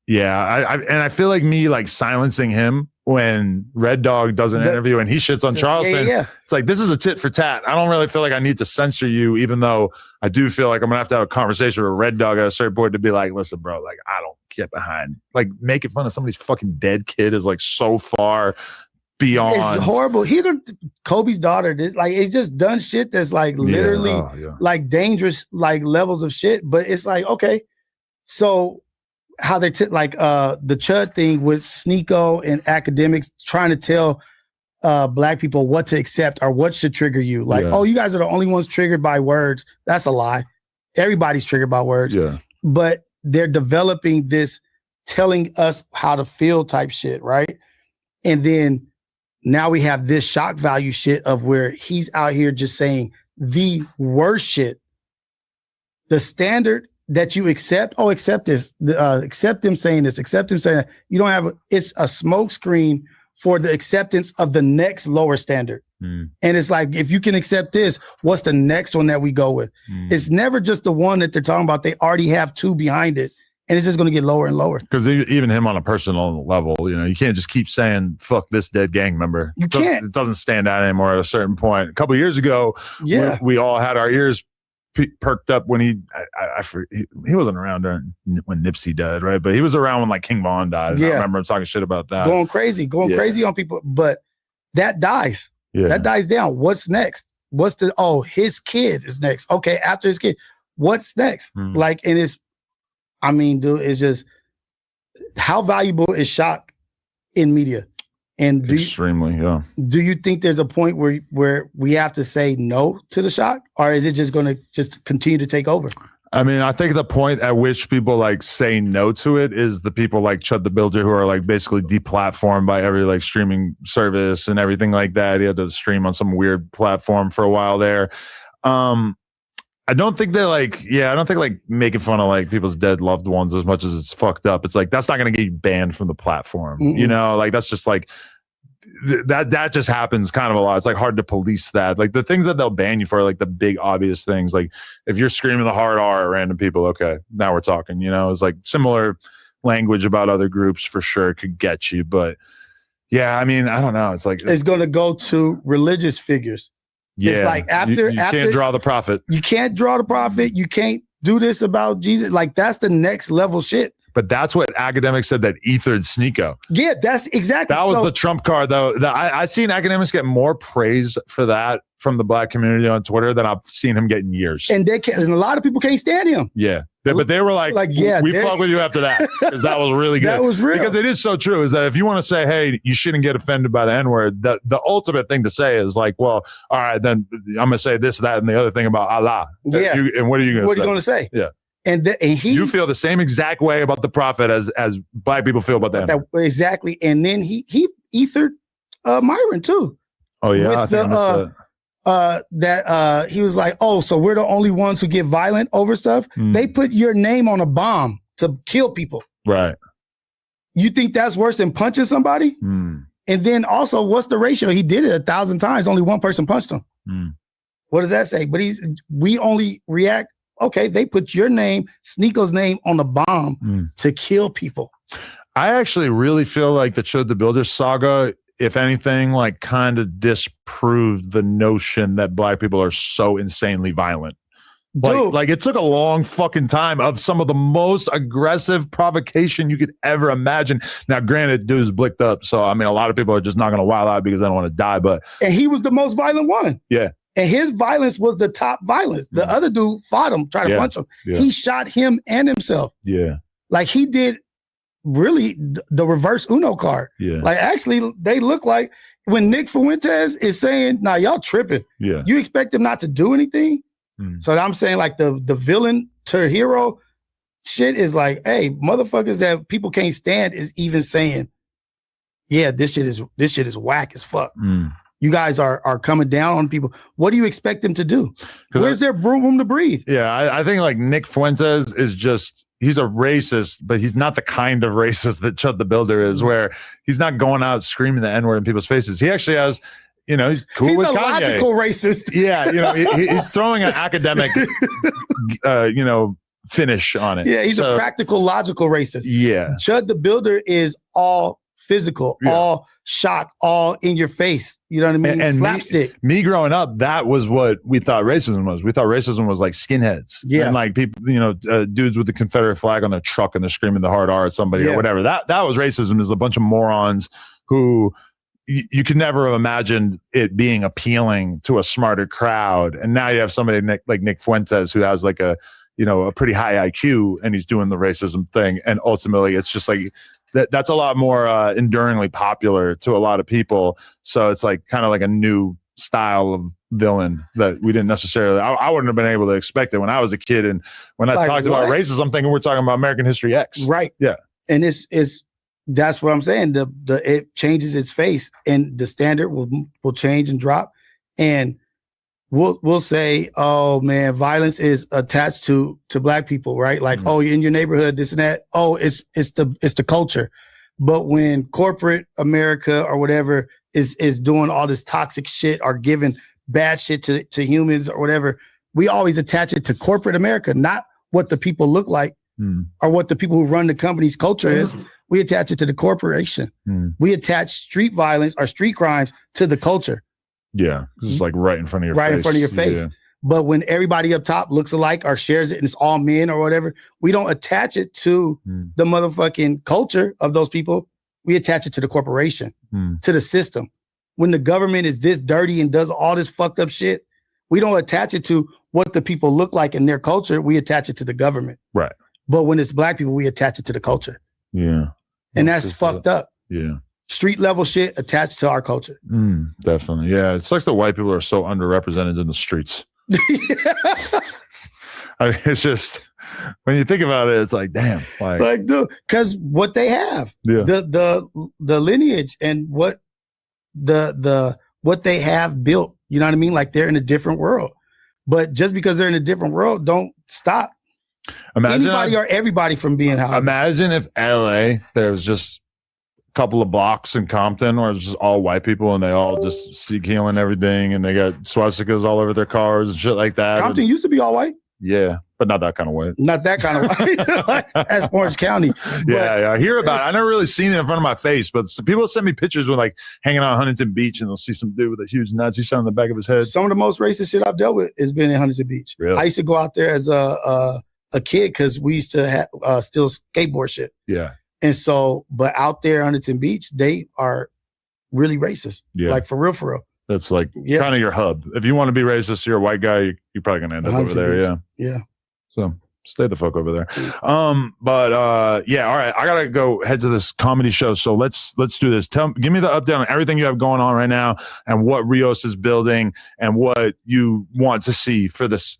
Yeah. I feel like me like silencing him when Red Dog does an interview and he shits on Charleston. It's like, this is a tit for tat. I don't really feel like I need to censor you, even though I do feel like I'm gonna have to have a conversation with Red Dog at a certain point to be like, listen, bro, like I don't get behind like making fun of somebody's fucking dead kid is like so far beyond. It's horrible. Kobe's daughter, this like it's just done shit that's like literally like dangerous like levels of shit. But it's like, okay, so how they like the Chud thing with Sneeko and academics trying to tell black people what to accept or what should trigger you. Like, oh, you guys are the only ones triggered by words. That's a lie. Everybody's triggered by words. Yeah. But they're developing this telling us how to feel type shit, right? And then now we have this shock value shit of where he's out here just saying the worst shit. The standard that you accept, accept this, accept him saying this, accept him saying that. You don't have, it's a smoke screen for the acceptance of the next lower standard. And it's like, if you can accept this, what's the next one that we go with? It's never just the one that they're talking about. They already have two behind it. And it's just going to get lower and lower. Because even him on a personal level, you can't just keep saying, fuck this dead gang member. You can't. It doesn't stand out anymore at a certain point. A couple of years ago, we all had our ears perked up when he wasn't around when Nipsey died, right? But he was around when like King Von died. I remember him talking shit about that. Going crazy on people. But that dies. Yeah. That dies down. What's next? His kid is next. Okay, after his kid, what's next? Like, and it's, I mean, dude, it's just how valuable is shock in media? And extremely, do you think there's a point where we have to say no to the shock, or is it just going to just continue to take over? I mean, I think the point at which people like say no to it is the people like Chud the Builder who are like basically deplatformed by every like streaming service and everything like that. He had to stream on some weird platform for a while there. I don't think like making fun of like people's dead loved ones as much as it's fucked up. It's like, that's not going to get you banned from the platform. Like that's just like, that just happens kind of a lot. It's like hard to police that. Like the things that they'll ban you for are like the big obvious things. Like if you're screaming the hard R at random people, okay, now we're talking, it's like similar language about other groups for sure could get you. But yeah, I mean, I don't know. It's like, it's going to go to religious figures. Yeah, it's like after you can't draw the prophet. You can't draw the prophet. You can't do this about Jesus. Like that's the next level shit. But that's what academics said that ethered Sneeko. Yeah, that's exactly. That was the trump card, though. I seen academics get more praise for that from the black community on Twitter than I've seen him get in years. And and a lot of people can't stand him. Yeah. But they were like we fuck with you after that because that was really good. That was real. Because it is so true. Is that if you want to say, hey, you shouldn't get offended by the N-word, the ultimate thing to say is like, well, all right, then I'm gonna say this, that, and the other thing about Allah. Yeah. And what are you gonna say? What are you gonna say? Yeah. And you feel the same exact way about the prophet as black people feel about that. Exactly. And then he ethered Myron too. Oh yeah. With he was like, oh, so we're the only ones who get violent over stuff. They put your name on a bomb to kill people. Right. You think that's worse than punching somebody? And then also, what's the ratio? He did it 1,000 times. Only one person punched him. What does that say? But we only react. Okay, they put your name, Sneeko's name, on a bomb to kill people. I actually really feel like the Chud the Builder saga, if anything, like kind of disproved the notion that black people are so insanely violent. Like it took a long fucking time of some of the most aggressive provocation you could ever imagine. Now, granted, dude's blicked up, so I mean, a lot of people are just not going to wild out because they don't want to die. And he was the most violent one. Yeah. And his violence was the top violence. The other dude fought him, tried to punch him. Yeah. He shot him and himself. Yeah. Like he did really the reverse Uno card. Yeah. Like actually they look like when Nick Fuentes is saying, nah, y'all tripping. Yeah. You expect him not to do anything? So I'm saying like the villain to hero shit is like, hey, motherfuckers that people can't stand is even saying, yeah, this shit is whack as fuck. You guys are coming down on people. What do you expect them to do? Where's their room to breathe? Yeah, I think like Nick Fuentes is just, he's a racist, but he's not the kind of racist that Chud the Builder is, where he's not going out screaming the N-word in people's faces. He actually has, he's cool with Kanye. He's a logical racist. Yeah, he's throwing an academic, finish on it. Yeah, he's a practical, logical racist. Yeah. Chud the Builder is all physical, all shock, all in your face. You know what I mean? And slapstick. Me growing up, that was what we thought racism was. We thought racism was like skinheads. Yeah. And like people, dudes with the Confederate flag on their truck and they're screaming the hard R at somebody or whatever. That was racism, is a bunch of morons who you could never have imagined it being appealing to a smarter crowd. And now you have somebody like Nick Fuentes who has like a pretty high IQ and he's doing the racism thing. And ultimately it's just like, that's a lot more enduringly popular to a lot of people. So it's like kind of like a new style of villain that we didn't necessarily, I wouldn't have been able to expect it when I was a kid. And when I talked about racism, I'm thinking we're talking about American History X. Right. Yeah. And that's what I'm saying. It changes its face and the standard will change and drop. And we'll say, oh man, violence is attached to black people, right? Like, oh, you're in your neighborhood, this and that. Oh, it's the culture. But when corporate America or whatever is doing all this toxic shit or giving bad shit to humans or whatever, we always attach it to corporate America, not what the people look like or what the people who run the company's culture is. We attach it to the corporation. We attach street violence or street crimes to the culture. Yeah, it's like right in front of your face. Right in front of your face. Yeah. But when everybody up top looks alike or shares it and it's all men or whatever, we don't attach it to the motherfucking culture of those people. We attach it to the corporation, to the system. When the government is this dirty and does all this fucked up shit, we don't attach it to what the people look like in their culture. We attach it to the government. Right. But when it's black people, we attach it to the culture. Yeah. And that's fucked up. Yeah. Street level shit attached to our culture. Definitely. Yeah. It sucks that white people are so underrepresented in the streets. I mean, it's just, when you think about it, it's like, damn. Like dude, because what they have, the lineage and what what they have built, you know what I mean? Like they're in a different world. But just because they're in a different world, don't stop anybody or everybody from being high. Imagine if LA, there was just couple of blocks in Compton where it's just all white people and they all just seek healing everything and they got swastikas all over their cars and shit like that. Compton used to be all white. Yeah, but not that kind of white. Not that kind of white. That's Orange County. Yeah, I hear about it. I never really seen it in front of my face, but people send me pictures with like hanging out on Huntington Beach and they'll see some dude with a huge Nazi sign on the back of his head. Some of the most racist shit I've dealt with has been in Huntington Beach. Really? I used to go out there as a kid because we used to steal skateboard shit. Yeah. And so, but out there, Huntington Beach, they are really racist. Yeah. Like for real, for real. That's like kind of your hub. If you want to be racist, you're a white guy, you're probably going to end up over there. Yeah. Yeah. So stay the fuck over there. Yeah. All right. I got to go head to this comedy show. So let's do this. Give me the update on everything you have going on right now and what Rios is building and what you want to see for this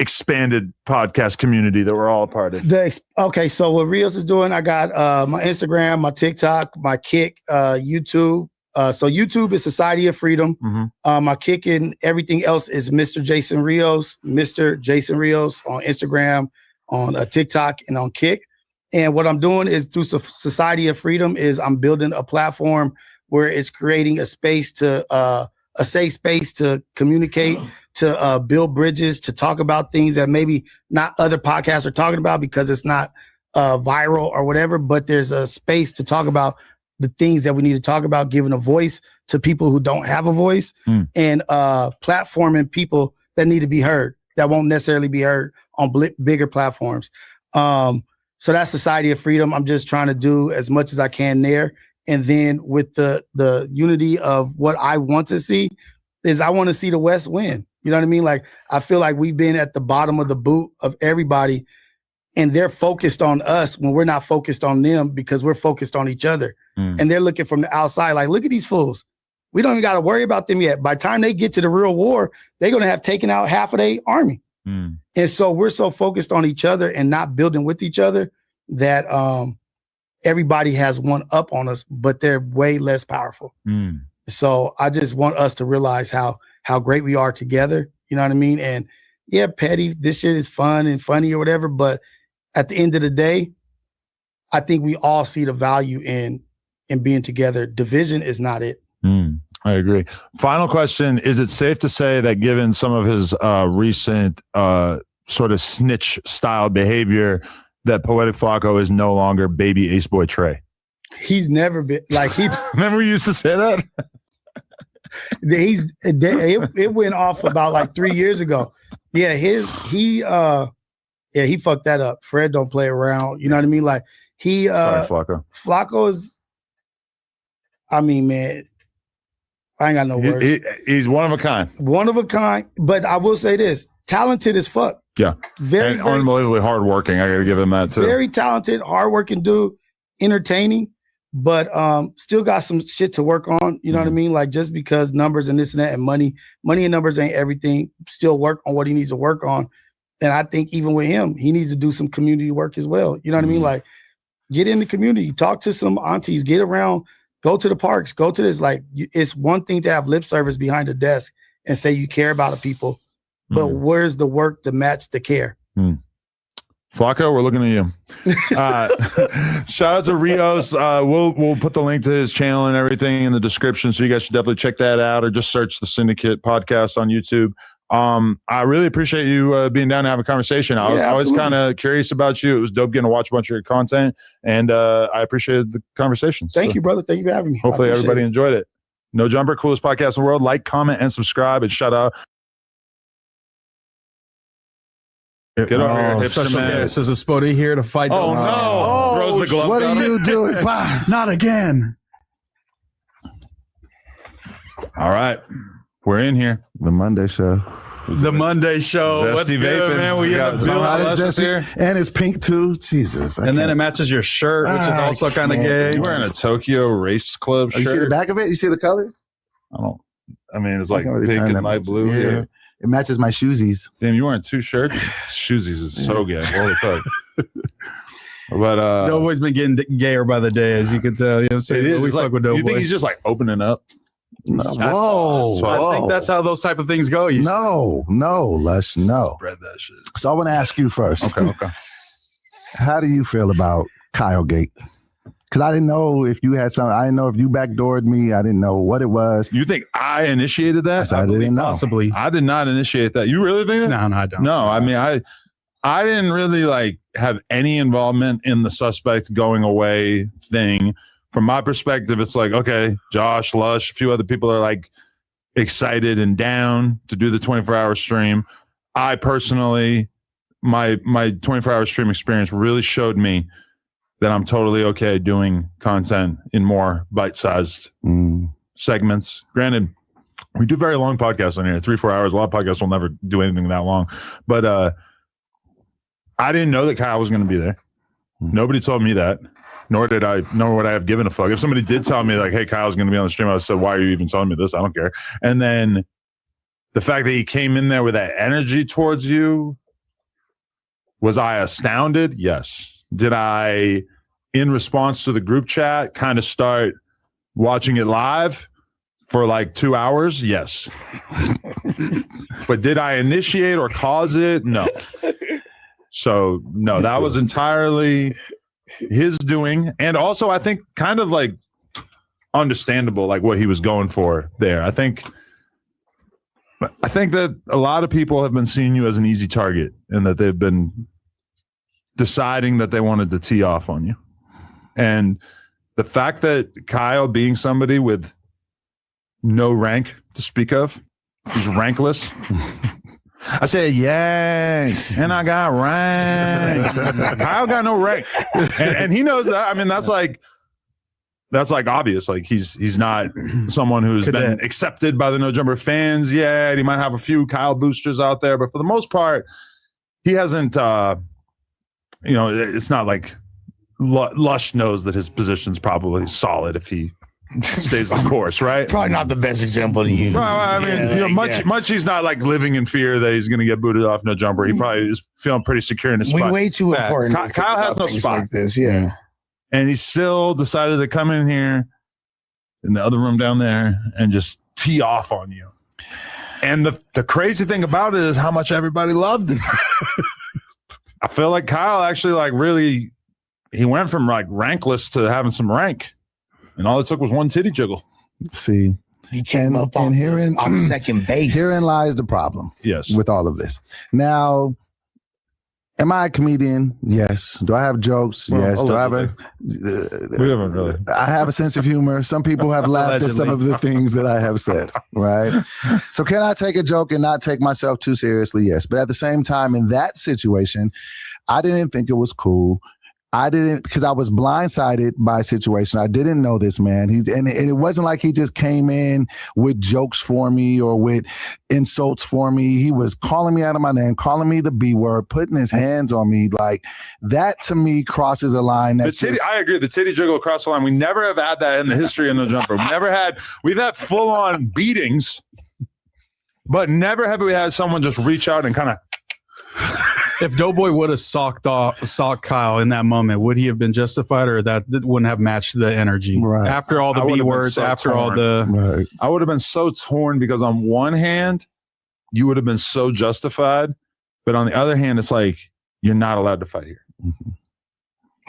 expanded podcast community that we're all a part of. Okay, so what Rios is doing, I got my Instagram, my TikTok, my Kick, YouTube. So YouTube is Society of Freedom. My Kick and everything else is Mr. Jason Rios on Instagram, on TikTok, and on Kick. And what I'm doing is through Society of Freedom is I'm building a platform where it's creating a space to a safe space to communicate, to build bridges, to talk about things that maybe not other podcasts are talking about because it's not viral or whatever, but there's a space to talk about the things that we need to talk about, giving a voice to people who don't have a voice and platforming people that need to be heard, that won't necessarily be heard on bigger platforms. So that's Society of Freedom. I'm just trying to do as much as I can there. And then with the unity of what I want to see is I want to see the West win. You know what I mean? Like, I feel like we've been at the bottom of the boot of everybody and they're focused on us when we're not focused on them because we're focused on each other. And they're looking from the outside like, look at these fools. We don't even got to worry about them yet. By the time they get to the real war, they're going to have taken out half of their army. And so we're so focused on each other and not building with each other that everybody has one up on us, but they're way less powerful. So I just want us to realize how great we are together. You know what I mean? And yeah, petty, this shit is fun and funny or whatever. But at the end of the day, I think we all see the value in being together. Division is not it. I agree. Final question. Is it safe to say that given some of his recent sort of snitch style behavior, that Poetic Flacco is no longer baby Ace Boy Trey? He's never been like he. Remember we used to say that. It went off about like 3 years ago. Yeah, he fucked that up. Fred don't play around. You know what I mean? Like Sorry, Flacco. Flacco is. I mean, man, I ain't got no words. He's one of a kind. One of a kind. But I will say this: talented as fuck. Yeah, very unbelievably hardworking. I got to give him that too. Very talented, hardworking dude, entertaining. But still got some shit to work on. You know what I mean? Like just because numbers and this and that and money and numbers ain't everything. Still work on what he needs to work on. And I think even with him, he needs to do some community work as well. You know what I mean? Like get in the community, talk to some aunties, get around, go to the parks, go to this. Like it's one thing to have lip service behind a desk and say you care about the people, but where's the work to match the care? Flacco, we're looking at you. Shout out to Rios. We'll put the link to his channel and everything in the description, so you guys should definitely check that out, or just search the Syndicate podcast on YouTube. I really appreciate you being down to have a conversation. I was kind of curious about you. It was dope getting to watch a bunch of your content, and I appreciated the conversation. Thank you, brother. Thank you for having me. Hopefully everybody enjoyed it. No Jumper, coolest podcast in the world. Like, comment, and subscribe, and shout out. Get over here, hipster man. This is a Spody here to fight. Oh, no. Throws the glove. What are you doing? Not again. All right. We're in here. The Monday show. The Monday show. Zesty What's good, vaping. man? We got Zesty, and it's pink too. Jesus. And then it matches your shirt, which is also kind of gay. You're wearing a Tokyo Race Club shirt. You see the back of it? You see the colors? I mean, it's like pink and light blue. Yeah. It matches my shoesies. Damn, you wearing two shirts? Shoesies is so gay. Holy fuck. But You've always been getting gayer by the day, as you can tell. You know what I'm saying? It is. We fuck with Doughboy. You think he's just like opening up? No. Whoa. I think that's how those type of things go. No, Lush, no. Spread that shit. So I want to ask you first. Okay. How do you feel about Kyle Gate? Because I didn't know if you had something. I didn't know if you backdoored me. I didn't know what it was. You think I initiated that? I didn't know. Possibly. I did not initiate that. You really think that? No, I don't. No, I mean, I didn't really like have any involvement in the suspect going away thing. From my perspective, it's like, okay, Josh, Lush, a few other people are like excited and down to do the 24-hour stream. I personally, my 24-hour stream experience really showed me that I'm totally okay doing content in more bite-sized segments. Granted, we do very long podcasts on here, 3-4 hours. A lot of podcasts will never do anything that long. But I didn't know that Kyle was going to be there. Nobody told me that, nor would I have given a fuck. If somebody did tell me, like, hey, Kyle's going to be on the stream, I would have said, why are you even telling me this? I don't care. And then the fact that he came in there with that energy towards you, was I astounded? Yes. Did I, in response to the group chat, kind of start watching it live for like 2 hours? Yes. But did I initiate or cause it? No. So, no, that was entirely his doing. And also, I think kind of like understandable, like what he was going for there. I think that a lot of people have been seeing you as an easy target, and that they've been deciding that they wanted to tee off on you. And the fact that Kyle, being somebody with no rank to speak of, is rankless. I said, yay, and I got rank. Kyle got no rank. And he knows that. I mean, that's like obvious. Like he's not someone who's been accepted by the No Jumper fans yet. He might have a few Kyle boosters out there, but for the most part, he hasn't it's not like Lush knows that his position's probably solid if he stays the course, right? Probably not the best example to use. Well, I mean, Munchie's not like living in fear that he's going to get booted off No Jumper. He probably is feeling pretty secure in his spot. Way too important. Kyle has no spot like this, yeah. And he still decided to come in here in the other room down there and just tee off on you. And the crazy thing about it is how much everybody loved him. I feel like Kyle actually like really, he went from like rankless to having some rank, and all it took was one titty jiggle. See, he came up on second base. Herein lies the problem. Yes, with all of this. Now, Am I a comedian? Yes. Do I have jokes? Well, yes. Do I have a? We haven't really. I have a sense of humor. Some people have laughed at some of the things that I have said. Right. So can I take a joke and not take myself too seriously? Yes. But at the same time, in that situation, I didn't think it was cool. I didn't, because I was blindsided by a situation. I didn't know this man. And it wasn't like he just came in with jokes for me or with insults for me. He was calling me out of my name, calling me the B word, putting his hands on me. Like that to me crosses a line. I agree. The titty jiggle across the line. We never have had that in the history of No Jumper. We've had full on beatings, but never have we had someone just reach out and kind of. If Doughboy would have socked Kyle in that moment, would he have been justified, or that wouldn't have matched the energy? Right. After all the B words, after all the. Right. I would have been so torn because on one hand, you would have been so justified, but on the other hand, it's like you're not allowed to fight here.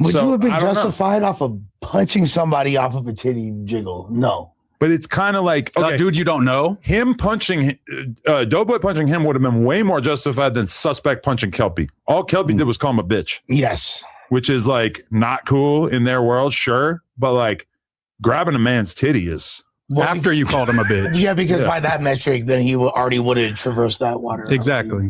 Would So, you have been I don't know. justified off of punching somebody off of a titty jiggle? No. But it's kind of like, a dude you don't know. Him punching, Doughboy punching him would have been way more justified than suspect punching Kelpie. All Kelpie did was call him a bitch. Yes. Which is like not cool in their world, sure. But like grabbing a man's titty is after you called him a bitch. Yeah, because by that metric, then he already would have traversed that water. Exactly.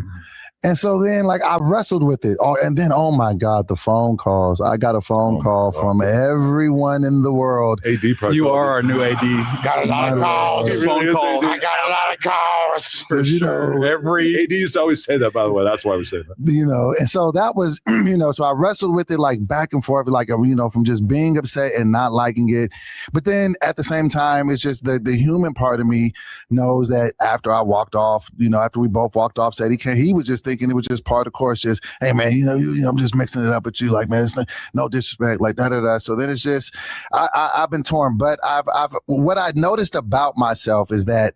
And so then, like, I wrestled with it. And then, oh my God, the phone calls. I got a phone call from everyone in the world. AD, you are our new AD. Got a lot of calls. Phone call. I got a lot of calls. For sure. Every AD used to always say that, by the way. That's why we say that. You know, and so that was, so I wrestled with it like back and forth, like, from just being upset and not liking it. But then at the same time, it's just the human part of me knows that after I walked off, after we both walked off, said he was just thinking it was just part of the course. Just, hey man, I'm just mixing it up with you. Like, man, it's no disrespect, like da. So then it's just, I've been torn. But I've what I noticed about myself is that,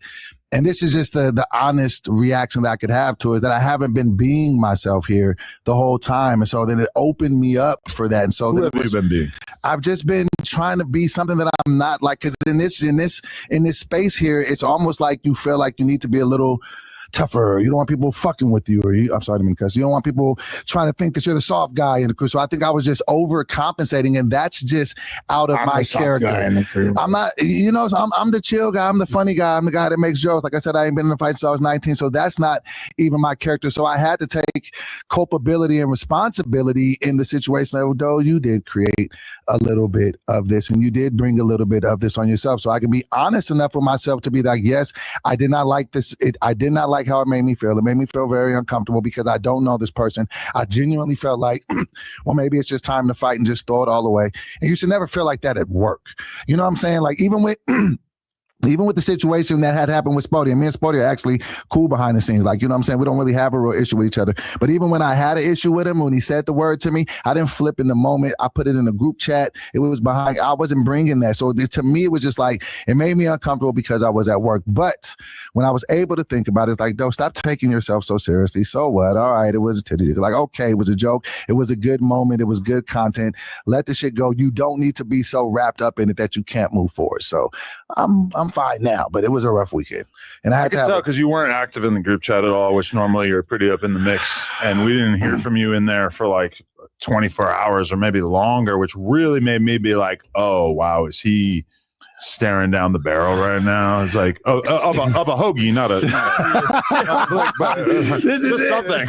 and this is just the honest reaction that I could have to it, is that I haven't been being myself here the whole time. And so then it opened me up for that. And so Who have you been being? I've just been trying to be something that I'm not, like, because in this space here, it's almost like you feel like you need to be a little tougher. You don't want people fucking with you, I'm sorry, because you don't want people trying to think that you're the soft guy in the crew. So I think I was just overcompensating, and that's just out of my character. I'm not, so I'm the chill guy. I'm the funny guy. I'm the guy that makes jokes. Like I said, I ain't been in a fight since I was 19, so that's not even my character. So I had to take culpability and responsibility in the situation. Although you did create a little bit of this, and you did bring a little bit of this on yourself, so I can be honest enough with myself to be like, yes, I did not like this. I did not like how it made me feel. It made me feel very uncomfortable because I don't know this person. I genuinely felt like, well, maybe it's just time to fight and just throw it all away. And you should never feel like that at work. You know what I'm saying? Like, even with the situation that had happened with Spody, and me and Spody are actually cool behind the scenes. Like, you know what I'm saying? We don't really have a real issue with each other. But even when I had an issue with him, when he said the word to me, I didn't flip in the moment. I put it in a group chat. It was behind. I wasn't bringing that. So to me, it was just like, it made me uncomfortable because I was at work. But when I was able to think about it, it's like, no, stop taking yourself so seriously. So what? All right, it was a titty. Like, okay, it was a joke. It was a good moment. It was good content. Let the shit go. You don't need to be so wrapped up in it that you can't move forward. So I'm fine now, but it was a rough weekend. And I can tell because you weren't active in the group chat at all, which normally you're pretty up in the mix. And we didn't hear from you in there for like 24 hours or maybe longer, which really made me be like, oh, wow, is he staring down the barrel right now? It's like of a hoagie, not a this is something.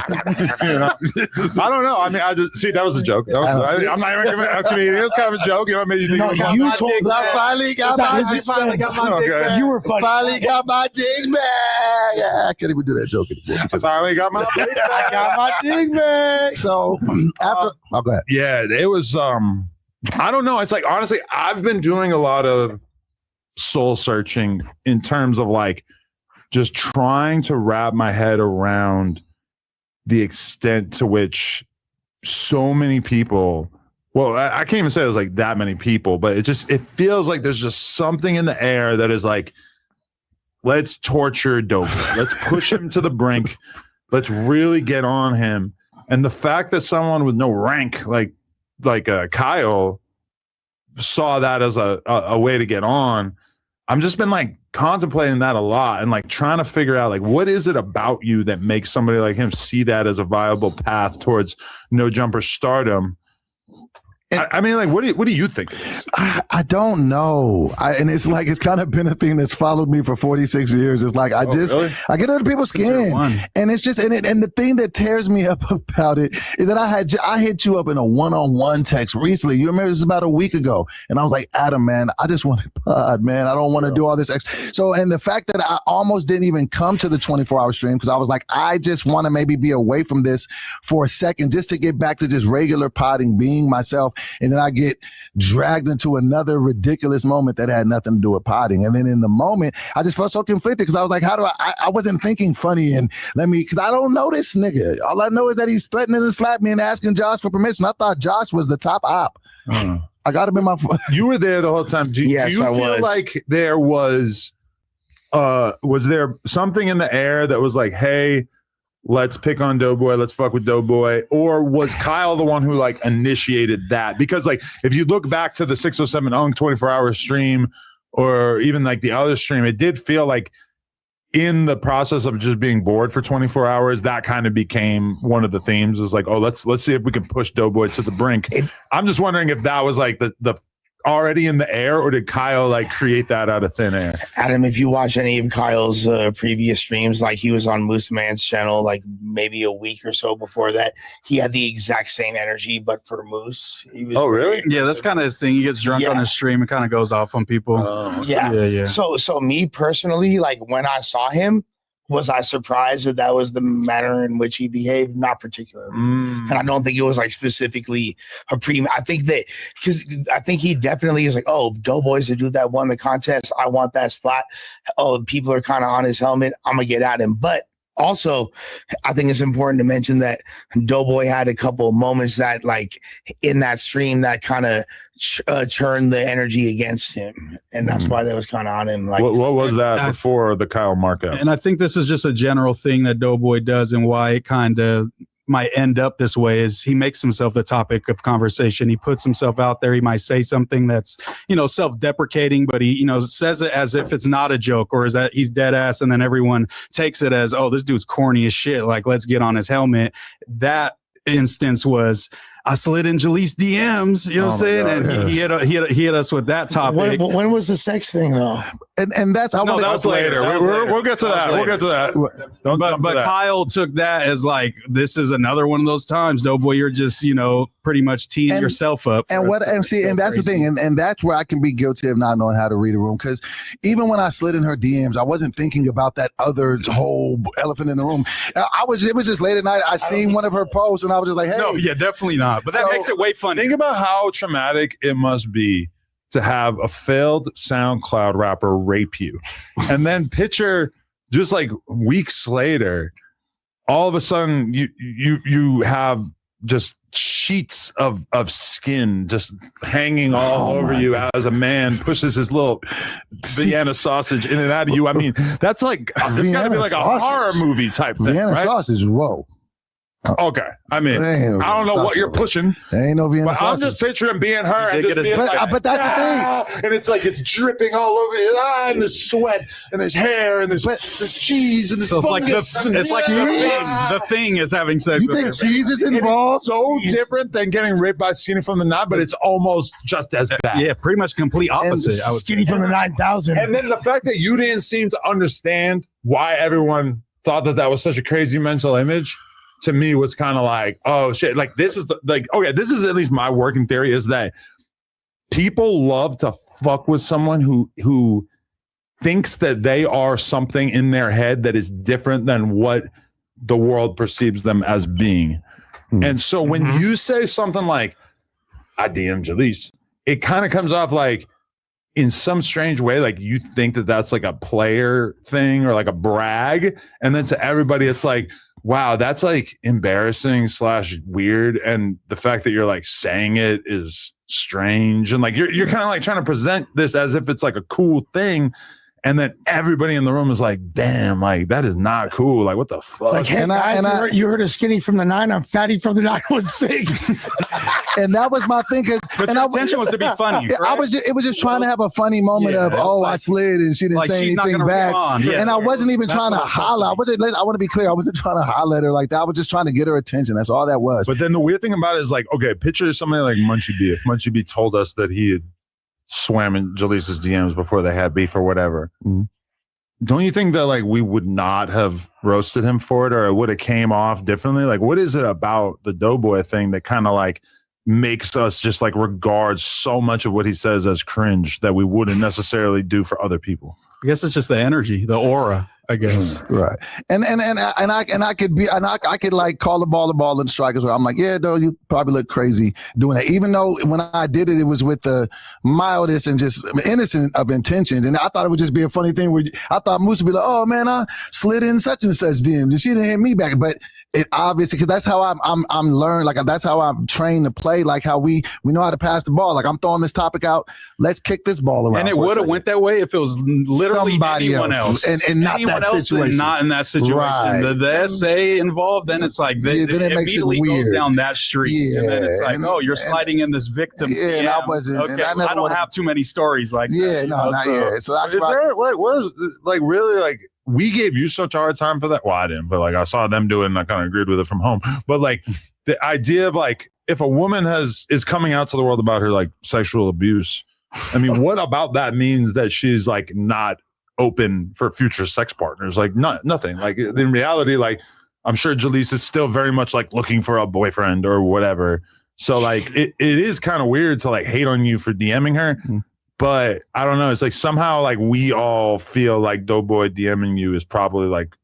I don't know. I mean, I just see that was a joke. I'm not even a comedian. It was kind of a joke. You know what I mean? You think you told I finally got my dick back. You were finally got my dick back. I can't even do that joke anymore. I finally got my dick back. I got my dick back. So after, go ahead. Yeah, it was. I don't know. It's like, honestly, I've been doing a lot of soul searching in terms of like just trying to wrap my head around the extent to which so many people, well, I can't even say there's like that many people, but it feels like there's just something in the air that is like, let's torture Dope. Let's push him to the brink. Let's really get on him. And the fact that someone with no rank like Kyle saw that as a way to get on, I'm just been like contemplating that a lot and like trying to figure out like what is it about you that makes somebody like him see that as a viable path towards no jumper stardom. I mean, like, what do you think it is? I don't know. And it's like, it's kind of been a thing that's followed me for 46 years. It's like, I get under people's skin. And it's just, and the thing that tears me up about it is that I hit you up in a one-on-one text recently. You remember this was about a week ago. And I was like, Adam, man, I just want to pod, man. I don't want to do all this So, and the fact that I almost didn't even come to the 24-hour stream because I was like, I just want to maybe be away from this for a second just to get back to just regular podding, being myself. And then I get dragged into another ridiculous moment that had nothing to do with potting. And then in the moment, I just felt so conflicted because I was like, how do I wasn't thinking funny and because I don't know this nigga. All I know is that he's threatening to slap me and asking Josh for permission. I thought Josh was the top op. I got him in my You were there the whole time. Do you feel like there was there something in the air that was like, hey, let's pick on Doughboy, let's fuck with Doughboy? Or was Kyle the one who like initiated that? Because like if you look back to the 607 Unk 24-hour stream or even like the other stream, it did feel like in the process of just being bored for 24 hours, that kind of became one of the themes. Is like, oh, let's see if we can push Doughboy to the brink. I'm just wondering if that was like the already in the air, or did Kyle like create that out of thin air? Adam, if you watch any of Kyle's previous streams, like he was on Moose Man's channel like maybe a week or so before that, he had the exact same energy but for Moose. Oh really? Yeah, that's kind of his thing. He gets drunk on his stream and kind of goes off on people. Yeah. So me personally, like when I saw him, was I surprised that was the manner in which he behaved? Not particularly. And I don't think it was like specifically a I think that because I think he definitely is like, oh, Doughboy's the dude that won the contest. I want that spot. Oh, people are kind of on his helmet. I'm going to get at him. But also, I think it's important to mention that Doughboy had a couple of moments that, like, in that stream that kind of turned the energy against him, and that's why that was kind of on him. Like, what was that before the Kyle markup? And I think this is just a general thing that Doughboy does, and why it kind of might end up this way is he makes himself the topic of conversation. He puts himself out there. He might say something that's, self-deprecating, but he, says it as if it's not a joke, or is that he's dead ass. And then everyone takes it as, oh, this dude's corny as shit. Like, let's get on his helmet. That instance was, I slid in Jaleese DMs, you know what I'm saying? God, and he hit us with that topic. When was the sex thing though? And that's that was later. We'll get to that. We'll get to that. But Kyle took that as like, this is another one of those times, Doughboy, you're just, pretty much teeing yourself up. And that's the thing. And that's where I can be guilty of not knowing how to read a room. Because even when I slid in her DMs, I wasn't thinking about that other whole elephant in the room. It was just late at night. I seen one of her posts and I was just like, hey. No, yeah, definitely not. But that makes it way funny. Think about how traumatic it must be to have a failed SoundCloud rapper rape you. And then picture just like weeks later, all of a sudden you have just sheets of skin just hanging all over you as a man pushes his little Vienna sausage in and out of you. I mean, that's like, it's got to be like a horror movie type thing. Vienna sausage, whoa. Okay, I mean, I don't know what you're pushing. There ain't no Vienna sausage. I'm just picturing being her and just being like, but that's the thing. And it's like it's dripping all over you. And there's sweat and there's hair and there's cheese and there's so fungus. It's like the thing is having sex. You think cheese is involved? It's so different than getting raped by Skinny from the Knot, but it's almost just as bad. Yeah, pretty much complete opposite. I would Skinny from the 9,000. And then the fact that you didn't seem to understand why everyone thought that was such a crazy mental image, to me was kind of like, oh shit, like this is this is at least my working theory, is that people love to fuck with someone who thinks that they are something in their head that is different than what the world perceives them as being. And so when you say something like, I DM Jaleese, it kind of comes off like, in some strange way, like you think that that's like a player thing or like a brag. And then to everybody, it's like, wow, that's like embarrassing / weird. And the fact that you're like saying it is strange. And like, you're kind of like trying to present this as if it's like a cool thing. And then everybody in the room is like, damn, like that is not cool. Like, what the fuck? Like, hey, guys, you heard of Skinny from the 9. I'm Fatty from the 916. And that was my thing. But the intention was to be funny. Right? It was just trying to have a funny moment of, I slid and she didn't say anything back. And I wasn't even trying to holler. I want to be clear. I wasn't trying to holler at her like that. I was just trying to get her attention. That's all that was. But then the weird thing about it is like, okay, picture somebody like Munchieb. If Munchieb told us that he had swam in Jaleesa's DMs before they had beef or whatever, don't you think that like we would not have roasted him for it, or it would have came off differently? Like, what is it about the Doughboy thing that kind of like makes us just like regard so much of what he says as cringe that we wouldn't necessarily do for other people? I guess it's just the energy, the aura, I guess. Right. And I could like call the ball and strike as well. I'm like, yeah, though, you probably look crazy doing that. Even though when I did it, it was with the mildest and just innocent of intentions. And I thought it would just be a funny thing where I thought Moose would be like, oh man, I slid in such and such DMs and she didn't hit me back. But it obviously, because that's how I'm learned, like that's how I'm trained to play, like how we know how to pass the ball. Like I'm throwing this topic out, let's kick this ball around. And it would have went that way if it was literally somebody anyone else. And not anyone that else situation. And not in that situation. Right. The essay involved, then it's like then it makes it immediately weird. goes down that street. And then it's like, you're sliding in this victim. Yeah, and I wasn't. Okay, and I don't have too many stories like that. Yeah, no, not yet. So that's is there like what is like really like we gave you such a hard time for that? Well, I didn't, but like I saw them do it and I kind of agreed with it from home. But like the idea of like if a woman is coming out to the world about her like sexual abuse, I mean, what about that means that she's like not open for future sex partners? Like nothing. Like in reality, like I'm sure Jalise is still very much like looking for a boyfriend or whatever. So like it is kind of weird to like hate on you for DMing her. But I don't know. It's like somehow like we all feel like Doughboy DMing you is probably like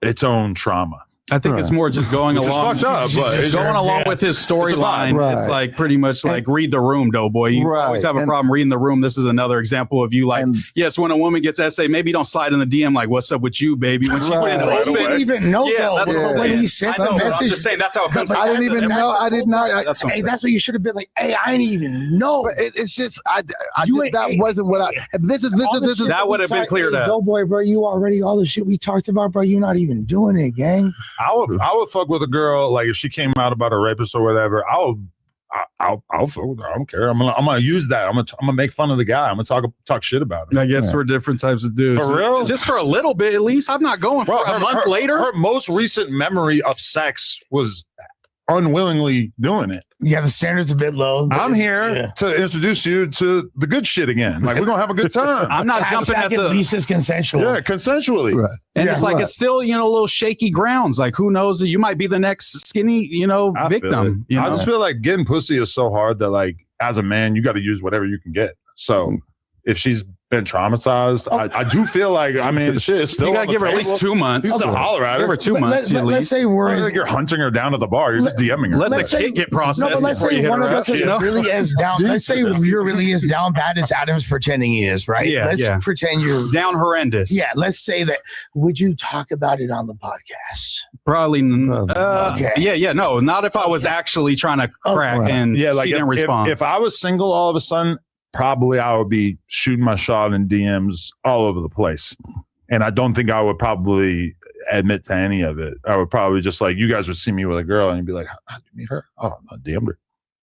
its own trauma. I think it's more just going along. Fucked up, but going along with his storyline. Right. It's like pretty much like read the room, Doughboy. You always have a problem reading the room. This is another example of you like, yes, when a woman gets essay, maybe don't slide in the DM like, what's up with you, baby? When she's been open. He didn't even know that's what I'm when saying. he sent the message. I'm just saying that's how it comes. I didn't even know. I did not. Hey, that's what you should have been like. Hey, I didn't even know. But it's just that wasn't what I. This is that would have been cleared up. Doughboy, bro, you already all the shit we talked about, bro. You're not even doing it, gang. I would fuck with a girl like if she came out about a rapist or whatever. I'll fuck with her. I don't care. I'm gonna use that. I'm gonna make fun of the guy. I'm gonna talk shit about him. I guess we're different types of dudes. For real? Just for a little bit at least. I'm not going for a month later. Her most recent memory of sex was unwillingly doing it. Yeah, the standard's a bit low. I'm here to introduce you to the good shit again. Like we're gonna have a good time. I'm not jumping at the least is consensual. Yeah, consensually. Right. And it's like it's still, a little shaky grounds. Like who knows? You might be the next skinny, victim. I just feel like getting pussy is so hard that like as a man, you got to use whatever you can get. So if she's been traumatized, I do feel like shit. It's still you gotta give her at least 2 months. Still holler at her. Give her 2 months at least. Let's say like you're hunting her down to the bar. You're just DMing her. Let the kid get processed. No, but let's say one of us really is down. Let's say you're really is down bad as Adam's pretending he is, right? Let's pretend you're down horrendous. Yeah, let's say that. Would you talk about it on the podcast? Probably. Okay. Yeah. No, not if I was actually trying to crack and she didn't respond. If I was single all of a sudden, probably I would be shooting my shot in DMs all over the place. And I don't think I would probably admit to any of it. I would probably just like, you guys would see me with a girl and you'd be like, how'd you meet her? Oh, I DM'd her.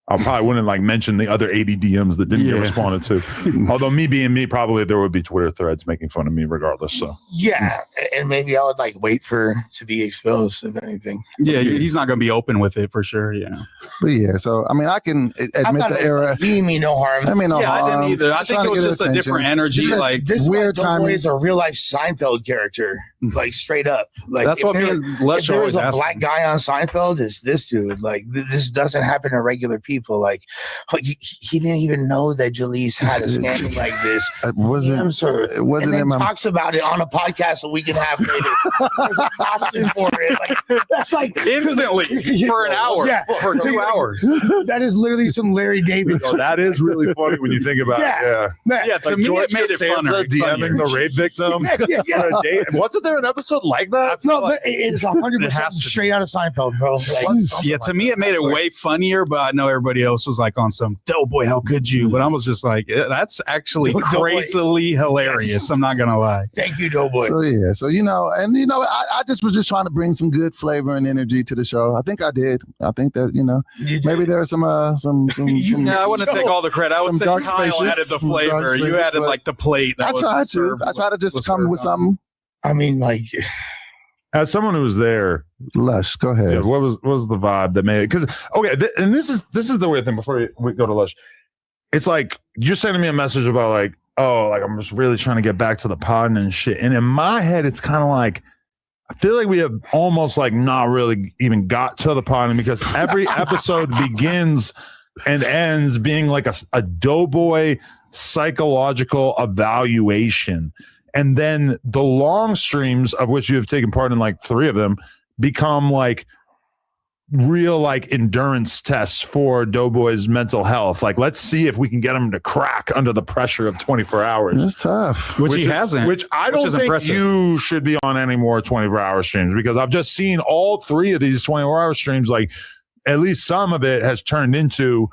I probably wouldn't like mention the other 80 DMs that didn't get responded to. Although me being me, probably there would be Twitter threads making fun of me regardless. So yeah, and maybe I would like wait to be exposed if anything. Yeah, he's not going to be open with it for sure. Yeah, but so I can admit the era. He mean no harm. I mean no harm. I didn't either. I think it was just a different energy. This weird time. Is a real life Seinfeld character, like straight up. Like that's what me and Les there always was a ask. Black guy on Seinfeld. Is this dude? Like this doesn't happen to regular people. Like he didn't even know that Jalise had a scandal like this. It wasn't and then talks about it on a podcast a week and a half later. There's a costume for it. Like, that's like instantly for an hour. Yeah, for 2 hours. That is literally some Larry David. Oh, that is really funny when you think about it. Yeah. To me, George it made it funner. DMing the rape victim. On a date. Wasn't there an episode like that? No, but it's 100% straight out of Seinfeld, bro. Like, yeah, to me, it made it way funnier, but I know everybody everybody else was like on some Doughboy, how could you? But I was just like, that's actually crazily hilarious. Yes. I'm not gonna lie. Thank you, Doughboy. So yeah, so I just was just trying to bring some good flavor and energy to the show. I think I did. I think that maybe there are some. No, I wouldn't take all the credit. I would say Kyle added the flavor. You added like the plate. I try to just come with something. I mean, like, as someone who was there, Lush, go ahead. Yeah, what was the vibe that made it? Because and this is the weird thing. Before we go to Lush, it's like you're sending me a message about like, oh, like I'm just really trying to get back to the pod and shit. And in my head, it's kind of like I feel like we have almost like not really even got to the pod because every episode begins and ends being like a Doughboy psychological evaluation. And then the long streams, of which you have taken part in like 3 of them, become like real like endurance tests for Doughboy's mental health. Like, let's see if we can get him to crack under the pressure of 24 hours. It's tough. Which he hasn't. Which I don't think impressive. You should be on any more 24-hour streams because I've just seen all 3 of these 24-hour streams. Like, at least some of it has turned into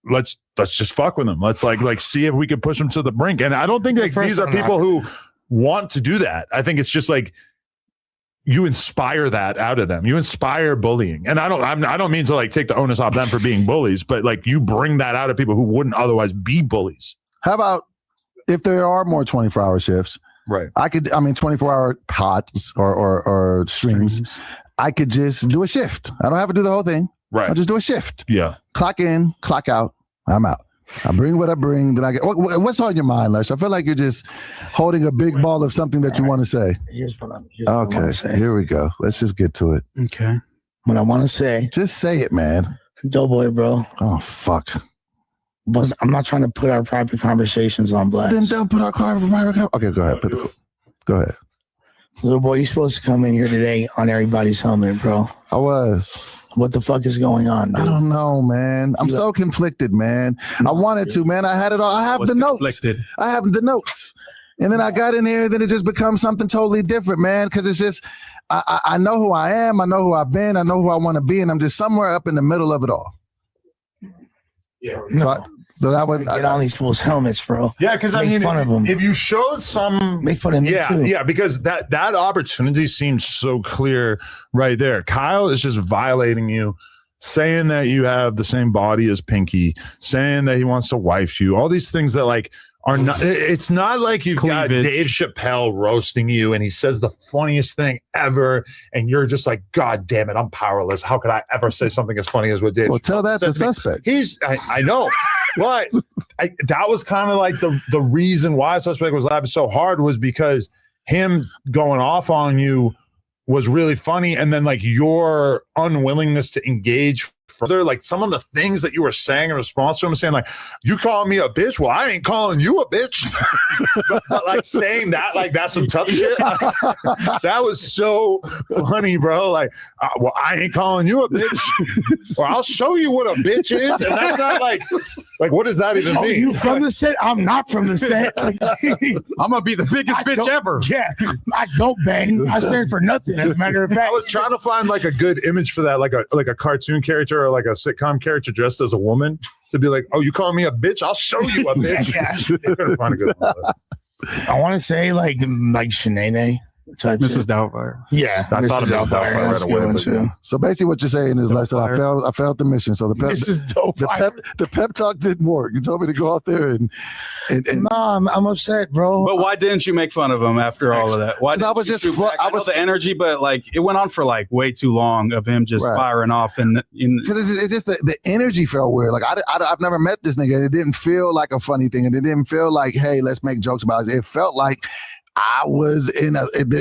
let's just fuck with them. Let's like see if we can push them to the brink. And I don't think like these are people who want to do that. I think it's just like you inspire that out of them. You inspire bullying. And I don't mean to like take the onus off them for being bullies, but like you bring that out of people who wouldn't otherwise be bullies. How about if there are more 24-hour shifts? Right. 24-hour pods or streams. I could just do a shift. I don't have to do the whole thing. Right. I'll just do a shift. Yeah. Clock in, clock out. I'm out. I bring what I bring. Then I get. What's on your mind, Lush? I feel like you're just holding a big ball of something that you want to say. Here's what I want to say. Here we go. Let's just get to it. Okay. What I want to say. Just say it, man. Doughboy, bro. Oh, fuck. But I'm not trying to put our private conversations on blast. Then don't put our private. Okay, go ahead. Go ahead. Little boy, you're supposed to come in here today on everybody's helmet, bro. I was. What the fuck is going on, dude? I don't know, man. I'm so conflicted, man. I wanted to, man. I had it all. I have the notes. Conflicted. I have the notes. And then I got in here, then it just becomes something totally different, man. Because it's just, I know who I am. I know who I've been. I know who I want to be. And I'm just somewhere up in the middle of it all. Yeah. So that would get on these fools' helmets, bro. Yeah, because I mean, fun of them. If you showed some, make fun of me too. Yeah, because that opportunity seems so clear right there. Kyle is just violating you, saying that you have the same body as Pinky, saying that he wants to wife you. All these things that like are not. It's not like you've got Dave Chappelle roasting you, and he says the funniest thing ever, and you're just like, God damn it, I'm powerless. How could I ever say something as funny as what Dave? Well, tell that to Suspect. I know. But that was kind of like the reason why Suspect was laughing so hard was because him going off on you was really funny. And then like your unwillingness to engage further, like some of the things that you were saying in response to him saying like, you call me a bitch. Well, I ain't calling you a bitch. but like saying that, like that's some tough shit. That was so funny, bro. Like, well, I ain't calling you a bitch. Or I'll show you what a bitch is. And that's not like what does that even mean? You from the set? I'm not from the set. I'm gonna be the biggest bitch ever. Yeah, I don't bang. I stand for nothing. As a matter of fact, I was trying to find like a good image for that, like a cartoon character or like a sitcom character dressed as a woman to be like, oh, you calling me a bitch? I'll show you a bitch. I couldn't find a good one. I want to say like Shanae. Mrs. Doubtfire. Yeah, I thought of Mrs. Doubtfire right away. So basically, what you're saying is, like, I failed the mission. So the pep talk didn't work. You told me to go out there and no, I'm upset, bro. But why didn't you make fun of him after all of that? Why? I was just I know the energy, but like it went on for like way too long of him just firing off and because it's just the energy felt weird. Like I've never met this nigga. It didn't feel like a funny thing, and it didn't feel like, hey, let's make jokes about it. It felt like I was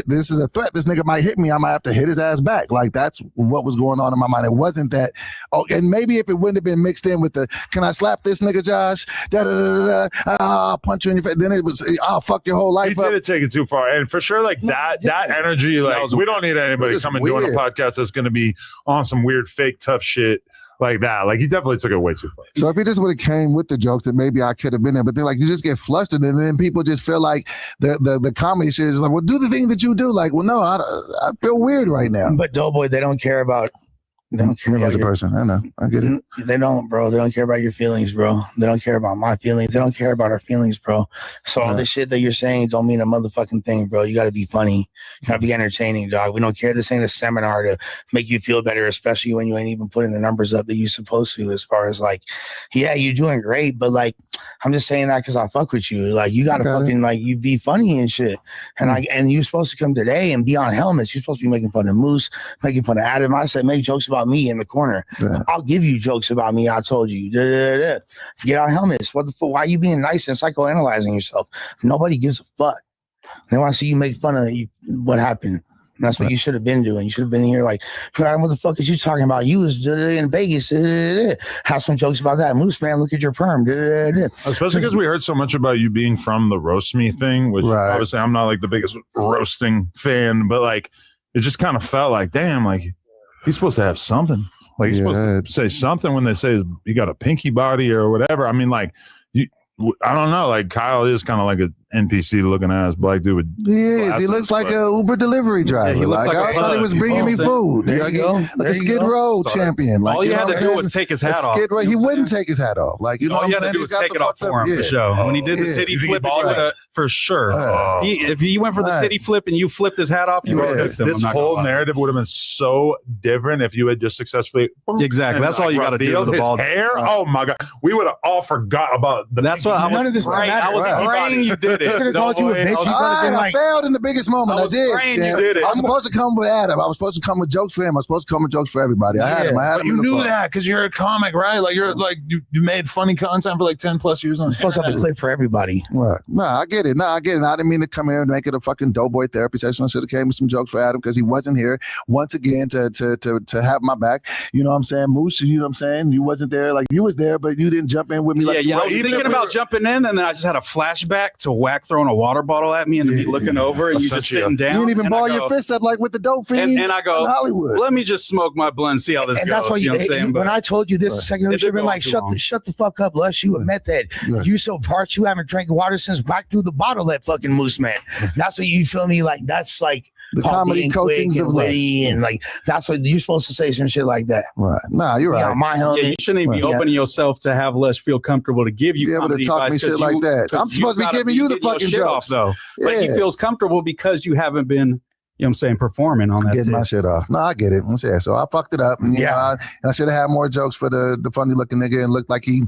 this is a threat. This nigga might hit me. I might have to hit his ass back. Like that's what was going on in my mind. It wasn't that. Oh, and maybe if it wouldn't have been mixed in with the, can I slap this nigga, Josh? I'll punch you in your face. Then it was, I'll fuck your whole life up. He did take it too far. And for sure, like that energy, like we don't need anybody coming doing a podcast that's going to be on some weird, fake, tough shit like that. Like he definitely took it way too far. So if he just would have came with the jokes, then maybe I could have been there. But then like you just get flustered, and then people just feel like the comedy shit is like, well, do the thing that you do. Like, well, no, I feel weird right now. But Doughboy, they don't care about They don't care as a person. I know. I get it. They don't, bro. They don't care about your feelings, bro. They don't care about my feelings. They don't care about our feelings, bro. So all this shit that you're saying don't mean a motherfucking thing, bro. You got to be funny. You got to be entertaining, dog. We don't care. This ain't a seminar to make you feel better, especially when you ain't even putting the numbers up that you're supposed to. As far as like, yeah, you're doing great, but like, I'm just saying that because I fuck with you. Like, you got to fucking like you be funny and shit. And you're supposed to come today and be on helmets. You're supposed to be making fun of Moose, making fun of Adam. I said, make jokes about me in the corner. Yeah. I'll give you jokes about me. I told you. Get on helmets. What the fuck? Why are you being nice and psychoanalyzing yourself? Nobody gives a fuck. They want to see you make fun of you, what happened. And that's what you should have been doing. You should have been here like, God, what the fuck is you talking about? You was in Vegas. Have some jokes about that. Moose, man, look at your perm. Especially because we heard so much about you being from the roast me thing, which obviously I'm not like the biggest roasting fan, but like it just kind of felt like, damn, like he's supposed to have something. Like he's supposed to say something when they say you got a pinky body or whatever. I mean, like I don't know. Like Kyle is kind of like an NPC looking ass black dude with glasses, he looks like an Uber delivery driver. Yeah, he looks like I thought he was bringing me food. Like a Skid Row champion. Like, all you had to do was take his hat off. He wouldn't take his hat off. Like, you know, all you had to do was take it off for him for show. When he did the titty flip, for sure. If he went for the titty flip and you flipped his hat off, you would have this whole narrative would have been so different if you had just successfully exactly. That's all you got to do with the bald hair. Oh my god, we would have all forgot about the. That's what I was praying. I was praying you did it. Could have called you a bitch. I failed in the biggest moment. I did. You did it. I was supposed to come with Adam. I was supposed to come with jokes for him. I was supposed to come with jokes for everybody. I had him. You knew that because you're a comic, right? Like you're like you made funny content for like 10 plus years on. You're supposed to have a clip for everybody. Right. No, I get it. I didn't mean to come here and make it a fucking doughboy therapy session. I should have came with some jokes for Adam because he wasn't here once again to have my back. You know what I'm saying? Moose, you know what I'm saying? You wasn't there. Like you was there, but you didn't jump in with me. Yeah, I was thinking about jumping in, and then I just had a flashback to Wack throwing a water bottle at me and me looking over and you just sitting down. You didn't even ball your fist up like with the dope fiend. And I go, Hollywood. Let me just smoke my blunt and see how this goes. That's why you know what I'm saying? When I told you this a second ago, you should have been like, shut the fuck up, Lush. You a meth head. You so parched, you haven't drank water since back through the bottle, that fucking Moose man. That's what you feel me like. That's like the comedy coachings of Liddy and like that's what you're supposed to say, some shit like that. Right. Nah, you're right. Yeah, my helmet. You shouldn't even be opening yourself to have Lush feel comfortable to give you able to talk me shit like that. I'm supposed to be giving you the fucking jokes though. Yeah. But he feels comfortable because you haven't been, you know what I'm saying, performing on that. Getting my shit off. No, I get it. So I fucked it up. And, and I should have had more jokes for the funny looking nigga and looked like he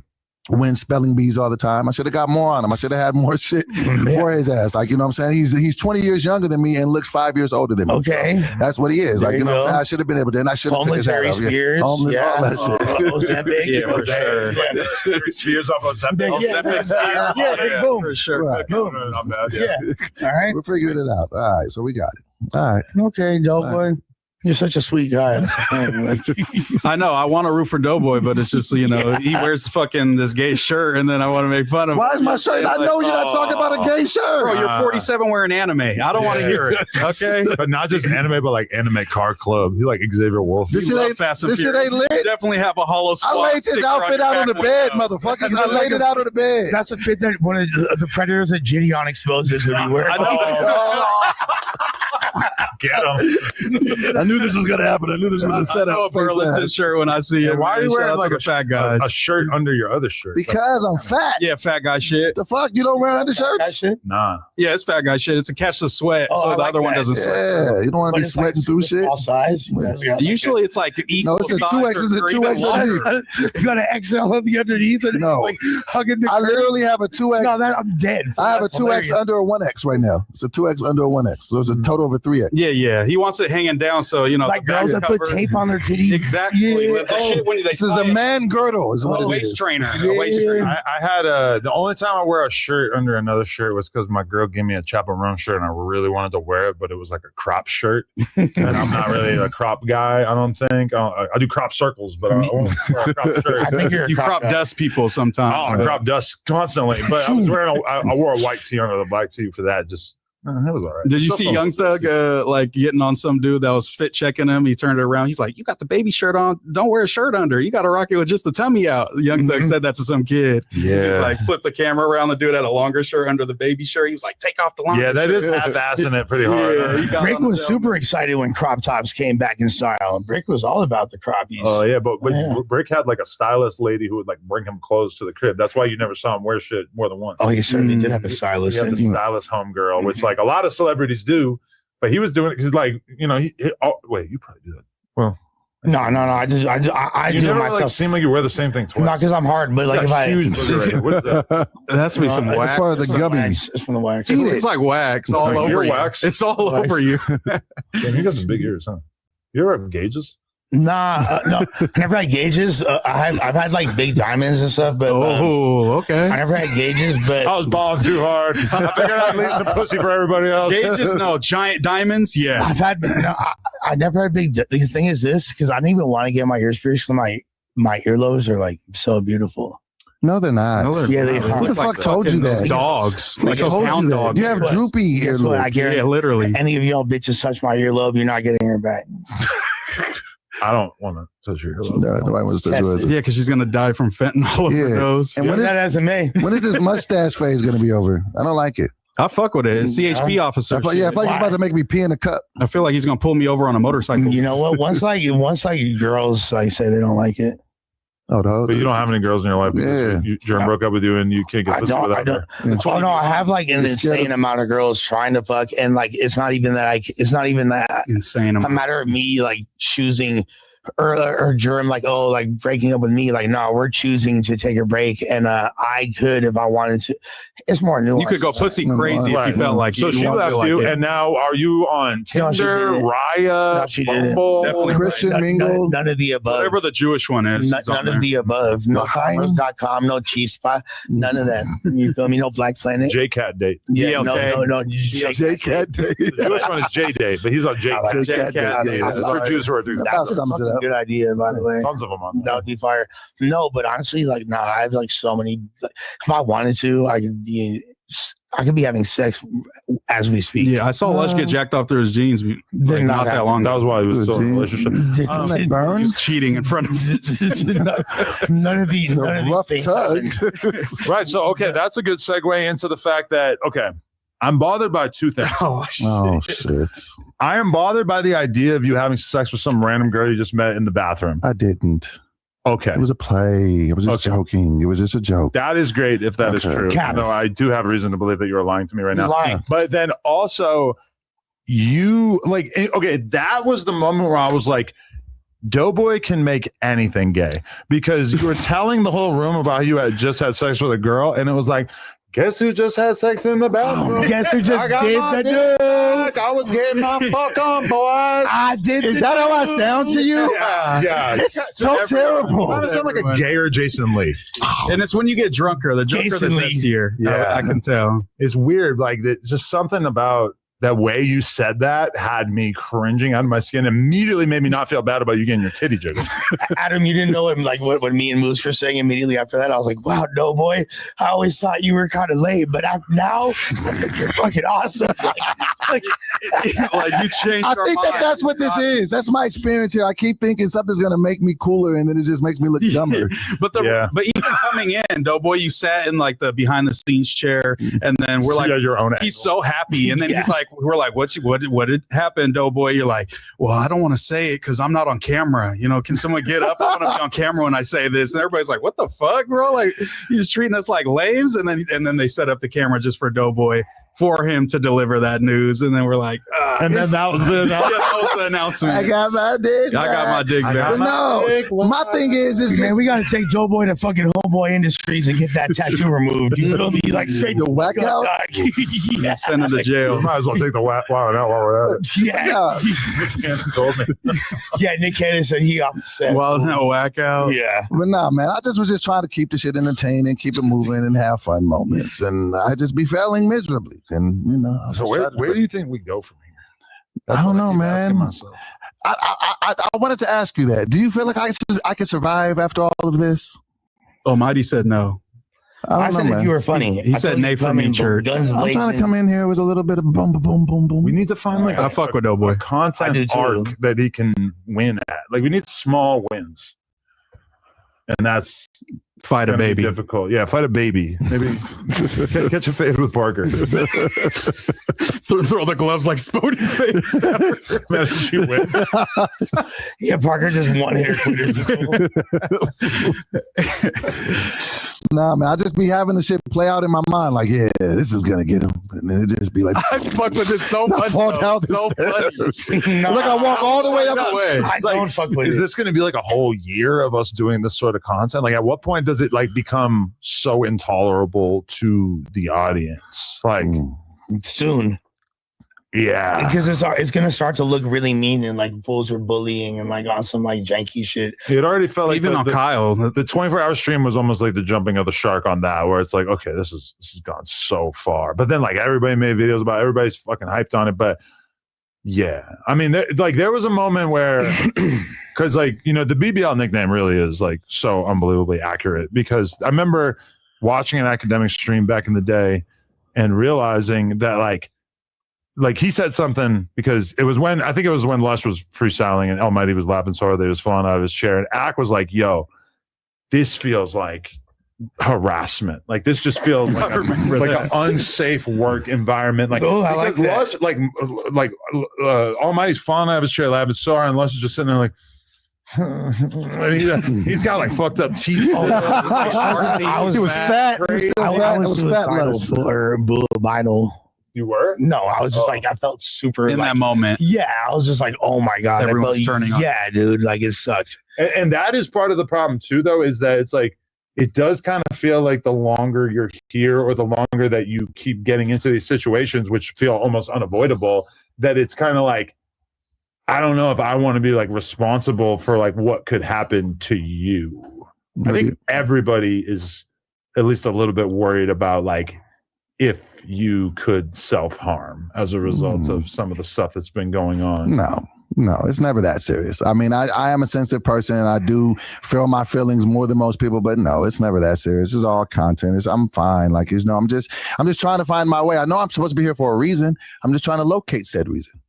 wins spelling bees all the time. I should have got more on him. I should have had more shit for his ass. Like, you know what I'm saying? He's 20 years younger than me and looks 5 years older than me. Okay. So that's what he is. Like, you know what I'm saying? I should have been able to. And I should have taken his hat off. Spears. Homeless, all that shit. Yeah, for sure. Spears off of Ozempic. Yeah, big boom. For sure. Right. Not bad. Yeah. All right. We're figuring it out. All right. So we got it. All right. Okay, Doughboy. You're such a sweet guy. I know. I want to root for Doughboy, but it's just, you know, he wears fucking this gay shirt, and then I want to make fun of him. Why is my shirt? I know you're not talking about a gay shirt. Bro, you're 47 wearing anime. I don't want to hear it. Okay, but not just anime, but like anime car club. You like Xavier Wolf. This shit ain't lit. You definitely have a hollow squat. I laid this outfit out on the bed, motherfuckers. I laid it out on the bed. That's a fit that one of the Predators that Gideon exposes would be wearing. I know. Get him. I knew this was gonna happen. I knew this was a setup. I know a Burlington shirt when I see it. Why are you wearing like a fat guy? A shirt under your other shirt? Because I'm fat. Yeah, fat guy shit. The fuck? You don't wear undershirts? Nah. Yeah, it's fat guy shit. It's a catch the sweat, so the other one doesn't sweat. Yeah, you don't want to be sweating through shit. All size. Usually it's like equal. No, it's a 2X. It's a 2X underneath. You got an XL on the underneath. And no, like hugging the I literally have a 2X. No, I'm dead. I have a 2X under a 1X right now. It's a 2X under a 1X. So it's a total of a 3X. Yeah. He wants it hanging down, so you know. Like girls that put tape on their titties. Exactly. Yeah. This is a man girdle. Is what it is. Waist trainer. I had the only time I wear a shirt under another shirt was because my girl gave me a chaperone shirt and I really wanted to wear it, but it was like a crop shirt. And I'm not really a crop guy, I don't think. I do crop circles, but I won't wear a crop shirt. I think you're you crop dust people sometimes. Oh, I crop dust constantly. But I was wearing I wore a white tee under the black tee for that. Just That was all right. Did you see Young Thug like getting on some dude that was fit checking him? He turned it around. He's like, "You got the baby shirt on. Don't wear a shirt under. You got to rock it with just the tummy out." Young Thug said that to some kid. Yeah. He was like, flipped the camera around. The dude had a longer shirt under the baby shirt. He was like, "Take off the longer." Yeah, that shirt. is half-assing it pretty hard. Yeah, Brick was super excited when crop tops came back in style. Brick was all about the croppies. Oh yeah, but Brick had like a stylist lady who would like bring him clothes to the crib. That's why you never saw him wear shit more than once. Oh, he certainly did have a stylist. He had the stylist homegirl, which like a lot of celebrities do, but he was doing it because like wait, you probably do that. Well, no. I do never, it myself. Like, seem like you wear the same thing twice. Not because I'm hard, but like if I huge booger right. What is that? It has to be some wax. It's part of the gummies. It's from the wax. It's like wax all Like over ear you. wax? It's all over you. Damn, you got some big ears, huh? You ever have gauges? Nah, no. I never had gauges. I've had like big diamonds and stuff, but okay. I never had gauges. But I was balling too hard. I figured I'd leave some pussy for everybody else. Gauges, no. Giant diamonds, yeah. I've had. No, I never had big. The thing is this, because I didn't even want to get my ears pierced. My earlobes are like so beautiful. No, they're not. No, they're not. Who the Look fuck like told you those that? dogs, like Who those told you hound that? dogs. You have droopy Guess what? I earlobes. guarantee Yeah, literally. any of y'all bitches touch my earlobe, you're not getting her back. I don't want to touch your earlobe. No, nobody wants to do it. Yeah, because she's gonna die from fentanyl overdose. And when is this mustache phase going to be over? I don't like it. I fuck with it. It's CHP officer. I feel like he's about to make me pee in a cup. I feel like he's gonna pull me over on a motorcycle. You know what? Once girls like say they don't like it. Oh, but you don't have any girls in your life because Jerem broke up with you and you can't get pussy without her. Oh no, I have like an insane amount of girls trying to fuck, and like it's not even that insane. A matter of me like choosing or Jerem like breaking up with me. Like no, we're choosing to take a break, and I could if I wanted to. It's more nuanced. You could go pussy crazy if you felt like so it. she left you, and now are you on Tinder, Raya, Bumble, Christian Mingle? None of the above. Whatever the Jewish one is. None of the above. No farmers.com, no Chispa, none of that. You feel me? No Black Planet. JCat date. Yeah, no. JCat date. The Jewish one is J Day, but he's on JCat date. That's for Jews who are doing That sums it up. Good idea, by the way. Tons of them on that would be fire. No, but honestly, like, nah, I have like so many. If I wanted to, I could be having sex as we speak. Yeah, I saw Lush get jacked off through his jeans not that long ago. That was why he was still in a relationship. Didn't burn? Just cheating in front of none of these rough things. Right. So, okay, that's a good segue into the fact that, okay, I'm bothered by two things. Oh, shit. I am bothered by the idea of you having sex with some random girl you just met in the bathroom. I didn't. Okay. It was a play. I was just joking. It was just a joke. That is great if that is true. Caps. No, I do have reason to believe that you are lying to me right now. Lying. But then also, you like, okay, that was the moment where I was like, Doughboy can make anything gay, because you were telling the whole room about how you had just had sex with a girl, and it was like, guess who just had sex in the bathroom? Guess who just did the dick? I was getting my fuck on, boys. I did. Is that how I sound to you? Yeah. It's so terrible. I sound like a gayer Jason Lee. And it's when you get drunker, the drunker Jason the Lee. sexier. Yeah. I can tell. It's weird. Like, just something about that way you said that had me cringing out of my skin. Immediately made me not feel bad about you getting your titty jiggled. Adam, you didn't know what me and Moose were saying immediately after that. I was like, wow, Doughboy, I always thought you were kind of lame, but now you're fucking awesome. Like you changed. I think that's what this is. That's my experience here. I keep thinking something's going to make me cooler, and then it just makes me look dumber. But even coming in, Doughboy, you sat in like the behind the scenes chair, and then we're like, your own he's so happy, and then he's like, we're like, what did happen, Doughboy? You're like, well, I don't want to say it because I'm not on camera. You know, can someone get up? I want to be on camera when I say this. And everybody's like, what the fuck, bro? Like, you're just treating us like lames. And then they set up the camera just for Doughboy, for him to deliver that news. And then we're like, and then that was the announcement. I got my dick. I got my dick back. But no, my thing is man, we got to take Doughboy to fucking Homeboy Industries and get that tattoo removed. You feel me? Like straight the whack out. Yeah, send him to jail. Might as well take the whack out while we're at it. Yeah. Told me. Yeah, Nick Cannon said he off the set. Well, no, whack out. Yeah. But nah, man, I was just trying to keep the shit entertaining, keep it moving, and have fun moments. And I just be failing miserably. And, you know. So where do you think we go from here? I don't know, man. I wanted to ask you that. Do you feel like I can survive after all of this? Almighty said no. I said that you were funny. He said Nate from me church. Guns I'm trying to blazing. come in here with a little bit of boom, boom, boom, boom, boom. We need to find like I fuck with Doughboy. a content arc that he can win at. Like we need small wins, and that's fight a gonna be baby. difficult. Yeah, fight a baby. Maybe catch a fade with Parker. Throw the gloves like Spody face. Imagine you win. Yeah, Parker just one hitter Nah, man, I just be having the shit play out in my mind. Like, yeah, this is gonna get him, and then it just be like, I fuck with it so I much. fall though. down the So stairs. funny. No, Look, I walk all the way up. I don't fuck with Is it. this going to be like a whole year of us doing this sort of content? Like, at what point does it like become so intolerable to the audience? Like, Soon. yeah, Because it's gonna start to look really mean and like fools are bullying and like on some like janky shit. it already felt like Even on Kyle. the 24-hour stream was almost like the jumping of the shark on that, where it's like, okay, this has gone so far. But then like everybody made videos about it, everybody's fucking hyped on it. But yeah, I mean, there was a moment where, because like, you know, the BBL nickname really is like so unbelievably accurate, because I remember watching an academic stream back in the day and realizing that like he said something, because it was when Lush was freestyling and Almighty was laughing so hard that he was falling out of his chair, and Ak was like, yo, this feels like harassment. Like this just feels like an unsafe work enviment. Like, oh, I like Lush, like Almighty's falling out of his chair laughing so hard, and Lush is just sitting there like he's got like fucked up teeth. He was fat. He was still I fat. It was was fat. Lush. suicidal or vinyl. You were? No, I was just like, I felt super In like, that moment. Yeah, I was just like, oh my god, Everyone's turning on. Yeah, dude, like it sucked. And that is part of the problem too, though, is that it's like it does kind of feel like the longer you're here or the longer that you keep getting into these situations, which feel almost unavoidable, that it's kind of like, I don't know if I want to be like responsible for like what could happen to you. I think everybody is at least a little bit worried about like if you could self-harm as a result of some of the stuff that's been going on. No, it's never that serious. I mean, I am a sensitive person and I do feel my feelings more than most people, but no, it's never that serious. It's all content. I'm fine. Like, you know, I'm just trying to find my way. I know I'm supposed to be here for a reason. I'm just trying to locate said reason.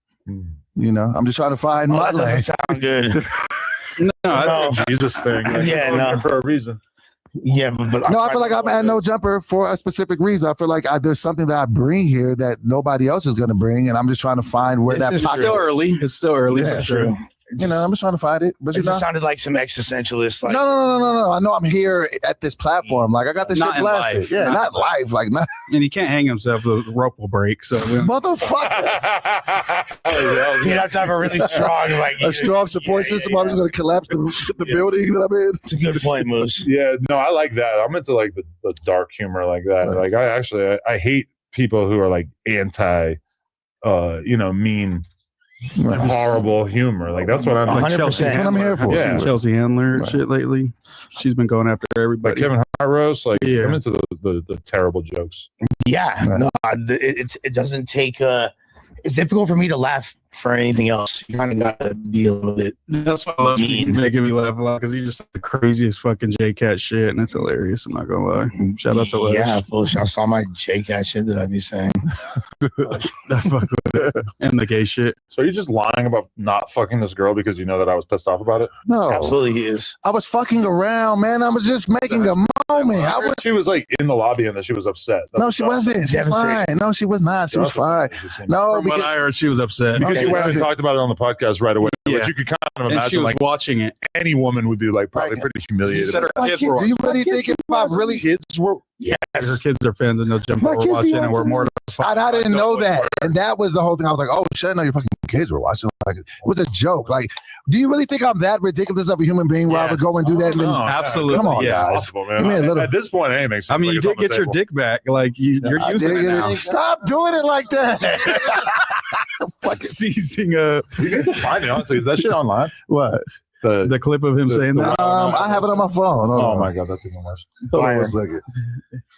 You know, I'm just trying to find my That lane. doesn't sound good. No, Jesus thing. Like, Yeah, no. for a reason. Yeah, but No, I feel like I'm at no jumper for a specific reason. I feel like there's something that I bring here that nobody else is going to bring, and I'm just trying to find where that It's pocket still is. early. It's still early. Yeah, for sure. You know, I'm just trying to find it. But it you know, just sounded like some existentialist. Like, no. I know I'm here at this platform. Like I got this Not shit in blasted. life. Yeah, Not not live. Like not And he can't hang himself. The rope will break. So motherfucker. you have to have a really strong, like A strong support system. I'm just going to collapse the building. You know what I mean? It's a good point, Moose. Yeah, no, I like that. I'm into like the dark humor like that. Like I hate people who are like anti, mean, horrible humor. Like that's what I'm like. 100%. Chelsea, That's what I'm here for. Yeah. Chelsea Handler shit lately. She's been going after Like everybody. Kevin Hart roast. Like Yeah. I'm into the terrible jokes. Yeah, no, it doesn't take. It's difficult for me to laugh for anything else. You kind of got to be a little bit. That's why I love mean. making me laugh a lot because he just the craziest fucking J-Cat shit, and it's hilarious. I'm not gonna lie. Shout out to Les. Yeah, I saw my J-Cat shit that I'd be saying. I fuck with it. And the gay shit. So are you just lying about not fucking this girl because you know that I was pissed off about it? No, Absolutely, he is. I was fucking around, man. I was just making a moment. I heard she was like in the lobby and that she was upset. No, she wasn't. She was fine. No, she was not. She was fine. No, From what I heard, she was upset. Because Okay, you went and listen. talked about it on the podcast right away. Yeah. But you could kind of And she imagine was like watching it. any woman would be like probably Like, pretty She humiliated. said her My kids kids- were do you really think if I really kids were her kids are fans and no jump My were kids be watching and we're watching more I didn't know that, and that was the whole thing. I was like, "Oh shit! No, your fucking kids were watching." Like, it was a joke. Like, do you really think I'm that ridiculous of a human being where I would go and do that? And then, absolutely. come on, yeah. guys. Possible, man. Give me a little- At this point, anything makes I mean, sense. you Like, did it's on the get your table. dick back. Like you're I using did it get now. Stop doing it like that. Fucking seizing a. You need to find it, honestly. Is that shit online? What? The clip of him saying that? I have it on my phone. Oh my god, that's even worse. Hold on 1 second.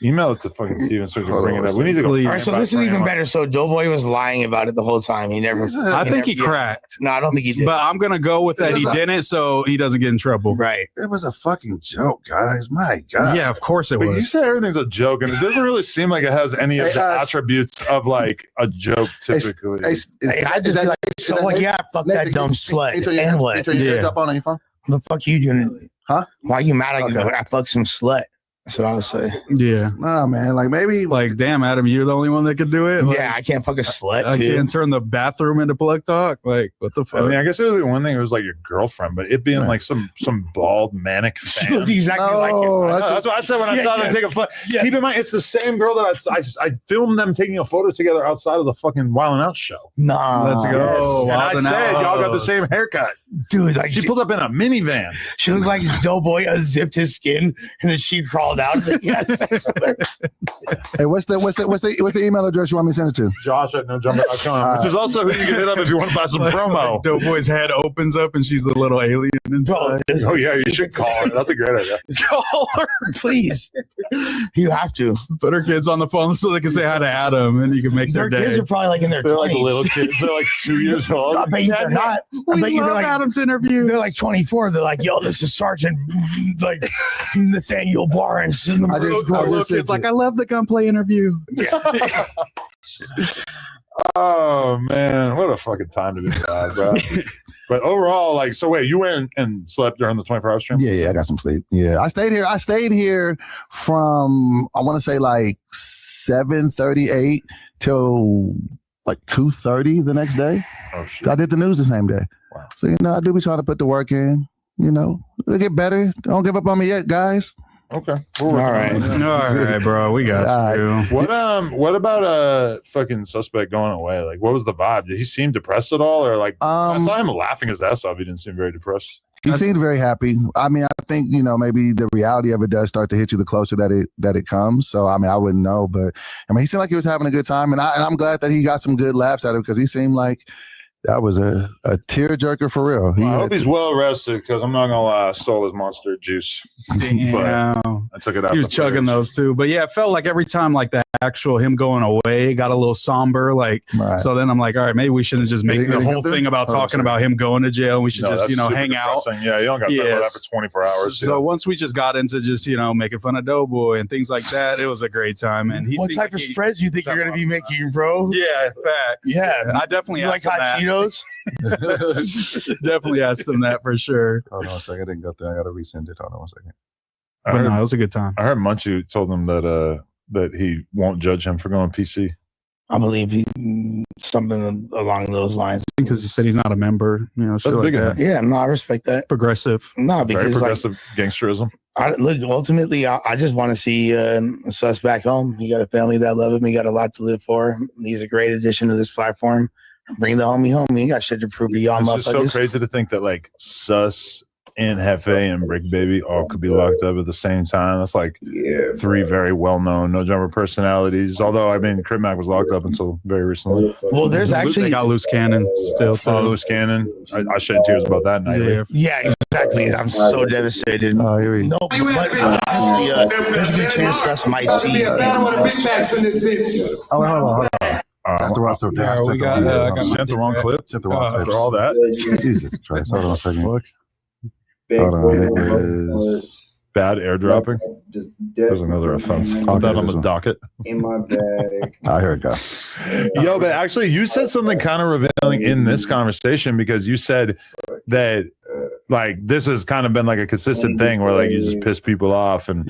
Email it to fucking Steven so we can bring it up. We need to go. All right, so this is even better. So Doughboy was lying about it the whole time. He never. I think he cracked. No, I don't think he did. But I'm gonna go with that he didn't, so he doesn't get in trouble. Right. It was a fucking joke, guys. My God. Yeah, of course it But you was. say everything's a joke, and it doesn't really seem like it has any of the attributes of like a joke typically. Hey, I just be like, so like, yeah, fuck that dumb slut. And what? Yeah. Up on your phone? The fuck you doing? Huh? Why you mad at me? I fuck some slut. That's what I would say. Yeah. Nah, man. Like maybe. Like, damn, Adam, you're the only one that could do it. Like, Yeah, I can't fuck a slut. I dude. can't turn the bathroom into plug talk. Like, what the fuck? I mean, I guess it would be one thing. It was like your girlfriend, but it being like some bald manic She fan. looked exactly like it. That's what I said when I saw them take a photo. Keep in mind, it's the same girl that I filmed them taking a photo together outside of the fucking Wild 'N Out show. Nah. Let's go. And I Wild 'N said Out. y'all got the same haircut. Dude, like She pulled up in a minivan. she looked like Doughboy unzipped his skin and then she crawled out. And yes. Hey, what's the email address you want me to send it to? Josh@nojumper.com, which is also who you can hit up if you want to buy some promo. Doughboy's head opens up and she's the little alien inside. Oh yeah, you should call her. That's a great idea. Call her, please. You have to. Put her kids on the phone so they can say hi to Adam and you can make their Their kids day. are probably like in their They're 20s. like little kids. They're like 2 years old. I bet you they're not. I We bet you love they're like Adam's interview. they're like 24. They're like, yo, this is Sergeant like Nathaniel Barnes. In the It's like, I love the gunplay interview. Oh man, what a fucking time to be alive, bro. But overall, like, so wait, you went and slept during the 24-hour stream? Yeah, I got some sleep. Yeah, I stayed here from I want to say like 7:38 till like 2:30 the next day. Oh shit! I did the news the same day. Wow. So I do be trying to put the work in. It'll get better. Don't give up on me yet, guys. Okay. All right. All right, bro. We got you. What about fucking suspect going away? Like, what was the vibe? Did he seem depressed at all, or like I saw him laughing his ass off? He didn't seem very depressed. He seemed very happy. I mean, I think maybe the reality of it does start to hit you the closer that it comes. So I mean, I wouldn't know, but I mean, he seemed like he was having a good time, and I'm glad that he got some good laughs out of it because he seemed like that was a tearjerker for real. I hope he's well rested because I'm not gonna lie, I stole his Monster juice. Damn. I took it out. He was chugging those too. But yeah, it felt like every time like the actual him going away got a little somber. Like so then I'm like, all right, maybe we shouldn't just make the whole thing about talking about him going to jail. We should just, hang out. Yeah, you don't got to talk about that for 24 hours. So once we just got into just, making fun of Doughboy and things like that, it was a great time. And what type of spreads do you think you're gonna be making, bro? Yeah, facts. Yeah. I definitely like hot Cheetos. Definitely asked him that for sure. Hold on a second. I didn't go there. I got to resend it. Hold on 1 second. But no, it was a good time. I heard Munchieb told him that he won't judge him for going PC. I believe something along those lines. Because he said he's not a member. That's shit big like enough. that. Yeah, no, I respect that. Progressive. No, because very progressive gangsterism. Ultimately, I just want to see Sus back home. He got a family that love him. He got a lot to live for. He's a great addition to this platform. Bring the homie home. He got shit to prove to y'all, It's just so crazy to think that like Sus and Hefe and Brick Baby all could be locked up at the same time. That's like three very well-known No Jumper personalities. Although, I mean, Crip Mac was locked up until very recently. Well, there's actually... They got Loose Cannon still, too. Loose Cannon. I shed tears about that night. Yeah, exactly. I'm so devastated. No, but honestly, there's a good chance Sus might see... Oh, hold on. That's the wrong stuff. Sent the wrong clip. Sent the wrong clip. For all that. Jesus Christ. Hold on a second. Fuck. Hold on. It is bad airdropping. There's another offense. Put that on the docket. In my bag. Here it go. Yo, but actually, you said something kind of revealing in this conversation because you said that like this has kind of been like a consistent thing where like you just piss people off and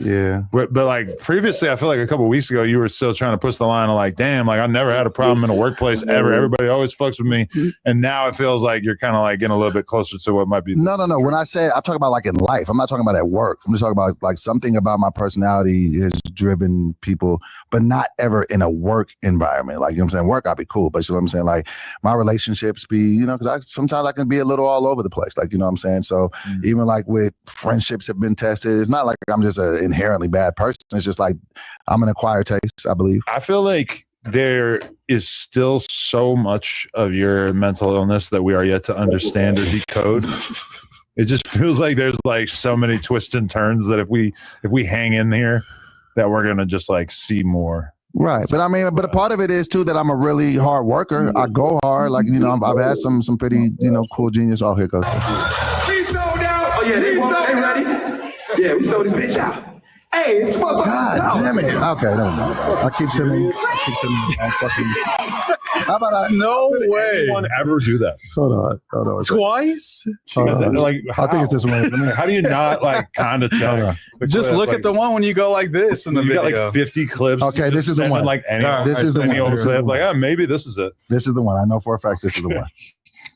but like previously I feel like a couple of weeks ago you were still trying to push the line of like damn, like I never had a problem in a workplace ever, everybody always fucks with me, and now it feels like you're kind of like getting a little bit closer to what might be no when I say I'm talking about like in life, I'm not talking about at work. I'm just talking about like something about my personality has driven people, but not ever in a work environment. Like, you know what I'm saying, work I'll be cool, but you know what I'm saying, like my relationships be, because sometimes I can be a little all over the place, like, you know what I'm saying. So even like with friendships have been tested. It's not like I'm just an inherently bad person. It's just like I'm an acquired taste, I believe. I feel like there is still so much of your mental illness that we are yet to understand or decode. it just feels like there's like so many twists and turns that if we hang in here, that we're gonna just like see more. Right, but I mean, but a part of it is too that I'm a really hard worker. I go hard, like I've had some pretty cool genius. Oh, here it goes. We sold out. Oh yeah, they ready? Yeah, we sold this bitch out. Hey, it's fucking God damn it. Okay, no. I keep sending fucking. How about I? No way. Anyone ever do that? Hold on. Twice? Like, I think it's this one. How do you not like kind of tell? Just look at the one when you go like this in the you video. got like 50 clips. Okay, this is the one. Like this is the one. Old clip. Like, maybe this is it. This is the one. I know for a fact this is the one.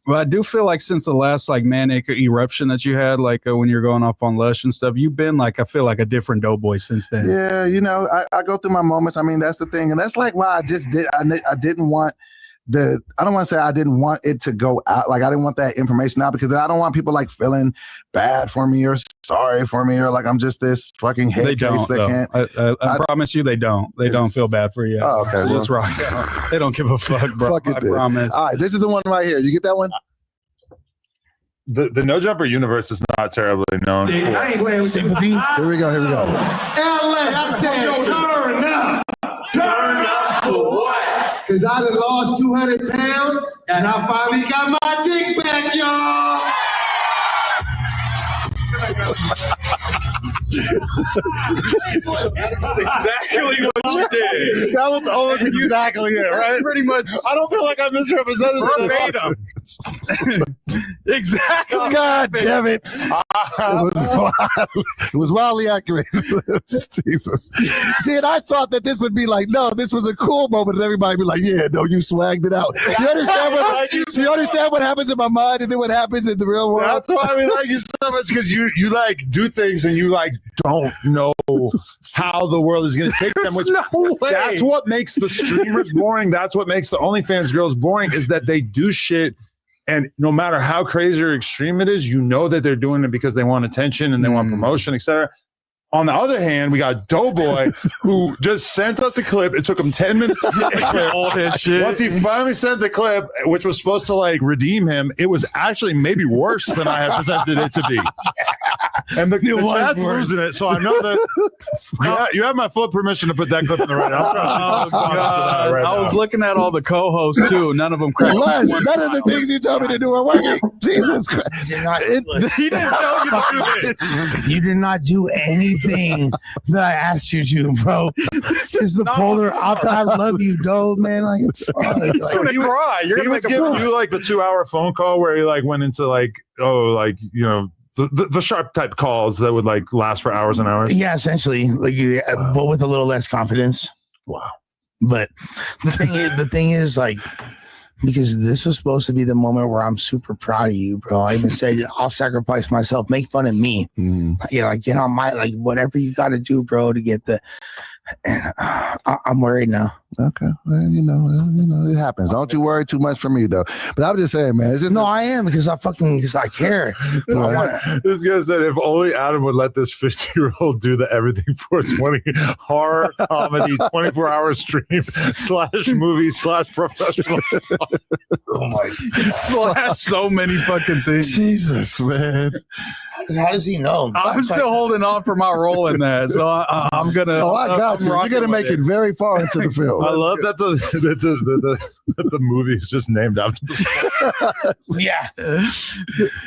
But I do feel like since the last like manic eruption that you had, like when you're going off on Lush and stuff, you've been like, I feel like a different doughboy since then. Yeah, I go through my moments. I mean, that's the thing, and that's like why I just did. I didn't want I don't want to say I didn't want it to go out. Like I didn't want that information out because I don't want people like feeling bad for me or sorry for me or like I'm just this fucking head They case don't. that Though. can't. I promise you, they don't. They don't feel bad for you. Oh, okay. Just rock. They don't give a fuck, bro. Fuck it, I dude. promise. All right, this is the one right here. You get that one? The No Jumper universe is not terribly known for sympathy. Here we go. LA, I said turn up. Turn up for what? Because I done lost 200 pounds and I finally got my dick back, y'all. exactly what you did. That was almost exactly it, right? That's pretty much. I don't feel like I misrepresented verbatim. Exactly. God damn it. It was wildly accurate. Jesus. See, and I thought that this would be like, no, this was a cool moment, and everybody would be like, yeah, no, you swagged it out. You understand what happens in my mind and then what happens in the real world? That's why we like you so much, because you like do things and you like don't know how the world is going to take them. Which that's what makes the streamers boring. That's what makes the OnlyFans girls boring, is that they do shit. And no matter how crazy or extreme it is, you know that they're doing it because they want attention and they want promotion, etc. On the other hand, we got Doughboy who just sent us a clip. It took him 10 minutes to send the clip. All his shit. Once he finally sent the clip, which was supposed to like redeem him, it was actually maybe worse than I had presented it to be. And the chat's losing it, so I know that you have my full permission to put that clip in the right. I was looking at all the co-hosts too. None of them cracked. Les, none of the things you told me to do are working. Jesus Christ. He didn't tell you to do this. You did not do anything that I asked you to, bro. This is the polar opposite. I love you, though, man. Like, fuck. You're gonna cry. He was giving you like the 2-hour phone call where he like went into like, the sharp type calls that would like last for hours and hours. Yeah, essentially, like but with a little less confidence. Wow. But the thing is, like, because this was supposed to be the moment where I'm super proud of you, bro. I even said I'll sacrifice myself, make fun of me. Yeah, like get on my like whatever you got to do, bro, to get the. And I'm worried now. Okay, well, it happens. Don't you worry too much for me though. But I'm just saying, man, it's just I am because I care. This guy said if only Adam would let this 50-year-old do the everything for 20 horror comedy 24-hour stream / movie / professional. Oh my! So many fucking things. Jesus, man. How does he know? I'm still holding on for my role in that, so I'm gonna. Oh, I got you. You're gonna make it very far into the film. I love that the movie is just named after the yeah.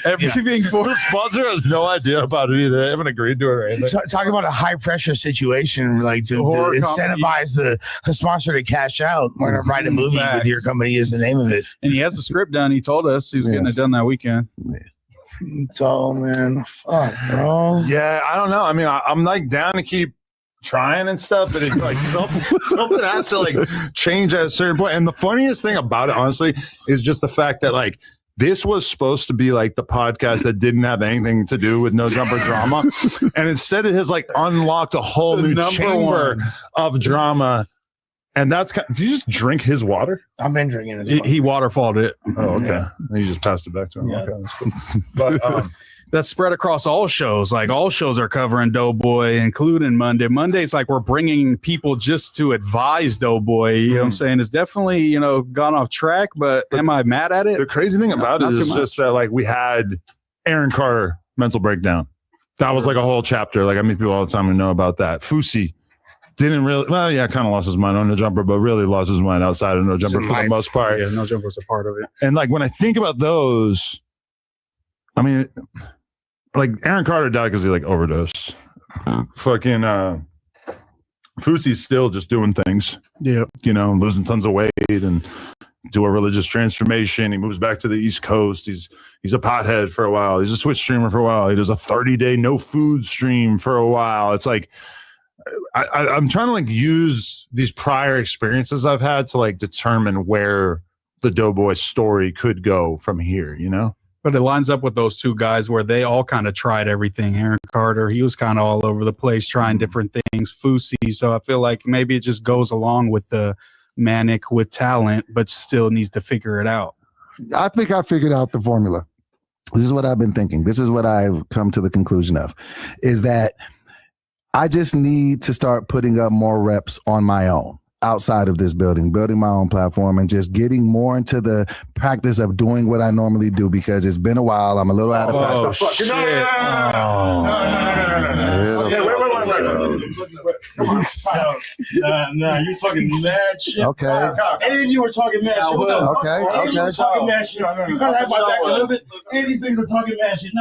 Everything for the sponsor has no idea about it either. They haven't agreed to it or anything. Talk about a high pressure situation, like to incentivize the sponsor to cash out. We're gonna write a movie with your company is the name of it. And he has a script done. He told us he was getting it done that weekend. So man, fuck, bro. Yeah, I don't know. I mean, I'm like down to keep trying and stuff, but it's like something has to like change at a certain point. And the funniest thing about it, honestly, is just the fact that like this was supposed to be like the podcast that didn't have anything to do with No Jumper drama, and instead it has like unlocked a whole new chamber of drama. And that's did you just drink his water? I've been drinking it. He waterfalled it. Oh, okay. Yeah. And you just passed it back to him. Yeah. Okay, that's cool. But that's spread across all shows. Like all shows are covering Doughboy, including Monday. Monday's like we're bringing people just to advise Doughboy. You know what I'm saying? It's definitely, gone off track, but am I mad at it? The crazy thing about it is just that like we had Aaron Carter mental breakdown. That was like a whole chapter. Like I meet people all the time who know about that. Fusi didn't really. Well, yeah, kind of lost his mind on No Jumper, but really lost his mind outside of No Jumper for the most part. Yeah, No Jumper was a part of it. And like when I think about those, I mean, like Aaron Carter died because he like overdosed. Fucking Fusi's still just doing things. Yeah, you know, losing tons of weight and do a religious transformation. He moves back to the East Coast. He's a pothead for a while. He's a Twitch streamer for a while. He does a 30-day no food stream for a while. It's like I'm trying to like use these prior experiences I've had to like determine where the Doughboy story could go from here, you know? But it lines up with those two guys where they all kind of tried everything. Aaron Carter, he was kind of all over the place trying different things. Fusi, so I feel like maybe it just goes along with the manic with talent, but still needs to figure it out. I think I figured out the formula. This is what I've been thinking. This is what I've come to the conclusion of, is that I just need to start putting up more reps on my own outside of this building, building my own platform and just getting more into the practice of doing what I normally do, because it's been a while. I'm a little out of practice. Oh, shit. Nah, you talking mad shit. Okay. And you were talking mad shit. Okay. And you were talking mad shit. You gotta have my back a little bit. And these niggas were talking mad shit.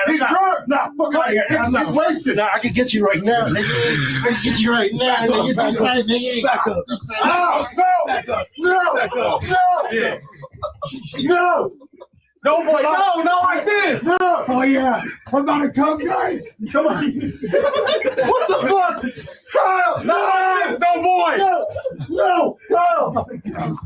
He's drunk. Nah, fuck out of here. He's wasted. Nah, I can get you right now. I can get you right now. Back up. Oh, no. Back up. No. Back up. No. No. No, boy, no, like this. No. Oh, yeah. I'm about to come, guys. Come on. What the fuck? Kyle. No, like this. No, boy. No. Kyle.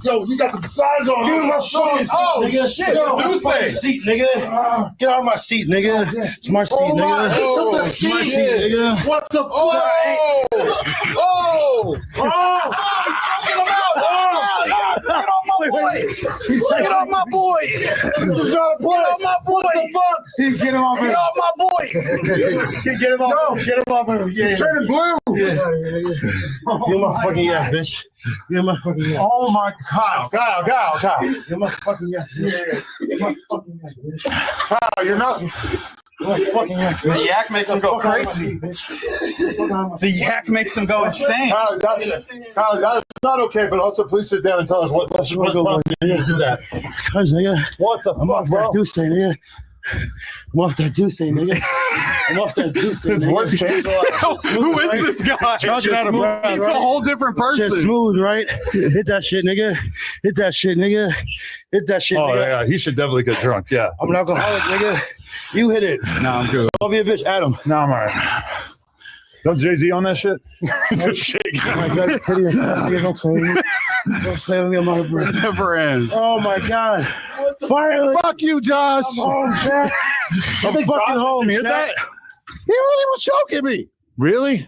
Yo, you got some size on. Give me my fucking seat, nigga. Shit. Yo, fucking seat, nigga. Get out of my seat, nigga. It's my seat, nigga. He took the seat. My seat, nigga. What the fuck? Oh. Get him out. Get on my boy. Get on my boy. This is not a play. Get on my boy. What the fuck? Get him off me. Get off my boy. Get him off. Get him off me. He's turning blue. Get my fucking ass, bitch. Get my fucking ass. Oh my God. Kyle. Get my fucking ass. Get my fucking ass, bitch. Kyle, you're not. The yak makes him go crazy. The yak makes him go insane. Kyle, that's not okay, but also please sit down and tell us what prompted you to do that. Cuz, nigga. What the fuck, bro? Nigga. I'm off that juice thing, nigga. I'm off that juice thing. His voice changed a lot. Who is this guy? He's a whole different person. Shit smooth, right? Hit that shit, nigga. Hit that shit, nigga. Hit that shit, nigga. Oh, yeah. He should definitely get drunk. Yeah. I'm an alcoholic, nigga. You hit it. No, I'm good. Don't be a bitch, Adam. No, I'm all right. Don't Jay-Z on that shit? Just shake. Oh my God, it's hideous. Don't play with me. Don't play with me. I'm out of breath. Never ends. Oh my God. Finally. Fuck you, Josh. I'm home, Jack. I'm fucking home. Hear that? He really was choking me. Really?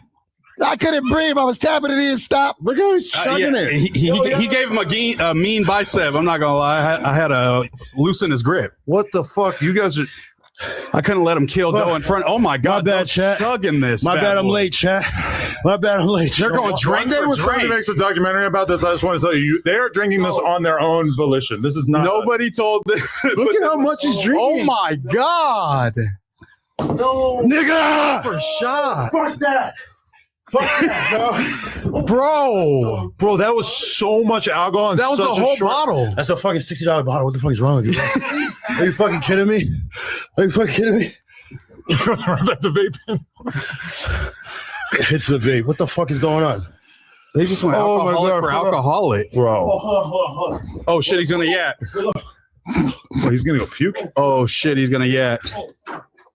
I couldn't breathe. I was tapping it in. Stop. Look how he's chugging it. He gave him a mean bicep. I'm not gonna lie. I had to loosen his grip. What the fuck? You guys are. I couldn't let him kill go in front. Oh my God! My bad, chat. Chugging this. My bad. I'm late, chat. My bad. I'm late. They're going drink One day for when somebody drink. makes a documentary about this, I just want to tell you, they are drinking this on their own volition. This is not. Nobody told them. Look at how much he's drinking. Oh my God! No, nigga. For shot. Fuck that. Fuck that, bro. Bro, that was so much alcohol. That was the whole bottle. That's a fucking $60 bottle. What the fuck is wrong with you? Are you fucking kidding me? Are you fucking kidding me? That's a vape pen. It's the vape. What the fuck is going on? They just went alcoholic for alcoholic. Bro. Oh shit, he's gonna yak. Well, he's gonna go puke. Oh shit, he's gonna yak.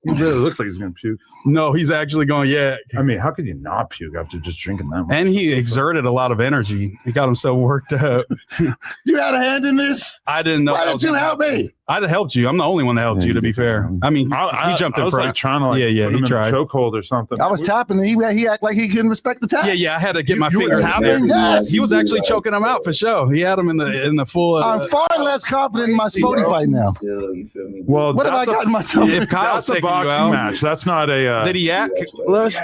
He really looks like he's gonna puke. No, he's actually going yak. I mean, how could you not puke after just drinking that much? And he exerted a lot I energy. He got him so worked up. You had a hand in this? I didn't know. Why didn't you help me? I'd have helped you. I'm the only one that helped you, to be fair. I mean, he jumped in was front. like trying to yeah, put he him tried. in a chokehold or something. I was tapping and he acted like he couldn't respect the tap. Yeah, I had to get my You were fingers in there. tapping? Yes. He was actually choking him out for sure. He had him in the full. I'm far less confident in my Spotify now. Well, What have I gotten myself? If Kyle's that's a taking you boxing out, match. That's not a. did he yak? Lush?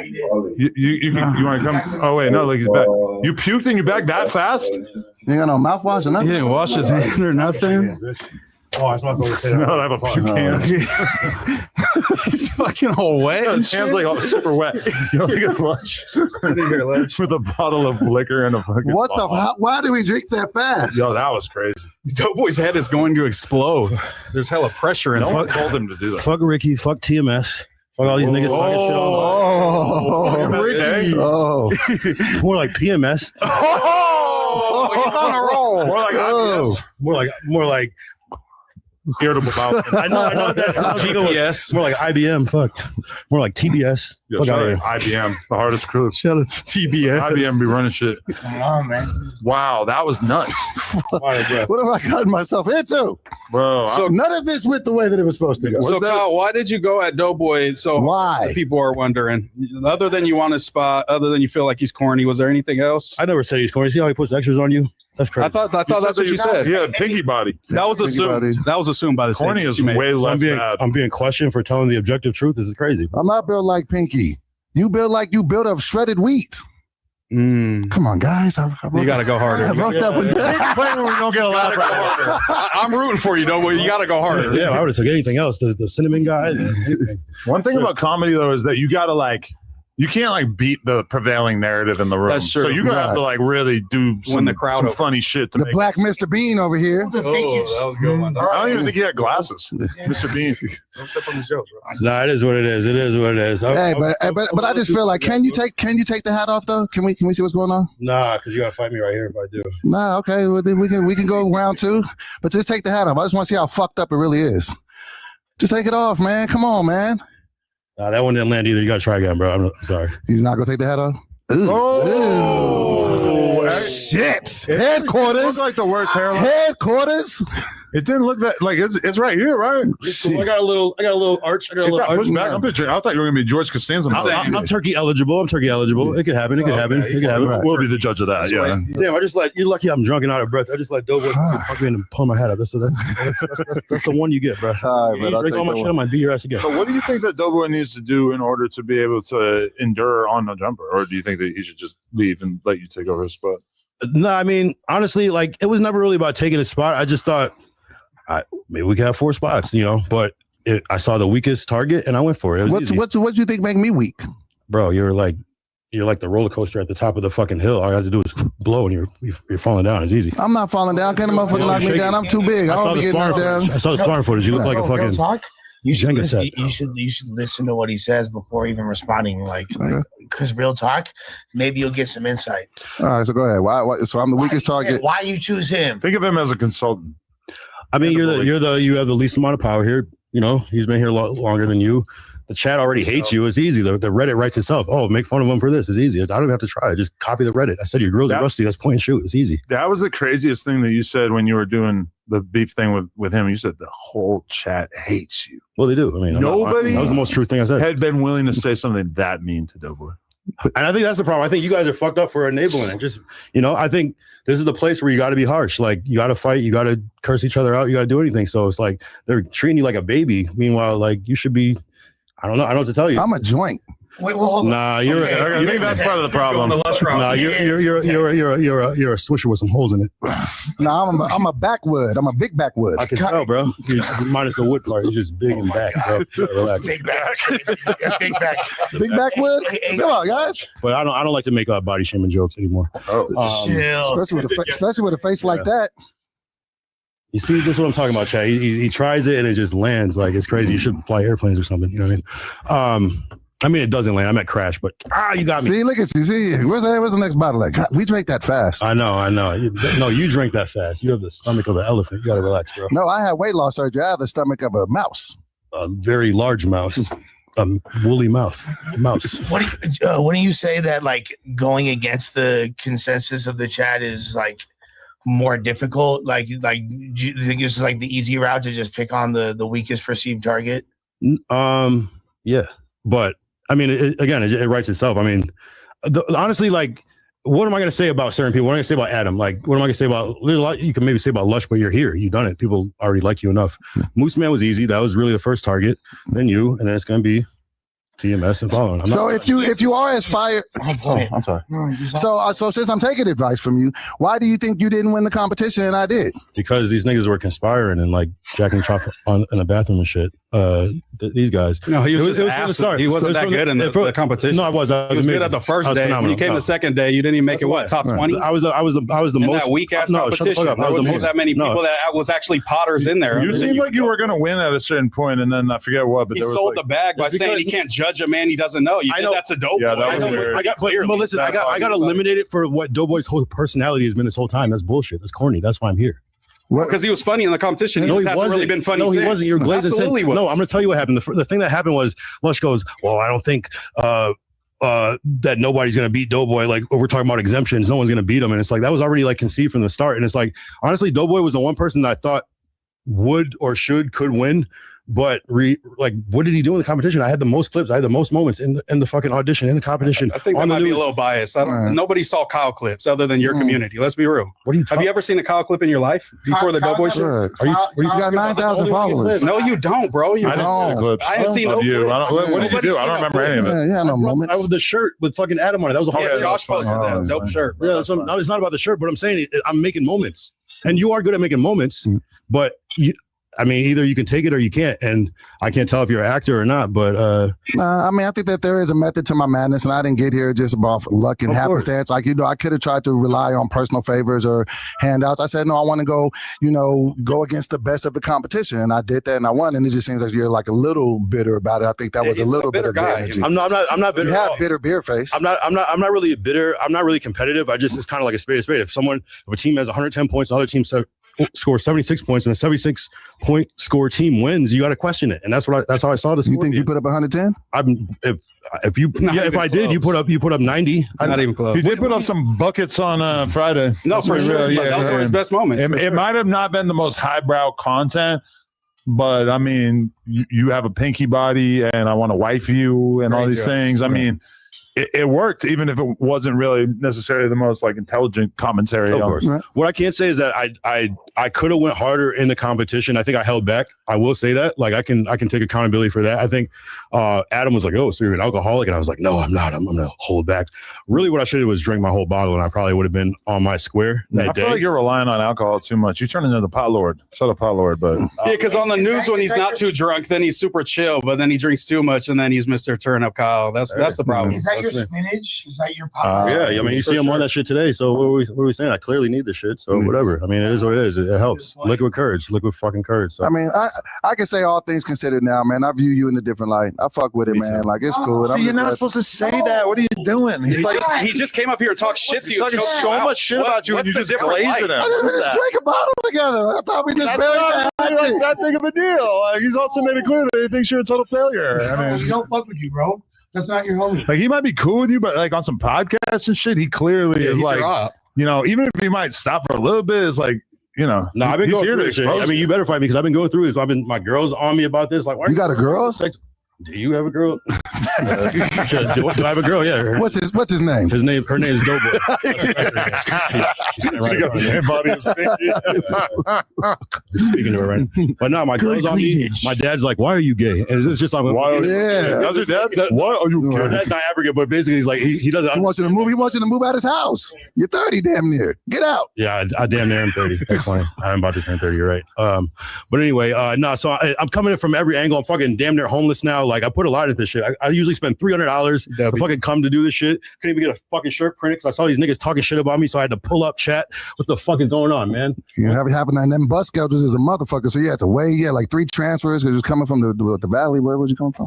You want to come? Oh wait, no, like he's back. You puked and you back that fast? You got no mouthwash or He nothing? didn't wash his hand or nothing. Oh, I was not supposed to say that. No, I have a puke can. He's fucking all wet. Yeah, his hands like all super wet. You know, like a lunch with a bottle of liquor and a fucking. What the? Why did we drink that fast? Yo, that was crazy. Doughboy's head is going to explode. There's hella pressure in No it. one told him to do that. Fuck Ricky. Fuck TMS. Fuck all these niggas talking shit on. Oh, It's more like PMS. Oh, he's on a roll. More like More like irritable bowel. I know that. GPS. More like IBM. Fuck. More like TBS. Yo, Fuck shout out out of to here. IBM, the hardest crew. Shout out to TBS. IBM be running shit. Come on, man. Wow, that was nuts. what have I gotten myself into? Bro, So none of this went the way that it was supposed to go. So, Kyle, why did you go at Doughboy? So Why? People are wondering. Other than you want his spot, other than you feel like he's corny, was there anything else? I never said he's corny. See how he puts extras on you? That's crazy. I thought that's what you said. Yeah, pinky body. That was assumed. That was assumed by the Corny statements is you made. way less bad. I'm being questioned for telling the objective truth. This is crazy. I'm not built like Pinky. You build like you build of shredded wheat. Come on, guys. You got to go harder. I wrote that one down. We don't get a laugh right. I'm rooting for you, Doughboy. You got to go harder. Yeah, I would have took anything else. The cinnamon guy. One thing about comedy though is that you gotta you can't beat the prevailing narrative in the room. That's true. So you're gonna have to really do some funny shit to The make black Mr. Bean over here. that was a good one. I don't even think he had glasses. Mr. Bean. Don't step on the joke, bro. Nah, it is what it is. It is what it is. Hey, but I just feel like, can you take the hat off though? Can we see what's going on? Nah, because you gotta fight me right here if I do. Nah, okay. Well, then we can go round two, but just take the hat off. I just want to see how fucked up it really is. Just take it off, man. Come on, man. Nah, that one didn't land either. You gotta try again, bro. I'm sorry. He's not gonna take the hat off. Ooh. Oh, shit! Headquarters. It looked like the worst hairline. Headquarters. It didn't look that it's right here, right? I got a little arch. I got a It's little not arch. pushed back. I'm picturing. I thought you were gonna be George Costanza. I'm turkey eligible. It could happen. It could happen. It could happen. We'll be the judge of that. Yeah. Damn, I just you're lucky I'm drunk and out of breath. I just Doughboy fuck me and pull my hat up. That's the one you get, bro. All right, man. I'll Drink take all my that shit, one. I might beat your ass again. So what do you think that Doughboy needs to do in order to be able to endure on the jumper? Or do you think that he should just leave and let you take over his spot? No, I mean, honestly, it was never really about taking a spot. I just thought maybe we could have 4 spots, but I saw the weakest target and I went for it. What do you think make me weak? Bro, you're like the roller coaster at the top of the fucking hill. All I have to do is blow and you're falling down. It's easy. I'm not falling down. Can't a motherfucker knock me down? I'm too big. I don't be getting knocked down. I saw the sparring footage. You look like a fucking talk. You should, Jenga listen, set. you should listen to what he says before even responding. Because real talk, maybe you'll get some insight. All right, so go ahead. Why so I'm the weakest target. Why you choose him? Think of him as a consultant. I mean, you have the least amount of power here. He's been here longer than you. The chat already hates you. It's easy. The Reddit writes itself. Oh, make fun of him for this. It's easy. I don't even have to try. Just copy the Reddit. I said your grills are rusty. That's point and shoot. It's easy. That was the craziest thing that you said when you were doing the beef thing with him. You said the whole chat hates you. Well, they do. I mean, nobody that was the most true thing I said. Had been willing to say something that mean to Doughboy. And I think that's the problem. I think you guys are fucked up for enabling it. Just, I think this is the place where you got to be harsh. You got to fight. You got to curse each other out. You got to do anything. So it's they're treating you like a baby. Meanwhile, you should be, I don't know. I don't know what to tell you. I'm a joint. Wait, well, nah, I think that's part of the problem. Nah, you're a swisher with some holes in it. Nah, I'm a backwood. I'm a big backwood. I can tell, bro. Minus the wood part. You're just big and back, bro. Relax. Big back. Big back. Big backwood. Come on, guys. But I don't like to make body shaming jokes anymore. Especially with a face like that. You see, this is what I'm talking about, Chad. He tries it and it just lands. It's crazy. You should fly airplanes or something. You know what I mean? I mean, it doesn't land. I'm at crash, but you got me. See, look at you. See, where's the next bottle at? God, we drank that fast. I know. No, you drink that fast. You have the stomach of an elephant. You got to relax, bro. No, I had weight loss surgery. I have the stomach of a mouse. A very large mouse. A woolly mouse. What do you say that going against the consensus of the chat is more difficult? Do you think it's the easy route to just pick on the weakest perceived target? Yeah, but I mean, it writes itself. I mean, honestly, what am I going to say about certain people? What am I going to say about Adam? What am I going to say about? There's a lot you can maybe say about Lush, but you're here. You've done it. People already like you enough. Moose Man was easy. That was really the first target. Then you, and then it's going to be TMS and following. So if you are as fired, I'm sorry. So since I'm taking advice from you, why do you think you didn't win the competition and I did? Because these niggas were conspiring and like jacking off in the bathroom and shit. These guys. No, he was just asked. He wasn't that good in the competition. No, I was. He was good at the first day. When you came the second day, you didn't even make it. What, top 20? I was the in most that weak ass competition. There wasn't that many people that was actually potters in there. You seemed like you were going to win at a certain point, and then I forget what. But he sold the bag by saying he can't judge a man he doesn't know. You think that's a dope boy. But listen, I got eliminated for what Doughboy's whole personality has been this whole time. That's bullshit. That's corny. That's why I'm here. Because he was funny in the competition. He hasn't really been funny since. No, he wasn't. You're glazing. Absolutely was. No, I'm going to tell you what happened. The thing that happened was Lush goes, well, I don't think that nobody's going to beat Doughboy. Like, we're talking about exemptions. No one's going to beat him. And it's like, that was already like conceived from the start. And it's like, honestly, Doughboy was the one person that I thought would or could win. But what did he do in the competition? I had the most clips. I had the most moments in the fucking audition, in the competition. I think that might be a little biased. Nobody saw Kyle clips other than your community. Let's be real. Have you ever seen a Kyle clip in your life before the Doughboy show? You got 9,000 followers. No, you don't, bro. I didn't see no clips. What did you do? I don't remember any of it. Yeah, no moments. I was the shirt with fucking Adam on it. That was a hard. Josh posted that dope shirt. Yeah, it's not about the shirt, but I'm saying I'm making moments, and you are good at making moments, but either you can take it or you can't, and I can't tell if you're an actor or not. But I think that there is a method to my madness, and I didn't get here just about luck and happenstance. Like, I could have tried to rely on personal favors or handouts. I said, no, I want to go against the best of the competition, and I did that, and I won. And it just seems like you're like a little bitter about it. I think that was a little bit of the energy. I'm not bitter. You have bitter beer face. I'm not really bitter. I'm not really competitive. It's kind of like a spade. If a team has 110 points, another team scores 76 points, and a 76-point score team wins, you got to question it. And that's how I saw this. You think you put up 110? If I did, you put up 90. Not even close. You did put up some buckets on Friday. No, for sure. Those were his best moments. It might have not been the most highbrow content, but I mean, you have a pinky body, and I want to wife you, and all these things. I mean, it worked, even if it wasn't really necessarily the most like intelligent commentary. Of course. Right. What I can say is that I could have went harder in the competition. I think I held back. I will say that. Like, I can take accountability for that. I think Adam was like, "Oh, so you're an alcoholic?" And I was like, "No, I'm not. I'm going to hold back." Really, what I should have was drink my whole bottle, and I probably would have been on my square that day. I feel like you're relying on alcohol too much. You turn into the pot lord. Shut up, pot lord. But because on the news when he's not too drunk, then he's super chill. But then he drinks too much, and then he's Mr. Turn Up Kyle. That's the problem. Is that your spinach? Is that your pot? Yeah, I mean, you see him on that shit today. So what are we saying? I clearly need this shit. So whatever. I mean, it is what it is. It helps. Liquid courage. Liquid fucking courage. So. I mean, I can say all things considered now, man. I view you in a different light. I fuck with it, man. Like, it's cool. See, you're not supposed to say that. What are you doing? He just came up here and talked shit to you. He's talking so much shit about you, and you just glazing him. We just drank a bottle together. I thought we just buried that big of a deal. Like, he's also made it clear that he thinks you're a total failure. I mean, we don't fuck with you, bro. That's not your homie. Like, he might be cool with you, but like on some podcasts and shit, he clearly is like, even if he might stop for a little bit, it's like, No, I've been going through this shit. I mean, you better fight me because I've been going through this. My girl's on me about this. Like, why you got a girl? Do you have a girl? Do I have a girl? Yeah. What's his name? Her name is Doughboy. Speaking to her, right? But no, my girl's on me. My dad's like, "Why are you gay?" And it's just like, "Why?" That's your dad. Why are you gay? My dad's not African, but basically, he's like, he doesn't. He wants you to move. He wants you to move out his house. You're 30, damn near. Get out. Yeah, I damn near am 30. That's funny. I'm about to turn 30. You're right. But anyway, no. So I'm coming in from every angle. I'm fucking damn near homeless now. Like, I put a lot into this shit. I usually spend $300 to fucking come to do this shit. Couldn't even get a fucking shirt printed because I saw these niggas talking shit about me, so I had to pull up chat. What the fuck is going on, man? You have it happen, and them bus schedules is a motherfucker. So you had to wait. Yeah, like 3 transfers because you're coming from the valley. Where was you coming from?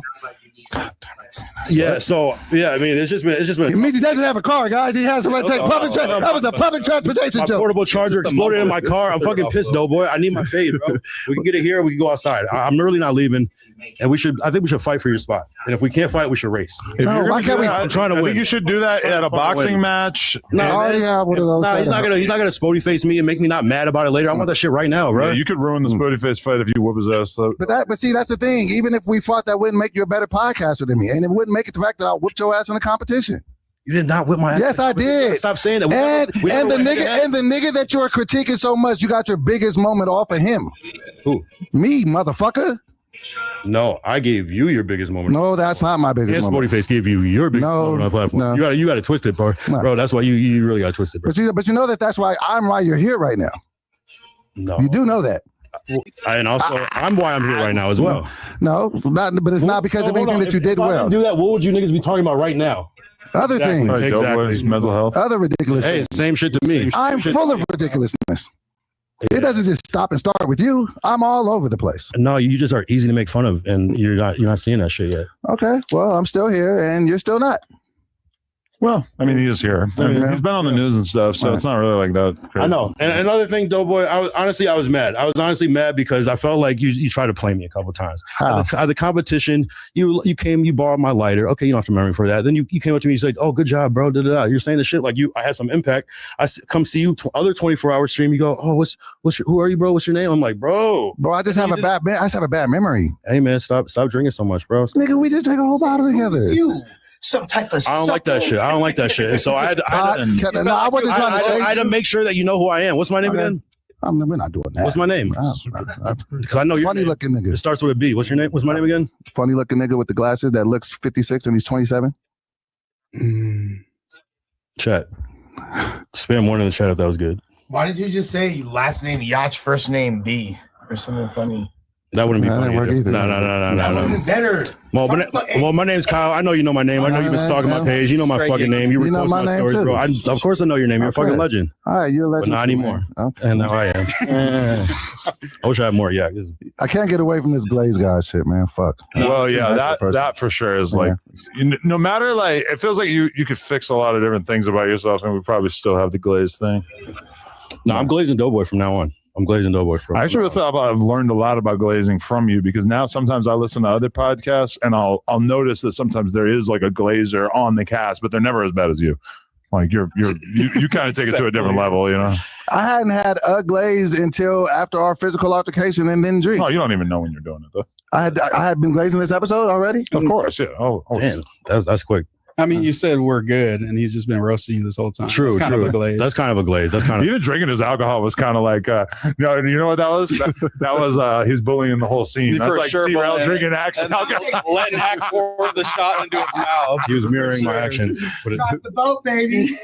Yeah. So yeah, I mean, it's just been. It means he doesn't have a car, guys. He has to take public transportation. That was a public transportation my joke. Portable charger exploded in my car. I'm fucking pissed, though, boy. I need my fade, bro. We can get it here. We can go outside. I'm really not leaving. And I think we should fight for your spot. And if we can't fight, we should race. I'm trying to win. I think you should do that at a boxing match. No, he's not gonna spody face me and make me not mad about it later. I want that shit right now, bro. Yeah, you could ruin the spody face fight if you whoop his ass. So. But see, that's the thing. Even if we fought, that wouldn't make you a better podcaster than me, and it wouldn't make it the fact that I whooped your ass in the competition. You did not whip my ass. Yes, I did. Stop saying that. And the nigga that you're critiquing so much, you got your biggest moment off of him. Who? Me, motherfucker. No, I gave you your biggest moment. No, that's not my biggest Yes, moment. Blueface gave you your biggest moment on the platform. No. You got to twist it, bro. No. Bro, that's why you really got to twist it, bro. But you know that's why I'm why you're here right now. No, you do know that. And also, I'm why I'm here right now as well. No, but it's not because of anything that you did if I well. didn't do that, what would you niggas be talking about right now? Other things. Exactly. Mental health. Other ridiculous Hey, things. same shit to me. I'm full of ridiculousness. It doesn't just stop and start with you. I'm all over the place. No, you just are easy to make fun of, and you're not seeing that shit yet. Okay, well, I'm still here, and you're still not. Well, I mean, he is here. I mean, he's been on the news and stuff, so it's not really like that. Crazy. I know. And another thing, Doughboy, I was mad. I was honestly mad because I felt like you tried to play me a couple of times. At the competition, you borrowed my lighter. Okay, you don't have to remember me for that. Then you came up to me, you said, "Oh, good job, bro." You're saying the shit like I had some impact. I come see you other 24-hour stream. You go, "Oh, who are you, bro? What's your name?" I'm like, bro, I just have a bad memory. Hey, man, stop drinking so much, bro. Nigga, we just drank a whole bottle together. Some type of. I don't like that shit. And so I wasn't trying to say. I had to make sure that you know who I am. What's my name again? We're not doing that. What's my name? Because I know you're funny looking nigga. It starts with a B. What's your name? What's my name again? Funny looking nigga with the glasses that looks 56 and he's 27. Chat. Spam one in the chat if that was good. Why did you just say last name Yacht, first name B or something funny? That wouldn't be funny either. No. Better. Well, my name's Kyle. I know you know my name. I know you've been stalking my page. You know my fucking name. You repost my stories, bro. Of course I know your name. You're a fucking legend. All right, you're a legend. But not anymore. Okay. And now I am. I wish I had more. Yeah. I can't get away from this Glaze guy shit, man. Fuck. Well, yeah, that for sure is like, no matter like, it feels like you could fix a lot of different things about yourself, and we probably still have the Glaze thing. No, I'm glazing Doughboy from now on. I'm glazing Doughboy from. I actually feel I've learned a lot about glazing from you, because now sometimes I listen to other podcasts and I'll notice that sometimes there is like a glazer on the cast, but they're never as bad as you. Like you kind of take it to a different level, you know. I hadn't had a glaze until after our physical altercation and then drink. Oh, you don't even know when you're doing it though. I had been glazing this episode already. Of course, yeah. Oh, damn, that's quick. I mean, you said we're good, and he's just been roasting you this whole time. True. That's kind of a glaze. That's kind of a glaze. That's kind of even drinking his alcohol was kind of like, you know what that was? That was he was bullying the whole scene. That's like T-Rail drinking Axe alcohol, letting Axe pour the shot into his mouth. He was mirroring my actions. Drop the boat, baby.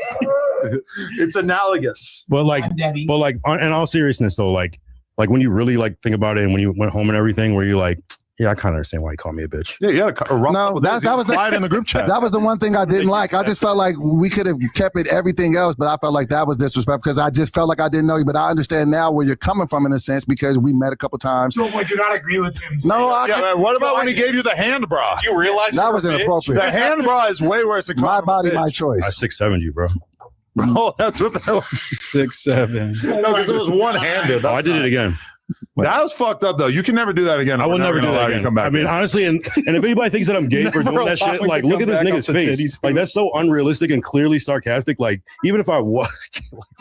It's analogous. But in all seriousness though, like when you really like think about it, and when you went home and everything, where you like, yeah, I kind of understand why you call me a bitch. Yeah, no, that was the in the group chat. That was the one thing I didn't like. I just felt like we could have kept it everything else, but I felt like that was disrespectful because I just felt like I didn't know you. But I understand now where you're coming from in a sense because we met a couple times. So I do not agree with him. No, man, what about when he gave you the hand bra? Do you realize that was inappropriate? The hand bra is way worse than my body, my choice. I 6'7" you, bro. Bro, that's what that was. 6'7". No, because it was one-handed. I did it again. That was fucked up though. You can never do that again. I will never do that again. Come back. I mean, honestly, and if anybody thinks that I'm gay for doing that shit, like, look at this nigga's face. Like, that's so unrealistic and clearly sarcastic. Like, even if I was,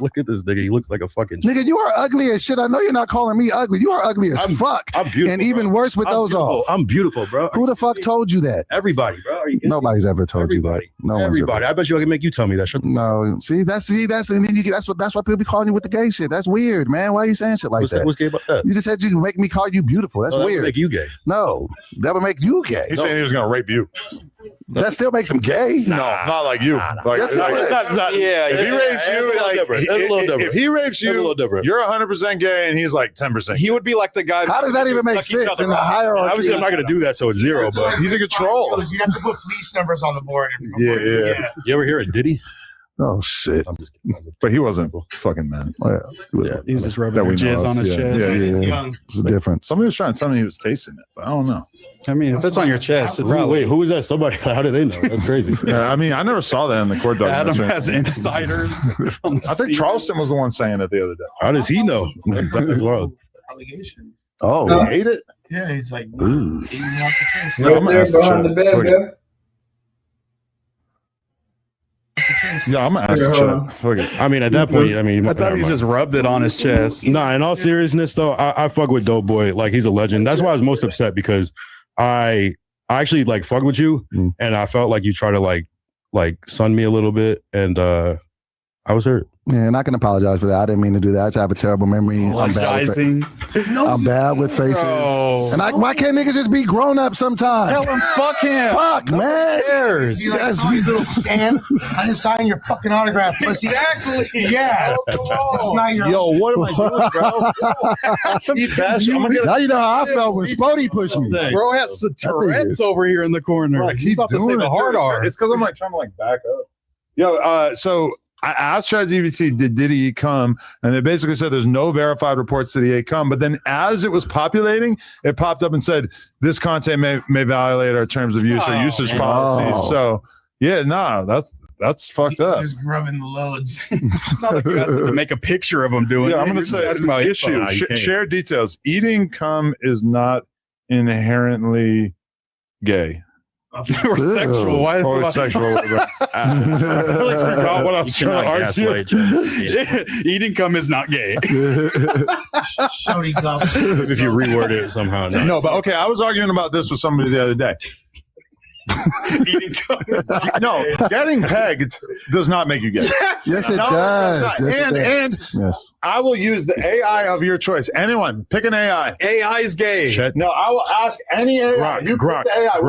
look at this nigga. He looks like a fucking nigga. You are ugly as shit. I know you're not calling me ugly. You are ugly as fuck. I'm beautiful, and even worse with those off. I'm beautiful, bro. Who the fuck told you that? Everybody, bro. Nobody's ever told you that. No everybody. I bet you I can make you tell me that. No, that's and then that's why people be calling you with the gay shit. That's weird, man. Why are you saying shit like that? What's gay about that? You just said you can make me call you beautiful. That's weird. That would make you gay. No, that would make you gay. He's saying he was gonna rape you. That still makes him gay. No, not like you. Like, Yes, it's not, if he rapes you, like, if he rapes you, you're 100% gay, and he's like 10%. He would be like the guy. How does that even make sense in the hierarchy? Obviously, I'm not gonna do that, so it's zero. But he's a control. You have to put fleece numbers on the board. Yeah. You ever hear a Diddy? Oh shit! I'm just kidding. But he wasn't fucking man. He was just rubbing jizz on his chest. Yeah. It's a difference. Somebody was trying to tell me he was tasting it, but I don't know. I mean, if it's on your chest, it Wait, probably. who was that? Somebody? How did they know? That's crazy. Yeah, I mean, I never saw that in the court Adam documentary. has insiders. I think Charleston was the one saying it the other day. How does he know? That's wild. Allegation. Oh, he ate it? Yeah, he's like, Ooh. eating off the face. Yeah, I'm gonna ask the behind the shit. bed, Okay. bro. Yeah, I'm gonna ask the shit. Fuck it. I mean, at that point, I thought he just rubbed it on his chest. Nah, in all seriousness, though, I fuck with Doughboy. Like, he's a legend. That's why I was most upset, because I actually like fuck with you, and I felt like you try to like sun me a little bit, and I was hurt. Yeah, and I can apologize for that. I didn't mean to do that. I just have a terrible memory. I'm bad with faces. Bro. And why can't niggas just be grown up sometimes? Tell him fuck him. Fuck, man. You like, little Stan, I didn't sign your fucking autograph, pussy. Exactly. Yeah. It's not your Yo, what am I doing, bro? Now you know how I felt when Spody pushed me. Bro has some Tourette's over here in the corner. He's about to say the hard R. It's because I'm like trying to like back up. Yo, so I asked ChatGPT, did Diddy come? And they basically said there's no verified reports that he had come. But then as it was populating, it popped up and said, this content may violate our terms of use or usage policies. So, yeah, that's fucked up. Just rubbing the loads. It's not like you asked to make a picture of him doing it. I'm going to say about issue. Share details. Eating cum is not inherently gay. Or sexual. Why? Or sexual. I really forgot what I was trying to argue. Eating cum is not gay. If you reword it somehow. No, but okay, I was arguing about this with somebody the other day. Eating cum. No, getting pegged does not make you gay. Yes, it does. And yes. I will use the AI of your choice. Anyone, pick an AI. AI is gay. No, I will ask any AI. Grok, You pick Grok, the AI.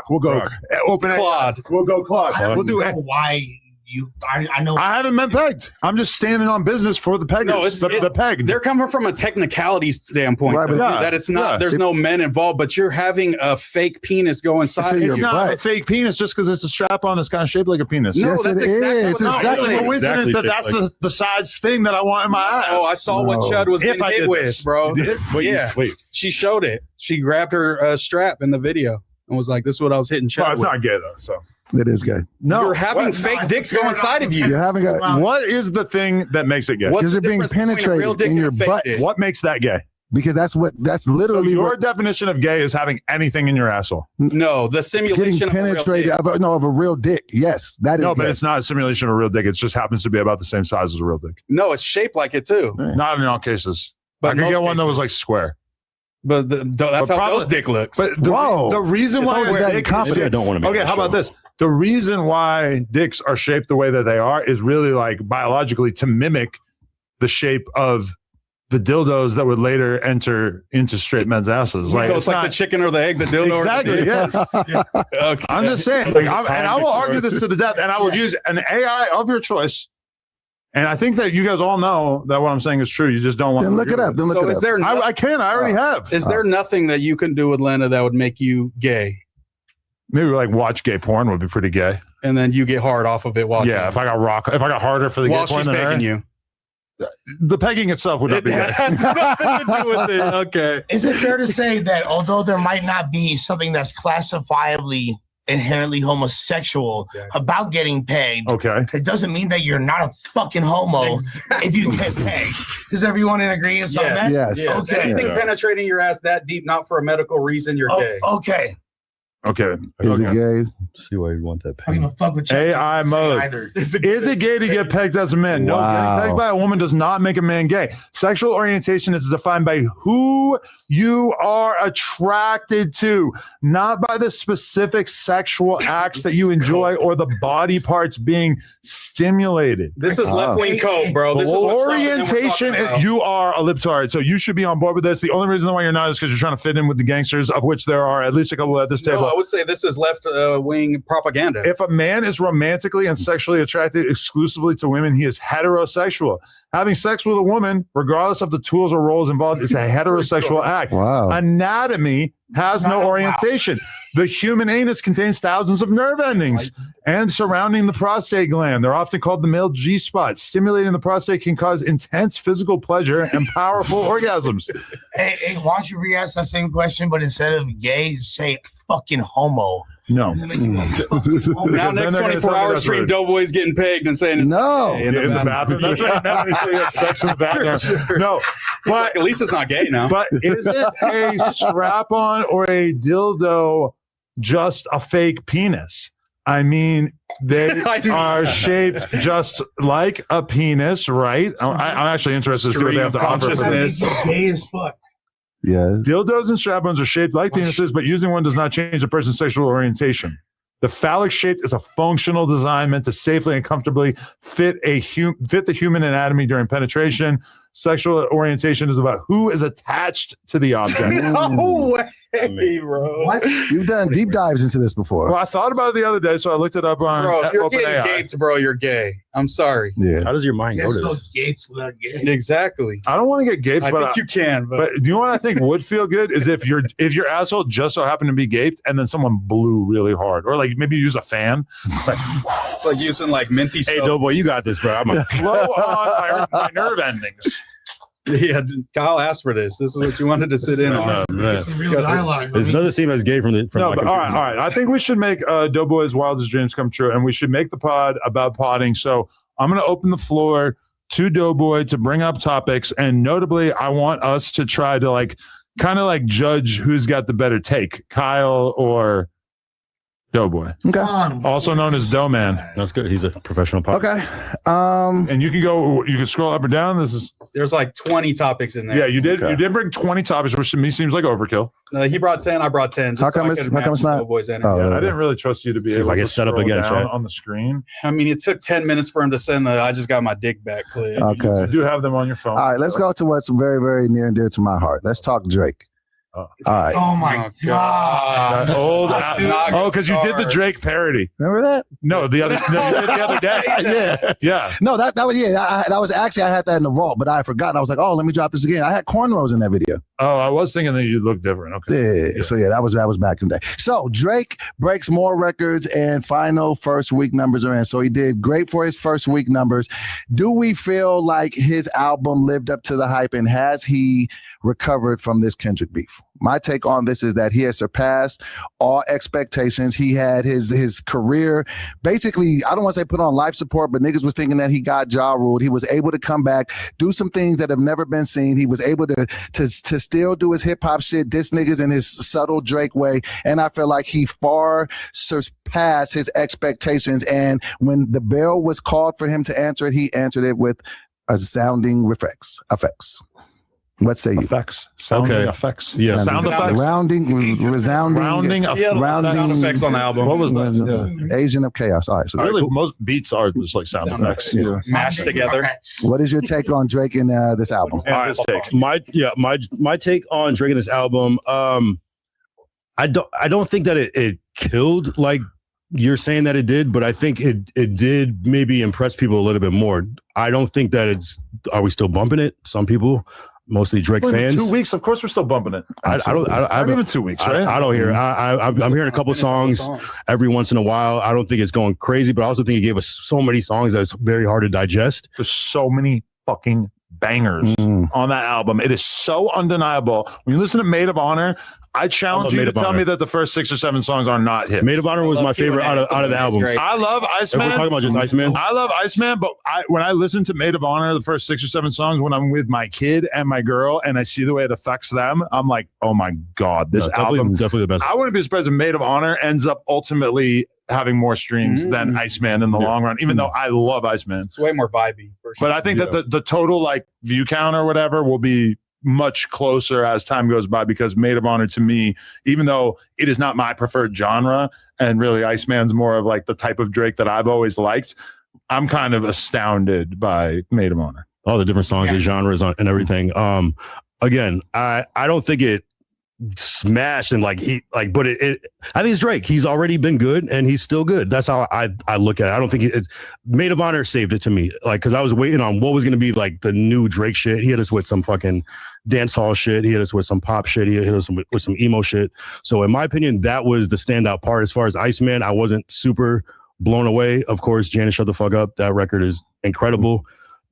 We'll go Grok. Open Claude. AI. We'll go Claude. We'll do know why you. I know. I haven't been pegged. I'm just standing on business for the peggers. No, it's the pegged. They're coming from a technicality standpoint. Right, but that it's not. There's no men involved, but you're having a fake penis go inside. It's It's not a fake penis just because it's a strap on that's kind of shaped like a penis. No, Yes, that's it exactly is. what It's they're exactly doing. Coincidence Exactly that's the size thing that I want in my ass. Oh, I saw what No. Chud was If getting I hit did with, this. bro. Wait. She showed it. She grabbed her strap in the video and was like, "This is what I was hitting Chud Well, it's with." not gay though. So It is gay. no, You're having fake dicks go inside of you. You're having a What is the thing that makes it gay? What's because the you're being difference between a real penetrated dick in and a your fake butt. dick? What makes that gay? Because that's So literally your what definition of gay is having anything in your asshole. No, the getting simulation of a real penetrated dick. of a real dick. Yes, that is. No, but gay. it's not a simulation of a real dick. It just happens to be about the same size as a real dick. No, it's shaped like it too. Not in all cases. But I could most get one that was cases. like square. But that's But how those dick looks. But Whoa. the reason It's why always a that dick- confidence. Maybe I don't want to make Okay, that how about show. this? The reason why dicks are shaped the way that they are is really like biologically to mimic the shape of the dildos that would later enter into straight men's asses. Like so it's like the chicken or the egg, the dildo. Exactly. Or the Yes. Okay. I'm just saying. Like, and I will argue this to the death, and I will use an AI of your choice. And I think that you guys all know that what I'm saying is true. You just don't want Then to look it up. Then look So it is up. there? No, I can. I already have. is there nothing that you can do with Lena that would make you gay, Maybe like watch gay porn would be pretty gay. and then you get hard off of it watching? Yeah, if I got harder for the while gay porn she's than her, pegging you. the pegging itself would not It be gay. has nothing to do with it. Okay. Is it fair to say that although there might not be something that's classifiably inherently homosexual about getting pegged, Okay. it doesn't mean that you're not a fucking homo if you get pegged. Does everyone agree on that? Yes. Okay. Anything penetrating your ass that deep, not for a medical reason, you're gay. Okay. Okay. Is it gay? See why you want that I don't give a fuck with AI mode. either. Is it gay to get pegged as a man? No, Wow. getting pegged by a woman does not make a man gay. Sexual orientation is defined by who you are attracted to, not by the specific sexual acts that you enjoy or the body parts being stimulated. This is left wing code, bro. This is what Trump and them were Orientation, talking about. you are a libtard, so you should be on board with this. The only reason why you're not is because you're trying to fit in with the gangsters, of which there are at least a couple at this table. No, I would say this is left wing propaganda. If a man is romantically and sexually attracted exclusively to women, he is heterosexual. Having sex with a woman, regardless of the tools or roles involved, is a heterosexual act. Wow. Anatomy has no orientation. The human anus contains thousands of nerve endings and surrounding the prostate gland. They're often called the male G-spot. Stimulating the prostate can cause intense physical pleasure and powerful orgasms. Hey, why don't you re-ask that same question, but instead of gay, say fucking homo. No. Now next 24 hours stream, Doughboy's getting pegged and saying it's No. In the bathroom. That's what I meant when you say you have sex in the bathroom. No. But at least it's not gay now. But is it a strap-on or a dildo just a fake penis? I mean, they are shaped just like a penis, right? I'm actually interested to see what they have to offer. For this. Gay as fuck. Yeah. Dildos and strap-ons are shaped like penises, but using one does not change a person's sexual orientation. The phallic shape is a functional design meant to safely and comfortably fit the human anatomy during penetration. Sexual orientation is about who is attached to the object. No way, bro. What? You've done deep dives into this before. Well, I thought about it the other day, so I looked it up on Bro, if you're getting OpenAI. gaped, bro, you're gay. I'm sorry. Yeah. How does your mind There's no gapes without gay. Exactly. I don't want to get gaped, I but think you can, but you know what I think would feel good is if your asshole just so happened to be gaped and then someone blew really hard, or like maybe you use a fan, like, it's like using like minty Hey, stuff. Doughboy, you got this, bro. I'm a blow on my nerve endings. Yeah, Kyle asked for this. This is what you wanted to sit in on. man. Real dialogue. There's another scene that's gay from No, my but all right. I think we should make Doughboy's wildest dreams come true, and we should make the pod about podding. So I'm going to open the floor to Doughboy to bring up topics, and notably, I want us to try to kind of judge who's got the better take, Kyle or Doughboy. Okay. Also known as Dough Man. That's good. He's a professional pod. Okay. And you can scroll up or down. There's like 20 topics in there. Yeah, you did. Okay. You did bring 20 topics, which to me seems like overkill. He brought 10. I brought 10. How come it's not? I didn't really trust you to be See if able I to get set up scroll again, down Chad. on the screen. I mean, it took 10 minutes for him to send I just got my dick back clear. Okay. You do have them on your phone. All right, let's go to what's very, very near and dear to my heart. Let's talk Drake. All right. Oh my God. That old, because you did the Drake parody. Remember that? No, you did the other day. Yeah. No, that was that was actually I had that in the vault, but I forgot. I was like, oh, let me drop this again. I had cornrows in that video. Oh, I was thinking that you looked different. Okay. Yeah. So that was back in the day. So Drake breaks more records and final first week numbers are in. So he did great for his first week numbers. Do we feel like his album lived up to the hype, and has he recovered from this Kendrick beef? My take on this is that he has surpassed all expectations. He had his career basically, I don't want to say put on life support, but niggas was thinking that he got jaw ruled. He was able to come back, do some things that have never been seen. He was able to still do his hip hop shit, diss niggas in his subtle Drake way. And I feel like he far surpassed his expectations. And when the bell was called for him to answer it, he answered it with a sounding effects. What say you? Effects. Sounding effects. Yeah. Sound effects. Resounding. Sound effects on the album. What was that? Agent of Chaos. All right. So Really, most beats are just like sound effects. Yeah. Mashed together. What is your take on Drake in this album? All right, take. My take on Drake in this album. I don't think that it killed like you're saying that it did, but I think it did maybe impress people a little bit more. I don't think that are we still bumping it? Some people. Mostly Drake fans. 2 weeks, of course, we're still bumping it. I Not even 2 weeks, right? I don't hear. I'm hearing a couple songs every once in a while. I don't think it's going crazy, but I also think he gave us so many songs that it's very hard to digest. There's so many fucking bangers on that album. It is so undeniable. When you listen to Maid of Honor, I challenge you to tell me that the first 6 or 7 songs are not hits. Maid of Honor was my favorite out of the album. I love Iceman. We're talking about just Iceman. I love Iceman, but when I listen to Maid of Honor, the first 6 or 7 songs, when I'm with my kid and my girl, and I see the way it affects them, I'm like, oh my God, this album definitely the best. I wouldn't be surprised if Maid of Honor ends up ultimately having more streams than Iceman in the long run, even though I love Iceman. It's way more vibey. But I think that the total view count or whatever will be much closer as time goes by, because Maid of Honor to me, even though it is not my preferred genre, and really Iceman's more of the type of Drake that I've always liked, I'm kind of astounded by Maid of Honor. All the different songs and genres and everything. Again, I don't think it smashed and but it I think it's Drake. He's already been good and he's still good. That's how I look at it. I don't think it's Maid of Honor saved it to me, because I was waiting on what was going to be the new Drake shit. He hit us with some fucking dance hall shit. He hit us with some pop shit. He hit us with some emo shit. So in my opinion, that was the standout part. As far as Iceman, I wasn't super blown away. Of course, Janet Shut the Fuck Up, that record is incredible,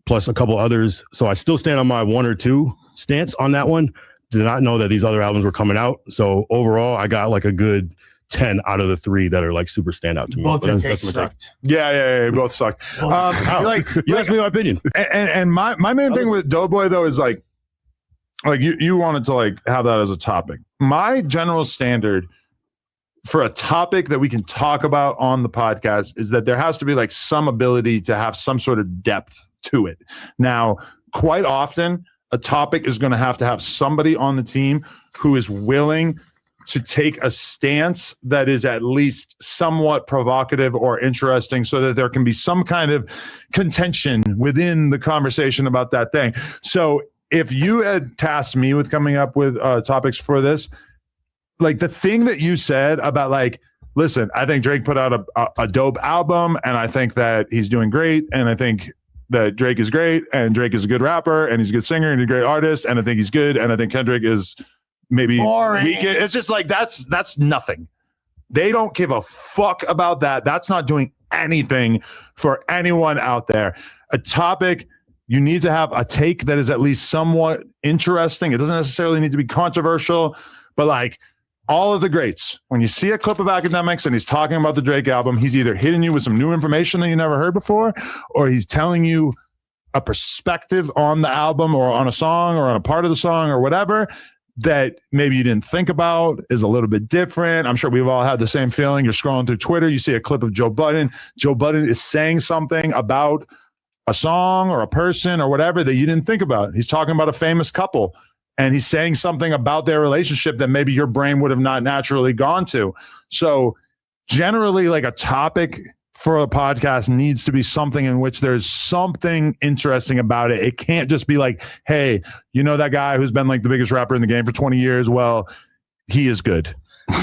plus a couple others. So I still stand on my 1 or 2 stance on that one. Did not know that these other albums were coming out. So overall, I got a good 10 out of the 3 that are super standout to me. Both of them sucked. Yeah, both sucked. You asked me my opinion. And my main thing with Doughboy though is you wanted to have that as a topic. My general standard for a topic that we can talk about on the podcast is that there has to be some ability to have some sort of depth to it. Now, quite often, a topic is going to have somebody on the team who is willing to take a stance that is at least somewhat provocative or interesting so that there can be some kind of contention within the conversation about that thing. So if you had tasked me with coming up with topics for this, like the thing that you said about like, listen, I think Drake put out a dope album and I think that he's doing great. And I think that Drake is great and Drake is a good rapper and he's a good singer and a great artist. And I think he's good. And I think Kendrick is maybe weak. It's just like, that's nothing. They don't give a fuck about that. That's not doing anything for anyone out there. A topic, you need to have a take that is at least somewhat interesting. It doesn't necessarily need to be controversial, but like all of the greats, when you see a clip of Academics and he's talking about the Drake album, he's either hitting you with some new information that you never heard before, or he's telling you a perspective on the album or on a song or on a part of the song or whatever that maybe you didn't think about, is a little bit different. I'm sure we've all had the same feeling. You're scrolling through Twitter, you see a clip of Joe Budden. Joe Budden is saying something about a song or a person or whatever that you didn't think about. He's talking about a famous couple and he's saying something about their relationship that maybe your brain would have not naturally gone to. So generally, like a topic for a podcast needs to be something in which there's something interesting about it. It can't just be like, hey, you know that guy who's been like the biggest rapper in the game for 20 years? Well, he is good.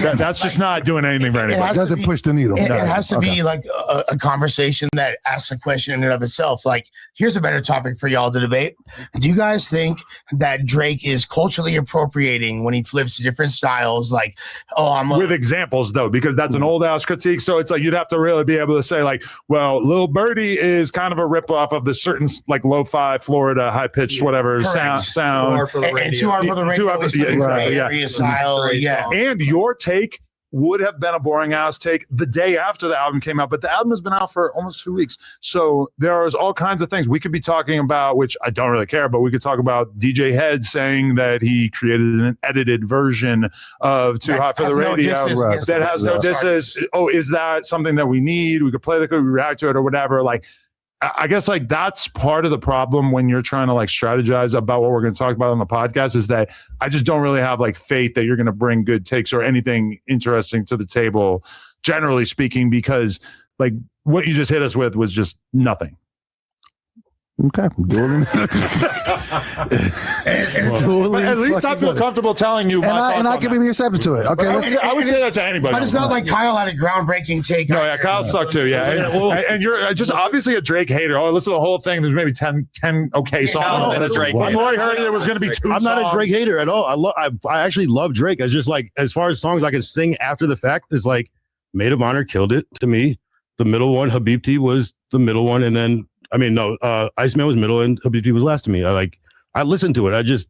That's just not doing anything for anybody. It doesn't push the needle. It has to be like a conversation that asks a question in and of itself. Like, here's a better topic for y'all to debate. Do you guys think that Drake is culturally appropriating when he flips different styles? Like, with examples though, because that's an old ass critique. So it's like you'd have to really be able to say like, well, Lil Birdie is kind of a ripoff of the certain like lo-fi Florida high pitched whatever sound. And too hard for the radio. Style, yeah. And your take would have been a boring ass take the day after the album came out, but the album has been out for almost 2 weeks. So there is all kinds of things we could be talking about, which I don't really care, but we could talk about DJ Head saying that he created an edited version of Too Hot for the Radio that has no disses. Oh, is that something that we need? We could play the clip, we react to it or whatever. Like, I guess like that's part of the problem when you're trying to like strategize about what we're going to talk about on the podcast, is that I just don't really have like faith that you're going to bring good takes or anything interesting to the table, generally speaking, because like what you just hit us with was just nothing. Okay. But at least I feel comfortable telling you. And I can be receptive to it. Okay. I would say that to anybody. But it's not like Kyle had a groundbreaking take. No, yeah, Kyle sucked too. Yeah. And you're just obviously a Drake hater. Oh, listen to the whole thing. There's maybe 10 okay songs. I've already heard there was going to be 2 I'm not a Drake hater at all. I actually love Drake. It's just like, as far as songs I can sing after the fact, it's like Maid of Honor killed it to me. The middle one, Habibti, was the middle one. And then, Iceman was middle and Habibti was last to me. I listened to it.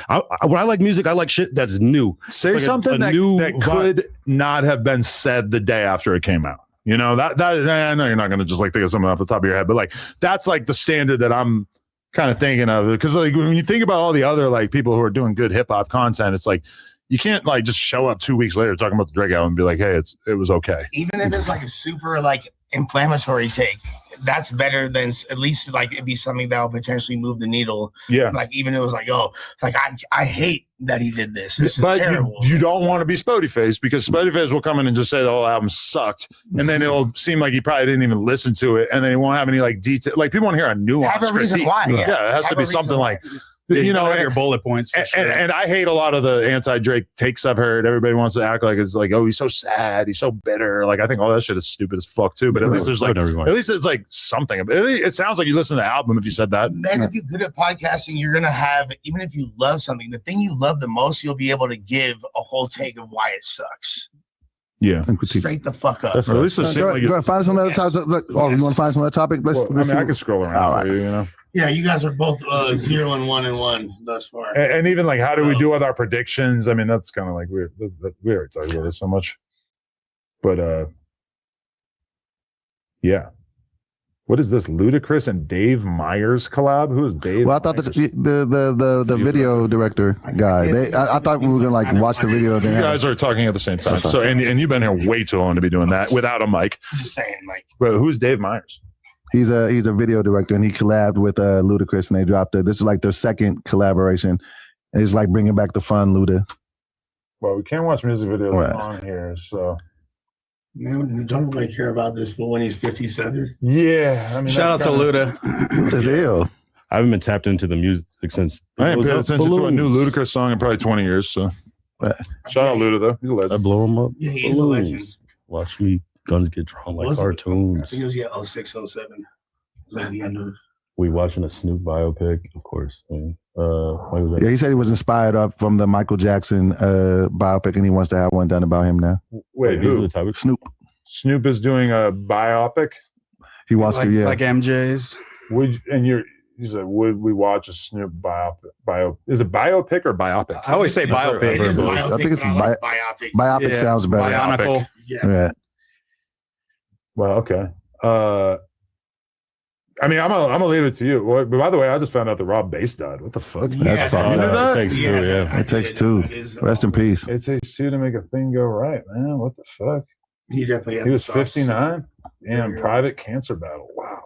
When I like music, I like shit that's new. Say like something that could not have been said the day after it came out. You know, I know you're not going to just like think of something off the top of your head, but like that's like the standard that I'm kind of thinking of. Because like when you think about all the other like people who are doing good hip hop content, it's like you can't like just show up 2 weeks later talking about the Drake album and be like, hey, it was okay. Even if it's like a super like inflammatory take, that's better than at least like it'd be something that will potentially move the needle. Yeah. Like even it was like, oh, like I hate that he did this. This is but terrible. You don't want to be Spotify because Spotify will come in and just say the whole album sucked, and then it'll seem like he probably didn't even listen to it, and then he won't have any like detail. Like people want to hear a nuance. Have a reason why. Yeah, it has to be something like. You know, your bullet points. For sure. And I hate a lot of the anti-Drake takes I've heard. Everybody wants to act like it's like, oh, he's so sad, he's so bitter. Like I think all that shit is stupid as fuck too. But at least there's like, at least it's like something. It sounds like you listen to the album if you said that. Man, if you're good at podcasting, you're gonna have, even if you love something, the thing you love the most, you'll be able to give a whole take of why it sucks. Yeah, straight the fuck up. At least go ahead, find us another topic. Oh, you want to find us another topic? I can scroll around for you. You know. Yeah, you guys are both 0 and 1 and 1 thus far. And even like, how do we do with our predictions? I mean, that's kind of like weird. We already talked about this so much. But yeah. What is this? Ludacris and Dave Myers collab? Who is Dave? Well, I thought the video director guy. I thought we were gonna like watch the video. You guys are talking at the same time. So and you've been here way too long to be doing that without a mic. Just saying, Mike. But who's Dave Myers? He's a video director, and he collabed with Ludacris, and they dropped it. This is like their second collaboration. And it's like bringing back the fun, Luda. Well, we can't watch music videos on here, so. Man, don't nobody care about this, but when he's 57. Yeah, I mean, shout out to Luda. Luda's ill. I haven't been tapped into the music since. I ain't paid attention to a new Ludacris song in probably 20 years. So, shout out Luda though. He's a legend. I blow him up. Yeah, he's a legend. Watch me guns get drawn like cartoons. I think it was 06, 07. Like the end of. We watching a Snoop biopic, of course. Yeah, he said he was inspired up from the Michael Jackson biopic, and he wants to have one done about him now. Wait, who? Snoop. Snoop is doing a biopic. He wants to, yeah. Like MJ's. You said, would we watch a Snoop biopic? Is it biopic or biopic? I always say biopic. I think it's biopic. Biopic sounds better. Bionicle. Yeah. Well, okay. I mean, I'm gonna leave it to you. But by the way, I just found out that Rob Bass died. What the fuck? That's fucked up. It takes two, yeah. It takes two. Rest in peace. It takes two to make a thing go right, man. What the fuck? He definitely. He was 59. Damn, private cancer battle. Wow.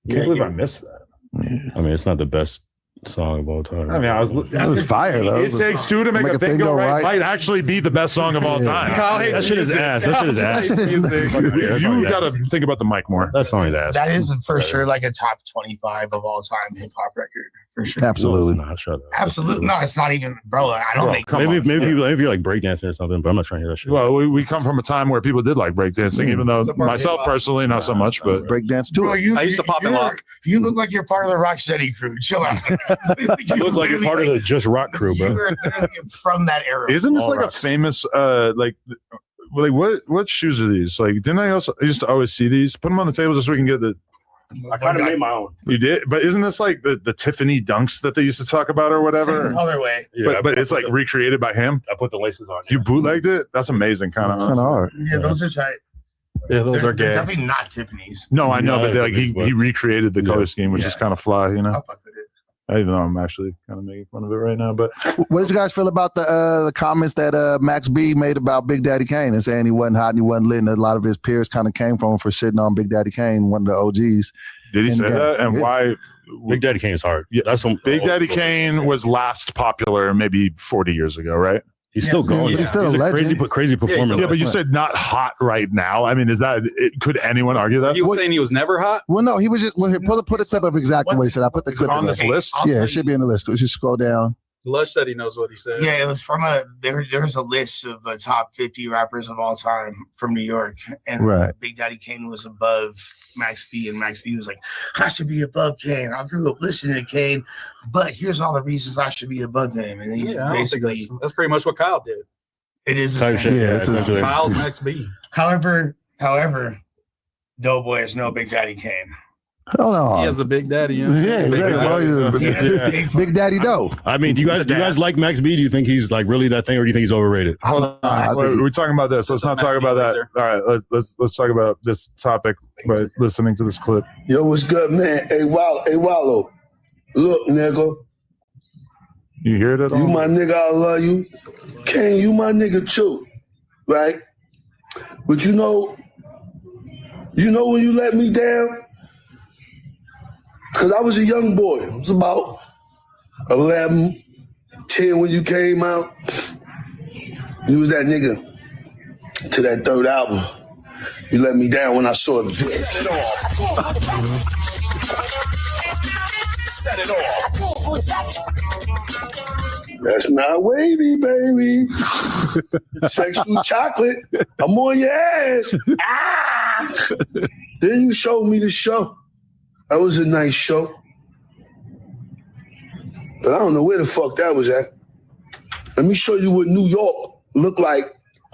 Can't believe I missed that. I mean, it's not the best song of all time. I mean, It was fire though. It takes two to make a thing go right. Might actually be the best song of all time. Kyle hates That shit is ass. That shit is ass. You got to think about the mic more. That song is ass. That is for sure like a top 25 of all time hip hop record. For sure. Absolutely. No, shut up. Absolutely. No, it's not even, bro. I don't make. Maybe if you like breakdancing or something, but I'm not trying to hear that shit. Well, we come from a time where people did like breakdancing, even though myself personally, not so much, but breakdance too. Bro, I used to pop and lock. You look like you're part of the Rocksteady crew. Chill out. You look like you're part of the Just Rock crew, bro. You're from that era. Isn't this like a famous like what shoes are these? Like, didn't I used to always see these? Put them on the table just so we can get the. I kind of made my own. You did, but isn't this like the Tiffany dunks that they used to talk about or whatever? Same colorway. Yeah, but it's like recreated by him. I put the laces on. You bootlegged it? That's amazing, kind of hard. Yeah, those are tight. Yeah, those are They're gay. definitely not Tiffany's. No, I know, but he recreated the color scheme, which is kind of fly, you know. Even though I'm actually kind of making fun of it right now, but what did you guys feel about the comments that Max B made about Big Daddy Kane and saying he wasn't hot and he wasn't lit, and a lot of his peers kind of came from him for shitting on Big Daddy Kane, one of the OGs. Did he say that? And why? Big Daddy Kane is hard. Yeah, that's some Big Daddy Kane was last popular maybe 40 years ago, right? He's still going. He's still a legend. Crazy performer. Yeah, but you said not hot right now. I mean, could anyone argue that? You were saying he was never hot? Well, no, he was just put a clip of exactly what he said. I put the clip on in this there. list. Yeah, it should be in the list. We should scroll down. Lush said he knows what he said. Yeah, it was from there's a list of the top 50 rappers of all time from New York, and Right. Big Daddy Kane was above Max B, and Max B was like, I should be above Kane. I grew up listening to Kane, but here's all the reasons I should be above him. And he basically that's pretty much what Kyle did. it is the Type same. shit. Yeah, it's Kyle's Max B. However, Doughboy is no Big Daddy Kane. Hold on. He has the Big Daddy. You know? Yeah, exactly. Big Daddy Doe. I mean, do you guys like Max B? Do you think he's like really that thing, or do you think he's overrated? Hold on. We're talking about this. Let's not talk about that. All right, let's talk about this topic by listening to this clip. Yo, what's good, man? Hey, Wallow. Look, nigga. You hear it at all? You my nigga, I love you. Kane, you my nigga too, right? But you know when you let me down? Because I was a young boy. I was about 11, 10 when you came out. You was that nigga to that third album. You let me down when I saw the video. Set it off. That's not wavy, baby. Sexual chocolate. I'm on your ass. Ah! Then you showed me the show. That was a nice show. But I don't know where the fuck that was at. Let me show you what New York looked like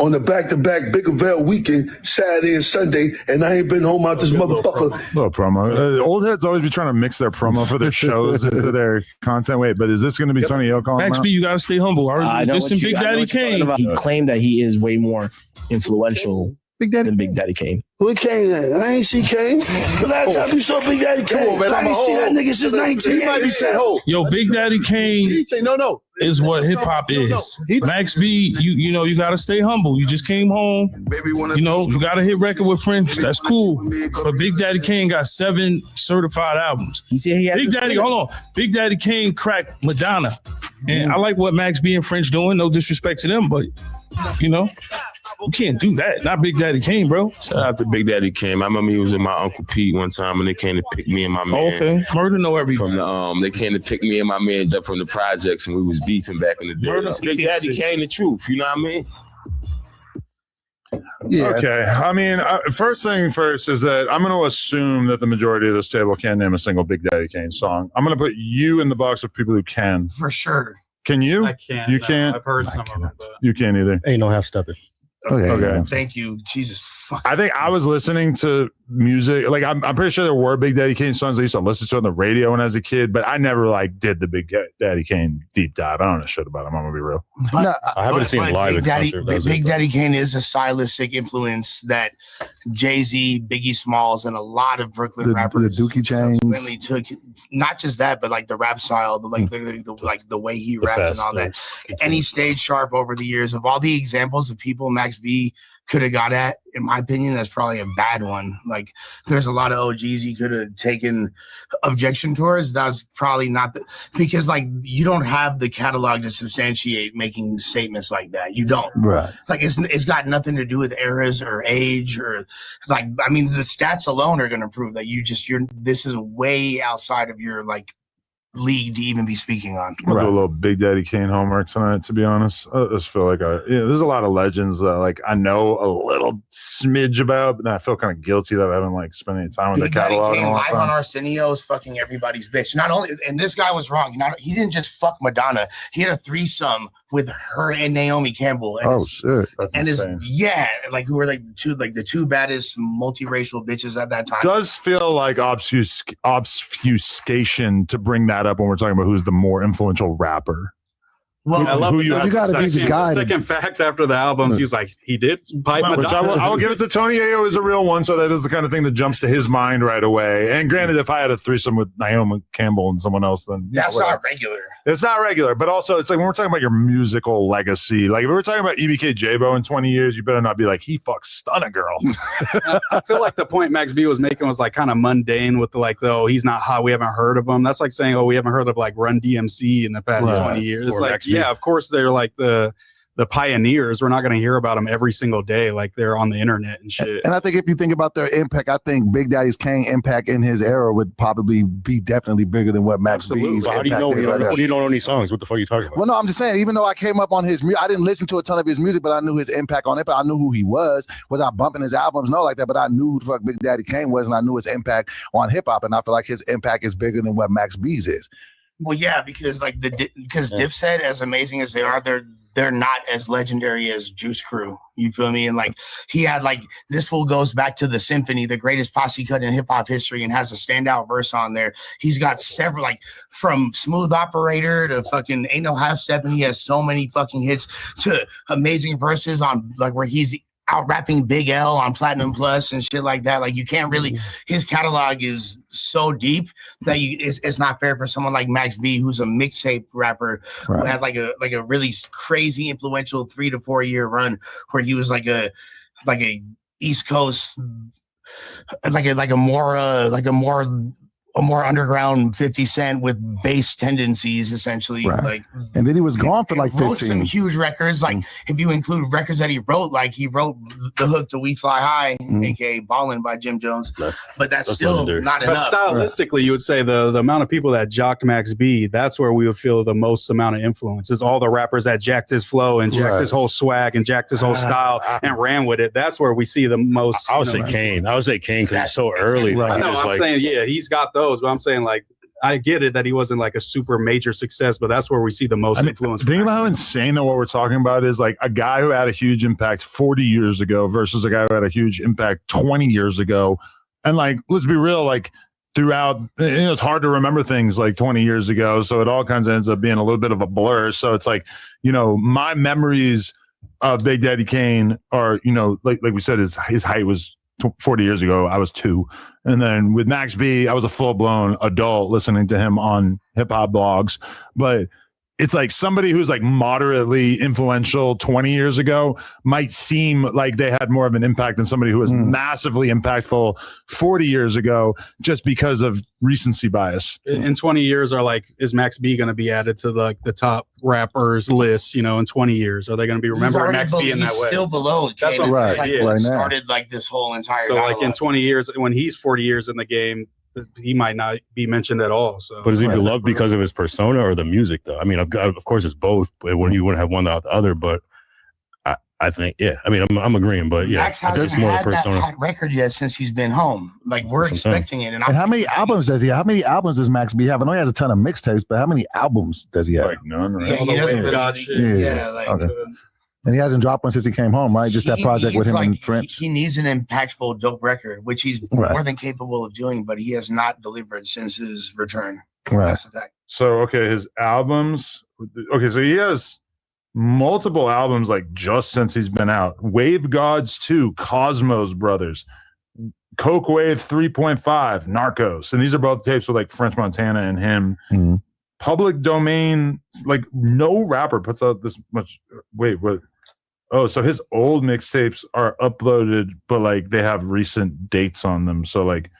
on the back-to-back Bickerville weekend, Saturday and Sunday, and I ain't been home out this motherfucker. Little promo. Old heads always be trying to mix their promo for their shows into their content. Wait, but is this going to be Sonny Hill calling Max him B, out? you got to stay humble. I know This what and Big Daddy Kane. He claimed that he is way more influential than Big Daddy Kane. Where Kane at? I ain't see Kane. The last time you saw Big Daddy Kane, I ain't see that nigga since 1980. Yo, Big Daddy Kane no. is what hip hop is. Max B, you got to stay humble. You just came home. You got to hit record with friends. That's cool. But Big Daddy Kane got 7 certified albums. You see, he Big Daddy, hold on. Big Daddy Kane cracked Madonna. And I like what Max B and French doing. No disrespect to them, but you know, you can't do that. Not Big Daddy Kane, bro. Shout out to Big Daddy Kane. I remember he was with my Uncle Pete one time, and they came to pick me and my man. Okay, Murder know everything. From the they came to pick me and my man up from the projects, and we was beefing back in the day. Murder, Big Daddy Kane, the truth. You know what I mean? Yeah. Okay. I mean, first thing first is that I'm going to assume that the majority of this table can't name a single Big Daddy Kane song. I'm going to put you in the box of people who can. For sure. Can you? I can't. You no. can't? I've heard some of them. But... You can't either. Ain't no half stepping. Okay. Thank you. Jesus fuck. I think I was listening to music. Like I'm pretty sure there were Big Daddy Kane songs I used to listen to on the radio when I was a kid, but I never like did the Big Daddy Kane deep dive. I don't know shit about him. I'm gonna be real. I haven't seen him live. Big Daddy Kane is a stylistic influence that Jay-Z, Biggie Smalls, and a lot of Brooklyn rappers the Dookie Chains really took. Not just that, but like the rap style, the way he rapped and all that. And he stayed sharp over the years. Of all the examples of people Max B could have got at, in my opinion, that's probably a bad one. Like, there's a lot of OGs he could have taken objection towards. That's probably not because like you don't have the catalog to substantiate making statements like that. You don't. Right. Like it's got nothing to do with eras or age or like, I mean, the stats alone are going to prove that this is way outside of your like league to even be speaking on. I'll do a little Big Daddy Kane homework tonight, to be honest. I just feel like there's a lot of legends that like I know a little smidge about, but I feel kind of guilty that I haven't like spent any time with the catalog. Big Daddy Kane live on Arsenio is fucking everybody's bitch. Not only, and this guy was wrong. He didn't just fuck Madonna. He had a threesome with her and Naomi Campbell. And shit! That's like who were like the two baddest multiracial bitches at that time. Does feel like obfuscation to bring that up when we're talking about who's the more influential rapper. Well, I love you got to be the guy. Second fact after the albums, he was like, he did pipe Madonna. Which I will give it to Tony Ayo is a real one, so that is the kind of thing that jumps to his mind right away. And granted, if I had a threesome with Naomi Campbell and someone else, then that's not regular. It's not regular, but also it's like when we're talking about your musical legacy, like if we're talking about EBK J-Bo in 20 years, you better not be like, he fucks stunning girl. I feel like the point Max B was making was like kind of mundane with the like, though he's not hot, we haven't heard of him. That's like saying, oh, we haven't heard of like Run DMC in the past 20 years. It's like, yeah, of course they're like the pioneers. We're not going to hear about them every single day like they're on the internet and shit. And I think if you think about their impact, I think Big Daddy's Kane impact in his era would probably be definitely bigger than what Max B's How do you know? You don't know any songs. What the fuck are you talking about? Well, no, I'm just saying, even though I came up on his music, I didn't listen to a ton of his music, but I knew his impact on it. But I knew who he was. Was I bumping his albums? No, like that. But I knew who the fuck Big Daddy Kane was, and I knew his impact on hip hop. And I feel like his impact is bigger than what Max B's is. Well, yeah, because like Dipset, as amazing as they are, they're not as legendary as Juice Crew. You feel me? And like he had like this fool goes back to the Symphony, the greatest posse cut in hip hop history, and has a standout verse on there. He's got several, like from Smooth Operator to fucking Ain't No Half Step, and he has so many fucking hits to amazing verses on like where he's out rapping Big L on Platinum Plus and shit like that. Like you can't really, his catalog is so deep that it's not fair for someone like Max B, who's a mixtape rapper, who had like a really crazy influential 3 to 4 year run where he was like a East Coast, like a more underground 50 Cent with bass tendencies, essentially. Like, and then he was gone for like 15. Wrote some huge records. Like, if you include records that he wrote, like he wrote the hook to "We Fly High," aka "Ballin'" by Jim Jones. But that's still not enough. But stylistically, you would say the amount of people that jocked Max B, that's where we would feel the most amount of influence. Is all the rappers that jacked his flow and jacked his whole swag and jacked his whole style and ran with it. That's where we see the most. I would say Kane. I would say Kane because it's so early. I know. I'm saying, yeah, he's got those. But I'm saying, like, I get it that he wasn't like a super major success, but that's where we see the most influence. Think about how insane that what we're talking about is like a guy who had a huge impact 40 years ago versus a guy who had a huge impact 20 years ago. And like, let's be real, like throughout, it's hard to remember things like 20 years ago. So it all kinds of ends up being a little bit of a blur. So it's like, my memories of Big Daddy Kane are, like we said, his height was 40 years ago, I was 2. And then with Max B, I was a full-blown adult listening to him on hip-hop blogs. But it's like somebody who's like moderately influential 20 years ago might seem like they had more of an impact than somebody who was massively impactful 40 years ago just because of recency bias. In 20 years, is Max B going to be added to the top rappers list? In 20 years, are they going to be remembering Max B in that way? Still below. That's what right. right Like, now. started like this whole entire. So dialogue. like in 20 years, when he's 40 years in the game, he might not be mentioned at all. So, but is he beloved because of his persona or the music, though? I mean, of course, it's both. When you wouldn't have one without the other, but I think, yeah. I mean, I'm agreeing, but yeah, Max hasn't it's more the had that persona. hot record yet since he's been home. Like we're expecting it, And how many albums does he have? How many albums does Max B have? I know he has a ton of mixtapes, but how many albums does he have? Like none, right? Yeah, he doesn't really, Yeah. like. Okay. And he hasn't dropped one since he came home, right? Just that project with him and French. He needs an impactful, dope record, which he's Right. more than capable of doing, but he has not delivered since his return. Right. That's a fact. So, okay, his albums. Okay, so he has multiple albums like just since he's been out. Wave Gods 2, Cosmos Brothers, Coke Wave 3.5, Narcos. And these are both tapes with like French Montana and him. Mm-hmm. Public Domain, like no rapper puts out this much. Wait, what? Oh, so his old mixtapes are uploaded, but like they have recent dates on them. So like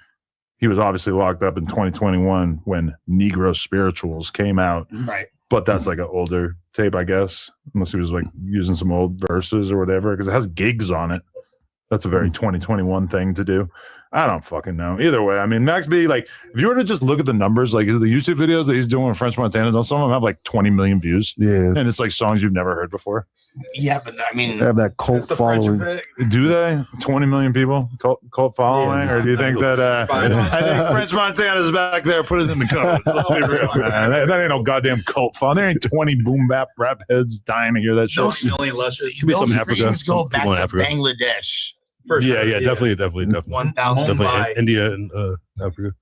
he was obviously locked up in 2021 when Negro Spirituals came out. Right. But that's like an older tape, I guess, unless he was like using some old verses or whatever, because it has gigs on it. That's a very 2021 thing to do. I don't fucking know. Either way, I mean, Max B, like, if you were to just look at the numbers, like the YouTube videos that he's doing with French Montana, don't some of them have like 20 million views? Yeah. And it's like songs you've never heard before. Yeah, but I mean, They have that cult following. Do they? 20 million people cult following? Or do you think that I think French Montana's back there putting in the code? Let's be real, man. That ain't no goddamn cult following. There ain't 20 boom bap rap heads dying to hear that shit. Those Could be some in Africa. streams go Some back people to in Africa. Bangladesh. Yeah, definitely. 1,000. Definitely India and Africa.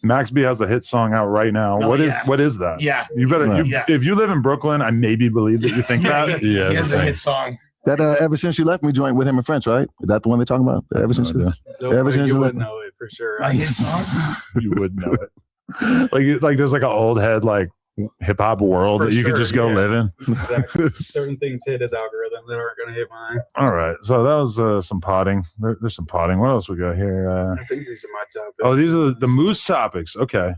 Max B has a hit song out right now. Oh, what is yeah. that? Yeah. You better Right. Yeah. if you live in Brooklyn, I maybe believe that you think that. He has a hit song. That Ever Since You Left Me joint with him and French, right? Is that the one they're talking about? Ever Since You Left Ever Since you Left would Me. know it for sure. A hit song? You would know it. Like there's like an old head like hip hop world For that you could sure, just go yeah. live in. Exactly. Certain things hit his algorithm that aren't going to hit mine. All right. So that was some potting. There's some potting. What else we got here? I think these are my topics. Oh, these are the moose topics. Okay.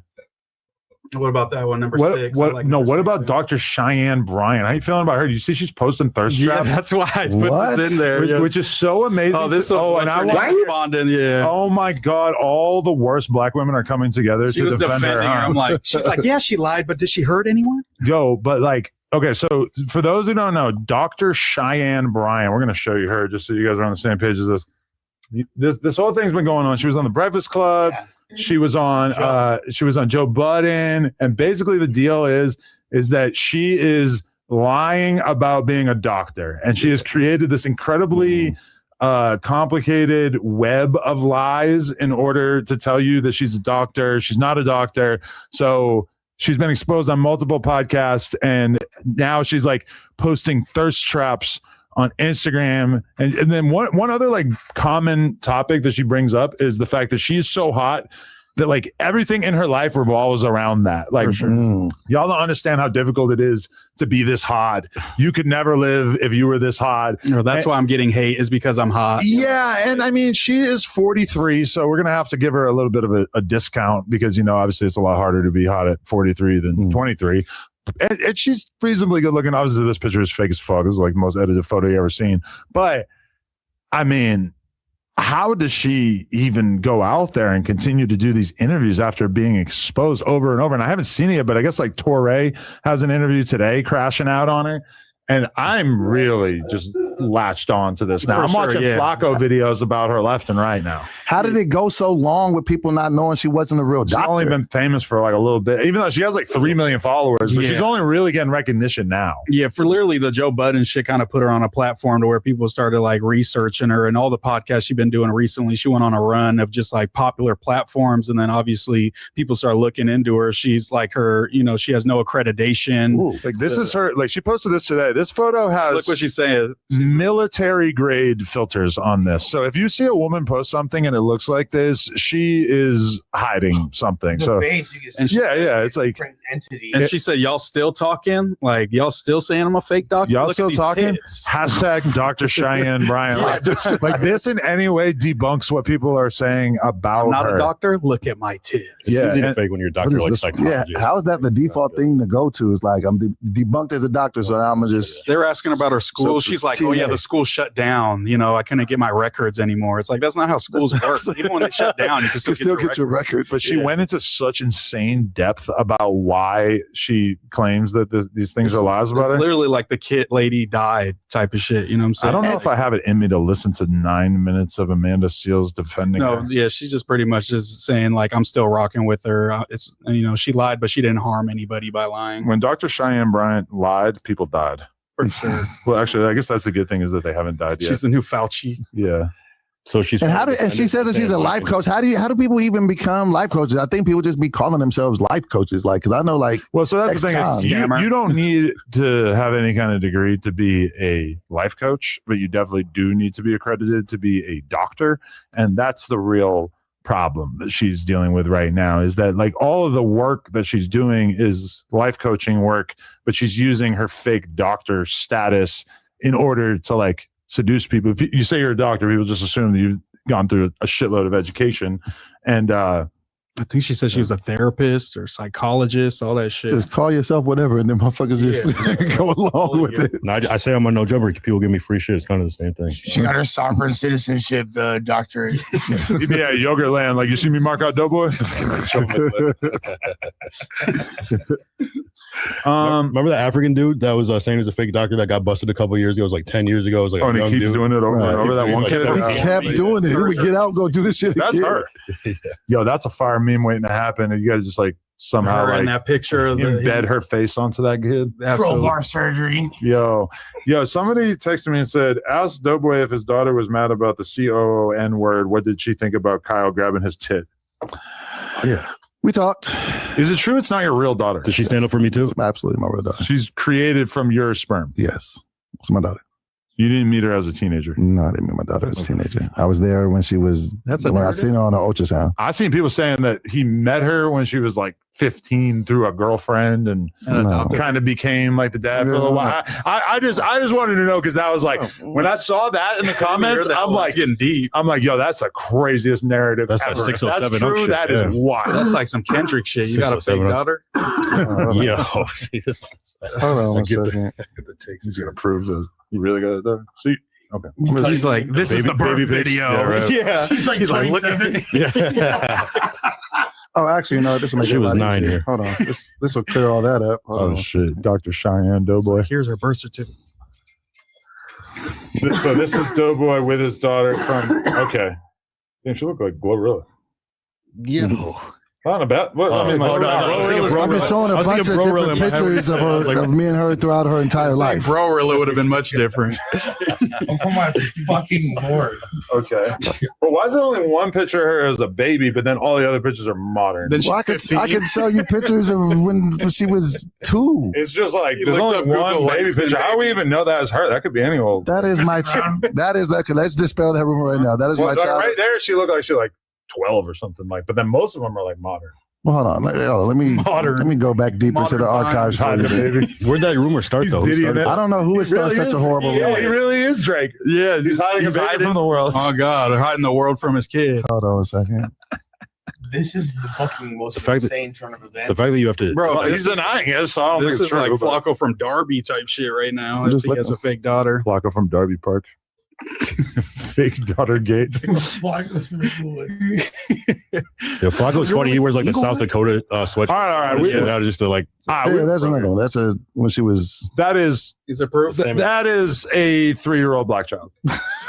What about that one? Number What? 6. I What? like No. number What 6, about yeah. Dr. Cheyenne Bryant? How you feeling about her? You see, she's posting thirst Yeah, traps. that's why I put What? this in there. Which, yeah. which is so amazing. Oh, this was and I what's her want- name responding. Yeah. Oh my God! All the worst black women are coming together She to was defend defending her. huh? I'm like, she's like, yeah, she lied, but did she hurt anyone? Yo, but like, okay, so for those who don't know, Dr. Cheyenne Bryant, we're gonna show you her just so you guys are on the same page as this. This whole thing's been going on. She was on the Breakfast Club. Yeah. She was on Joe Budden, and basically the deal is that she is lying about being a doctor, and she has created this incredibly complicated web of lies in order to tell you that she's a doctor. She's not a doctor. So she's been exposed on multiple podcasts, and now she's like posting thirst traps on Instagram. And then one other like common topic that she brings up is the fact that she's so hot that like everything in her life revolves around that. Like y'all don't understand how difficult it is to be this hot. You could never live if you were this hot. That's why I'm getting hate is because I'm hot. Yeah, and I mean, she is 43, so we're gonna have to give her a little bit of a discount because obviously it's a lot harder to be hot at 43 than 23. And she's reasonably good looking. Obviously, this picture is fake as fuck. This is like the most edited photo you ever seen. But I mean, how does she even go out there and continue to do these interviews after being exposed over and over? And I haven't seen it yet, but I guess like Torre has an interview today crashing out on her. And I'm really just latched on to this now. For I'm sure, watching yeah. Flacco videos about her left and right now. How did it go so long with people not knowing she wasn't a real She's doctor? only been famous for like a little bit, even though she has like 3 million followers, but Yeah. she's only really getting recognition now. Yeah, for literally the Joe Budden shit kind of put her on a platform to where people started like researching her and all the podcasts she's been doing recently. She went on a run of just like popular platforms. And then obviously people start looking into her. She's like her, she has no accreditation. Like this is her, like she posted this today. this photo has Look what she's saying. military grade filters on this. So if you see a woman post something and it looks like this, she is hiding something. The So face, you can see it's like different entity. And she said, "Y'all still talking? Like y'all still saying I'm a fake doctor? y'all Look at still these talking? tits." Hashtag Dr. Cheyenne Bryant. Like this in any way debunks what people are saying about I'm not her. a doctor. Look at my tits. It's easy to fake when you're a doctor, like psychologist. How is that the default thing to go to? It's like I'm debunked as a doctor, so now I'm gonna just. They're asking about her school. So She's like, "Oh yeah, the school shut down. You know, I couldn't get my records anymore." It's like that's not how schools work. Even when they shut down, you can still get your records. But she went into such insane depth about why she claims that these things are lies about It's her. literally like the kid lady died type of shit. You know what I'm saying? I don't know if I have it in me to listen to 9 minutes of Amanda Seales defending No, her. yeah, she's just pretty much just saying like I'm still rocking with her. It's she lied, but she didn't harm anybody by lying. When Dr. Cheyenne Bryant lied, people died. For sure. Well, actually, I guess that's the good thing is that they haven't died yet. She's the new Fauci. Yeah. So she's And she says that she's a life coach. How do people even become life coaches? I think people just be calling themselves life coaches, like because I know like. Well, so that's the thing. Is you don't need to have any kind of degree to be a life coach, but you definitely do need to be accredited to be a doctor, and that's the real problem that she's dealing with right now. Is that like all of the work that she's doing is life coaching work, but she's using her fake doctor status in order to like seduce people. If you say you're a doctor, people just assume that you've gone through a shitload of education. And I think she said she was a therapist or psychologist, all that shit. Just call yourself whatever, and then motherfuckers just go along with it. No, I say I'm a no jumper. People give me free shit. It's kind of the same thing. She got her sovereign citizenship doctorate. Yeah, Yogurt Land. Like, you see me mark out Doughboy? Remember that African dude that was saying he's a fake doctor that got busted a couple years ago? It was like 10 years ago. It was like and he keeps doing it over and over. That one kid. He kept doing it. He would get out and go do this shit That's again. her. Yo, that's a fire meme waiting to happen. And you got to just like somehow Her in like that picture of embed her face onto that kid. Crowbar surgery. Yo, somebody texted me and said, ask Doughboy if his daughter was mad about the COON word. What did she think about Kyle grabbing his tit? Yeah. We talked. Is it true it's not your real daughter? Did she stand up for me too? It's absolutely my real daughter. She's created from your sperm. Yes. It's my daughter. You didn't meet her as a teenager. No, I didn't meet my daughter as a teenager. I was there when she was. When I seen her on the ultrasound. I've seen people saying that he met her when she was like 15 through a girlfriend and kind of became like the dad for a little while. I just wanted to know because that was like when I saw that in the comments, I'm like getting deep. I'm like, yo, that's the craziest narrative. That's ever. like 607 That's true. shit. That is wild. That's like some Kendrick shit. You got a fake daughter? Yo, see this? Hold on one Get the- second. get the takes. He's gonna prove that you really got it done. See, okay. He's like, this is the birth baby pics. video. Yeah, right. Yeah. She's like He's like, look at 27. Yeah. Oh, actually, no. This will make She it a was lot 9 easier. here. Hold on. This will clear all that up. Hold Oh on. shit, Dr. Cheyenne Doughboy. Here's her birth certificate. So this is Doughboy with his daughter from. Okay, damn, she looked like Glorilla. Yeah. Not about. What, I mean, like, hold on. I was thinking I've been showing a I was bunch of thinking Bro different Rilla in my head. pictures of I was her, like- of me and her throughout her entire life. Bro, really would have been much different. Oh my fucking lord. Okay. Well, why is there only one picture of her as a baby, but then all the other pictures are modern? Then Well, I could show you pictures of when she was 2. It's just like there's looked only up one Google baby light-skinned picture. How do we even know that is her? That could be any old. That is my. That is that. Let's dispel that rumor right now. That is Well, my like, child. right there, she looked like she like 12 or something like. But then most of them are like modern. Well, hold on. Let me go back deeper to the archives for you. Baby. Where'd that rumor start though? Who started I don't know who would start such a horrible Yeah, rumor. he really is Drake. Yeah, He's hiding a baby from the world. Oh God, hiding the world from his kid. Hold on a second. This is the fucking most fact that- insane turn of events. The fact that you have to, Bro, Well, he's denying it, so I don't this think it's is like true. but- Flacco from Darby type shit right now. Just He has a fake daughter. Flacco from Darby Park. Fake daughter gate. Yeah, Flacco's funny. He wears like the South Dakota sweatshirt. All right. Yeah, just to like. Yeah, that's another one. That's a when she was. That is Is it proof? that is a 3-year-old black child.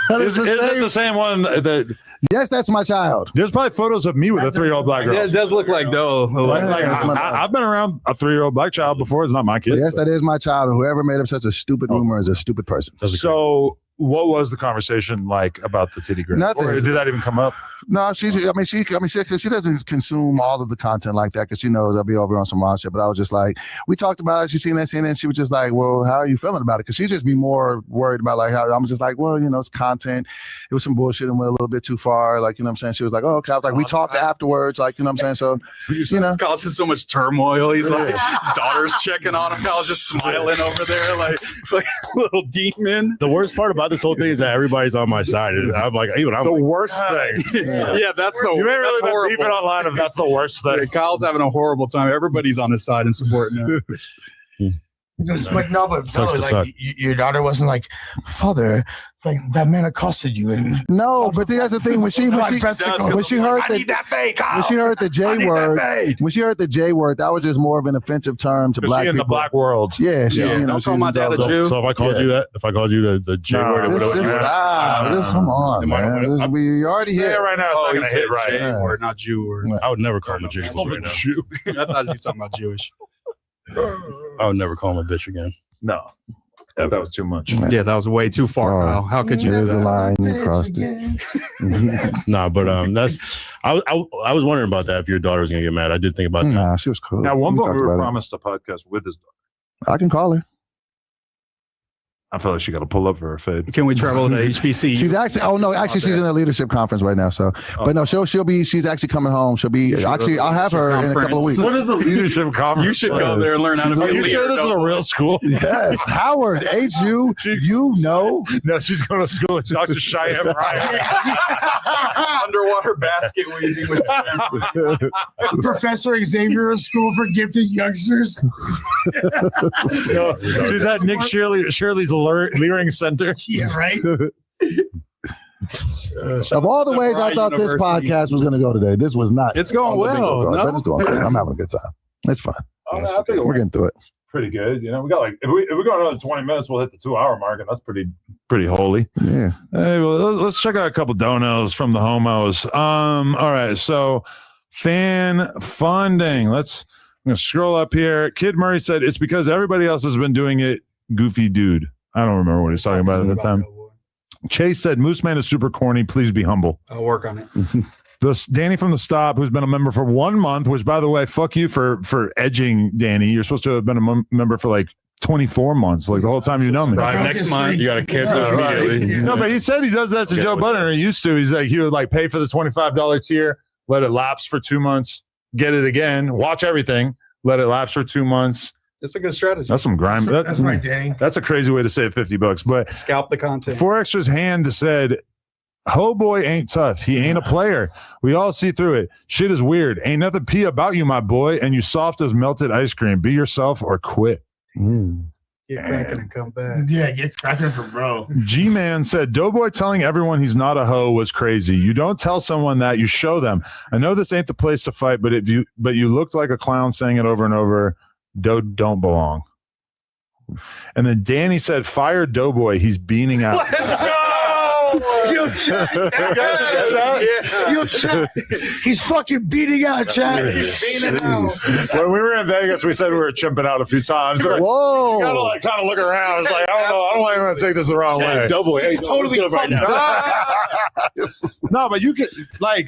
That Is is the it same. the same one that Yes, that's my child. there's probably photos of me with a 3-year-old black girl. Yeah, it does look like though. Like, that's my- I've been around a 3-year-old black child before. It's not my kid. Yes, that is my child. And whoever made up such a stupid rumor is a stupid person. So what was the conversation like about the titty grab? Nothing. Or did that even come up? No, she doesn't consume all of the content like that because she knows I'll be over on some wild shit. But I was just like, we talked about it. She seen that scene and she was just like, well, how are you feeling about it? Because she just be more worried about like how I'm just like, well, it's content. It was some bullshit and went a little bit too far. Like, you know what I'm saying? She was like, oh, okay. I was like, we talked afterwards. Like, you know what I'm saying? So, It's causing so much turmoil. He's like, daughter's checking on him. Kyle's just smiling over there like a little demon. The worst part about this whole thing is that everybody's on my side. And I'm like, I'm the worst thing. Yeah, that's the You ain't really that's been horrible. beefing online if that's the worst thing. Yeah, Kyle's having a horrible time. Everybody's on his side and supporting him. It's like, no, but Sucks to suck. your daughter wasn't like, father, like that man accosted you. And no, but that's the thing. When she heard the J word, that was just more of an offensive term to black she in people. the black world. Yeah, she, Don't call my dad a Jew. So if I called you that, if I called you the J word, just stop. Just come on, man. We already Yeah, here. right now. Oh, It's not he gonna hit said right. J word, not Jew word. I would never call him a J word right now. Jew. I thought you were talking about Jewish. I would never call him a bitch again. No, that was too much. Yeah, that was way too far, Kyle. How could you do There's that? the line. You crossed it. Nah, but that's. I was wondering about that if your daughter was gonna get mad. I did think about that. Nah, she was cool. Now, one point talked we were about it. promised a podcast with his daughter. I can call her. I feel like she got to pull up for her fade. Can we travel to HBC? She's actually. Oh no, actually, she's in a leadership conference right now. So, but no, she'll be. She's actually coming home. She'll be. Actually, I'll have her in a couple of weeks. What is a leadership conference? You should go there and learn how to be a Are you leader. sure this is a real school? Yes, Howard, HU. You know. No, she's going to school with Dr. Cheyenne Ryan. Underwater basket weaving with Professor Xavier School for Gifted Youngsters. No, she's at Nick Shirley's Leering Center. Yeah, right. Of all the ways I thought this podcast was going to go today, this was not. It's going well. But No? it's going. I'm having a good time. It's fun. I think We're getting through it. pretty good. We got like if we go another 20 minutes, we'll hit the 2-hour mark, and that's pretty holy. Yeah. Hey, well, let's check out a couple donos from the homos. All right, so fan funding. I'm gonna scroll up here. Kid Murray said it's because everybody else has been doing it. Goofy dude. I don't remember what he's talking about at the time. Chase said Moose Man is super corny. Please be humble. I'll work on it. Danny from the Stop, who's been a member for 1 month, which, by the way, fuck you for edging Danny. You're supposed to have been a member for like 24 months, like the whole time you know me. Right, next month you got to cancel immediately. No, but he said he does that to Joe Budden, or he used to. He's like, he would like pay for the $25 tier, let it lapse for 2 months, get it again, watch everything, let it lapse for 2 months. It's a good strategy. That's some grime. That's right, Danny. That's a crazy way to save $50. But Scalp the content. 4Extra's hand said, Ho boy ain't tough. He ain't a player. We all see through it. Shit is weird. Ain't nothing P about you, my boy. And you soft as melted ice cream. Be yourself or quit. Get cracking and come back. Yeah, get cracking for bro. G-Man said, Doughboy telling everyone he's not a hoe was crazy. You don't tell someone that. You show them. I know this ain't the place to fight, but you looked like a clown saying it over and over. Don't belong. And then Danny said, fire Doughboy. He's beaning out. Yo, chat. Yo, chat. He's fucking beating out, chat. He's beating out. When we were in Vegas, we said we were chimping out a few times. Whoa. You gotta like kind of look around. It's like, I don't know. I don't want to take this the wrong way. Doughboy, hey, Totally right now. No, but you can like.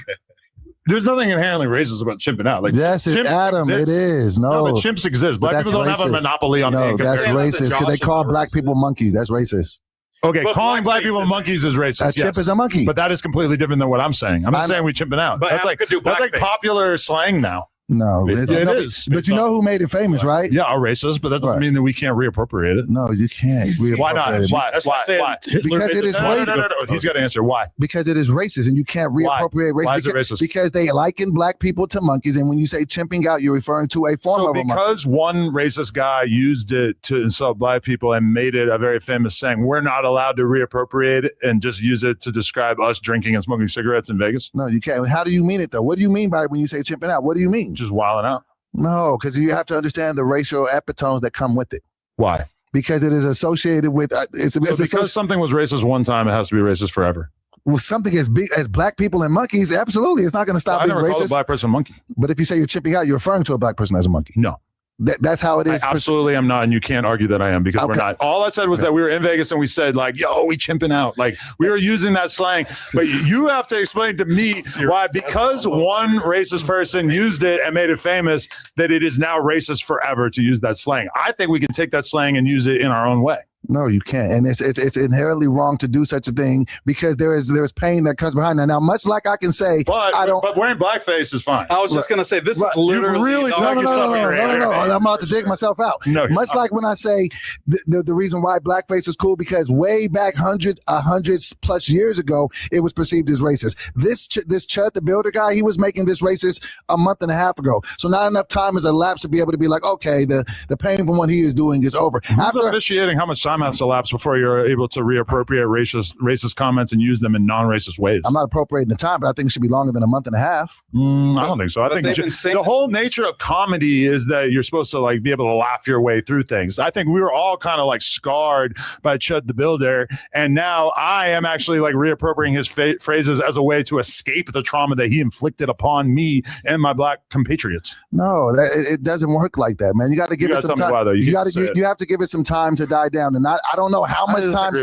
There's nothing inherently racist about chimping out. Like, Yes, chimps Adam, exist. it is. No, but chimps exist. But Black that's people don't have a racist. monopoly on No, income. that's Yeah, racist because they Josh call is black people monkeys. That's racist. Okay, But calling black blackface people is monkeys is racist. A chimp is a monkey. But that is completely different than what I'm saying. I'm not I saying we chimping out. But That's Adam like could do that's like blackface. popular slang now. No, It is. But you know who made it famous, right? Yeah, are racist, but that doesn't Right. mean that we can't reappropriate it. No, you can't. Why not? reappropriate it. Why? That's Why? like saying Why? Hitler Because made it is the- racist. No. He's got to answer. Why? Because it is racist, and you can't reappropriate race. Why is it because, racist? because they liken black people to monkeys, and when you say chimping out, you're referring to a form So of a monkey. because one racist guy used it to insult black people and made it a very famous saying, we're not allowed to reappropriate it and just use it to describe us drinking and smoking cigarettes in Vegas? No, you can't. How do you mean it though? What do you mean by when you say chimping out? What do you mean? Just wilding out. No, because you have to understand the racial epitones that come with it. Why? Because it is associated with it's So because something was racist one time, it has to be racist forever. with something as big as black people and monkeys. Absolutely, it's not going to stop I being never called a racist. black person a monkey. But if you say you're chipping out, you're referring to a black person as a monkey. No. That's how it is. I absolutely am not, and you can't argue that I am because we're not. All I said was that we were in Vegas and we said like, "Yo, we chimping out." Like we were using that slang, but you have to explain to me why, because one racist person used it and made it famous, that it is now racist forever to use that slang. I think we can take that slang and use it in our own way. No, you can't, and it's inherently wrong to do such a thing because there's pain that comes behind that. Now, much like I can say, but wearing blackface is fine. I was just gonna say this is literally no. I'm about to dig myself out. No, much like when I say the reason why blackface is cool because way back hundreds plus years ago, it was perceived as racist. This Chud the Builder guy, he was making this racist a month and a half ago. So not enough time has elapsed to be able to be like, okay, the pain from what he is doing is over. After officiating, how much time has elapsed before you're able to reappropriate racist comments and use them in non-racist ways? I'm not appropriating the time, but I think it should be longer than a month and a half. I don't think so. I think the whole nature of comedy is that you're supposed to like be able to laugh your way through things. I think we were all kind of like scarred by Chud the Builder, and now I am actually like reappropriating his phrases as a way to escape the trauma that he inflicted upon me and my black compatriots. No, it doesn't work like that, man. You got to give it some time. Why, you have to give it some time to die down, and I don't know how much time.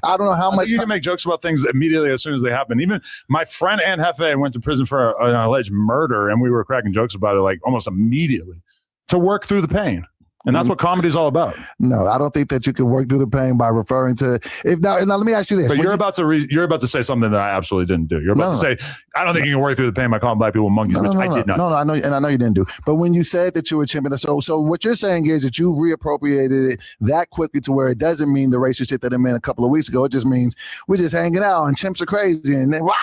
I don't know how much. You can make jokes about things immediately as soon as they happen. Even my friend Ann Hefe went to prison for an alleged murder, and we were cracking jokes about it like almost immediately to work through the pain. And that's what comedy is all about. No, I don't think that you can work through the pain by referring to. Now let me ask you this. But you're about to say something that I absolutely didn't do. You're about to say, I don't think you can work through the pain by calling black people monkeys, which I did not. No, I know, and I know you didn't do. But when you said that you were chimping, so what you're saying is that you've reappropriated it that quickly to where it doesn't mean the racist shit that it meant a couple of weeks ago. It just means we're just hanging out and chimps are crazy and then, wow.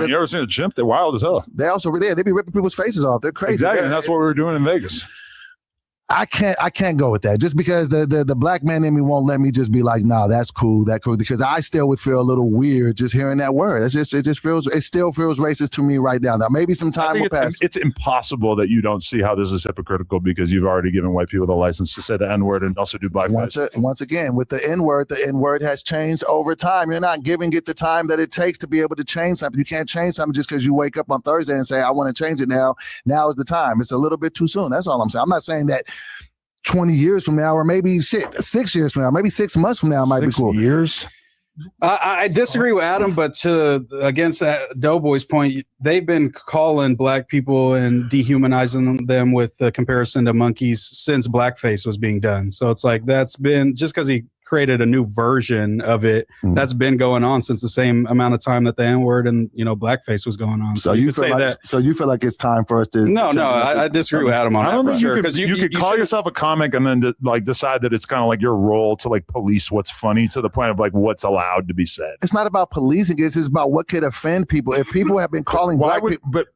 You ever seen a chimp? They're wild as hell. They also they be ripping people's faces off. They're crazy. Exactly, and that's what we were doing in Vegas. I can't go with that just because the black man in me won't let me just be like, nah, that's cool, because I still would feel a little weird just hearing that word. It still feels racist to me right now. Now maybe some time will pass. It's impossible that you don't see how this is hypocritical because you've already given white people the license to say the N-word and also do blackface. Once again, with the N-word has changed over time. You're not giving it the time that it takes to be able to change something. You can't change something just because you wake up on Thursday and say, I want to change it now. Now is the time. It's a little bit too soon. That's all I'm saying. I'm not saying that 20 years from now, or maybe 6 years from now, maybe 6 months from now, might be cool. 6 years? I disagree with Adam, but against Doughboy's point, they've been calling black people and dehumanizing them with the comparison to monkeys since blackface was being done. So it's like that's been just because he created a new version of it. That's been going on since the same amount of time that the N-word and blackface was going on. So you could say that. So you feel like it's time for us to? No, I disagree with Adam on that for sure. Because you could call yourself a comic and then decide that it's kind of like your role to like police what's funny to the point of like what's allowed to be said. It's not about policing. It's about what could offend people. If people have been calling but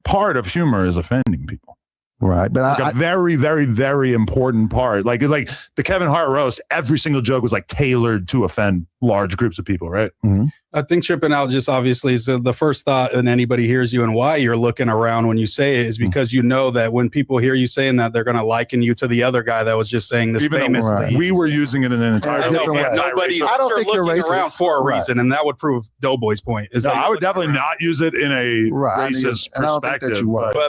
part of humor is offending people. Right, but a very, very, very important part. Like the Kevin Hart roast, every single joke was like tailored to offend large groups of people, right? Mm-hmm. I think tripping out just obviously is the first thought when anybody hears you and why you're looking around when you say it is because you know that when people hear you saying that, they're going to liken you to the other guy that was just saying this famously. Right. We were using it in an entirely different way. I don't think you're racist. Around for a reason, and that would prove Doughboy's point. I would definitely not use it in a racist perspective.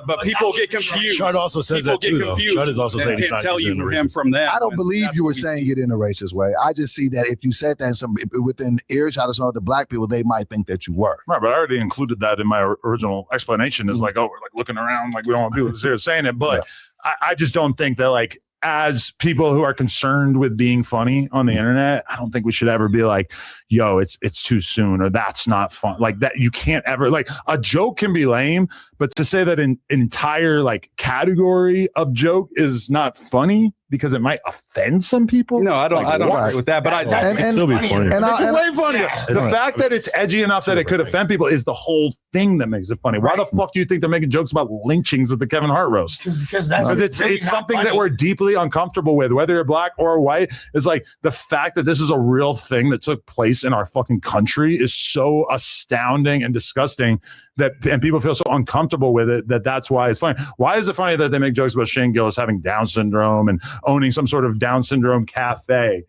But people get confused. Shud also says that too, though. Shud is also saying he's not tell you him from that. I don't believe you were saying it in a racist way. I just see that if you said that within earshot of some of the black people, they might think that you were. Right, but I already included that in my original explanation. Is like, oh, we're like looking around, like we don't want people to saying it. But I just don't think that like as people who are concerned with being funny on the internet, I don't think we should ever be like, yo, it's too soon or that's not fun. Like that, you can't ever like a joke can be lame, but to say that an entire like category of joke is not funny because it might offend some people. No, I don't agree with that, but I still be funny. It's way funnier. The fact that it's edgy enough that it could offend people is the whole thing that makes it funny. Why the fuck do you think they're making jokes about lynchings at the Kevin Hart roast? Because it's something that we're deeply uncomfortable with, whether you're black or white. It's like the fact that this is a real thing that took place in our fucking country is so astounding and disgusting and people feel so uncomfortable with it that's why it's funny. Why is it funny that they make jokes about Shane Gillis having Down syndrome and owning some sort of Down syndrome cafe?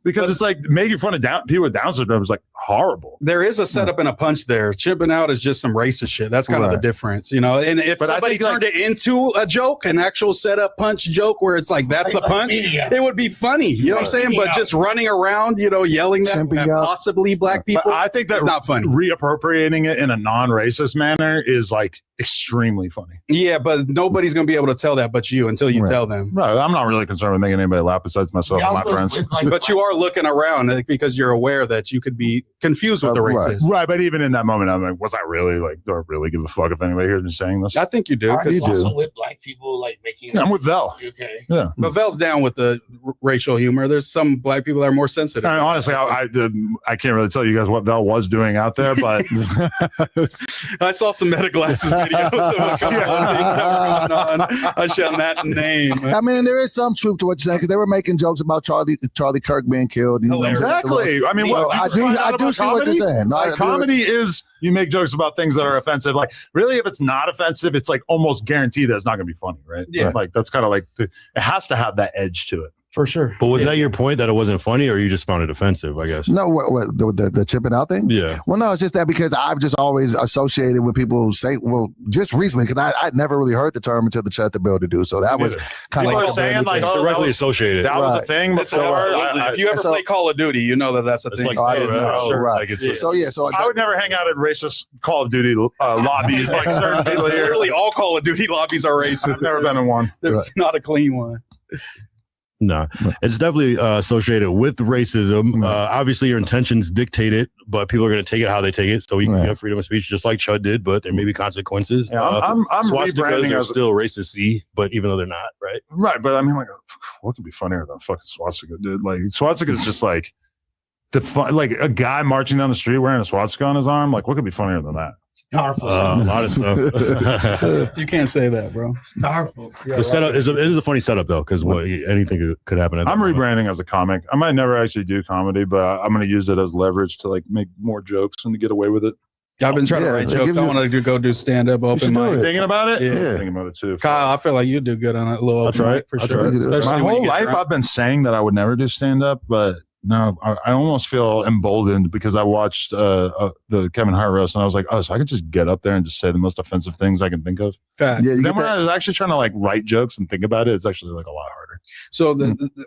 Because it's like making fun of people with Down syndrome is like horrible. There is a setup and a punch there. Chipping out is just some racist shit. That's kind of the difference, you know. And if somebody turned it into a joke, an actual setup punch joke, where it's like that's the punch, it would be funny. You know what I'm saying? But just running around, you know, yelling at possibly black people, but I think that's not funny. Reappropriating it in a non-racist manner is like extremely funny. Yeah, but nobody's gonna be able to tell that but you until you tell them. Right. I'm not really concerned with making anybody laugh besides myself and my friends. But you are looking around because you're aware that you could be confused with the racist. Right. But even in that moment, I'm like, was I really like, do I really give a fuck if anybody hears me saying this? I think you do. You do. with black people like making. I'm with Vel. Okay. Yeah. But Vel's down with the racial humor. There's some black people that are more sensitive. I mean, honestly, I can't really tell you guys what Vel was doing out there, but I saw some Meta Glasses videos of a couple of things that were going on. I shall not name. I mean, there is some truth to what you're saying because they were making jokes about Charlie Kirk being killed. You know, exactly. I mean, so I do see what you're saying. No, like, comedy is you make jokes about things that are offensive. Like, really, if it's not offensive, it's like almost guaranteed that it's not going to be funny, right? Yeah. Like that's kind of like it has to have that edge to it. For sure. But was that your point that it wasn't funny, or you just found it offensive? I guess. No, what the chipping out thing? Yeah. Well, no, it's just that because I've just always associated with people say, well, just recently because I never really heard the term until the Chet the Builder do. So that was kind of like saying like directly associated. That was a thing before. If you ever play Call of Duty, you know that that's a thing. Like, I didn't know. Sure. Right. So I would never hang out in racist Call of Duty lobbies. Like certain people here. Literally, all Call of Duty lobbies are racist. I've never been in one. There's not a clean one. No, it's definitely associated with racism. Obviously, your intentions dictate it, but people are going to take it how they take it. So you have freedom of speech, just like Chud did, but there may be consequences. Yeah, I'm swastikas are as still racist-y, but even though they're not, right? Right, but I mean, like, what could be funnier than fucking swastika, dude? Like, swastika is just like like a guy marching down the street wearing a swastika on his arm. Like, what could be funnier than that? It's powerful. A lot of stuff. You can't say that, bro. It's powerful. The setup is it is a funny setup though, because anything could happen. I'm rebranding as a comic. I might never actually do comedy, but I'm going to use it as leverage to like make more jokes and to get away with it. I've been trying to write jokes. I want to go do stand up open mic. Thinking about it? Yeah. Thinking about it too. Kyle, I feel like you do good on a little open mic for sure. My whole life I've been saying that I would never do stand up, but no, I almost feel emboldened because I watched the Kevin Hart roast and I was like, oh, so I could just get up there and just say the most offensive things I can think of. Fact. Yeah, then when I was actually trying to like write jokes and think about it, it's actually like a lot harder. So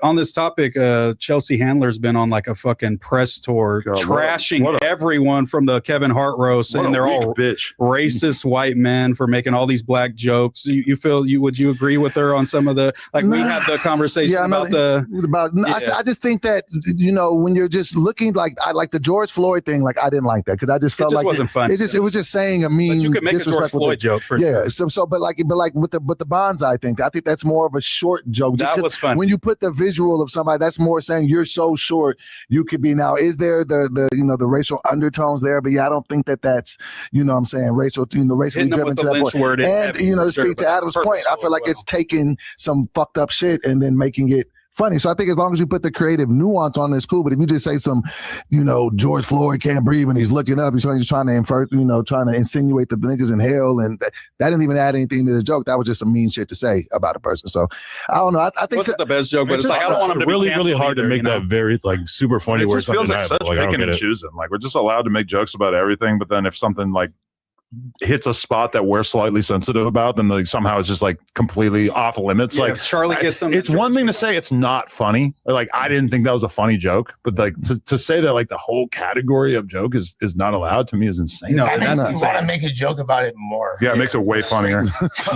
on this topic, Chelsea Handler's been on like a fucking press tour, trashing everyone from the Kevin Hart roast, saying they're all racist white men for making all these black jokes. Would you agree with her on some of the we had the conversation I just think that you know when you're just looking like I like the George Floyd thing, like I didn't like that because I just felt like wasn't funny. It was just saying a mean. But you could make a George Floyd joke for sure. So but like with the Bonsai thing, I think that's more of a short joke. That was funny. When you put the visual of somebody, that's more saying you're so short. You could be now. Is there the racial undertones there? But yeah, I don't think that's what I'm saying racially driven to that point. And to speak to Adam's point, I feel like it's taking some fucked up shit and then making it funny. So I think as long as you put the creative nuance on, it's cool. But if you just say some, George Floyd can't breathe and he's looking up, he's trying to infer, trying to insinuate that the niggas in hell, and that didn't even add anything to the joke. That was just some mean shit to say about a person. So I don't know. I think it's the best joke, but it's like I don't want him to really, be really hard to make that very like super funny. It where just feels like such picking and choosing. Like we're just allowed to make jokes about everything, but then if something like hits a spot that we're slightly sensitive about, then like somehow it's just like completely off limits. Yeah, like Charlie gets some. It's one thing to say it's not funny. Like I didn't think that was a funny joke, but like to say that like the whole category of joke is not allowed to me is insane. No, that's you want to make a joke about it more. Yeah, it makes it way funnier.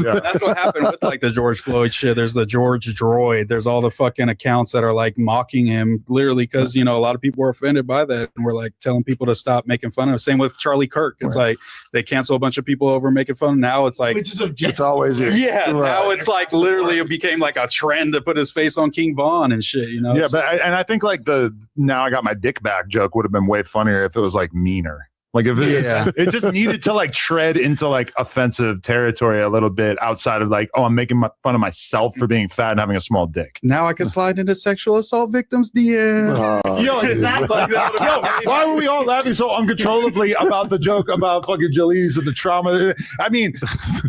Yeah. That's what happened with like the George Floyd shit. There's the George Droid. There's all the fucking accounts that are like mocking him, literally because a lot of people were offended by that, and we're like telling people to stop making fun of him. Same with Charlie Kirk. It's like they cancel a bunch of people over making fun. Now it's like it's always now it's like literally it became like a trend to put his face on King Von and shit. Yeah, but I think like now I got my dick back joke would have been way funnier if it was like meaner. Like if it just needed to like tread into like offensive territory a little bit outside of like, oh, I'm making fun of myself for being fat and having a small dick. Now I can slide into sexual assault victims' DM. Yo, exactly. Yo, why were we all laughing so uncontrollably about the joke about fucking Jalise and the trauma? I mean,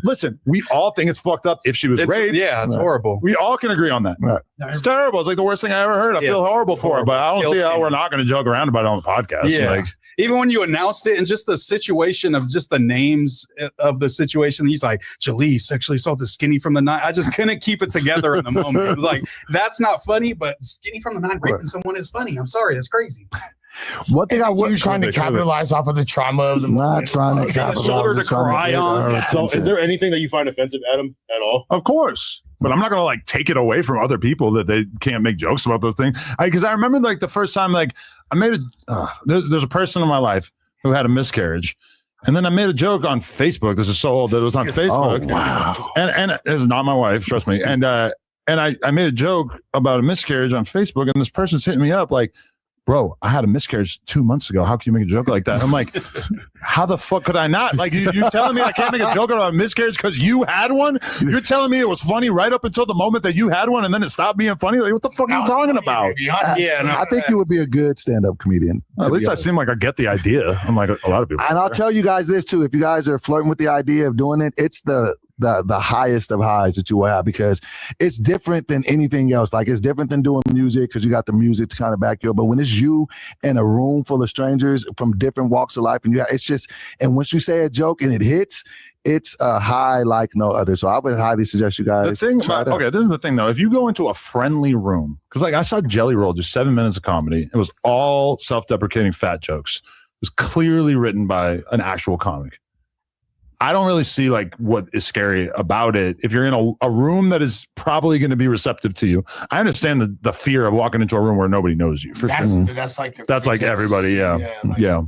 listen, we all think it's fucked up if she was raped. Yeah, it's horrible. We all can agree on that. It's terrible. It's like the worst thing I ever heard. I feel horrible for it, but I don't see how we're not going to joke around about it on the podcast. Yeah. Like, even when you announced it and just the situation of just the names of the situation, he's like, Jalise sexually assaulted Skinny from the 9. I just couldn't keep it together in the moment. It was like, that's not funny, but Skinny from the 9 raping someone is funny. I'm sorry, that's crazy. One thing You're trying to capitalize off of the trauma of the not trying to capitalize. Shoulder to trying cry get on. her So, attention. is there anything that you find offensive, Adam, at all? of course. But I'm not going to like take it away from other people that they can't make jokes about those things. Because I remember like the first time, like I made there's a person in my life who had a miscarriage. And then I made a joke on Facebook. This is so old that it was on Facebook. Oh, wow. And it's not my wife, trust me. And I made a joke about a miscarriage on Facebook, and this person's hitting me up like, bro, I had a miscarriage 2 months ago. How can you make a joke like that? I'm like, how the fuck could I not? Like, you're telling me I can't make a joke about a miscarriage because you had one? You're telling me it was funny right up until the moment that you had one, and then it stopped being funny? Like, what the fuck are you talking about? I think you would be a good stand-up comedian. At least I seem like I get the idea. I'm like a lot of people. And I'll tell you guys this too: if you guys are flirting with the idea of doing it, it's the highest of highs that you will have, because it's different than anything else. Like, it's different than doing music because you got the music to kind of back you up. But when it's you in a room full of strangers from different walks of life, and it's just, and once you say a joke and it hits, it's a high like no other. So I would highly suggest you guys. The thing about, okay, this is the thing though. If you go into a friendly room, because like I saw Jelly Roll do 7 minutes of comedy, it was all self-deprecating fat jokes. It was clearly written by an actual comic. I don't really see like what is scary about it. If you're in a room that is probably going to be receptive to you, I understand the fear of walking into a room where nobody knows you. That's like everybody. Yeah.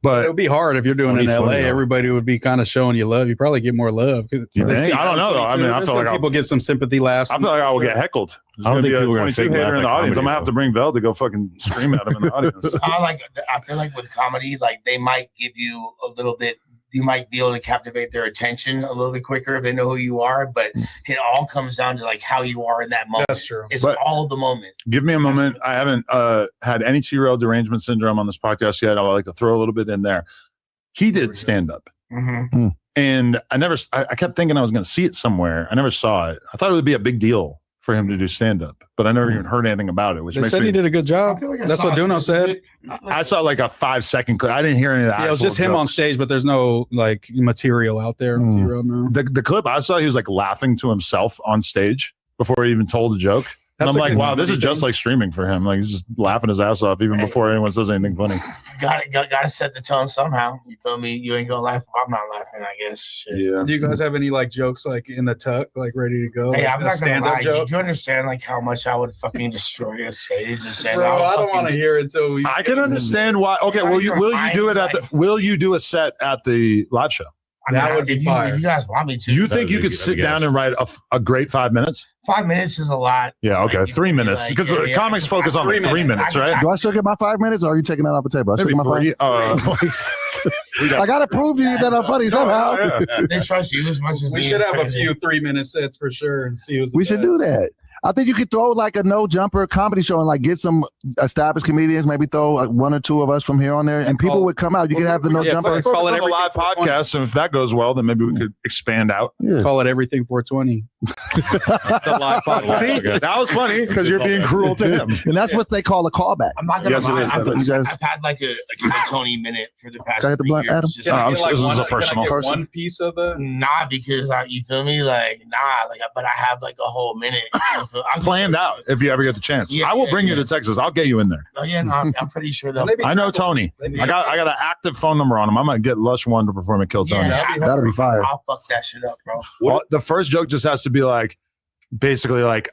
But it would be hard if you're doing it in LA. Everybody would be kind of showing you love. You probably get more love. I don't know though. I mean, I feel like people get some sympathy laughs. I feel like I will get heckled. I don't think people are going to hater in the audience. I'm gonna have to bring Vel to go fucking scream at him in the audience. I feel like with comedy, like they might give you a little bit. You might be able to captivate their attention a little bit quicker if they know who you are, but it all comes down to like how you are in that moment. That's true. It's But all the moment. Give me a moment. I haven't had any 2-year-old derangement syndrome on this podcast yet. I would like to throw a little bit in there. He did stand up. Mm-hmm. And I kept thinking I was going to see it somewhere. I never saw it. I thought it would be a big deal for him to do stand up, but I never even heard anything about it. Which They makes said me, he did a good job. That's what Duno said. I saw like a 5-second clip. I didn't hear any of that. Yeah, it was just him on stage, but there's no like material out there. Material, no. The clip I saw, he was like laughing to himself on stage before he even told a joke. And I'm like, wow, this is just like streaming for him. Like, he's just laughing his ass off even before anyone says anything funny. Gotta set the tone somehow. You feel me? You ain't gonna laugh if I'm not laughing, I guess. Shit. Yeah. Do you guys have any like jokes like in the tuck, like ready to go? Hey, like, I'm a not gonna stand-up lie. joke? Do you understand like how much I would fucking destroy a stage? Bro, I don't want to hear it until we. I can understand why. Okay, will you do it at the? Will you do a set at the live show? That would be fire. If you guys want me to. You think you could sit down and write a great 5 minutes? 5 minutes is a lot. Yeah, okay, 3 minutes because comics focus on like 3 minutes, right? Do I still get my 5 minutes, or are you taking that off the table? I still Maybe get my 5 3. I gotta prove to you that I'm funny somehow. They trust you as much as We should have a few 3-minute sets for sure and see who's. We should do that. I think you could throw like a no jumper comedy show and like get some established comedians, maybe throw like 1 or 2 of us from here on there, and people would come out. You could have the no jumper. Call it a live podcast, and if that goes well, then maybe we could expand out. Yeah. Call it Everything 420. The live podcast. See, that was funny because you're being cruel to him, and that's what they call a callback. I'm not gonna Yes, it lie. is. I've had like a Tony minute for the past. Can I hit the 3 blunt, years. Adam? Just No, like- this is a personal. One piece of the. Nah, because you feel me, like but I have like a whole minute. I'm Planned out if you ever get the chance. Yeah, I will yeah, bring you yeah. to Texas. I'll get you in there. Oh yeah, no, I'm pretty sure they'll. I know Tony. I got an active phone number on him. I might get Lush One to perform at Kill Tony. That'll be fire. I'll fuck that shit up, bro. Well, the first joke just has to be like, basically like,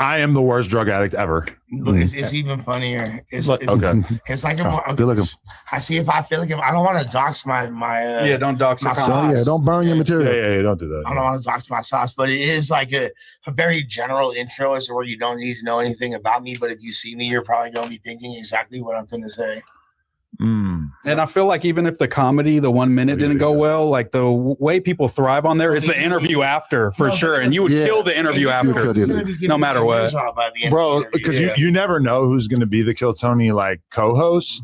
I am the worst drug addict ever. But it's even funnier. It's Okay. It's like a more. Good looking. I see if I feel like I don't want to dox my Yeah, don't dox my your sauce. So yeah, don't burn your material. Yeah, don't do that. I don't want to dox my sauce, but it is like a very general intro as to where you don't need to know anything about me. But if you see me, you're probably going to be thinking exactly what I'm going to say. And I feel like even if the comedy, the 1 minute didn't go well, like the way people thrive on there is the interview after for sure. And you would kill the interview after, no matter what. Bro, because you never know who's going to be the Kill Tony like co-host.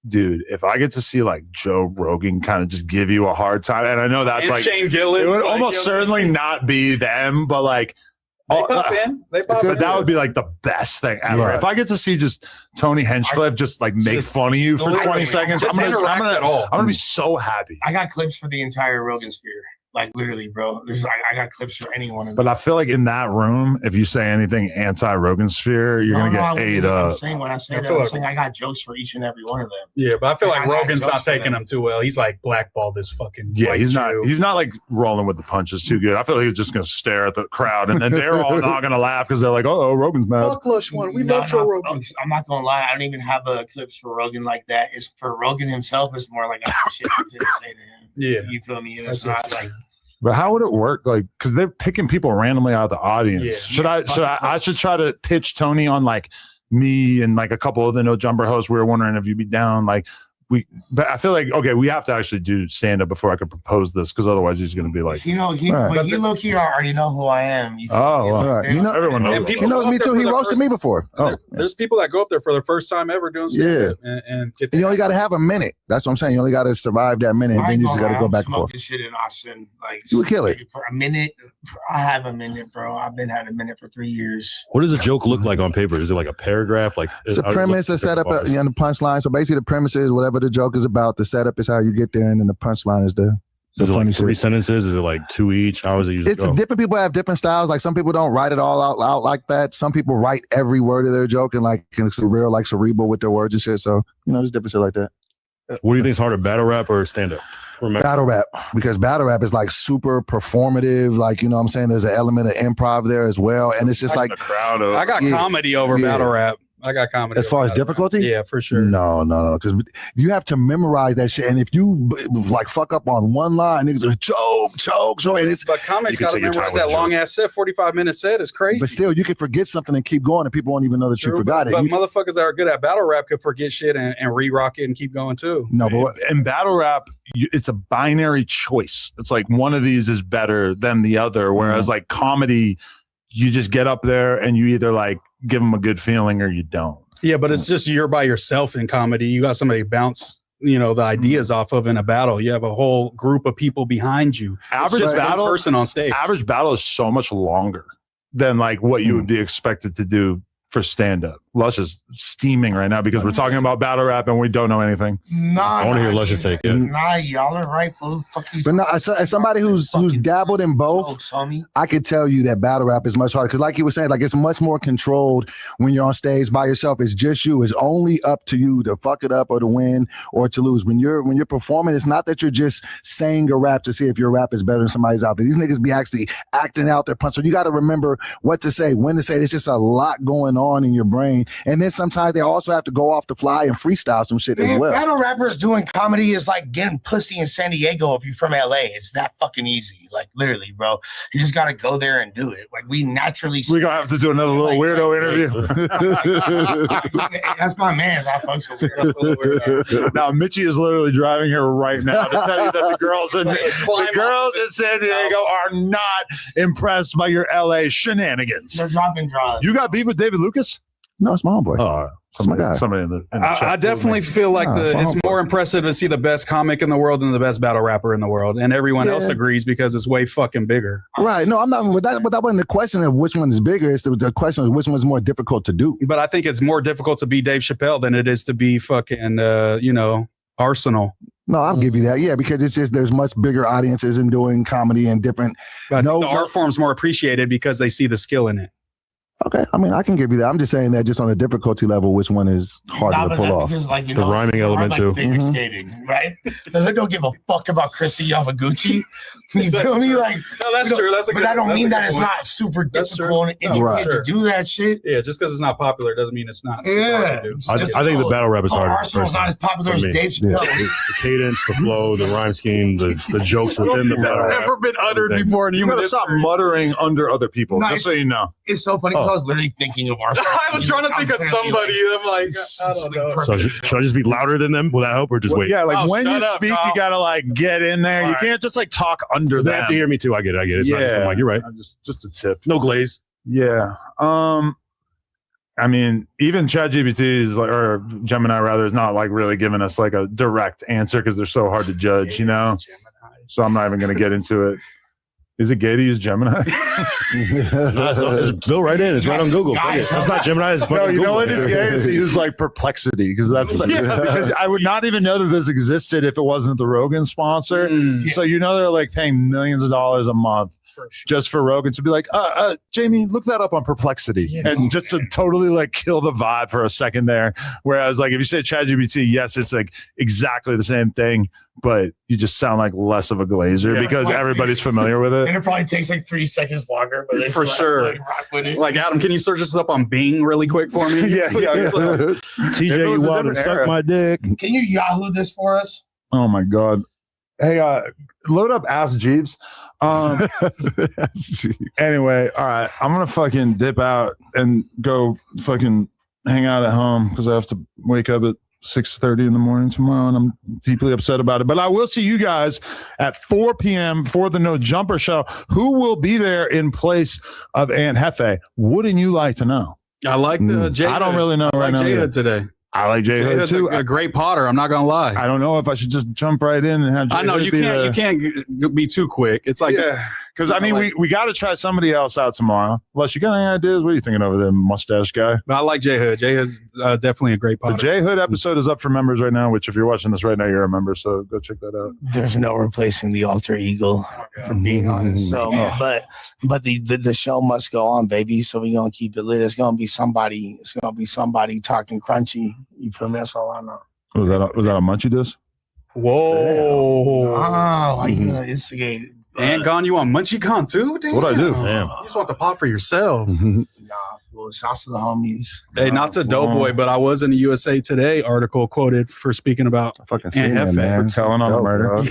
Dude, if I get to see like Joe Rogan kind of just give you a hard time, and I know that's And like Shane Gillis, it would like, almost certainly not be them, but like that would be like the best thing ever. Right. If I get to see just Tony Hinchcliffe just like make fun of you for 20 seconds, I'm gonna be so happy. I got clips for the entire Rogan sphere. Like literally, bro. There's I got clips for anyone. But I feel like in that room, if you say anything anti-Rogan sphere, you're gonna get ate up. I'm saying when I say that, I'm saying I got jokes for each and every one of them. Yeah, but I feel like I got Rogan's not jokes for taking them. them too well. He's like blackballed this fucking. Yeah, white he's Jew. not like rolling with the punches too good. I feel like he's just gonna stare at the crowd, and then they're all not gonna laugh because they're like, "Oh, Rogan's mad." Fuck Lush one. We love Joe Rogan. I'm not gonna lie. I don't even have clips for Rogan like that. It's for Rogan himself. It's more like I have shit to say to him. Yeah, you feel me? And it's not like. But how would it work? Like, because they're picking people randomly out of the audience. Yeah. I should try to pitch Tony on like me and like a couple of the No Jumper hosts. We were wondering if you'd be down. Like but I feel like okay, we have to actually do stand up before I could propose this because otherwise he's going to be like, He low key already know who I am. You feel me? Right. You know, everyone knows. He knows me too. He roasted me before. There's people that go up there for the first time ever doing stand-up and get. And you only got to have a minute. That's what I'm saying. You only got to survive that minute, and then you just got to go back and forth. Smoking shit in Austin, like you would kill it. For a minute, I have a minute, bro. I've been had a minute for 3 years. What does a joke look like on paper? Is it like a paragraph? Like it's a premise, a setup, and the punchline. So basically, the premise is whatever the joke is about. The setup is how you get there, and then the punchline is the Is it funny like 3 shit. sentences? Is it like 2 each? How is it usually It's go? different people have different styles. Like some people don't write it all out like that. Some people write every word of their joke and like it's real, like cerebral with their words and shit. So there's different shit like that. What do you think is harder, battle rap or stand up? Battle rap, because battle rap is like super performative. Like, you know what I'm saying? There's an element of improv there as well. And it's just like I got comedy over battle rap. I got comedy. As far as difficulty? Yeah, for sure. No. Because you have to memorize that shit. And if you like fuck up on one line, niggas are choke. And it's, but comics got to memorize that long ass set, 45-minute set is crazy. But still, you can forget something and keep going and people won't even know that you forgot But it. motherfuckers that are good at battle rap could forget shit and re-rock it and keep going too. No, but in battle rap, it's a binary choice. It's like one of these is better than the other. Whereas like comedy, you just get up there and you either like give them a good feeling or you don't. Yeah, but it's just you're by yourself in comedy. You got somebody to bounce, the ideas off of in a battle. You have a whole group of people behind you. Average Just battle one person on stage. Average battle is so much longer than like what you would be expected to do for stand-up. Lush is steaming right now because we're talking about battle rap and we don't know anything. I want to hear Lush's take. Yeah. Nah, y'all are right. Fuck you. But no, as somebody who's dabbled in both, I could tell you that battle rap is much harder because, like you were saying, like it's much more controlled when you're on stage by yourself. It's just you. It's only up to you to fuck it up or to win or to lose. When you're performing, it's not that you're just saying a rap to see if your rap is better than somebody's out there. These niggas be actually acting out their punch. So you got to remember what to say, when to say. There's just a lot going on in your brain, and then sometimes they also have to go off the fly and freestyle some shit as well. Battle rappers doing comedy is like getting pussy in San Diego if you're from LA. It's that fucking easy. Like literally, bro. You just gotta go there and do it. Like we naturally. We're gonna have to do another little weirdo interview. That's my man. I fucks with weirdo. Now Mitchie is literally driving here right now to tell you that the girls in San Diego are not impressed by your LA shenanigans. They're dropping draws. You got beef with David Lucas? No, it's my homeboy. Oh, somebody in the chat. I definitely feel like it's more impressive to see the best comic in the world than the best battle rapper in the world, and everyone else agrees because it's way fucking bigger. Right? No, I'm not. But that wasn't the question of which one is bigger. It's the question of which one is more difficult to do. But I think it's more difficult to be Dave Chappelle than it is to be fucking Arsenal. No, I'll give you that. Yeah, because it's just there's much bigger audiences in doing comedy and different. But the art form's more appreciated because they see the skill in it. Okay, I mean, I can give you that. I'm just saying that just on a difficulty level, which one is harder to pull off? Because, like, The rhyming element too. Figure skating, right? They don't give a fuck about Chrissy Yamaguchi. You feel me? Like, no, that's true. That's a but good. I don't that's mean a that good it's point. not super difficult and intricate Right. to do that shit. Yeah, just because it's not popular doesn't mean it's not. Super hard to do. I think the battle rap is harder. Arsenal's not as popular as for me. Dave Chappelle. The cadence, the flow, the rhyme scheme, the jokes within the battle rap. Never been uttered before in You human gotta history. stop muttering under other people, No, just so you know. It's so funny. I was literally thinking of our. I was trying to think of somebody. I'm like, I don't know. So should I just be louder than them? Will that help, or just wait? Yeah, like when you speak, you gotta like get in there. You can't just like talk under They them. have to hear me too. I get it. It's not just, I'm like, you're right. Just a tip. No glaze. Yeah. I mean, even ChatGPT is like, or Gemini rather, is not like really giving us like a direct answer because they're so hard to judge, you know? So I'm not even going to get into it. Is it gay to use Gemini? It's built right in. It's right on Google. That's not Gemini. It's No, you Google. know what is gay is to use like Perplexity because because I would not even know that this existed if it wasn't the Rogan sponsor. So you know they're like paying millions of dollars a month just for Rogan to be like, Jamie, look that up on Perplexity, and just to totally like kill the vibe for a second there. Whereas like if you say ChatGPT, yes, it's like exactly the same thing, but you just sound like less of a glazer because everybody's familiar with it. And it probably takes like 3 seconds longer, but For sure. Like, Adam, can you search this up on Bing really quick for me? Yeah. TJ, you want to suck my dick? Can you Yahoo this for us? Oh my God. Hey, load up Ask Jeeves. Anyway, all right. I'm gonna fucking dip out and go fucking hang out at home because I have to wake up at 6:30 in the morning tomorrow, and I'm deeply upset about it. But I will see you guys at 4 p.m. for the No Jumper show. Who will be there in place of Aunt Hefe? Wouldn't you like to know? I like Jay. I don't really know right now. Jay Hood today. I like Jay Hood too. A great potter. I'm not gonna lie. I don't know if I should just jump right in and have Jay I know Hood you be can't. the- You can't be too quick. It's like because I mean we got to try somebody else out tomorrow. Unless you got any ideas, what are you thinking over there, mustache guy? I like Jay Hood. Jay Hood's definitely a great potter. The Jay Hood episode is up for members right now. Which if you're watching this right now, you're a member. So go check that out. There's no replacing the alter ego, for being honest. So, but the show must go on, baby. So we're gonna keep it lit. It's gonna be somebody. It's gonna be somebody talking crunchy. You feel me? That's all I know. Was that a Munchieb diss? Whoa! Oh, why you gonna instigate? And gone, you want Munchie Con too? Damn. What I do? Damn. You just want the pop for yourself. Well, shouts to the homies. Hey, not to Doughboy, but I was in the USA Today article quoted for speaking about fucking Aunt Hefe. man. For telling on the murder.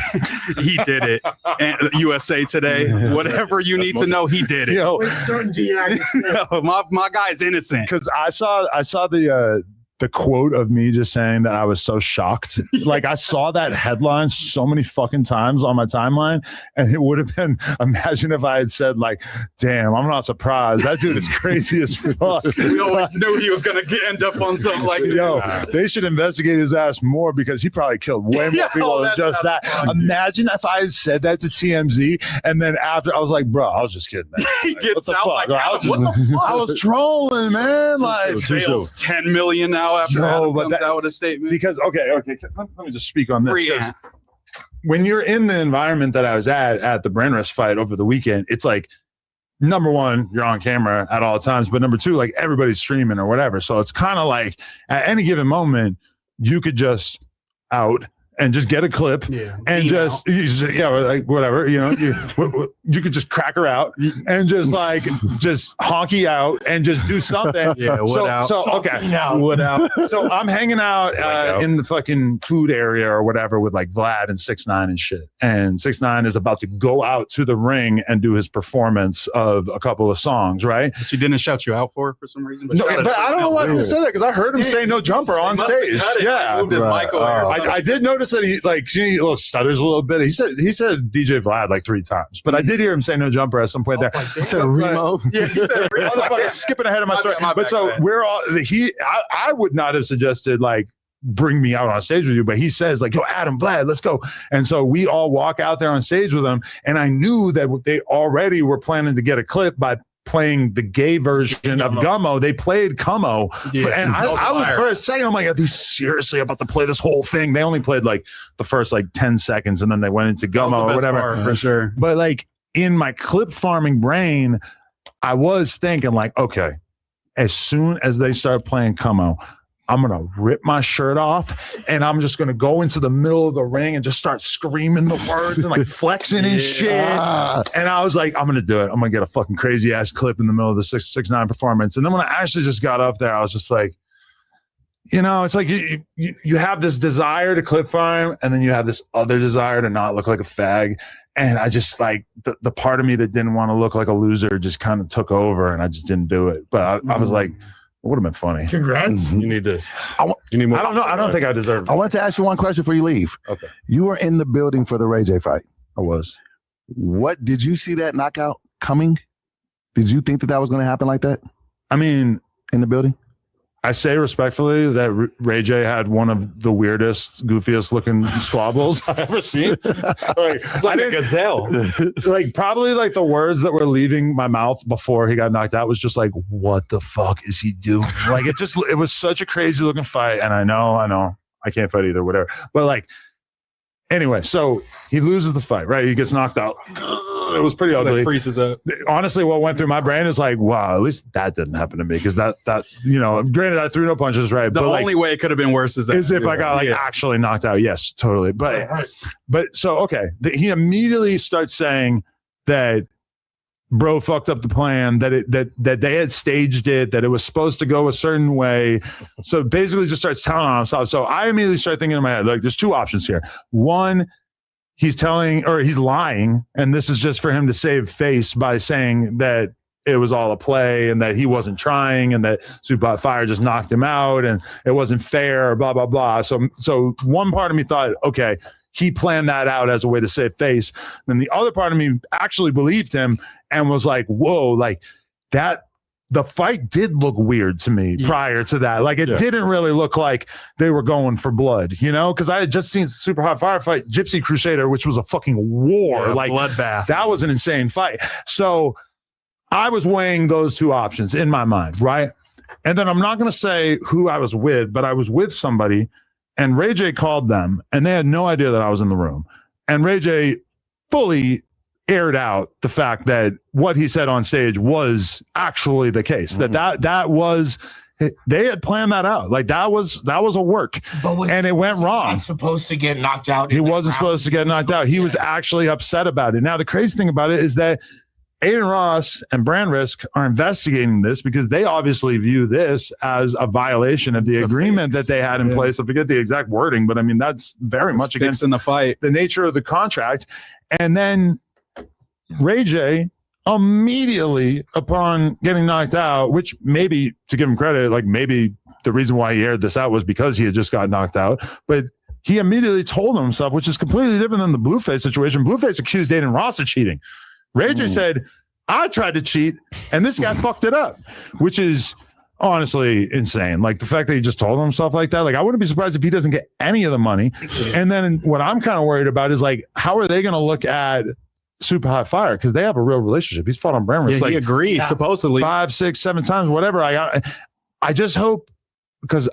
He did it. And USA Today, whatever you need to know, he did it. Yo, With certainty, I can say. my guy's innocent. because I saw the quote of me just saying that I was so shocked. Like I saw that headline so many fucking times on my timeline, and it would have been, imagine if I had said like, damn, I'm not surprised. That dude is crazy as fuck. We always knew he was going to end up on something like this. Yo, they should investigate his ass more because he probably killed way more people than just that. Imagine if I had said that to TMZ, and then after I was like, bro, I was just kidding, man. He gets out like, I was trolling, man. Like, Jail's 10 million now after Adam comes out with a statement. Because okay, let me just speak on this. Free 'cause Ant. when you're in the environment that I was at the brain rest fight over the weekend, it's like, number one, you're on camera at all times, but number two, like everybody's streaming or whatever. So it's kind of like at any given moment, you could just out and just get a clip and just like whatever, you know, you could just crack her out and just like just honky out and just do something. So I'm hanging out in the fucking food area or whatever with like Vlad and 6ix9ine and shit. And 6ix9ine is about to go out to the ring and do his performance of a couple of songs, right? But she didn't shout you out for some reason. No, but I don't know why he said that because I heard him say no jumper on stage. Yeah, moved his mic over or something. I did notice that he like he stutters a little bit. He said DJ Vlad like 3 times, but I did hear him say no jumper at some point there. He said Remo. Yeah, he said Remo. Skipping ahead of my story. But so we're all I would not have suggested like bring me out on stage with you, but he says like, yo, Adam, Vlad, let's go. And so we all walk out there on stage with him, and I knew that they already were planning to get a clip by playing the gay version of Gummo. They played Cummo. And I was for a second, I'm like, are these seriously about to play this whole thing? They only played like the first like 10 seconds and then they went into Gummo or whatever. For sure. But like in my clip farming brain, I was thinking like, okay, as soon as they start playing Cummo, I'm going to rip my shirt off and I'm just going to go into the middle of the ring and just start screaming the words and like flexing and shit. And I was like, I'm going to do it. I'm going to get a fucking crazy ass clip in the middle of the 6ix9ine performance. And then when I actually just got up there, I was just like, you know, it's like you have this desire to clip farm and then you have this other desire to not look like a fag. And I just like the part of me that didn't want to look like a loser just kind of took over, and I just didn't do it. But I was like, it would have been funny. Congrats. You need this. You need more. I don't know. I don't think I deserve it. I want to ask you one question before you leave. Okay. You were in the building for the Ray J fight. I was. What did you see that knockout coming? Did you think that was going to happen like that? I mean, in the building? I say respectfully that Ray J had one of the weirdest, goofiest looking squabbles I've ever seen. It's like a gazelle. Like probably like the words that were leaving my mouth before he got knocked out was just like, what the fuck is he doing? Like it was such a crazy looking fight. And I know, I can't fight either, whatever. But like, anyway, so he loses the fight, right? He gets knocked out. It was pretty ugly. That freezes up. Honestly, what went through my brain is like, wow, at least that didn't happen to me. Because that granted, I threw no punches, right? The only way it could have been worse is if I got actually knocked out. Yes, totally. But so okay, he immediately starts saying that bro fucked up the plan, that they had staged it, that it was supposed to go a certain way. So basically just starts telling on himself. So I immediately start thinking in my head, like, there's two options here. One, he's lying, and this is just for him to save face by saying that it was all a play and that he wasn't trying and that Super Hot Fire just knocked him out and it wasn't fair, blah, blah, blah. So one part of me thought, okay, he planned that out as a way to save face. And the other part of me actually believed him and was like, whoa, like that. The fight did look weird to me prior to that. Like it didn't really look like they were going for blood, because I had just seen Super Hot Fire fight Gypsy Crusader, which was a fucking war, like bloodbath. That was an insane fight. So I was weighing those two options in my mind, right? And then I'm not going to say who I was with, but I was with somebody, and Ray J called them, and they had no idea that I was in the room. And Ray J fully aired out the fact that what he said on stage was actually the case. That was, they had planned that out. Like that was a work, and it went wrong. Supposed to get knocked out. He wasn't supposed to get knocked out. He was actually upset about it. Now the crazy thing about it is that Aiden Ross and Brand Risk are investigating this because they obviously view this as a violation of the agreement that they had in place. I forget the exact wording, but I mean that's very much against in the fight, the nature of the contract. And then Ray J immediately upon getting knocked out, which maybe to give him credit, like maybe the reason why he aired this out was because he had just got knocked out, but he immediately told himself, which is completely different than the Blueface situation. Blueface accused Aiden Ross of cheating. Ray J said, I tried to cheat and this guy fucked it up, which is honestly insane. Like the fact that he just told himself like that, like I wouldn't be surprised if he doesn't get any of the money. And then what I'm kind of worried about is like, how are they going to look at Super Hot Fire? Because they have a real relationship. He's fought on Brand Risk. Yeah, he agreed, supposedly 5, 6, 7 times, whatever. I just hope, because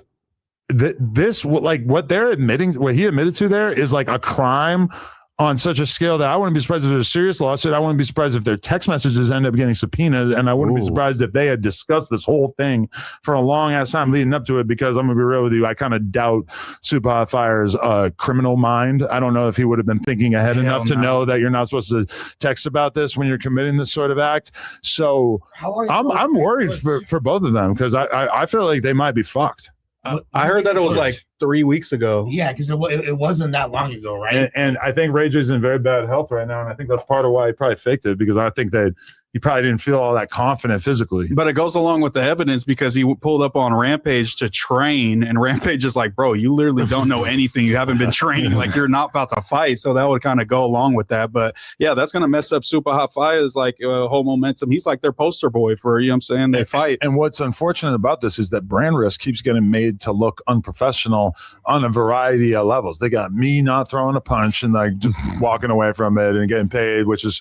this, like what they're admitting, what he admitted to there is like a crime on such a scale that I wouldn't be surprised if there's a serious lawsuit. I wouldn't be surprised if their text messages end up getting subpoenaed, and I wouldn't be surprised if they had discussed this whole thing for a long ass time leading up to it, because I'm gonna be real with you, I kind of doubt Super Hot Fire's criminal mind. I don't know if he would have been thinking ahead enough to know that you're not supposed to text about this when you're committing this sort of act. So I'm worried for both of them, because I feel like they might be fucked. I heard that it was like 3 weeks ago. Yeah, because it wasn't that long ago, right? And I think Ray J's in very bad health right now, and I think that's part of why he probably faked it, because I think that he probably didn't feel all that confident physically. But it goes along with the evidence, because he pulled up on Rampage to train, and Rampage is like, bro, you literally don't know anything. You haven't been training. Like, you're not about to fight. So that would kind of go along with that. But yeah, that's going to mess up Super Hot Fire's like whole momentum. He's like their poster boy for, you know what I'm saying, they fight. And what's unfortunate about this is that Brand Risk keeps getting made to look unprofessional on a variety of levels. They got me not throwing a punch and like just walking away from it and getting paid, which is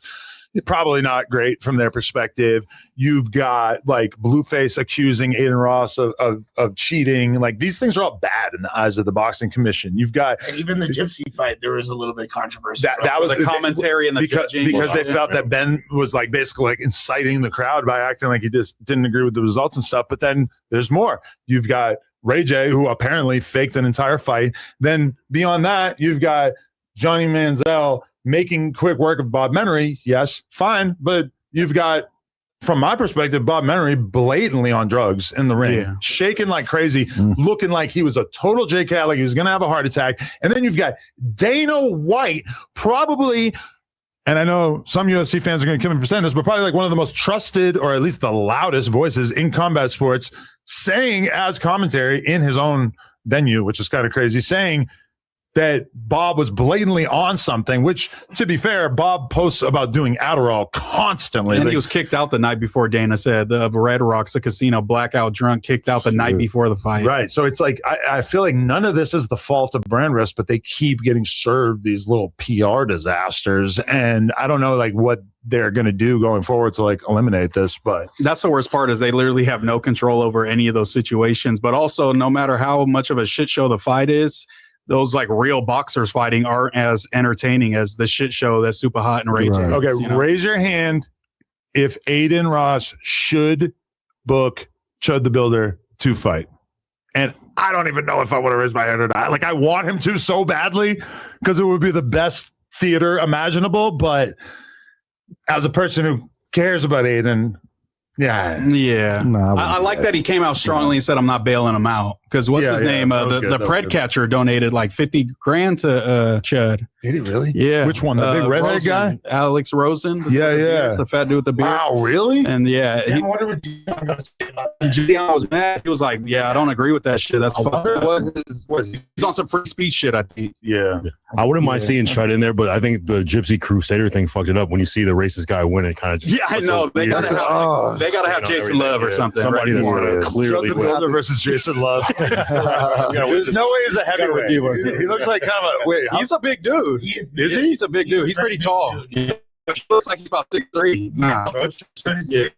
probably not great from their perspective. You've got like Blueface accusing Aiden Ross of cheating. Like these things are all bad in the eyes of the boxing commission. You've got, and even the Gypsy fight, there was a little bit of controversy. That was the commentary and the judging, because they felt that Ben was like basically like inciting the crowd by acting like he just didn't agree with the results and stuff. But then there's more. You've got Ray J, who apparently faked an entire fight. Then beyond that, you've got Johnny Manziel making quick work of Bob Menery. Yes, fine. But you've got, from my perspective, Bob Menery blatantly on drugs in the ring, shaking like crazy, looking like he was a total JK, like he was going to have a heart attack. And then you've got Dana White probably, and I know some UFC fans are going to kill me for saying this, but probably like one of the most trusted, or at least the loudest voices in combat sports, saying as commentary in his own venue, which is kind of crazy, saying that Bob was blatantly on something, which, to be fair, Bob posts about doing Adderall constantly. And he was kicked out the night before, Dana said. The Red Rocks, the casino, blackout drunk, kicked out the night before the fight. Right. So it's like, I feel like none of this is the fault of brand risk, but they keep getting served these little PR disasters. And I don't know like what they're going to do going forward to like eliminate this, but that's the worst part is they literally have no control over any of those situations. But also, no matter how much of a shit show the fight is, those like real boxers fighting aren't as entertaining as the shit show that's super hot and raging. Right. Okay, raise your hand if Aiden Ross should book Chud the Builder to fight. And I don't even know if I want to raise my hand or not. Like, I want him to so badly because it would be the best theater imaginable. But as a person who cares about Aiden, yeah. I like that he came out strongly and said, I'm not bailing him out. Because what's his name? The Pred catcher donated like 50 grand to Chud. Did he really? Yeah. Which one? The big redheaded guy? Alex Rosen. The fat dude with the beard. Wow, really? And I wonder what Dion got to say about that. Dion was mad. He was like, I don't agree with that shit. That's he's on some free speech shit, I think. Yeah. I wouldn't mind seeing Chud in there, but I think the Gypsy Crusader thing fucked it up. When you see the racist guy win, it kind of just I know. They gotta have Jason Love or something. Somebody that's gonna clearly win versus Jason Love. There's no way he's a heavyweight. He looks like kind of a he's a big dude. Is he? He's a big dude. He's pretty tall. He looks like he's about 6'3". Yeah.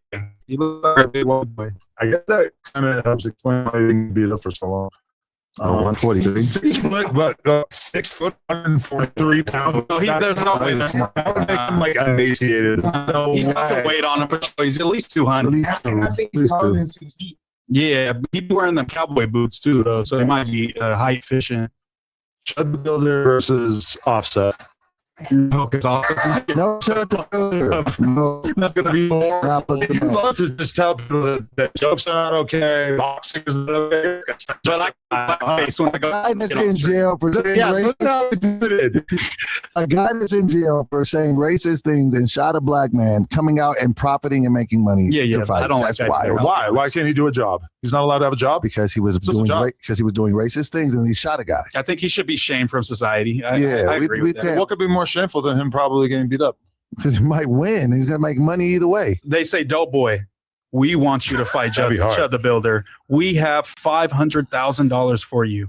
He looks like a big white boy. I guess that kind of helps explain why he didn't beat up for so long. 143. 6 foot, but 6 foot, 143 pounds. No, there's no way. That would make him like emaciated. He's got some weight on him for sure. He's at least 200. I think he's taller than 6 feet. Yeah, he'd be wearing them cowboy boots too, though, so he might be height fishing. Chud the Builder versus Offset. No, because Offset's not No, Chud the Builder. No. That's going to be more. You love to just tell people that jokes are not okay, boxing is not okay. But I face when I go. A guy that's in jail for saying a guy that's in jail for saying racist things and shot a black man coming out and profiting and making money to fight. I don't That's like that. wild. Why can't he do a job? He's not allowed to have a job because he was doing racist things and he shot a guy. I think he should be shamed from society. I agree with that. What could be more shameful than him probably getting beat up? Because he might win. He's going to make money either way. They say, Dope Boy, we want you to fight Chud the Builder. We have $500,000 for you.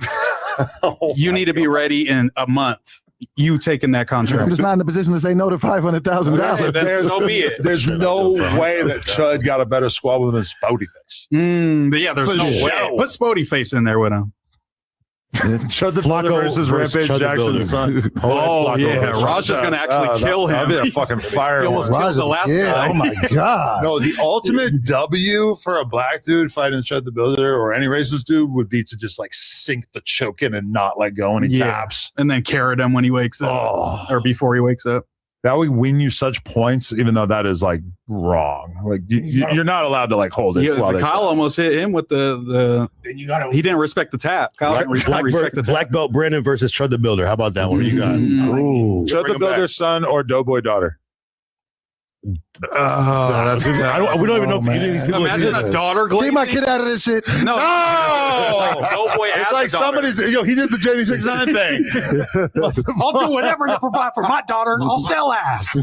You need to be ready in a month. You taking that contract. I'm just not in a position to say no to $500,000. So be it. There's no way that Chud got a better squabble than Spodyface. But yeah, there's no way. Put Spodyface in there with him. Chud the Builder versus Rampage Jackson's son. Oh, yeah. Raj is going to actually kill him. That'd be a fucking fire. He almost killed the last guy. Oh, my God. No, the ultimate W for a black dude fighting Chud the Builder or any racist dude would be to just like sink the choke in and not let go when he taps. And then carrot him when he wakes up or before he wakes up. That would win you such points, even though that is like wrong. Like you're not allowed to like hold it. Kyle almost hit him with the. Then you gotta. He didn't respect the tap. Kyle didn't respect the tap. Black belt Brandon versus Chud the Builder. How about that one? What you got? Chud the Builder's son or Doughboy daughter? We don't even know if any of these people Imagine exist. a daughter. Get my kid out of this shit. No. Doughboy It's like somebody's. He did the Jenny 69 thing. I'll do whatever to provide for my daughter. I'll sell ass.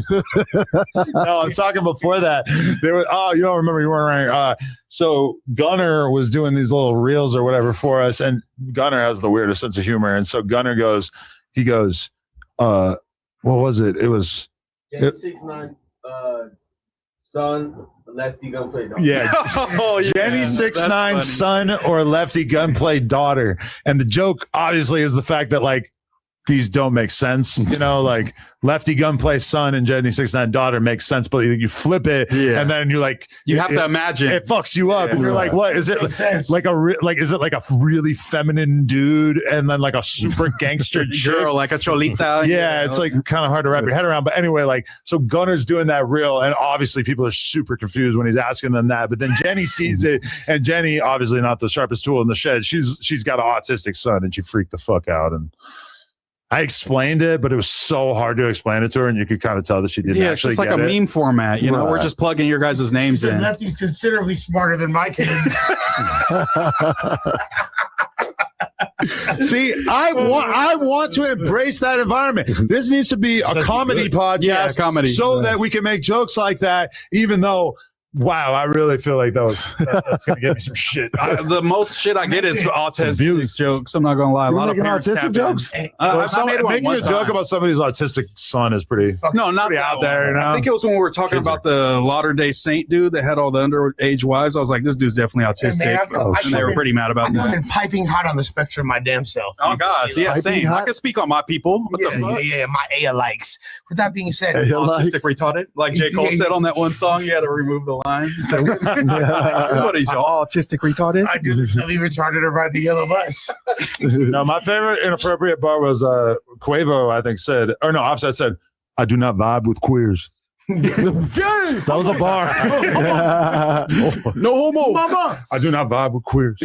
No, I'm talking before that. There was. Oh, you don't remember? You weren't right. So Gunner was doing these little reels or whatever for us, and Gunner has the weirdest sense of humor. And so Gunner goes, what was it? It was 6'9". Son, lefty gunplay daughter. Yeah. Jenny 6'9", son or lefty gunplay daughter. And the joke obviously is the fact that like these don't make sense, like lefty gunplay son and Jenny 6'9" daughter makes sense, but you flip it and then you're like you have to imagine it fucks you up and you're like, what is it like is it like a really feminine dude and then like a super gangster girl like a cholita? It's like kind of hard to wrap your head around, but anyway, like so Gunner's doing that reel and obviously people are super confused when he's asking them that, but then Jenny sees it and Jenny, obviously not the sharpest tool in the shed, she's got an autistic son and she freaked the fuck out. And I explained it, but it was so hard to explain it to her, and you could kind of tell that she didn't. Yeah, it's just like a meme format. You know, we're just plugging your guys' names in. Lefty's considerably smarter than my kids. See, I want to embrace that environment. This needs to be a comedy podcast, comedy, that we can make jokes like that. Even though, wow, I really feel like that's gonna get me some shit. The most shit I get is autistic jokes. I'm not gonna lie. A lot of parents autistic jokes. Making a joke about somebody's autistic son is pretty. No, not pretty out there. You know? I think it was when we were talking about the Latter-day Saint dude that had all the underage wives. I was like, this dude's definitely autistic. And they were pretty mad about I'm that. piping hot on the spectrum my damn self. Oh God, yeah, same. I can speak on my people. What the fuck? Yeah, my A likes. With that being said, autistic retarded, like J. Cole said on that one song, you had to remove the line. He said, everybody's autistic retarded. I do the silly retarded or ride the yellow bus. No, my favorite inappropriate bar was Quavo, I think, said, or no, Offset said, I do not vibe with queers. That was a bar. No homo. Mama. I do not vibe with queers.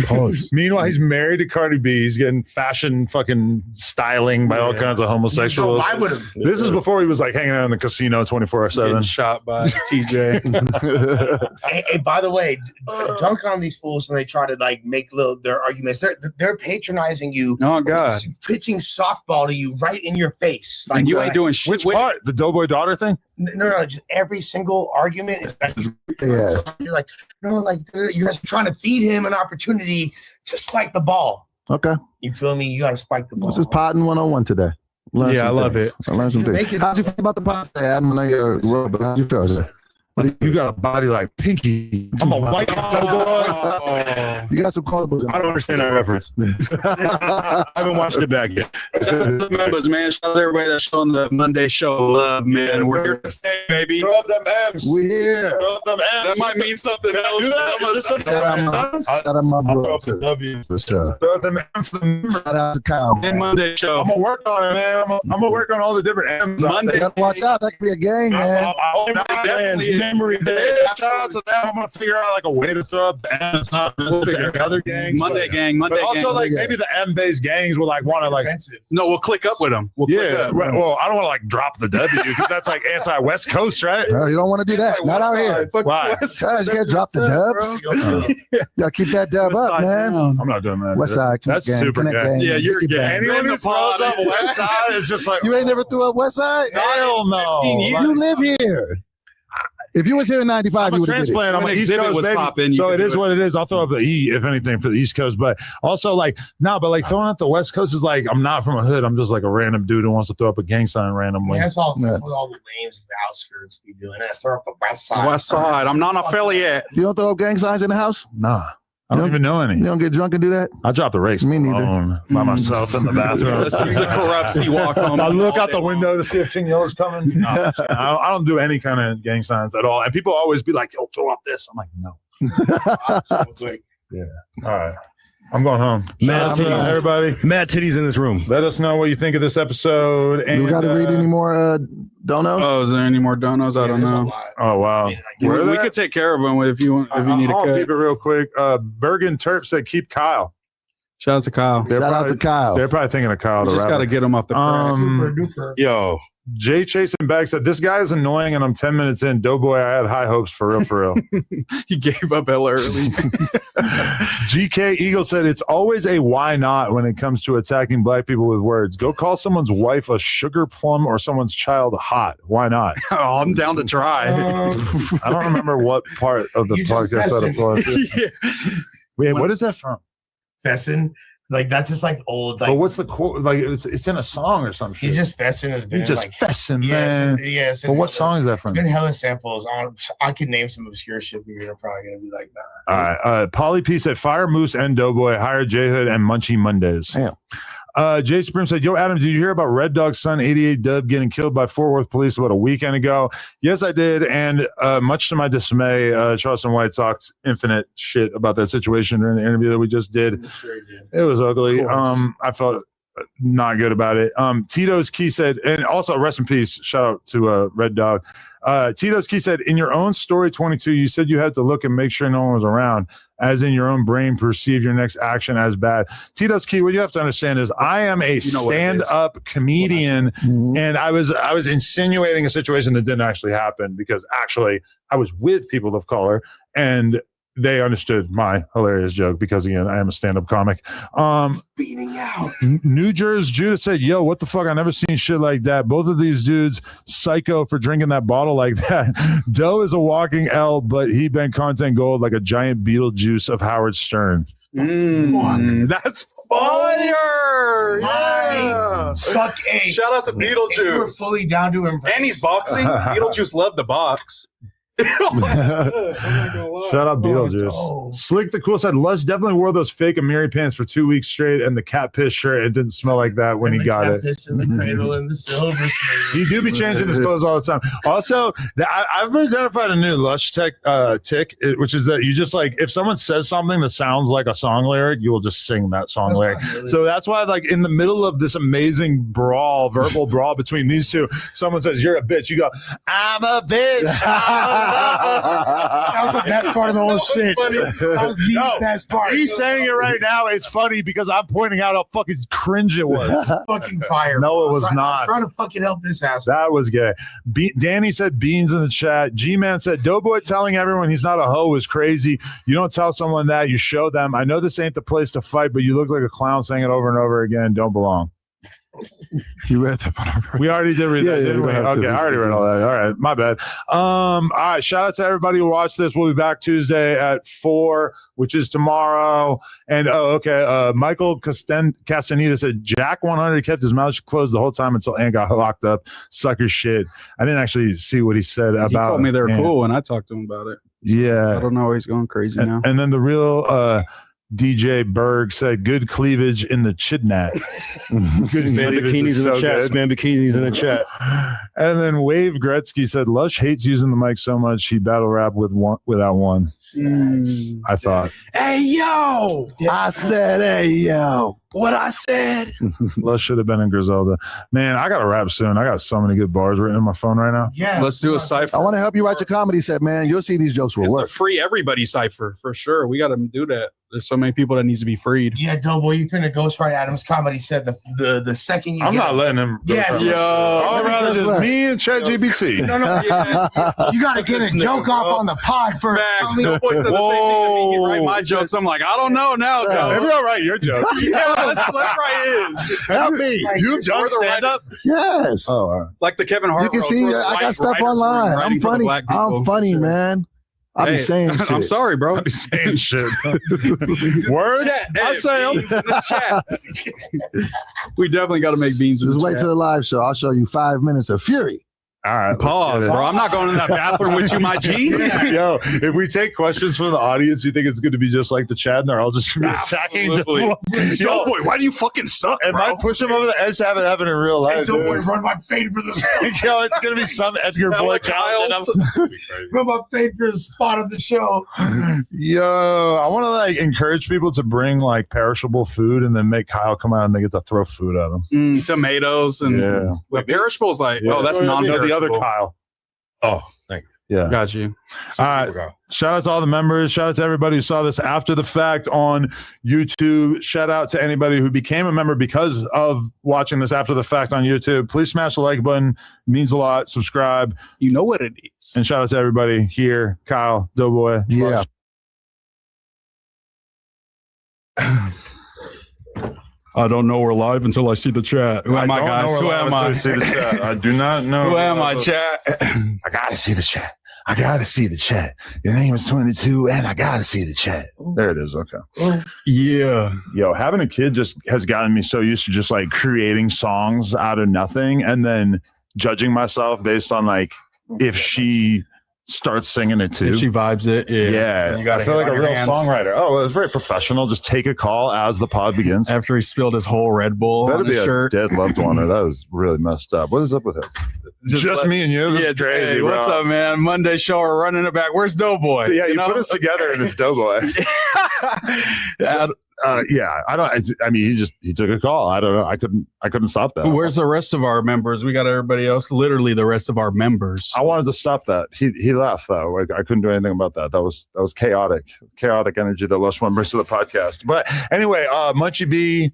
Meanwhile, he's married to Cardi B. He's getting fashion fucking styling by all kinds of homosexuals. Why would him? This is before he was like hanging out in the casino 24/7. Shot by TJ. Hey, by the way, dunk on these fools and they try to like make their arguments. They're patronizing you. Oh God, pitching softball to you right in your face. Like, and you ain't doing shit. Which part? The Doughboy daughter thing? No, just every single argument is Yeah. You're like, no, like you guys are trying to feed him an opportunity to spike the ball. Okay. You feel me? You got to spike the ball. This is Potting 101 today. Yeah, I love it. I learned some things. How'd you feel about the pot today? I don't know your role, but how'd you feel today? You got a body like Pinky. I'm a white boy. You got some colorbles. I don't understand that reference. I haven't watched it back yet. Members, man. Shout out to everybody that's on the Monday show. Love, man. We're here to stay, baby. Throw up them M's. We here. Throw up them M's. That might mean something else. Shout out my bro. For sure. Throw up them M's for the Shout out to Kyle. And Monday show. I'm gonna work on it, man. I'm gonna work on all the different M's. Monday. You gotta watch out. That could be a gang, man. Definitely memory day. Shout out to them. I'm gonna figure out like a way to throw up and it's not the other gangs. Monday gang. Monday but also gang. like maybe the M-based gangs will like want to like. No, we'll click up with them. We'll click Yeah, up. right. Well, I don't want to like drop the W because that's like anti-West Coast, right? No, you don't want to do that. Not out here. Why? Guys, you can't drop the dubs. You gotta keep that dub up, man. I'm not doing that. West Side. That's gang, super Connect gang. gang. Yeah, you're Keep gay. that. Anyone who throws up West Side is just like You ain't never threw up West Side? hell no. You live here. If you was here in 95, I'm you a would have did it. transplant. I'm When an East Exhibit Coast was baby. popping, you So could it do is it. what it is. I'll throw up the E if anything for the East Coast. But also like but like throwing up the West Coast is like I'm not from a hood. I'm just like a random dude who wants to throw up a gang sign randomly. That's all. That's what all the names, the outskirts be doing. I throw up the West Side. West Side. I'm not an affiliate. You don't throw up gang signs in the house? Nah. I don't even know any. You don't get drunk and do that? I drop the race. Me neither. alone by myself in the bathroom. This is a corrupt sea walk home. I look out the window to see if King Yellow's coming. No, I don't do any kind of gang signs at all. And people always be like, yo, throw up this. I'm like, no. Yeah. All right. I'm going home. Mad Shout out to everybody. Mad titties in this room. Let us know what you think of this episode. And, Do we got to read any more donos? Oh, is there any more donos? I don't know. Oh, wow. We could take care of them if you want. If you need a I'll cut. keep it real quick. Bergen Terp said, keep Kyle. Shout out to Kyle. Shout out to Kyle. They're probably thinking of Kyle. We the just got to rapper. get him off the crack. Yo. Jay Chasing Back said, this guy is annoying and I'm 10 minutes in. Doughboy, I had high hopes for real. He gave up hella early. GK Eagle said, it's always a why not when it comes to attacking black people with words. Go call someone's wife a sugar plum or someone's child hot. Why not? Oh, I'm down to try. I don't remember what part of the podcast that it was. Wait, what is that from? Fessin. Like that's just like old. Like, But what's the quote? Like it's in a song or something. he just Fessin has been. You just like, fessin', yeah, man. Yes. But what song is that from? It's been hella samples on. I could name some obscure shit, but you're probably gonna be like, nah. All right. Polly P said, Fire Moose and Doughboy, hire J Hood and Munchie Mondays. Damn. Jay Supreme said, yo, Adam, did you hear about Red Dog's son, 88 Dub, getting killed by Fort Worth police about a weekend ago? Yes, I did. And much to my dismay, Charleston White talked infinite shit about that situation during the interview that we just did. Sure did. It was ugly. I felt not good about it. Tito's Key said, and also rest in peace. Shout out to Red Dog. Tito's Key said, in your own story 22, you said you had to look and make sure no one was around, as in your own brain perceive your next action as bad. Tito's Key, what you have to understand is I am a stand-up comedian, and I was insinuating a situation that didn't actually happen because actually I was with people of color and they understood my hilarious joke because, again, I am a stand-up comic. Beating out. New Jersey Judah said, yo, what the fuck? I never seen shit like that. Both of these dudes psycho for drinking that bottle like that. Doe is a walking L, but he been content gold like a giant Beetlejuice of Howard Stern. That's fire! Yeah. Fuck A. Shout out to Beetlejuice. You were fully down to embrace. And he's boxing. Beetlejuice loved the box. Shout out Beetlejuice. Slick the Cool said Lush definitely wore those fake Amiri pants for 2 weeks straight and the cat piss shirt. It didn't smell like that when he got it. Piss in the cradle and the silver. He do be changing his clothes all the time. Also, I've identified a new Lush tick, which is that you just like if someone says something that sounds like a song lyric, you will just sing that song lyric. Really so that's why, like in the middle of this amazing verbal brawl between these two, someone says you're a bitch. You go, I'm a bitch. That was the best part of the whole shit. That was the best part. He's saying it right now. It's funny because I'm pointing out how fucking cringe it was. Fucking fire. No, it was not. I was trying to fucking help this ass. That was gay. Danny said beans in the chat. G-Man said Doughboy telling everyone he's not a hoe is crazy. You don't tell someone that. You show them. I know this ain't the place to fight, but you look like a clown saying it over and over again. Don't belong. You read that? We already did read that, didn't we? Okay, I already read all that. All right, my bad. All right, shout out to everybody who watched this. We'll be back Tuesday at 4, which is tomorrow. And Michael Castaneda said Jack 100 kept his mouth closed the whole time until Ant got locked up. Sucker shit. I didn't actually see what he said about. He told me they're Ant. cool, and I talked to him about it. So yeah, I don't know. He's going crazy now. And then the real. DJ Berg said, good cleavage in the chidnat. Good man bikinis in the chat. Man bikinis in the chat. And then Wave Gretzky said, Lush hates using the mic so much he battle rap without one. I thought. Hey, yo! I said, hey, yo. What I said. Lush should have been in Griselda. Man, I got to rap soon. I got so many good bars written in my phone right now. Yeah. Let's do a cipher. I want to help you write your comedy set, man. You'll see these jokes will work. A free everybody cipher for sure. We got to do that. There's so many people that needs to be freed. Yeah, Doughboy, you finna ghostwrite Adam's comedy set the second you I'm not letting him. Yes. Yo. I'd rather just me and ChatGPT. No. Yeah. You got to get a joke off on the pod first. Facts. Doughboy said the same thing to me. He write my jokes. I'm like, I don't know now, Joe. Maybe I'll write your jokes. Yeah, let's write his. Help me. You've done stand-up? Yes. Oh, all right. Like the Kevin Hart. You can see I got stuff online. I'm funny. I'm funny, man. I'll be saying shit. I'm sorry, bro. I'll be saying shit. Words? I say them. We definitely got to make beans in Just the wait chat. till the live show. I'll show you 5 minutes of fury. All right. Pause, bro. I'm not going in that bathroom with you, my G. Yo, if we take questions from the audience, you think it's going to be just like the chat and they're all just going to be attacking Doughboy, why do you fucking suck, and bro? might push him over the edge to have it happen in real life. Hey, Doughboy, run my fade for the spot. Yo, it's going to be some Edgar Boy challenge. Run my fade for the spot of the show. Yo, I want to like encourage people to bring like perishable food and then make Kyle come out and they get to throw food at him. Tomatoes and Wait, perishables like that's non-perishable. The other Kyle. Oh, thank you. Yeah. Got you. Shout out to all the members. Shout out to everybody who saw this after the fact on YouTube. Shout out to anybody who became a member because of watching this after the fact on YouTube. Please smash the like button. It means a lot. Subscribe. You know what it is. And shout out to everybody here. Kyle, Doughboy. Yeah. I don't know we're live until I see the chat. Who am I, guys? Who am I? I do not know. Who am I, chat? I gotta see the chat. I gotta see the chat. Your name is 22, and I gotta see the chat. There it is. Okay. Yeah. Yo, having a kid just has gotten me so used to just like creating songs out of nothing and then judging myself based on like if she starts singing it too. If she vibes it. Yeah. I feel like a real songwriter. Oh, well, it's very professional. Just take a call as the pod begins. After he spilled his whole Red Bull That'd on his be shirt. a dead loved one, or that was really messed up. What is up with it? Just me and you. This is crazy, hey, bro. what's up, man? Monday show, we're running it back. Where's Doughboy? So, yeah, you put us together and it's Doughboy. Yeah, I don't. I mean, he took a call. I don't know. I couldn't stop that. Where's the rest of our members? We got everybody else. Literally, the rest of our members. I wanted to stop that. He left though. I couldn't do anything about that. That was chaotic energy that Lush one brings to the podcast. But anyway, Munchieb B.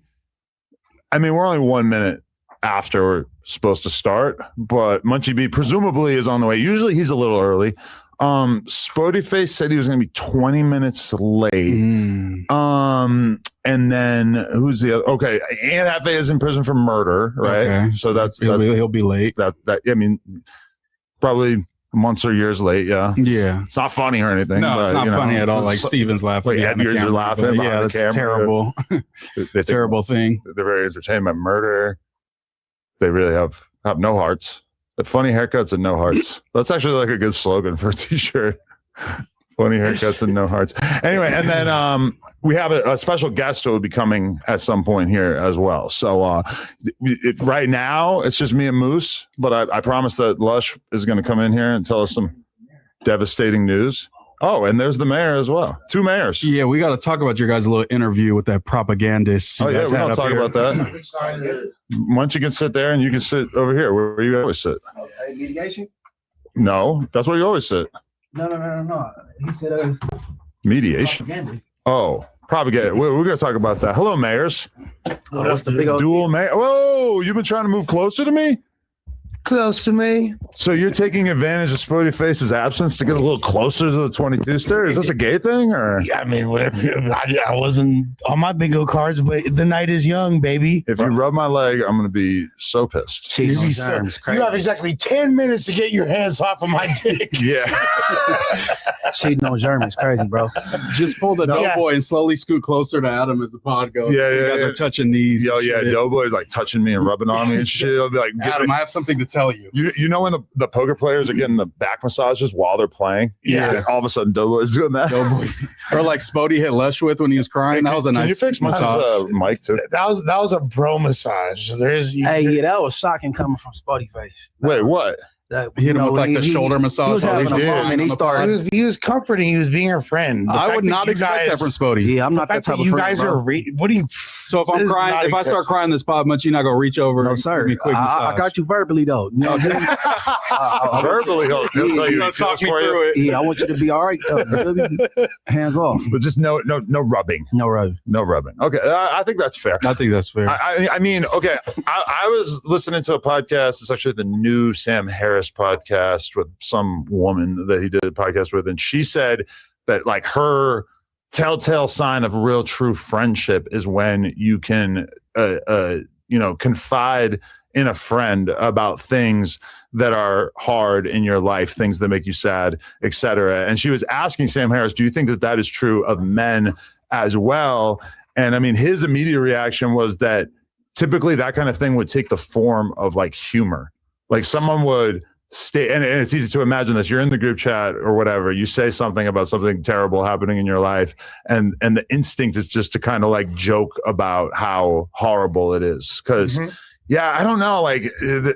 I mean, we're only 1 minute after we're supposed to start, but Munchieb B presumably is on the way. Usually he's a little early. Spotyface said he was going to be 20 minutes late. And then who's the other? Okay, Aunt Hefe is in prison for murder, right? Okay. So he'll be late. That I mean, probably months or years late. Yeah. It's not funny or anything. No, it's not funny at all. Like Steven's laughing. You're laughing. Yeah, that's terrible. Terrible thing. They're very entertainment. Murder. They really have no hearts. The funny haircuts and no hearts. That's actually like a good slogan for a t-shirt. Funny haircuts and no hearts. Anyway, and then we have a special guest who will be coming at some point here as well. So right now it's just me and Moose, but I promise that Lush is going to come in here and tell us some devastating news. Oh, and there's the mayor as well. 2 mayors. Yeah, we got to talk about your guys' little interview with that propagandist. Oh, yeah, we don't talk about that. Munch, you can sit there and you can sit over here where you always sit. Okay, mediation? No, that's where you always sit. No. He said mediation. Propaganda. Oh, propaganda. We're going to talk about that. Hello, mayors. Oh, that's the big old dual mayor. Whoa, you've been trying to move closer to me? Close to me. So you're taking advantage of Spotyface's absence to get a little closer to the 22 star? Is this a gay thing or? Yeah, I mean, whatever. I wasn't on my bingo cards, but the night is young, baby. If you rub my leg, I'm going to be so pissed. You have exactly 10 minutes to get your hands off of my dick. Yeah. Cheating on German is crazy, bro. Just pull the Doughboy and slowly scoot closer to Adam as the pod goes. Yeah, you guys are touching knees. Yo, yeah, Doughboy's like touching me and rubbing on me and shit. I'll be like, Adam, I have something to tell you. You know when the poker players are getting the back massages while they're playing? Yeah. And all of a sudden Doughboy's doing that. Or like Spody hit Lush with when he was crying. That was a nice. Can you fix my mic too? That was a bro massage. That was shocking coming from Spotyface. Wait, what? Hit him with like the shoulder massage. He was having a moment. He started. He was comforting. He was being her friend. I would not expect that from Spody. Yeah, I'm not that type of friend. You guys are. What do you? So if I'm crying, if I start crying this pod, much you not gonna reach over? No, sir. I got you verbally though. You know, verbally, he'll tell you. Talk me through it. Yeah, I want you to be all right. Hands off. But just no rubbing. No rubbing. Okay, I think that's fair. I think that's fair. I mean, okay. I was listening to a podcast. It's actually the new Sam Harris podcast with some woman that he did a podcast with, and she said that like her telltale sign of real true friendship is when you can confide in a friend about things that are hard in your life, things that make you sad, etc. And she was asking Sam Harris, do you think that is true of men as well? And I mean, his immediate reaction was that typically that kind of thing would take the form of like humor. Like someone would stay, and it's easy to imagine this. You're in the group chat or whatever. You say something about something terrible happening in your life, and the instinct is just to kind of like joke about how horrible it is. Because yeah, I don't know. Like,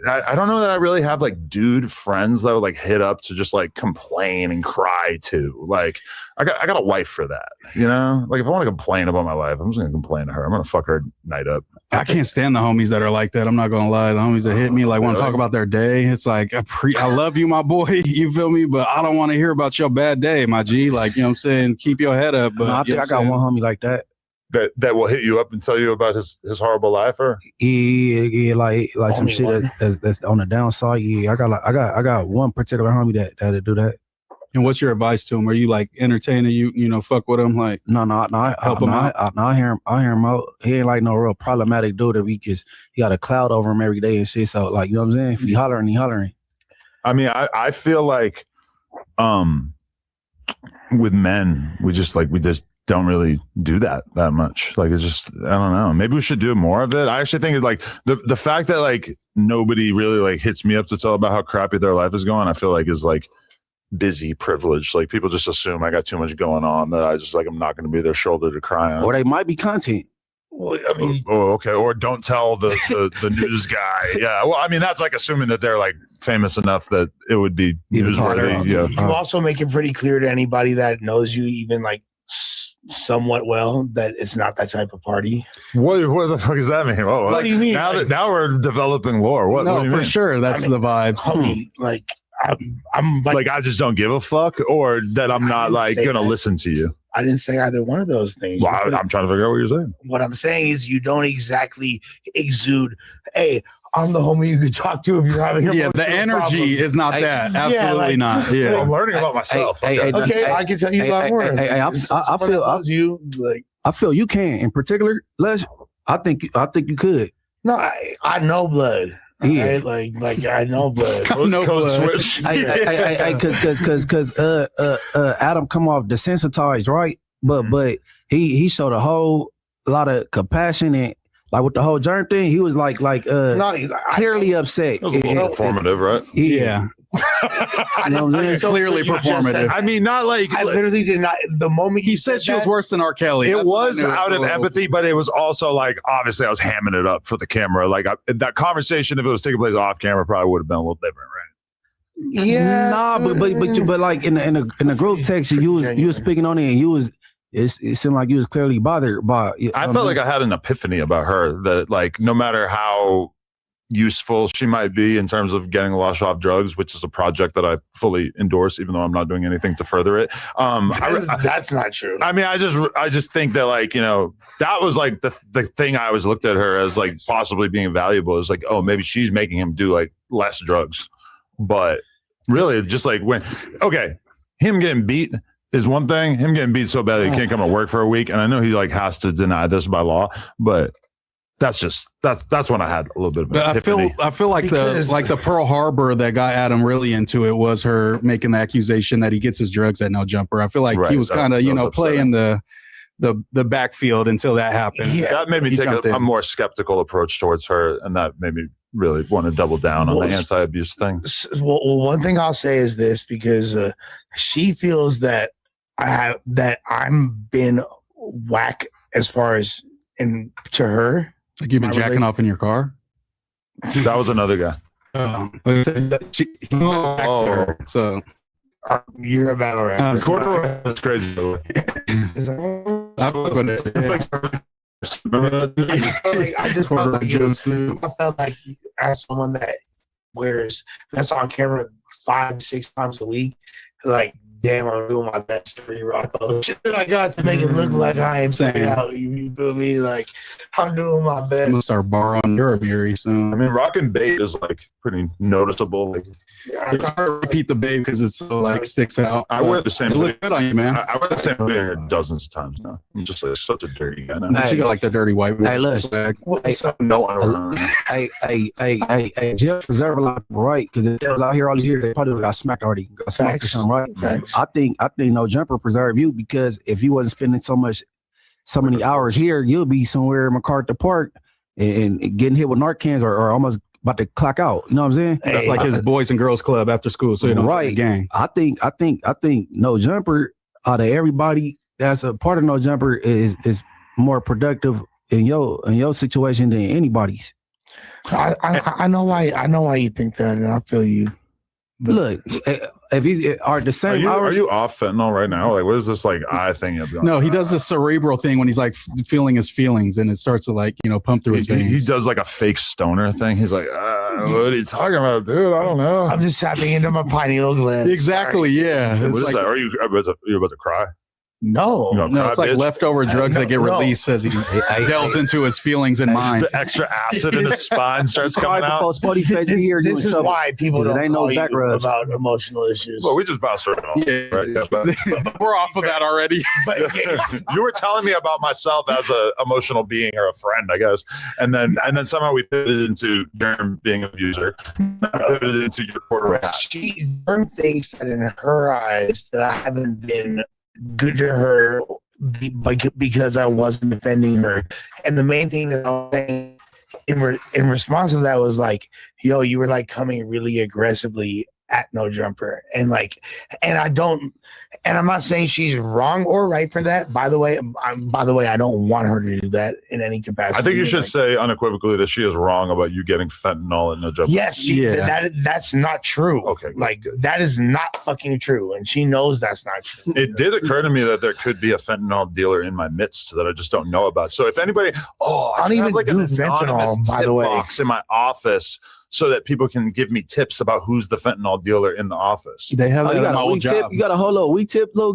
I don't know that I really have like dude friends that would like hit up to just like complain and cry to. Like, I got a wife for that, you know? Like, if I want to complain about my life, I'm just going to complain to her. I'm going to fuck her night up. I can't stand the homies that are like that. I'm not going to lie. The homies that hit me, like, want to talk about their day. It's like, I love you, my boy. You feel me? But I don't want to hear about your bad day, my G. Like, you know what I'm saying? Keep your head up. But I think I got one homie like that. That will hit you up and tell you about his horrible life, or like some shit that's on the downside. Yeah, I got one particular homie that'll do that. And what's your advice to him? Are you like entertaining you fuck with him? Like no, help him out. I hear him out. He ain't like no real problematic dude that he got a cloud over him every day and shit. So like, you know what I'm saying? If he hollering, he hollering. I mean, I feel like with men, we just don't really do that much. Like, it's just, I don't know. Maybe we should do more of it. I actually think it's like the fact that like nobody really like hits me up to tell about how crappy their life is going, I feel like is like busy privilege. Like people just assume I got too much going on that I just like, I'm not going to be their shoulder to cry on. Or they might be content. Well, I mean, okay. Or don't tell the news guy. Yeah. Well, I mean, that's like assuming that they're like famous enough that it would be newsworthy. Yeah. You also make it pretty clear to anybody that knows you, even like somewhat well that it's not that type of party. What the fuck does that mean? Oh, What do you mean? Now we're developing lore. What do you mean? Sure, that's the vibes. Homie, like I'm like I just don't give a fuck, or that I'm not like gonna listen to you. I didn't say either one of those things. Well, I'm trying to figure out what you're saying. What I'm saying is you don't exactly exude, hey, I'm the homie you could talk to if you're having the energy is not that. Absolutely not. Yeah. I'm learning about myself. I can tell you a lot more. I feel you can. In particular, Les, I think you could. No, I know blood. Yeah, right? like I know blood. Code switch. Because Adam come off desensitized, right? But he showed a whole lot of compassion and like with the whole germ thing, he was clearly upset. It was a little performative, right? Yeah. You know what I'm saying? Clearly performative. I mean, not like I literally did not. The moment he said she was worse than R. Kelly. It That's what I was knew. out of empathy, but it was also like obviously I was hamming it up for the camera. Like that conversation, if it was taking place off camera, probably would have been a little different, right? Yeah. Nah, but like in the group text, you was speaking on it, and it seemed like you was clearly bothered by. I felt like I had an epiphany about her that like no matter how useful she might be in terms of getting Lush off drugs, which is a project that I fully endorse, even though I'm not doing anything to further it. That's not true. I mean, I just think that like, you know, that was like the thing I always looked at her as like possibly being valuable is like, oh, maybe she's making him do like less drugs. But really just like him getting beat is one thing. Him getting beat so bad that he can't come to work for a week. And I know he like has to deny this by law, but that's when I had a little bit of an epiphany. I feel like the Pearl Harbor that got Adam really into it was her making the accusation that he gets his drugs at No Jumper. I feel like he was kind of playing the backfield until that happened. Yeah. That made me take a more skeptical approach towards her, and that made me really want to double down on the anti-abuse thing. Well, one thing I'll say is this, because she feels that I'm been whack as far as to her. Like you've been jacking off in your car? That was another guy. So you're a battle rapper. That's crazy. I felt like as someone that wears that's on camera 5-6 times a week, like damn, I'm doing my best to re-rock all the shit that I got to make it look like I am saying out. You feel me? Like I'm doing my best. I'm gonna start borrowing your very soon. I mean, rocking bait is like pretty noticeable. Like, it's hard to repeat the babe because it's so like sticks out. I wear the same. It looks good on you, man. I wear the same thing dozens of times now. I'm just like such a dirty guy now. You got like the dirty white. Hey, look. Hey, jail preserve a lot of people, right? Because if they was out here all these years, they probably got smacked already. Got smacked or something, right? Facts. I think No Jumper preserve you because if you wasn't spending so many hours here, you'll be somewhere in MacArthur Park and getting hit with Narcans or almost about to clock out. You know what I'm saying? That's like his boys and girls club after school. So you don't right. Gang. I think No Jumper out of everybody that's a part of No Jumper is more productive in your situation than anybody's. I know why you think that, and I feel you. But look, if you are the same are you off fentanyl right now? Like, what is this like eye thing? No, he does this cerebral thing when he's like feeling his feelings, and it starts to like pump through his veins. He does like a fake stoner thing. He's like, what are you talking about, dude? I don't know. I'm just tapping into my pineal gland. Exactly. Sorry. Yeah. What is that? Are you about to cry? No, it's like leftover drugs that get released as he delves into his feelings and mind. The extra acid in his spine starts coming out. This is why people don't know about emotional issues. Well, we just bounced around. Yeah. Right? Yeah, but we're off of that already. You were telling me about myself as an emotional being or a friend, I guess, and then somehow we pivoted into Germ being an abuser. Pivoted into your quarterback. She thinks that in her eyes that I haven't been good to her because I wasn't defending her. And the main thing that I was saying in response to that was like, yo, you were like coming really aggressively at No Jumper, and I'm not saying she's wrong or right for that. By the way, I don't want her to do that in any capacity. I think you should say unequivocally that she is wrong about you getting fentanyl at No Jumper. Yes, that's not true. Okay, like that is not fucking true, and she knows that's not true. It did occur to me that there could be a fentanyl dealer in my midst that I just don't know about. So if anybody, I don't even do fentanyl, by the way, box in my office, so that people can give me tips about who's the fentanyl dealer in the office. They have that you at got my a old weak job. tip. You got a whole little weak tip, I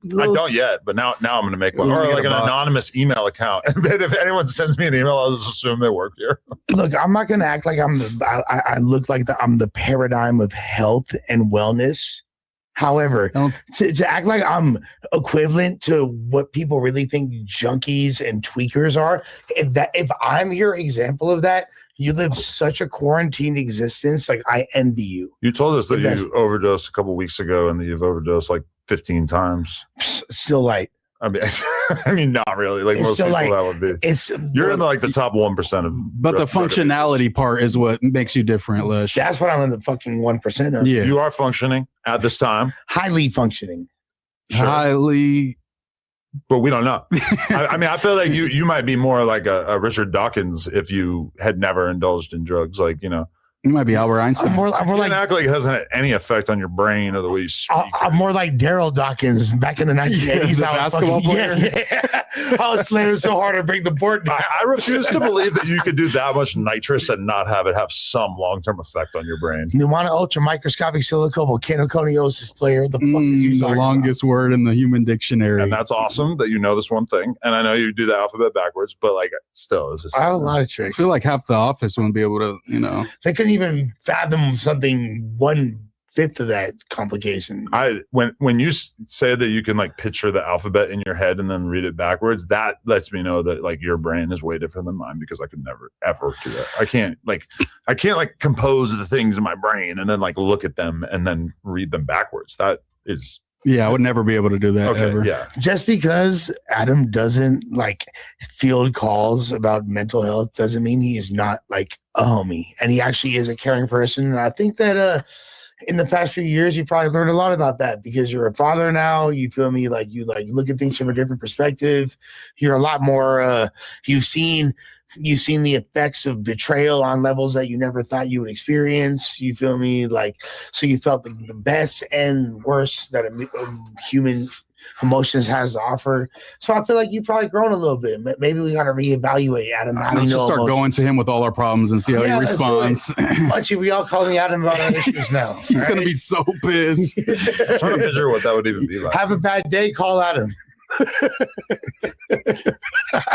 don't yet, but now I'm going to make one, or like an anonymous email account. And then if anyone sends me an email, I'll just assume they work here. Look, I'm not going to act like I look like I'm the paradigm of health and wellness. However, to act like I'm equivalent to what people really think junkies and tweakers are, if I'm your example of that, you live such a quarantined existence. Like, I envy you. You told us that you overdosed a couple weeks ago and that you've overdosed like 15 times. Still light. I mean, not really. Like It's most still people, like- that would be. You're in the top 1% of. But the functionality part is what makes you different, Lush. That's what I'm in the fucking 1% of. Yeah. You are functioning at this time. Highly functioning. Highly. But we don't know. I mean, I feel like you might be more like a Richard Dawkins if you had never indulged in drugs. Like, you know. You might be Albert Einstein. I'm more like act like it hasn't had any effect on your brain or the way you speak. I'm more like Daryl Dawkins back in the 1980s. The basketball player. Yeah. I was slamming so hard to bring the board down. I refuse to believe that you could do that much nitrous and not have it have some long-term effect on your brain. Pneumonia ultra microscopic silicovolcanoconiosis player. The fuck is you The talking longest word in the human dictionary. And that's awesome that you know this one thing. And I know you do the alphabet backwards, but like still, it's just. I have a lot of I tricks. feel like half the office wouldn't be able to, you know. They couldn't even fathom something 1/5 of that complication. When you say that you can like picture the alphabet in your head and then read it backwards, that lets me know that like your brain is way different than mine, because I could never ever do that. I can't compose the things in my brain and then like look at them and then read them backwards. That is. Yeah, I would never be able to do that ever. Yeah. Just because Adam doesn't like field calls about mental health doesn't mean he is not like a homie, and he actually is a caring person. And I think that in the past few years, you probably learned a lot about that because you're a father now. You feel me? Like you look at things from a different perspective. You're a lot more. You've seen the effects of betrayal on levels that you never thought you would experience. You feel me? Like, so you felt the best and worst that a human emotions has to offer. So I feel like you've probably grown a little bit. Maybe we got to reevaluate Adam. Let's just start going to him with all our problems and see how he responds. Munchieb, we all calling Adam about our issues now. He's going to be so pissed. I'm trying to picture what that would even be like. Have a bad day, call Adam.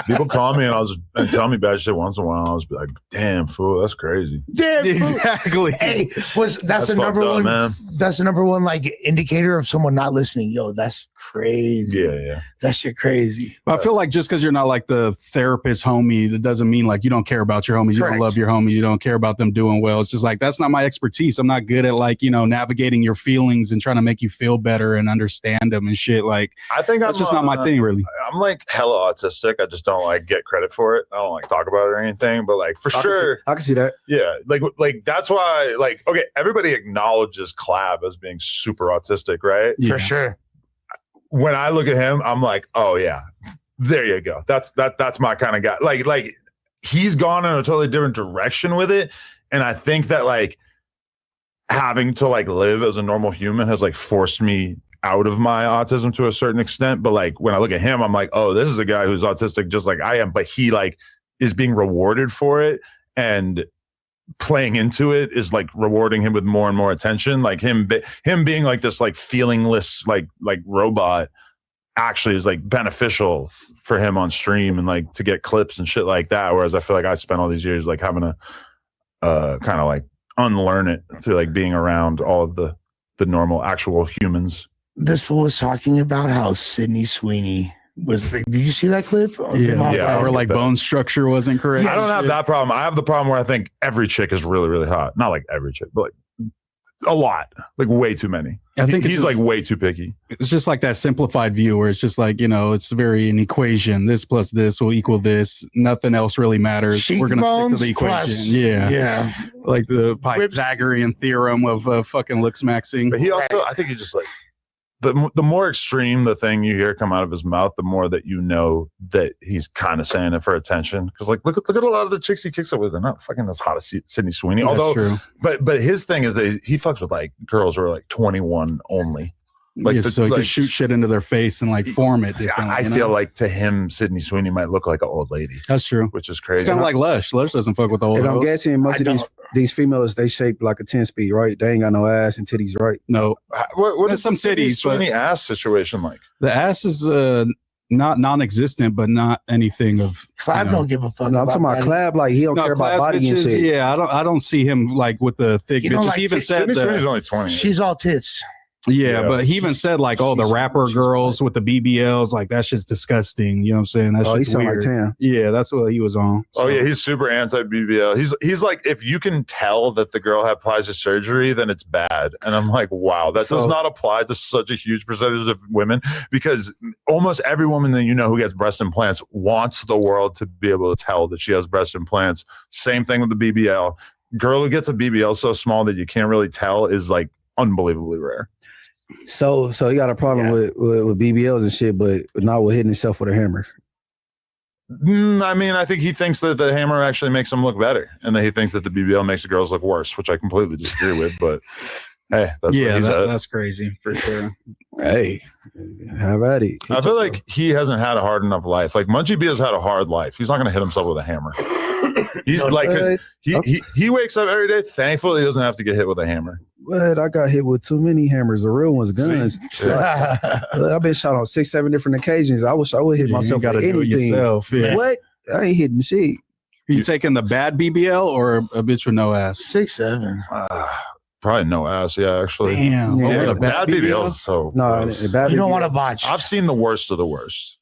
People call me and tell me bad shit once in a while. I'll just be like, "Damn fool, that's crazy." Damn, exactly. Hey, that's the number one? Man. That's the number one like indicator of someone not listening. Yo, that's crazy. Yeah. That shit crazy. But I feel like just because you're not like the therapist homie, that doesn't mean like you don't care about your homies. You don't love your homies. You don't care about them doing well. It's just like that's not my expertise. I'm not good at like, you know, navigating your feelings and trying to make you feel better and understand them and shit. Like, I think that's just not my thing, really. I'm like hella autistic. I just don't like get credit for it. I don't like talk about it or anything. But like for sure, I can see that. Yeah, like that's why like okay, everybody acknowledges Clab as being super autistic, right? For sure. When I look at him, I'm like, oh yeah, there you go. That's my kind of guy. Like he's gone in a totally different direction with it, and I think that like having to like live as a normal human has like forced me out of my autism to a certain extent. But like when I look at him, I'm like, oh, this is a guy who's autistic just like I am, but he like is being rewarded for it, and playing into it is like rewarding him with more and more attention. Like him being like this like feelingless like robot actually is like beneficial for him on stream and like to get clips and shit like that. Whereas I feel like I spent all these years like having to kind of like unlearn it through like being around all of the normal actual humans. This fool was talking about how Sydney Sweeney was like, did you see that clip? Yeah, or like bone structure wasn't correct. I don't have that problem. I have the problem where I think every chick is really, really hot. Not like every chick, but like A lot, like way too many. I think he's like way too picky. It's just like that simplified view where it's just like, it's very an equation. This plus this will equal this. Nothing else really matters. We're going to stick to the equation. Yeah. Like the Pythagorean theorem of fucking looks-maxing. But he also, I think he's just like, the more extreme the thing you hear come out of his mouth, the more that you know that he's kind of saying it for attention. Because like, look at a lot of the chicks he kicks it with. They're not fucking as hot as Sydney Sweeney. That's Although, true. but his thing is that he fucks with like girls who are like 21 only. Like so he can shoot shit into their face and like form it differently. I feel like to him, Sydney Sweeney might look like an old lady. That's true. Which is crazy. It's kind of like Lush. Lush doesn't fuck with the old. And I'm guessing most of these females, they shaped like a 10-speed, right? They ain't got no ass and titties, right? No. What is some the Sydney titties? Sweeney ass situation like? The ass is not non-existent, but not anything of. Clab don't give a fuck. No, I'm talking about Clab, like he don't care about body and shit. Yeah, I don't see him like with the thick bitches. like He even said Sydney Sweeney's that. only 20. She's all tits. Yeah, but he even said like, the rapper girls with the BBLs, like that's just disgusting. You know what I'm saying? That's he just sound like weird. Tam. Yeah, that's what he was on. Oh yeah, he's super anti BBL. He's like, if you can tell that the girl had plastic surgery, then it's bad. And I'm like, wow, that does not apply to such a huge percentage of women, because almost every woman that you know who gets breast implants wants the world to be able to tell that she has breast implants. Same thing with the BBL. Girl who gets a BBL so small that you can't really tell is like unbelievably rare. So he got a problem with BBLs and shit, but not with hitting himself with a hammer. I mean, I think he thinks that the hammer actually makes him look better, and that he thinks that the BBL makes the girls look worse, which I completely disagree with. But hey, that's what he's at. That's crazy for sure. Hey, how about it? I feel like he hasn't had a hard enough life. Like Munchieb has had a hard life. He's not going to hit himself with a hammer. He's like, 'cause he wakes up every day thankful he doesn't have to get hit with a hammer. But I got hit with too many hammers. The real ones, guns. I've been shot on 6-7 different occasions. I wish I would hit myself with anything. Yeah. What? I ain't hitting shit. Are you taking the bad BBL or a bitch with no ass? 6-7. Probably no ass. Yeah, actually. Damn. Yeah, Over the the bad bad BBL BBL? is so. No, gross. the bad You don't BBL. want to botch. I've seen the worst of the worst.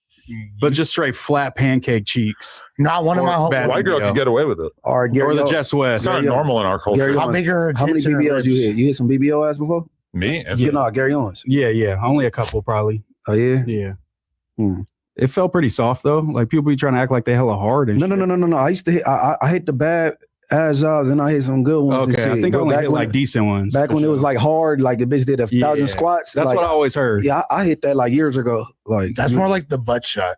But just straight flat pancake cheeks. Not one of my bad White girl BBL. can get away with it. Or the Jess West. It's not normal in our culture. Gary How Owens. big are How many tits and her BBLs you lips? hit? You hit some BBL ass before? Me? No, Gary Owens. Yeah. Only a couple probably. Oh yeah. Yeah. Hmm. It felt pretty soft though. Like people be trying to act like they hella hard and No. I used to hit. I hit the bad ass jobs and I hit some good ones. and Okay, I shit. think I But only back hit when- like decent ones. Back for when it sure. was like hard, like the bitch did 1,000 squats. That's like, what I always heard. Yeah, I hit that like years ago. Like That's more like the butt shot.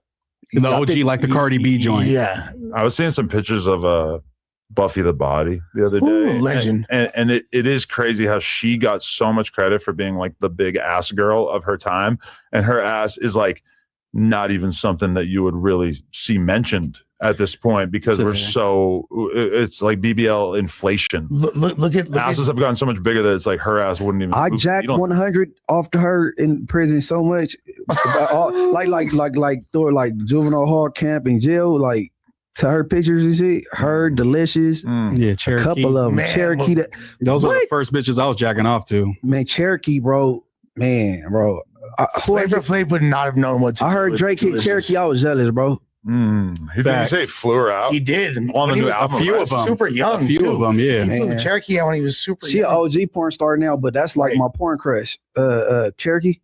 The OG, like the Cardi B joint. Yeah. I was seeing some pictures of Buffy the Body the other day. Ooh, legend. And it is crazy how she got so much credit for being like the big ass girl of her time. And her ass is like not even something that you would really see mentioned at this point, because we're so, it's like BBL inflation. Look at asses have gotten so much bigger that it's like her ass wouldn't even. I jacked 100 off to her in prison so much, like through like juvenile hall camp and jail, like to her pictures and shit. Her delicious, Yeah, Cherokee. a couple of them. Man, Cherokee, Those were the What? first bitches I was jacking off to. man, Cherokee, bro, bro. Flavor Flav would not have known what to I do heard with Drake hit delicious. Cherokee. I was jealous, bro. He didn't say it flew her out. He did. On the When he new was album. a few right? of them. Super young. A few too. of them, yeah. He flew Man. Cherokee out when he was super She an young. OG porn star now, but that's like Right. my porn crush. Cherokee.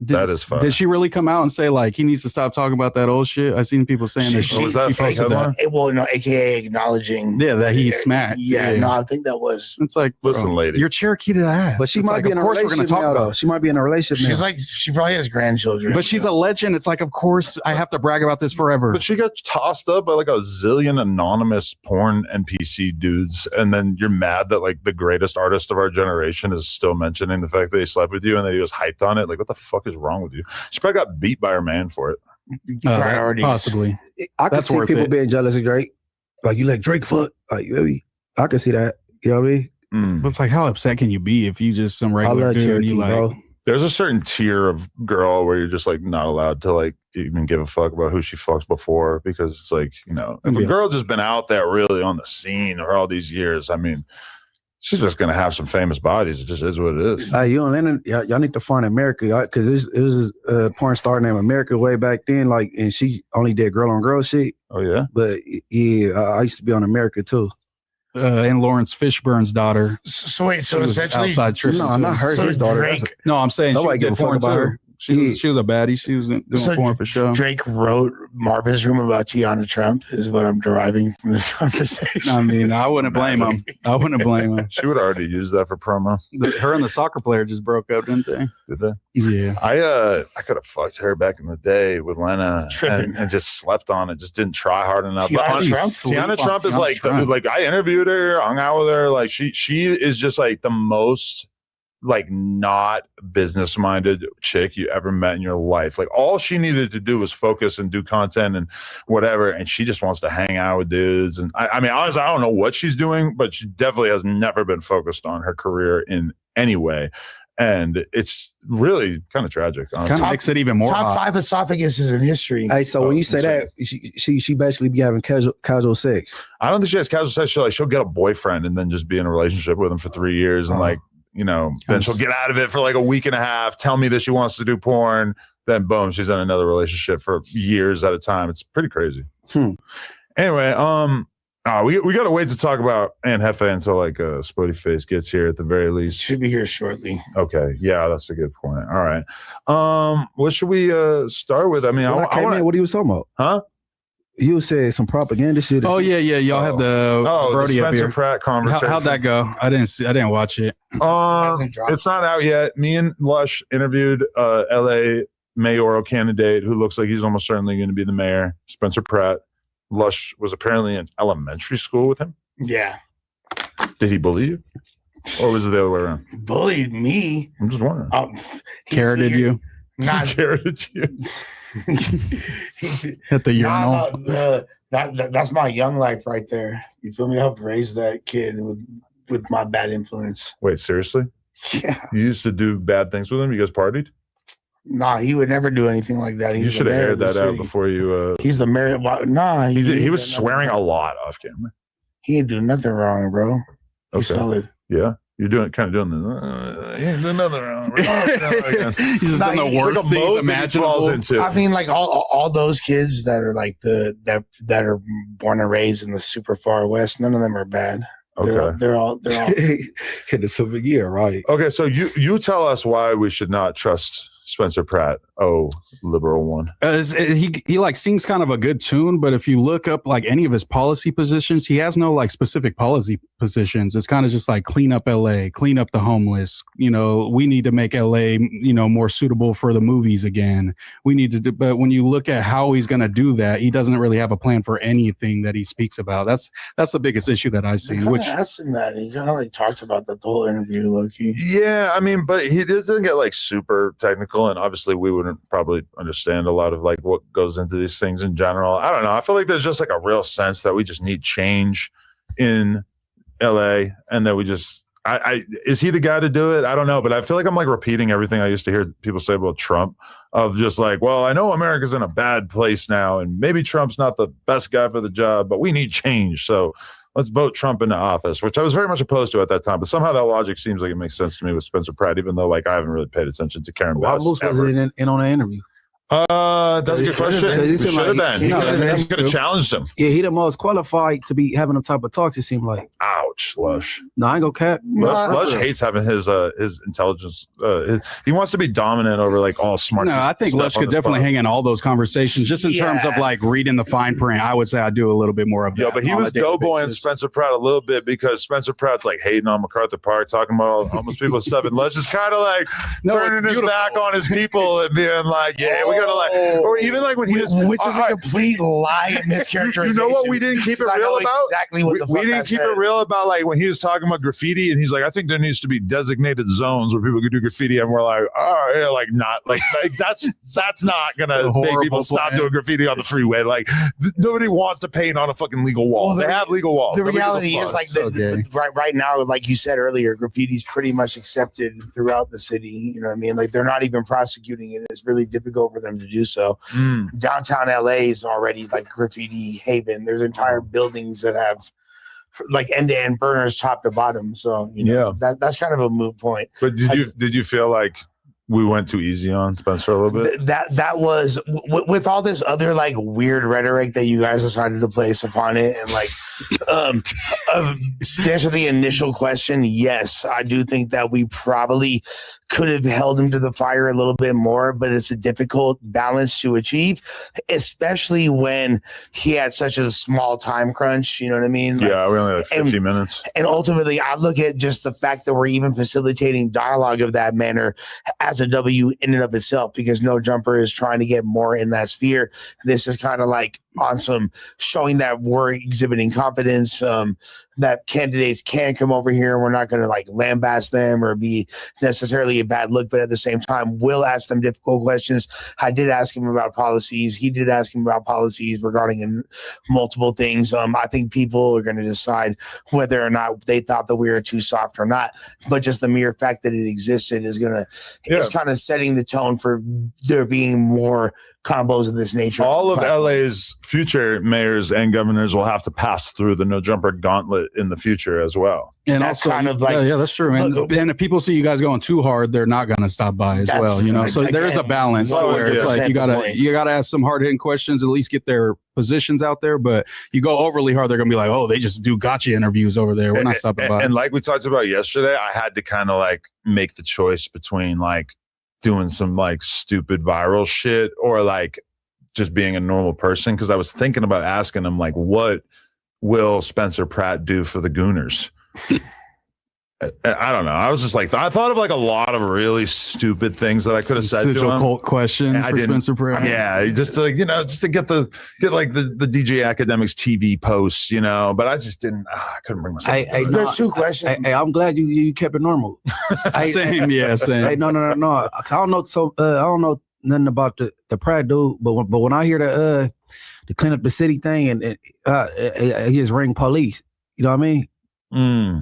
That is fun. Did she really come out and say like he needs to stop talking about that old shit? I seen people saying that. was that a fake posted headline? Well, no, AKA acknowledging. Yeah, that he smacked. Yeah, no, I think that was. It's like, Listen, bro, lady. you're Cherokee to the ass. But she It's might like, be in of a course we're gonna relationship talk now, about though. it. She might be in a relationship She's now. like, she probably has grandchildren. But she's a legend. It's like, of course, I have to brag about this forever. But she got tossed up by like a zillion anonymous porn NPC dudes, and then you're mad that like the greatest artist of our generation is still mentioning the fact that he slept with you and that he was hyped on it. Like, what the fuck is wrong with you? She probably got beat by her man for it. Priorities. Possibly. I can That's see worth people it. being jealous of Drake. Like, you let Drake fuck. Like, baby, I can see that. You know what I mean? But it's like, how upset can you be if you just some regular love dude? Cherokee, You like, bro. There's a certain tier of girl where you're just like not allowed to like even give a fuck about who she fucks before, because it's like, you know, if a Yeah. girl just been out there really on the scene for all these years, I mean, she's just gonna have some famous bodies. It just is what it is. Hey, you and y'all need to find America, because it was a porn star named America way back then. Like, and she only did girl on girl shit. Oh yeah. But yeah, I used to be on America too. and Lawrence Fishburne's daughter. So wait, so She was essentially, outside Tristan. No, not her. So His daughter. Drake, No, I'm saying Nobody she give did a fuck porn about too. her. She was a baddie. She was doing porn for sure. Drake wrote Marvin's Room about Tiana Trump is what I'm deriving from this conversation. I mean, I wouldn't blame him. I wouldn't blame him. She would already use that for promo. Her and the soccer player just broke up, didn't they? Did they? Yeah. I could have fucked her back in the day with Lena Tripping. and just slept on it. Just didn't try hard enough. Tiana But honestly, Trump? Tiana Trump is Tiana like Trump. like I interviewed her, hung out with her. Like she is just like the most like not business minded chick you ever met in your life. Like all she needed to do was focus and do content and whatever, and she just wants to hang out with dudes. And I mean, honestly, I don't know what she's doing, but she definitely has never been focused on her career in any way. And it's really kind of tragic. Honestly. Kind of makes it even more Top hot. 5 esophaguses in history. Hey, so when you say that, she basically be having casual sex. I don't think she has casual sex. She'll get a boyfriend and then just be in a relationship with him for 3 years and like, you know, then she'll get out of it for like a week and a half, tell me that she wants to do porn, then boom, she's in another relationship for years at a time. It's pretty crazy. Anyway, we gotta wait to talk about Aunt Hefe until like Spotty Face gets here at the very least. Should be here shortly. Okay, yeah, that's a good point. All right, what should we start with? I mean, When I came in, what he was talking about? Huh? You said some propaganda shit. Oh yeah. Y'all have the the Brody up Spencer here. Pratt conversation. How'd that go? I didn't watch it. It's not out yet. Me and Lush interviewed LA mayoral candidate who looks like he's almost certainly going to be the mayor, Spencer Pratt. Lush was apparently in elementary school with him. Yeah. Did he bully you? Or was it the other way around? Bullied me. I'm just wondering. Carroted you? Not carroted you. At the urinal? That's my young life right there. You feel me? I helped raise that kid with my bad influence. Wait, seriously? Yeah. You used to do bad things with him? You guys partied? Nah, he would never do anything like that. You should have aired that out before you. He's the mayor. Nah, he was swearing a lot off camera. He ain't doing nothing wrong, bro. He's solid. Yeah. You're doing the he ain't doing nothing wrong. He's just done the worst things imaginable. I mean, like all those kids that are like that are born and raised in the super far west, none of them are bad. Okay. They're all hit the super gear, right? Okay, so you tell us why we should not trust Spencer Pratt. Oh, liberal one. He like sings kind of a good tune, but if you look up like any of his policy positions, he has no like specific policy positions. It's kind of just like clean up LA, clean up the homeless. You know, we need to make LA, you know, more suitable for the movies again. We need to do, but when you look at how he's going to do that, he doesn't really have a plan for anything that he speaks about. That's the biggest issue that I see. Which asked him that he kind of like talked about that the whole interview, Loki. Yeah, I mean, but he doesn't get like super technical, and obviously we wouldn't probably understand a lot of like what goes into these things in general. I don't know. I feel like there's just like a real sense that we just need change in LA, and that we just is he the guy to do it? I don't know, but I feel like I'm like repeating everything I used to hear people say about Trump, of just like, well, I know America's in a bad place now, and maybe Trump's not the best guy for the job, but we need change, so let's vote Trump into office, which I was very much opposed to at that time. But somehow that logic seems like it makes sense to me with Spencer Pratt, even though like I haven't really paid attention to Karen Why Bass. Moose wasn't in on the interview? That's a good question. He should have been. He could have challenged him. Yeah, he the most qualified to be having them type of talks, it seemed like. Ouch, Lush. No, I ain't gonna cap. Lush hates having his intelligence. He wants to be dominant over like all smart. No, I think Lush could definitely hang in all those conversations. Just in terms of like reading the fine print, I would say I do a little bit more of that. Yeah, but he was doughboying Spencer Pratt a little bit because Spencer Pratt's like hating on MacArthur Park, talking about all homeless people and stuff, and Lush is kind of like turning his back on his people and being like, yeah, we gotta like, or even like when he was, which is a complete lie and mischaracterization. You know what we didn't keep it real about? Exactly what the fuck we didn't keep it real about like when he was talking about graffiti and he's like, I think there needs to be designated zones where people could do graffiti, and we're like, oh yeah, like not like that's not gonna make people stop doing graffiti on the freeway. Like nobody wants to paint on a fucking legal wall. Well, they have legal walls. The reality is like right now, like you said earlier, graffiti's pretty much accepted throughout the city. You know what I mean? Like they're not even prosecuting it. It's really difficult for them to do so. Downtown LA is already like graffiti haven. There's entire buildings that have like end-to-end burners top to bottom. So you know that's kind of a moot point. But did you feel like we went too easy on Spencer a little bit? That was with all this other like weird rhetoric that you guys decided to place upon it, and like To answer the initial question, yes, I do think that we probably could have held him to the fire a little bit more, but it's a difficult balance to achieve, especially when he had such a small time crunch. You know what I mean? Like, yeah, we only had 50 minutes. And ultimately, I look at just the fact that we're even facilitating dialogue of that manner as a W in and of itself, because No Jumper is trying to get more in that sphere. This is kind of like on some showing that we're exhibiting confidence, that candidates can come over here. We're not going to like lambast them or be necessarily a bad look, but at the same time, we'll ask them difficult questions. I did ask him about policies. He did ask him about policies regarding multiple things. I think people are going to decide whether or not they thought that we were too soft or not, but just the mere fact that it existed is going to, it's kind of setting the tone for there being more combos of this nature. All of LA's future mayors and governors will have to pass through the No Jumper gauntlet in the future as well. And that's also, kind of like, yeah, that's true, man. And if people see you guys going too hard, they're not going to stop by as well, you know. So there is a balance to where it's like you gotta ask some hard hitting questions, at least get their positions out there. But you go overly hard, they're gonna be like, oh, they just do gotcha interviews over there. We're not stopping by. And like we talked about yesterday, I had to kind of like make the choice between like doing some like stupid viral shit or like just being a normal person, because I was thinking about asking him like, what will Spencer Pratt do for the Gooners? I don't know. I was just like, I thought of like a lot of really stupid things that I could have said to him. Cult questions for Spencer Pratt. Yeah, just to, like, you know, just to get like the DJ Academics TV posts, you know. But I just didn't. I couldn't bring myself. There's two questions. Hey, I'm glad you kept it normal. Same. Hey, no. I don't know. So I don't know nothing about the Pratt dude, but when I hear the clean up the city thing and he just ring police, you know what I mean?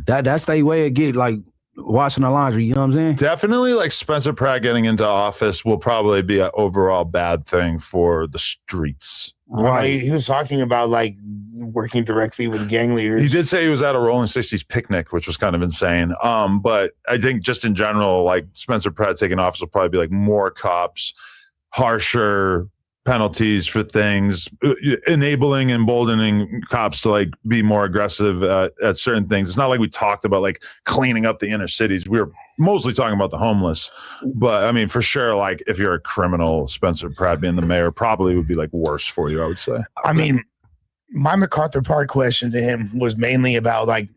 That's their way of get like washing the laundry, you know what I'm saying? Definitely, like Spencer Pratt getting into office will probably be an overall bad thing for the streets. Right. He was talking about like working directly with gang leaders. He did say he was at a Rolling 60s picnic, which was kind of insane. But I think just in general, like Spencer Pratt taking office will probably be like more cops, harsher penalties for things, enabling and emboldening cops to like be more aggressive at certain things. It's not like we talked about like cleaning up the inner cities. We were mostly talking about the homeless, but I mean, for sure, like if you're a criminal, Spencer Pratt being the mayor probably would be like worse for you, I would say. I mean, my MacArthur Park question to him was mainly about like,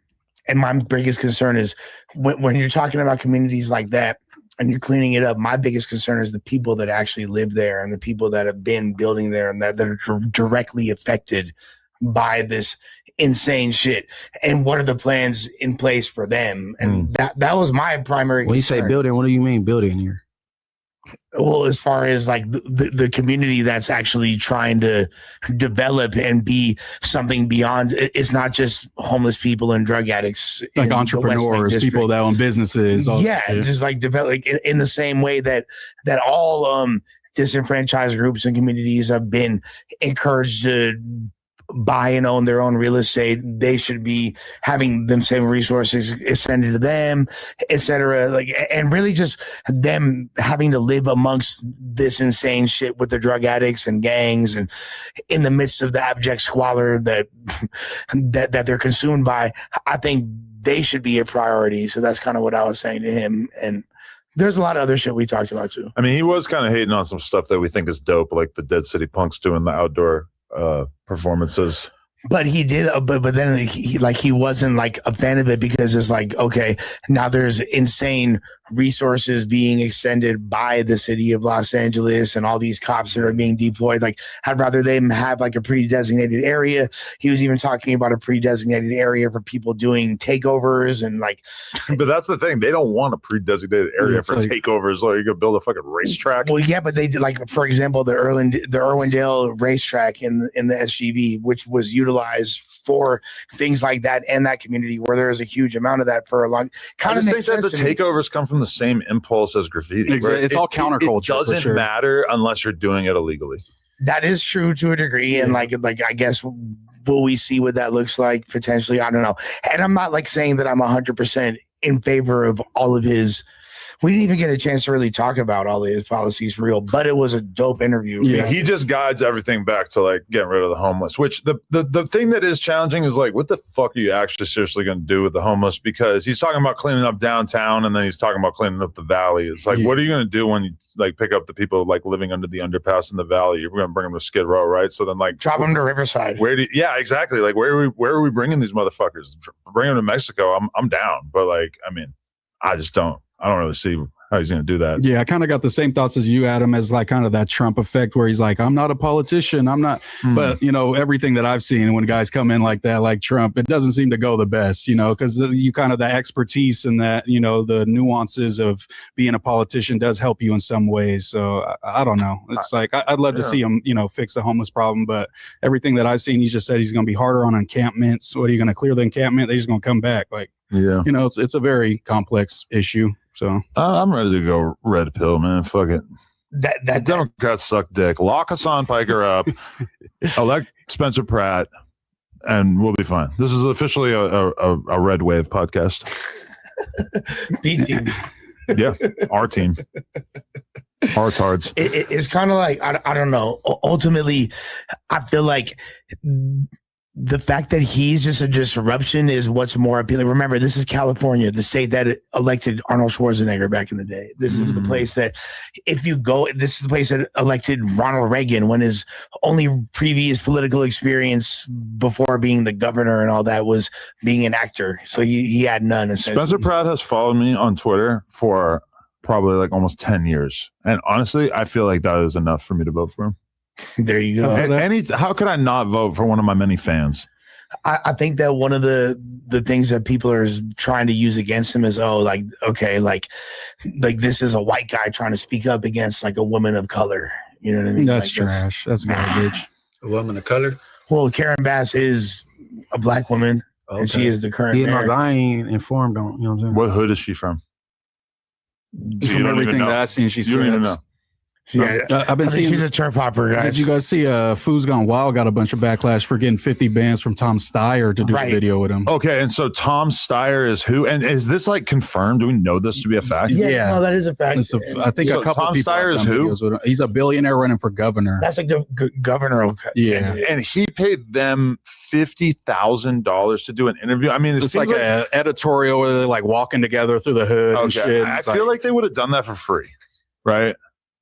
and my biggest concern is when you're talking about communities like that, and you're cleaning it up, my biggest concern is the people that actually live there and the people that have been building there and that are directly affected by this insane shit. And what are the plans in place for them? And that was my primary concern. When you say building, what do you mean building here? Well, as far as like the community that's actually trying to develop and be something beyond, it's not just homeless people and drug addicts, like entrepreneurs, people that own businesses. Just like develop in the same way that all disenfranchised groups and communities have been encouraged to buy and own their own real estate. They should be having them same resources extended to them, etc. Like, and really just them having to live amongst this insane shit with the drug addicts and gangs and in the midst of the abject squalor that they're consumed by. I think they should be a priority. So that's kind of what I was saying to him. And there's a lot of other shit we talked about too. I mean, he was kind of hating on some stuff that we think is dope, like the Dead City Punks doing the outdoor performances. But he did, but then he wasn't like a fan of it because it's like, okay, now there's insane resources being extended by the city of Los Angeles and all these cops that are being deployed. Like, I'd rather them have like a pre-designated area. He was even talking about a pre-designated area for people doing takeovers and like. But that's the thing; they don't want a pre-designated area for takeovers. Like, you could build a fucking racetrack. Well, yeah, but they did, like, for example, the Irwindale racetrack in the SGV, which was utilized for things like that and that community where there is a huge amount of that for a long kind of. I just think that the takeovers come from the same impulse as graffiti. Exactly. It's all counterculture. It doesn't matter unless you're doing it illegally. That is true to a degree, and like I guess will we see what that looks like potentially? I don't know. And I'm not like saying that I'm 100% in favor of all of his We didn't even get a chance to really talk about all of his policies for real, but it was a dope interview. Yeah, he just guides everything back to like getting rid of the homeless, which the thing that is challenging is like, what the fuck are you actually seriously going to do with the homeless? Because he's talking about cleaning up downtown and then he's talking about cleaning up the valley. It's like, what are you going to do when you like pick up the people like living under the underpass in the valley? You're going to bring them to Skid Row, right? So then like drop them to Riverside. Yeah, exactly. Like where are we bringing these motherfuckers? Bring them to Mexico. I'm down, but like, I mean, I don't really see how he's going to do that. Yeah, I kind of got the same thoughts as you, Adam, as like kind of that Trump effect where he's like, I'm not a politician. I'm not. But, you know, everything that I've seen when guys come in like that, like Trump, it doesn't seem to go the best, you know, because you kind of the expertise and that, you know, the nuances of being a politician does help you in some ways. So I don't know. It's like I'd love to see him, you know, fix the homeless problem. But everything that I've seen, he's just said he's going to be harder on encampments. What are you going to clear the encampment? They're just going to come back. Like, yeah, you know, it's a very complex issue. So I'm ready to go red pill, man. Fuck it. The Democrats suck dick. Lock Hassan Piker up. Elect Spencer Pratt, and we'll be fine. This is officially a red wave podcast. B team. Yeah, our team. Our tards. It's kind of like I don't know. Ultimately, I feel like the fact that he's just a disruption is what's more appealing. Remember, this is California, the state that elected Arnold Schwarzenegger back in the day. This is the place that, if you go, this is the place that elected Ronald Reagan when his only previous political experience before being the governor and all that was being an actor. So he had none. Spencer Pratt has followed me on Twitter for probably like almost 10 years. And honestly, I feel like that is enough for me to vote for him. There you go. How could I not vote for one of my many fans? I think that one of the things that people are trying to use against him is, like this is a white guy trying to speak up against like a woman of color. You know what I mean? That's trash. That's garbage. A woman of color? Well, Karen Bass is a black woman, and she is the current mayor. I ain't informed on, you know what I'm saying? What hood is she from? From everything that I've seen, she's don't even know. Yeah, I've been seeing. She's a turf hopper, guys. Did you guys see? Food's Gone Wild got a bunch of backlash for getting 50 bands from Tom Steyer to do a video with him. Okay, and so Tom Steyer is who? And is this like confirmed? Do we know this to be a fact? Yeah, no, that is a fact. I think So a couple Tom people Steyer have is done who? videos with him. He's a billionaire running for governor. That's a governor. Yeah, and he paid them $50,000 to do an interview. I mean, it's like an editorial where they're like walking together through the hood and shit. I feel like they would have done that for free, right?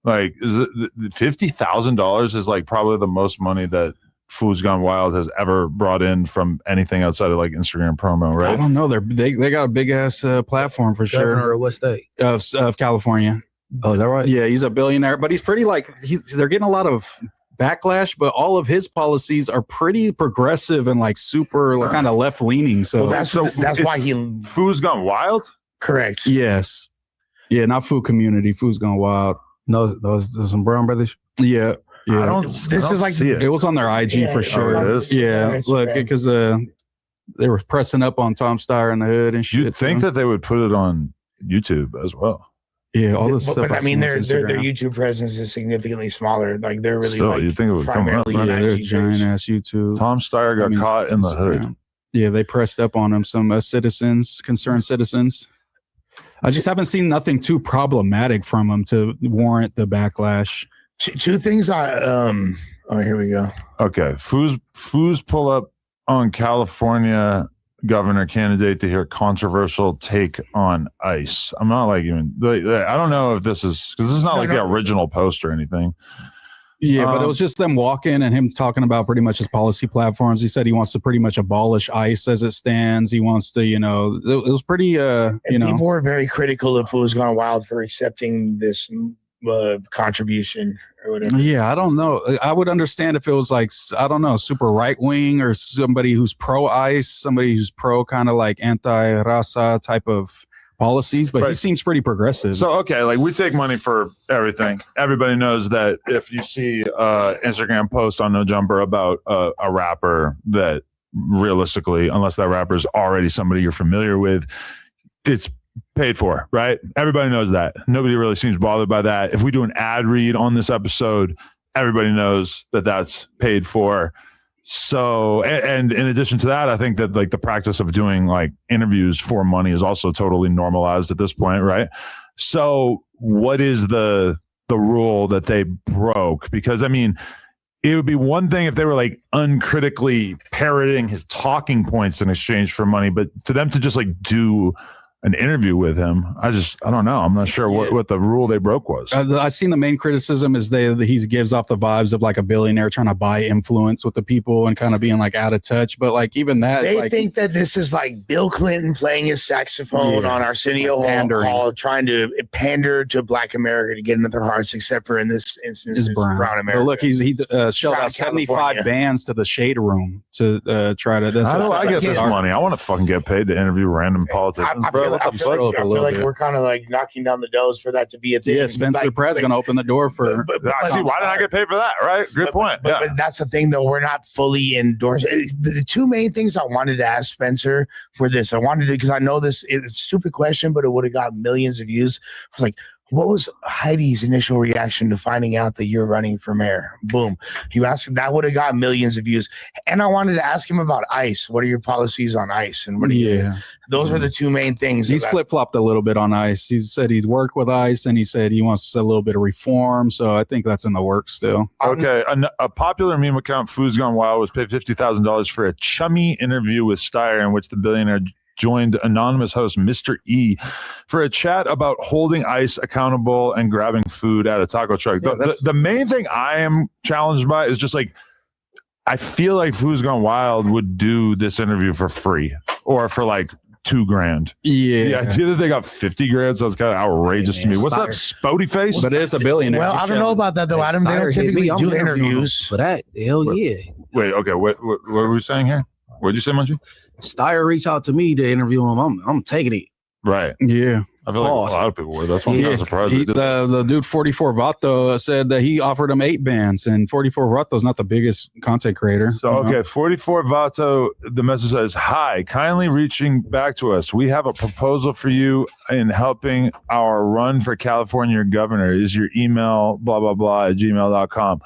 Like $50,000 is like probably the most money that Food's Gone Wild has ever brought in from anything outside of like Instagram promo, right? I don't know. They got a big ass platform for sure. Governor of what state? Of California. Oh, is that right? Yeah, he's a billionaire, but he's pretty like they're getting a lot of backlash, but all of his policies are pretty progressive and like super like, kind of left leaning. So that's why Food's Gone Wild. Correct. Yes. Yeah, not Food Community. Food's Gone Wild. No, those some Brown Brothers. Yeah. Yeah. I don't see it. It was on their IG for sure. Oh, it is? Yeah. Look, because they were pressing up on Tom Steyer in the hood and shit. You'd think that they would put it on YouTube as well. Yeah, all this stuff. But I mean, their YouTube presence is significantly smaller. Like they're really Still, you think it would come up? primarily Yeah, an they're IG giant page. ass YouTube. Tom Steyer got caught in the hood. Yeah, they pressed up on him. Some concerned citizens. I just haven't seen nothing too problematic from him to warrant the backlash. Two things here we go. Okay, Foos pull up on California governor candidate to hear controversial take on ICE. I'm not like even. I don't know if this is because this is not the original post or anything. Yeah, but it was just them walking and him talking about pretty much his policy platforms. He said he wants to pretty much abolish ICE as it stands. He wants to, it was pretty, People were very critical of Food's Gone Wild for accepting this contribution or whatever. Yeah, I don't know. I would understand if it was like, I don't know, super right wing or somebody who's pro ICE, somebody who's pro kind of like anti-raza type of policies, but he seems pretty progressive. So, okay, like we take money for everything. Everybody knows that if you see Instagram post on No Jumper about a rapper that realistically, unless that rapper is already somebody you're familiar with, it's paid for, right? Everybody knows that. Nobody really seems bothered by that. If we do an ad read on this episode, everybody knows that that's paid for. So, and in addition to that, I think that like the practice of doing like interviews for money is also totally normalized at this point, right? So what is the rule that they broke? Because I mean, it would be one thing if they were like uncritically parroting his talking points in exchange for money, but for them to just like do an interview with him, I don't know. I'm not sure what the rule they broke was. I've seen the main criticism is he gives off the vibes of like a billionaire trying to buy influence with the people and kind of being like out of touch. But like even that, they think that this is like Bill Clinton playing his saxophone on Arsenio Hall, trying to pander to Black America to get into their hearts, except for in this instance, it's brown America. But look, he shelled out 75 bands to the Shade Room to try to. How do I get this money? I want to fucking get paid to interview random politicians, bro. I feel like we're kind of like knocking down the doors for that to be a thing. Yeah, Spencer Pratt's going to open the door for. See, why didn't I get paid for that? Right, good point. But that's the thing, though. We're not fully endorsed. The two main things I wanted to ask Spencer for this, I wanted to, because I know this is a stupid question, but it would have got millions of views. I was like, what was Heidi's initial reaction to finding out that you're running for mayor? Boom. You asked, that would have got millions of views. And I wanted to ask him about ICE. What are your policies on ICE? And what are you, those were the two main things. He's flip-flopped a little bit on ICE. He said he'd worked with ICE and he said he wants a little bit of reform. So I think that's in the works still. Okay. A popular meme account, Food's Gone Wild, was paid $50,000 for a chummy interview with Steyer in which the billionaire joined anonymous host Mr. E for a chat about holding ICE accountable and grabbing food at a taco truck. The main thing I am challenged by is just like, I feel like Food's Gone Wild would do this interview for free or for like $2,000. Yeah. The idea that they got 50 grand sounds kind of outrageous to me. What's up, Spody Face? But it's a billionaire. Well, I don't know about that though, Adam. They don't typically do interviews for that. Hell yeah. Wait, okay. What were we saying here? What did you say, Munchieb? Steyer reached out to me to interview him. I'm taking it. Right. Yeah. I feel like a lot of people were. That's why I'm kind of surprised. The dude 44 Vato said that he offered him 8 bands, and 44 Vato is not the biggest content creator. So, okay, 44 Vato, the message says, "Hi, kindly reaching back to us. We have a proposal for you in helping our run for California governor. Is your email blah, blah, blah at gmail.com.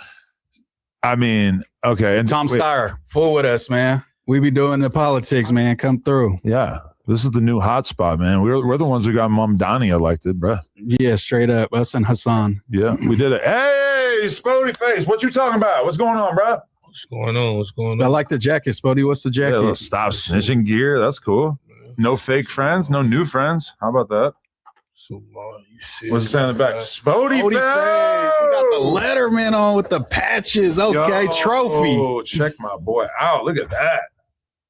I mean, okay. And Tom Steyer, full with us, man. We be doing the politics, man. Come through. Yeah. This is the new hotspot, man. We're the ones who got Mom Donnie elected, bro. Yeah, straight up. Us and Hassan. Yeah, we did it. Hey, Spody Face, what you talking about? What's going on, bro? What's going on? What's going on? I like the jacket, Spody. What's the jacket? Yeah, stop snitching gear. That's cool. No fake friends, no new friends. How about that? So, what's it saying in the back? Spody Face. You got the Letterman on with the patches. Okay, trophy. Oh, check my boy out. Look at that.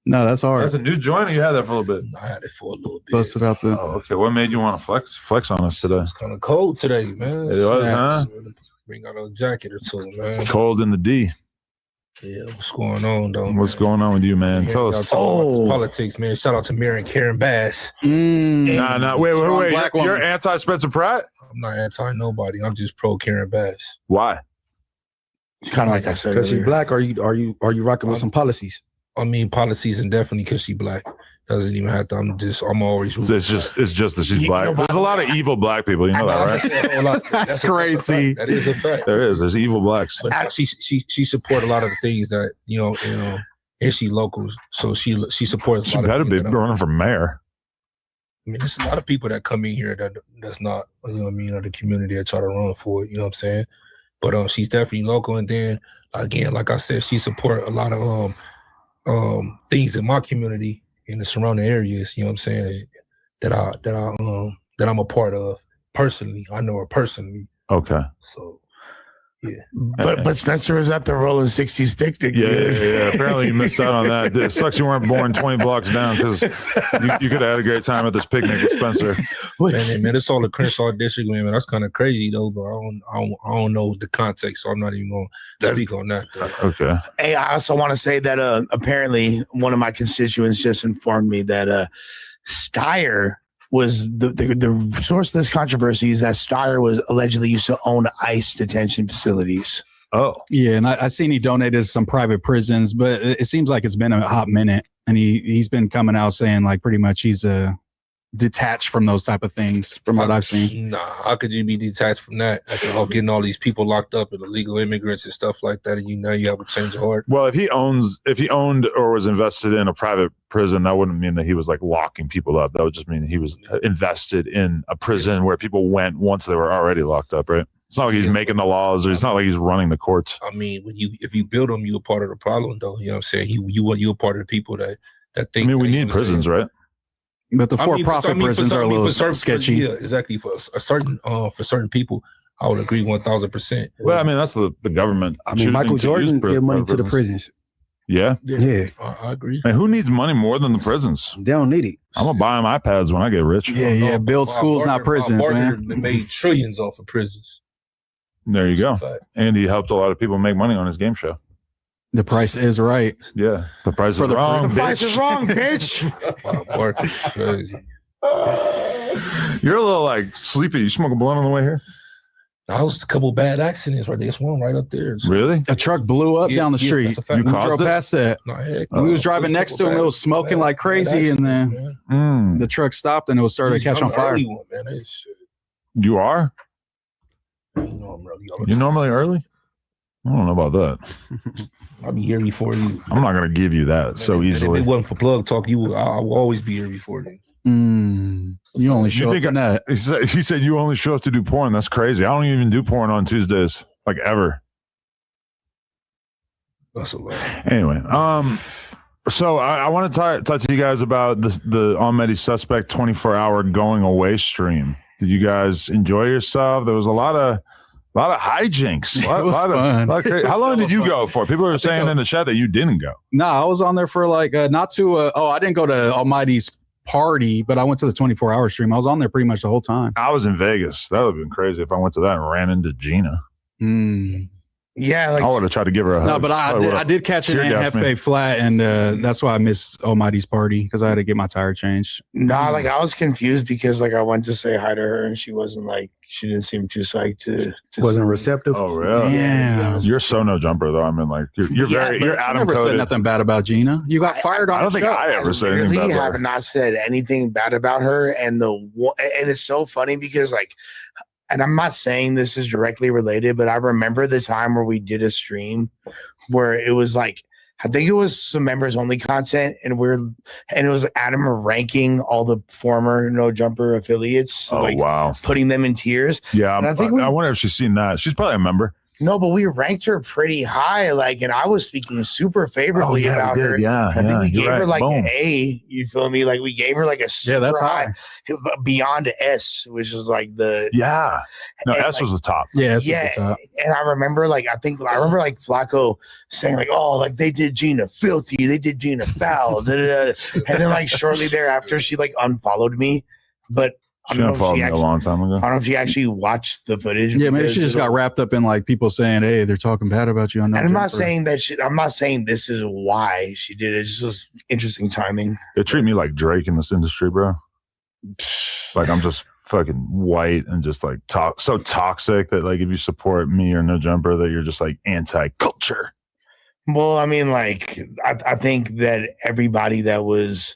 No, that's hard. That's a new joint. Or you had that for a little bit. I had it for a little bit. Busted out the. Oh, okay. What made you want to flex on us today? It's kind of cold today, man. It was, huh? Bring out a jacket or two, man. It's cold in the D. Yeah, what's going on, though? What's going on with you, man? Tell us. Politics, man. Shout out to Mary and Karen Bass. Nah. Wait. You're anti Spencer Pratt? I'm not anti nobody. I'm just pro Karen Bass. Why? Kind of like I said. Because she's black. Are you rocking with some policies? I mean, policies, and definitely because she's black. Doesn't even have to. I'm always. It's just that she's black. There's a lot of evil black people. You know that, right? That's crazy. That is a fact. There is. There's evil blacks. But she support a lot of the things that you know, and she local, so she supports. She better be running for mayor. I mean, there's a lot of people that come in here that's not, you know what I mean, of the community that try to run for it. You know what I'm saying? But she's definitely local, and then again, like I said, she support a lot of things in my community in the surrounding areas, you know what I'm saying, that I'm a part of personally. I know her personally. Okay. So yeah. But Spencer was at the Rolling 60s picnic. Yeah. Apparently you missed out on that. It sucks you weren't born 20 blocks down because you could have had a great time at this picnic with Spencer. Man, it's all the Crenshaw district, man. That's kind of crazy though, but I don't know the context, so I'm not even going to speak on that though. Okay. Hey, I also want to say that apparently one of my constituents just informed me that Steyer was the source of this controversy is that Steyer was allegedly used to own ICE detention facilities. Oh. Yeah, and I seen he donated to some private prisons, but it seems like it's been a hot minute, and he's been coming out saying like pretty much he's detached from those type of things from what I've seen. Nah, how could you be detached from that? After getting all these people locked up and illegal immigrants and stuff like that, and now you have a change of heart. Well, if he owned or was invested in a private prison, that wouldn't mean that he was like locking people up. That would just mean he was invested in a prison where people went once they were already locked up, right? It's not like he's making the laws, or it's not like he's running the courts. I mean, if you build them, you're a part of the problem, though. You know what I'm saying? You're a part of the people that think. I mean, we need prisons, right? But the for-profit prisons are a little sketchy. Yeah, exactly. For certain people, I would agree 1,000%. Well, I mean, that's the government. I mean, Michael Jordan give money to the prisons. Yeah? Yeah. I agree. And who needs money more than the prisons? They don't need it. I'm going to buy them iPads when I get rich. Yeah. Build schools, not prisons, man. They made trillions off of prisons. There you go. And he helped a lot of people make money on his game show. The price is right. Yeah. The price is wrong. The price is wrong, bitch. You're a little like sleepy. You smoke a blunt on the way here? I was a couple bad accidents right there. There's one right up there. Really? A truck blew up down the street. That's a fact. We drove past that. We was driving next to him. It was smoking like crazy, and then the truck stopped and it was started to catch on fire. You are? You know I'm early. You're normally early? I don't know about that. I'll be here before you. I'm not going to give you that so easily. If it wasn't for plug talk, I will always be here before you. You only show up to that. He said you only show up to do porn. That's crazy. I don't even do porn on Tuesdays, like ever. That's a lot. Anyway, so I want to talk to you guys about the Almighty Suspect 24-hour going away stream. Did you guys enjoy yourself? There was a lot of hijinks. It was fun. How long did you go for? People were saying in the chat that you didn't go. No, I was on there for like I didn't go to Almighty's party, but I went to the 24-hour stream. I was on there pretty much the whole time. I was in Vegas. That would have been crazy if I went to that and ran into Gina. Yeah, like I would have tried to give her a hug. No, but I did catch it in Hefe flat, and that's why I missed Almighty's party because I had to get my tire changed. Nah, like I was confused because like I went to say hi to her and she didn't seem too psyched to wasn't receptive. Oh, really? Yeah. You're so no jumper though. I mean, like you're Adam never coded. said nothing bad about Gina. You got fired on. I don't think I ever said anything bad I about her. have not said anything bad about her, and it's so funny because like. And I'm not saying this is directly related, but I remember the time where we did a stream where it was like, I think it was some members only content, and it was Adam ranking all the former No Jumper affiliates. Oh, wow. Putting them in tiers. Yeah. And I wonder if she's seen that. She's probably a member. No, but we ranked her pretty high, like, and I was speaking super favorably about her. Yeah, I think we gave her like Boom. an A. You feel me? Like we gave her like a super that's high, beyond S, which is like the S was the top. Yeah, S was the top. And I remember like Flacco saying like, oh, like they did Gina filthy, they did Gina foul, and then like shortly thereafter she like unfollowed me, but. She unfollowed me a long time ago. I don't know if she actually watched the footage. Yeah, maybe she just got wrapped up in like people saying, "Hey, they're talking bad about you." On and I'm not saying that. I'm not saying this is why she did it. It just was interesting timing. They treat me like Drake in this industry, bro. Like I'm just fucking white and just like so toxic that like if you support me or No Jumper, that you're just like anti-culture. Well, I mean, like I think that everybody that was.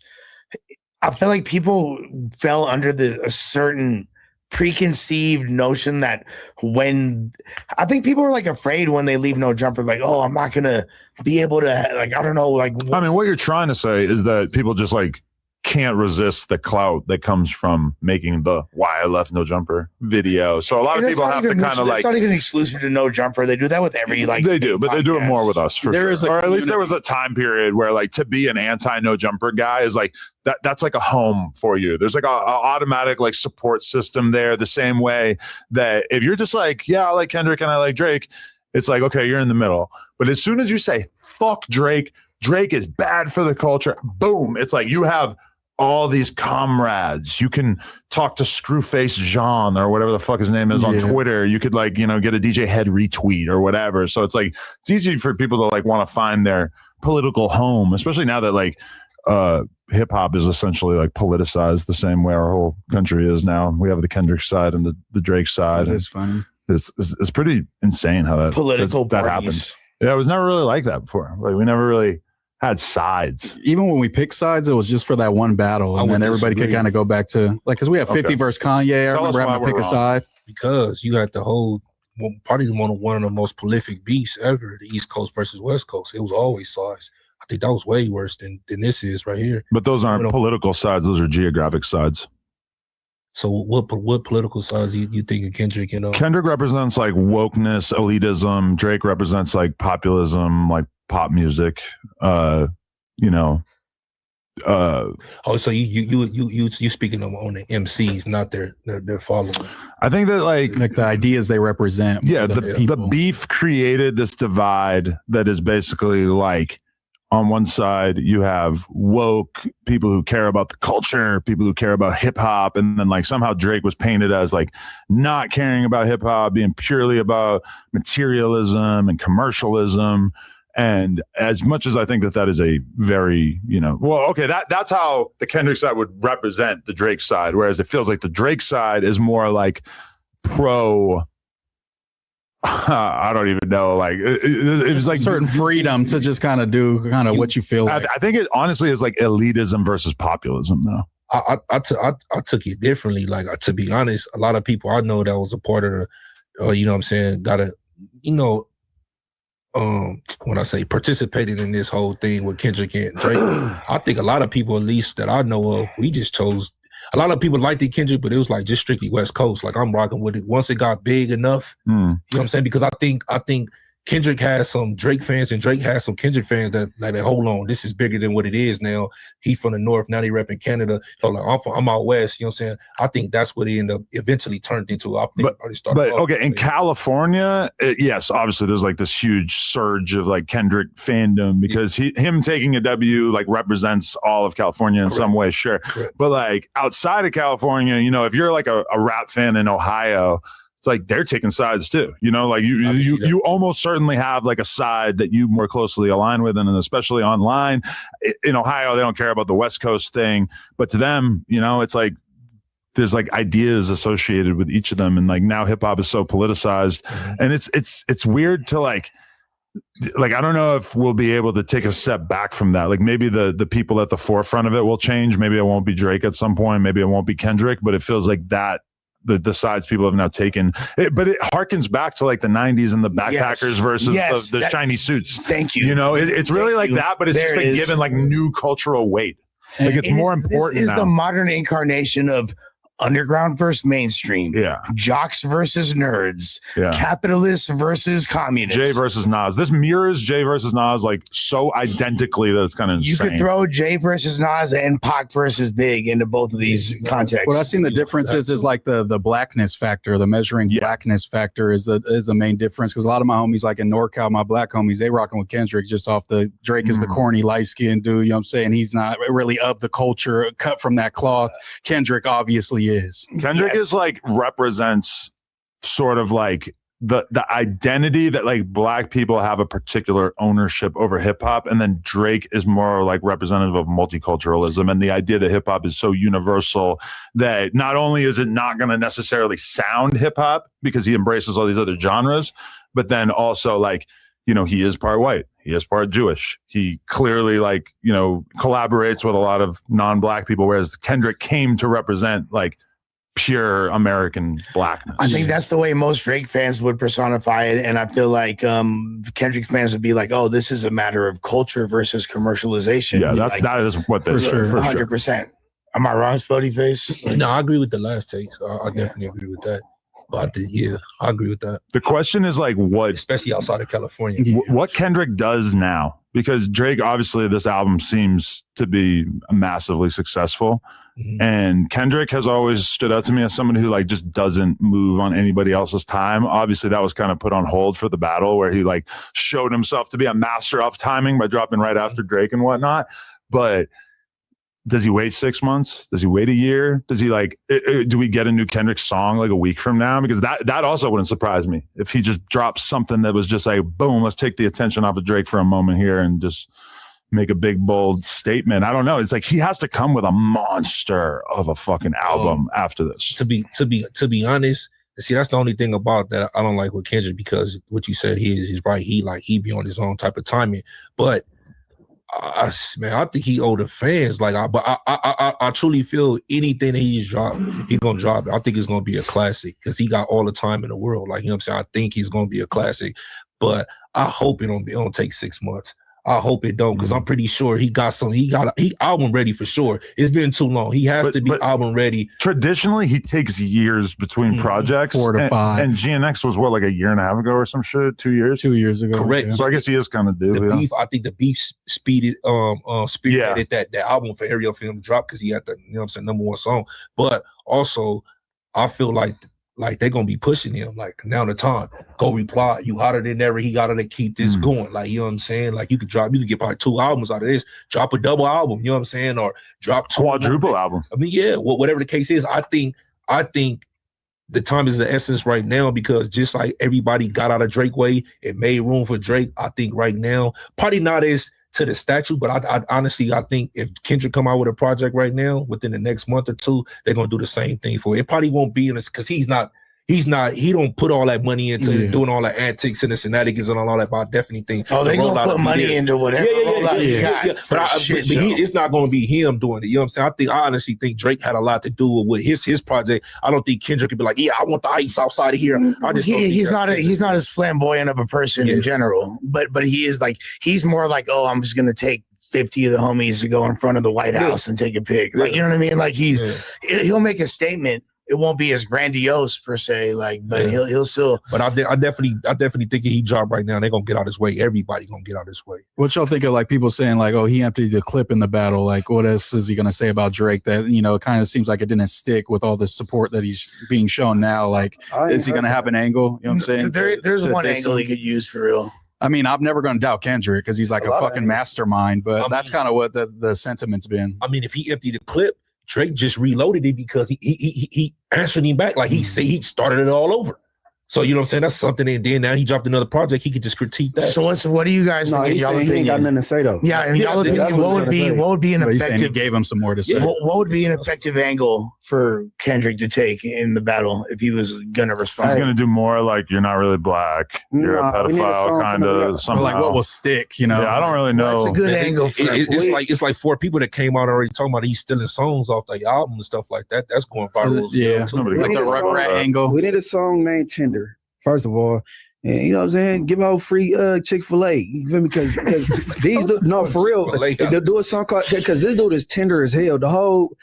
I feel like people fell under a certain preconceived notion that I think people are like afraid when they leave No Jumper, like, oh, I'm not gonna be able to, like, I don't know, like. I mean, what you're trying to say is that people just like can't resist the clout that comes from making the "Why I Left No Jumper" video. So a lot of people have to kind of like. It's not even exclusive to No Jumper. They do that with every like. They do, but they do it more with us for sure. Or at least there was a time period where like to be an anti-No Jumper guy is like that's like a home for you. There's like a automatic like support system there. The same way that if you're just like, yeah, I like Kendrick and I like Drake, it's like, okay, you're in the middle. But as soon as you say fuck Drake is bad for the culture, boom, it's like you have all these comrades. You can talk to Screwface Jean or whatever the fuck his name is on Twitter. You could like, get a DJ Head retweet or whatever. So it's like, it's easy for people to like want to find their political home, especially now that like hip hop is essentially like politicized the same way our whole country is now. We have the Kendrick side and the Drake side. It's funny. It's pretty insane how that political that parties. happened. Yeah, it was never really like that before. Like we never really had sides. Even when we picked sides, it was just for that one battle, and then everybody could kind of go back to like because we had 50 versus Kanye. I remember having to pick a side because you had the whole probably one of the most prolific beefs ever, the East Coast versus West Coast. It was always sides. I think that was way worse than this is right here. But those aren't political sides; those are geographic sides. So what political sides you think of Kendrick? Kendrick represents like wokeness, elitism. Drake represents like populism, like pop music. So you speaking on the MCs, not their following. I think that like the ideas they represent. Yeah, the beef created this divide that is basically like on one side you have woke people who care about the culture, people who care about hip hop, and then like somehow Drake was painted as like not caring about hip hop, being purely about materialism and commercialism. And as much as I think that is a very, that's how the Kendrick side would represent the Drake side, whereas it feels like the Drake side is more like pro. I don't even know. Like it was like certain freedom to just kind of do what you feel like. I think it honestly is like elitism versus populism, though. I took it differently. Like to be honest, a lot of people I know that was a part of the, when I say participated in this whole thing with Kendrick and Drake, I think a lot of people, at least that I know of, we just chose. A lot of people liked the Kendrick, but it was like just strictly West Coast. Like I'm rocking with it. Once it got big enough, you know what I'm saying? Because I think Kendrick has some Drake fans and Drake has some Kendrick fans that like, hold on, this is bigger than what it is now. He from the North, now he repping Canada. So like I'm out West, you know what I'm saying? I think that's what it ended up eventually turned into. I think in California, yes, obviously there's like this huge surge of like Kendrick fandom because him taking a W like represents all of California in some way, sure. Correct. But like outside of California, if you're like a rap fan in Ohio, it's like they're taking sides too, like you almost certainly have like a side that you more closely align with, and especially online in Ohio, they don't care about the West Coast thing, but to them, it's like there's like ideas associated with each of them, and like now hip hop is so politicized, and it's weird to like I don't know if we'll be able to take a step back from that. Like maybe the people at the forefront of it will change. Maybe it won't be Drake at some point. Maybe it won't be Kendrick, but it feels like that. The sides people have now taken, but it harkens back to like the 90s and the backpackers versus the shiny suits. Thank you. It's really like that, but it's just been given like new cultural weight. Like it's more important. This is now. the modern incarnation of underground versus mainstream. Yeah. Jocks versus nerds. Yeah. Capitalists versus communists. Jay versus Nas. This mirrors Jay versus Nas like so identically that it's kind of insane. You could throw Jay versus Nas and Pac versus Big into both of these contexts. What I've seen the difference is like the blackness factor, the measuring blackness factor is the main difference. Because a lot of my homies like in NorCal, my black homies, they rocking with Kendrick just off the Drake is the corny light skinned dude. You know what I'm saying? He's not really of the culture, cut from that cloth. Kendrick obviously is. Kendrick is like represents sort of like the identity that like black people have a particular ownership over hip hop, and then Drake is more like representative of multiculturalism and the idea that hip hop is so universal that not only is it not going to necessarily sound hip hop because he embraces all these other genres, but then also like he is part white, he is part Jewish, he clearly like collaborates with a lot of non-black people, whereas Kendrick came to represent like pure American blackness. I think that's the way most Drake fans would personify it, and I feel like Kendrick fans would be like, "Oh, this is a matter of culture versus commercialization." Yeah, that is what they say. For 100%. Am I wrong, Spody Face? No, I agree with the last take. I definitely agree with that. But I agree with that. The question is like what, especially outside of California, what Kendrick does now, because Drake obviously this album seems to be massively successful. And Kendrick has always stood out to me as someone who like just doesn't move on anybody else's time. Obviously that was kind of put on hold for the battle where he like showed himself to be a master of timing by dropping right after Drake and whatnot. But does he wait 6 months? Does he wait a year? Does he like, do we get a new Kendrick song like a week from now? Because that also wouldn't surprise me if he just drops something that was just like, boom, let's take the attention off of Drake for a moment here and just make a big bold statement. I don't know. It's like he has to come with a monster of a fucking album after this. To be honest, see, that's the only thing about that I don't like with Kendrick, because what you said, he's right. He be on his own type of timing. But Man, I think he owe the fans. Like, I truly feel anything that he's gonna drop it. I think it's gonna be a classic because he got all the time in the world. Like, you know what I'm saying? I think he's gonna be a classic, but I hope it don't take 6 months. I hope it don't, because I'm pretty sure he album ready for sure. It's been too long. He has to be album ready. Traditionally, he takes years between projects. 4 to 5. And GNX was what, like a year and a half ago or some shit? 2 years? 2 years ago. Correct. Yeah. So I guess he is kind of due. The beef, I think the beef speeded that album for Ariel for him to drop because he had the, you know what I'm saying, #1 song. But also, I feel like they're gonna be pushing him. Like, now the time. Go reply. You hotter than ever. He gotta keep this going. Like, you know what I'm saying? Like, you could get probably 2 albums out of this. Drop a double album, you know what I'm saying? Or drop 2 quadruple album. I mean, yeah, whatever the case is, I think the time is the essence right now, because just like everybody got out of Drake way and made room for Drake, I think right now, probably not as to the statue, but I honestly, I think if Kendrick come out with a project right now within the next month or 2, they're gonna do the same thing for it. It probably won't be in this because he don't put all that money into doing all the antics and the shenanigans and all that. But I definitely think they gonna put money into whatever. It's not gonna be him doing it. You know what I'm saying? I honestly think Drake had a lot to do with his project. I don't think Kendrick could be like, yeah, I want the ice outside of here. He's not as flamboyant of a person in general, but he is like, he's more like, oh, I'm just gonna take 50 of the homies to go in front of the White House and take a pic. Like, you know what I mean? Like, he'll make a statement. It won't be as grandiose per se, like, but he'll still. But I definitely think he dropped right now. They're gonna get out his way. Everybody gonna get out his way. What y'all think of like people saying like, oh, he emptied the clip in the battle? Like, what else is he gonna say about Drake that, you know, it kind of seems like it didn't stick with all the support that he's being shown now? Like, is he gonna have an angle? You know what I'm saying? There's one angle he could use for real. I mean, I'm never going to doubt Kendrick because he's like a fucking mastermind, but that's kind of what the sentiment's been. I mean, if he emptied the clip, Drake just reloaded it because he answered him back. Like, he started it all over. So, you know what I'm saying? That's something. And then now he dropped another project. He could just critique that. So what do you guys think? He ain't got nothing to say though. Yeah, and y'all opinion, what would be an effective? He gave him some more to say. What would be an effective angle for Kendrick to take in the battle if he was gonna respond? He's gonna do more like, you're not really black. You're a pedophile, kind of. Something like what will stick. You know? Yeah, I don't really know. That's a good angle. It's like 4 people that came out already talking about he's stealing songs off the album and stuff like that. That's going viral. Yeah, like the Rugrat angle. We need a song named Tinder. First of all, and you know what I'm saying, give out free Chick-fil-A. You feel me? Because these no, for real, they'll do a song called, because this dude is tender as hell. The whole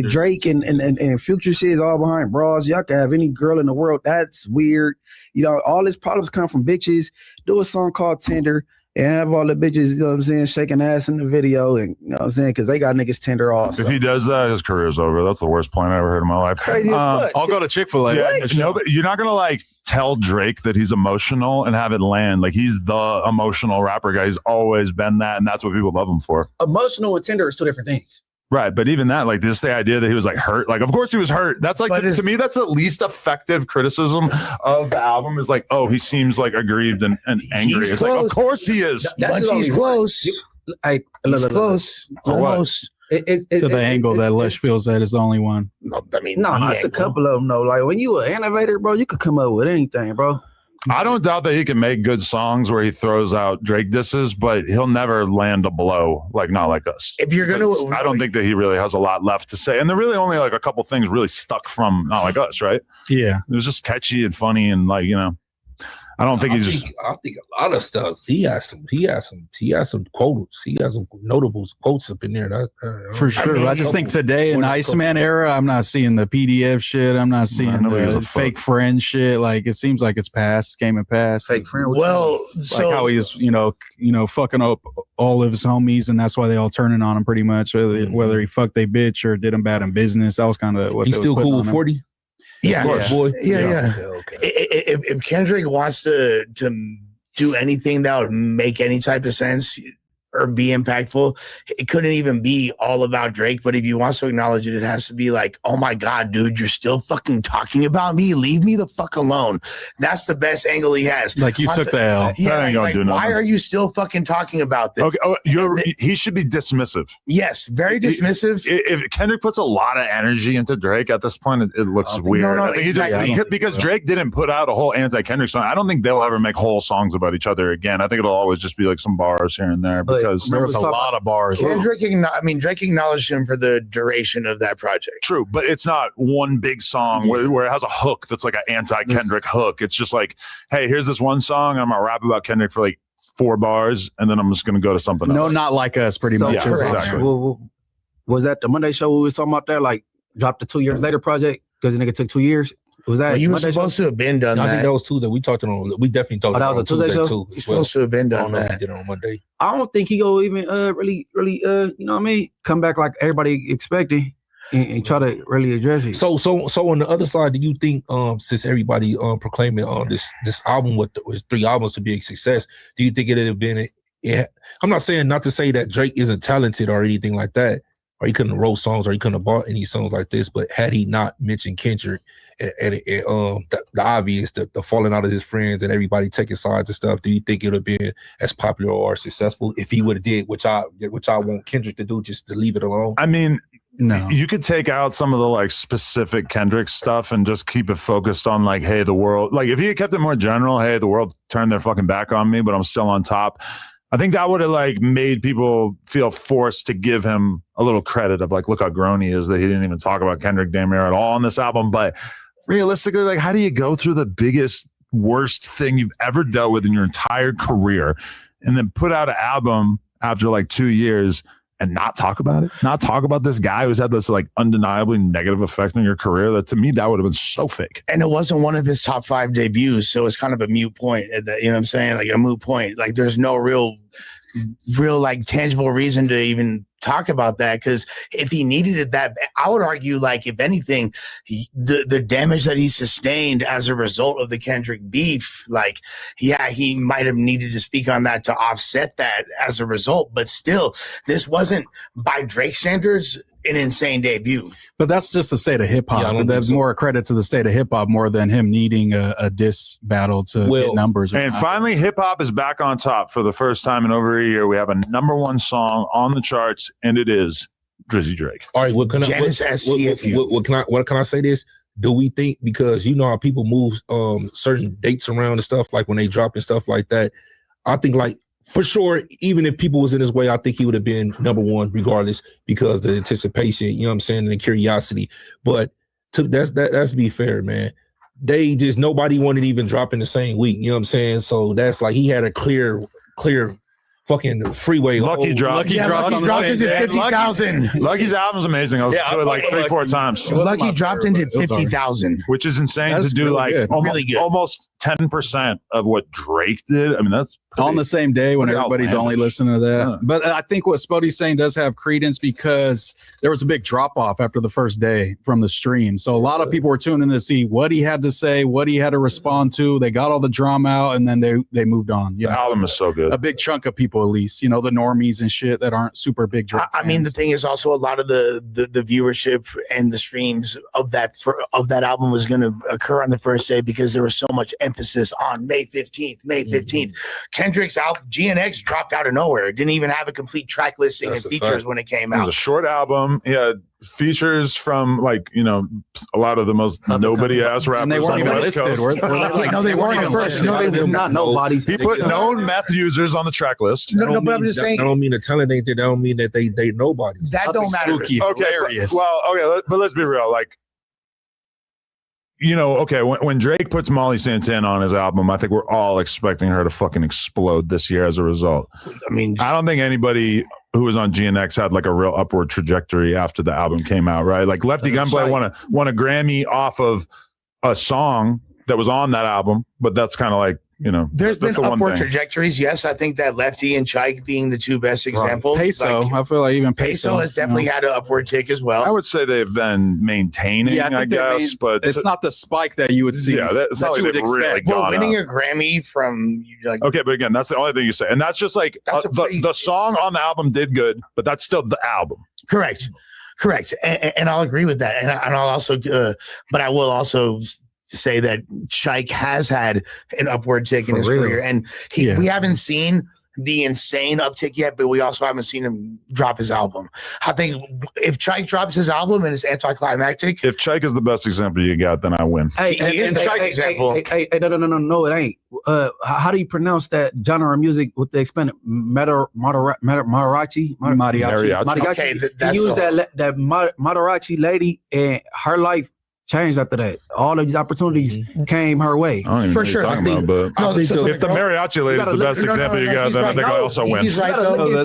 Drake and Future shit is all behind bras. Y'all can have any girl in the world. That's weird. You know, all his problems come from bitches. Do a song called Tender and have all the bitches, you know what I'm saying, shaking ass in the video, and you know what I'm saying, because they got niggas tender also. If he does that, his career's over. That's the worst point I ever heard in my life. Crazy as fuck. I'll go to Chick-fil-A. Yeah, you're not gonna like tell Drake that he's emotional and have it land. Like, he's the emotional rapper guy. He's always been that, and that's what people love him for. Emotional and tender is 2 different things. Right, but even that, like, just the idea that he was like hurt, like, of course he was hurt. That's like, to me, that's the least effective criticism of the album, is like, oh, he seems like aggrieved and angry. It's like, of course he is. But he's close. He's close. Almost. To the angle that Lesh feels that is the only one. I mean, it's a couple of them though. Like, when you an innovator, bro, you could come up with anything, bro. I don't doubt that he can make good songs where he throws out Drake disses, but he'll never land a blow, like Not Like Us. If you're gonna, I don't think that he really has a lot left to say, and there really only like a couple things really stuck from Not Like Us, right? Yeah, it was just catchy and funny, and like, you know, I don't think I think a lot of stuff. He has some quotes. He has some notable quotes up in there. For sure. I just think today in the Iceman era, I'm not seeing the PDF shit. I'm not seeing the fake friend shit. Like, it seems like it's past, came and passed. Fake friend. Well, like how he was, you know, fucking up all of his homies, and that's why they all turning on him pretty much. Whether he fucked a bitch or did him bad in business, that was kind of what. He's still cool with 40. Yeah, boy. Yeah. Okay. If Kendrick wants to do anything that would make any type of sense or be impactful, it couldn't even be all about Drake. But if he wants to acknowledge it, it has to be like, oh my God, dude, you're still fucking talking about me. Leave me the fuck alone. That's the best angle he has. Like, you took the L. Yeah, that ain't gonna do nothing. Why are you still fucking talking about this? Okay, he should be dismissive. Yes, very dismissive. If Kendrick puts a lot of energy into Drake at this point, it looks weird. I think because Drake didn't put out a whole anti-Kendrick song. I don't think they'll ever make whole songs about each other again. I think it'll always just be like some bars here and there. But because there was a lot of bars. Drake acknowledged him for the duration of that project. True, but it's not one big song where it has a hook that's like an anti-Kendrick hook. It's just like, hey, here's this one song. I'm gonna rap about Kendrick for like 4 bars, and then I'm just gonna go to something else. No, not like us, pretty much. Yeah, exactly. Was that the Monday show we was talking about there? Like, dropped the 2 years later project because the nigga took 2 years. Was that? Well, you were Monday supposed show? to have been done I that. think that was Tuesday. We talked on. We definitely talked. Oh, that was on a Tuesday show? too. You're supposed to have been I done don't know if that. he did it on Monday. I don't think he go even really, you know what I mean? Come back like everybody expected and try to really address it. So on the other side, do you think since everybody proclaiming this album was 3 albums to be a success, do you think it would have been? Yeah, I'm not saying not to say that Drake isn't talented or anything like that, or he couldn't have wrote songs or he couldn't have bought any songs like this, but had he not mentioned Kendrick and the obvious, the falling out of his friends and everybody taking sides and stuff, do you think it would have been as popular or successful if he would have did which I want Kendrick to do, just to leave it alone? I mean, no, you could take out some of the like specific Kendrick stuff and just keep it focused on like, hey, the world. Like if he had kept it more general, hey, the world turned their fucking back on me, but I'm still on top. I think that would have like made people feel forced to give him a little credit of like, look how grown he is that he didn't even talk about Kendrick damn near at all on this album. But realistically, like, how do you go through the biggest, worst thing you've ever dealt with in your entire career and then put out an album after like 2 years and not talk about it? Not talk about this guy who's had this like undeniably negative effect on your career? That to me, that would have been so fake. And it wasn't one of his top 5 debuts, so it's kind of a moot point. You know what I'm saying? Like a moot point. Like there's no real like tangible reason to even talk about that, because if he needed it that, I would argue like if anything, the damage that he sustained as a result of the Kendrick beef, like he might have needed to speak on that to offset that as a result. But still, this wasn't by Drake standards an insane debut. But that's just the state of hip hop. Yeah, That's more a credit to the state of hip hop more than him needing a diss battle to get numbers. And finally, hip hop is back on top for the first time in over a year. We have a #1 song on the charts, and it is Drizzy Drake. All right, what can I say this? Do we think, because you know how people move certain dates around and stuff, like when they drop and stuff like that, I think like for sure, even if people was in his way, I think he would have been #1 regardless, because the anticipation, you know what I'm saying, and the curiosity. But that's to be fair, man. They just, nobody wanted to even drop in the same week, you know what I'm saying? So that's like he had a clear fucking freeway. Lucky dropped into 50,000. Lucky's album's amazing. I listened to it like 3-4 times. Lucky dropped into 50,000, which is insane. That's to do really like good. almost 10% of what Drake did. I mean, that's on the same day when everybody's only listening to that. Yeah. But I think what Spody's saying does have credence, because there was a big drop off after the first day from the stream. So a lot of people were tuning in to see what he had to say, what he had to respond to. They got all the drama out, and then they moved on. The album is so good. A big chunk of people, at least, you know, the normies and shit that aren't super big Drake I mean, the thing is also a lot of the viewership and the streams of that album was going to occur on the first day because there was so much emphasis on May 15th. Kendrick's album GNX dropped out of nowhere. It didn't even have a complete track listing and features when it came It was out. a short album. He had features from like, you know, a lot of the most nobody ass rappers. And they weren't on the even West listed. Coast. No, they weren't at first. No, they were not nobodies. He put known meth users on the track list. No, but I'm just saying. I don't mean the talent ain't there. That don't mean that they nobody. That don't matter. Spooky, Okay, hilarious. but let's be real. Like, you know, okay, when Drake puts Molly Santana on his album, I think we're all expecting her to fucking explode this year as a result. I mean, I don't think anybody who was on GNX had like a real upward trajectory after the album came out, right? Like Lefty Gunplay won a Grammy off of a song that was on that album, but that's kind of like, you know, there's been the upward trajectories. Yes, I think that Lefty and Chike being the two best examples. Peso, Like, I feel like even Peso has definitely had an upward tick as well. I would say they've been maintaining, I guess, but it's not the spike that you would see. Yeah, it's not like they've really gone winning up. a Grammy from like, okay, but again, that's the only thing you say, and that's just like the song on the album did good, but that's still the album. Correct, and I'll agree with that, and I'll also, but I will also say that Chike has had an upward tick in his career, and we haven't seen the insane uptick yet, but we also haven't seen him drop his album. I think if Chike drops his album and it's anticlimactic, if Chike is the best example you got, then I win. He is the best example. No, it ain't. How do you pronounce that genre of music with the expanded mariachi? Okay, He used that mariachi lady, and her life changed after that. All of these opportunities came her way. For sure. If the mariachi lady is the best example you got, then I think I also win. Right,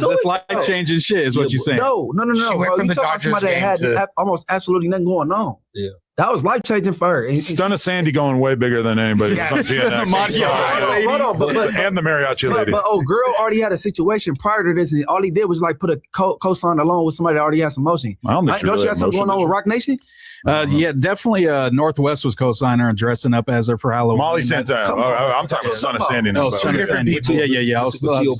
that's life-changing shit is what you're saying. No. She went Bro, from you the talking about somebody that had almost absolutely nothing going on. Yeah. That was life-changing for her. Stun of Sandy going way bigger than anybody. Yes. On GNX. Hold on, And the mariachi lady. But girl already had a situation prior to this, and all he did was like put a co-sign along with somebody that already had some motion. I don't think Don't she have something going on with Rock Nation? Yeah, definitely. Northwest was co-signer and dressing up as her for Halloween. Molly Santana. I'm talking about Son of Sandy now. Oh, Son of Sandy. Yeah.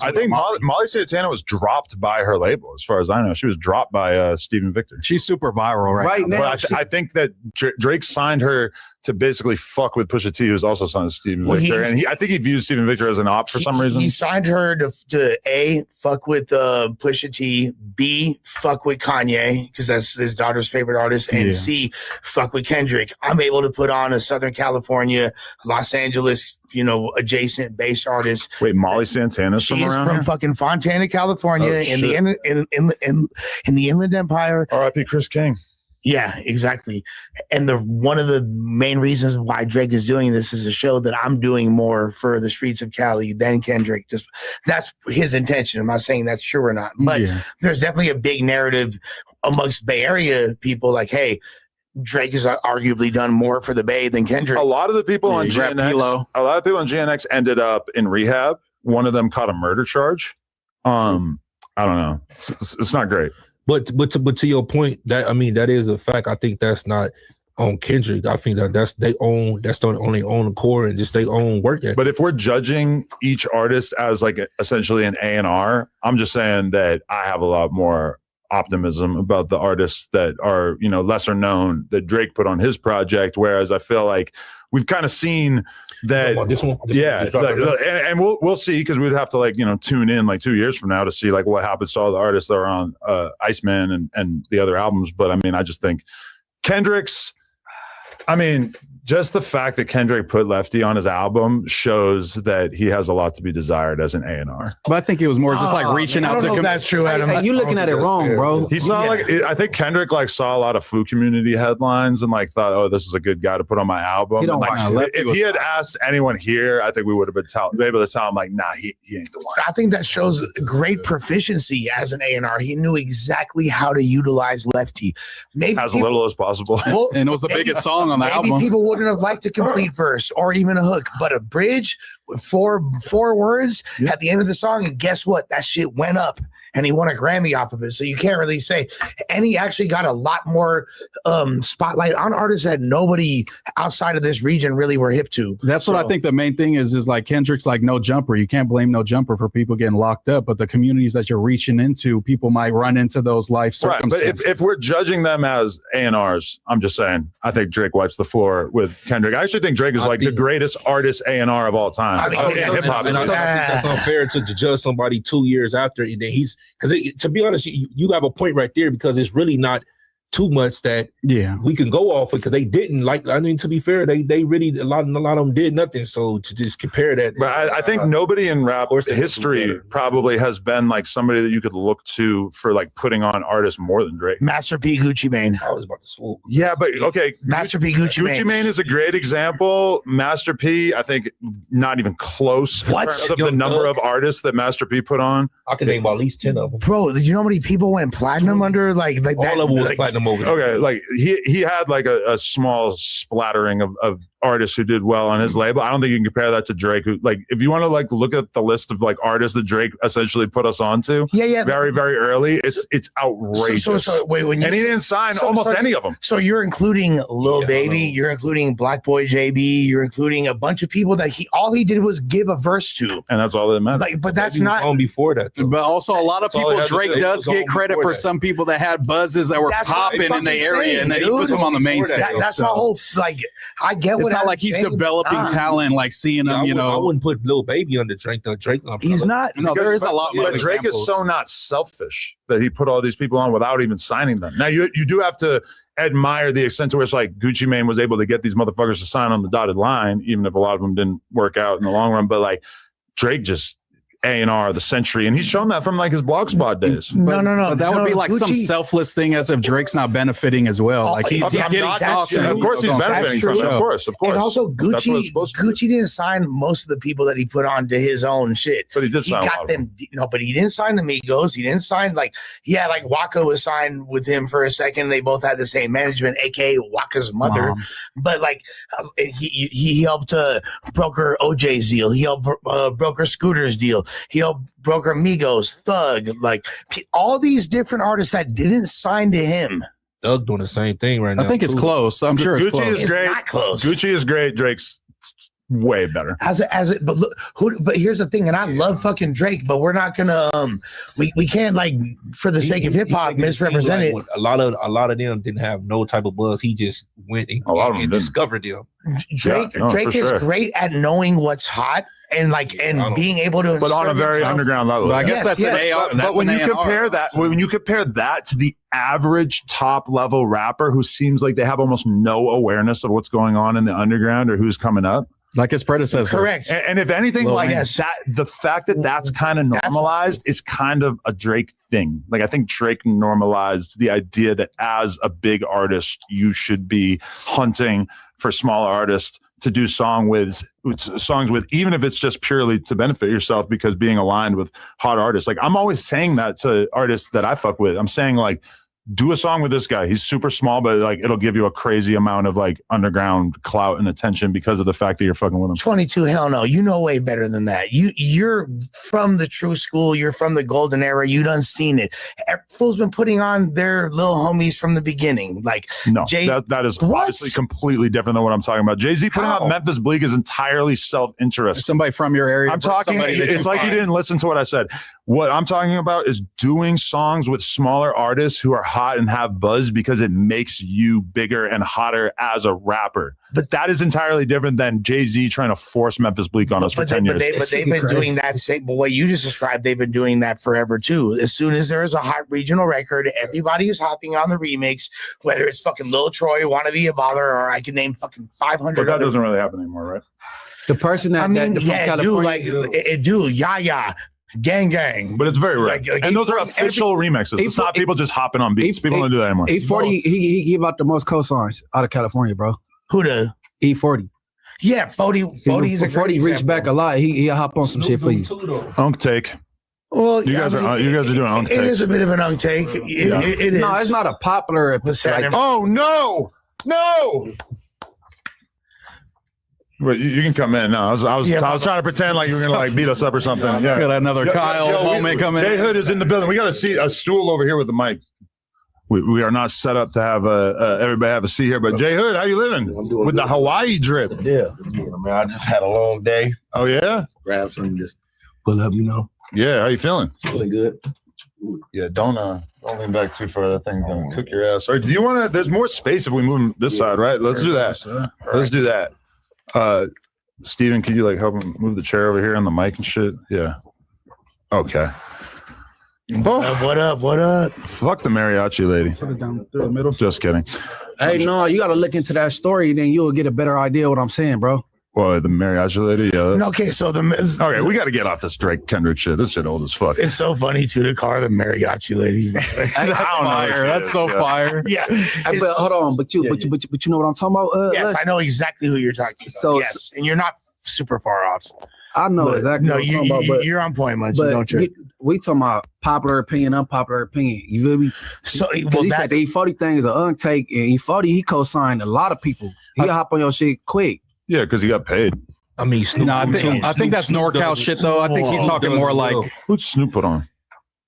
I think Molly Santana was dropped by her label, as far as I know. She was dropped by Stephen Victor. She's super viral right now. But I think that Drake signed her to basically fuck with Pusha T, who's also signed Stephen Victor. And I think he views Stephen Victor as an op for some reason. He signed her to A, fuck with Pusha T, B, fuck with Kanye, because that's his daughter's favorite artist, and C, fuck with Kendrick. I'm able to put on a Southern California, Los Angeles, adjacent based artist. Wait, Molly Santana's from around She's from fucking Fontana, California, in the Inland Empire. R.I.P. Chris King. Yeah, exactly. And one of the main reasons why Drake is doing this is to show that I'm doing more for the streets of Cali than Kendrick. That's his intention. I'm not saying that's true or not, but there's definitely a big narrative amongst Bay Area people like, hey, Drake has arguably done more for the Bay than Kendrick. A lot of the people on GNX ended up in rehab. One of them caught a murder charge. I don't know. It's not great. But to your point, that is a fact. I think that's not on Kendrick. I think that's their own core and just their own work ethic. But if we're judging each artist as like essentially an A&R, I'm just saying that I have a lot more optimism about the artists that are, lesser known that Drake put on his project. Whereas I feel like we've kind of seen that and we'll see, because we'd have to tune in like 2 years from now to see like what happens to all the artists that are on Iceman and the other albums. But I just think Kendrick's, just the fact that Kendrick put Lefty on his album shows that he has a lot to be desired as an A&R. But I think it was more just like reaching out to. That's true, Adam. Hey, you looking at it wrong, bro. He's not I think Kendrick saw a lot of Fu Community headlines and thought, oh, this is a good guy to put on my album. He don't if he had asked anyone here, I think we would have been able to tell him nah, he ain't the one. I think that shows great proficiency as an A&R. He knew exactly how to utilize Lefty. Maybe as little as possible. Well, and it was the biggest song on the album. Maybe people wouldn't have liked a complete verse or even a hook, but a bridge with four words at the end of the song, and guess what? That shit went up. And he won a Grammy off of it. So you can't really say. And he actually got a lot more spotlight on artists that nobody outside of this region really were hip to. That's what I think the main thing is like Kendrick's like No Jumper. You can't blame No Jumper for people getting locked up, but the communities that you're reaching into, people might run into those life circumstances. But if we're judging them as A&Rs, I'm just saying, I think Drake wipes the floor with Kendrick. I actually think Drake is the greatest artist A&R of all time in hip hop. And I think that's unfair to judge somebody 2 years after, and then because to be honest, you have a point right there, because it's really not too much that we can go off of, because they didn't to be fair, they really a lot of them did nothing. So to just compare that, but I think nobody in rap history probably has been somebody that you could look to for putting on artists more than Drake. Master P, Gucci Mane. I was about to swoop. Yeah, but okay, Master P, Gucci Mane is a great example. Master P, I think not even close. What? In terms of the number of artists that Master P put on, I can name at least 10 of them. Bro, did you know how many people went platinum under all of them was platinum? Okay, he had a small splattering of artists who did well on his label. I don't think you can compare that to Drake, who if you want to look at the list of artists that Drake essentially put us onto very, very early, it's outrageous. So wait, he didn't sign almost any of them. So you're including Lil Baby, you're including Black Boy JB, you're including a bunch of people that all he did was give a verse to. And that's all that matters. But that's not on before that. But also a lot of people, Drake does get credit for some people that had buzzes that were popping in the area, and then he puts them on the main stage. That's my whole I get what not like he's developing talent, like seeing him, I wouldn't put Lil Baby under Drake though. Drake, he's not. No, there is a lot more. But Drake is so not selfish that he put all these people on without even signing them. Now you do have to admire the extent to which like Gucci Mane was able to get these motherfuckers to sign on the dotted line, even if a lot of them didn't work out in the long run. But like Drake just A&R the century, and he's shown that from like his blog spot days. No. But that would be like Gucci, some selfless thing, as if Drake's not benefiting as well. Like he's getting awesome. Of course, he's benefiting from it. Of course. And also, Gucci didn't sign most of the people that he put on to his own shit. But he did sign got them. No, but he didn't sign the Migos. He didn't sign like Waka was signed with him for a second. They both had the same management, aka Waka's mother. But like he helped broker OJ's deal. He helped broker Scooter's deal. He helped broker Migos, Thug, like all these different artists that didn't sign to him. Thug doing the same thing right now. I think it's close. I'm sure it's close. Is great. It's not close. Gucci is great. Drake's way better. But look, but here's the thing, and I love fucking Drake, but we're not gonna we can't like for the sake of hip hop misrepresent it. A lot of them didn't have no type of buzz. He just went and discovered them. Drake is great at knowing what's hot and being able to. But on a very underground level. But I guess that's an AR. But when you compare that to the average top level rapper who seems like they have almost no awareness of what's going on in the underground or who's coming up. Like his predecessor. Correct. And if anything, that, the fact that that's kind of normalized is kind of a Drake thing. Like, I think Drake normalized the idea that as a big artist, you should be hunting for smaller artists to do songs with, even if it's just purely to benefit yourself because being aligned with hot artists. Like, I'm always saying that to artists that I fuck with. I'm saying, like, do a song with this guy. He's super small, but like it'll give you a crazy amount of like underground clout and attention because of the fact that you're fucking with him. 22, hell no. You know way better than that. You're from the true school. You're from the golden era. You done seen it. Fools been putting on their little homies from the beginning. Like no, that is obviously completely different than what I'm talking about. Jay-Z putting out Memphis Bleak is entirely self-interest. Somebody from your area. I'm talking. It's like you didn't listen to what I said. What I'm talking about is doing songs with smaller artists who are hot and have buzz because it makes you bigger and hotter as a rapper. But that is entirely different than Jay-Z trying to force Memphis Bleak on us for 10 years. But they've been doing that same. But what you just described, they've been doing that forever too. As soon as there's a hot regional record, everybody is hopping on the remix. Whether it's fucking Lil Troy, Wanna Be a Baller, or I can name fucking 500. But that doesn't really happen anymore, right? The person that from California, Gang. But it's very rare. And those are official remixes. It's not people just hopping on beats. People don't do that anymore. E40, he gave out the most cosigns out of California, bro. Who the? E40. Yeah, 40 reached back a lot. He hop on some shit for you. Unk take. Well, you guys are doing unk take. It is a bit of an unk take. It is. No, it's not a popular. Oh no. But you can come in. No, I was trying to pretend like you were gonna like beat us up or something. Yeah, got another Kyle moment coming. Jay Hood is in the building. We got a stool over here with the mic. We are not set up to have everybody have a seat here. But Jay Hood, how you living with the Hawaii drip? Yeah, man. I just had a long day. Oh yeah. Grab some, just pull up. Yeah, how you feeling? Feeling good. Yeah, don't lean back too far. That thing's gonna cook your ass. Or do you want to? There's more space if we move this side, right? Let's do that. Let's do that. Steven, could you like help him move the chair over here on the mic and shit? Yeah. Okay. What up? Fuck the mariachi lady. Put it down through the middle. Just kidding. Hey, no, you got to look into that story, then you'll get a better idea of what I'm saying, bro. Well, the mariachi lady, yeah. Okay, so okay, we got to get off this Drake Kendrick shit. This shit old as fuck. It's so funny too to call her the mariachi lady. That's fire. That's so fire. Yeah. But hold on, but you know what I'm talking about? Yes, I know exactly who you're talking about. So yes, and you're not super far off. I know exactly what I'm talking about. But you're on point, Munchieb. Don't you? We talking about popular opinion, unpopular opinion. You feel me? So he said the E40 thing is an untake, and E40 he co-signed a lot of people. He hop on your shit quick. Yeah, because he got paid. I mean, Snoop. No, I think that's NorCal shit though. I think he's talking more like who'd Snoop put on?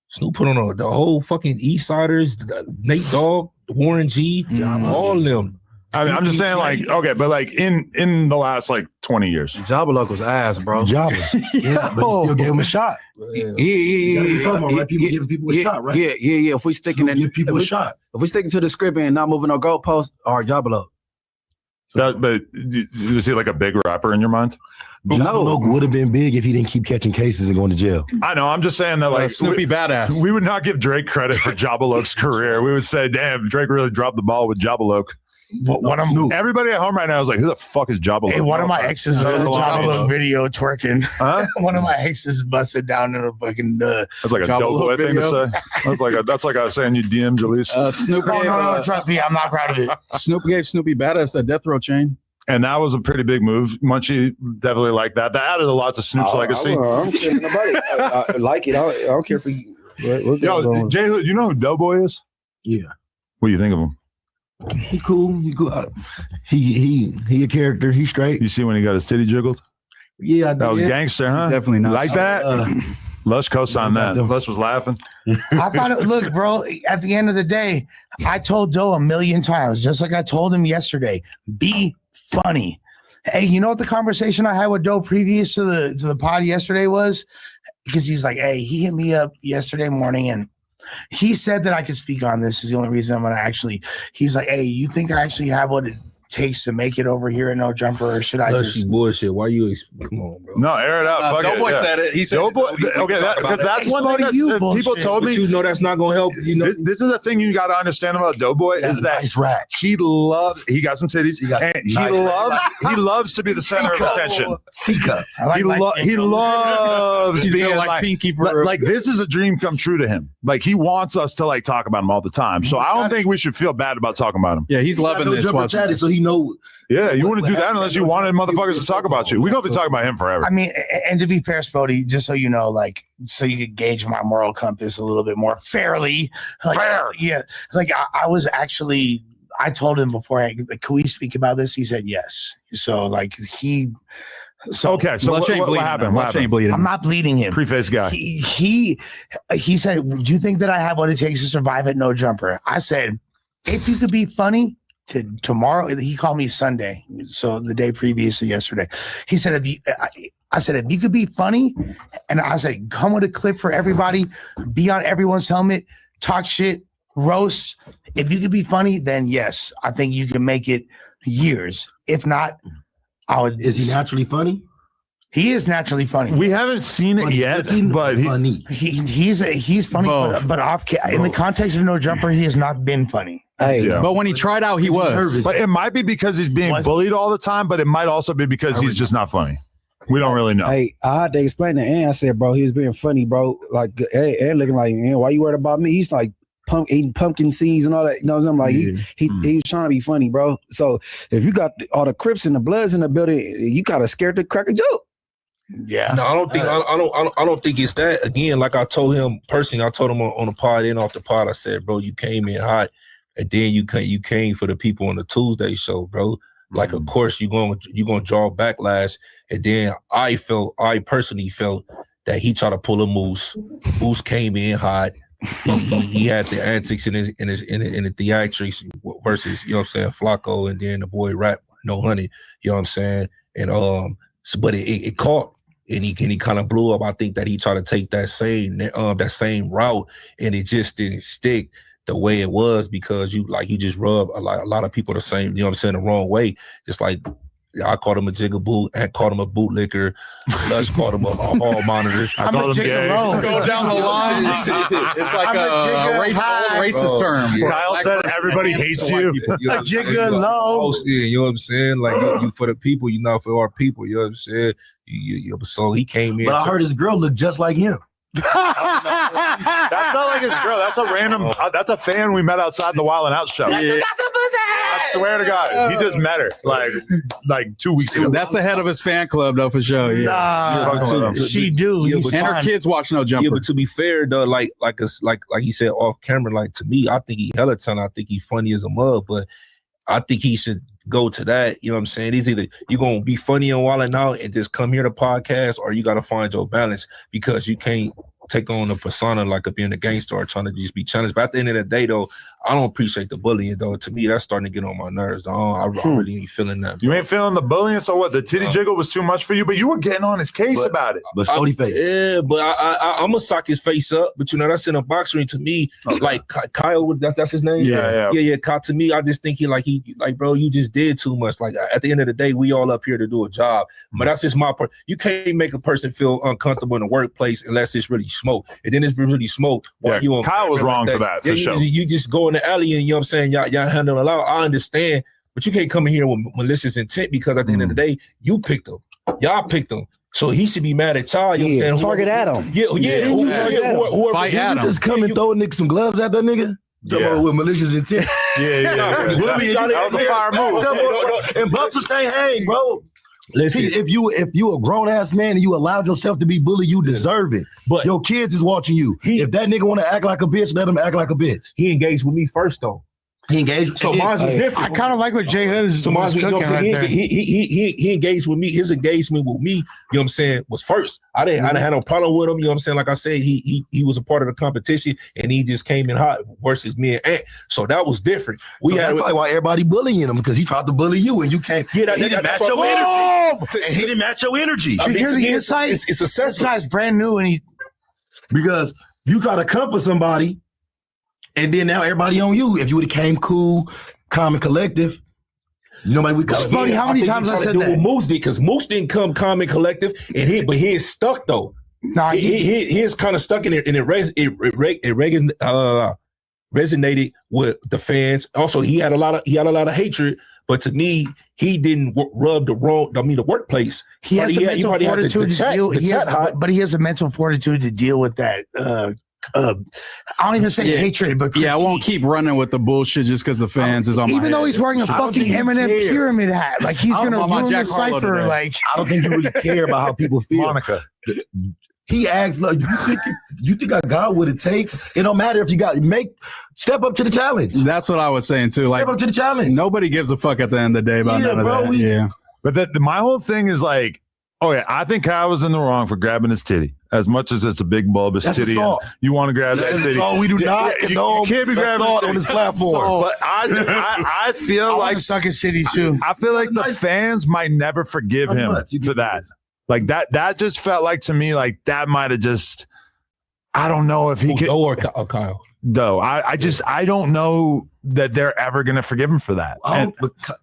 Snoop put on the whole fucking East Siders, Nate Dogg, Warren G, all of them. I'm just saying, like, okay, but like in the last like 20 years, Jabba Luck was ass, bro. Jabba, yeah, but he still gave him a shot. Yeah. Talking about, right? People giving people a shot, right? Yeah. If we sticking give people a shot, if we sticking to the script and not moving no goalposts, or Jabba Luck. But is he like a big rapper in your mind? No, would have been big if he didn't keep catching cases and going to jail. I know. I'm just saying that, like, Snoopy badass. We would not give Drake credit for Jabaloque's career. We would say, damn, Drake really dropped the ball with Jabaloque. Everybody at home right now is like, who the fuck is Jabaloque? Hey, one of my exes in a Jabaloque video twerking. Huh? One of my exes busted down in a fucking. That's like a dope boy thing to say. That's like I was saying you DM Jalise. Snoop gave, no, trust me, I'm not proud of it. Snoop gave Snoopy Badass that death row chain. And that was a pretty big move. Munchie definitely liked that. That added a lot to Snoop's legacy. I don't care if nobody I like it. I don't care if you. Yo, Jay, you know who Doughboy is? Yeah. What do you think of him? He cool. He cool. He a character. He straight. You see when he got his titty jiggled? Yeah, that was gangster, huh? He's definitely not like that. Lush co-signed that. Lush was laughing. I thought it. Look, bro. At the end of the day, I told Doe a million times, just like I told him yesterday. Be funny. Hey, you know what the conversation I had with Doe previous to the pod yesterday was? Because he's like, hey, he hit me up yesterday morning and he said that I could speak on this. Is the only reason I'm gonna actually. He's like, hey, you think I actually have what it takes to make it over here in No Jumper, or should I just bullshit? Why you? Come on, bro. No, air it out. Fuck Doughboy it. Yeah. said it. He said Doughboy. Okay, because that's one thing that people told me. But you know that's not gonna help. You know, this is the thing you got to understand about Doughboy is that he loves. He got some titties, and he loves to be the center of attention. He loves He's being like Pinky for like this is a dream come true to him. Like he wants us to like talk about him all the time. So I don't think we should feel bad about talking about him. Yeah, he's loving this. So he know. Yeah, you want to do that unless you wanted motherfuckers to talk about you. We're gonna be talking about him forever. I mean, and to be fair, Spody, just so you know, like, so you could gauge my moral compass a little bit more fairly. Like, fair. Yeah. Like, I was actually, I told him before, like, can we speak about this? He said yes. So, like, okay, so what happened? What happened? I'm not bleeding him. Preface guy. He said, do you think that I have what it takes to survive at No Jumper? I said, if you could be funny, tomorrow, he called me Sunday, so the day previous to yesterday. He said, I said, if you could be funny, and I said, come with a clip for everybody, be on everyone's helmet, talk shit, roast. If you could be funny, then yes, I think you can make it years. If not, I would. Is he naturally funny? He is naturally funny. We haven't seen it yet, but he's funny, but off in the context of No Jumper, he has not been funny. Hey, but when he tried out, he was. But it might be because he's being bullied all the time, but it might also be because he's just not funny. We don't really know. Hey, I had to explain to Ann. I said, bro, he was being funny, bro. Like, hey, Ann looking like, man, why you worried about me? He's like eating pumpkin seeds and all that. You know what I'm saying? Like, he was trying to be funny, bro. So if you got all the Crips and the Bloods in the building, you kind of scared to crack a joke. Yeah. No, I don't think I don't think it's that. Again, like I told him personally, I told him on the pod and off the pod, I said, bro, you came in hot, and then you came for the people on the Tuesday show, bro. Like, of course, you're gonna draw backlash. And then I personally felt that he tried to pull a Moose. Moose came in hot. He had the antics in the theatrics versus, you know what I'm saying, Flacco, and then the boy Rap No Honey, you know what I'm saying? And but it caught. And he kind of blew up. I think that he tried to take that same route, and it just didn't stick the way it was because you just rub a lot of people the same, you know what I'm saying, the wrong way. Just like I called him a jiggaboot, and called him a bootlicker. Lush called him a hall monitor. I called him gay. Go down the line. It's like a racist term. Kyle said everybody hates you. A gigolo. You know what I'm saying? Like you for the people, you not for our people. You know what I'm saying? So he came in. But I heard his girl looked just like him. That's not like his girl. That's a random. That's a fan we met outside the Wild 'N Out show. Yeah. I swear to God, he just met her like 2 weeks ago. That's the head of his fan club, though, for sure. Yeah. Nah, she do. Yeah, and her kids watch No Jumper. Yeah, but to be fair, though, like he said off camera, like to me, I think he hella talented. I think he funny as a mug, but I think he should go to that. You know what I'm saying? It's either you're gonna be funny and Wild 'N Out and just come here to podcast, or you gotta find your balance, because you can't take on a persona like of being a gangster or trying to just be challenged. But at the end of the day, though, I don't appreciate the bullying though. To me, that's starting to get on my nerves. I really ain't feeling that. You ain't feeling the bullying, so what? The titty jiggle was too much for you, but you were getting on his case about it. But Stody face. Yeah, but I'm gonna sock his face up. But that's in a box ring to me. Okay. Like Kyle, that's his name. Yeah. Kyle, to me, I just think he, bro, you just did too much. Like at the end of the day, we all up here to do a job. But that's just my part. You can't make a person feel uncomfortable in the workplace unless it's really smoke. And then it's really smoke. Kyle was wrong for that, for sure. You just go in the alley and you know what I'm saying, y'all handle it out. I understand, but you can't come in here with malicious intent because at the end of the day, you picked him. Y'all picked him. So he should be mad at y'all. You know what I'm saying? Target Adam. Whoever Fight Adam. Just come and throw nigga some gloves at that nigga? Yeah. With malicious intent. That was a fire move. And Buster can't hang, bro. Listen, see, if you a grown ass man and you allowed yourself to be bullied, you deserve it. But your kids is watching you. If that nigga want to act like a bitch, let him act like a bitch. He engaged with me first though. He engaged. So mine was different. I kind of like what Jay Hood is cooking right there. He engaged with me. His engagement with me, you know what I'm saying, was first. I didn't have no problem with him. You know what I'm saying? Like I said, he was a part of the competition and he just came in hot versus me and Ant. So that was different. That's probably why everybody bullying him, because he tried to bully you and you can't. Yeah, he didn't match your energy. And he didn't match your energy. Did you hear the insight? It's a This guy's brand new and because you try to comfort somebody. And then now everybody on you. If you would have came cool, calm and collective, nobody would come. Buddy, how many times I said that? Moose did, because Moose didn't come calm and collective, but he is stuck though. Nah, he is kind of stuck in it, and it resonated with the fans. Also, he had a lot of hatred. But to me, he didn't rub the workplace. He has the mental fortitude to deal. But he has a mental fortitude to deal with that. I don't even say hatred, but critique. I won't keep running with the bullshit just because the fans is on my even though head. he's wearing a fucking Eminem pyramid hat, like he's gonna ruin the cipher. Like I don't think you really care about how people feel. Monica. He asks, like, you think I got what it takes? It don't matter if you step up to the challenge. That's what I was saying too. Like, step up to the challenge. Nobody gives a fuck at the end of the day about none of that. But my whole thing is like, I think Kyle was in the wrong for grabbing his titty. As much as it's a big bulbous titty, and you want to grab that titty. We do not condone. You can't be grabbing on this platform. But I feel like suck his titty too. I feel like the fans might never forgive him for that. Like that just felt like to me like that might have just. I don't know if he could. Or Kyle. Though I don't know that they're ever gonna forgive him for that.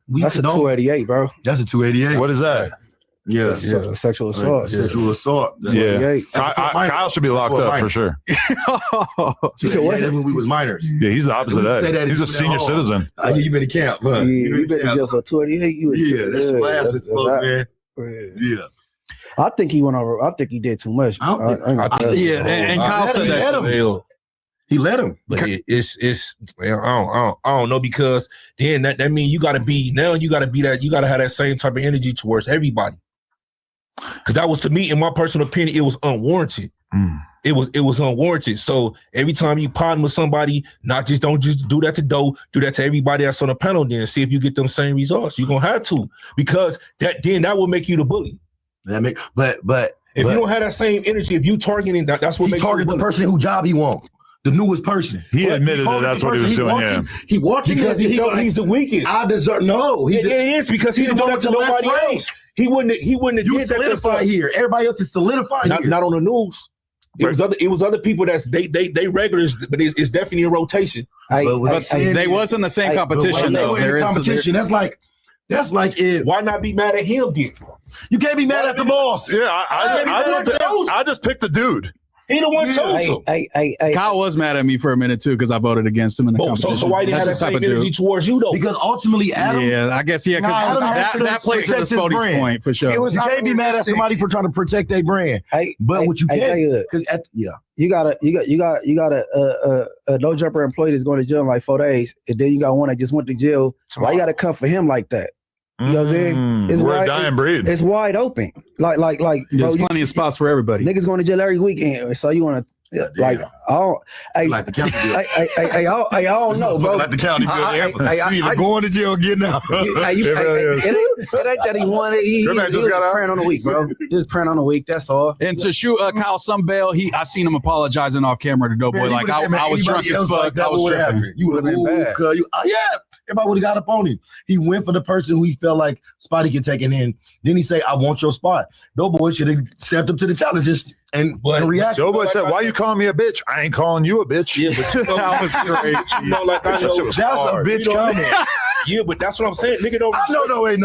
That's a 288, bro. That's a 288. What is that? Yeah, sexual assault. Sexual assault. Yeah, Kyle should be locked up for sure. You said what? That's when we was minors. Yeah, he's the opposite of that. He's a senior citizen. You been in camp, huh? You been in jail for 288. That's blasphemous, man. Yeah. I think he went over. I think he did too much. And Kyle said that. He let him. But I don't know, because then that means you gotta have that same type of energy towards everybody. Because that was, to me, in my personal opinion, it was unwarranted. It was unwarranted. So every time you partner with somebody, don't just do that to Doe, do that to everybody that's on the panel. Then see if you get them same results. You're gonna have to, because that will make you the bully. But if you don't have that same energy, if you targeting that's what makes you the person whose job he wants. The newest person. He admitted that that's what he was doing. He watching because he's the weakest. I deserve it is because he didn't do that to nobody else. He wouldn't have did that to us here. Everybody else is solidified here. Not on the news. It was other people that's they regulars, but it's definitely a rotation. But they was in the same competition though. There is competition. That's like if why not be mad at him? You can't be mad at the boss. Yeah, I just picked the dude. He the one chose him. Kyle was mad at me for a minute too because I voted against him in the competition. So why did he have that same energy towards you though? Because ultimately, Adam. Yeah, I guess that plays to the Spody's point for sure. You can't be mad at somebody for trying to protect their brand. But what you can, because you got a no jumper employee that's going to jail in like 4 days, and then you got one that just went to jail. Why you got to come for him like that? You know what I'm saying? We're a dying breed. It's wide open. Like there's plenty of spots for everybody. Niggas going to jail every weekend. So you want to Like, I don't know, bro. Like the county building. You either going to jail or getting out. It ain't that he wanted. He was praying on the week, bro. He was praying on the week. That's all. And to shoot Kyle Sunbell, I seen him apologizing off camera to Doughboy. Like I was drunk as fuck. I was tripping. You would have been bad. Everybody would have got up on him. He went for the person who he felt like Spotty could take it in. Then he say, "I want your spot." Doughboy should have stepped up to the challenges and react. Doughboy said, "Why you calling me a bitch? I ain't calling you a bitch." Yeah, but that was crazy. Like I know that's a bitch comment. Yeah, but that's what I'm saying. Nigga don't. No. I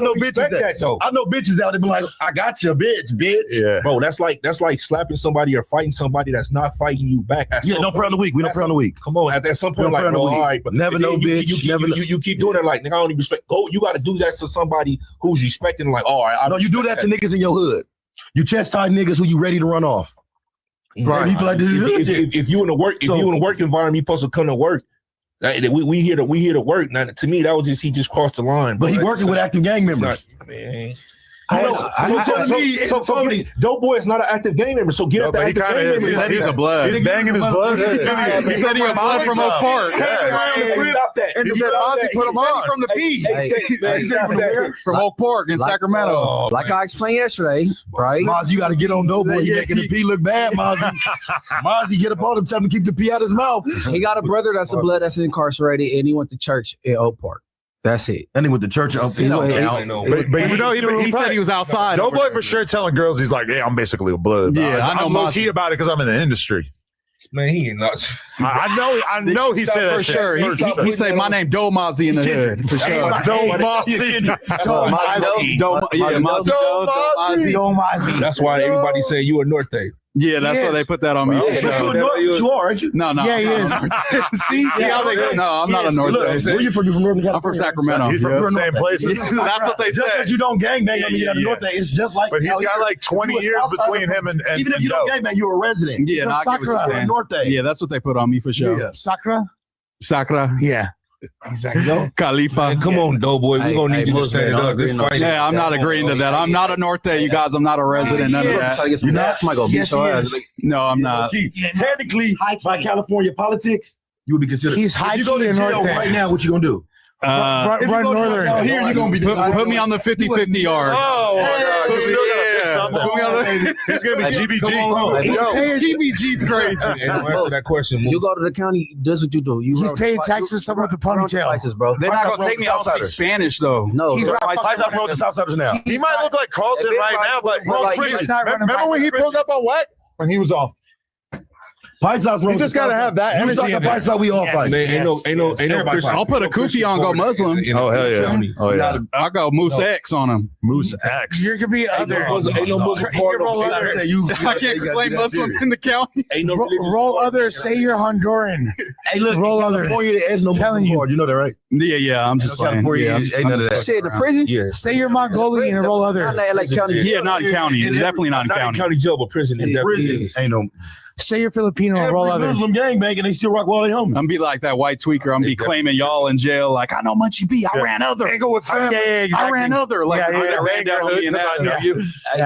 know bitches that though. I know bitches out there be like, "I got you, bitch." Yeah, bro. That's like slapping somebody or fighting somebody that's not fighting you back. Don't pray on the week. We don't pray on the week. Come on, at some point, like, all right, but never know, bitch. You keep doing it like, nigga, I don't even respect. Go, you got to do that to somebody who's respecting. Like, all right, no, you do that to niggas in your hood. You chastise niggas who you ready to run off. Right. If you in a work environment, you supposed to come to work. We here to work. Now, to me, that was he just crossed the line. But he working with active gang members. Man. Doughboy is not an active gang member, so get up the active gang member. He said he's a blood. He's banging his blood. He said he a blood from Oak Park. Stop that. He said Mozzie put him on. From the P. From Oak Park in Sacramento. Like I explained yesterday, right? Mozzie, you got to get on Doughboy. You're making the P look bad, Mozzie. Mozzie, get up on him, tell him to keep the P out of his mouth. He got a brother that's a blood that's incarcerated, and he went to church in Oak Park. That's it. And he went to church. But you know, he said he was outside. Doughboy for sure telling girls he's like, "Yeah, I'm basically a blood." Yeah, I know. I'm low key about it because I'm in the industry. Man, he ain't nuts. I know. He said that for sure. He said my name Doe Mozzie in the hood for sure. Doe Mozzie. Doe Mozzie. That's why everybody say you a Norte. Yeah, that's why they put that on me. You are, aren't you? No. Yeah, he is. See how they go? No, I'm not a North. Where you from? You from Northern California? I'm from Sacramento. He's from the same place. That's what they Just said. because you don't gangbang on you North Day, it's just like. But he's got like 20 years between him and even if you don't gangbang, you're a resident. Yeah, from Sakura, North Day. Yeah, that's what they put on me for sure. Yeah. Sakura? Sakura. Yeah. Exactly. Khalifa. Man, come on, Doughboy. We're going to need you to stand up. This fight. Yeah, I'm not agreeing to that. I'm not a North Day, you guys. I'm not a resident. None of that. You're not. Somebody gonna beat your ass. No, I'm not. Technically, by California politics, you would be considered. He's high if you go to key in jail North Day. right now, what you gonna do? Run northern. Here you're gonna be put me on the 50-50 yard. Oh my God! He's gonna be GBG. GBG's crazy. Answer that question. You go to the county. That's what you do. He's paying taxes. Someone with a ponytail. Bro. They're not gonna take me. I don't speak Spanish though. No, he's Pies up road to Southsiders now. He might look like Carlton right now, but he's not running remember when he pulled up on what? When he was off. Pies out. You just gotta have that energy. Pies out. We all fight. Man, ain't no Christian. I'll put a kufi on, go Muslim. Oh hell yeah! Oh yeah! I'll go Moose X on him. Moose X. You could be other. Ain't no Muslim part of I can't claim Muslim in the county. Ain't no roll other. Say you're Honduran. Hey, look, roll other. California, there is no Muslim card. You know that, right? Yeah. I'm just saying. Ain't none of that. Shit, the prison. Yeah. Say you're Mongolian and roll other. Yeah, not in county. Definitely not in county. County jail, but prison. Ain't no. Say you're Filipino and roll other. Muslim gangbang and they still rock while they home. I'm be like that white tweaker. I'm be claiming y'all in jail. Like I know Munchieb B. I ran other. Angle with family. I ran other. Like I ran down on me and that.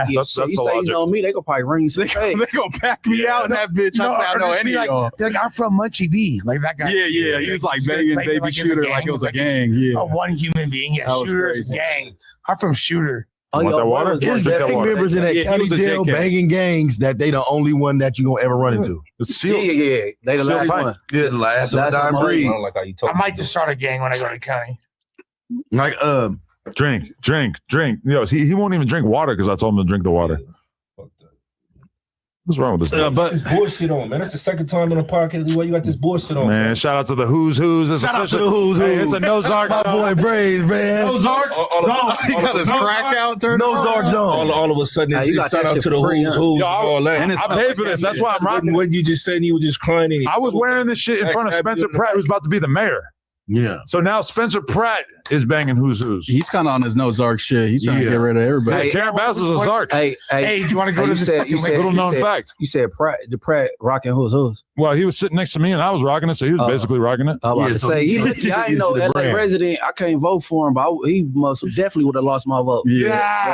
You say you know me, they gonna probably ring you. They gonna pack me out in that bitch. I say I know any of y'all. Like I'm from Munchieb B. Like that guy. Yeah. He was like banging baby shooter like it was a gang. Yeah. One human being. Yeah, shooter's gang. I'm from Shooter. Oh, that water? There's gang members in that county jail banging gangs that they the only one that you gonna ever run into. Yeah. They the last one. Yeah, the last of the dying breed. I might just start a gang when I go to county. Like drink. Yo, he won't even drink water because I told him to drink the water. What's wrong with this? But this bullshit on, man. That's the second time in the podcast where you got this bullshit on. Man, shout out to the Who's Who's. Shout out to the Who's Who's. Hey, it's a Nozark. My boy Braves, man. Nozark. He got his crack out turned on. Nozark zone. All of a sudden, it's shout out to the Who's Who's and all that. I paid for this. That's why I'm rocking. What you just said, you were just crying. I was wearing this shit in front of Spencer Pratt, who's about to be the mayor. Yeah. So now Spencer Pratt is banging who's. He's kind of on his no Zark shit. He's trying to get rid of everybody. Hey, Karen Bass is a Zark. Hey, do you want to go to this little known fact? You said Pratt rocking who's? Well, he was sitting next to me and I was rocking it, so he was basically rocking it. I was about to say, I ain't know LA resident. I can't vote for him, but he must definitely would have lost my vote. Yeah,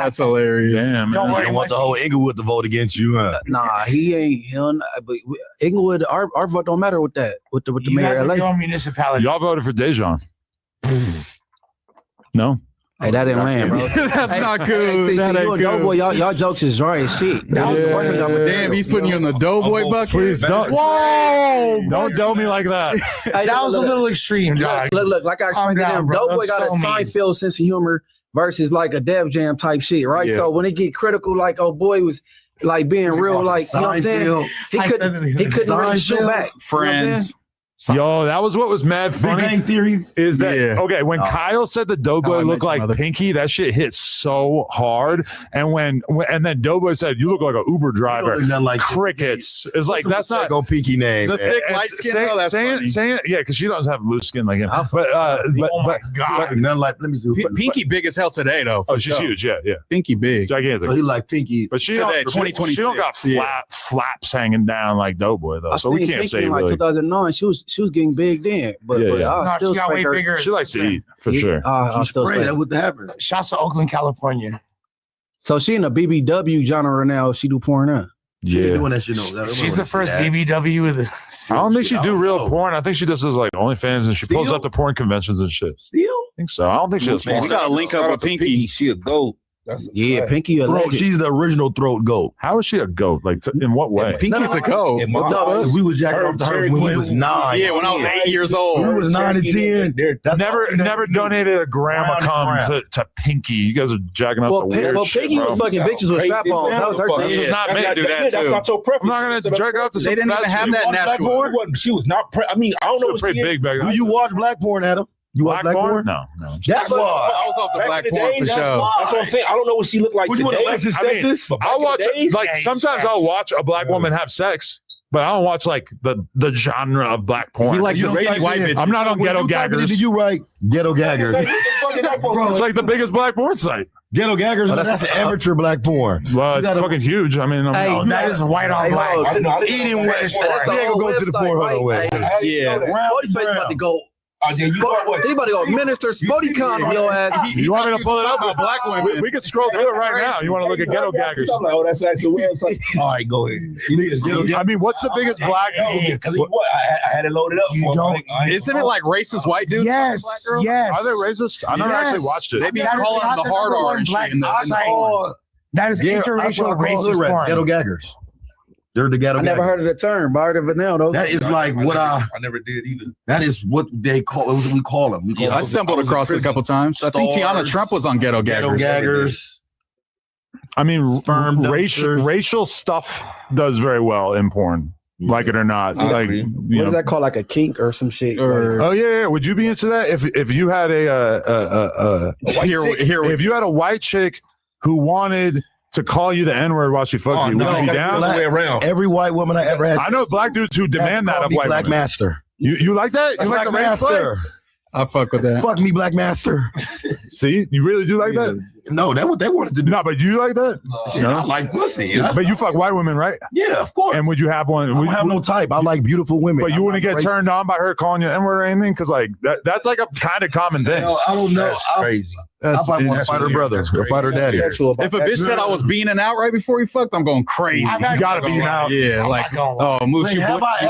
that's hilarious. Damn, man. You don't want the whole Inglewood to vote against you, huh? Nah, he ain't. But Inglewood, our vote don't matter with that. With the mayor of LA. Your municipality. Y'all voted for Dejan. No. Hey, that didn't land, bro. That's not good. See, That you ain't and good. Doughboy, y'all jokes is dry as shit. That was the one thing I'm gonna Damn, he's putting you in the Doughboy bucket. Please don't. Whoa! Don't tell me like that. Hey, That was a little extreme, dog. Look, like I explained to Calm them, down, bro. Doughboy got a That's so mean. Seinfeld sense of humor versus like a Def Jam type shit, right? Yeah. So when it get critical, like, oh boy was like being real, like, you know what I'm saying? He couldn't really shoot back. Friends. Yo, that was what was mad funny. Big Bang Theory. Is that okay? When Kyle said the Doughboy looked like Pinky, that shit hit so hard. And and then Doughboy said, "You look like an Uber driver." Like crickets. It's like that's not go Pinky name. The thick light skin. Saying yeah, because she doesn't have loose skin like him. But oh my God, nothing like. Let me see. Pinky big as hell today, though. Oh, she's huge. Yeah. Pinky big, gigantic. So he like Pinky, but she today, don't. 2026. She don't got flaps hanging down like Doughboy though. I So we seen can't Pinky say in like really. 2009. She was getting big then, but I still got way expect her. bigger. She likes to eat for sure. I still Spray expect that would happen. Shouts to Oakland, California. So she in a BBW genre now. She do porn now. Yeah, doing that shit. No, She's the first BBW with the. I don't think she do real porn. I think she just does like OnlyFans and she pulls up to porn conventions and shit. Still? I think so. I don't think she does porn. We gotta link up with Pinky. She a goat. Pinky a Bro, legend. she's the original throat goat. How is she a goat? Like in what way? Pinky's a goat. We was jacking off to her when we was 9. Yeah, when I was 8 years old. When we was 9 and 10. Never donated a gram of cum to Pinky. You guys are jacking up the weird shit, Pinky bro. was fucking bitches with strap-ons. That was her That's thing. just not me. Do that That's too. not your preference. I'm not gonna jerk up to some They didn't even fat have chick. that natural. She was not. I mean, I don't know. She was pretty big back then. Do you watch black porn, Adam? You watch black porn? No. That's why. I was off the Back black in the porn days, for that's sure. why. That's what I'm saying. I don't know what she looked like Would you want today. Alexis I mean, Texas? But back I'll in the watch days, like sometimes I'll watch a black woman have sex, but I don't watch like the genre of black porn. He likes You the don't crazy like white it. bitch. I'm not on Ghetto When you type it into Gaggers. You right? Ghetto Gaggers. It's like the biggest black porn site. Ghetto Gaggers. That's amateur black porn. Well, it's fucking huge. I mean, That is white on black. Eating wet. That's We ain't the gonna whole go to the website, porn right? way. Yeah. Spotify's about to go. He about to go minister Spotify on your ass. You want me to pull it up? Black women. We can scroll through it right now. You want to look at Ghetto Gaggers? Oh, that's actually website. All right, go ahead. You need to I mean, what's the biggest black? because I had it loaded up for him. Isn't it like racist white dudes? Yes, Black girls? yes. Are they racist? I never actually watched it. They be That is calling not them the hard number R one and black shit. in the site. That is interracial racist porn. Ghetto Gaggers. They're the Ghetto I never Gaggers. heard of the term, but I heard of it now though. That is like what I never did either. That is what they call. What we call them. We call I stumbled across it a couple times. I think Tiana Stars, Trump was on Ghetto Ghetto Gaggers. Gaggers. I mean, Sperm racial stuff does very well in porn. Like it or not, I like agree. you What know. is that called? Like a kink or some shit? Or Oh yeah. Would you be into that if you had if you had a white chick who wanted to call you the N-word while she fucked you? Would you be down? Other way around. Every white woman I ever had. I know black dudes who demand that of white Black women. Master. You like that? You like the race play? Master. I fuck with that. Fuck me, Black Master. See, you really do like that? No, that's what they wanted to do. No, but you like that? I like pussy. But you fuck white women, right? Yeah, of course. And would you have one? I don't have no type. I like beautiful women. But you wouldn't get turned on by her calling you N-word or anything? Because like that's like a kind of common thing. I don't know. That's crazy. I probably want to fight her brother or fight her daddy. If a bitch said I was beaning out right before he fucked, I'm going crazy. I You gotta be bean out. Yeah, like Moose, you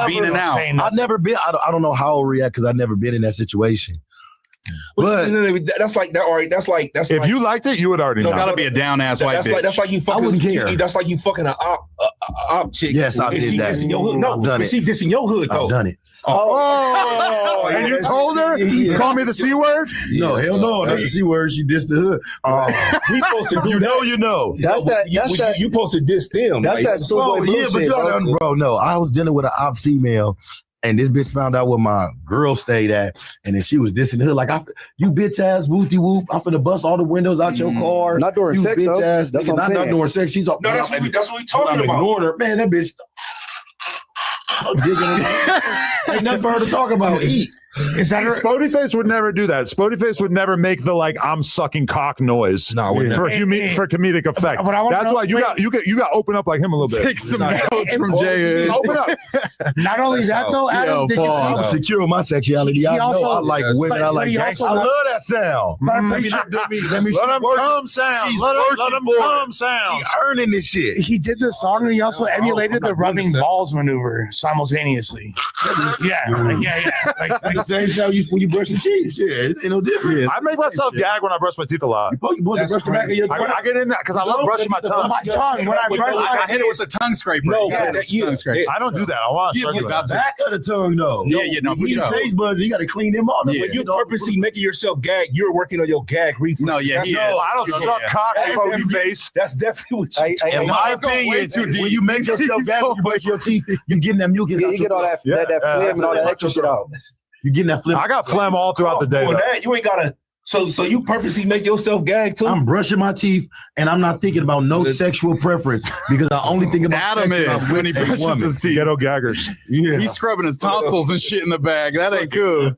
beaning out. I've never been. I don't know how I'll react because I've never been in that situation. But that's like that. All right, that's like if you liked it, you would already know. It's gotta be a down ass white bitch. That's like you fucking. I wouldn't care. That's like you fucking an op chick. Yes, I And did she that. this in your hood. No, I've done she this in your hood though. I've done it. Oh, and you told her? You call me the C word? No, hell no. Not the C word. She dissed the hood. He posted. You know. That's that. That's that. You posted diss them. That's that schoolboy Yeah, but bullshit, bro, no. I was dealing with an op female. And this bitch found out where my girl stayed at, and then she was dissing the hood like, "You bitch ass, whoopty whoop! I'm finna bust all the windows out your car." Not during you sex, bitch though. ass. That's what I'm Not saying. during sex. She's up. No, that's what we talking I'm about. ignoring her, man. That bitch. Ain't nothing for her to talk about. Eat. Is that Spotify would never do that. Spotify would never make the like I'm sucking cock noise for comedic effect. That's why you got to open up like him a little bit. Take some notes from Jay. Open up. Not only that though, Adam, I'm secure in my sexuality. I know I like women. I like gangsters. I love that sound. Let me Let him come sound. Let him come sound. She's earning this shit. He did the song and he also emulated the rubbing balls maneuver simultaneously. Yeah. Like the same sound when you brush your teeth. Shit, it ain't no difference. I make myself gag when I brush my teeth a lot. You brush the back of your tongue. I get in that because I love brushing my tongue. When I brush my I hit it with a tongue scraper. No, tongue scraper. I don't do that. I want to circulate. The back of the tongue, though. No, for These sure. taste buds, you got to clean them off. When you purposely making yourself gag, you're working on your gag reflex. No, yeah, he is. I don't suck cock, you face. That's definitely what you In my opinion, when you make yourself gag, you brush your teeth, you getting that mucus out. You get all that phlegm and all that extra shit out. You getting that phlegm. I got phlegm all throughout the day. You ain't gotta. So you purposely make yourself gag too? I'm brushing my teeth and I'm not thinking about no sexual preference because I only think about Adam is when he brushes his teeth. Ghetto gaggers. Yeah. He's scrubbing his tonsils and shit in the bag. That ain't cool.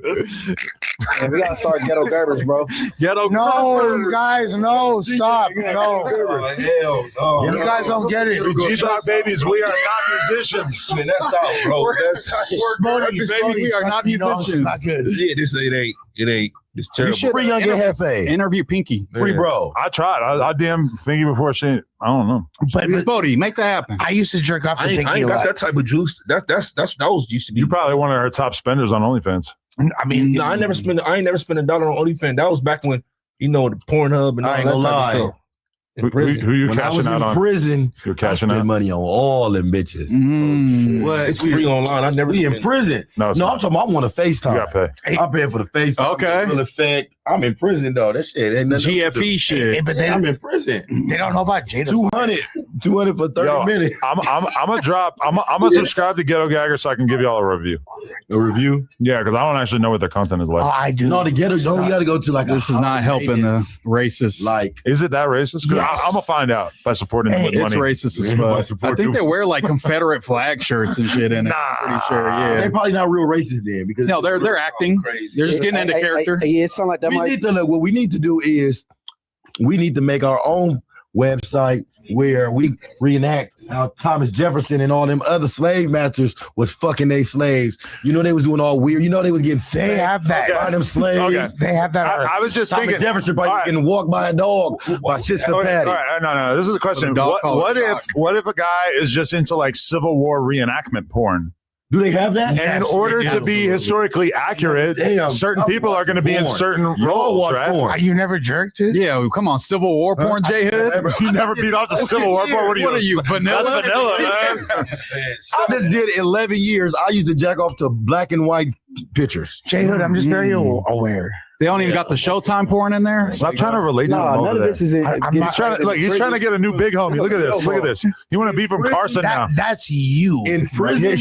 Man, we gotta start ghetto garbage, bro. Ghetto No, guys, no, stop. No. Hell no. You guys don't get it. G-Dog babies, we are not musicians. Man, that's out, bro. That's Baby, we are not musicians. Yeah, it ain't. It's terrible. Free young get Hefe. Interview Pinky. Free bro. I tried. I DM Pinky before she. I don't know. But Bodie, make that happen. I used to jerk off to I Pinky ain't a got lot. that type of juice. That was used to be. You probably one of our top spenders on OnlyFans. I mean, No, I ain't never spent $1 on OnlyFans. That was back when the Pornhub and all I ain't that gonna type lie. of stuff. Who you When I was cashing out in on? prison, You're I cashing spent out. money on all them bitches. What? It's free online. I never. We in spent- prison. No, it's No, not. I'm talking about I want a FaceTime. You gotta pay. I'm paying for the FaceTime. Okay. Real effect. I'm in prison though. That shit ain't nothing. GFE shit. but I'm in prison. they don't know about Jada. 200 for 30 minutes. I'm gonna subscribe to Ghetto Gagger so I can give y'all a review. A review? Yeah, because I don't actually know what their content is like. Oh, I do. No, to get it, don't you got to go to like. This is not helping the racists. Like, is it that racist? 'Cause I'm gonna find out by supporting them with It's money. racist as fuck. I think they wear like Confederate flag shirts and shit in it. I'm pretty sure. they're Yeah. probably not real racist then because No, they're acting. They're just getting into character. Yeah, it sounds like that. we need to look. What we need to do is we need to make our own website where we reenact how Thomas Jefferson and all them other slave masters was fucking they slaves. You know they was doing all weird. You know they was getting They have that. by them slaves. Okay. They have that. I was just Thomas thinking. Jefferson probably All right. getting walked by a dog by Sister Okay, Patty. all right, no. This is the question. dog called What if a guy is just into like Civil War reenactment porn? Do they have that? And in order to be historically accurate, Damn, certain I people are going to be in porn. certain Y'all roles, watch right? porn. You never jerked it? Yeah, come on, Civil War porn, J Hood. You never beat off the Civil War porn. What are you? Vanilla? That's vanilla, man. I just did 11 years. I used to jack off to black and white pictures. J Hood, I'm just very aware. They don't even got the Showtime porn in there. Stop trying to relate to him Nah, over none of there. this is in. He's trying to he's trying to get a new big homie. Look at this. Look at this. You want to be from Carson now? That's you. In prison,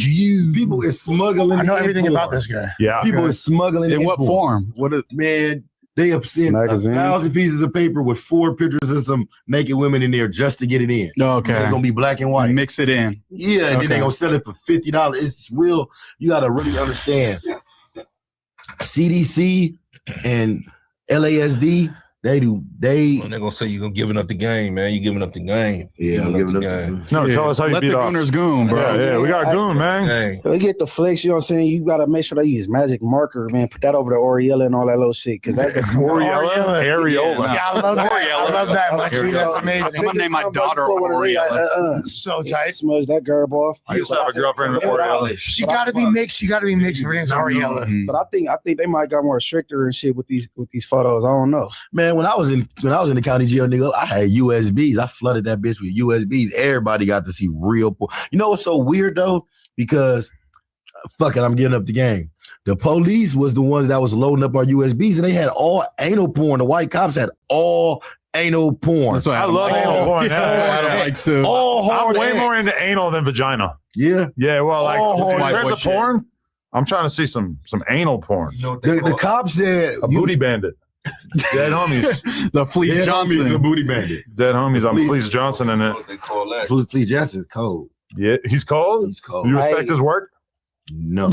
people is smuggling. I know everything in about porn. this guy. Yeah. People is smuggling In what porn. form? What is man? They have sent Magazines? 1,000 pieces of paper with 4 pictures of some naked women in there just to get it in. Okay. It's gonna be black and white. Mix it in. Yeah, and then they Okay. gonna sell it for $50. It's real. You gotta really understand. CDC and LASD, they're gonna say you're giving up the game, man. You giving up the game. Yeah, I'm giving up the game. No, tell us how you Let beat the off. Gooners goon, bro. Yeah, we got a goon, man. Hey, We get the flex, you know what I'm saying? You gotta make sure they use magic marker, man. Put that over the Areola and all that little shit. Cause that's Areola? Areola. Yeah, I love that. I love that. Munchieb. That's amazing. I'm gonna name my daughter Areola. So tight. Smudge that garb off. I used to have a girlfriend with Areola. She got to be mixed. She got to be mixed. Her name's Ariella. But I think they might got more stricter and shit with these photos. I don't know. man, when I was in the county jail, nigga, I had USBs. I flooded that bitch with USBs. Everybody got to see real porn. You know what's so weird though? Because fuck it, I'm giving up the game. The police was the ones that was loading up our USBs, and they had all anal porn. The white cops had all anal porn. That's what I love anal porn. That's what Adam likes too. All I'm hard way ass. more into anal than vagina. Yeah. Yeah, well, like All in hard terms boy of shit. porn, I'm trying to see some anal porn. The cop said A booty bandit. Dead homies. The Fleece Dead homies a Johnson. booty bandit. Dead homies. I'm Fleece Johnson in it. What they call that. Fleece Johnson's cold. Yeah, he's cold. He's cold. You respect his work? No.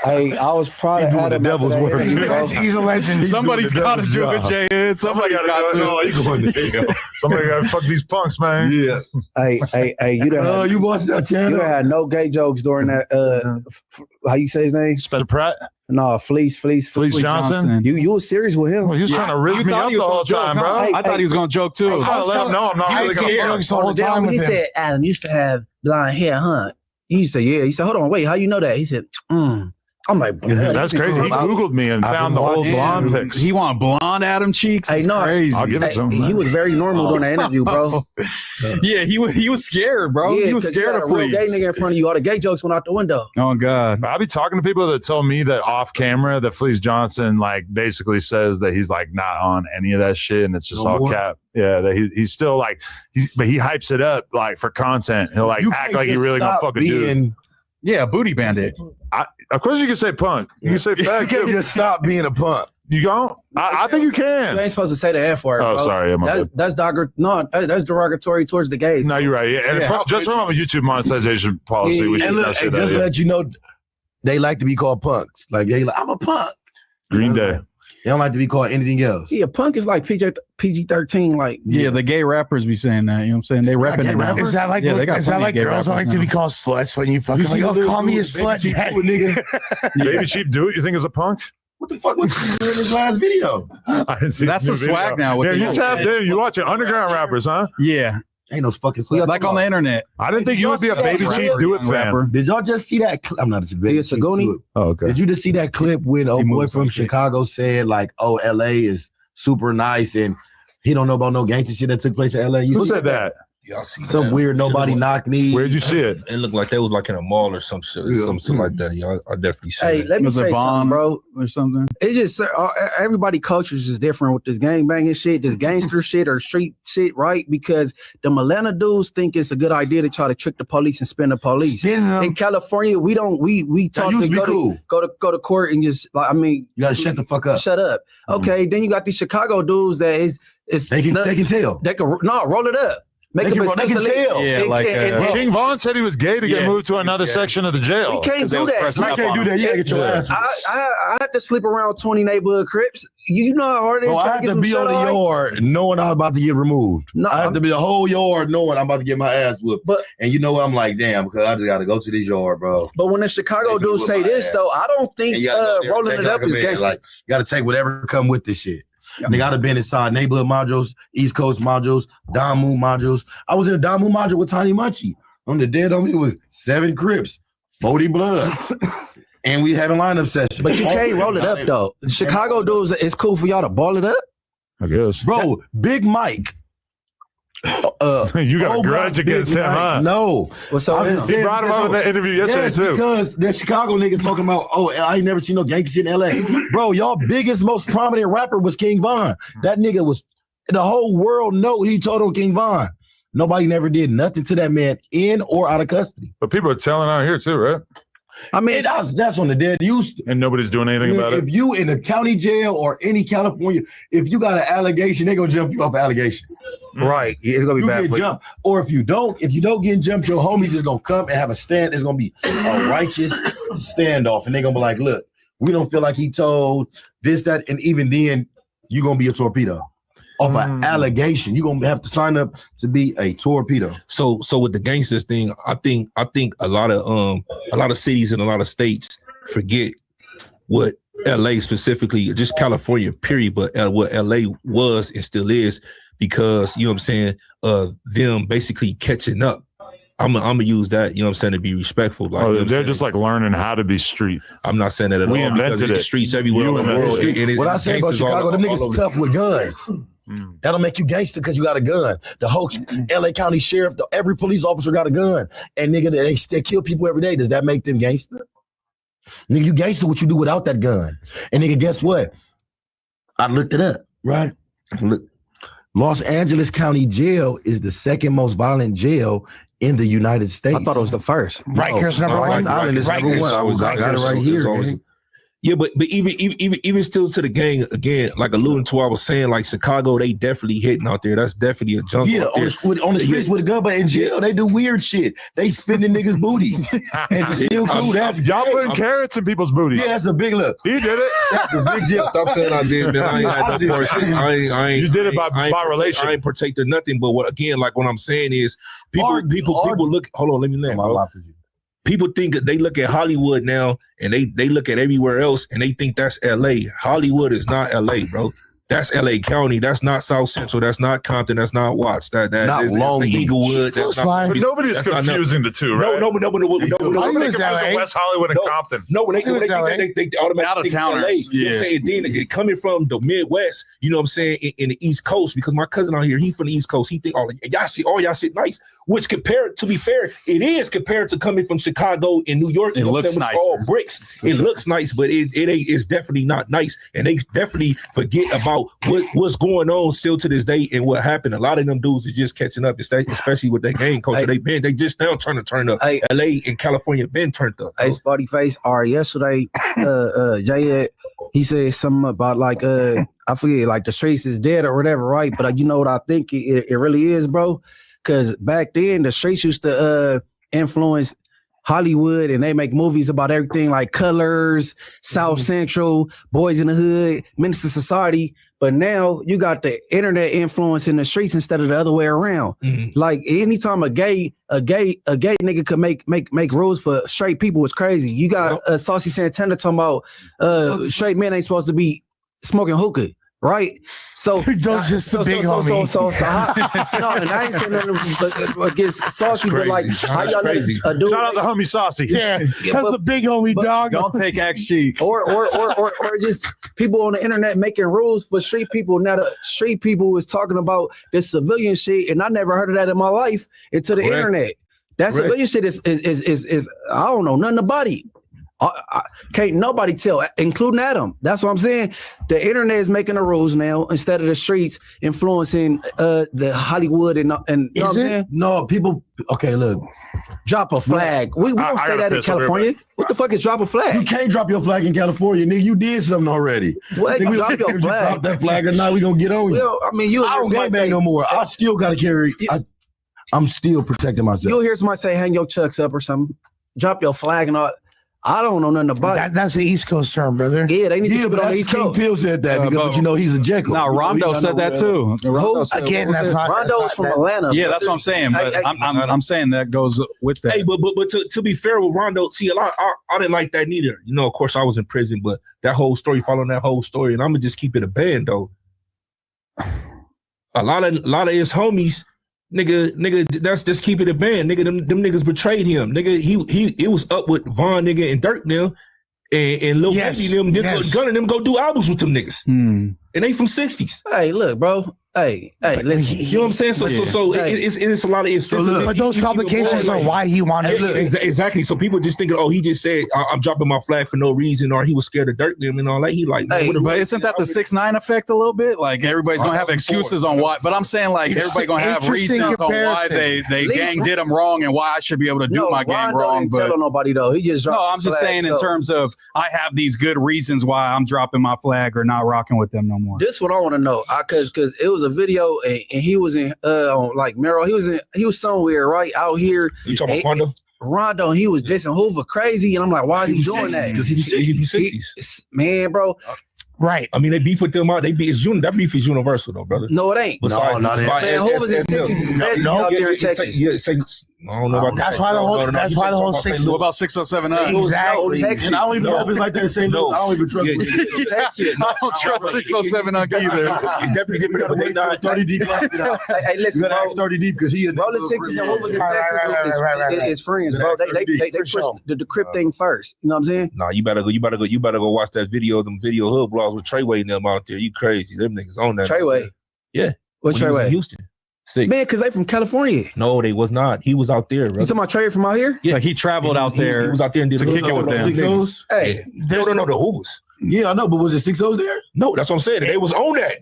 Hey, I was proud of Adam. the devil's work. He's a legend. Somebody's got to do a J. Somebody's got to. No, he's going to jail. Somebody got to fuck these punks, man. Yeah. Hey, you done had, you watched that channel? you done had no gay jokes during that. How you say his name? Spencer Pratt? No, Fleece Johnson. You was serious with him? Well, he was trying to rip me up the whole time, bro. I thought he was going to joke too. I was trying to let him know I'm not really going to jokes the whole time with He him. said, Adam, you used to have blonde hair, huh? He said, yeah. He said, hold on, wait, how you know that? He said, I'm like, That's crazy. He Googled me and found the whole blonde pics. He want blonde Adam cheeks? Hey, no, crazy. I'll give it to him. He was very normal during the interview, bro. Yeah, he was scared, bro. Yeah, he was scared of a real gay Fleece. nigga in front of you. All the gay jokes went out the window. Oh God. I be talking to people that tell me that off camera that Fleece Johnson like basically says that he's like not on any of that shit and it's just No all more? cap. Yeah, that he's still like but he hypes it up like for content. He'll like You act can't like he just really gonna stop fucking do it. being- Yeah, booty bandit. Of course you can say punk. You can say You fag can't too. just stop being a punk. You don't? I think you You can. ain't supposed to say the F word. Oh, bro. sorry. Yeah, my bad. That's derogatory towards the gays. No, you're right. Yeah. And just from a YouTube monetization policy, we should And look, not say and that. just to Yeah. let you know, they like to be called punks. Like they like, I'm a punk. Green Day. They don't like to be called anything else. Yeah, punk is like PG-13. Like Yeah, the gay rappers be saying that. You know what I'm saying? They repping it now. Is that like Yeah, they got is that plenty like of gay girls rappers like to be now. called sluts when you fucking like, oh, call me a slut, daddy. Baby Cheap Do It, you think is a punk? What the fuck was in his last video? I didn't see That's new the swag video. now with Yeah, the you young tapped kids. in. You watching underground rappers, huh? Yeah. Ain't no fucking Like on the internet. I didn't think you would be a Baby Cheap Do It fan. Did y'all just see that? I'm not a Baby Cheap Do It. Oh, okay. Did you just see that clip when a boy from Chicago said like, "Oh, LA is super nice and he don't know about no gangster shit that took place in LA"? Who said that? Y'all see Some that? weird nobody knock me. Where'd you see it? It looked like they was like in a mall or some shit, something like that. Yeah, I definitely see Hey, that. let me Was it say Vaughn something, bro. or something? It's just everybody cultures is different with this gang banging shit, this gangster shit or street shit, right? Because the Atlanta dudes think it's a good idea to try to trick the police and spin the police. In California, we don't we talk used to to be cool. go to court and just like You gotta shut the fuck up. Shut up. Okay, then you got these Chicago dudes that is They can tell. They can roll it up. Make They can explicitly- tell. Yeah, like, King Von said he was gay to get Yeah. moved to another section of the jail. We can't do that. You can't do that. You gotta get your ass. I had to sleep around 20 neighborhood Crips. You know how hard it is. Oh, I trying have get to some be shut on the eye? yard knowing I'm about to get removed. No, I have to be the whole yard knowing I'm about to get my ass whooped. And you know what? I'm like, damn, because I just got to go to this yard, bro. But when the Chicago dudes say this, though, I don't think And you gotta go there and rolling take it up like a is man. gangster. Like, you got to take whatever come with this shit. They got to been inside neighborhood modules, East Coast modules, Damu modules. I was in a Damu module with Tiny Munchieb. On the dead on me, it was 7 Crips, 40 Bloods. And we having lineup sessions. But you can't roll it up, though. Chicago dudes, it's cool for y'all to ball it up. I guess. Bro, Big Mike. You got a grudge against him, huh? No. What's up? He brought him up in that interview yesterday, too. Because the Chicago niggas talking about, oh, I ain't never seen no gangster shit in LA. Bro, y'all biggest, most prominent rapper was King Von. That nigga was, the whole world know he told on King Von. Nobody never did nothing to that man in or out of custody. But people are telling out here, too, right? I mean, that's on the dead used. And nobody's doing anything about it. If you in a county jail or any California, if you got an allegation, they're gonna jump you off allegation. Right. It's gonna be You bad. get jumped. Or if you don't get jumped, your homies is gonna come and have a stand. It's gonna be a righteous standoff. And they're gonna be like, look, we don't feel like he told this, that, and even then, you're gonna be a torpedo. Off an allegation. You're gonna have to sign up to be a torpedo. So with the gangsters thing, I think a lot of cities and a lot of states forget what LA specifically, just California, period, but what LA was and still is, because you know what I'm saying, them basically catching up. I'm gonna use that, you know what I'm saying, to be respectful. Like, you know they're just like learning how to be street. I'm not saying that at all. We invented because it. The streets everywhere in the world. What I say about Chicago, them niggas is tough with guns. That'll make you gangster because you got a gun. The whole LA County Sheriff, every police officer got a gun. And nigga, they kill people every day. Does that make them gangster? Nigga, you gangster what you do without that gun. And nigga, guess what? I looked it up, right? Look, Los Angeles County Jail is the second most violent jail in the United States. I thought it was the first. Rikers number one. Island is number one. I got it right here. Yeah, but even still to the gang again, like alluding to what I was saying, like Chicago, they definitely hitting out there. That's definitely a jungle. Yeah, on the streets with a gun, but in jail they do weird shit. They spinning niggas' booties, and it's still cool. That's y'all putting carrots in people's booties. Yeah, that's a big look. He did it. That's a big deal. Stop saying I did, man. I ain't had no portion. I ain't. You did it by relation. I ain't partake of nothing. But what I'm saying is, people look. Hold on, let me land. People think that they look at Hollywood now and they look at everywhere else and they think that's LA. Hollywood is not LA, bro. That's LA County. That's not South Central. That's not Compton. That's not Watts. That's Long Beach. Inglewood. That's not. But nobody's confusing the two, right? No. West Hollywood and Compton. No, when they automatically out of towners. You know what I'm saying? Then coming from the Midwest, you know what I'm saying, in the East Coast, because my cousin out here, he from the East Coast. He think y'all shit nice. Which to be fair, it is compared to coming from Chicago and New York. It looks nice. All bricks. It looks nice, but it ain't. It's definitely not nice, and they definitely forget about what's going on still to this day and what happened. A lot of them dudes is just catching up, especially with their gang culture. They just now trying to turn up. LA and California been turned up. Hey, Spotty Face. Yesterday, Jay, he said something about like I forget, like the streets is dead or whatever, right? But you know what I think it really is, bro. Because back then, the streets used to influence Hollywood, and they make movies about everything like Colors, South Central, Boys in the Hood, Menace to Society. But now you got the internet influence in the streets instead of the other way around. Mm-hmm. Like anytime a gay nigga could make rules for straight people, it's crazy. You got Saucy Santana talking about straight men ain't supposed to be smoking hookah. Right, so those just the big homie. So no, and I ain't saying nothing against Saucy, but like how y'all let a dude, shout out to homie Saucy. Yeah, that's the big homie, dog. Don't take XG. or just people on the internet making rules for street people. Now the street people is talking about this civilian shit, and I never heard of that in my life until the internet. That civilian shit is I don't know nothing about it. Can't nobody tell, including Adam. That's what I'm saying. The internet is making the rules now instead of the streets influencing the Hollywood and you know what I'm saying? No, people. Okay, look, drop a flag. We don't say that in California. What the fuck is drop a flag? You can't drop your flag in California, nigga. You did something already. What? Nigga, Drop your if flag. you drop that flag or not, we gonna get on you. Well, I mean, I don't gangbang no more. I still gotta carry. I'm still protecting myself. You'll hear somebody say, "Hang your chucks up" or something. Drop your flag and all. I don't know nothing about it. That's the East Coast term, brother. Yeah, they need to put it on the East Coast. King Phil said that because you know he's a Jekyll. No, Rondo said that too. Again, that's not Rondo's from Atlanta. Yeah, that's what I'm saying. But I'm saying that goes with that. Hey, but to be fair with Rondo, see, I didn't like that neither. You know, of course, I was in prison, but that whole story, following that whole story, and I'm gonna just keep it a band though. A lot of his homies. Nigga, that's just keep it a band. Nigga, them niggas betrayed him. Nigga, he was up with Von nigga and Dirk now, and Lil Baby them, Gunna them go do albums with them niggas. And they from 60s. Hey, look, bro. Hey, listen. You know what I'm saying? So it's a lot of but those complications are why he wanted it. Exactly. So people just thinking, oh, he just said I'm dropping my flag for no reason, or he was scared of Dirk them and all that. He like, hey, but isn't that the 6ix9ine effect a little bit? Like everybody's gonna have excuses on why, but I'm saying like everybody gonna have reasons on why they gang did them wrong and why I should be able to do my gang wrong. But tell nobody though. He just dropped I'm just saying in terms of I have these good reasons why I'm dropping my flag or not rocking with them no more. This is what I want to know, because it was a video and he was in on like Merrill. He was somewhere right out here. You talking about Rondo? He was Jason Hoover crazy, and I'm like, why is he doing that? Because he's 60s. Man, bro. Right. I mean, they beef with them out. That beef is universal, though, brother. No, it ain't. Besides, man, Hoover's in 60s is best out there in Texas. I don't know about that's why the whole 6. What about 607? Exactly. And I don't even know if it's like that same. I don't even trust it. I don't trust 607 either. It's definitely different. But they not 30 deep. Hey, listen, you gotta ask 30 deep because he Rolling 60s and Hoover's in Texas is friends, bro. They push the Crip thing first. You know what I'm saying? Nah, you better go watch that video. Them video hood blogs with Treyway and them out there. You crazy? Them niggas on that. Treyway. Yeah. What Treyway? Houston. Man, because they from California. No, they was not. He was out there, bro. You talking about Trey from out here? Yeah, like he traveled out there. He was out there and did to kick it with them. Hey, no, the Hoovers. Yeah, I know, but was it 6-0 there? No, that's what I'm saying. They was on that.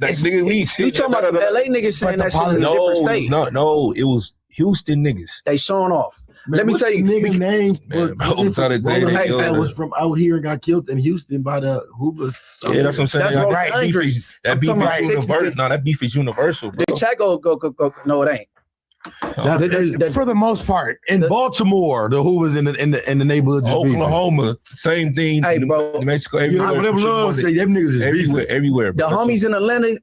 You talking about some LA niggas saying that shit in a different state? No, it was Houston niggas. They showing off. Let me tell you, nigga name that was from out here and got killed in Houston by the Hoovers. Yeah, that's what I'm saying. That's That beef is universal. No, that beef is universal, bro. The chat go. No, it ain't. For the most part, in Baltimore, the Hoovers in the neighborhoods. Oklahoma, same thing. Hey, bro, New Mexico, everywhere. Them niggas is everywhere. The homies in Atlanta,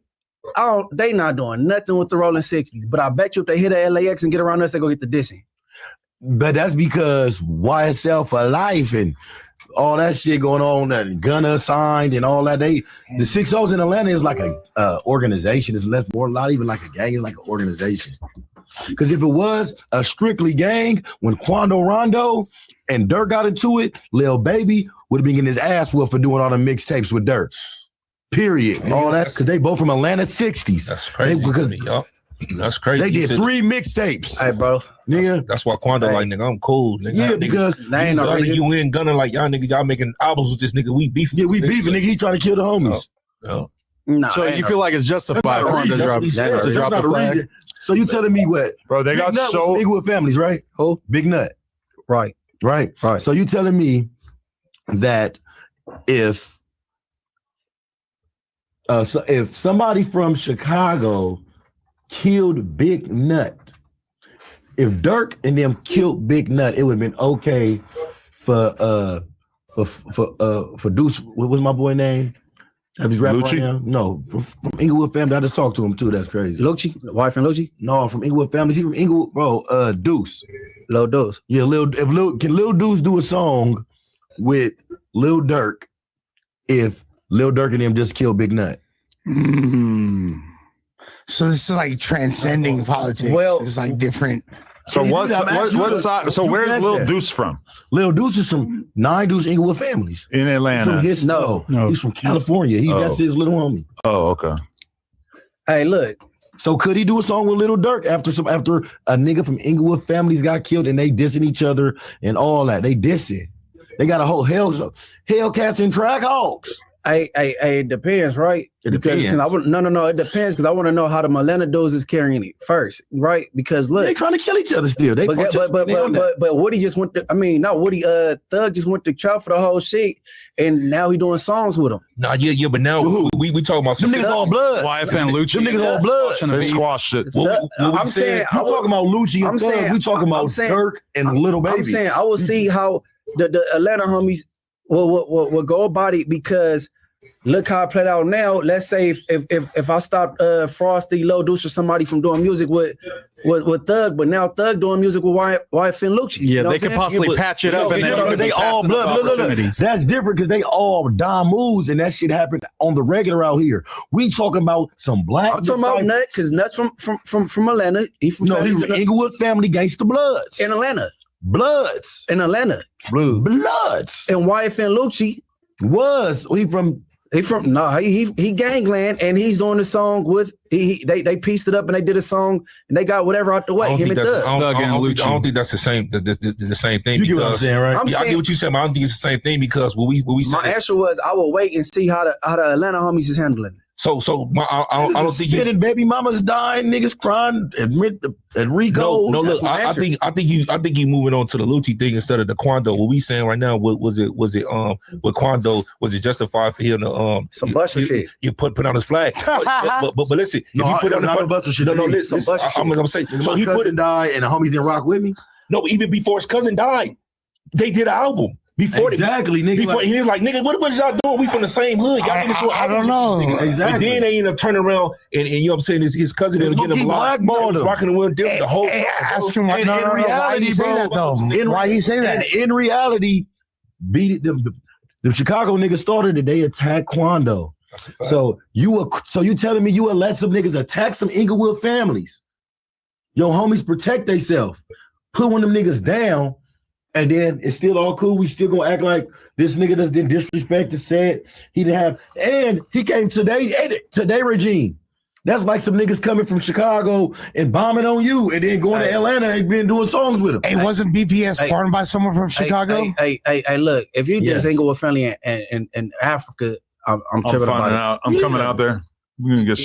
they not doing nothing with the rolling 60s. But I bet you if they hit a LAX and get around us, they go get the dissing. But that's because YSL for life and all that shit going on, that Gunna signed and all that. The 6-0s in Atlanta is like a organization. It's left more not even like a gang, it's like an organization. Because if it was a strictly gang, when Quando Rondo and Dirk got into it, Lil Baby would have been getting his ass whooped for doing all the mixtapes with Dirk. Period. All that, because they both from Atlanta 60s. That's crazy. That's crazy. They did 3 mixtapes. Hey, bro. Nigga. That's why Quando like, nigga, I'm cool. Nigga. Yeah, because they ain't no reason. You in Gunna like, y'all nigga, y'all making albums with this nigga. We beefing. Yeah, we beefing, nigga. He trying to kill the homies. No, so you feel like it's justified for him to drop the flag? So you telling me what? Bro, they got so Inglewood families, right? Who? Big Nut. Right. So you telling me that if somebody from Chicago killed Big Nut, if Dirk and them killed Big Nut, it would have been okay for Deuce. What was my boy name? Have his rap right now? No, from Inglewood family. I just talked to him too. That's crazy. Lucci, wife and Lucci? No, from Inglewood family. He from Inglewood, bro. Deuce. Lil Deuce. Yeah, can Lil Deuce do a song with Lil Durk if Lil Durk and them just killed Big Nut? So this is like transcending politics. Well, it's like different. So what side? So where's Lil Deuce from? Lil Deuce is from 9 Deuce Inglewood families in Atlanta. No, he's from California. That's his little homie. Oh, okay. Hey, look. So could he do a song with Lil Durk after a nigga from Inglewood families got killed and they dissing each other and all that? They dissing. They got a whole Hellcats and Trackhawks. Hey, it depends, right? It depends. No, it depends because I want to know how the Atlanta dudes is carrying it first, right? Because look, they trying to kill each other still. But Woody just went to. I mean, not Woody. Thug just went to trial for the whole shit, and now he doing songs with him. Nah, yeah, but now we talking about them niggas all blood. YF and Lucci. Them niggas all blood. They squashed it. I'm saying I'm talking about Lucci and Thug. We talking about Dirk and Little Baby. I'm saying I will see how the Atlanta homies will go about it because look how it played out now. Let's say if I stopped Frosty, Lil Deuce, or somebody from doing music with Thug, but now Thug doing music with YF and Lucci. Yeah, they could possibly patch it up and then they all blood. Look. That's different because they all Don moves and that shit happened on the regular out here. We talking about some black. I'm talking about Nut because Nut's from Atlanta. He's from Inglewood family Gangsta Bloods in Atlanta. Bloods in Atlanta. Bloods and YF and Lucci he gangland and he's doing the song with they pieced it up and they did a song and they got whatever out the way. Him and Thug. I don't think that's the same thing. You get what I'm saying, right? I get what you said, but I don't think it's the same thing because what we said. My answer was I will wait and see how the Atlanta homies is handling it. So I don't think you baby mamas dying, niggas crying, admit at Rico. No, look, I think you moving on to the Lucci thing instead of the Quando. What we saying right now, was it with Quando, was it justified for him to some buster shit? You put on his flag. but listen, if you put on the buster shit, listen, I'm saying so he put and died and the homies didn't rock with me. No, even before his cousin died, they did an album. Nigga. Before he was like, nigga, what y'all doing? We from the same hood. Y'all niggas do I don't know. Exactly. And then they end up turning around and you know what I'm saying, his cousin ended up getting him blackballed. Rocking the wheel, the whole ask him in reality, bro. Why he say that? In reality, beat it. The Chicago niggas started it. They attacked Quando. So you telling me you would let some niggas attack some Inglewood families? Yo, homies protect themselves. Put one of them niggas down. And then it's still all cool. We still gonna act like this nigga just didn't disrespect the set. He didn't have, and he came today regime. That's like some niggas coming from Chicago and bombing on you, and then going to Atlanta and been doing songs with them. Hey, wasn't BPS farmed by someone from Chicago? Hey, look, if you just ain't go with family in Africa, I'm tripping about it. I'm coming out there. We're gonna get